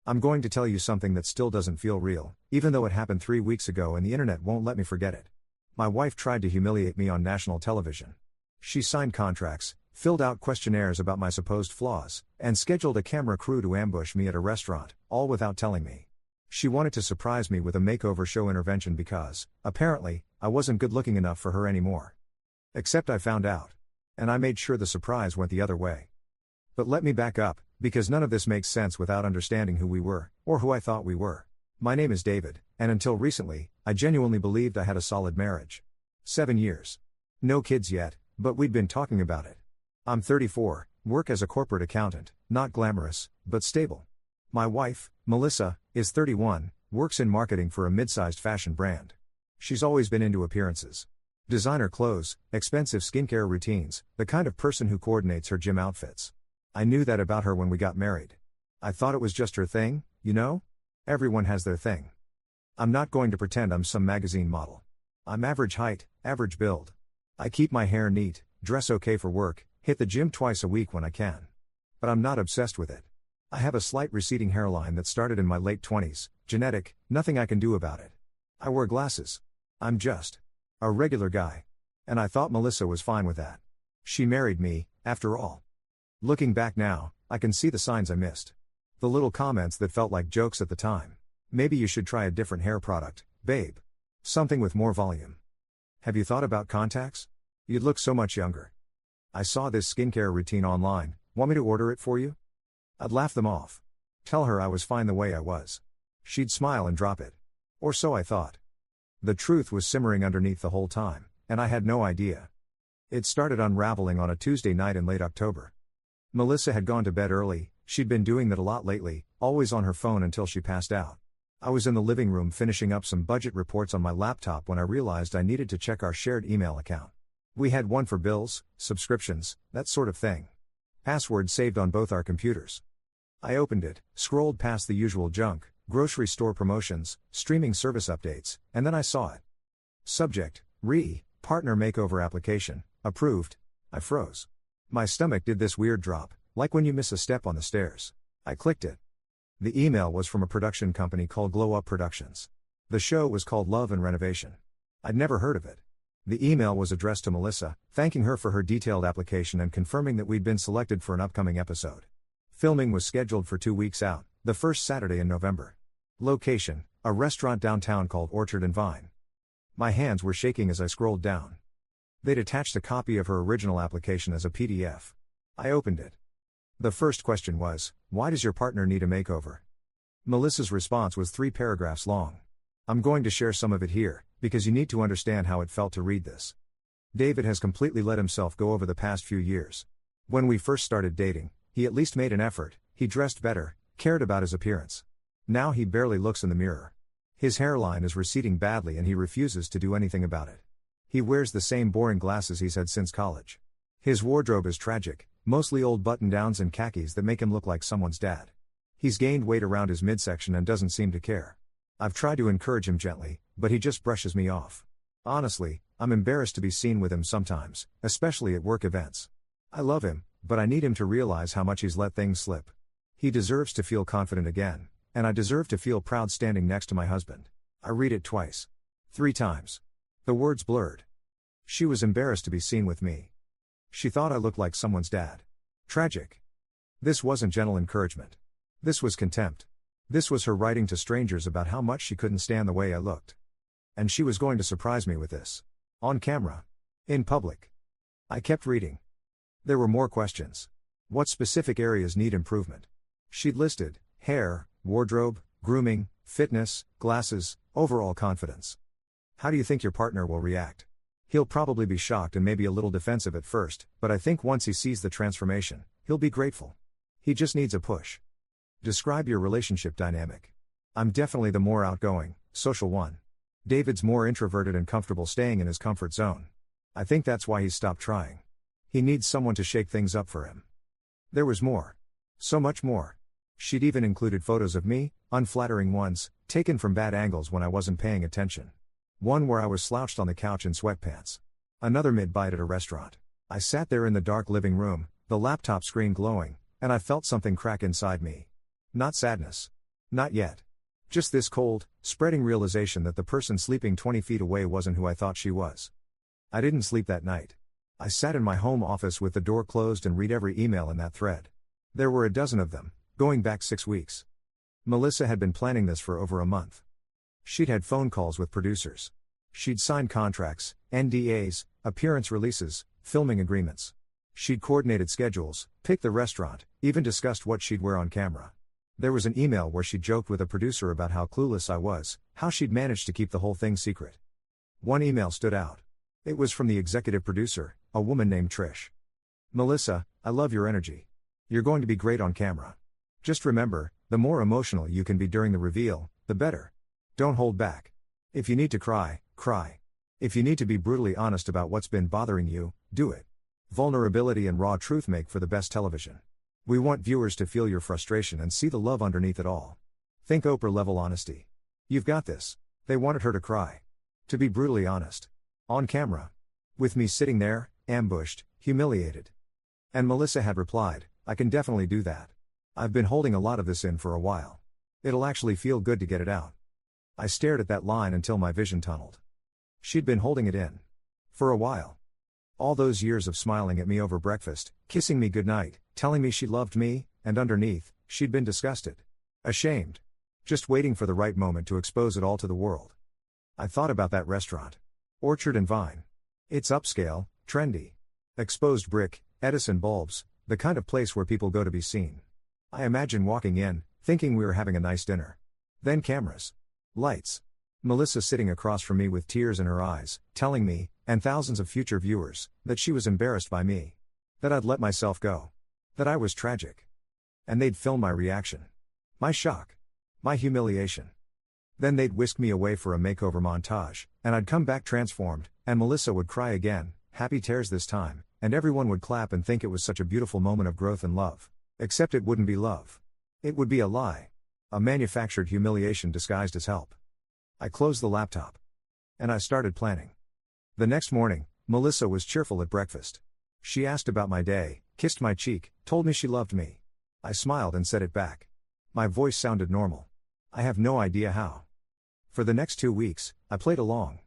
I'm going to tell you something that still doesn't feel real, even though it happened 3 weeks ago and the internet won't let me forget it. My wife tried to humiliate me on national television. She signed contracts, filled out questionnaires about my supposed flaws, and scheduled a camera crew to ambush me at a restaurant, all without telling me. She wanted to surprise me with a makeover show intervention because, apparently, I wasn't good looking enough for her anymore. Except I found out. And I made sure the surprise went the other way. But let me back up, because none of this makes sense without understanding who we were, or who I thought we were. My name is David, and until recently, I genuinely believed I had a solid marriage. 7 years. No kids yet, but we'd been talking about it. I'm 34, work as a corporate accountant, not glamorous, but stable. My wife, Melissa, is 31, works in marketing for a mid-sized fashion brand. She's always been into appearances. Designer clothes, expensive skincare routines, the kind of person who coordinates her gym outfits. I knew that about her when we got married. I thought it was just her thing, you know? Everyone has their thing. I'm not going to pretend I'm some magazine model. I'm average height, average build. I keep my hair neat, dress okay for work, hit the gym twice a week when I can. But I'm not obsessed with it. I have a slight receding hairline that started in my late 20s, genetic, nothing I can do about it. I wear glasses. I'm just a regular guy. And I thought Melissa was fine with that. She married me, after all. Looking back now, I can see the signs I missed. The little comments that felt like jokes at the time. Maybe you should try a different hair product, babe. Something with more volume. Have you thought about contacts? You'd look so much younger. I saw this skincare routine online, want me to order it for you? I'd laugh them off. Tell her I was fine the way I was. She'd smile and drop it. Or so I thought. The truth was simmering underneath the whole time, and I had no idea. It started unraveling on a Tuesday night in late October. Melissa had gone to bed early, She'd been doing that a lot lately, always on her phone until she passed out. I was in the living room finishing up some budget reports on my laptop when I realized I needed to check our shared email account. We had one for bills, subscriptions, that sort of thing. Password saved on both our computers. I opened it, scrolled past the usual junk, grocery store promotions, streaming service updates, and then I saw it. Subject: Partner makeover application, approved. I froze. My stomach did this weird drop, like when you miss a step on the stairs. I clicked it. The email was from a production company called Glow Up Productions. The show was called Love and Renovation. I'd never heard of it. The email was addressed to Melissa, thanking her for her detailed application and confirming that we'd been selected for an upcoming episode. Filming was scheduled for 2 weeks out, the first Saturday in November. Location: a restaurant downtown called Orchard and Vine. My hands were shaking as I scrolled down. They'd attached a copy of her original application as a PDF. I opened it. The first question was, "Why does your partner need a makeover?" Melissa's response was 3 paragraphs long. I'm going to share some of it here, because you need to understand how it felt to read this. David has completely let himself go over the past few years. When we first started dating, he at least made an effort, he dressed better, cared about his appearance. Now he barely looks in the mirror. His hairline is receding badly and he refuses to do anything about it. He wears the same boring glasses he's had since college. His wardrobe is tragic, mostly old button-downs and khakis that make him look like someone's dad. He's gained weight around his midsection and doesn't seem to care. I've tried to encourage him gently, but he just brushes me off. Honestly, I'm embarrassed to be seen with him sometimes, especially at work events. I love him, but I need him to realize how much he's let things slip. He deserves to feel confident again, and I deserve to feel proud standing next to my husband. I read it twice. 3 times. The words blurred. She was embarrassed to be seen with me. She thought I looked like someone's dad. Tragic. This wasn't gentle encouragement. This was contempt. This was her writing to strangers about how much she couldn't stand the way I looked. And she was going to surprise me with this. On camera. In public. I kept reading. There were more questions. What specific areas need improvement? She'd listed: hair, wardrobe, grooming, fitness, glasses, overall confidence. How do you think your partner will react? He'll probably be shocked and maybe a little defensive at first, but I think once he sees the transformation, he'll be grateful. He just needs a push. Describe your relationship dynamic. I'm definitely the more outgoing, social one. David's more introverted and comfortable staying in his comfort zone. I think that's why he's stopped trying. He needs someone to shake things up for him. There was more. So much more. She'd even included photos of me, unflattering ones, taken from bad angles when I wasn't paying attention. One where I was slouched on the couch in sweatpants. Another mid-bite at a restaurant. I sat there in the dark living room, the laptop screen glowing, and I felt something crack inside me. Not sadness. Not yet. Just this cold, spreading realization that the person sleeping 20 feet away wasn't who I thought she was. I didn't sleep that night. I sat in my home office with the door closed and read every email in that thread. There were a dozen of them, going back 6 weeks. Melissa had been planning this for over a month. She'd had phone calls with producers. She'd signed contracts, NDAs, appearance releases, filming agreements. She'd coordinated schedules, picked the restaurant, even discussed what she'd wear on camera. There was an email where she joked with a producer about how clueless I was, how she'd managed to keep the whole thing secret. One email stood out. It was from the executive producer, a woman named Trish. "Melissa, I love your energy. You're going to be great on camera. Just remember, the more emotional you can be during the reveal, the better. Don't hold back. If you need to cry, cry. If you need to be brutally honest about what's been bothering you, do it. Vulnerability and raw truth make for the best television. We want viewers to feel your frustration and see the love underneath it all. Think Oprah-level honesty. You've got this." They wanted her to cry. To be brutally honest. On camera. With me sitting there, ambushed, humiliated. And Melissa had replied, "I can definitely do that. I've been holding a lot of this in for a while. It'll actually feel good to get it out." I stared at that line until my vision tunneled. She'd been holding it in. For a while. All those years of smiling at me over breakfast, kissing me goodnight, telling me she loved me, and underneath, she'd been disgusted. Ashamed. Just waiting for the right moment to expose it all to the world. I thought about that restaurant. Orchard and Vine. It's upscale, trendy. Exposed brick, Edison bulbs, the kind of place where people go to be seen. I imagine walking in, thinking we were having a nice dinner. Then cameras. Lights. Melissa sitting across from me with tears in her eyes, telling me, and thousands of future viewers, that she was embarrassed by me. That I'd let myself go. That I was tragic. And they'd film my reaction. My shock. My humiliation. Then they'd whisk me away for a makeover montage, and I'd come back transformed, and Melissa would cry again, happy tears this time, and everyone would clap and think it was such a beautiful moment of growth and love. Except it wouldn't be love. It would be a lie. A manufactured humiliation disguised as help. I closed the laptop. And I started planning. The next morning, Melissa was cheerful at breakfast. She asked about my day, kissed my cheek, told me she loved me. I smiled and said it back. My voice sounded normal. I have no idea how. For the next 2 weeks, I played along.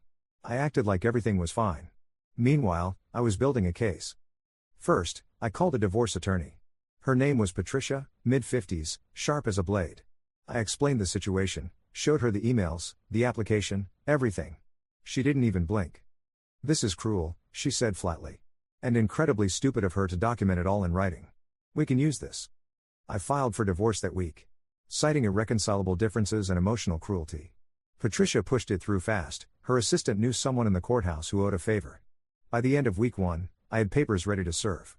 I acted like everything was fine. Meanwhile, I was building a case. First, I called a divorce attorney. Her name was Patricia, mid-50s, sharp as a blade. I explained the situation, showed her the emails, the application, everything. She didn't even blink. "This is cruel," she said flatly. "And incredibly stupid of her to document it all in writing. We can use this." I filed for divorce that week, citing irreconcilable differences and emotional cruelty. Patricia pushed it through fast. Her assistant knew someone in the courthouse who owed a favor. By the end of week 1, I had papers ready to serve.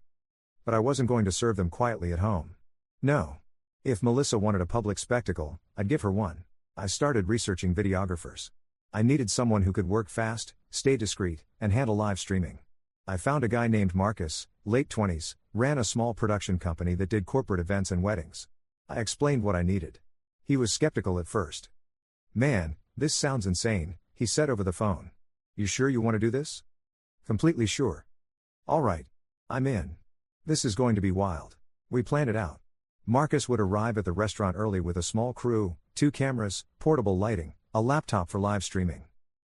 But I wasn't going to serve them quietly at home. No. If Melissa wanted a public spectacle, I'd give her one. I started researching videographers. I needed someone who could work fast, stay discreet, and handle live streaming. I found a guy named Marcus, late 20s, ran a small production company that did corporate events and weddings. I explained what I needed. He was skeptical at first. "Man, this sounds insane," he said over the phone. "You sure you want to do this?" "Completely sure." "All right. I'm in. This is going to be wild." We planned it out. Marcus would arrive at the restaurant early with a small crew, 2 cameras, portable lighting, a laptop for live streaming.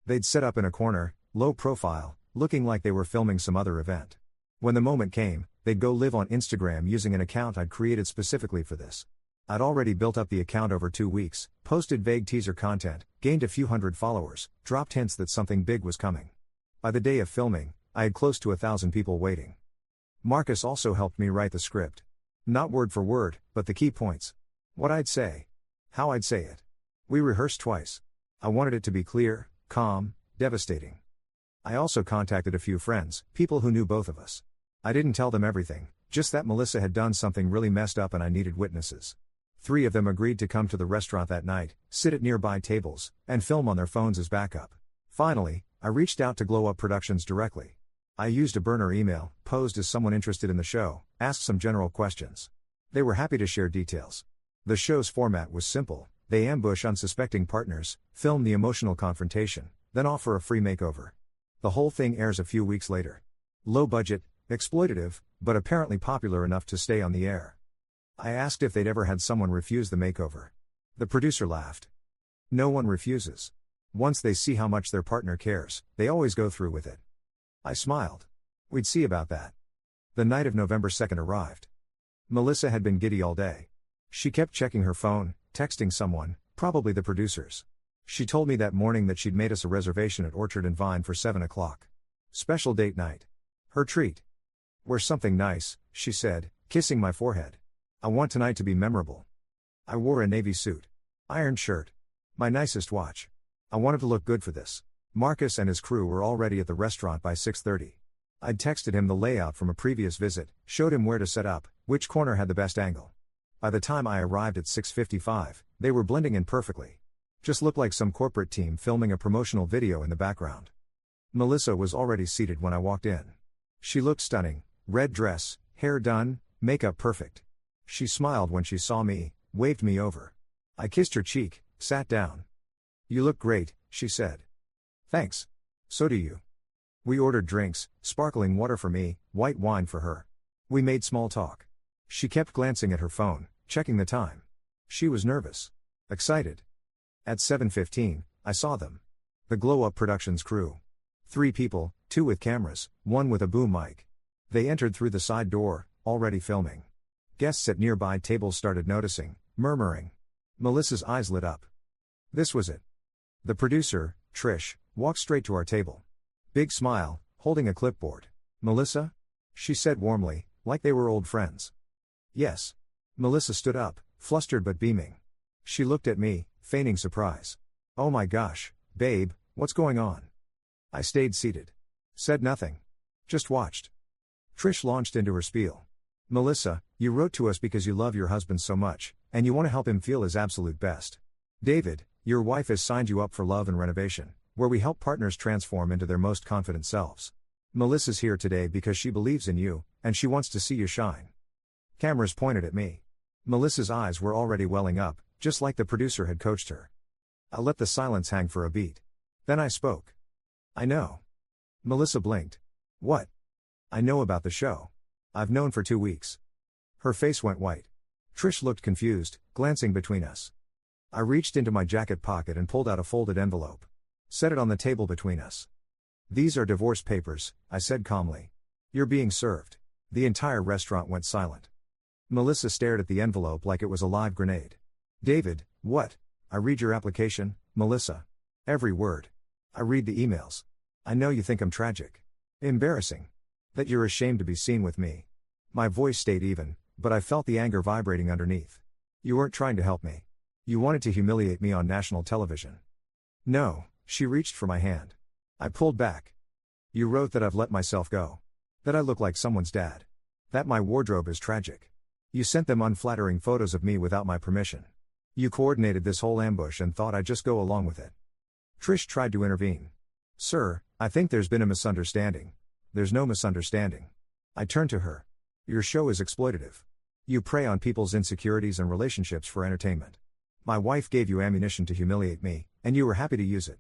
They'd set up in a corner, low profile, looking like they were filming some other event. When the moment came, they'd go live on Instagram using an account I'd created specifically for this. I'd already built up the account over 2 weeks, posted vague teaser content, gained a few hundred followers, dropped hints that something big was coming. By the day of filming, I had close to 1,000 people waiting. Marcus also helped me write the script. Not word for word, but the key points. What I'd say. How I'd say it. We rehearsed twice. I wanted it to be clear, calm, devastating. I also contacted a few friends, people who knew both of us. I didn't tell them everything, just that Melissa had done something really messed up and I needed witnesses. 3 of them agreed to come to the restaurant that night, sit at nearby tables, and film on their phones as backup. Finally, I reached out to Glow Up Productions directly. I used a burner email, posed as someone interested in the show, asked some general questions. They were happy to share details. The show's format was simple. They ambush unsuspecting partners, film the emotional confrontation, then offer a free makeover. The whole thing airs a few weeks later. Low budget, exploitative, but apparently popular enough to stay on the air. I asked if they'd ever had someone refuse the makeover. The producer laughed. "No one refuses. Once they see how much their partner cares, they always go through with it." I smiled. We'd see about that. The night of November 2nd arrived. Melissa had been giddy all day. She kept checking her phone, texting someone, probably the producers. She told me that morning that she'd made us a reservation at Orchard and Vine for 7 o'clock. Special date night. Her treat. "Wear something nice," she said, kissing my forehead. "I want tonight to be memorable." I wore a navy suit. Ironed shirt. My nicest watch. I wanted to look good for this. Marcus and his crew were already at the restaurant by 6:30. I'd texted him the layout from a previous visit, showed him where to set up, which corner had the best angle. By the time I arrived at 6:55, they were blending in perfectly. Just looked like some corporate team filming a promotional video in the background. Melissa was already seated when I walked in. She looked stunning, red dress, hair done, makeup perfect. She smiled when she saw me, waved me over. I kissed her cheek, sat down. "You look great," she said. "Thanks. So do you." We ordered drinks, sparkling water for me, white wine for her. We made small talk. She kept glancing at her phone, checking the time. She was nervous. Excited. At 7:15, I saw them. The Glow Up Productions crew. 3 people, 2 with cameras, 1 with a boom mic. They entered through the side door, already filming. Guests at nearby tables started noticing, murmuring. Melissa's eyes lit up. This was it. The producer, Trish, walked straight to our table. Big smile, holding a clipboard. "Melissa?" she said warmly, like they were old friends. "Yes." Melissa stood up, flustered but beaming. She looked at me, feigning surprise. "Oh my gosh, babe, what's going on?" I stayed seated. Said nothing. Just watched. Trish launched into her spiel. "Melissa, You wrote to us because you love your husband so much, and you want to help him feel his absolute best. David, your wife has signed you up for Love and Renovation, where we help partners transform into their most confident selves. Melissa's here today because she believes in you, and she wants to see you shine. Cameras pointed at me. Melissa's eyes were already welling up, just like the producer had coached her. I let the silence hang for a beat. Then I spoke. I know. Melissa blinked. What? I know about the show. I've known for 2 weeks. Her face went white. Trish looked confused, glancing between us. I reached into my jacket pocket and pulled out a folded envelope. Set it on the table between us. These are divorce papers, I said calmly. You're being served. The entire restaurant went silent. Melissa stared at the envelope like it was a live grenade. David, what? I read your application, Melissa. Every word. I read the emails. I know you think I'm tragic. Embarrassing. That you're ashamed to be seen with me. My voice stayed even, but I felt the anger vibrating underneath. You weren't trying to help me. You wanted to humiliate me on national television. No, she reached for my hand. I pulled back. You wrote that I've let myself go. That I look like someone's dad. That my wardrobe is tragic. You sent them unflattering photos of me without my permission. You coordinated this whole ambush and thought I'd just go along with it. Trish tried to intervene. Sir, I think there's been a misunderstanding. There's no misunderstanding. I turned to her. Your show is exploitative. You prey on people's insecurities and relationships for entertainment. My wife gave you ammunition to humiliate me, and you were happy to use it.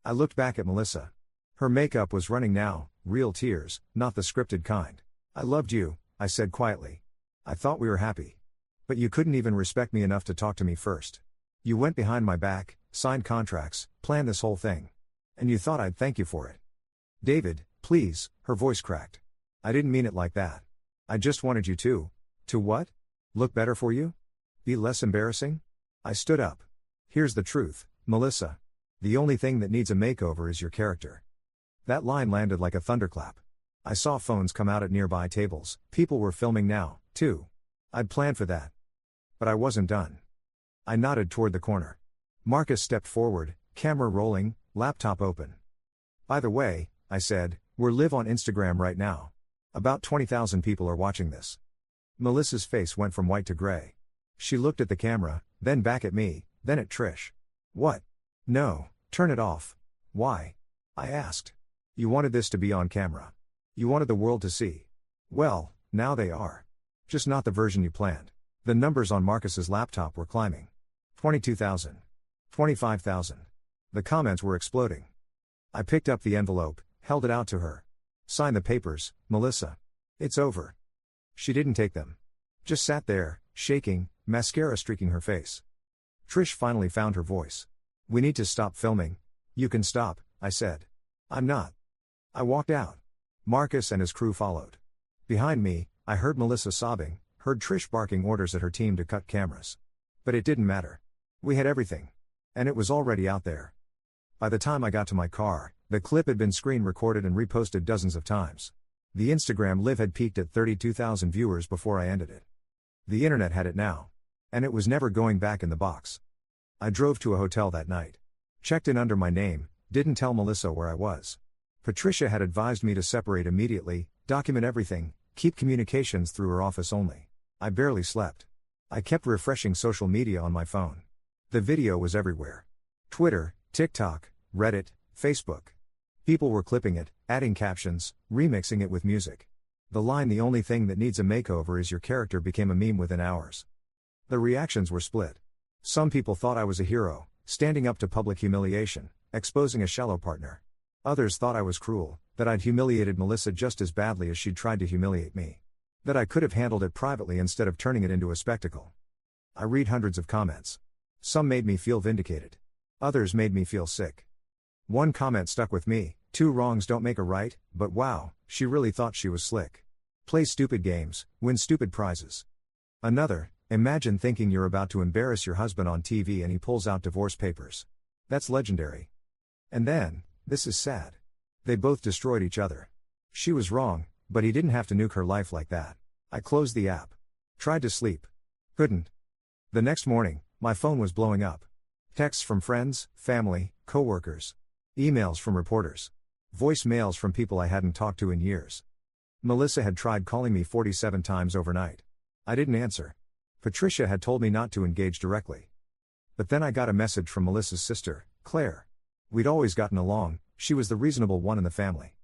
I looked back at Melissa. Her makeup was running now, real tears, not the scripted kind. I loved you, I said quietly. I thought we were happy. But you couldn't even respect me enough to talk to me first. You went behind my back, signed contracts, planned this whole thing. And you thought I'd thank you for it. David, please, her voice cracked. I didn't mean it like that. I just wanted you to what? Look better for you? Be less embarrassing? I stood up. Here's the truth, Melissa. The only thing that needs a makeover is your character. That line landed like a thunderclap. I saw phones come out at nearby tables, people were filming now, too. I'd planned for that. But I wasn't done. I nodded toward the corner. Marcus stepped forward, camera rolling, laptop open. By the way, I said, we're live on Instagram right now. About 20,000 people are watching this. Melissa's face went from white to gray. She looked at the camera, then back at me, then at Trish. What? No, turn it off. Why? I asked. You wanted this to be on camera. You wanted the world to see. Well, now they are. Just not the version you planned. The numbers on Marcus's laptop were climbing. 22,000. 25,000. The comments were exploding. I picked up the envelope, held it out to her. Sign the papers, Melissa. It's over. She didn't take them. Just sat there, shaking, mascara streaking her face. Trish finally found her voice. We need to stop filming. You can stop, I said. I'm not. I walked out. Marcus and his crew followed. Behind me, I heard Melissa sobbing, heard Trish barking orders at her team to cut cameras. But it didn't matter. We had everything. And it was already out there. By the time I got to my car, the clip had been screen recorded and reposted dozens of times. The Instagram live had peaked at 32,000 viewers before I ended it. The internet had it now. And it was never going back in the box. I drove to a hotel that night. Checked in under my name, didn't tell Melissa where I was. Patricia had advised me to separate immediately, document everything, keep communications through her office only. I barely slept. I kept refreshing social media on my phone. The video was everywhere. Twitter, TikTok, Reddit, Facebook. People were clipping it, adding captions, remixing it with music. The line "the only thing that needs a makeover is your character" became a meme within hours. The reactions were split. Some people thought I was a hero, standing up to public humiliation, exposing a shallow partner. Others thought I was cruel, that I'd humiliated Melissa just as badly as she'd tried to humiliate me. That I could have handled it privately instead of turning it into a spectacle. I read hundreds of comments. Some made me feel vindicated. Others made me feel sick. One comment stuck with me: 2 wrongs don't make a right, but wow, she really thought she was slick. Play stupid games, win stupid prizes. Another: imagine thinking you're about to embarrass your husband on TV and he pulls out divorce papers. That's legendary. And then, this is sad. They both destroyed each other. She was wrong, but he didn't have to nuke her life like that. I closed the app. Tried to sleep. Couldn't. The next morning, my phone was blowing up. Texts from friends, family, coworkers. Emails from reporters. Voicemails from people I hadn't talked to in years. Melissa had tried calling me 47 times overnight. I didn't answer. Patricia had told me not to engage directly. But then I got a message from Melissa's sister, Claire. We'd always gotten along, she was the reasonable one in the family.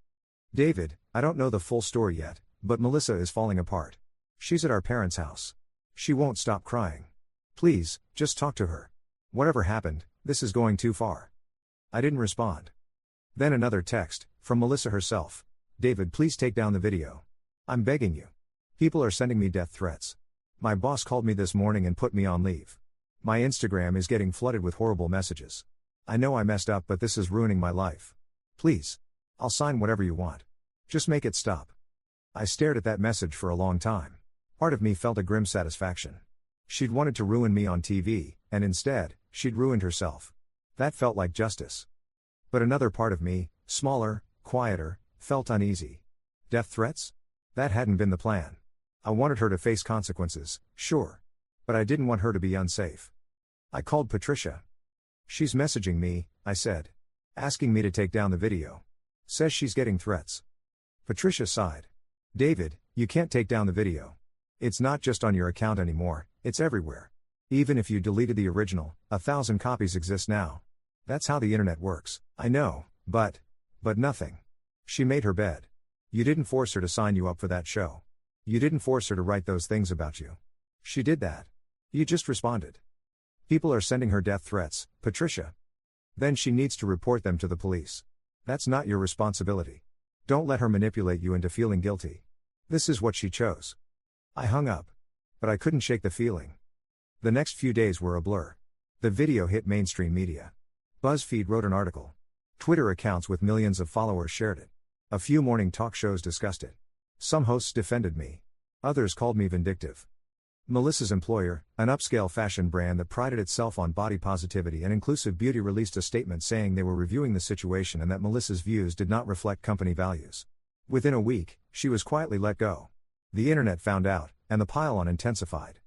David, I don't know the full story yet, but Melissa is falling apart. She's at our parents' house. She won't stop crying. Please, just talk to her. Whatever happened, this is going too far. I didn't respond. Then another text, from Melissa herself. David, please take down the video. I'm begging you. People are sending me death threats. My boss called me this morning and put me on leave. My Instagram is getting flooded with horrible messages. I know I messed up, but this is ruining my life. Please. I'll sign whatever you want. Just make it stop. I stared at that message for a long time. Part of me felt a grim satisfaction. She'd wanted to ruin me on TV, and instead, she'd ruined herself. That felt like justice. But another part of me, smaller, quieter, felt uneasy. Death threats? That hadn't been the plan. I wanted her to face consequences, sure. But I didn't want her to be unsafe. I called Patricia. She's messaging me, I said. Asking me to take down the video. Says she's getting threats. Patricia sighed. David, you can't take down the video. It's not just on your account anymore, it's everywhere. Even if you deleted the original, 1,000 copies exist now. That's how the internet works, I know, but nothing. She made her bed. You didn't force her to sign you up for that show. You didn't force her to write those things about you. She did that. You just responded. People are sending her death threats, Patricia. Then she needs to report them to the police. That's not your responsibility. Don't let her manipulate you into feeling guilty. This is what she chose. I hung up. But I couldn't shake the feeling. The next few days were a blur. The video hit mainstream media. BuzzFeed wrote an article. Twitter accounts with millions of followers shared it. A few morning talk shows discussed it. Some hosts defended me. Others called me vindictive. Melissa's employer, an upscale fashion brand that prided itself on body positivity and inclusive beauty, released a statement saying they were reviewing the situation and that Melissa's views did not reflect company values. Within a week, she was quietly let go. The internet found out, and the pile-on intensified.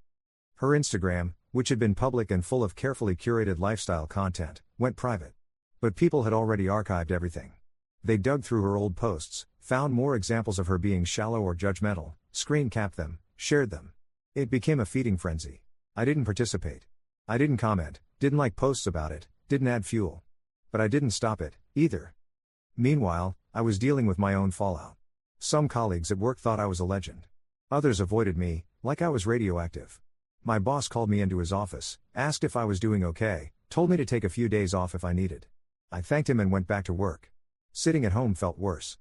Her Instagram, which had been public and full of carefully curated lifestyle content, went private. But people had already archived everything. They dug through her old posts, found more examples of her being shallow or judgmental, screen capped them, shared them. It became a feeding frenzy. I didn't participate. I didn't comment, didn't like posts about it, didn't add fuel. But I didn't stop it, either. Meanwhile, I was dealing with my own fallout. Some colleagues at work thought I was a legend. Others avoided me, like I was radioactive. My boss called me into his office, asked if I was doing okay, told me to take a few days off if I needed. I thanked him and went back to work. Sitting at home felt worse.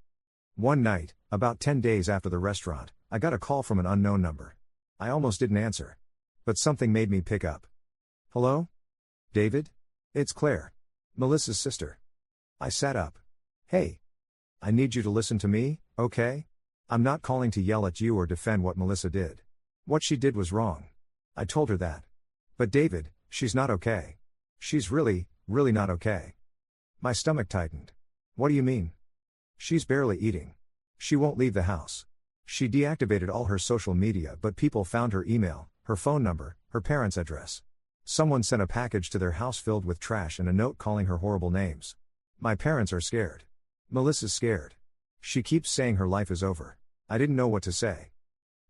One night, about 10 days after the restaurant, I got a call from an unknown number. I almost didn't answer. But something made me pick up. Hello? David? It's Claire. Melissa's sister. I sat up. Hey. I need you to listen to me, okay? I'm not calling to yell at you or defend what Melissa did. What she did was wrong. I told her that. But David, she's not okay. She's really not okay. My stomach tightened. What do you mean? She's barely eating. She won't leave the house. She deactivated all her social media, but people found her email, her phone number, her parents' address. Someone sent a package to their house filled with trash and a note calling her horrible names. My parents are scared. Melissa's scared. She keeps saying her life is over. I didn't know what to say.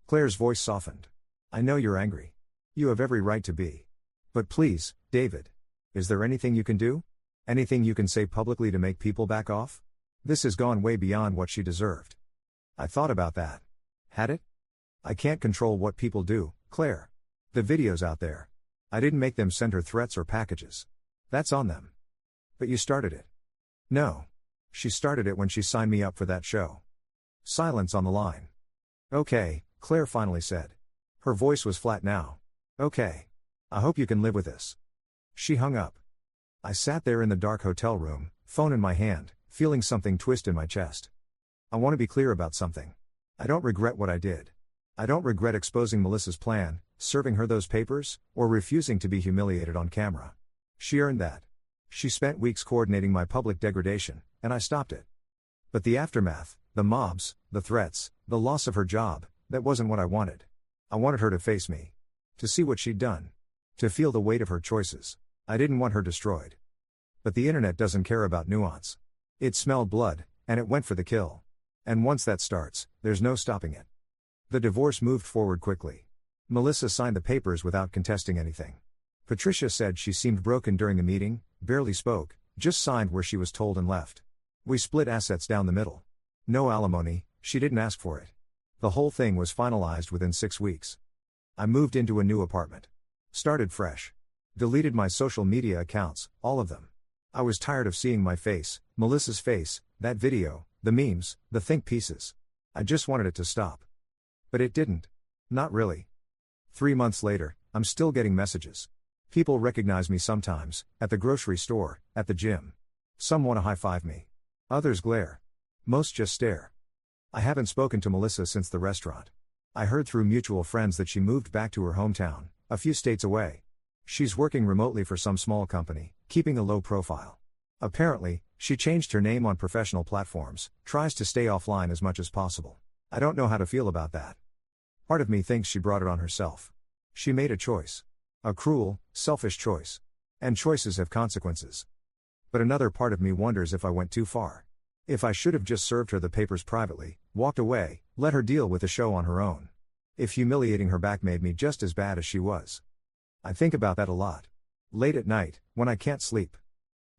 Claire's voice softened. I know you're angry. You have every right to be. But please, David. Is there anything you can do? Anything you can say publicly to make people back off? This has gone way beyond what she deserved. I thought about that. Had it? I can't control what people do, Claire. The video's out there. I didn't make them send her threats or packages. That's on them. But you started it. No. She started it when she signed me up for that show. Silence on the line. Okay, Claire finally said. Her voice was flat now. Okay. I hope you can live with this. She hung up. I sat there in the dark hotel room, phone in my hand, feeling something twist in my chest. I want to be clear about something. I don't regret what I did. I don't regret exposing Melissa's plan, serving her those papers, or refusing to be humiliated on camera. She earned that. She spent weeks coordinating my public degradation, and I stopped it. But the aftermath, the mobs, the threats, the loss of her job, that wasn't what I wanted. I wanted her to face me. To see what she'd done. To feel the weight of her choices. I didn't want her destroyed. But the internet doesn't care about nuance. It smelled blood, and it went for the kill. And once that starts, there's no stopping it. The divorce moved forward quickly. Melissa signed the papers without contesting anything. Patricia said she seemed broken during the meeting, barely spoke, just signed where she was told and left. We split assets down the middle. No alimony, she didn't ask for it. The whole thing was finalized within 6 weeks. I moved into a new apartment. Started fresh. Deleted my social media accounts, all of them. I was tired of seeing my face, Melissa's face, that video, the memes, the think pieces. I just wanted it to stop. But it didn't. Not really. 3 months later, I'm still getting messages. People recognize me sometimes, at the grocery store, at the gym. Some want to high-five me. Others glare. Most just stare. I haven't spoken to Melissa since the restaurant. I heard through mutual friends that she moved back to her hometown, a few states away. She's working remotely for some small company, keeping a low profile. Apparently, she changed her name on professional platforms, tries to stay offline as much as possible. I don't know how to feel about that. Part of me thinks she brought it on herself. She made a choice. A cruel, selfish choice. And choices have consequences. But another part of me wonders if I went too far. If I should have just served her the papers privately, walked away, let her deal with the show on her own. If humiliating her back made me just as bad as she was. I think about that a lot. Late at night, when I can't sleep.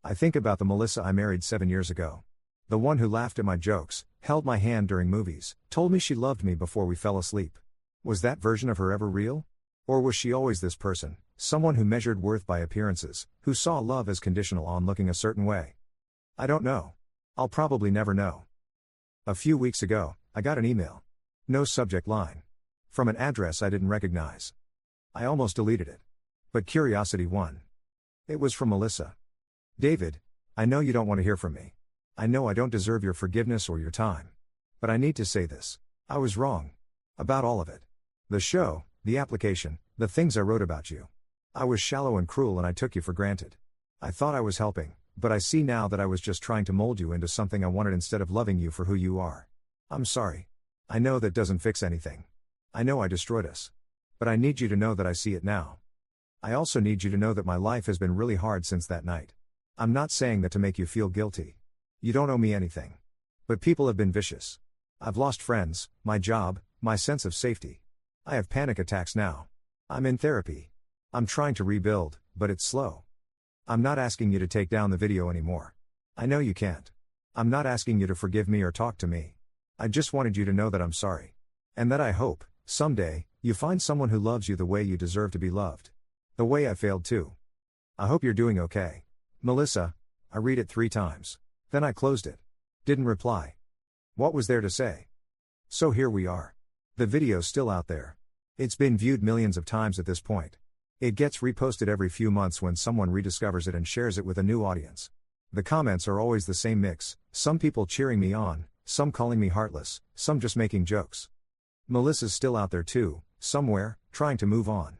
I think about the Melissa I married 7 years ago. The one who laughed at my jokes, held my hand during movies, told me she loved me before we fell asleep. Was that version of her ever real? Or was she always this person, someone who measured worth by appearances, who saw love as conditional on looking a certain way? I don't know. I'll probably never know. A few weeks ago, I got an email. No subject line. From an address I didn't recognize. I almost deleted it. But curiosity won. It was from Melissa. David, I know you don't want to hear from me. I know I don't deserve your forgiveness or your time. But I need to say this. I was wrong. About all of it. The show, the application, the things I wrote about you. I was shallow and cruel and I took you for granted. I thought I was helping, but I see now that I was just trying to mold you into something I wanted instead of loving you for who you are. I'm sorry. I know that doesn't fix anything. I know I destroyed us. But I need you to know that I see it now. I also need you to know that my life has been really hard since that night. I'm not saying that to make you feel guilty. You don't owe me anything. But people have been vicious. I've lost friends, my job, my sense of safety. I have panic attacks now. I'm in therapy. I'm trying to rebuild, but it's slow. I'm not asking you to take down the video anymore. I know you can't. I'm not asking you to forgive me or talk to me. I just wanted you to know that I'm sorry. And that I hope, someday, you find someone who loves you the way you deserve to be loved. The way I failed too. I hope you're doing okay. Melissa. I read it 3 times. Then I closed it. Didn't reply. What was there to say? So here we are. The video's still out there. It's been viewed millions of times at this point. It gets reposted every few months when someone rediscovers it and shares it with a new audience. The comments are always the same mix, some people cheering me on, some calling me heartless, some just making jokes. Melissa's still out there too, somewhere, trying to move on.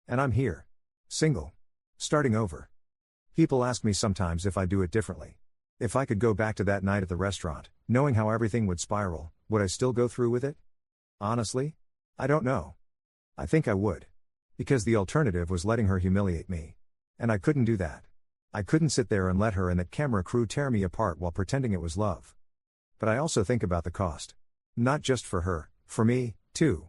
And I'm here. Single. Starting over. People ask me sometimes if I do it differently. If I could go back to that night at the restaurant, knowing how everything would spiral, would I still go through with it? Honestly? I don't know. I think I would. Because the alternative was letting her humiliate me. And I couldn't do that. I couldn't sit there and let her and that camera crew tear me apart while pretending it was love. But I also think about the cost. Not just for her, for me, too.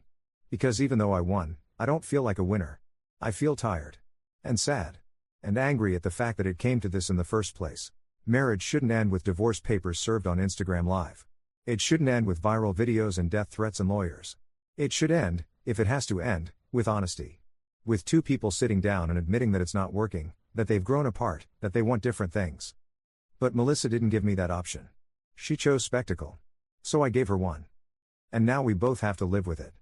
Because even though I won, I don't feel like a winner. I feel tired. And sad. And angry at the fact that it came to this in the first place. Marriage shouldn't end with divorce papers served on Instagram Live. It shouldn't end with viral videos and death threats and lawyers. It should end, if it has to end, with honesty. With 2 people sitting down and admitting that it's not working, that they've grown apart, that they want different things. But Melissa didn't give me that option. She chose spectacle. So I gave her one. And now we both have to live with it.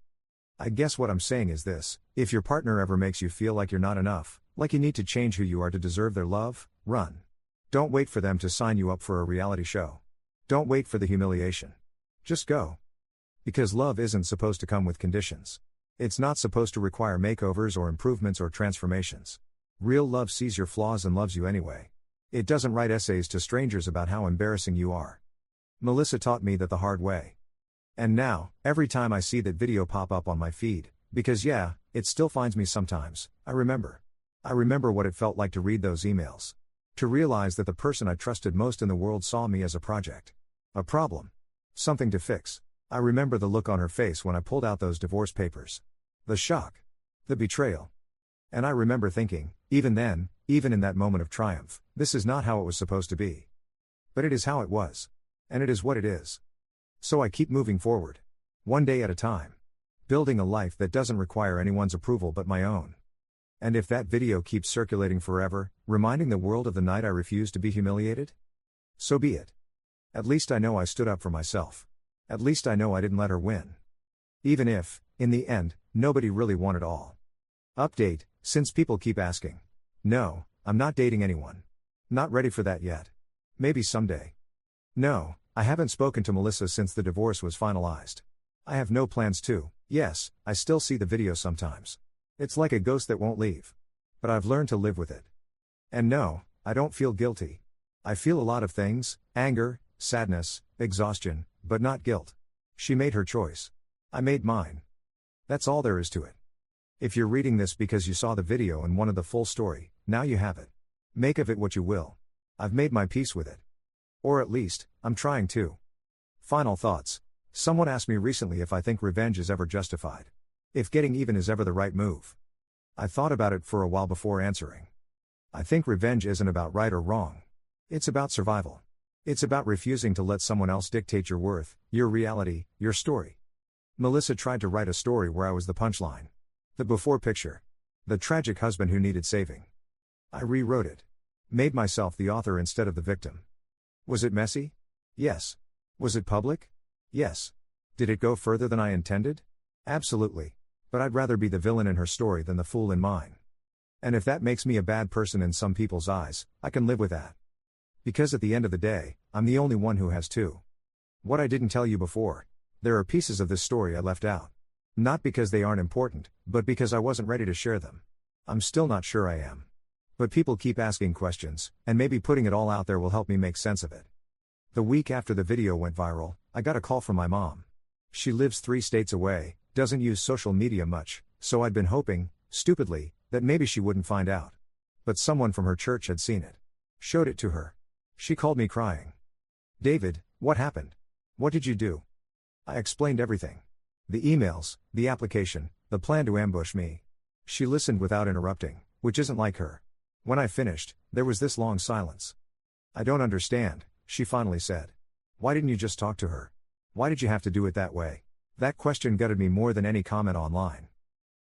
I guess what I'm saying is this: if your partner ever makes you feel like you're not enough, like you need to change who you are to deserve their love, run. Don't wait for them to sign you up for a reality show. Don't wait for the humiliation. Just go. Because love isn't supposed to come with conditions. It's not supposed to require makeovers or improvements or transformations. Real love sees your flaws and loves you anyway. It doesn't write essays to strangers about how embarrassing you are. Melissa taught me that the hard way. And now, every time I see that video pop up on my feed, because yeah, it still finds me sometimes, I remember. I remember what it felt like to read those emails. To realize that the person I trusted most in the world saw me as a project. A problem. Something to fix. I remember the look on her face when I pulled out those divorce papers. The shock. The betrayal. And I remember thinking, even then, even in that moment of triumph, this is not how it was supposed to be. But it is how it was. And it is what it is. So I keep moving forward. One day at a time. Building a life that doesn't require anyone's approval but my own. And if that video keeps circulating forever, reminding the world of the night I refused to be humiliated? So be it. At least I know I stood up for myself. At least I know I didn't let her win. Even if, in the end, nobody really won it all. Update, since people keep asking. No, I'm not dating anyone. Not ready for that yet. Maybe someday. No, I haven't spoken to Melissa since the divorce was finalized. I have no plans to. Yes, I still see the video sometimes. It's like a ghost that won't leave. But I've learned to live with it. And no, I don't feel guilty. I feel a lot of things, anger, sadness, exhaustion, but not guilt. She made her choice. I made mine. That's all there is to it. If you're reading this because you saw the video and wanted the full story, now you have it. Make of it what you will. I've made my peace with it. Or at least, I'm trying to. Final thoughts. Someone asked me recently if I think revenge is ever justified. If getting even is ever the right move. I thought about it for a while before answering. I think revenge isn't about right or wrong. It's about survival. It's about refusing to let someone else dictate your worth, your reality, your story. Melissa tried to write a story where I was the punchline. The before picture. The tragic husband who needed saving. I rewrote it. Made myself the author instead of the victim. Was it messy? Yes. Was it public? Yes. Did it go further than I intended? Absolutely. But I'd rather be the villain in her story than the fool in mine. And if that makes me a bad person in some people's eyes, I can live with that. Because at the end of the day, I'm the only one who has to. What I didn't tell you before. There are pieces of this story I left out. Not because they aren't important, but because I wasn't ready to share them. I'm still not sure I am. But people keep asking questions, and maybe putting it all out there will help me make sense of it. The week after the video went viral, I got a call from my mom. She lives 3 states away, doesn't use social media much, so I'd been hoping, stupidly, that maybe she wouldn't find out. But someone from her church had seen it. Showed it to her. She called me crying. David, what happened? What did you do? I explained everything. The emails, the application, the plan to ambush me. She listened without interrupting, which isn't like her. When I finished, there was this long silence. I don't understand, she finally said. Why didn't you just talk to her? Why did you have to do it that way? That question gutted me more than any comment online.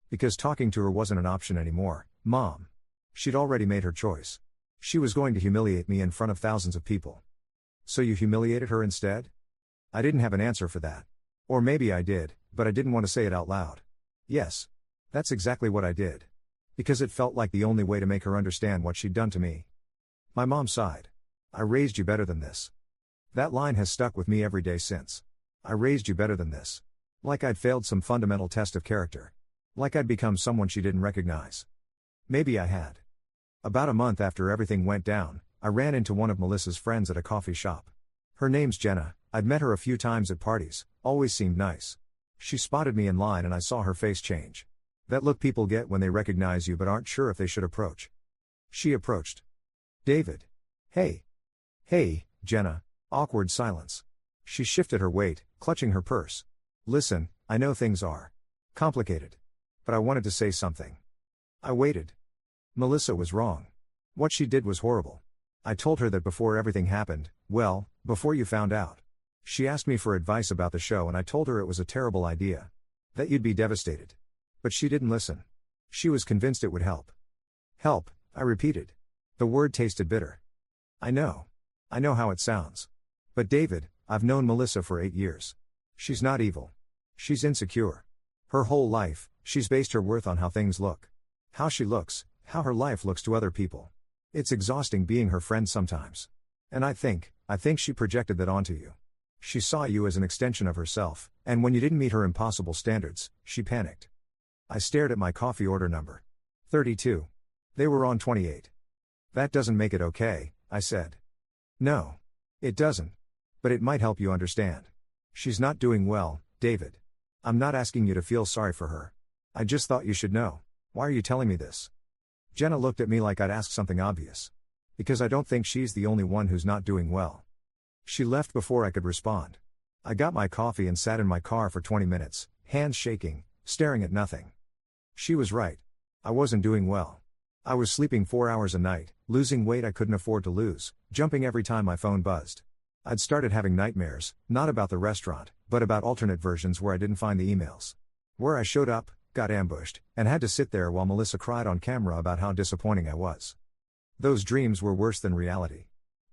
Because talking to her wasn't an option anymore, Mom. She'd already made her choice. She was going to humiliate me in front of thousands of people. So you humiliated her instead? I didn't have an answer for that. Or maybe I did, but I didn't want to say it out loud. Yes. That's exactly what I did. Because it felt like the only way to make her understand what she'd done to me. My mom sighed. I raised you better than this. That line has stuck with me every day since. I raised you better than this. Like I'd failed some fundamental test of character. Like I'd become someone she didn't recognize. Maybe I had. About a month after everything went down, I ran into one of Melissa's friends at a coffee shop. Her name's Jenna. I'd met her a few times at parties, always seemed nice. She spotted me in line and I saw her face change. That look people get when they recognize you but aren't sure if they should approach. She approached. David. Hey. Hey, Jenna. Awkward silence. She shifted her weight, clutching her purse. Listen, I know things are complicated. But I wanted to say something. I waited. Melissa was wrong. What she did was horrible. I told her that before everything happened, well, before you found out. She asked me for advice about the show and I told her it was a terrible idea. That you'd be devastated. But she didn't listen. She was convinced it would help. Help, I repeated. The word tasted bitter. I know. I know how it sounds. But David, I've known Melissa for 8 years. She's not evil. She's insecure. Her whole life, she's based her worth on how things look. How she looks, how her life looks to other people. It's exhausting being her friend sometimes. And I think she projected that onto you. She saw you as an extension of herself, and when you didn't meet her impossible standards, she panicked. I stared at my coffee order number. 32. They were on 28. That doesn't make it okay, I said. No. It doesn't. But it might help you understand. She's not doing well, David. I'm not asking you to feel sorry for her. I just thought you should know. Why are you telling me this? Jenna looked at me like I'd asked something obvious. Because I don't think she's the only one who's not doing well. She left before I could respond. I got my coffee and sat in my car for 20 minutes, hands shaking, staring at nothing. She was right. I wasn't doing well. I was sleeping 4 hours a night, losing weight I couldn't afford to lose, jumping every time my phone buzzed. I'd started having nightmares, not about the restaurant, but about alternate versions where I didn't find the emails. Where I showed up, got ambushed, and had to sit there while Melissa cried on camera about how disappointing I was. Those dreams were worse than reality.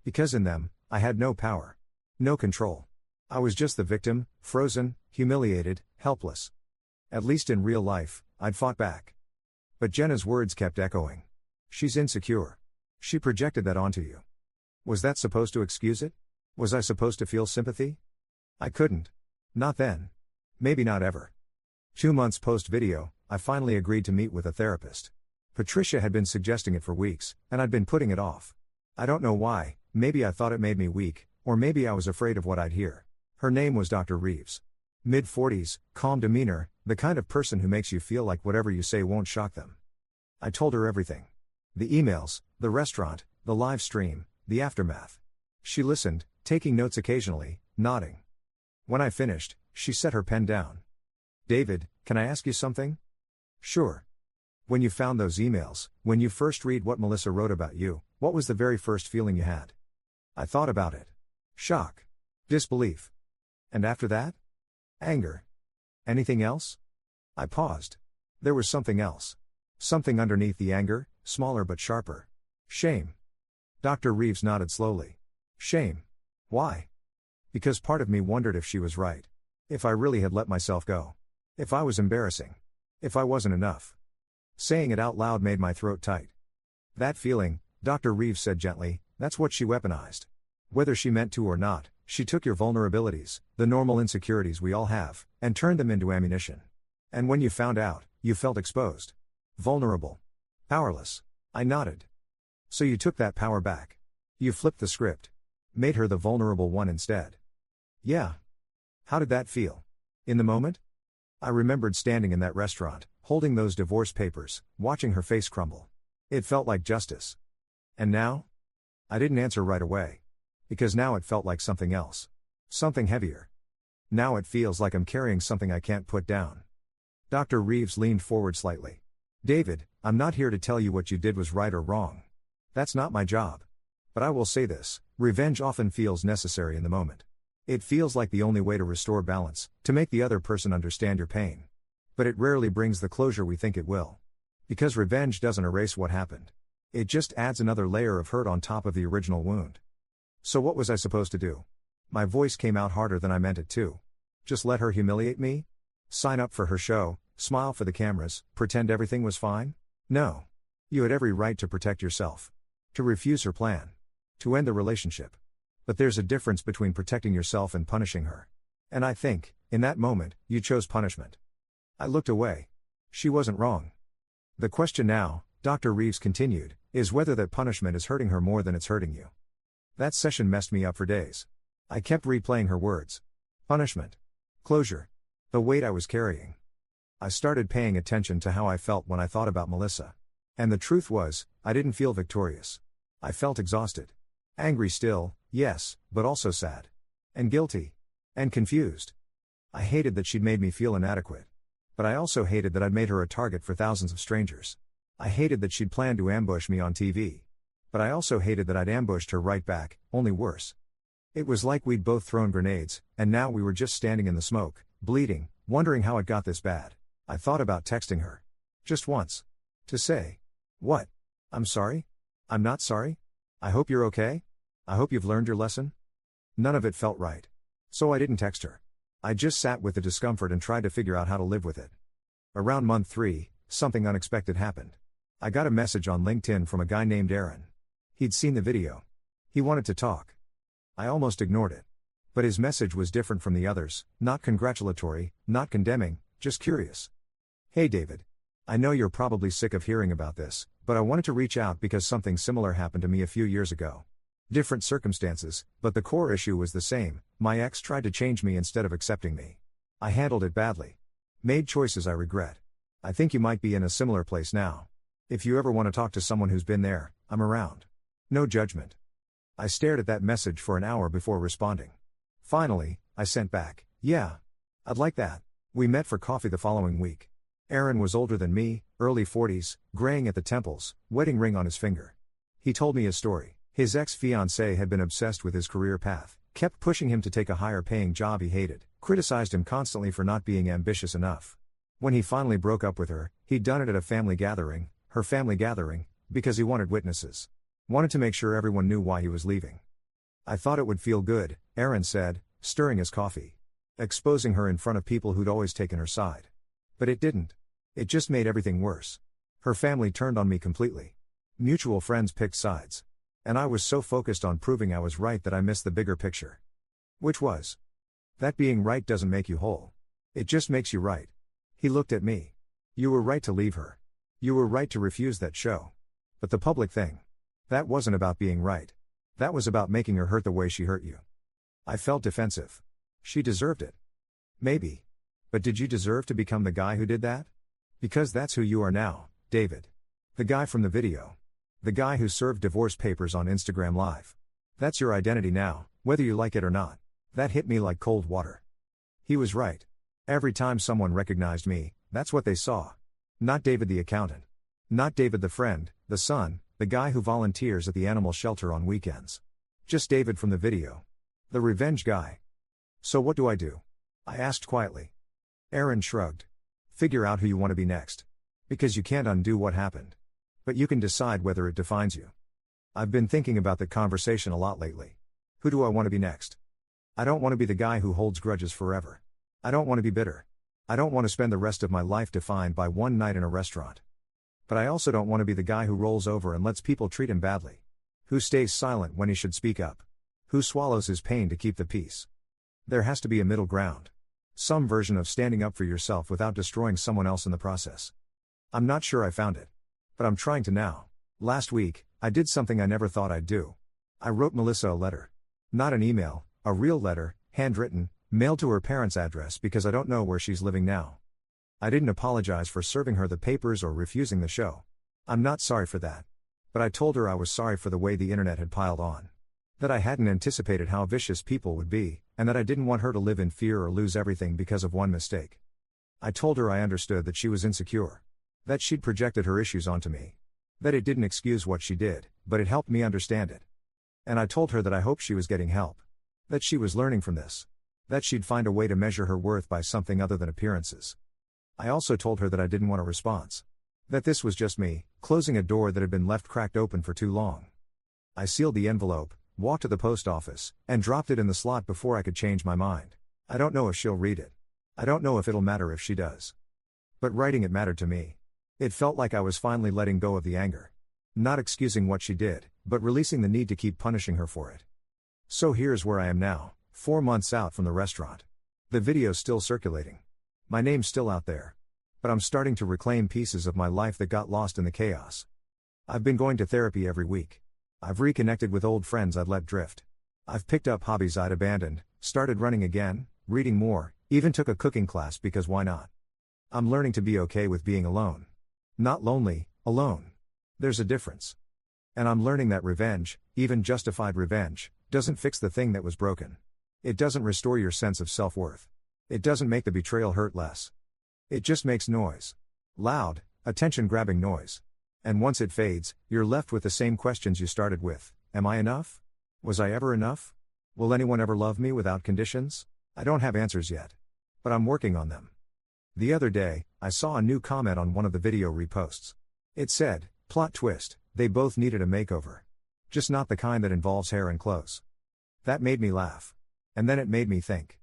Because in them, I had no power. No control. I was just the victim, frozen, humiliated, helpless. At least in real life, I'd fought back. But Jenna's words kept echoing. She's insecure. She projected that onto you. Was that supposed to excuse it? Was I supposed to feel sympathy? I couldn't. Not then. Maybe not ever. 2 months post-video, I finally agreed to meet with a therapist. Patricia had been suggesting it for weeks, and I'd been putting it off. I don't know why, maybe I thought it made me weak, or maybe I was afraid of what I'd hear. Her name was Dr. Reeves. Mid-40s, calm demeanor, the kind of person who makes you feel like whatever you say won't shock them. I told her everything. The emails, the restaurant, the live stream, the aftermath. She listened, taking notes occasionally, nodding. When I finished, she set her pen down. David, can I ask you something? Sure. When you found those emails, when you first read what Melissa wrote about you, what was the very first feeling you had? I thought about it. Shock. Disbelief. And after that? Anger. Anything else? I paused. There was something else. Something underneath the anger, smaller but sharper. Shame. Dr. Reeves nodded slowly. Shame. Why? Because part of me wondered if she was right. If I really had let myself go. If I was embarrassing. If I wasn't enough. Saying it out loud made my throat tight. That feeling, Dr. Reeves said gently, that's what she weaponized. Whether she meant to or not, she took your vulnerabilities, the normal insecurities we all have, and turned them into ammunition. And when you found out, you felt exposed. Vulnerable. Powerless. I nodded. So you took that power back. You flipped the script. Made her the vulnerable one instead. Yeah. How did that feel? In the moment? I remembered standing in that restaurant, holding those divorce papers, watching her face crumble. It felt like justice. And now? I didn't answer right away. Because now it felt like something else. Something heavier. Now it feels like I'm carrying something I can't put down. Dr. Reeves leaned forward slightly. David, I'm not here to tell you what you did was right or wrong. That's not my job. But I will say this, revenge often feels necessary in the moment. It feels like the only way to restore balance, to make the other person understand your pain. But it rarely brings the closure we think it will. Because revenge doesn't erase what happened. It just adds another layer of hurt on top of the original wound. So what was I supposed to do? My voice came out harder than I meant it to. Just let her humiliate me? Sign up for her show, smile for the cameras, pretend everything was fine? No. You had every right to protect yourself. To refuse her plan. To end the relationship. But there's a difference between protecting yourself and punishing her. And I think, in that moment, you chose punishment. I looked away. She wasn't wrong. The question now, Dr. Reeves continued, is whether that punishment is hurting her more than it's hurting you. That session messed me up for days. I kept replaying her words. Punishment. Closure. The weight I was carrying. I started paying attention to how I felt when I thought about Melissa. And the truth was, I didn't feel victorious. I felt exhausted. Angry still, yes, but also sad. And guilty. And confused. I hated that she'd made me feel inadequate. But I also hated that I'd made her a target for thousands of strangers. I hated that she'd planned to ambush me on TV. But I also hated that I'd ambushed her right back, only worse. It was like we'd both thrown grenades, and now we were just standing in the smoke, bleeding, wondering how it got this bad. I thought about texting her. Just once. To say. What? I'm sorry? I'm not sorry? I hope you're okay? I hope you've learned your lesson? None of it felt right. So I didn't text her. I just sat with the discomfort and tried to figure out how to live with it. Around month 3, something unexpected happened. I got a message on LinkedIn from a guy named Aaron. He'd seen the video. He wanted to talk. I almost ignored it. But his message was different from the others, not congratulatory, not condemning, just curious. Hey David. I know you're probably sick of hearing about this, but I wanted to reach out because something similar happened to me a few years ago. Different circumstances, but the core issue was the same. My ex tried to change me instead of accepting me. I handled it badly. Made choices I regret. I think you might be in a similar place now. If you ever want to talk to someone who's been there, I'm around. No judgment. I stared at that message for an hour before responding. Finally, I sent back, yeah. I'd like that. We met for coffee the following week. Aaron was older than me, early 40s, graying at the temples, wedding ring on his finger. He told me his story. His ex-fiancée had been obsessed with his career path, kept pushing him to take a higher paying job he hated, criticized him constantly for not being ambitious enough. When he finally broke up with her, he'd done it at a family gathering, her family gathering, because he wanted witnesses. Wanted to make sure everyone knew why he was leaving. I thought it would feel good, Aaron said, stirring his coffee. Exposing her in front of people who'd always taken her side. But it didn't. It just made everything worse. Her family turned on me completely. Mutual friends picked sides. And I was so focused on proving I was right that I missed the bigger picture. Which was that being right doesn't make you whole. It just makes you right. He looked at me. You were right to leave her. You were right to refuse that show. But the public thing. That wasn't about being right. That was about making her hurt the way she hurt you. I felt defensive. She deserved it. Maybe. But did you deserve to become the guy who did that? Because that's who you are now, David. The guy from the video. The guy who served divorce papers on Instagram Live. That's your identity now, whether you like it or not. That hit me like cold water. He was right. Every time someone recognized me, that's what they saw. Not David the accountant. Not David the friend, the son, the guy who volunteers at the animal shelter on weekends. Just David from the video. The revenge guy. So what do? I asked quietly. Aaron shrugged. Figure out who you want to be next. Because you can't undo what happened. But you can decide whether it defines you. I've been thinking about the conversation a lot lately. Who do I want to be next? I don't want to be the guy who holds grudges forever. I don't want to be bitter. I don't want to spend the rest of my life defined by one night in a restaurant. But I also don't want to be the guy who rolls over and lets people treat him badly. Who stays silent when he should speak up. Who swallows his pain to keep the peace. There has to be a middle ground. Some version of standing up for yourself without destroying someone else in the process. I'm not sure I found it. But I'm trying to now. Last week, I did something I never thought I'd do. I wrote Melissa a letter. Not an email, a real letter, handwritten, mailed to her parents' address because I don't know where she's living now. I didn't apologize for serving her the papers or refusing the show. I'm not sorry for that. But I told her I was sorry for the way the internet had piled on. That I hadn't anticipated how vicious people would be, and that I didn't want her to live in fear or lose everything because of one mistake. I told her I understood that she was insecure. That she'd projected her issues onto me. That it didn't excuse what she did, but it helped me understand it. And I told her that I hoped she was getting help. That she was learning from this. That she'd find a way to measure her worth by something other than appearances. I also told her that I didn't want a response. That this was just me, closing a door that had been left cracked open for too long. I sealed the envelope, walked to the post office, and dropped it in the slot before I could change my mind. I don't know if she'll read it. I don't know if it'll matter if she does. But writing it mattered to me. It felt like I was finally letting go of the anger. Not excusing what she did, but releasing the need to keep punishing her for it. So here's where I am now, 4 months out from the restaurant. The video's still circulating. My name's still out there. But I'm starting to reclaim pieces of my life that got lost in the chaos. I've been going to therapy every week. I've reconnected with old friends I'd let drift. I've picked up hobbies I'd abandoned, started running again, reading more, even took a cooking class because why not? I'm learning to be okay with being alone. Not lonely, alone. There's a difference. And I'm learning that revenge, even justified revenge, doesn't fix the thing that was broken. It doesn't restore your sense of self-worth. It doesn't make the betrayal hurt less. It just makes noise. Loud, attention-grabbing noise. And once it fades, you're left with the same questions you started with. Am I enough? Was I ever enough? Will anyone ever love me without conditions? I don't have answers yet. But I'm working on them. The other day, I saw a new comment on one of the video reposts. It said, plot twist, they both needed a makeover. Just not the kind that involves hair and clothes. That made me laugh. And then it made me think.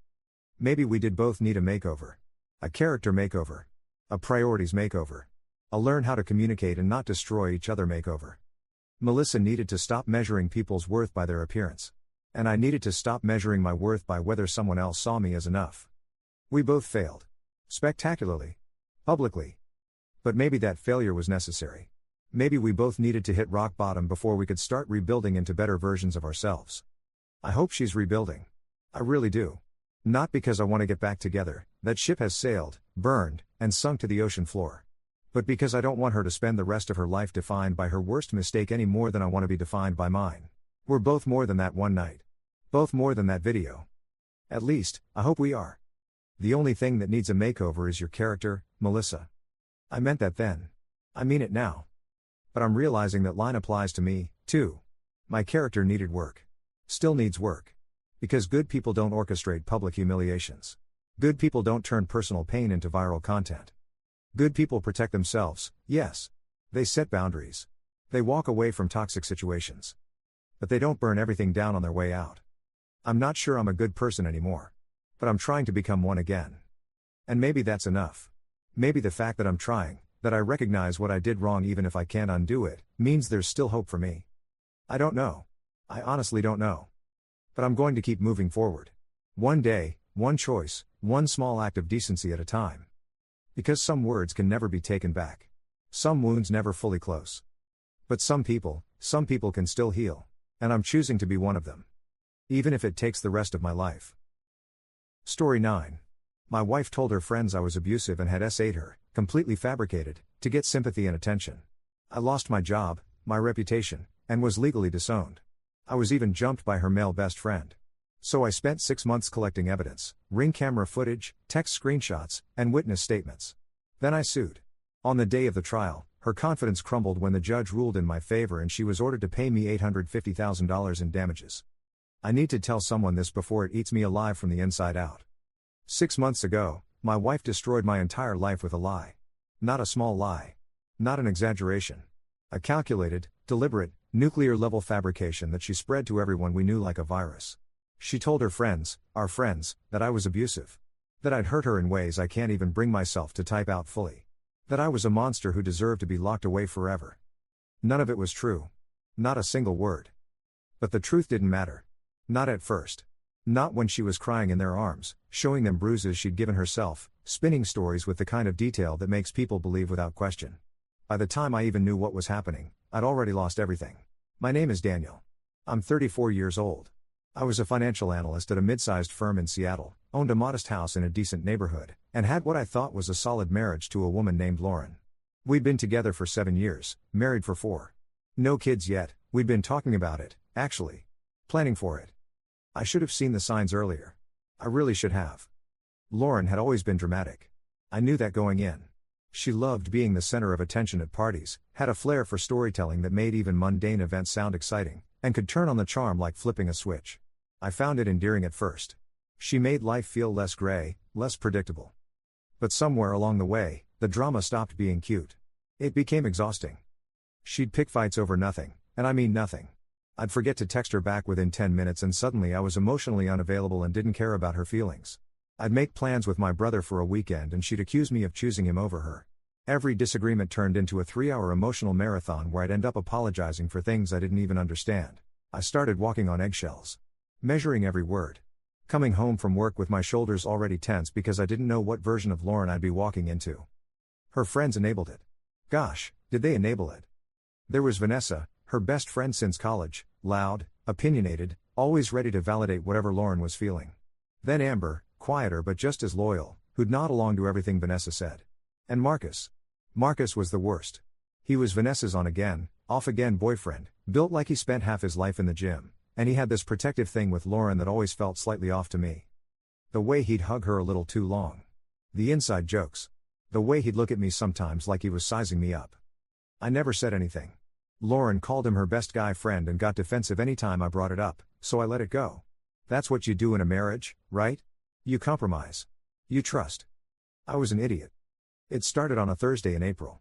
Maybe we did both need a makeover. A character makeover. A priorities makeover. A learn how to communicate and not destroy each other makeover. Melissa needed to stop measuring people's worth by their appearance. And I needed to stop measuring my worth by whether someone else saw me as enough. We both failed. Spectacularly. Publicly. But maybe that failure was necessary. Maybe we both needed to hit rock bottom before we could start rebuilding into better versions of ourselves. I hope she's rebuilding. I really do. Not because I want to get back together, that ship has sailed, burned, and sunk to the ocean floor. But because I don't want her to spend the rest of her life defined by her worst mistake any more than I want to be defined by mine. We're both more than that one night. Both more than that video. At least, I hope we are. The only thing that needs a makeover is your character, Melissa. I meant that then. I mean it now. But I'm realizing that line applies to me, too. My character needed work. Still needs work. Because good people don't orchestrate public humiliations. Good people don't turn personal pain into viral content. Good people protect themselves, yes. They set boundaries. They walk away from toxic situations. But they don't burn everything down on their way out. I'm not sure I'm a good person anymore. But I'm trying to become one again. And maybe that's enough. Maybe the fact that I'm trying, that I recognize what I did wrong even if I can't undo it, means there's still hope for me. I don't know. I honestly don't know. But I'm going to keep moving forward. One day, one choice, one small act of decency at a time. Because some words can never be taken back. Some wounds never fully close. But some people can still heal. And I'm choosing to be one of them. Even if it takes the rest of my life. Story 9. My wife told her friends I was abusive and had SA'd her, completely fabricated, to get sympathy and attention. I lost my job, my reputation, and was legally disowned. I was even jumped by her male best friend. So I spent 6 months collecting evidence, ring camera footage, text screenshots, and witness statements. Then I sued. On the day of the trial, her confidence crumbled when the judge ruled in my favor and she was ordered to pay me $850,000 in damages. I need to tell someone this before it eats me alive from the inside out. 6 months ago, my wife destroyed my entire life with a lie. Not a small lie. Not an exaggeration. A calculated, deliberate, nuclear-level fabrication that she spread to everyone we knew like a virus. She told her friends, our friends, that I was abusive. That I'd hurt her in ways I can't even bring myself to type out fully. That I was a monster who deserved to be locked away forever. None of it was true. Not a single word. But the truth didn't matter. Not at first. Not when she was crying in their arms, showing them bruises she'd given herself, spinning stories with the kind of detail that makes people believe without question. By the time I even knew what was happening, I'd already lost everything. My name is Daniel. I'm 34 years old. I was a financial analyst at a mid-sized firm in Seattle, owned a modest house in a decent neighborhood, and had what I thought was a solid marriage to a woman named Lauren. We'd been together for 7 years, married for 4. No kids yet, we'd been talking about it, actually. Planning for it. I should have seen the signs earlier. I really should have. Lauren had always been dramatic. I knew that going in. She loved being the center of attention at parties, had a flair for storytelling that made even mundane events sound exciting, and could turn on the charm like flipping a switch. I found it endearing at first. She made life feel less gray, less predictable. But somewhere along the way, the drama stopped being cute. It became exhausting. She'd pick fights over nothing, and I mean nothing. I'd forget to text her back within 10 minutes and suddenly I was emotionally unavailable and didn't care about her feelings. I'd make plans with my brother for a weekend and she'd accuse me of choosing him over her. Every disagreement turned into a 3-hour emotional marathon where I'd end up apologizing for things I didn't even understand. I started walking on eggshells. Measuring every word. Coming home from work with my shoulders already tense because I didn't know what version of Lauren I'd be walking into. Her friends enabled it. Gosh, did they enable it? There was Vanessa, her best friend since college, loud, opinionated, always ready to validate whatever Lauren was feeling. Then Amber, quieter but just as loyal, who'd nod along to everything Vanessa said. And Marcus. Marcus was the worst. He was Vanessa's on-again, off-again boyfriend, built like he spent half his life in the gym, and he had this protective thing with Lauren that always felt slightly off to me. The way he'd hug her a little too long. The inside jokes. The way he'd look at me sometimes like he was sizing me up. I never said anything. Lauren called him her best guy friend and got defensive anytime I brought it up, so I let it go. That's what you do in a marriage, right? You compromise. You trust. I was an idiot. It started on a Thursday in April.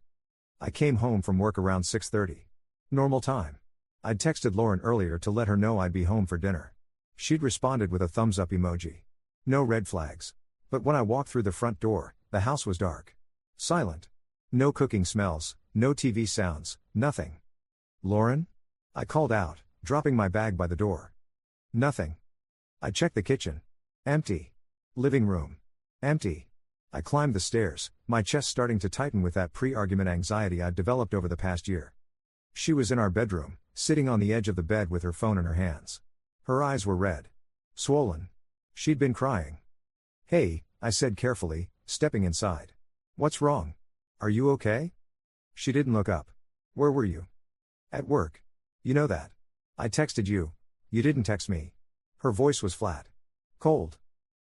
I came home from work around 6:30. Normal time. I'd texted Lauren earlier to let her know I'd be home for dinner. She'd responded with a thumbs up emoji. No red flags. But when I walked through the front door, the house was dark. Silent. No cooking smells, no TV sounds, nothing. Lauren? I called out, dropping my bag by the door. Nothing. I checked the kitchen. Empty. Living room. Empty. I climbed the stairs, my chest starting to tighten with that pre-argument anxiety I'd developed over the past year. She was in our bedroom, sitting on the edge of the bed with her phone in her hands. Her eyes were red. Swollen. She'd been crying. Hey, I said carefully, stepping inside. What's wrong? Are you okay? She didn't look up. Where were you? At work. You know that. I texted you. You didn't text me. Her voice was flat. Cold.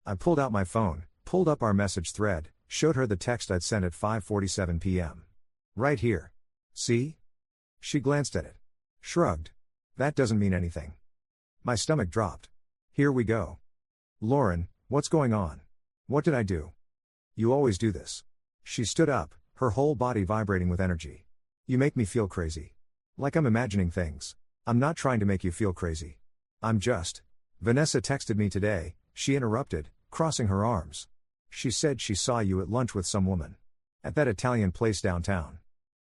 I pulled out my phone, pulled up our message thread, showed her the text I'd sent at 5:47 p.m. Right here. See? She glanced at it. Shrugged. That doesn't mean anything. My stomach dropped. Here we go. Lauren, what's going on? What did I do? You always do this. She stood up, her whole body vibrating with energy. You make me feel crazy. Like I'm imagining things. I'm not trying to make you feel crazy. I'm just. Vanessa texted me today, she interrupted, crossing her arms. She said she saw you at lunch with some woman. At that Italian place downtown.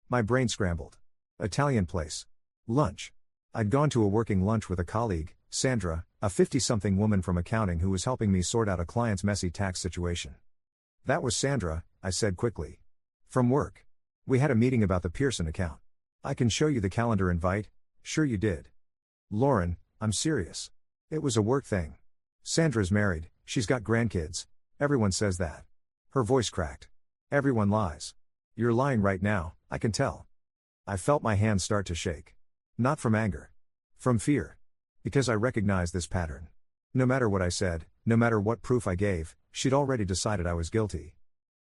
My brain scrambled. Italian place. Lunch. I'd gone to a working lunch with a colleague, Sandra, a 50-something woman from accounting who was helping me sort out a client's messy tax situation. That was Sandra, I said quickly. From work. We had a meeting about the Pearson account. I can show you the calendar invite. Sure you did. Lauren, I'm serious. It was a work thing. Sandra's married, she's got grandkids. Everyone says that. Her voice cracked. Everyone lies. You're lying right now, I can tell. I felt my hands start to shake. Not from anger. From fear. Because I recognized this pattern. No matter what I said, no matter what proof I gave, she'd already decided I was guilty.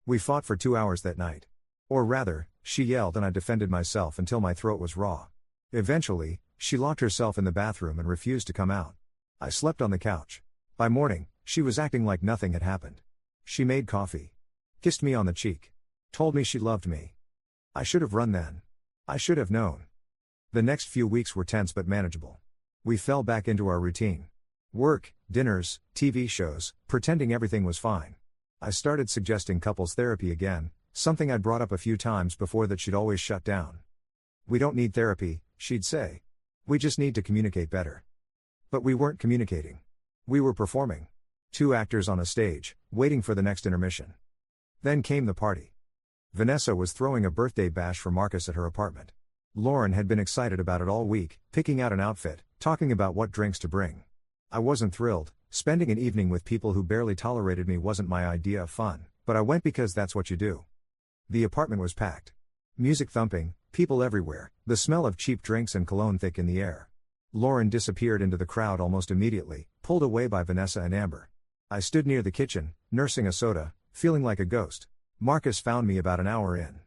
We fought for 2 hours that night. Or rather, she yelled and I defended myself until my throat was raw. Eventually, she locked herself in the bathroom and refused to come out. I slept on the couch. By morning, she was acting like nothing had happened. She made coffee. Kissed me on the cheek. Told me she loved me. I should have run then. I should have known. The next few weeks were tense but manageable. We fell back into our routine. Work, dinners, TV shows, pretending everything was fine. I started suggesting couples therapy again, something I'd brought up a few times before that she'd always shut down. We don't need therapy, she'd say. We just need to communicate better. But we weren't communicating. We were performing. 2 actors on a stage, waiting for the next intermission. Then came the party. Vanessa was throwing a birthday bash for Marcus at her apartment. Lauren had been excited about it all week, picking out an outfit, talking about what drinks to bring. I wasn't thrilled. Spending an evening with people who barely tolerated me wasn't my idea of fun, but I went because that's what you do. The apartment was packed. Music thumping, people everywhere, the smell of cheap drinks and cologne thick in the air. Lauren disappeared into the crowd almost immediately, pulled away by Vanessa and Amber. I stood near the kitchen, nursing a soda, feeling like a ghost. Marcus found me about an hour in.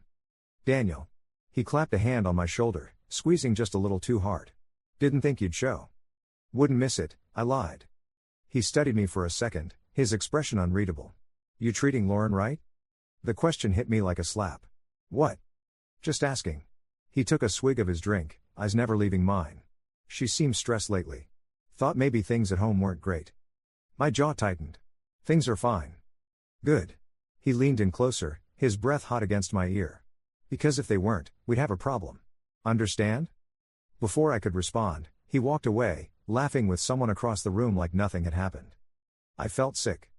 Daniel. He clapped a hand on my shoulder, squeezing just a little too hard. Didn't think you'd show. Wouldn't miss it, I lied. He studied me for a second, his expression unreadable. You treating Lauren right? The question hit me like a slap. What? Just asking. He took a swig of his drink, eyes never leaving mine. She seemed stressed lately. Thought maybe things at home weren't great. My jaw tightened. Things are fine. Good. He leaned in closer, his breath hot against my ear. Because if they weren't, we'd have a problem. Understand? Before I could respond, he walked away, laughing with someone across the room like nothing had happened. I felt sick.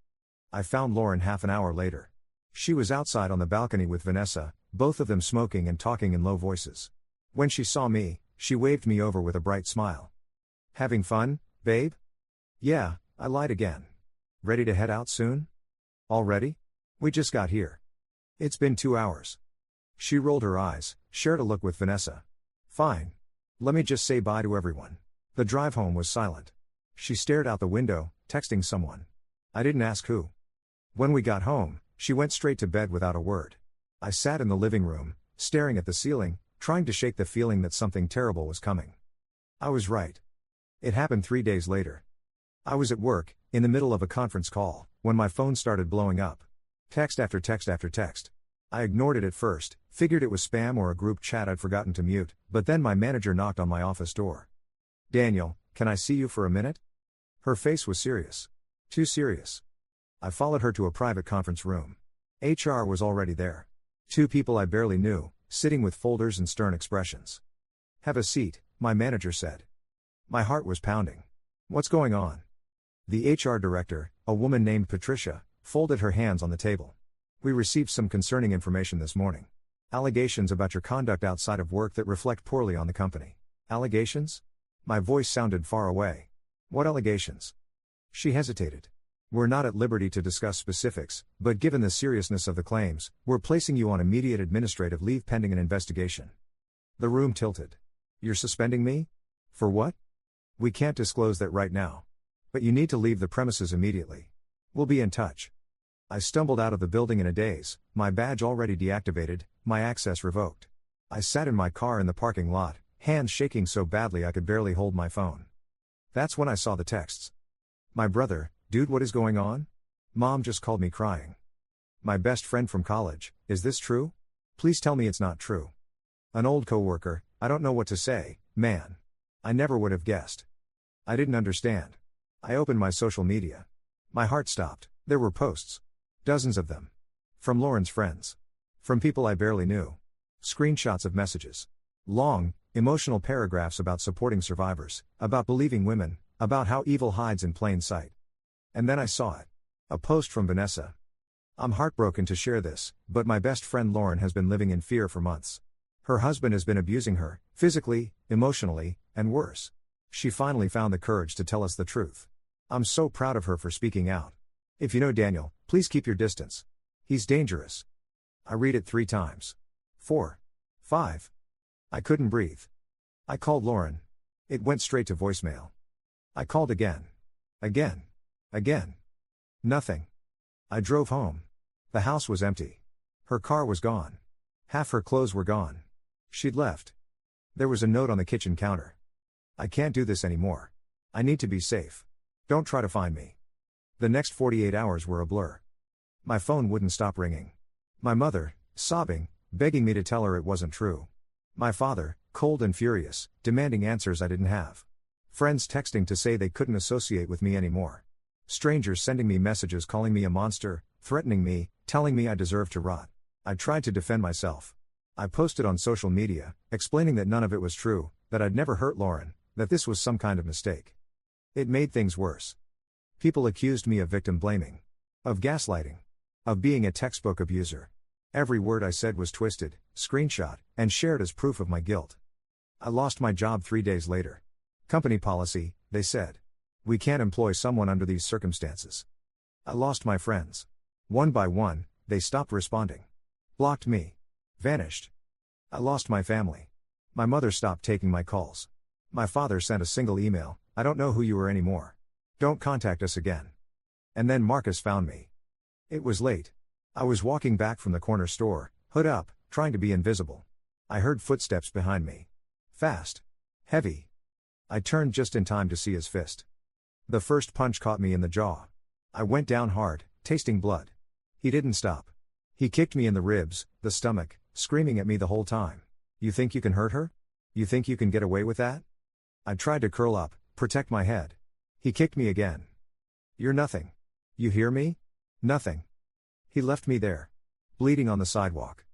I found Lauren half an hour later. She was outside on the balcony with Vanessa, both of them smoking and talking in low voices. When she saw me, she waved me over with a bright smile. Having fun, babe? Yeah, I lied again. Ready to head out soon? Already? We just got here. It's been 2 hours. She rolled her eyes, shared a look with Vanessa. Fine. Let me just say bye to everyone. The drive home was silent. She stared out the window, texting someone. I didn't ask who. When we got home, she went straight to bed without a word. I sat in the living room, staring at the ceiling, trying to shake the feeling that something terrible was coming. I was right. It happened 3 days later. I was at work, in the middle of a conference call, when my phone started blowing up. Text after text after text. I ignored it at first, figured it was spam or a group chat I'd forgotten to mute, but then my manager knocked on my office door. Daniel, can I see you for a minute? Her face was serious. Too serious. I followed her to a private conference room. HR was already there. 2 people I barely knew, sitting with folders and stern expressions. Have a seat, my manager said. My heart was pounding. What's going on? The HR director, a woman named Patricia, folded her hands on the table. We received some concerning information this morning. Allegations about your conduct outside of work that reflect poorly on the company. Allegations? My voice sounded far away. What allegations? She hesitated. We're not at liberty to discuss specifics, but given the seriousness of the claims, we're placing you on immediate administrative leave pending an investigation. The room tilted. You're suspending me? For what? We can't disclose that right now. But you need to leave the premises immediately. We'll be in touch. I stumbled out of the building in a daze, my badge already deactivated, my access revoked. I sat in my car in the parking lot, hands shaking so badly I could barely hold my phone. That's when I saw the texts. My brother, dude, what is going on? Mom just called me crying. My best friend from college, is this true? Please tell me it's not true. An old coworker, I don't know what to say, man. I never would have guessed. I didn't understand. I opened my social media. My heart stopped. There were posts. Dozens of them. From Lauren's friends. From people I barely knew. Screenshots of messages. Long, emotional paragraphs about supporting survivors, about believing women, about how evil hides in plain sight. And then I saw it. A post from Vanessa. I'm heartbroken to share this, but my best friend Lauren has been living in fear for months. Her husband has been abusing her, physically, emotionally, and worse. She finally found the courage to tell us the truth. I'm so proud of her for speaking out. If you know Daniel, please keep your distance. He's dangerous. I read it 3 times. 4. 5. I couldn't breathe. I called Lauren. It went straight to voicemail. I called again. Again. Again. Nothing. I drove home. The house was empty. Her car was gone. Half her clothes were gone. She'd left. There was a note on the kitchen counter. I can't do this anymore. I need to be safe. Don't try to find me. The next 48 hours were a blur. My phone wouldn't stop ringing. My mother, sobbing, begging me to tell her it wasn't true. My father, cold and furious, demanding answers I didn't have. Friends texting to say they couldn't associate with me anymore. Strangers sending me messages calling me a monster, threatening me, telling me I deserved to rot. I tried to defend myself. I posted on social media, explaining that none of it was true, that I'd never hurt Lauren, that this was some kind of mistake. It made things worse. People accused me of victim blaming. Of gaslighting. Of being a textbook abuser. Every word I said was twisted, screenshot, and shared as proof of my guilt. I lost my job 3 days later. Company policy, they said. We can't employ someone under these circumstances. I lost my friends. One by one, they stopped responding. Blocked me. Vanished. I lost my family. My mother stopped taking my calls. My father sent a single email, I don't know who you are anymore. Don't contact us again. And then Marcus found me. It was late. I was walking back from the corner store, hood up, trying to be invisible. I heard footsteps behind me. Fast. Heavy. I turned just in time to see his fist. The first punch caught me in the jaw. I went down hard, tasting blood. He didn't stop. He kicked me in the ribs, the stomach, screaming at me the whole time. You think you can hurt her? You think you can get away with that? I tried to curl up, protect my head. He kicked me again. You're nothing. You hear me? Nothing. He left me there. Bleeding on the sidewalk.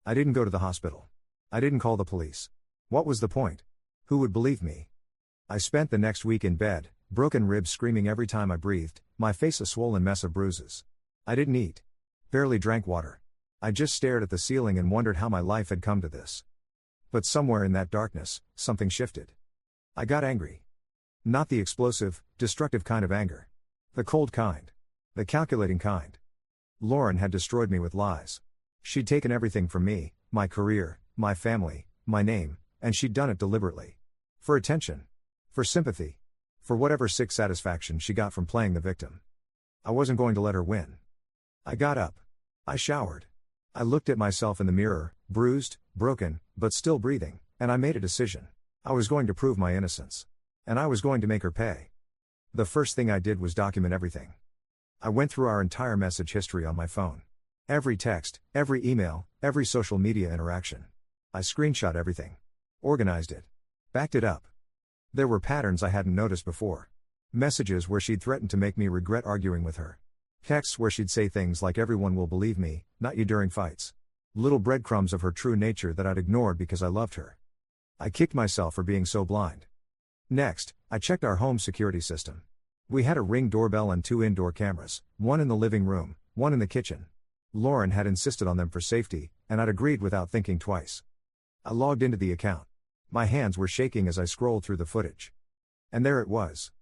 I didn't go to the hospital. I didn't call the police. What was the point? Who would believe me? I spent the next week in bed, broken ribs screaming every time I breathed, my face a swollen mess of bruises. I didn't eat. Barely drank water. I just stared at the ceiling and wondered how my life had come to this. But somewhere in that darkness, something shifted. I got angry. Not the explosive, destructive kind of anger. The cold kind. The calculating kind. Lauren had destroyed me with lies. She'd taken everything from me, my career, my family, my name, and she'd done it deliberately. For attention. For sympathy. For whatever sick satisfaction she got from playing the victim. I wasn't going to let her win. I got up. I showered. I looked at myself in the mirror, bruised, broken, but still breathing, and I made a decision. I was going to prove my innocence. And I was going to make her pay. The first thing I did was document everything. I went through our entire message history on my phone. Every text, every email, every social media interaction. I screenshot everything. Organized it. Backed it up. There were patterns I hadn't noticed before. Messages where she'd threatened to make me regret arguing with her. Texts where she'd say things like everyone will believe me, not you during fights. Little breadcrumbs of her true nature that I'd ignored because I loved her. I kicked myself for being so blind. Next, I checked our home security system. We had a Ring doorbell and 2 indoor cameras, one in the living room, one in the kitchen. Lauren had insisted on them for safety, and I'd agreed without thinking twice. I logged into the account. My hands were shaking as I scrolled through the footage. And there it was.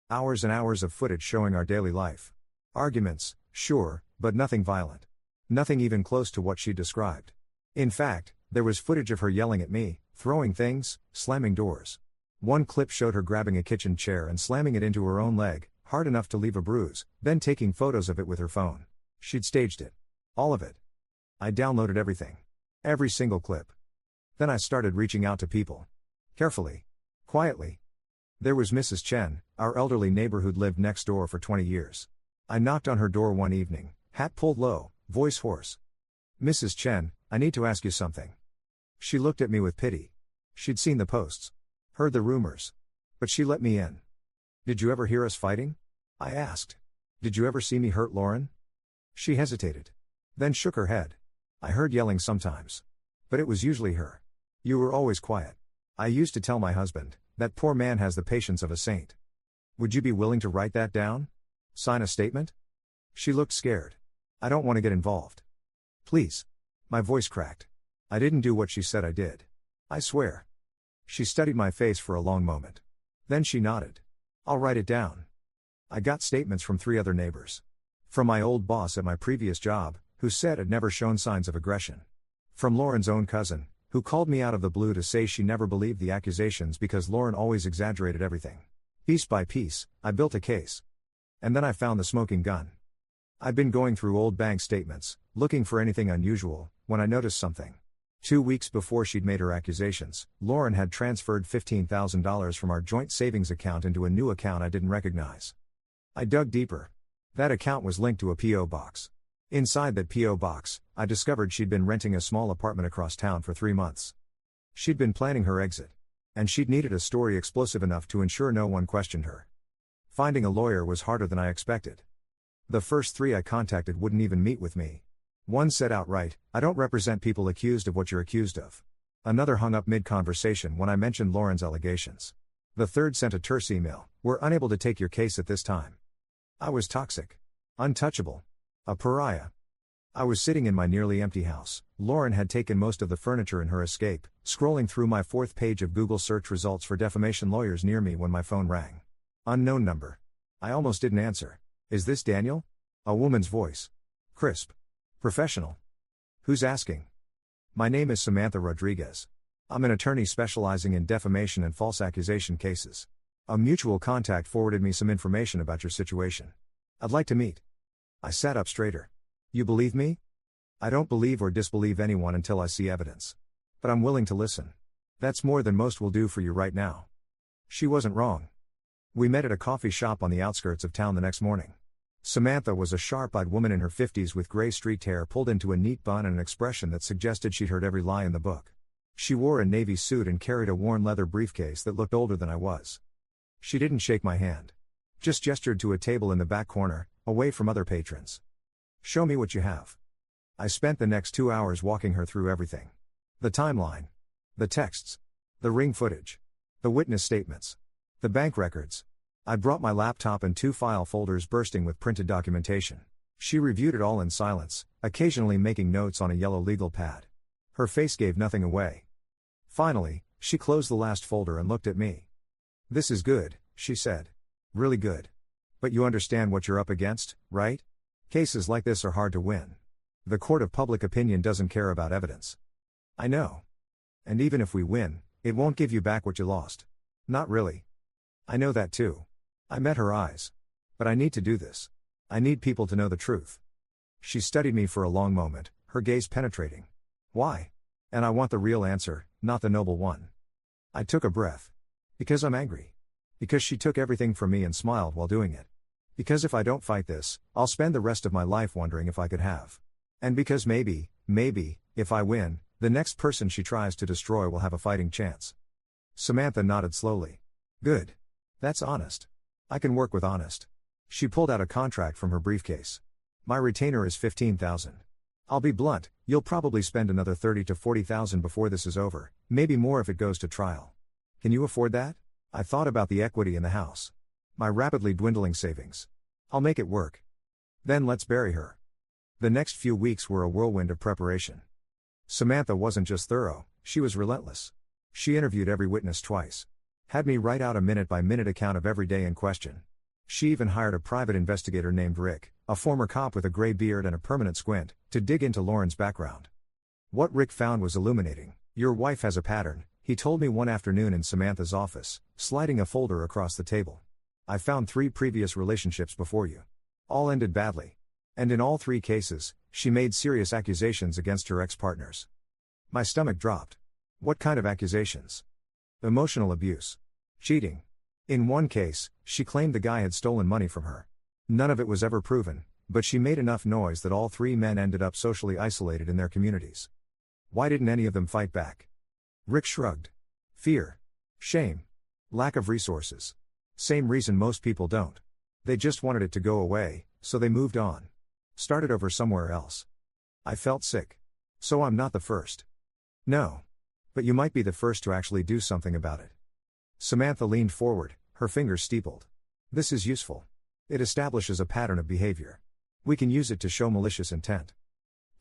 Hours and hours of footage showing our daily life. Arguments, sure, but nothing violent. Nothing even close to what she described. In fact, there was footage of her yelling at me, throwing things, slamming doors. One clip showed her grabbing a kitchen chair and slamming it into her own leg, hard enough to leave a bruise, then taking photos of it with her phone. She'd staged it. All of it. I downloaded everything. Every single clip. Then I started reaching out to people. Carefully. Quietly. There was Mrs. Chen, our elderly neighbor who'd lived next door for 20 years. I knocked on her door one evening, hat pulled low, voice hoarse. "Mrs. Chen, I need to ask you something." She looked at me with pity. She'd seen the posts. Heard the rumors. But she let me in. "Did you ever hear us fighting?" I asked. "Did you ever see me hurt Lauren?" She hesitated. Then shook her head. "I heard yelling sometimes. But it was usually her. You were always quiet. I used to tell my husband, that poor man has the patience of a saint. Would you be willing to write that down? Sign a statement?" She looked scared. "I don't want to get involved." "Please." My voice cracked. "I didn't do what she said I did. I swear." She studied my face for a long moment. Then she nodded. "I'll write it down." I got statements from 3 other neighbors. From my old boss at my previous job, who said I'd never shown signs of aggression. From Lauren's own cousin, who called me out of the blue to say she never believed the accusations because Lauren always exaggerated everything. Piece by piece, I built a case. And then I found the smoking gun. I'd been going through old bank statements, looking for anything unusual, when I noticed something. 2 weeks before she'd made her accusations, Lauren had transferred $15,000 from our joint savings account into a new account I didn't recognize. I dug deeper. That account was linked to a P.O. box. Inside that P.O. box, I discovered she'd been renting a small apartment across town for 3 months. She'd been planning her exit. And she'd needed a story explosive enough to ensure no one questioned her. Finding a lawyer was harder than I expected. The first 3 I contacted wouldn't even meet with me. One said outright, "I don't represent people accused of what you're accused of." Another hung up mid-conversation when I mentioned Lauren's allegations. The third sent a terse email, "We're unable to take your case at this time." I was toxic. Untouchable. A pariah. I was sitting in my nearly empty house. Lauren had taken most of the furniture in her escape, scrolling through my 4th page of Google search results for defamation lawyers near me when my phone rang. Unknown number. I almost didn't answer. "Is this Daniel?" A woman's voice. Crisp. Professional. "Who's asking?" "My name is Samantha Rodriguez. I'm an attorney specializing in defamation and false accusation cases. A mutual contact forwarded me some information about your situation. I'd like to meet." I sat up straighter. "You believe me?" "I don't believe or disbelieve anyone until I see evidence. But I'm willing to listen. That's more than most will do for you right now." She wasn't wrong. We met at a coffee shop on the outskirts of town the next morning. Samantha was a sharp-eyed woman in her 50s with gray streaked hair pulled into a neat bun and an expression that suggested she'd heard every lie in the book. She wore a navy suit and carried a worn leather briefcase that looked older than I was. She didn't shake my hand. Just gestured to a table in the back corner, away from other patrons. "Show me what you have." I spent the next 2 hours walking her through everything. The timeline. The texts. The ring footage. The witness statements. The bank records. I brought my laptop and 2 file folders bursting with printed documentation. She reviewed it all in silence, occasionally making notes on a yellow legal pad. Her face gave nothing away. Finally, she closed the last folder and looked at me. "This is good," she said. "Really good. But you understand what you're up against, right? Cases like this are hard to win. The court of public opinion doesn't care about evidence." "I know. And even if we win, it won't give you back what you lost." "Not really." "I know that too." I met her eyes. "But I need to do this. I need people to know the truth." She studied me for a long moment, her gaze penetrating. "Why?" "And I want the real answer, not the noble one." I took a breath. "Because I'm angry. Because she took everything from me and smiled while doing it. Because if I don't fight this, I'll spend the rest of my life wondering if I could have. And because maybe, if I win, the next person she tries to destroy will have a fighting chance." Samantha nodded slowly. "Good. That's honest. I can work with honest." She pulled out a contract from her briefcase. "My retainer is $15,000. I'll be blunt, you'll probably spend another $30,000 to $40,000 before this is over, maybe more if it goes to trial. Can you afford that?" I thought about the equity in the house. My rapidly dwindling savings. "I'll make it work." "Then let's bury her." The next few weeks were a whirlwind of preparation. Samantha wasn't just thorough, she was relentless. She interviewed every witness twice. Had me write out a minute-by-minute account of every day in question. She even hired a private investigator named Rick, a former cop with a gray beard and a permanent squint, to dig into Lauren's background. What Rick found was illuminating. "Your wife has a pattern," he told me one afternoon in Samantha's office, sliding a folder across the table. "I found 3 previous relationships before you. All ended badly. And in all three cases, she made serious accusations against her ex-partners. My stomach dropped. What kind of accusations? Emotional abuse. Cheating. In one case, she claimed the guy had stolen money from her. None of it was ever proven, but she made enough noise that all three men ended up socially isolated in their communities. Why didn't any of them fight back? Rick shrugged. Fear. Shame. Lack of resources. Same reason most people don't. They just wanted it to go away, so they moved on. Started over somewhere else. I felt sick. So I'm not the first. No. But you might be the first to actually do something about it. Samantha leaned forward, her fingers steepled. This is useful. It establishes a pattern of behavior. We can use it to show malicious intent.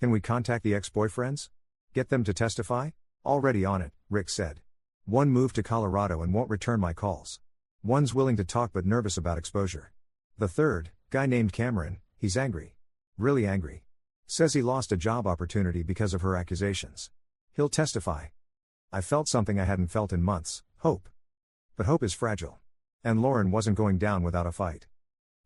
Can we contact the ex-boyfriends? Get them to testify? Already on it, Rick said. One moved to Colorado and won't return my calls. One's willing to talk but nervous about exposure. The third, guy named Cameron, he's angry. Really angry. Says he lost a job opportunity because of her accusations. He'll testify. I felt something I hadn't felt in months, hope. But hope is fragile. And Lauren wasn't going down without a fight.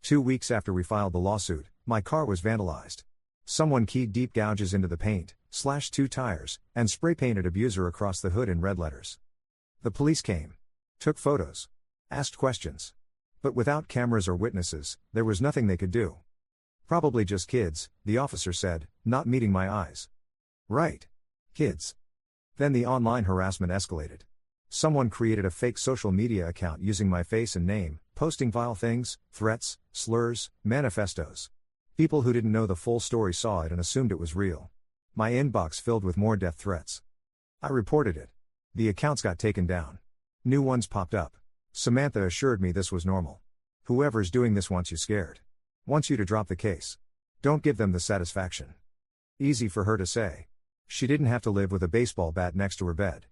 2 weeks after we filed the lawsuit, my car was vandalized. Someone keyed deep gouges into the paint, slashed 2 tires, and spray-painted abuser across the hood in red letters. The police came. Took photos. Asked questions. But without cameras or witnesses, there was nothing they could do. Probably just kids, the officer said, not meeting my eyes. Right. Kids. Then the online harassment escalated. Someone created a fake social media account using my face and name, posting vile things, threats, slurs, manifestos. People who didn't know the full story saw it and assumed it was real. My inbox filled with more death threats. I reported it. The accounts got taken down. New ones popped up. Samantha assured me this was normal. Whoever's doing this wants you scared. Wants you to drop the case. Don't give them the satisfaction. Easy for her to say. She didn't have to live with a baseball bat next to her bed.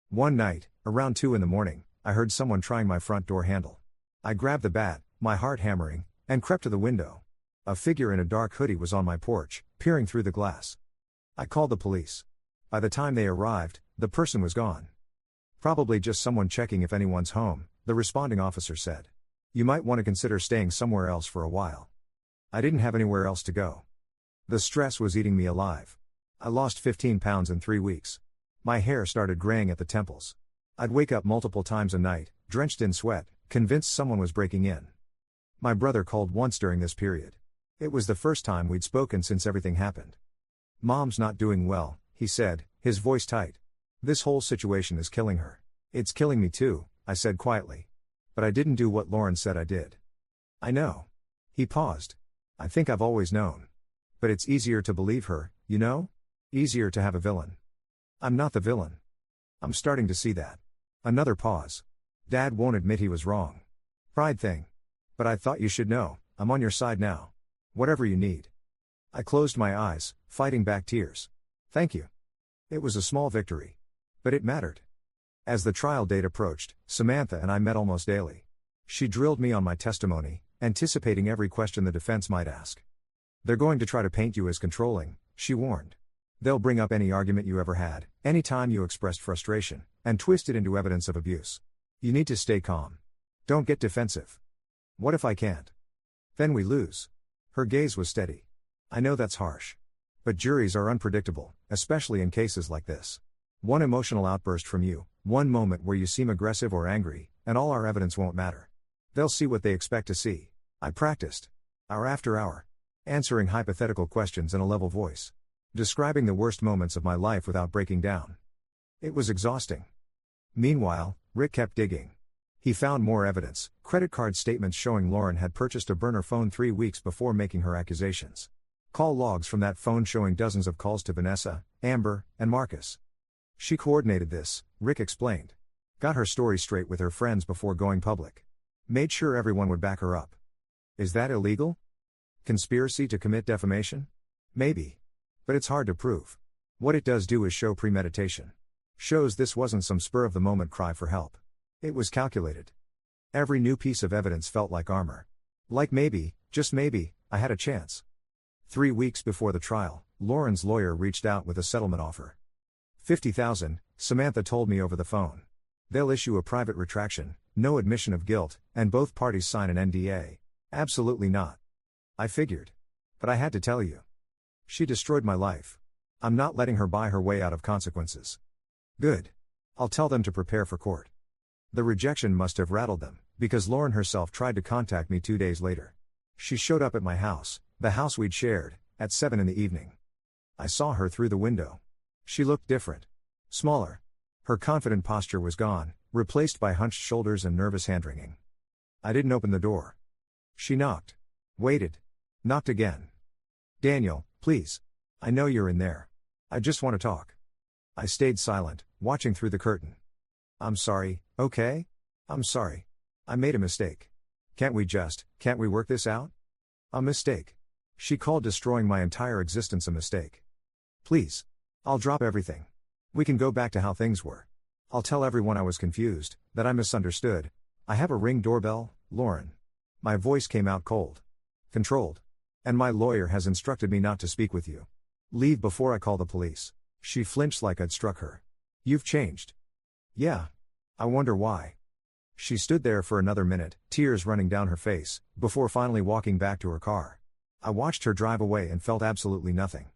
One night, around 2 a.m, I heard someone trying my front door handle. I grabbed the bat, my heart hammering, and crept to the window. A figure in a dark hoodie was on my porch, peering through the glass. I called the police. By the time they arrived, the person was gone. Probably just someone checking if anyone's home, the responding officer said. You might want to consider staying somewhere else for a while. I didn't have anywhere else to go. The stress was eating me alive. I lost 15 pounds in 3 weeks. My hair started graying at the temples. I'd wake up multiple times a night, drenched in sweat, convinced someone was breaking in. My brother called once during this period. It was the first time we'd spoken since everything happened. Mom's not doing well, he said, his voice tight. This whole situation is killing her. It's killing me too, I said quietly. But I didn't do what Lauren said I did. I know. He paused. I think I've always known. But it's easier to believe her, you know? Easier to have a villain. I'm not the villain. I'm starting to see that. Another pause. Dad won't admit he was wrong. Pride thing. But I thought you should know, I'm on your side now. Whatever you need. I closed my eyes, fighting back tears. Thank you. It was a small victory. But it mattered. As the trial date approached, Samantha and I met almost daily. She drilled me on my testimony, anticipating every question the defense might ask. They're going to try to paint you as controlling, she warned. They'll bring up any argument you ever had, any time you expressed frustration, and twist it into evidence of abuse. You need to stay calm. Don't get defensive. What if I can't? Then we lose. Her gaze was steady. I know that's harsh. But juries are unpredictable, especially in cases like this. One emotional outburst from you, one moment where you seem aggressive or angry, and all our evidence won't matter. They'll see what they expect to see. I practiced. Hour after hour. Answering hypothetical questions in a level voice. Describing the worst moments of my life without breaking down. It was exhausting. Meanwhile, Rick kept digging. He found more evidence, credit card statements showing Lauren had purchased a burner phone 3 weeks before making her accusations. Call logs from that phone showing dozens of calls to Vanessa, Amber, and Marcus. She coordinated this, Rick explained. Got her story straight with her friends before going public. Made sure everyone would back her up. Is that illegal? Conspiracy to commit defamation? Maybe. But it's hard to prove. What it does do is show premeditation. Shows this wasn't some spur-of-the-moment cry for help. It was calculated. Every new piece of evidence felt like armor. Like maybe, just maybe, I had a chance. 3 weeks before the trial, Lauren's lawyer reached out with a settlement offer. $50,000, Samantha told me over the phone. They'll issue a private retraction, no admission of guilt, and both parties sign an NDA. Absolutely not. I figured. But I had to tell you. She destroyed my life. I'm not letting her buy her way out of consequences. Good. I'll tell them to prepare for court. The rejection must have rattled them, because Lauren herself tried to contact me 2 days later. She showed up at my house, the house we'd shared, at 7 in the evening. I saw her through the window. She looked different. Smaller. Her confident posture was gone, replaced by hunched shoulders and nervous hand-wringing. I didn't open the door. She knocked. Waited. Knocked again. Daniel, please. I know you're in there. I just want to talk. I stayed silent, watching through the curtain. I'm sorry, okay? I'm sorry. I made a mistake. Can't we work this out? A mistake. She called destroying my entire existence a mistake. Please. I'll drop everything. We can go back to how things were. I'll tell everyone I was confused, that I misunderstood. I have a Ring doorbell, Lauren. My voice came out cold. Controlled. And my lawyer has instructed me not to speak with you. Leave before I call the police. She flinched like I'd struck her. You've changed. Yeah. I wonder why. She stood there for another minute, tears running down her face, before finally walking back to her car. I watched her drive away and felt absolutely nothing.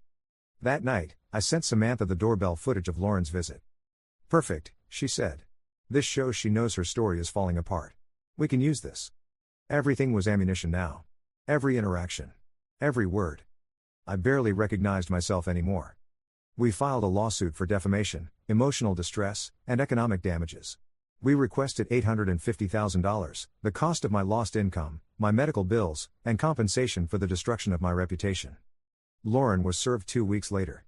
That night, I sent Samantha the doorbell footage of Lauren's visit. Perfect, she said. This shows she knows her story is falling apart. We can use this. Everything was ammunition now. Every interaction. Every word. I barely recognized myself anymore. We filed a lawsuit for defamation, emotional distress, and economic damages. We requested $850,000, the cost of my lost income, my medical bills, and compensation for the destruction of my reputation. Lauren was served 2 weeks later.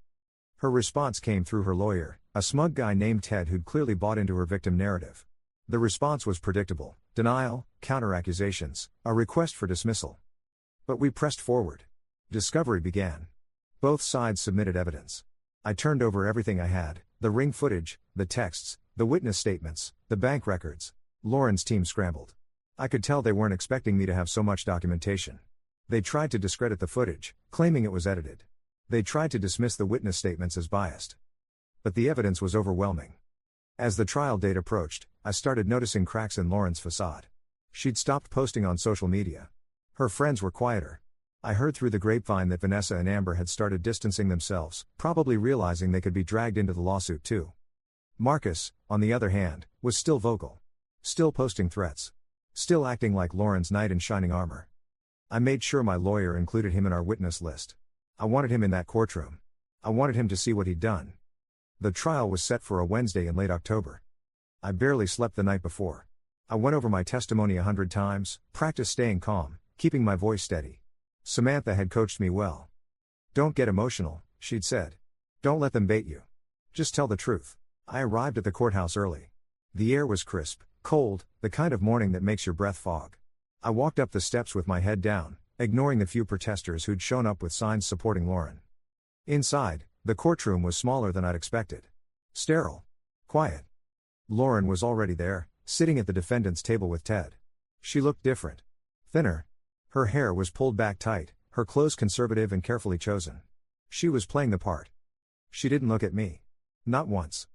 Her response came through her lawyer, a smug guy named Ted who'd clearly bought into her victim narrative. The response was predictable: denial, counter-accusations, a request for dismissal. But we pressed forward. Discovery began. Both sides submitted evidence. I turned over everything I had: the Ring footage, the texts, the witness statements, the bank records. Lauren's team scrambled. I could tell they weren't expecting me to have so much documentation. They tried to discredit the footage, claiming it was edited. They tried to dismiss the witness statements as biased. But the evidence was overwhelming. As the trial date approached, I started noticing cracks in Lauren's facade. She'd stopped posting on social media. Her friends were quieter. I heard through the grapevine that Vanessa and Amber had started distancing themselves, probably realizing they could be dragged into the lawsuit too. Marcus, on the other hand, was still vocal. Still posting threats. Still acting like Lauren's knight in shining armor. I made sure my lawyer included him in our witness list. I wanted him in that courtroom. I wanted him to see what he'd done. The trial was set for a Wednesday in late October. I barely slept the night before. I went over my testimony 100 times, practiced staying calm, keeping my voice steady. Samantha had coached me well. Don't get emotional, she'd said. Don't let them bait you. Just tell the truth. I arrived at the courthouse early. The air was crisp, cold, the kind of morning that makes your breath fog. I walked up the steps with my head down, ignoring the few protesters who'd shown up with signs supporting Lauren. Inside, the courtroom was smaller than I'd expected. Sterile. Quiet. Lauren was already there, sitting at the defendant's table with Ted. She looked different. Thinner. Her hair was pulled back tight, her clothes conservative and carefully chosen. She was playing the part. She didn't look at me. Not once.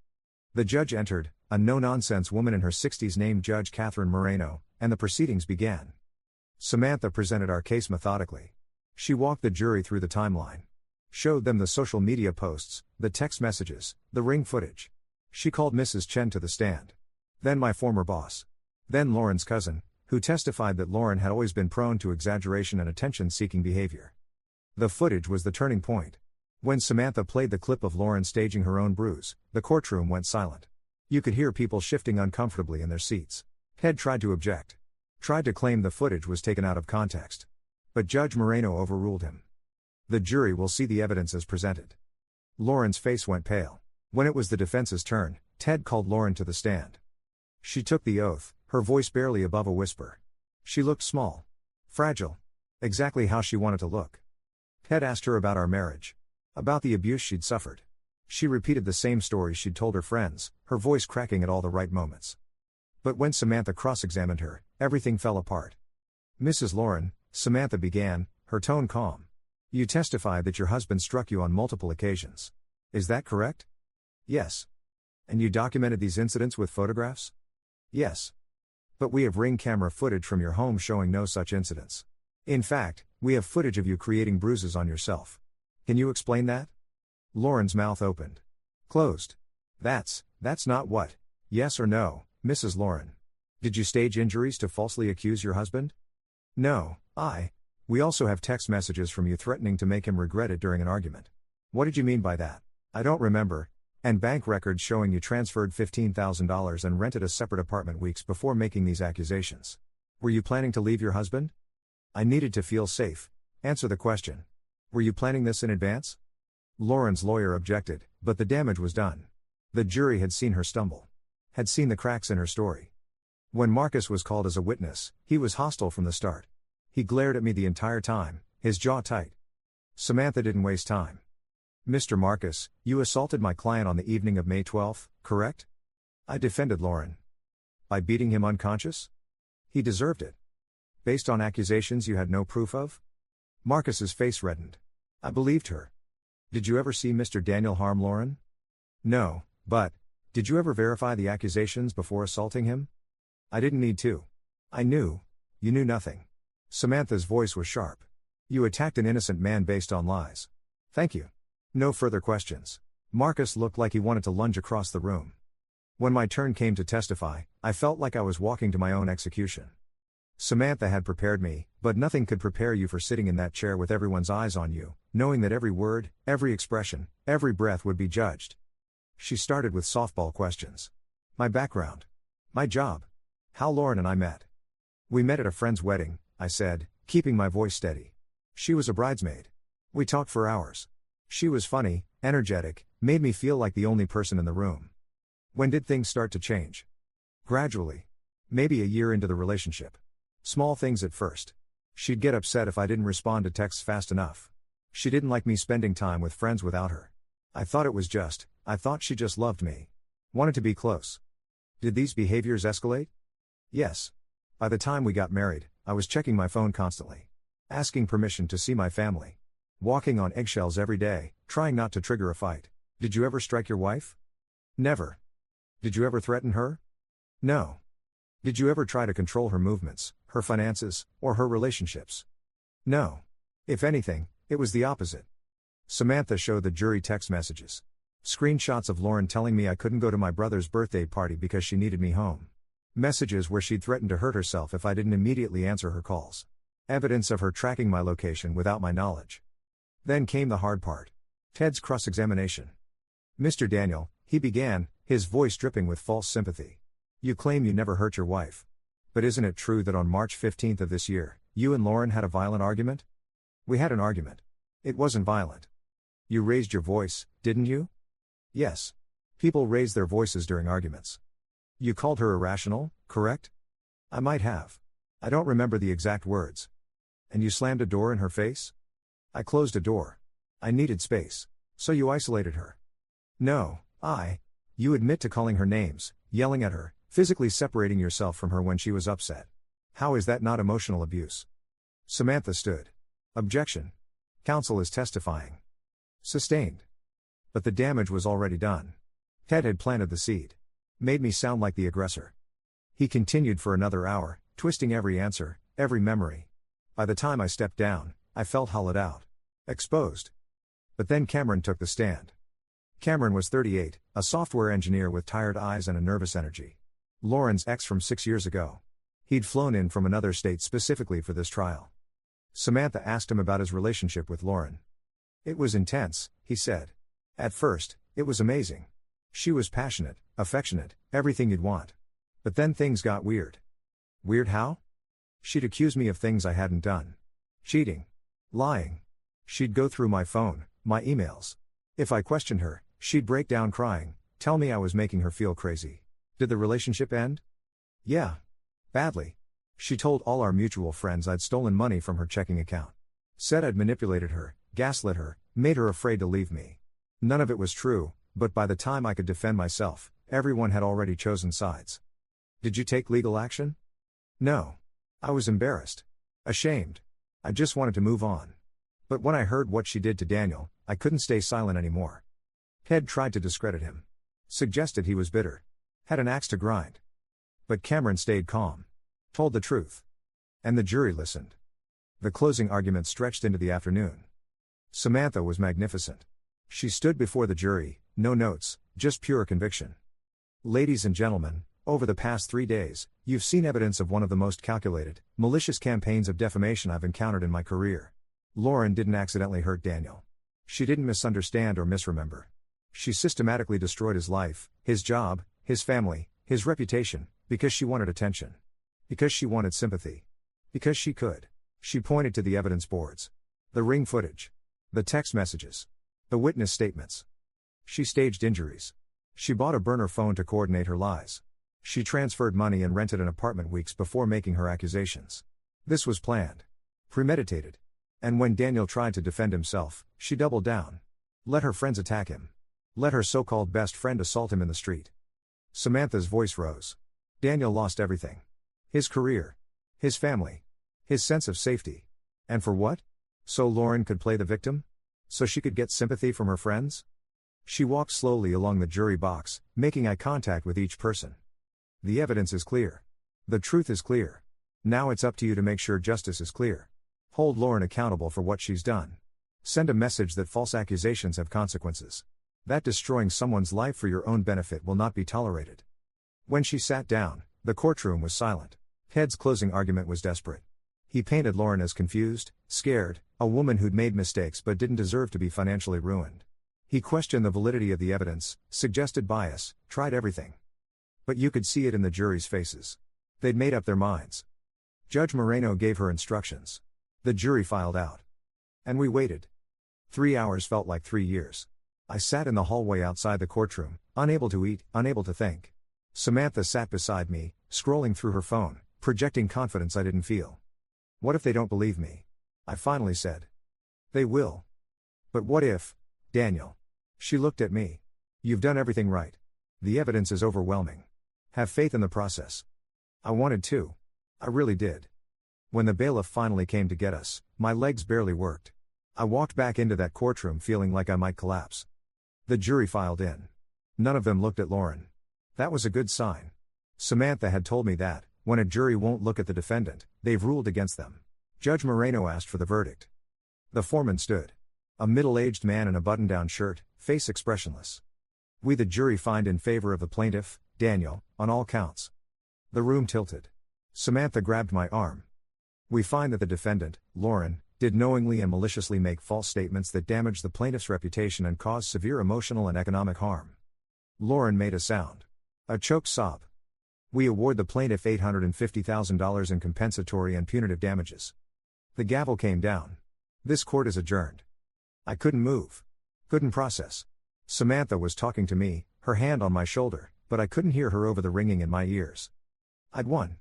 The judge entered, a no-nonsense woman in her 60s named Judge Catherine Moreno, and the proceedings began. Samantha presented our case methodically. She walked the jury through the timeline. Showed them the social media posts, the text messages, the Ring footage. She called Mrs. Chen to the stand. Then my former boss. Then Lauren's cousin, who testified that Lauren had always been prone to exaggeration and attention-seeking behavior. The footage was the turning point. When Samantha played the clip of Lauren staging her own bruise, the courtroom went silent. You could hear people shifting uncomfortably in their seats. Ted tried to object. Tried to claim the footage was taken out of context. But Judge Moreno overruled him. The jury will see the evidence as presented. Lauren's face went pale. When it was the defense's turn, Ted called Lauren to the stand. She took the oath, her voice barely above a whisper. She looked small. Fragile. Exactly how she wanted to look. Ted asked her about our marriage. About the abuse she'd suffered. She repeated the same story she'd told her friends, her voice cracking at all the right moments. But when Samantha cross-examined her, everything fell apart. Mrs. Lauren, Samantha began, her tone calm. You testified that your husband struck you on multiple occasions. Is that correct? Yes. And you documented these incidents with photographs? Yes. But we have Ring camera footage from your home showing no such incidents. In fact, We have footage of you creating bruises on yourself. Can you explain that? Lauren's mouth opened. Closed. That's not what. Yes or no, Mrs. Lauren? Did you stage injuries to falsely accuse your husband? No, We also have text messages from you threatening to make him regret it during an argument. What did you mean by that? I don't remember. And bank records showing you transferred $15,000 and rented a separate apartment weeks before making these accusations. Were you planning to leave your husband? I needed to feel safe. Answer the question. Were you planning this in advance? Lauren's lawyer objected, but the damage was done. The jury had seen her stumble. Had seen the cracks in her story. When Marcus was called as a witness, he was hostile from the start. He glared at me the entire time, his jaw tight. Samantha didn't waste time. Mr. Marcus, you assaulted my client on the evening of May 12, correct? I defended Lauren. By beating him unconscious? He deserved it. Based on accusations you had no proof of? Marcus's face reddened. I believed her. Did you ever see Mr. Daniel harm Lauren? No, but, did you ever verify the accusations before assaulting him? I didn't need to. I knew. You knew nothing. Samantha's voice was sharp. You attacked an innocent man based on lies. Thank you. No further questions. Marcus looked like he wanted to lunge across the room. When my turn came to testify, I felt like I was walking to my own execution. Samantha had prepared me, but nothing could prepare you for sitting in that chair with everyone's eyes on you, knowing that every word, every expression, every breath would be judged. She started with softball questions. My background. My job. How Lauren and I met. We met at a friend's wedding, I said, keeping my voice steady. She was a bridesmaid. We talked for hours. She was funny, energetic, made me feel like the only person in the room. When did things start to change? Gradually. Maybe a year into the relationship. Small things at first. She'd get upset if I didn't respond to texts fast enough. She didn't like me spending time with friends without her. I thought she just loved me. Wanted to be close. Did these behaviors escalate? Yes. By the time we got married, I was checking my phone constantly. Asking permission to see my family. Walking on eggshells every day, trying not to trigger a fight. Did you ever strike your wife? Never. Did you ever threaten her? No. Did you ever try to control her movements, her finances, or her relationships? No. If anything, it was the opposite. Samantha showed the jury text messages. Screenshots of Lauren telling me I couldn't go to my brother's birthday party because she needed me home. Messages where she'd threatened to hurt herself if I didn't immediately answer her calls. Evidence of her tracking my location without my knowledge. Then came the hard part. Ted's cross-examination. Mr. Daniel, he began, his voice dripping with false sympathy. You claim you never hurt your wife. But isn't it true that on March 15th of this year, you and Lauren had a violent argument? We had an argument. It wasn't violent. You raised your voice, didn't you? Yes. People raise their voices during arguments. You called her irrational, correct? I might have. I don't remember the exact words. And you slammed a door in her face? I closed a door. I needed space. So you isolated her? No, You admit to calling her names, yelling at her, physically separating yourself from her when she was upset. How is that not emotional abuse? Samantha stood. Objection. Counsel is testifying. Sustained. But the damage was already done. Ted had planted the seed. Made me sound like the aggressor. He continued for another hour, twisting every answer, every memory. By the time I stepped down, I felt hollowed out. Exposed. But then Cameron took the stand. Cameron was 38, a software engineer with tired eyes and a nervous energy. Lauren's ex from 6 years ago. He'd flown in from another state specifically for this trial. Samantha asked him about his relationship with Lauren. It was intense, he said. At first, it was amazing. She was passionate, affectionate, everything you'd want. But then things got weird. Weird how? She'd accuse me of things I hadn't done. Cheating. Lying. She'd go through my phone, my emails. If I questioned her, she'd break down crying, tell me I was making her feel crazy. Did the relationship end? Yeah. Badly. She told all our mutual friends I'd stolen money from her checking account. Said I'd manipulated her, gaslit her, made her afraid to leave me. None of it was true, but by the time I could defend myself, everyone had already chosen sides. Did you take legal action? No. I was embarrassed. Ashamed. I just wanted to move on. But when I heard what she did to Daniel, I couldn't stay silent anymore. Ted tried to discredit him. Suggested he was bitter. Had an axe to grind. But Cameron stayed calm. Told the truth. And the jury listened. The closing argument stretched into the afternoon. Samantha was magnificent. She stood before the jury, no notes, just pure conviction. Ladies and gentlemen, over the past 3 days, you've seen evidence of one of the most calculated, malicious campaigns of defamation I've encountered in my career. Lauren didn't accidentally hurt Daniel. She didn't misunderstand or misremember. She systematically destroyed his life, his job, his family, his reputation, because she wanted attention. Because she wanted sympathy. Because she could. She pointed to the evidence boards. The ring footage. The text messages. The witness statements. She staged injuries. She bought a burner phone to coordinate her lies. She transferred money and rented an apartment weeks before making her accusations. This was planned. Premeditated. And when Daniel tried to defend himself, she doubled down. Let her friends attack him. Let her so-called best friend assault him in the street. Samantha's voice rose. Daniel lost everything. His career. His family. His sense of safety. And for what? So Lauren could play the victim? So she could get sympathy from her friends? She walked slowly along the jury box, making eye contact with each person. The evidence is clear. The truth is clear. Now it's up to you to make sure justice is clear. Hold Lauren accountable for what she's done. Send a message that false accusations have consequences. That destroying someone's life for your own benefit will not be tolerated. When she sat down, the courtroom was silent. Head's closing argument was desperate. He painted Lauren as confused, scared, a woman who'd made mistakes but didn't deserve to be financially ruined. He questioned the validity of the evidence, suggested bias, tried everything. But you could see it in the jury's faces. They'd made up their minds. Judge Moreno gave her instructions. The jury filed out. And we waited. 3 hours felt like 3 years. I sat in the hallway outside the courtroom, unable to eat, unable to think. Samantha sat beside me, scrolling through her phone, projecting confidence I didn't feel. What if they don't believe me? I finally said. They will. But what if, Daniel? She looked at me. You've done everything right. The evidence is overwhelming. Have faith in the process. I wanted to. I really did. When the bailiff finally came to get us, my legs barely worked. I walked back into that courtroom feeling like I might collapse. The jury filed in. None of them looked at Lauren. That was a good sign. Samantha had told me that, when a jury won't look at the defendant, they've ruled against them. Judge Moreno asked for the verdict. The foreman stood. A middle-aged man in a button-down shirt, face expressionless. We the jury find in favor of the plaintiff, Daniel, on all counts. The room tilted. Samantha grabbed my arm. We find that the defendant, Lauren, did knowingly and maliciously make false statements that damaged the plaintiff's reputation and caused severe emotional and economic harm. Lauren made a sound. A choked sob. We award the plaintiff $850,000 in compensatory and punitive damages. The gavel came down. This court is adjourned. I couldn't move. Couldn't process. Samantha was talking to me, her hand on my shoulder, but I couldn't hear her over the ringing in my ears. I'd won.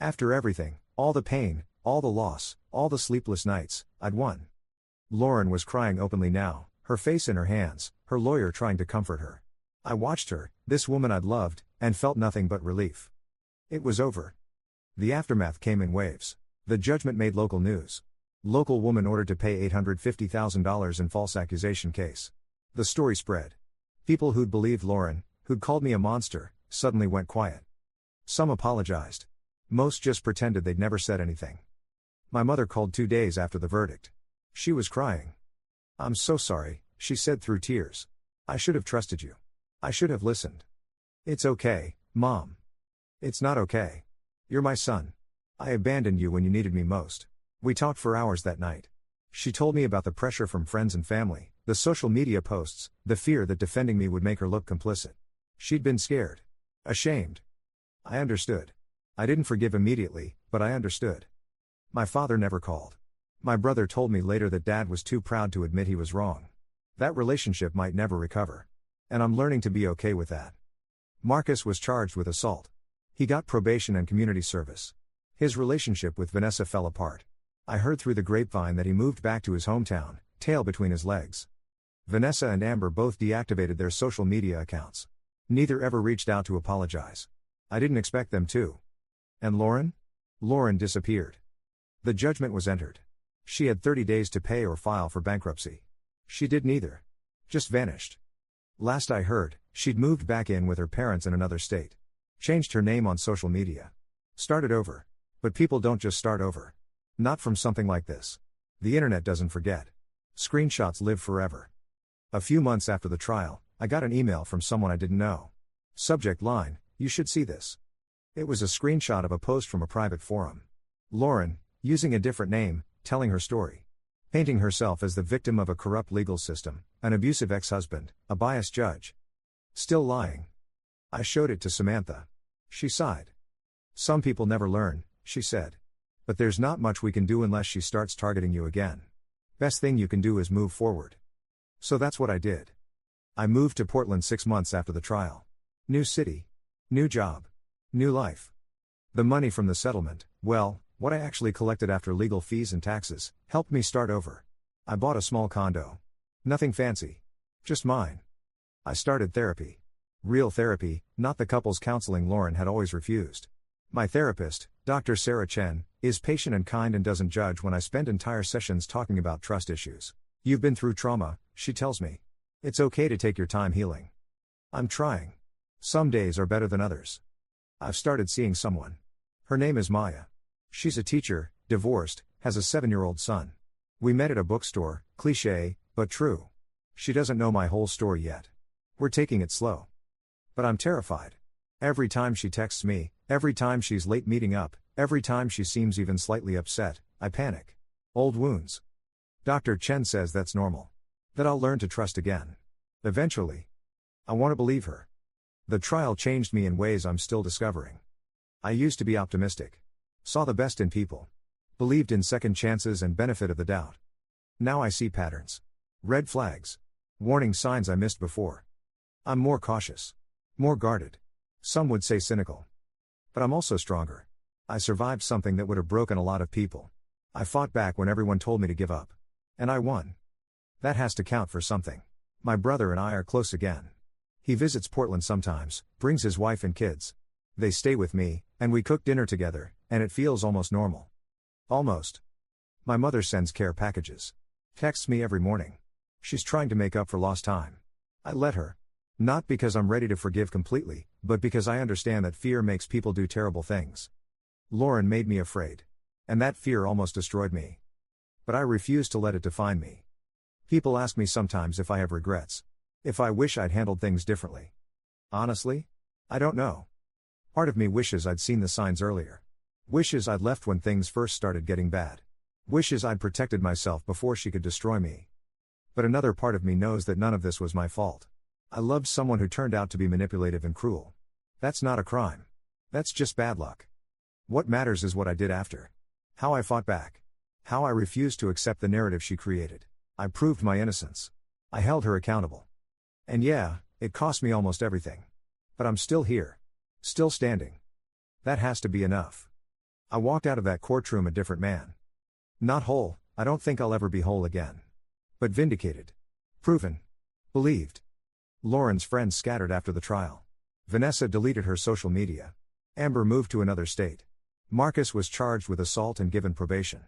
After everything, all the pain, all the loss, all the sleepless nights, I'd won. Lauren was crying openly now, her face in her hands, her lawyer trying to comfort her. I watched her, this woman I'd loved, and felt nothing but relief. It was over. The aftermath came in waves. The judgment made local news. Local woman ordered to pay $850,000 in false accusation case. The story spread. People who'd believed Lauren, who'd called me a monster, suddenly went quiet. Some apologized. Most just pretended they'd never said anything. My mother called 2 days after the verdict. She was crying. I'm so sorry, she said through tears. I should have trusted you. I should have listened. It's okay, Mom. It's not okay. You're my son. I abandoned you when you needed me most. We talked for hours that night. She told me about the pressure from friends and family, the social media posts, the fear that defending me would make her look complicit. She'd been scared. Ashamed. I understood. I didn't forgive immediately, but I understood. My father never called. My brother told me later that Dad was too proud to admit he was wrong. That relationship might never recover. And I'm learning to be okay with that. Marcus was charged with assault. He got probation and community service. His relationship with Vanessa fell apart. I heard through the grapevine that he moved back to his hometown, tail between his legs. Vanessa and Amber both deactivated their social media accounts. Neither ever reached out to apologize. I didn't expect them to. And Lauren? Lauren disappeared. The judgment was entered. She had 30 days to pay or file for bankruptcy. She did neither. Just vanished. Last I heard, she'd moved back in with her parents in another state. Changed her name on social media. Started over. But people don't just start over. Not from something like this. The internet doesn't forget. Screenshots live forever. A few months after the trial, I got an email from someone I didn't know. Subject line, "You should see this." It was a screenshot of a post from a private forum. Lauren, using a different name, telling her story. Painting herself as the victim of a corrupt legal system, an abusive ex-husband, a biased judge. Still lying. I showed it to Samantha. She sighed. "Some people never learn," she said. "But there's not much we can do unless she starts targeting you again. Best thing you can do is move forward." So that's what I did. I moved to Portland 6 months after the trial. New city. New job. New life. The money from the settlement, well, what I actually collected after legal fees and taxes, helped me start over. I bought a small condo. Nothing fancy. Just mine. I started therapy. Real therapy, not the couples counseling Lauren had always refused. My therapist, Dr. Sarah Chen, is patient and kind and doesn't judge when I spend entire sessions talking about trust issues. "You've been through trauma," she tells me. "It's okay to take your time healing." I'm trying. Some days are better than others. I've started seeing someone. Her name is Maya. She's a teacher, divorced, has a 7-year-old son. We met at a bookstore, cliché, but true. She doesn't know my whole story yet. We're taking it slow. But I'm terrified. Every time she texts me, every time she's late meeting up, every time she seems even slightly upset, I panic. Old wounds. Dr. Chen says that's normal. That I'll learn to trust again. Eventually. I want to believe her. The trial changed me in ways I'm still discovering. I used to be optimistic. Saw the best in people. Believed in second chances and benefit of the doubt. Now I see patterns. Red flags. Warning signs I missed before. I'm more cautious. More guarded. Some would say cynical. But I'm also stronger. I survived something that would have broken a lot of people. I fought back when everyone told me to give up. And I won. That has to count for something. My brother and I are close again. He visits Portland sometimes, brings his wife and kids. They stay with me, and we cook dinner together, and it feels almost normal. Almost. My mother sends care packages. Texts me every morning. She's trying to make up for lost time. I let her. Not because I'm ready to forgive completely, but because I understand that fear makes people do terrible things. Lauren made me afraid. And that fear almost destroyed me. But I refuse to let it define me. People ask me sometimes if I have regrets. If I wish I'd handled things differently. Honestly? I don't know. Part of me wishes I'd seen the signs earlier. Wishes I'd left when things first started getting bad. Wishes I'd protected myself before she could destroy me. But another part of me knows that none of this was my fault. I loved someone who turned out to be manipulative and cruel. That's not a crime. That's just bad luck. What matters is what I did after. How I fought back. How I refused to accept the narrative she created. I proved my innocence. I held her accountable. And yeah, it cost me almost everything. But I'm still here. Still standing. That has to be enough. I walked out of that courtroom a different man. Not whole, I don't think I'll ever be whole again. But vindicated. Proven. Believed. Lauren's friends scattered after the trial. Vanessa deleted her social media. Amber moved to another state. Marcus was charged with assault and given probation.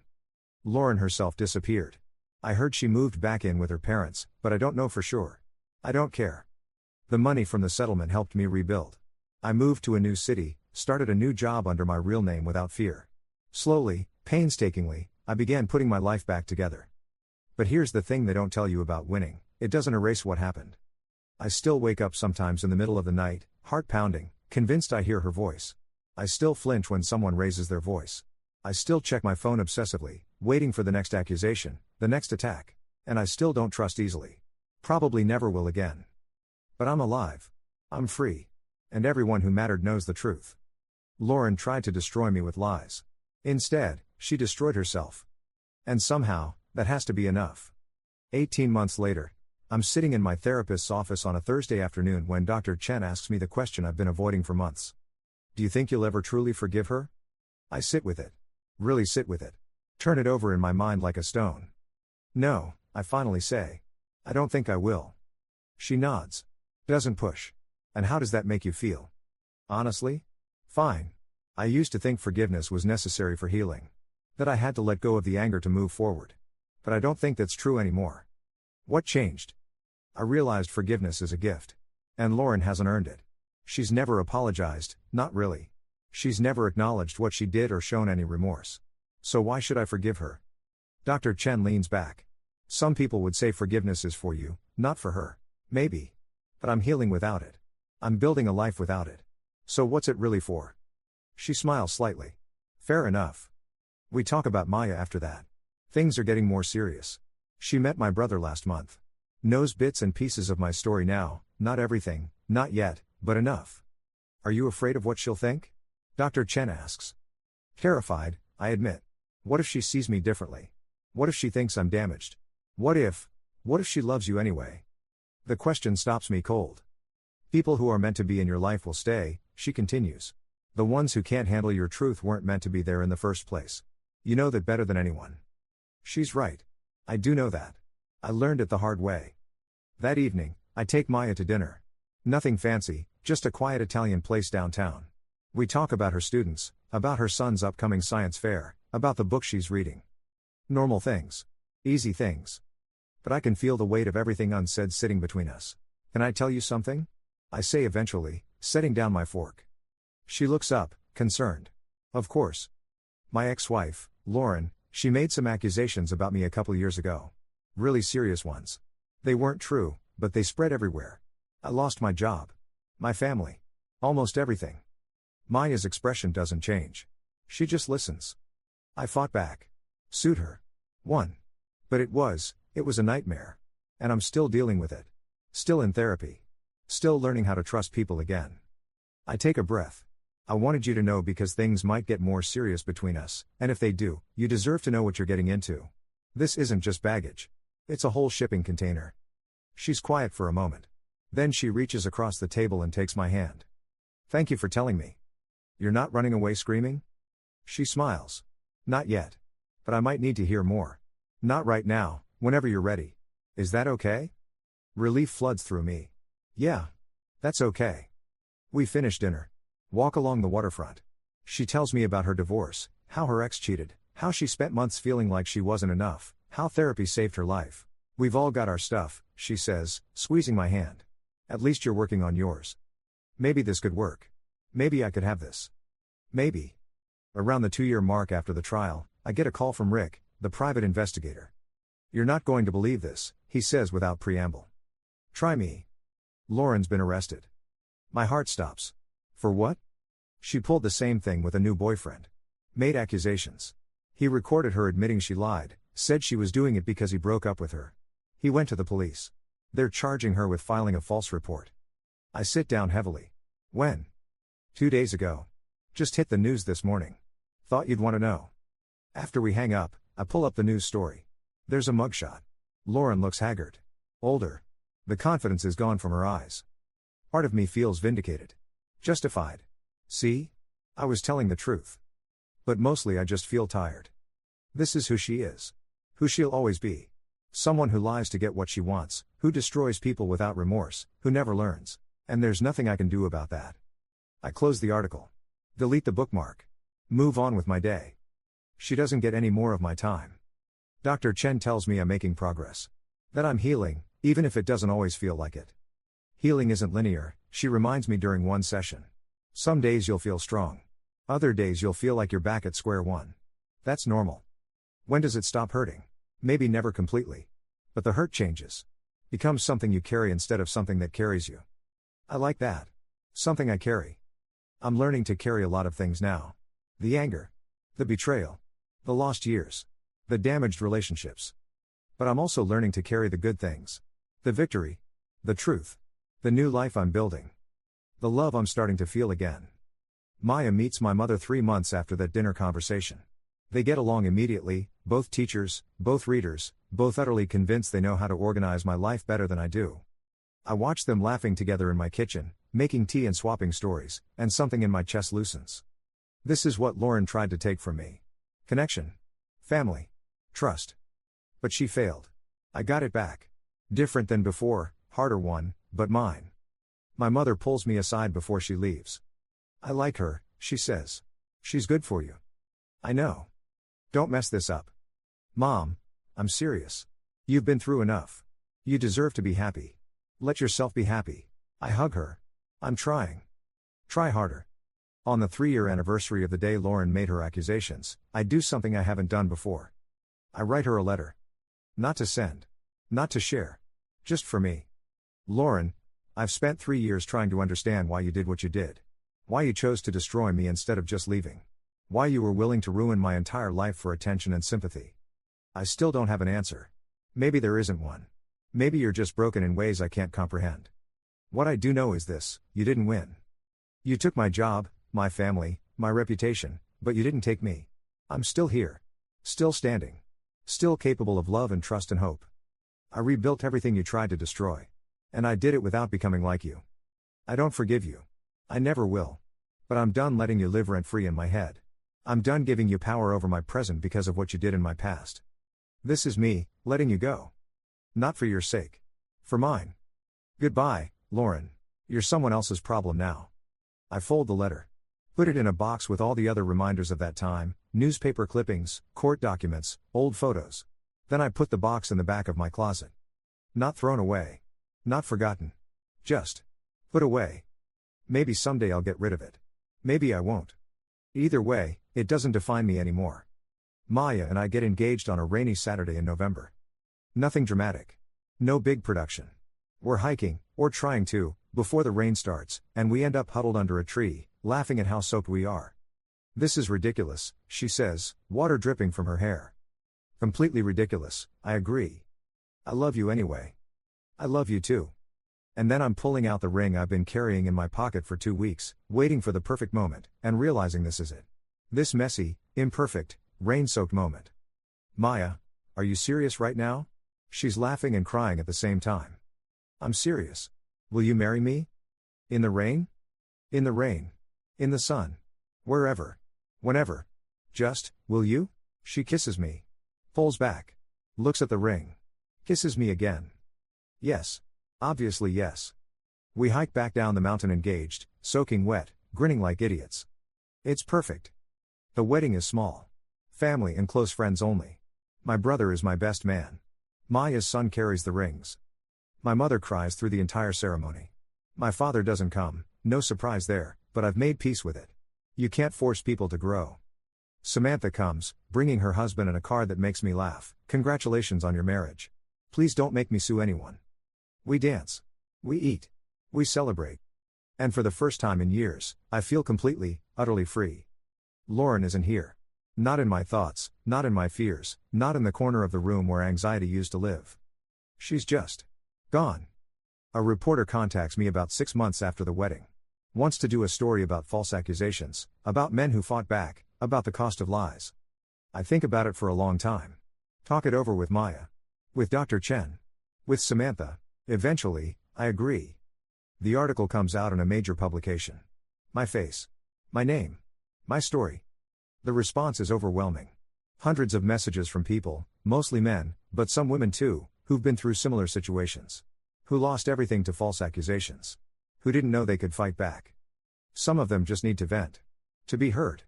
Lauren herself disappeared. I heard she moved back in with her parents, but I don't know for sure. I don't care. The money from the settlement helped me rebuild. I moved to a new city, started a new job under my real name without fear. Slowly, painstakingly, I began putting my life back together. But here's the thing they don't tell you about winning: it doesn't erase what happened. I still wake up sometimes in the middle of the night, heart pounding, convinced I hear her voice. I still flinch when someone raises their voice. I still check my phone obsessively, waiting for the next accusation, the next attack. And I still don't trust easily. Probably never will again. But I'm alive. I'm free. And everyone who mattered knows the truth. Lauren tried to destroy me with lies. Instead, she destroyed herself. And somehow, that has to be enough. 18 months later, I'm sitting in my therapist's office on a Thursday afternoon when Dr. Chen asks me the question I've been avoiding for months. Do you think you'll ever truly forgive her? I sit with it. Really sit with it. Turn it over in my mind like a stone. No, I finally say. I don't think I will. She nods. Doesn't push. And how does that make you feel? Honestly? Fine. I used to think forgiveness was necessary for healing. That I had to let go of the anger to move forward. But I don't think that's true anymore. What changed? I realized forgiveness is a gift. And Lauren hasn't earned it. She's never apologized, not really. She's never acknowledged what she did or shown any remorse. So why should I forgive her? Dr. Chen leans back. Some people would say forgiveness is for you, not for her. Maybe. But I'm healing without it. I'm building a life without it. So what's it really for? She smiles slightly. Fair enough. We talk about Maya after that. Things are getting more serious. She met my brother last month. Knows bits and pieces of my story now, not everything, not yet, but enough. Are you afraid of what she'll think? Dr. Chen asks. Terrified, I admit. What if she sees me differently? What if she thinks I'm damaged? What if she loves you anyway? The question stops me cold. People who are meant to be in your life will stay, she continues. The ones who can't handle your truth weren't meant to be there in the first place. You know that better than anyone. She's right. I do know that. I learned it the hard way. That evening, I take Maya to dinner. Nothing fancy, just a quiet Italian place downtown. We talk about her students, about her son's upcoming science fair, about the book she's reading. Normal things. Easy things. But I can feel the weight of everything unsaid sitting between us. Can I tell you something? I say eventually, setting down my fork. She looks up, concerned. Of course. My ex-wife, Lauren, she made some accusations about me a couple years ago. Really serious ones. They weren't true, but they spread everywhere. I lost my job. My family. Almost everything. Maya's expression doesn't change. She just listens. I fought back. Sued her. Won. But it was a nightmare. And I'm still dealing with it. Still in therapy. Still learning how to trust people again. I take a breath. I wanted you to know because things might get more serious between us, and if they do, you deserve to know what you're getting into. This isn't just baggage. It's a whole shipping container. She's quiet for a moment. Then she reaches across the table and takes my hand. Thank you for telling me. You're not running away screaming? She smiles. Not yet. But I might need to hear more. Not right now, whenever you're ready. Is that okay? Relief floods through me. Yeah. That's okay. We finish dinner. Walk along the waterfront. She tells me about her divorce, how her ex cheated, how she spent months feeling like she wasn't enough, how therapy saved her life. We've all got our stuff, she says, squeezing my hand. At least you're working on yours. Maybe this could work. Maybe I could have this. Maybe. Around the 2-year mark after the trial, I get a call from Rick, the private investigator. You're not going to believe this, he says without preamble. Try me. Lauren's been arrested. My heart stops. For what? She pulled the same thing with a new boyfriend. Made accusations. He recorded her admitting she lied, said she was doing it because he broke up with her. He went to the police. They're charging her with filing a false report. I sit down heavily. When? 2 days ago. Just hit the news this morning. Thought you'd want to know. After we hang up, I pull up the news story. There's a mugshot. Lauren looks haggard. Older. The confidence is gone from her eyes. Part of me feels vindicated. Justified. See? I was telling the truth. But mostly I just feel tired. This is who she is. Who she'll always be. Someone who lies to get what she wants, who destroys people without remorse, who never learns. And there's nothing I can do about that. I close the article. Delete the bookmark. Move on with my day. She doesn't get any more of my time. Dr. Chen tells me I'm making progress. That I'm healing, even if it doesn't always feel like it. Healing isn't linear, she reminds me during one session. Some days you'll feel strong. Other days you'll feel like you're back at square one. That's normal. When does it stop hurting? Maybe never completely. But the hurt changes. Becomes something you carry instead of something that carries you. I like that. Something I carry. I'm learning to carry a lot of things now. The anger. The betrayal. The lost years. The damaged relationships. But I'm also learning to carry the good things. The victory. The truth. The new life I'm building. The love I'm starting to feel again. Maya meets my mother 3 months after that dinner conversation. They get along immediately, both teachers, both readers, both utterly convinced they know how to organize my life better than I do. I watch them laughing together in my kitchen, making tea and swapping stories, and something in my chest loosens. This is what Lauren tried to take from me. Connection. Family. Trust. But she failed. I got it back. Different than before, harder one, but mine. My mother pulls me aside before she leaves. I like her, she says. She's good for you. I know. Don't mess this up. Mom, I'm serious. You've been through enough. You deserve to be happy. Let yourself be happy. I hug her. I'm trying. Try harder. On the 3-year anniversary of the day Lauren made her accusations, I do something I haven't done before. I write her a letter. Not to send. Not to share. Just for me. Lauren, I've spent 3 years trying to understand why you did what you did. Why you chose to destroy me instead of just leaving. Why you were willing to ruin my entire life for attention and sympathy. I still don't have an answer. Maybe there isn't one. Maybe you're just broken in ways I can't comprehend. What I do know is this: you didn't win. You took my job, my family, my reputation, but you didn't take me. I'm still here. Still standing. Still capable of love and trust and hope. I rebuilt everything you tried to destroy. And I did it without becoming like you. I don't forgive you. I never will. But I'm done letting you live rent-free in my head. I'm done giving you power over my present because of what you did in my past. This is me, letting you go. Not for your sake. For mine. Goodbye, Lauren. You're someone else's problem now. I fold the letter. Put it in a box with all the other reminders of that time, newspaper clippings, court documents, old photos. Then I put the box in the back of my closet. Not thrown away. Not forgotten. Just put away. Maybe someday I'll get rid of it. Maybe I won't. Either way, it doesn't define me anymore. Maya and I get engaged on a rainy Saturday in November. Nothing dramatic. No big production. We're hiking, or trying to, before the rain starts, and we end up huddled under a tree, laughing at how soaked we are. This is ridiculous, she says, water dripping from her hair. Completely ridiculous, I agree. I love you anyway. I love you too. And then I'm pulling out the ring I've been carrying in my pocket for 2 weeks, waiting for the perfect moment, and realizing this is it. This messy, imperfect, rain-soaked moment. Maya, are you serious right now? She's laughing and crying at the same time. I'm serious. Will you marry me? In the rain? In the rain. In the sun. Wherever. Whenever. Just, will you? She kisses me. Pulls back. Looks at the ring. Kisses me again. Yes. Obviously yes. We hike back down the mountain engaged, soaking wet, grinning like idiots. It's perfect. The wedding is small. Family and close friends only. My brother is my best man. Maya's son carries the rings. My mother cries through the entire ceremony. My father doesn't come, no surprise there, but I've made peace with it. You can't force people to grow. Samantha comes, bringing her husband and a card that makes me laugh. Congratulations on your marriage. Please don't make me sue anyone. We dance. We eat. We celebrate. And for the first time in years, I feel completely, utterly free. Lauren isn't here. Not in my thoughts, not in my fears, not in the corner of the room where anxiety used to live. She's just gone. A reporter contacts me about 6 months after the wedding. Wants to do a story about false accusations, about men who fought back, about the cost of lies. I think about it for a long time. Talk it over with Maya. With Dr. Chen. With Samantha. Eventually, I agree. The article comes out in a major publication. My face. My name. My story. The response is overwhelming. Hundreds of messages from people, mostly men, but some women too, who've been through similar situations. Who lost everything to false accusations. Who didn't know they could fight back. Some of them just need to vent. To be heard.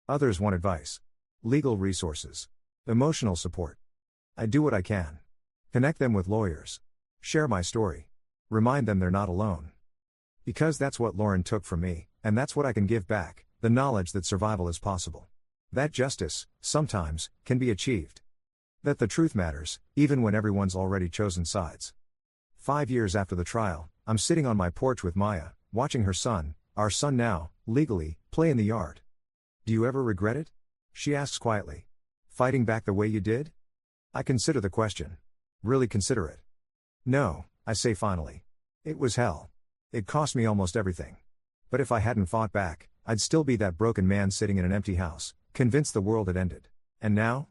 Others want advice. Legal resources. Emotional support. I do what I can. Connect them with lawyers. Share my story. Remind them they're not alone. Because that's what Lauren took from me, and that's what I can give back, the knowledge that survival is possible. That justice, sometimes, can be achieved. That the truth matters, even when everyone's already chosen sides. 5 years after the trial, I'm sitting on my porch with Maya, watching her son, our son now, legally, play in the yard. Do you ever regret it? She asks quietly. Fighting back the way you did? I consider the question. Really consider it. No, I say finally. It was hell. It cost me almost everything. But if I hadn't fought back, I'd still be that broken man sitting in an empty house, convinced the world had ended. And now?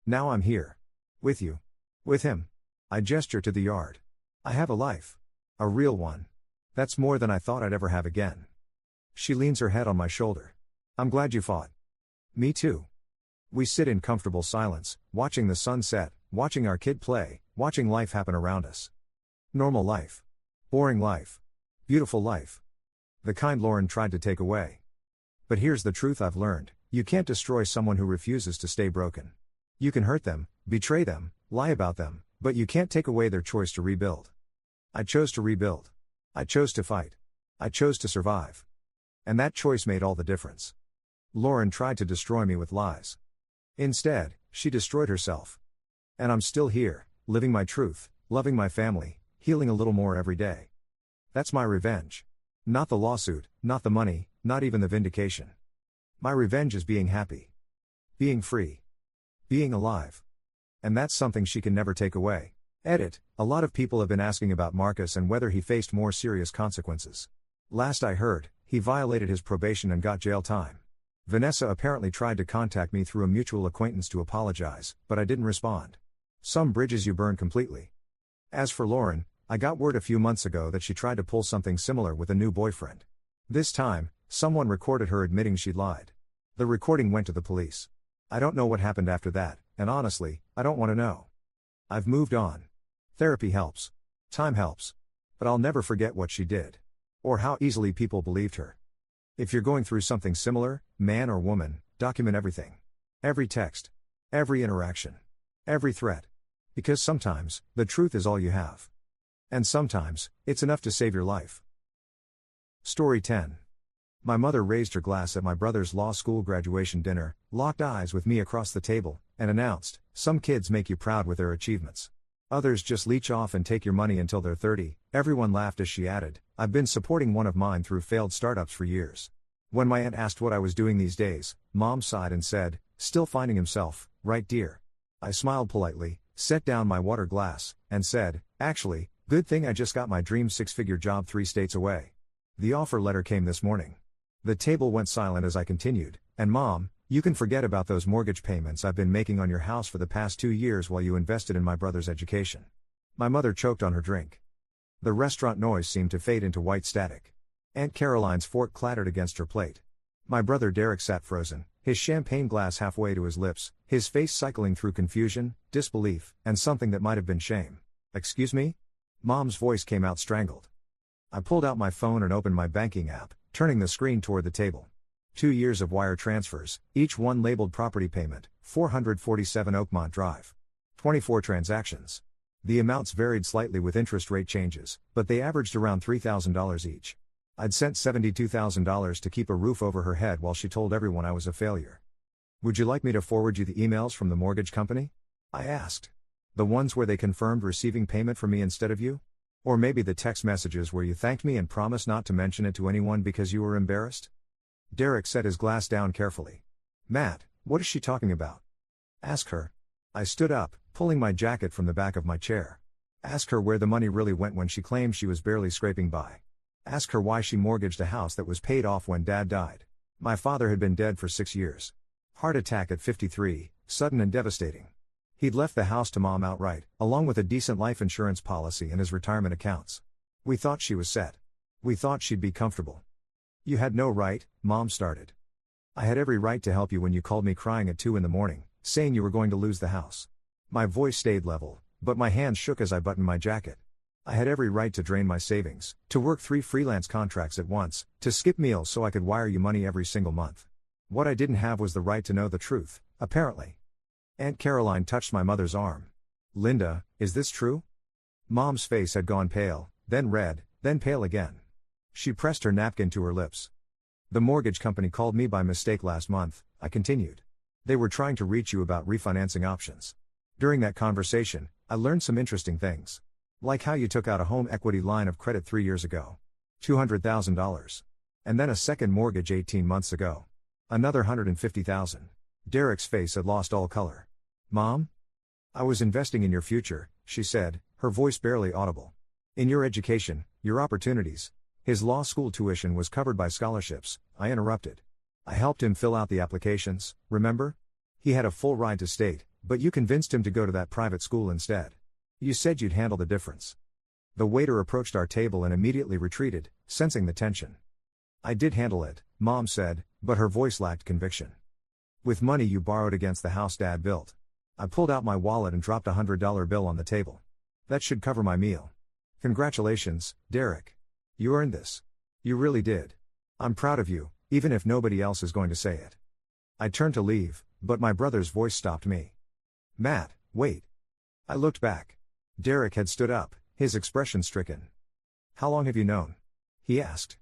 Now I'm here. With you. With him. I gesture to the yard. I have a life. A real one. That's more than I thought I'd ever have again. She leans her head on my shoulder. I'm glad you fought. Me too. We sit in comfortable silence, watching the sun set, watching our kid play, watching life happen around us. Normal life. Boring life. Beautiful life. The kind Lauren tried to take away. But here's the truth I've learned: you can't destroy someone who refuses to stay broken. You can hurt them, betray them, lie about them, but you can't take away their choice to rebuild. I chose to rebuild. I chose to fight. I chose to survive. And that choice made all the difference. Lauren tried to destroy me with lies. Instead, she destroyed herself. And I'm still here, living my truth, loving my family, healing a little more every day. That's my revenge. Not the lawsuit, not the money, not even the vindication. My revenge is being happy. Being free. Being alive. And that's something she can never take away. Edit. A lot of people have been asking about Marcus and whether he faced more serious consequences. Last I heard, he violated his probation and got jail time. Vanessa apparently tried to contact me through a mutual acquaintance to apologize, but I didn't respond. Some bridges you burn completely. As for Lauren, I got word a few months ago that she tried to pull something similar with a new boyfriend. This time, someone recorded her admitting she'd lied. The recording went to the police. I don't know what happened after that, and honestly, I don't want to know. I've moved on. Therapy helps. Time helps. But I'll never forget what she did. Or how easily people believed her. If you're going through something similar, man or woman, document everything. Every text. Every interaction. Every threat. Because sometimes, the truth is all you have. And sometimes, it's enough to save your life. Story 10. My mother raised her glass at my brother's law school graduation dinner, locked eyes with me across the table, and announced, "Some kids make you proud with their achievements. Others just leech off and take your money until they're 30. Everyone laughed as she added, "I've been supporting one of mine through failed startups for years." When my aunt asked what I was doing these days, Mom sighed and said, "Still finding himself, right dear?" I smiled politely, set down my water glass, and said, "Actually, good thing I just got my dream six-figure job 3 states away." The offer letter came this morning. The table went silent as I continued, "And Mom, you can forget about those mortgage payments I've been making on your house for the past 2 years while you invested in my brother's education." My mother choked on her drink. The restaurant noise seemed to fade into white static. Aunt Caroline's fork clattered against her plate. My brother Derek sat frozen, his champagne glass halfway to his lips, his face cycling through confusion, disbelief, and something that might have been shame. "Excuse me?" Mom's voice came out strangled. I pulled out my phone and opened my banking app, turning the screen toward the table. 2 years of wire transfers, each one labeled property payment, 447 Oakmont Drive. 24 transactions. The amounts varied slightly with interest rate changes, but they averaged around $3,000 each. I'd sent $72,000 to keep a roof over her head while she told everyone I was a failure. "Would you like me to forward you the emails from the mortgage company?" I asked. "The ones where they confirmed receiving payment from me instead of you? Or maybe the text messages where you thanked me and promised not to mention it to anyone because you were embarrassed?" Derek set his glass down carefully. "Matt, what is she talking about?" "Ask her." I stood up, pulling my jacket from the back of my chair. "Ask her where the money really went when she claimed she was barely scraping by. Ask her why she mortgaged a house that was paid off when Dad died. My father had been dead for 6 years. Heart attack at 53, sudden and devastating. He'd left the house to Mom outright, along with a decent life insurance policy and his retirement accounts. We thought she was set. We thought she'd be comfortable." "You had no right," Mom started. "I had every right to help you when you called me crying at 2 in the morning, saying you were going to lose the house." My voice stayed level, but my hands shook as I buttoned my jacket. "I had every right to drain my savings, to work 3 freelance contracts at once, to skip meals so I could wire you money every single month. What I didn't have was the right to know the truth, apparently." Aunt Caroline touched my mother's arm. "Linda, is this true?" Mom's face had gone pale, then red, then pale again. She pressed her napkin to her lips. "The mortgage company called me by mistake last month," I continued. "They were trying to reach you about refinancing options. During that conversation, I learned some interesting things. Like how you took out a home equity line of credit 3 years ago. $200,000. And then a second mortgage 18 months ago. Another $150,000. Derek's face had lost all color. "Mom? I was investing in your future," she said, her voice barely audible. "In your education, your opportunities." His law school tuition was covered by scholarships, I interrupted. "I helped him fill out the applications, remember? He had a full ride to state, but you convinced him to go to that private school instead. You said you'd handle the difference." The waiter approached our table and immediately retreated, sensing the tension. "I did handle it," Mom said, but her voice lacked conviction. "With money you borrowed against the house Dad built." I pulled out my wallet and dropped a $100 bill on the table. "That should cover my meal. Congratulations, Derek. You earned this. You really did. I'm proud of you, even if nobody else is going to say it." I turned to leave, but my brother's voice stopped me. "Matt, wait." I looked back. Derek had stood up, his expression stricken. "How long have you known?" he asked.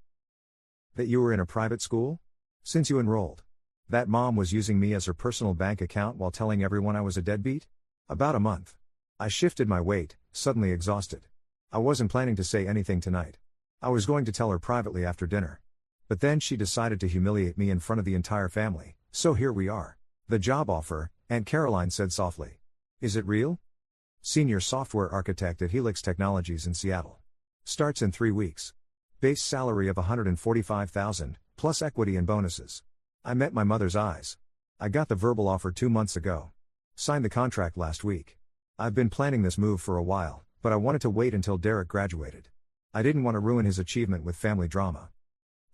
That you were in a private school? Since you enrolled. That mom was using me as her personal bank account while telling everyone I was a deadbeat? About a month. I shifted my weight, suddenly exhausted. I wasn't planning to say anything tonight. I was going to tell her privately after dinner. But then she decided to humiliate me in front of the entire family, so here we are. The job offer, Aunt Caroline said softly. Is it real? Senior software architect at Helix Technologies in Seattle. Starts in 3 weeks. Base salary of $145,000, plus equity and bonuses. I met my mother's eyes. I got the verbal offer 2 months ago. Signed the contract last week. I've been planning this move for a while, but I wanted to wait until Derek graduated. I didn't want to ruin his achievement with family drama.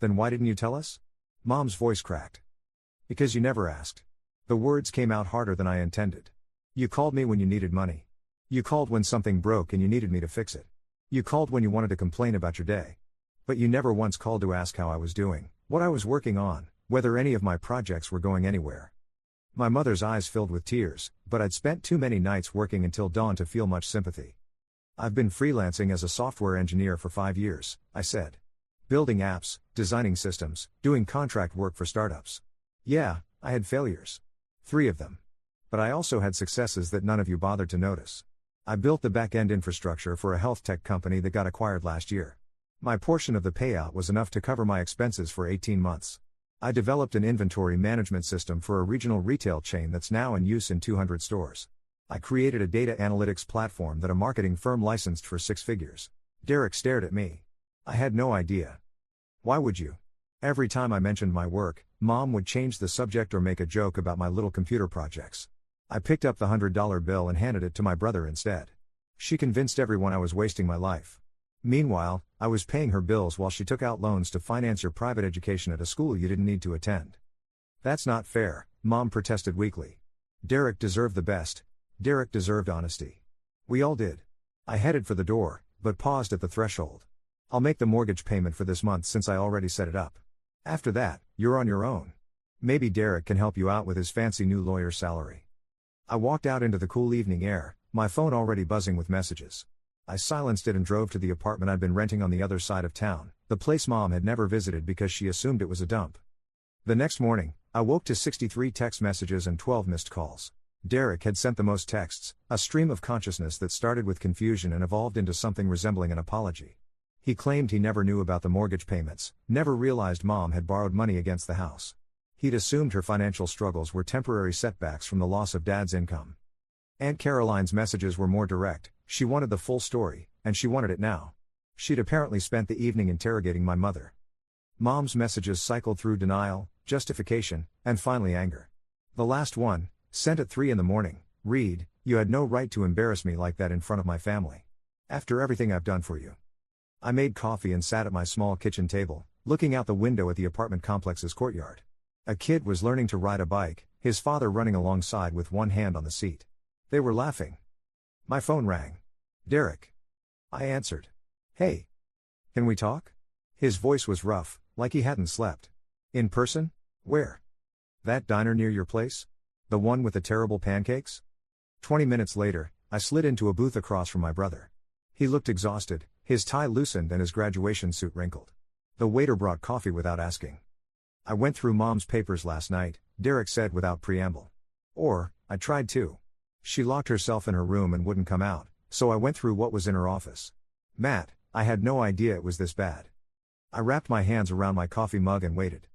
Then why didn't you tell us? Mom's voice cracked. Because you never asked. The words came out harder than I intended. You called me when you needed money. You called when something broke and you needed me to fix it. You called when you wanted to complain about your day. But you never once called to ask how I was doing, what I was working on, whether any of my projects were going anywhere. My mother's eyes filled with tears, but I'd spent too many nights working until dawn to feel much sympathy. I've been freelancing as a software engineer for 5 years, I said. Building apps, designing systems, doing contract work for startups. Yeah, I had failures. 3 of them. But I also had successes that none of you bothered to notice. I built the back-end infrastructure for a health tech company that got acquired last year. My portion of the payout was enough to cover my expenses for 18 months. I developed an inventory management system for a regional retail chain that's now in use in 200 stores. I created a data analytics platform that a marketing firm licensed for 6 figures. Derek stared at me. I had no idea. Why would you? Every time I mentioned my work, Mom would change the subject or make a joke about my little computer projects. I picked up the $100 bill and handed it to my brother instead. She convinced everyone I was wasting my life. Meanwhile, I was paying her bills while she took out loans to finance your private education at a school you didn't need to attend. That's not fair, Mom protested weakly. Derek deserved the best. Derek deserved honesty. We all did. I headed for the door, but paused at the threshold. I'll make the mortgage payment for this month since I already set it up. After that, you're on your own. Maybe Derek can help you out with his fancy new lawyer salary. I walked out into the cool evening air, my phone already buzzing with messages. I silenced it and drove to the apartment I'd been renting on the other side of town, the place Mom had never visited because she assumed it was a dump. The next morning, I woke to 63 text messages and 12 missed calls. Derek had sent the most texts, a stream of consciousness that started with confusion and evolved into something resembling an apology. He claimed he never knew about the mortgage payments, never realized Mom had borrowed money against the house. He'd assumed her financial struggles were temporary setbacks from the loss of Dad's income. Aunt Caroline's messages were more direct. She wanted the full story, and she wanted it now. She'd apparently spent the evening interrogating my mother. Mom's messages cycled through denial, justification, and finally anger. The last one, sent at 3 a.m, read, "You had no right to embarrass me like that in front of my family. After everything I've done for you." I made coffee and sat at my small kitchen table, looking out the window at the apartment complex's courtyard. A kid was learning to ride a bike, his father running alongside with one hand on the seat. They were laughing. My phone rang. Derek. I answered. Hey. Can we talk? His voice was rough, like he hadn't slept. In person? Where? That diner near your place? The one with the terrible pancakes? 20 minutes later, I slid into a booth across from my brother. He looked exhausted, his tie loosened and his graduation suit wrinkled. The waiter brought coffee without asking. I went through Mom's papers last night, Derek said without preamble. Or, I tried to. She locked herself in her room and wouldn't come out, so I went through what was in her office. Matt, I had no idea it was this bad. I wrapped my hands around my coffee mug and waited.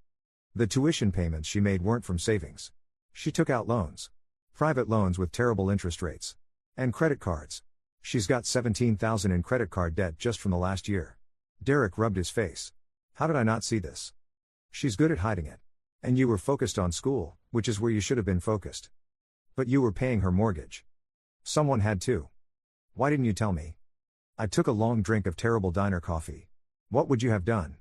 The tuition payments she made weren't from savings. She took out loans. Private loans with terrible interest rates. And credit cards. She's got $17,000 in credit card debt just from the last year. Derek rubbed his face. How did I not see this? She's good at hiding it. And you were focused on school, which is where you should have been focused. But you were paying her mortgage. Someone had to. Why didn't you tell me? I took a long drink of terrible diner coffee. What would you have done?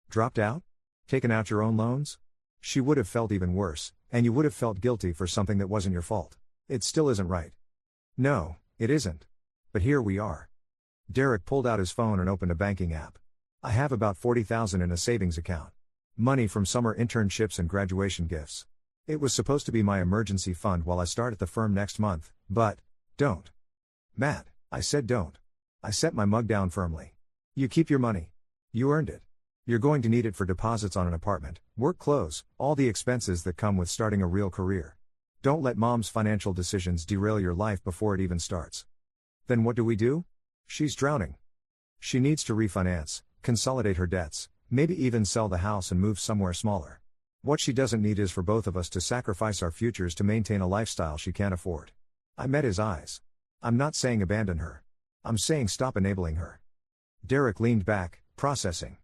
Dropped out? Taken out your own loans? She would have felt even worse, and you would have felt guilty for something that wasn't your fault. It still isn't right. No, it isn't. But here we are. Derek pulled out his phone and opened a banking app. I have about $40,000 in a savings account. Money from summer internships and graduation gifts. It was supposed to be my emergency fund while I start at the firm next month, but, don't. Matt, I said don't. I set my mug down firmly. You keep your money. You earned it. You're going to need it for deposits on an apartment, work clothes, all the expenses that come with starting a real career. Don't let mom's financial decisions derail your life before it even starts. Then what do? She's drowning. She needs to refinance, consolidate her debts, maybe even sell the house and move somewhere smaller. What she doesn't need is for both of us to sacrifice our futures to maintain a lifestyle she can't afford. I met his eyes. I'm not saying abandon her. I'm saying stop enabling her. Derek leaned back, processing.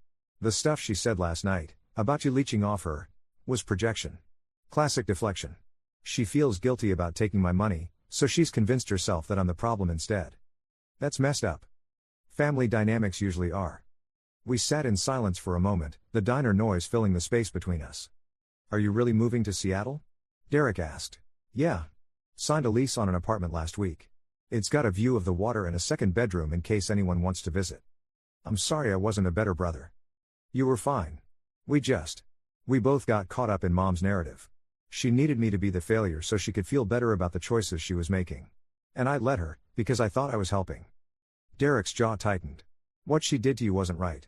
The stuff she said last night, about you leeching off her, was projection. Classic deflection. She feels guilty about taking my money, so she's convinced herself that I'm the problem instead. That's messed up. Family dynamics usually are. We sat in silence for a moment, the diner noise filling the space between us. Are you really moving to Seattle? Derek asked. Yeah. Signed a lease on an apartment last week. It's got a view of the water and a second bedroom in case anyone wants to visit. I'm sorry I wasn't a better brother. You were fine. We both got caught up in mom's narrative. She needed me to be the failure so she could feel better about the choices she was making. And I let her, because I thought I was helping. Derek's jaw tightened. What she did to you wasn't right.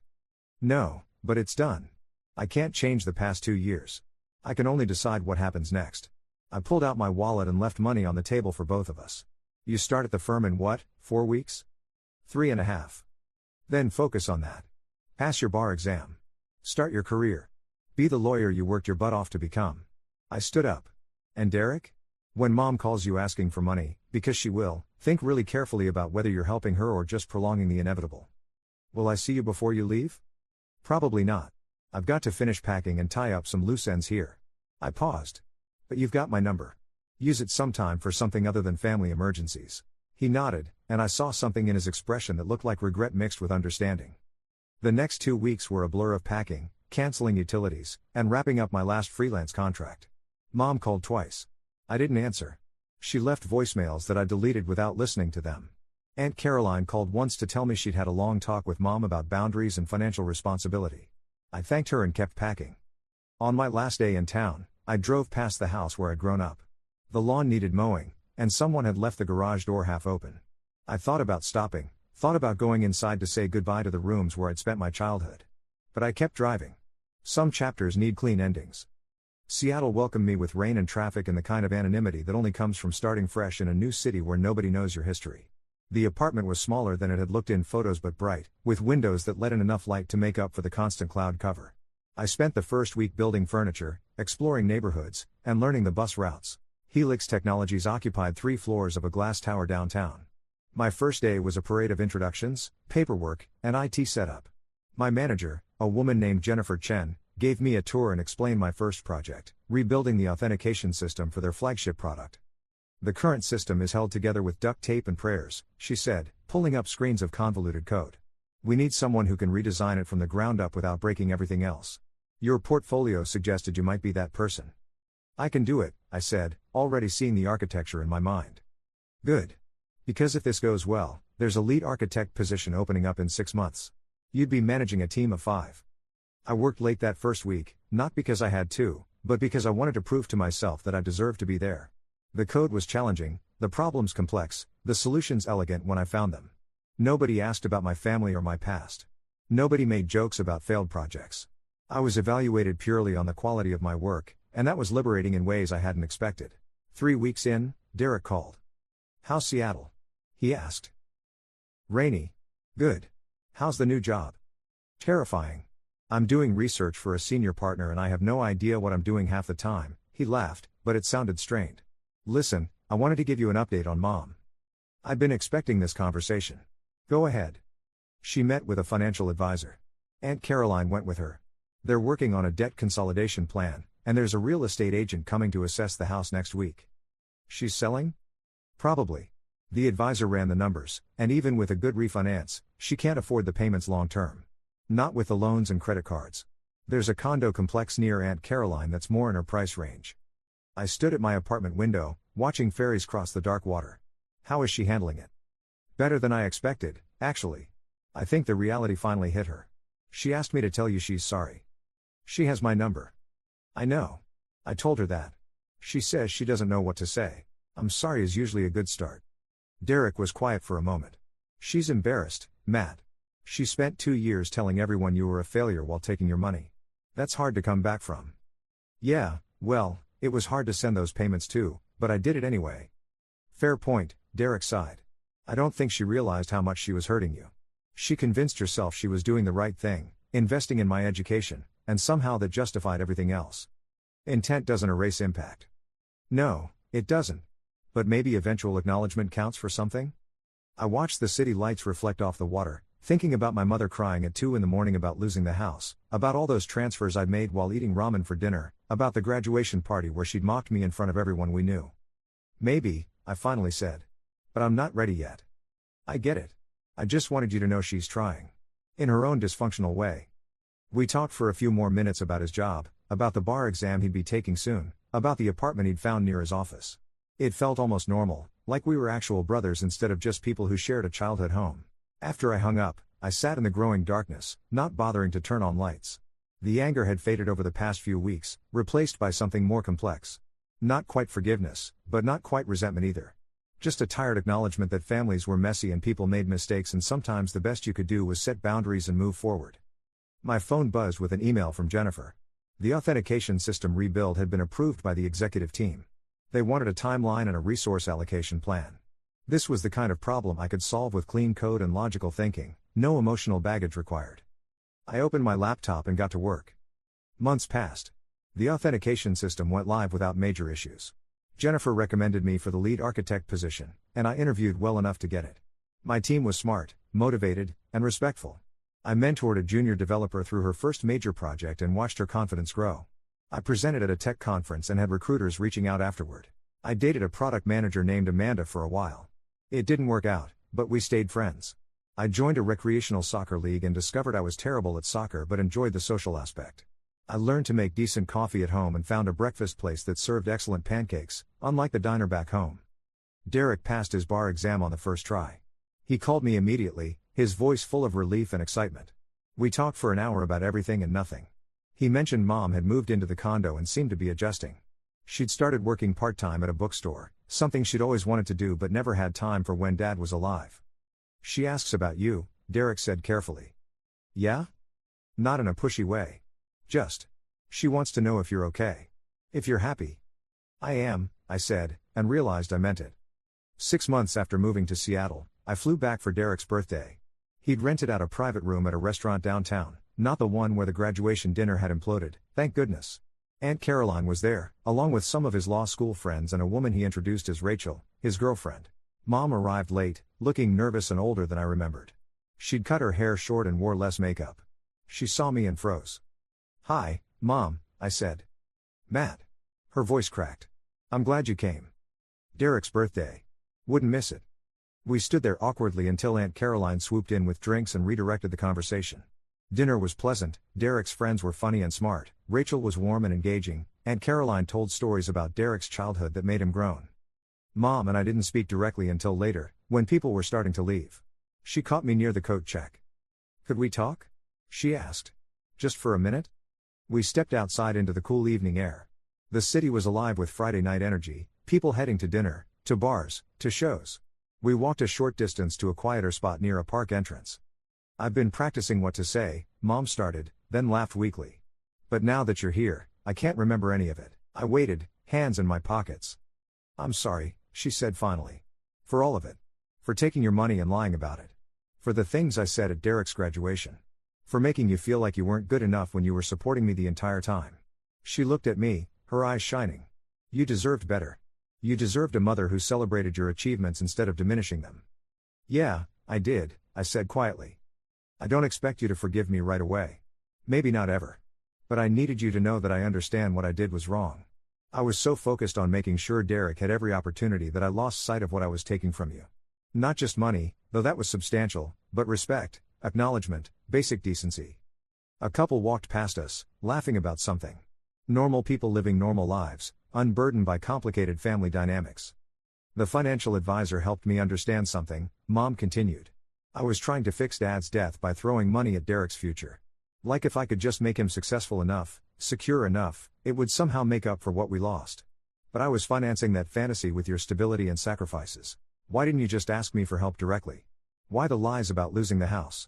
No, but it's done. I can't change the past 2 years. I can only decide what happens next. I pulled out my wallet and left money on the table for both of us. You start at the firm in what, 4 weeks? 3.5. Then focus on that. Pass your bar exam. Start your career. Be the lawyer you worked your butt off to become. I stood up. And Derek? When mom calls you asking for money, because she will, think really carefully about whether you're helping her or just prolonging the inevitable. Will I see you before you leave? Probably not. I've got to finish packing and tie up some loose ends here. I paused. But you've got my number. Use it sometime for something other than family emergencies. He nodded, and I saw something in his expression that looked like regret mixed with understanding. The next 2 weeks were a blur of packing, canceling utilities, and wrapping up my last freelance contract. Mom called twice. I didn't answer. She left voicemails that I deleted without listening to them. Aunt Caroline called once to tell me she'd had a long talk with mom about boundaries and financial responsibility. I thanked her and kept packing. On my last day in town, I drove past the house where I'd grown up. The lawn needed mowing, and someone had left the garage door half open. I thought about stopping, thought about going inside to say goodbye to the rooms where I'd spent my childhood. But I kept driving. Some chapters need clean endings. Seattle welcomed me with rain and traffic and the kind of anonymity that only comes from starting fresh in a new city where nobody knows your history. The apartment was smaller than it had looked in photos but bright, with windows that let in enough light to make up for the constant cloud cover. I spent the first week building furniture, exploring neighborhoods, and learning the bus routes. Helix Technologies occupied 3 floors of a glass tower downtown. My first day was a parade of introductions, paperwork, and IT setup. My manager, a woman named Jennifer Chen, gave me a tour and explained my first project, rebuilding the authentication system for their flagship product. The current system is held together with duct tape and prayers, she said, pulling up screens of convoluted code. We need someone who can redesign it from the ground up without breaking everything else. Your portfolio suggested you might be that person. I can do it, I said, already seeing the architecture in my mind. Good. Because if this goes well, there's a lead architect position opening up in 6 months. You'd be managing a team of 5. I worked late that first week, not because I had to, but because I wanted to prove to myself that I deserved to be there. The code was challenging, the problems complex, the solutions elegant when I found them. Nobody asked about my family or my past. Nobody made jokes about failed projects. I was evaluated purely on the quality of my work, and that was liberating in ways I hadn't expected. 3 weeks in, Derek called. How's Seattle? He asked. Rainy. Good. How's the new job? Terrifying. I'm doing research for a senior partner and I have no idea what I'm doing half the time, he laughed, but it sounded strained. Listen, I wanted to give you an update on mom. I'd been expecting this conversation. Go ahead. She met with a financial advisor. Aunt Caroline went with her. They're working on a debt consolidation plan, and there's a real estate agent coming to assess the house next week. She's selling? Probably. The advisor ran the numbers, and even with a good refinance, she can't afford the payments long term. Not with the loans and credit cards. There's a condo complex near Aunt Caroline that's more in her price range. I stood at my apartment window, watching ferries cross the dark water. How is she handling it? Better than I expected, actually. I think the reality finally hit her. She asked me to tell you she's sorry. She has my number. I know. I told her that. She says she doesn't know what to say. I'm sorry is usually a good start. Derek was quiet for a moment. She's embarrassed, Matt. She spent 2 years telling everyone you were a failure while taking your money. That's hard to come back from. Yeah, well, it was hard to send those payments too, but I did it anyway. Fair point, Derek sighed. I don't think she realized how much she was hurting you. She convinced herself she was doing the right thing, investing in my education, and somehow that justified everything else. Intent doesn't erase impact. No, it doesn't. But maybe eventual acknowledgement counts for something? I watched the city lights reflect off the water, thinking about my mother crying at 2 a.m. about losing the house, about all those transfers I'd made while eating ramen for dinner, about the graduation party where she'd mocked me in front of everyone we knew. Maybe, I finally said. But I'm not ready yet. I get it. I just wanted you to know she's trying. In her own dysfunctional way. We talked for a few more minutes about his job, about the bar exam he'd be taking soon, about the apartment he'd found near his office. It felt almost normal, like we were actual brothers instead of just people who shared a childhood home. After I hung up, I sat in the growing darkness, not bothering to turn on lights. The anger had faded over the past few weeks, replaced by something more complex. Not quite forgiveness, but not quite resentment either. Just a tired acknowledgement that families were messy and people made mistakes, and sometimes the best you could do was set boundaries and move forward. My phone buzzed with an email from Jennifer. The authentication system rebuild had been approved by the executive team. They wanted a timeline and a resource allocation plan. This was the kind of problem I could solve with clean code and logical thinking, no emotional baggage required. I opened my laptop and got to work. Months passed. The authentication system went live without major issues. Jennifer recommended me for the lead architect position, and I interviewed well enough to get it. My team was smart, motivated, and respectful. I mentored a junior developer through her first major project and watched her confidence grow. I presented at a tech conference and had recruiters reaching out afterward. I dated a product manager named Amanda for a while. It didn't work out, but we stayed friends. I joined a recreational soccer league and discovered I was terrible at soccer but enjoyed the social aspect. I learned to make decent coffee at home and found a breakfast place that served excellent pancakes, unlike the diner back home. Derek passed his bar exam on the first try. He called me immediately, his voice full of relief and excitement. We talked for an hour about everything and nothing. He mentioned Mom had moved into the condo and seemed to be adjusting. She'd started working part-time at a bookstore, something she'd always wanted to do but never had time for when Dad was alive. She asks about you, Derek said carefully. Yeah? Not in a pushy way. Just. She wants to know if you're okay. If you're happy. I am, I said, and realized I meant it. 6 months after moving to Seattle, I flew back for Derek's birthday. He'd rented out a private room at a restaurant downtown, not the one where the graduation dinner had imploded, thank goodness. Aunt Caroline was there, along with some of his law school friends and a woman he introduced as Rachel, his girlfriend. Mom arrived late, looking nervous and older than I remembered. She'd cut her hair short and wore less makeup. She saw me and froze. Hi, Mom, I said. Matt. Her voice cracked. I'm glad you came. Derek's birthday. Wouldn't miss it. We stood there awkwardly until Aunt Caroline swooped in with drinks and redirected the conversation. Dinner was pleasant, Derek's friends were funny and smart, Rachel was warm and engaging, Aunt Caroline told stories about Derek's childhood that made him groan. Mom and I didn't speak directly until later, when people were starting to leave. She caught me near the coat check. Could we talk? She asked. Just for a minute? We stepped outside into the cool evening air. The city was alive with Friday night energy, people heading to dinner, to bars, to shows. We walked a short distance to a quieter spot near a park entrance. I've been practicing what to say, Mom started, then laughed weakly. But now that you're here, I can't remember any of it. I waited, hands in my pockets. I'm sorry, she said finally. For all of it. For taking your money and lying about it. For the things I said at Derek's graduation. For making you feel like you weren't good enough when you were supporting me the entire time. She looked at me, her eyes shining. You deserved better. You deserved a mother who celebrated your achievements instead of diminishing them. Yeah, I did, I said quietly. I don't expect you to forgive me right away. Maybe not ever. But I needed you to know that I understand what I did was wrong. I was so focused on making sure Derek had every opportunity that I lost sight of what I was taking from you. Not just money, though that was substantial, but respect, acknowledgement, basic decency. A couple walked past us, laughing about something. Normal people living normal lives, unburdened by complicated family dynamics. The financial advisor helped me understand something, Mom continued. I was trying to fix Dad's death by throwing money at Derek's future. Like if I could just make him successful enough, secure enough, it would somehow make up for what we lost. But I was financing that fantasy with your stability and sacrifices. Why didn't you just ask me for help directly? Why the lies about losing the house?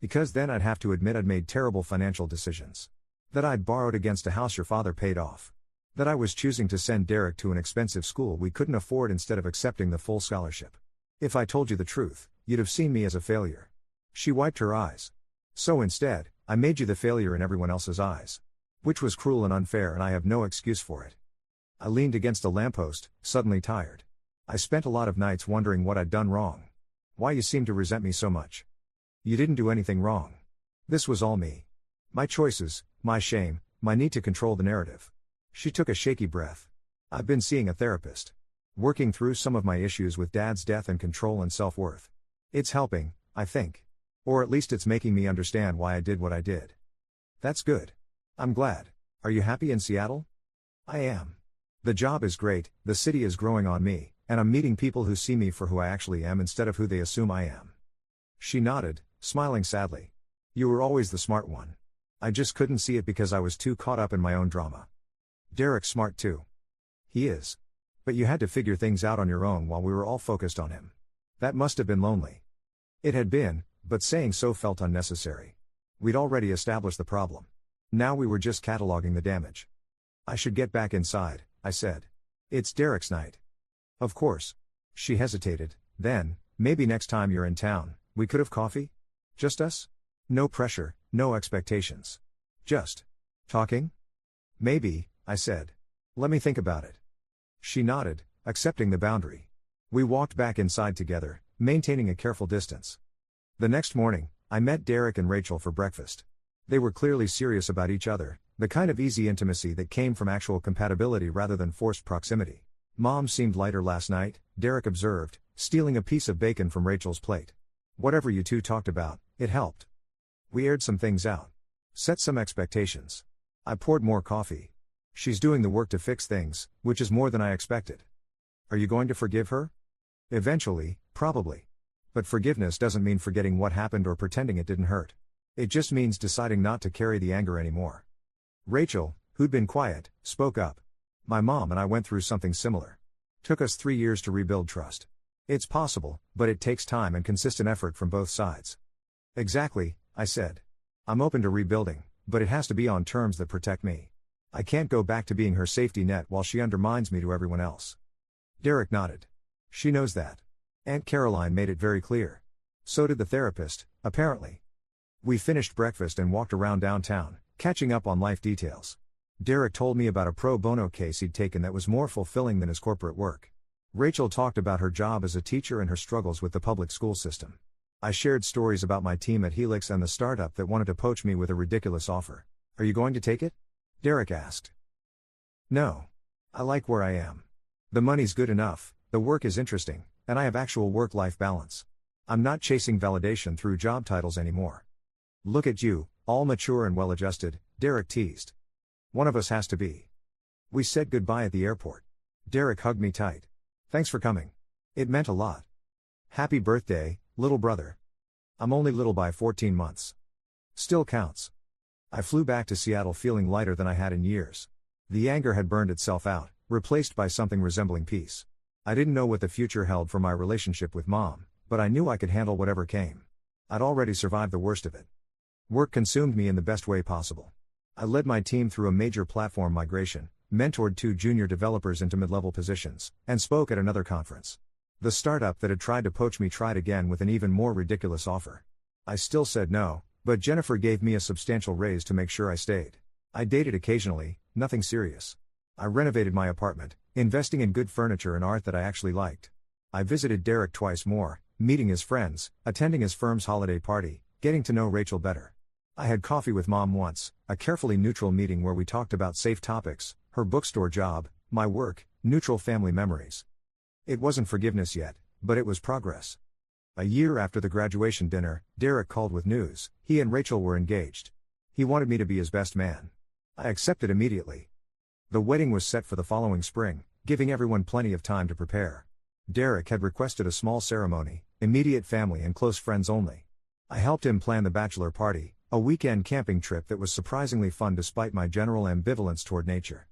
Because then I'd have to admit I'd made terrible financial decisions. That I'd borrowed against a house your father paid off. That I was choosing to send Derek to an expensive school we couldn't afford instead of accepting the full scholarship. If I told you the truth, you'd have seen me as a failure. She wiped her eyes. So instead, I made you the failure in everyone else's eyes. Which was cruel and unfair, and I have no excuse for it. I leaned against a lamppost, suddenly tired. I spent a lot of nights wondering what I'd done wrong. Why you seem to resent me so much. You didn't do anything wrong. This was all me. My choices, my shame, my need to control the narrative. She took a shaky breath. I've been seeing a therapist. Working through some of my issues with Dad's death and control and self-worth. It's helping, I think. Or at least it's making me understand why I did what I did. That's good. I'm glad. Are you happy in Seattle? I am. The job is great, the city is growing on me, and I'm meeting people who see me for who I actually am instead of who they assume I am. She nodded, smiling sadly. You were always the smart one. I just couldn't see it because I was too caught up in my own drama. Derek's smart too. He is. But you had to figure things out on your own while we were all focused on him. That must have been lonely. It had been, but saying so felt unnecessary. We'd already established the problem. Now we were just cataloging the damage. I should get back inside, I said. It's Derek's night. Of course. She hesitated, then, maybe next time you're in town, we could have coffee? Just us? No pressure, no expectations. Just talking? Maybe, I said. Let me think about it. She nodded, accepting the boundary. We walked back inside together, maintaining a careful distance. The next morning, I met Derek and Rachel for breakfast. They were clearly serious about each other, the kind of easy intimacy that came from actual compatibility rather than forced proximity. Mom seemed lighter last night, Derek observed, stealing a piece of bacon from Rachel's plate. Whatever you two talked about, it helped. We aired some things out. Set some expectations. I poured more coffee. She's doing the work to fix things, which is more than I expected. Are you going to forgive her? Eventually, probably. But forgiveness doesn't mean forgetting what happened or pretending it didn't hurt. It just means deciding not to carry the anger anymore. Rachel, who'd been quiet, spoke up. My mom and I went through something similar. Took us 3 years to rebuild trust. It's possible, but it takes time and consistent effort from both sides. Exactly, I said. I'm open to rebuilding, but it has to be on terms that protect me. I can't go back to being her safety net while she undermines me to everyone else. Derek nodded. She knows that. Aunt Caroline made it very clear. So did the therapist, apparently. We finished breakfast and walked around downtown, catching up on life details. Derek told me about a pro bono case he'd taken that was more fulfilling than his corporate work. Rachel talked about her job as a teacher and her struggles with the public school system. I shared stories about my team at Helix and the startup that wanted to poach me with a ridiculous offer. Are you going to take it? Derek asked. No. I like where I am. The money's good enough, the work is interesting, and I have actual work-life balance. I'm not chasing validation through job titles anymore. Look at you, all mature and well-adjusted, Derek teased. One of us has to be. We said goodbye at the airport. Derek hugged me tight. Thanks for coming. It meant a lot. Happy birthday, little brother. I'm only little by 14 months. Still counts. I flew back to Seattle feeling lighter than I had in years. The anger had burned itself out, replaced by something resembling peace. I didn't know what the future held for my relationship with Mom, but I knew I could handle whatever came. I'd already survived the worst of it. Work consumed me in the best way possible. I led my team through a major platform migration, mentored 2 junior developers into mid-level positions, and spoke at another conference. The startup that had tried to poach me tried again with an even more ridiculous offer. I still said no, but Jennifer gave me a substantial raise to make sure I stayed. I dated occasionally, nothing serious. I renovated my apartment, investing in good furniture and art that I actually liked. I visited Derek twice more, meeting his friends, attending his firm's holiday party, getting to know Rachel better. I had coffee with Mom once, a carefully neutral meeting where we talked about safe topics, her bookstore job, my work, neutral family memories. It wasn't forgiveness yet, but it was progress. A year after the graduation dinner, Derek called with news. He and Rachel were engaged. He wanted me to be his best man. I accepted immediately. The wedding was set for the following spring, giving everyone plenty of time to prepare. Derek had requested a small ceremony, immediate family and close friends only. I helped him plan the bachelor party, a weekend camping trip that was surprisingly fun despite my general ambivalence toward nature.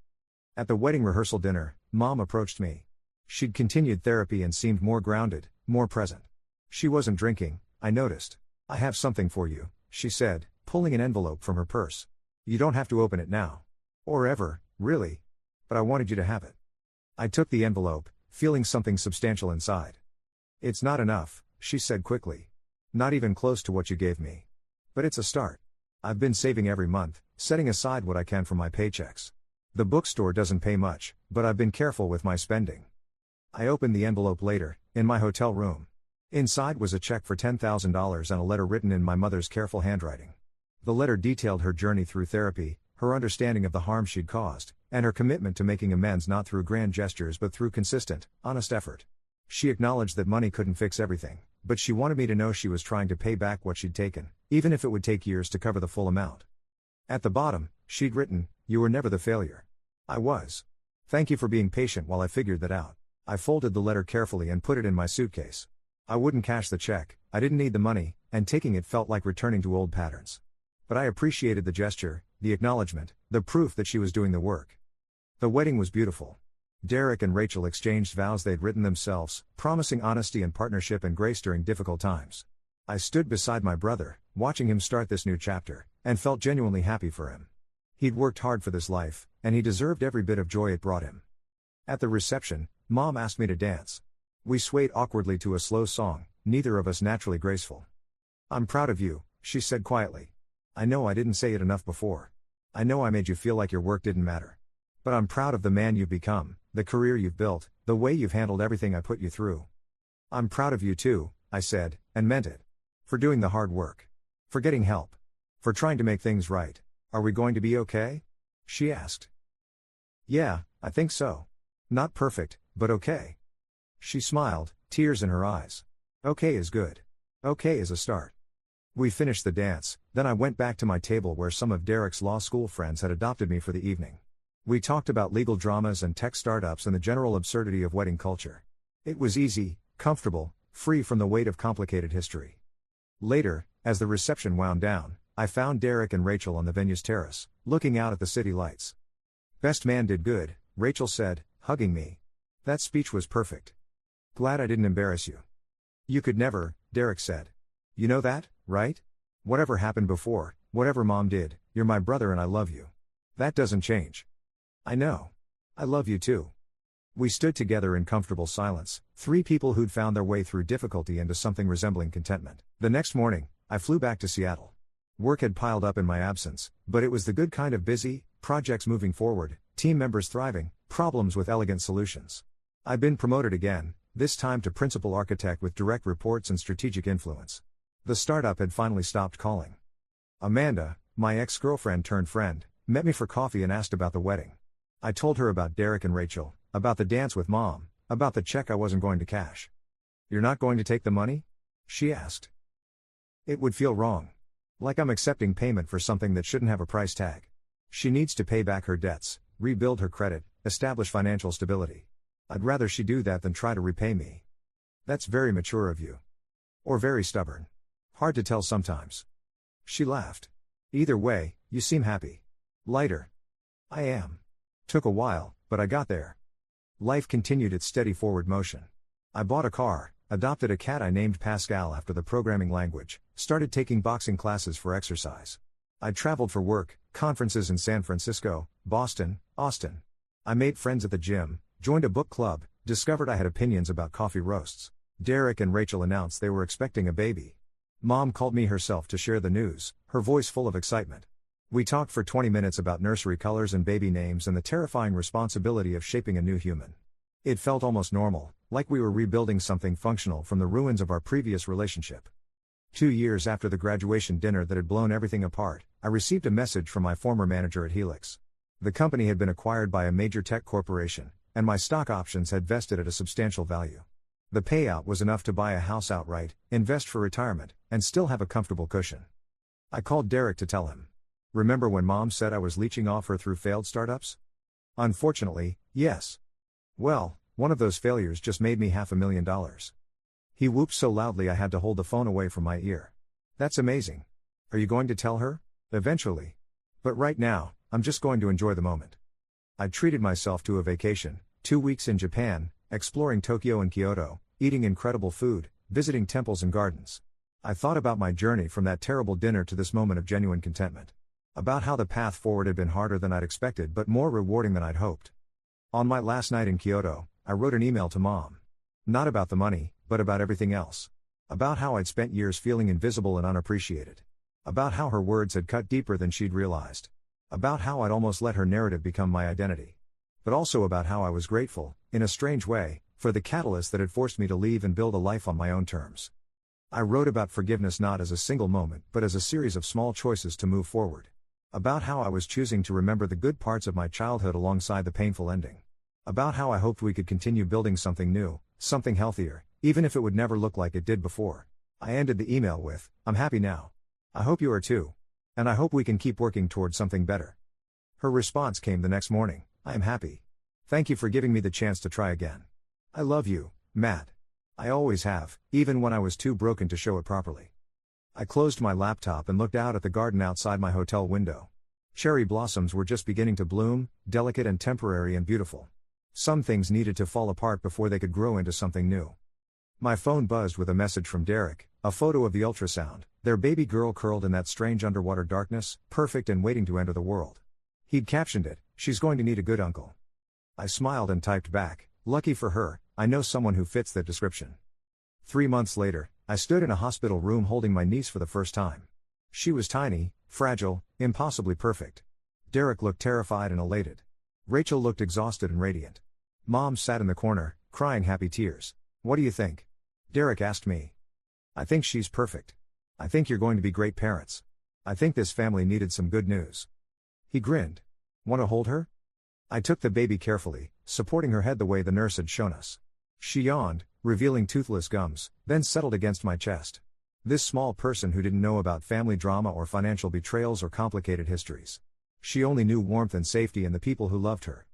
At the wedding rehearsal dinner, Mom approached me. She'd continued therapy and seemed more grounded, more present. She wasn't drinking, I noticed. I have something for you, she said, pulling an envelope from her purse. You don't have to open it now. Or ever, really. But I wanted you to have it. I took the envelope, feeling something substantial inside. It's not enough, she said quickly. Not even close to what you gave me. But it's a start. I've been saving every month, setting aside what I can from my paychecks. The bookstore doesn't pay much, but I've been careful with my spending. I opened the envelope later, in my hotel room. Inside was a check for $10,000 and a letter written in my mother's careful handwriting. The letter detailed her journey through therapy, her understanding of the harm she'd caused, and her commitment to making amends not through grand gestures but through consistent, honest effort. She acknowledged that money couldn't fix everything, but she wanted me to know she was trying to pay back what she'd taken, even if it would take years to cover the full amount. At the bottom, she'd written, "You were never the failure. I was. Thank you for being patient while I figured that out." I folded the letter carefully and put it in my suitcase. I wouldn't cash the check, I didn't need the money, and taking it felt like returning to old patterns. But I appreciated the gesture, the acknowledgement, the proof that she was doing the work. The wedding was beautiful. Derek and Rachel exchanged vows they'd written themselves, promising honesty and partnership and grace during difficult times. I stood beside my brother, watching him start this new chapter, and felt genuinely happy for him. He'd worked hard for this life, and he deserved every bit of joy it brought him. At the reception, Mom asked me to dance. We swayed awkwardly to a slow song, neither of us naturally graceful. "I'm proud of you," she said quietly. "I know I didn't say it enough before. I know I made you feel like your work didn't matter. But I'm proud of the man you've become, the career you've built, the way you've handled everything I put you through." "I'm proud of you too," I said, and meant it. "For doing the hard work. For getting help. For trying to make things right. Are we going to be okay?" she asked. "Yeah, I think so. Not perfect, but okay." She smiled, tears in her eyes. Okay is good. Okay is a start. We finished the dance, then I went back to my table where some of Derek's law school friends had adopted me for the evening. We talked about legal dramas and tech startups and the general absurdity of wedding culture. It was easy, comfortable, free from the weight of complicated history. Later, as the reception wound down, I found Derek and Rachel on the venue's terrace, looking out at the city lights. "Best man did good," Rachel said, hugging me. "That speech was perfect. Glad I didn't embarrass you." "You could never," Derek said. "You know that, right? Whatever happened before, whatever Mom did, you're my brother and I love you. That doesn't change." "I know. I love you too." We stood together in comfortable silence, three people who'd found their way through difficulty into something resembling contentment. The next morning, I flew back to Seattle. Work had piled up in my absence, but it was the good kind of busy, projects moving forward, team members thriving, problems with elegant solutions. I'd been promoted again, this time to principal architect with direct reports and strategic influence. The startup had finally stopped calling. Amanda, my ex-girlfriend turned friend, met me for coffee and asked about the wedding. I told her about Derek and Rachel, about the dance with Mom, about the check I wasn't going to cash. "You're not going to take the money?" she asked. "It would feel wrong. Like I'm accepting payment for something that shouldn't have a price tag. She needs to pay back her debts, rebuild her credit, establish financial stability. I'd rather she do that than try to repay me." "That's very mature of you. Or very stubborn. Hard to tell sometimes." She laughed. "Either way, you seem happy. Lighter." "I am. Took a while, but I got there." Life continued its steady forward motion. I bought a car, adopted a cat I named Pascal after the programming language, started taking boxing classes for exercise. I traveled for work, conferences in San Francisco, Boston, Austin. I made friends at the gym, joined a book club, discovered I had opinions about coffee roasts. Derek and Rachel announced they were expecting a baby. Mom called me herself to share the news, her voice full of excitement. We talked for 20 minutes about nursery colors and baby names and the terrifying responsibility of shaping a new human. It felt almost normal, like we were rebuilding something functional from the ruins of our previous relationship. 2 years after the graduation dinner that had blown everything apart, I received a message from my former manager at Helix. The company had been acquired by a major tech corporation, and my stock options had vested at a substantial value. The payout was enough to buy a house outright, invest for retirement, and still have a comfortable cushion. I called Derek to tell him. "Remember when Mom said I was leeching off her through failed startups?" "Unfortunately, yes." "Well, one of those failures just made me $500,000. He whooped so loudly I had to hold the phone away from my ear. "That's amazing. Are you going to tell her?" "Eventually. But right now, I'm just going to enjoy the moment." I treated myself to a vacation, 2 weeks in Japan, exploring Tokyo and Kyoto, eating incredible food, visiting temples and gardens. I thought about my journey from that terrible dinner to this moment of genuine contentment. About how the path forward had been harder than I'd expected but more rewarding than I'd hoped. On my last night in Kyoto, I wrote an email to Mom. Not about the money, but about everything else. About how I'd spent years feeling invisible and unappreciated. About how her words had cut deeper than she'd realized. About how I'd almost let her narrative become my identity. But also about how I was grateful, in a strange way, for the catalyst that had forced me to leave and build a life on my own terms. I wrote about forgiveness not as a single moment but as a series of small choices to move forward. About how I was choosing to remember the good parts of my childhood alongside the painful ending. About how I hoped we could continue building something new, something healthier, even if it would never look like it did before. I ended the email with, "I'm happy now. I hope you are too. And I hope we can keep working towards something better." Her response came the next morning, "I am happy. Thank you for giving me the chance to try again. I love you, Matt. I always have, even when I was too broken to show it properly." I closed my laptop and looked out at the garden outside my hotel window. Cherry blossoms were just beginning to bloom, delicate and temporary and beautiful. Some things needed to fall apart before they could grow into something new. My phone buzzed with a message from Derek, a photo of the ultrasound, their baby girl curled in that strange underwater darkness, perfect and waiting to enter the world. He'd captioned it, "She's going to need a good uncle." I smiled and typed back, "Lucky for her, I know someone who fits that description." 3 months later, I stood in a hospital room holding my niece for the first time. She was tiny, fragile, impossibly perfect. Derek looked terrified and elated. Rachel looked exhausted and radiant. Mom sat in the corner, crying happy tears. "What do you think?" Derek asked me. "I think she's perfect. I think you're going to be great parents. I think this family needed some good news." He grinned. "Want to hold her?" I took the baby carefully, supporting her head the way the nurse had shown us. She yawned, revealing toothless gums, then settled against my chest. This small person who didn't know about family drama or financial betrayals or complicated histories. She only knew warmth and safety and the people who loved her.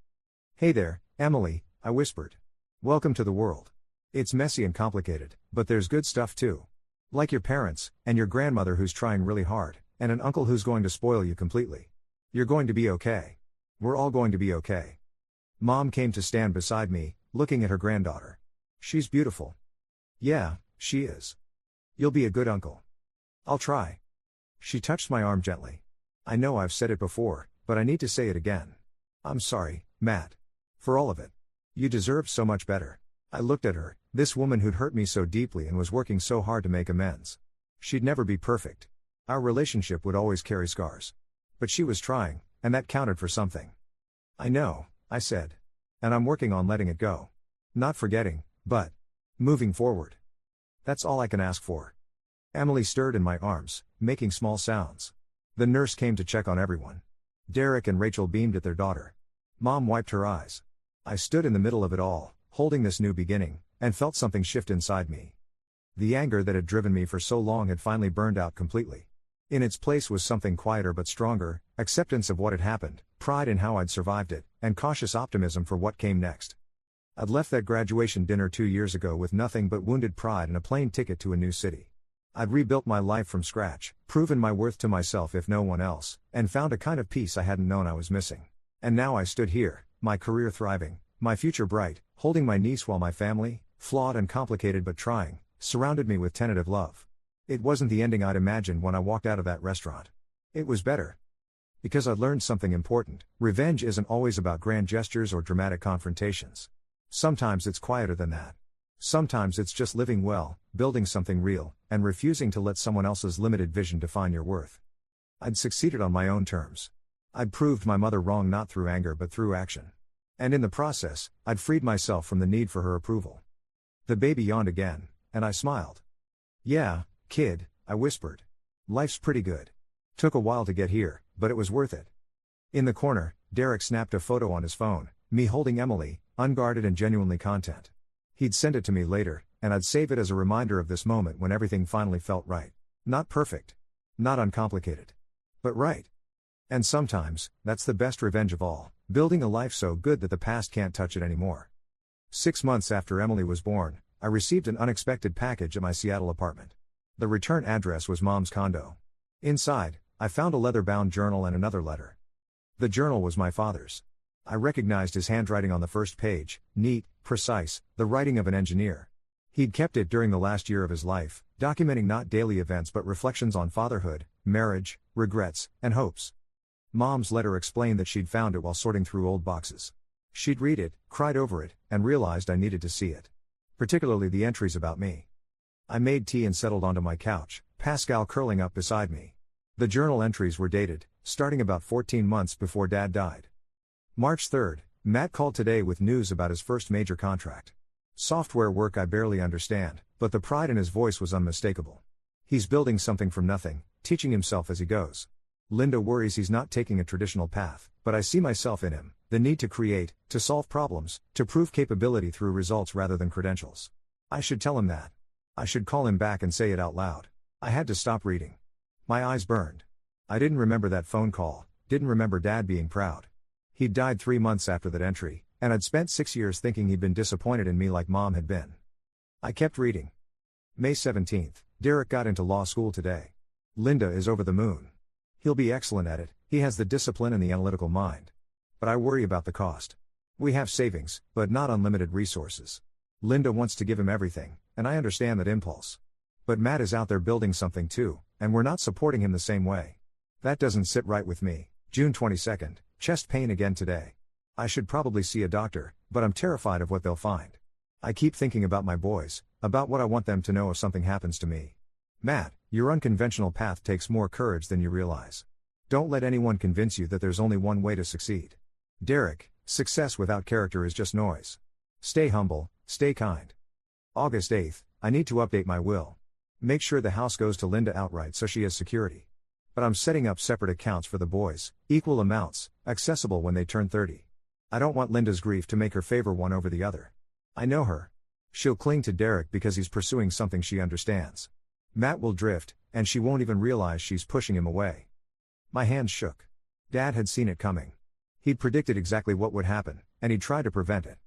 "Hey there, Emily," I whispered. "Welcome to the world. It's messy and complicated, but there's good stuff too. Like your parents, and your grandmother who's trying really hard, and an uncle who's going to spoil you completely. You're going to be okay. We're all going to be okay." Mom came to stand beside me, looking at her granddaughter. "She's beautiful." "Yeah, she is. You'll be a good uncle." "I'll try." She touched my arm gently. "I know I've said it before, but I need to say it again. I'm sorry, Matt. For all of it. You deserved so much better." I looked at her, this woman who'd hurt me so deeply and was working so hard to make amends. She'd never be perfect. Our relationship would always carry scars. But she was trying, and that counted for something. "I know," I said. "And I'm working on letting it go. Not forgetting, but moving forward. That's all I can ask for." Emily stirred in my arms, making small sounds. The nurse came to check on everyone. Derek and Rachel beamed at their daughter. Mom wiped her eyes. I stood in the middle of it all, holding this new beginning, and felt something shift inside me. The anger that had driven me for so long had finally burned out completely. In its place was something quieter but stronger, acceptance of what had happened, pride in how I'd survived it, and cautious optimism for what came next. I'd left that graduation dinner 2 years ago with nothing but wounded pride and a plane ticket to a new city. I'd rebuilt my life from scratch, proven my worth to myself if no one else, and found a kind of peace I hadn't known I was missing. And now I stood here, my career thriving, my future bright, holding my niece while my family, flawed and complicated but trying, surrounded me with tentative love. It wasn't the ending I'd imagined when I walked out of that restaurant. It was better. Because I'd learned something important: revenge isn't always about grand gestures or dramatic confrontations. Sometimes it's quieter than that. Sometimes it's just living well, building something real, and refusing to let someone else's limited vision define your worth. I'd succeeded on my own terms. I'd proved my mother wrong not through anger but through action. And in the process, I'd freed myself from the need for her approval. The baby yawned again, and I smiled. "Yeah, kid," I whispered. "Life's pretty good. Took a while to get here, but it was worth it." In the corner, Derek snapped a photo on his phone, me holding Emily, unguarded and genuinely content. He'd send it to me later, and I'd save it as a reminder of this moment when everything finally felt right. Not perfect. Not uncomplicated. But right. And sometimes, that's the best revenge of all, building a life so good that the past can't touch it anymore. 6 months after Emily was born, I received an unexpected package at my Seattle apartment. The return address was Mom's condo. Inside, I found a leather-bound journal and another letter. The journal was my father's. I recognized his handwriting on the first page, neat, precise, the writing of an engineer. He'd kept it during the last year of his life, documenting not daily events but reflections on fatherhood, marriage, regrets, and hopes. Mom's letter explained that she'd found it while sorting through old boxes. She'd read it, cried over it, and realized I needed to see it. Particularly the entries about me. I made tea and settled onto my couch, Pascal curling up beside me. The journal entries were dated, starting about 14 months before Dad died. March 3rd, Matt called today with news about his first major contract. Software work I barely understand, but the pride in his voice was unmistakable. He's building something from nothing, teaching himself as he goes. Linda worries he's not taking a traditional path, but I see myself in him, the need to create, to solve problems, to prove capability through results rather than credentials. I should tell him that. I should call him back and say it out loud. I had to stop reading. My eyes burned. I didn't remember that phone call, didn't remember Dad being proud. He'd died 3 months after that entry, and I'd spent 6 years thinking he'd been disappointed in me like Mom had been. I kept reading. May 17th, Derek got into law school today. Linda is over the moon. He'll be excellent at it, he has the discipline and the analytical mind. But I worry about the cost. We have savings, but not unlimited resources. Linda wants to give him everything, and I understand that impulse. But Matt is out there building something too, and we're not supporting him the same way. That doesn't sit right with me. June 22nd, chest pain again today. I should probably see a doctor, but I'm terrified of what they'll find. I keep thinking about my boys, about what I want them to know if something happens to me. Matt, your unconventional path takes more courage than you realize. Don't let anyone convince you that there's only one way to succeed. Derek, success without character is just noise. Stay humble, stay kind. August 8th, I need to update my will. Make sure the house goes to Linda outright so she has security. But I'm setting up separate accounts for the boys, equal amounts, accessible when they turn 30. I don't want Linda's grief to make her favor one over the other. I know her. She'll cling to Derek because he's pursuing something she understands. Matt will drift, and she won't even realize she's pushing him away. My hands shook. Dad had seen it coming. He'd predicted exactly what would happen, and he'd tried to prevent it.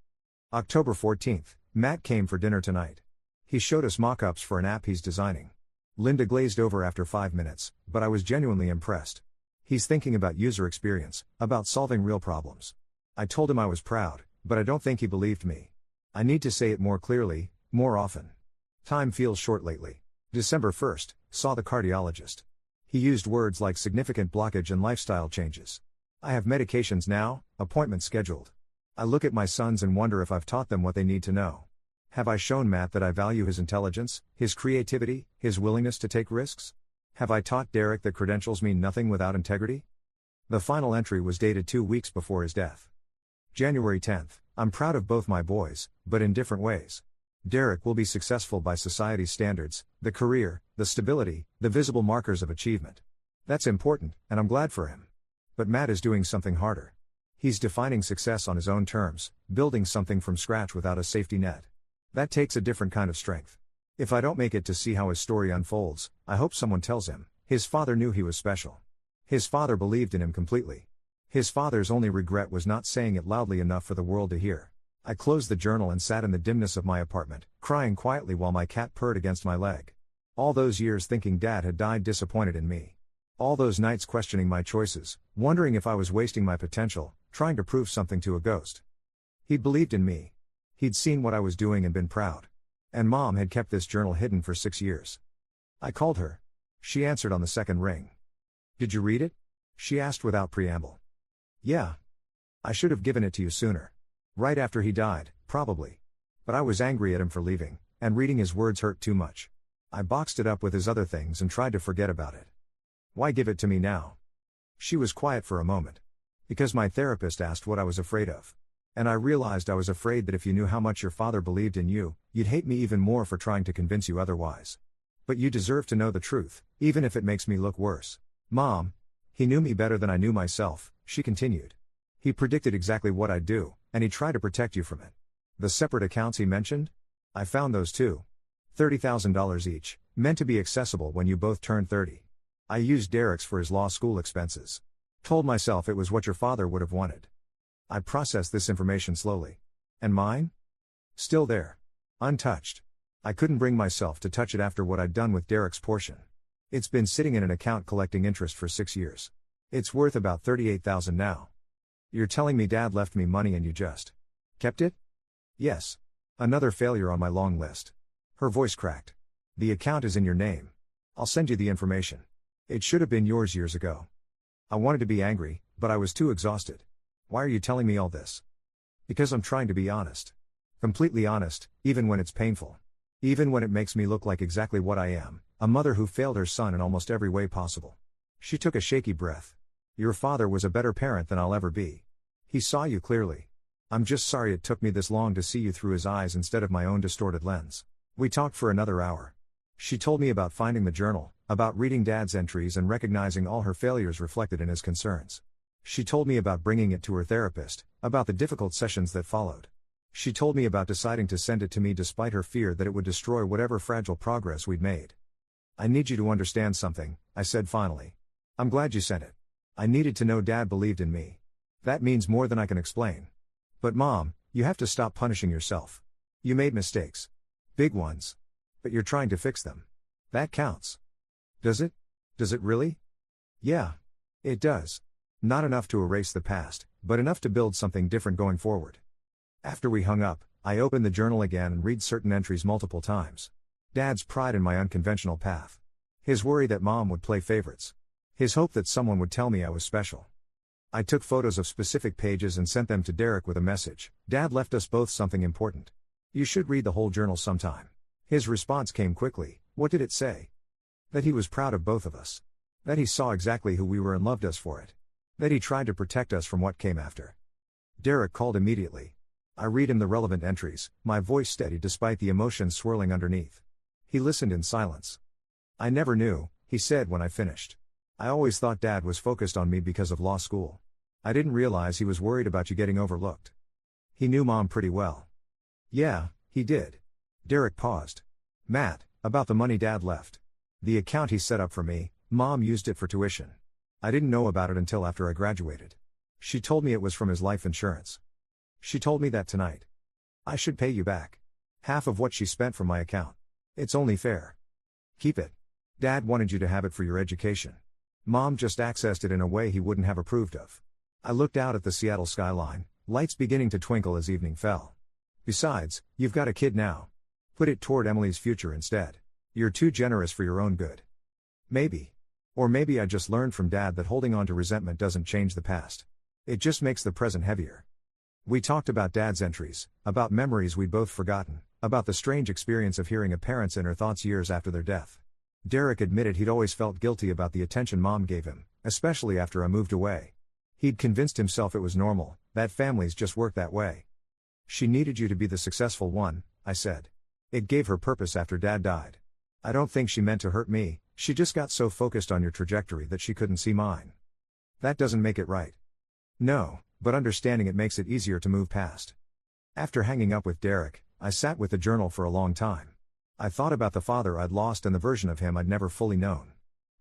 October 14th, Matt came for dinner tonight. He showed us mock-ups for an app he's designing. Linda glazed over after 5 minutes, but I was genuinely impressed. He's thinking about user experience, about solving real problems. I told him I was proud, but I don't think he believed me. I need to say it more clearly, more often. Time feels short lately. December 1st, saw the cardiologist. He used words like significant blockage and lifestyle changes. I have medications now, appointments scheduled. I look at my sons and wonder if I've taught them what they need to know. Have I shown Matt that I value his intelligence, his creativity, his willingness to take risks? Have I taught Derek that credentials mean nothing without integrity? The final entry was dated 2 weeks before his death. January 10th, I'm proud of both my boys, but in different ways. Derek will be successful by society's standards, the career, the stability, the visible markers of achievement. That's important, and I'm glad for him. But Matt is doing something harder. He's defining success on his own terms, building something from scratch without a safety net. That takes a different kind of strength. If I don't make it to see how his story unfolds, I hope someone tells him, his father knew he was special. His father believed in him completely. His father's only regret was not saying it loudly enough for the world to hear. I closed the journal and sat in the dimness of my apartment, crying quietly while my cat purred against my leg. All those years thinking Dad had died disappointed in me. All those nights questioning my choices, wondering if I was wasting my potential, trying to prove something to a ghost. He'd believed in me. He'd seen what I was doing and been proud. And Mom had kept this journal hidden for 6 years. I called her. She answered on the second ring. Did you read it? She asked without preamble. Yeah. I should have given it to you sooner. Right after he died, probably. But I was angry at him for leaving, and reading his words hurt too much. I boxed it up with his other things and tried to forget about it. Why give it to me now? She was quiet for a moment. Because my therapist asked what I was afraid of. And I realized I was afraid that if you knew how much your father believed in you, you'd hate me even more for trying to convince you otherwise. But you deserve to know the truth, even if it makes me look worse. Mom, he knew me better than I knew myself, she continued. He predicted exactly what I'd do, and he tried to protect you from it. The separate accounts he mentioned? I found those too. $30,000 each, meant to be accessible when you both turned 30. I used Derek's for his law school expenses. Told myself it was what your father would have wanted. I processed this information slowly. And mine? Still there. Untouched. I couldn't bring myself to touch it after what I'd done with Derek's portion. It's been sitting in an account collecting interest for 6 years. It's worth about $38,000 now. You're telling me Dad left me money and you just kept it? Yes. Another failure on my long list. Her voice cracked. The account is in your name. I'll send you the information. It should have been yours years ago. I wanted to be angry, but I was too exhausted. Why are you telling me all this? Because I'm trying to be honest. Completely honest, even when it's painful. Even when it makes me look like exactly what I am, a mother who failed her son in almost every way possible. She took a shaky breath. Your father was a better parent than I'll ever be. He saw you clearly. I'm just sorry it took me this long to see you through his eyes instead of my own distorted lens. We talked for another hour. She told me about finding the journal, about reading Dad's entries and recognizing all her failures reflected in his concerns. She told me about bringing it to her therapist, about the difficult sessions that followed. She told me about deciding to send it to me despite her fear that it would destroy whatever fragile progress we'd made. I need you to understand something, I said finally. I'm glad you sent it. I needed to know Dad believed in me. That means more than I can explain. But Mom, you have to stop punishing yourself. You made mistakes. Big ones. But you're trying to fix them. That counts. Does it? Does it really? Yeah. It does. Not enough to erase the past, but enough to build something different going forward. After we hung up, I opened the journal again and read certain entries multiple times. Dad's pride in my unconventional path. His worry that Mom would play favorites. His hope that someone would tell me I was special. I took photos of specific pages and sent them to Derek with a message. Dad left us both something important. You should read the whole journal sometime. His response came quickly. What did it say? That he was proud of both of us. That he saw exactly who we were and loved us for it. That he tried to protect us from what came after. Derek called immediately. I read him the relevant entries, my voice steady despite the emotions swirling underneath. He listened in silence. I never knew, he said when I finished. I always thought Dad was focused on me because of law school. I didn't realize he was worried about you getting overlooked. He knew Mom pretty well. Yeah, he did. Derek paused. Matt, about the money Dad left. The account he set up for me, Mom used it for tuition. I didn't know about it until after I graduated. She told me it was from his life insurance. She told me that tonight. I should pay you back. Half of what she spent from my account. It's only fair. Keep it. Dad wanted you to have it for your education. Mom just accessed it in a way he wouldn't have approved of. I looked out at the Seattle skyline, lights beginning to twinkle as evening fell. Besides, you've got a kid now. Put it toward Emily's future instead. You're too generous for your own good. Maybe. Or maybe I just learned from Dad that holding on to resentment doesn't change the past. It just makes the present heavier. We talked about Dad's entries, about memories we'd both forgotten, about the strange experience of hearing a parent's inner thoughts years after their death. Derek admitted he'd always felt guilty about the attention Mom gave him, especially after I moved away. He'd convinced himself it was normal, that families just work that way. She needed you to be the successful one, I said. It gave her purpose after Dad died. I don't think she meant to hurt me, she just got so focused on your trajectory that she couldn't see mine. That doesn't make it right. No, but understanding it makes it easier to move past. After hanging up with Derek, I sat with the journal for a long time. I thought about the father I'd lost and the version of him I'd never fully known.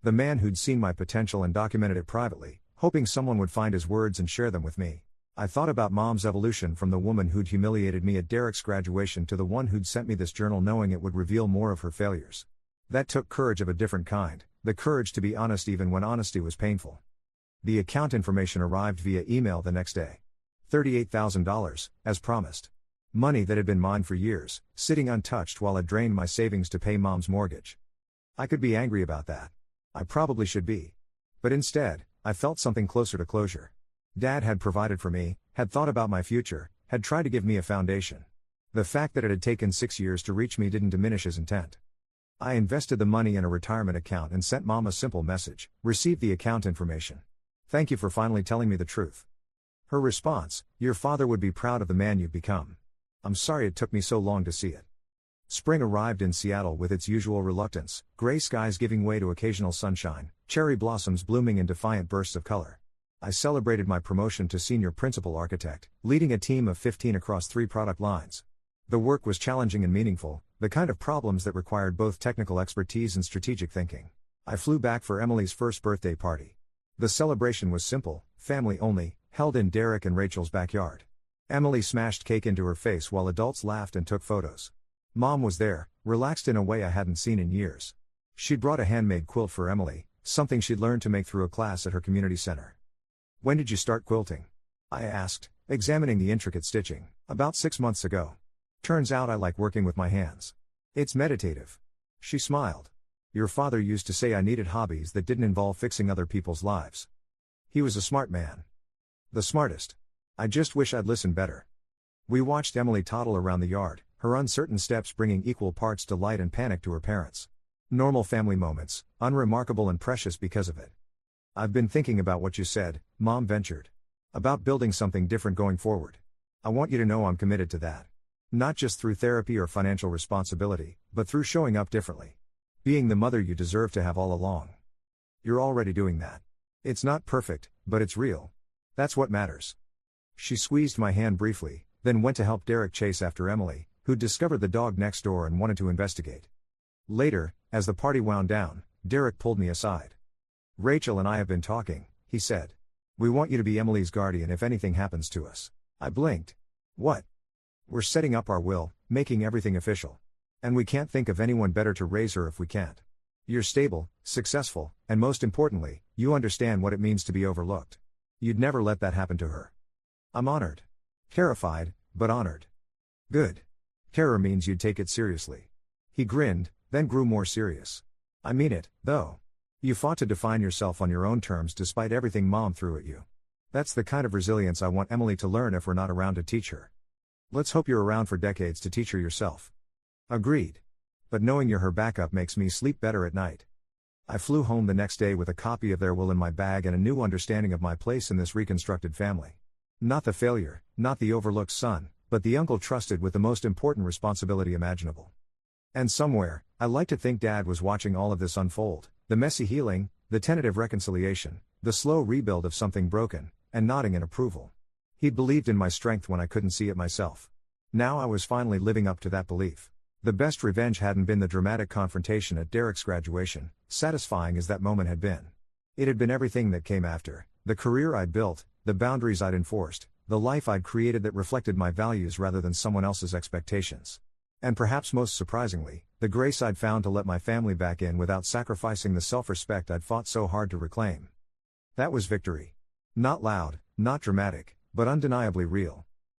The man who'd seen my potential and documented it privately, hoping someone would find his words and share them with me. I thought about Mom's evolution from the woman who'd humiliated me at Derek's graduation to the one who'd sent me this journal knowing it would reveal more of her failures. That took courage of a different kind, the courage to be honest even when honesty was painful. The account information arrived via email the next day. $38,000, as promised. Money that had been mine for years, sitting untouched while I drained my savings to pay Mom's mortgage. I could be angry about that. I probably should be. But instead, I felt something closer to closure. Dad had provided for me, had thought about my future, had tried to give me a foundation. The fact that it had taken 6 years to reach me didn't diminish his intent. I invested the money in a retirement account and sent Mom a simple message, received the account information. Thank you for finally telling me the truth. Her response, your father would be proud of the man you've become. I'm sorry it took me so long to see it. Spring arrived in Seattle with its usual reluctance, gray skies giving way to occasional sunshine, cherry blossoms blooming in defiant bursts of color. I celebrated my promotion to senior principal architect, leading a team of 15 across 3 product lines. The work was challenging and meaningful, the kind of problems that required both technical expertise and strategic thinking. I flew back for Emily's first birthday party. The celebration was simple, family only, held in Derek and Rachel's backyard. Emily smashed cake into her face while adults laughed and took photos. Mom was there, relaxed in a way I hadn't seen in years. She'd brought a handmade quilt for Emily, something she'd learned to make through a class at her community center. When did you start quilting? I asked, examining the intricate stitching. About 6 months ago. Turns out I like working with my hands. It's meditative. She smiled. Your father used to say I needed hobbies that didn't involve fixing other people's lives. He was a smart man. The smartest. I just wish I'd listened better. We watched Emily toddle around the yard, her uncertain steps bringing equal parts delight and panic to her parents. Normal family moments, unremarkable and precious because of it. I've been thinking about what you said, Mom ventured. About building something different going forward. I want you to know I'm committed to that. Not just through therapy or financial responsibility, but through showing up differently. Being the mother you deserve to have all along. You're already doing that. It's not perfect, but it's real. That's what matters. She squeezed my hand briefly, then went to help Derek chase after Emily, who'd discovered the dog next door and wanted to investigate. Later, as the party wound down, Derek pulled me aside. Rachel and I have been talking, he said. We want you to be Emily's guardian if anything happens to us. I blinked. What? We're setting up our will, making everything official. And we can't think of anyone better to raise her if we can't. You're stable, successful, and most importantly, you understand what it means to be overlooked. You'd never let that happen to her. I'm honored. Terrified, but honored. Good. Terror means you'd take it seriously. He grinned, then grew more serious. I mean it, though. You fought to define yourself on your own terms despite everything Mom threw at you. That's the kind of resilience I want Emily to learn if we're not around to teach her. Let's hope you're around for decades to teach her yourself. Agreed. But knowing you're her backup makes me sleep better at night. I flew home the next day with a copy of their will in my bag and a new understanding of my place in this reconstructed family. Not the failure, not the overlooked son, but the uncle trusted with the most important responsibility imaginable. And somewhere, I like to think Dad was watching all of this unfold, the messy healing, the tentative reconciliation, the slow rebuild of something broken, and nodding in approval. He'd believed in my strength when I couldn't see it myself. Now I was finally living up to that belief. The best revenge hadn't been the dramatic confrontation at Derek's graduation, satisfying as that moment had been. It had been everything that came after, the career I'd built, the boundaries I'd enforced, the life I'd created that reflected my values rather than someone else's expectations. And perhaps most surprisingly, the grace I'd found to let my family back in without sacrificing the self-respect I'd fought so hard to reclaim. That was victory. Not loud, not dramatic, but undeniably real.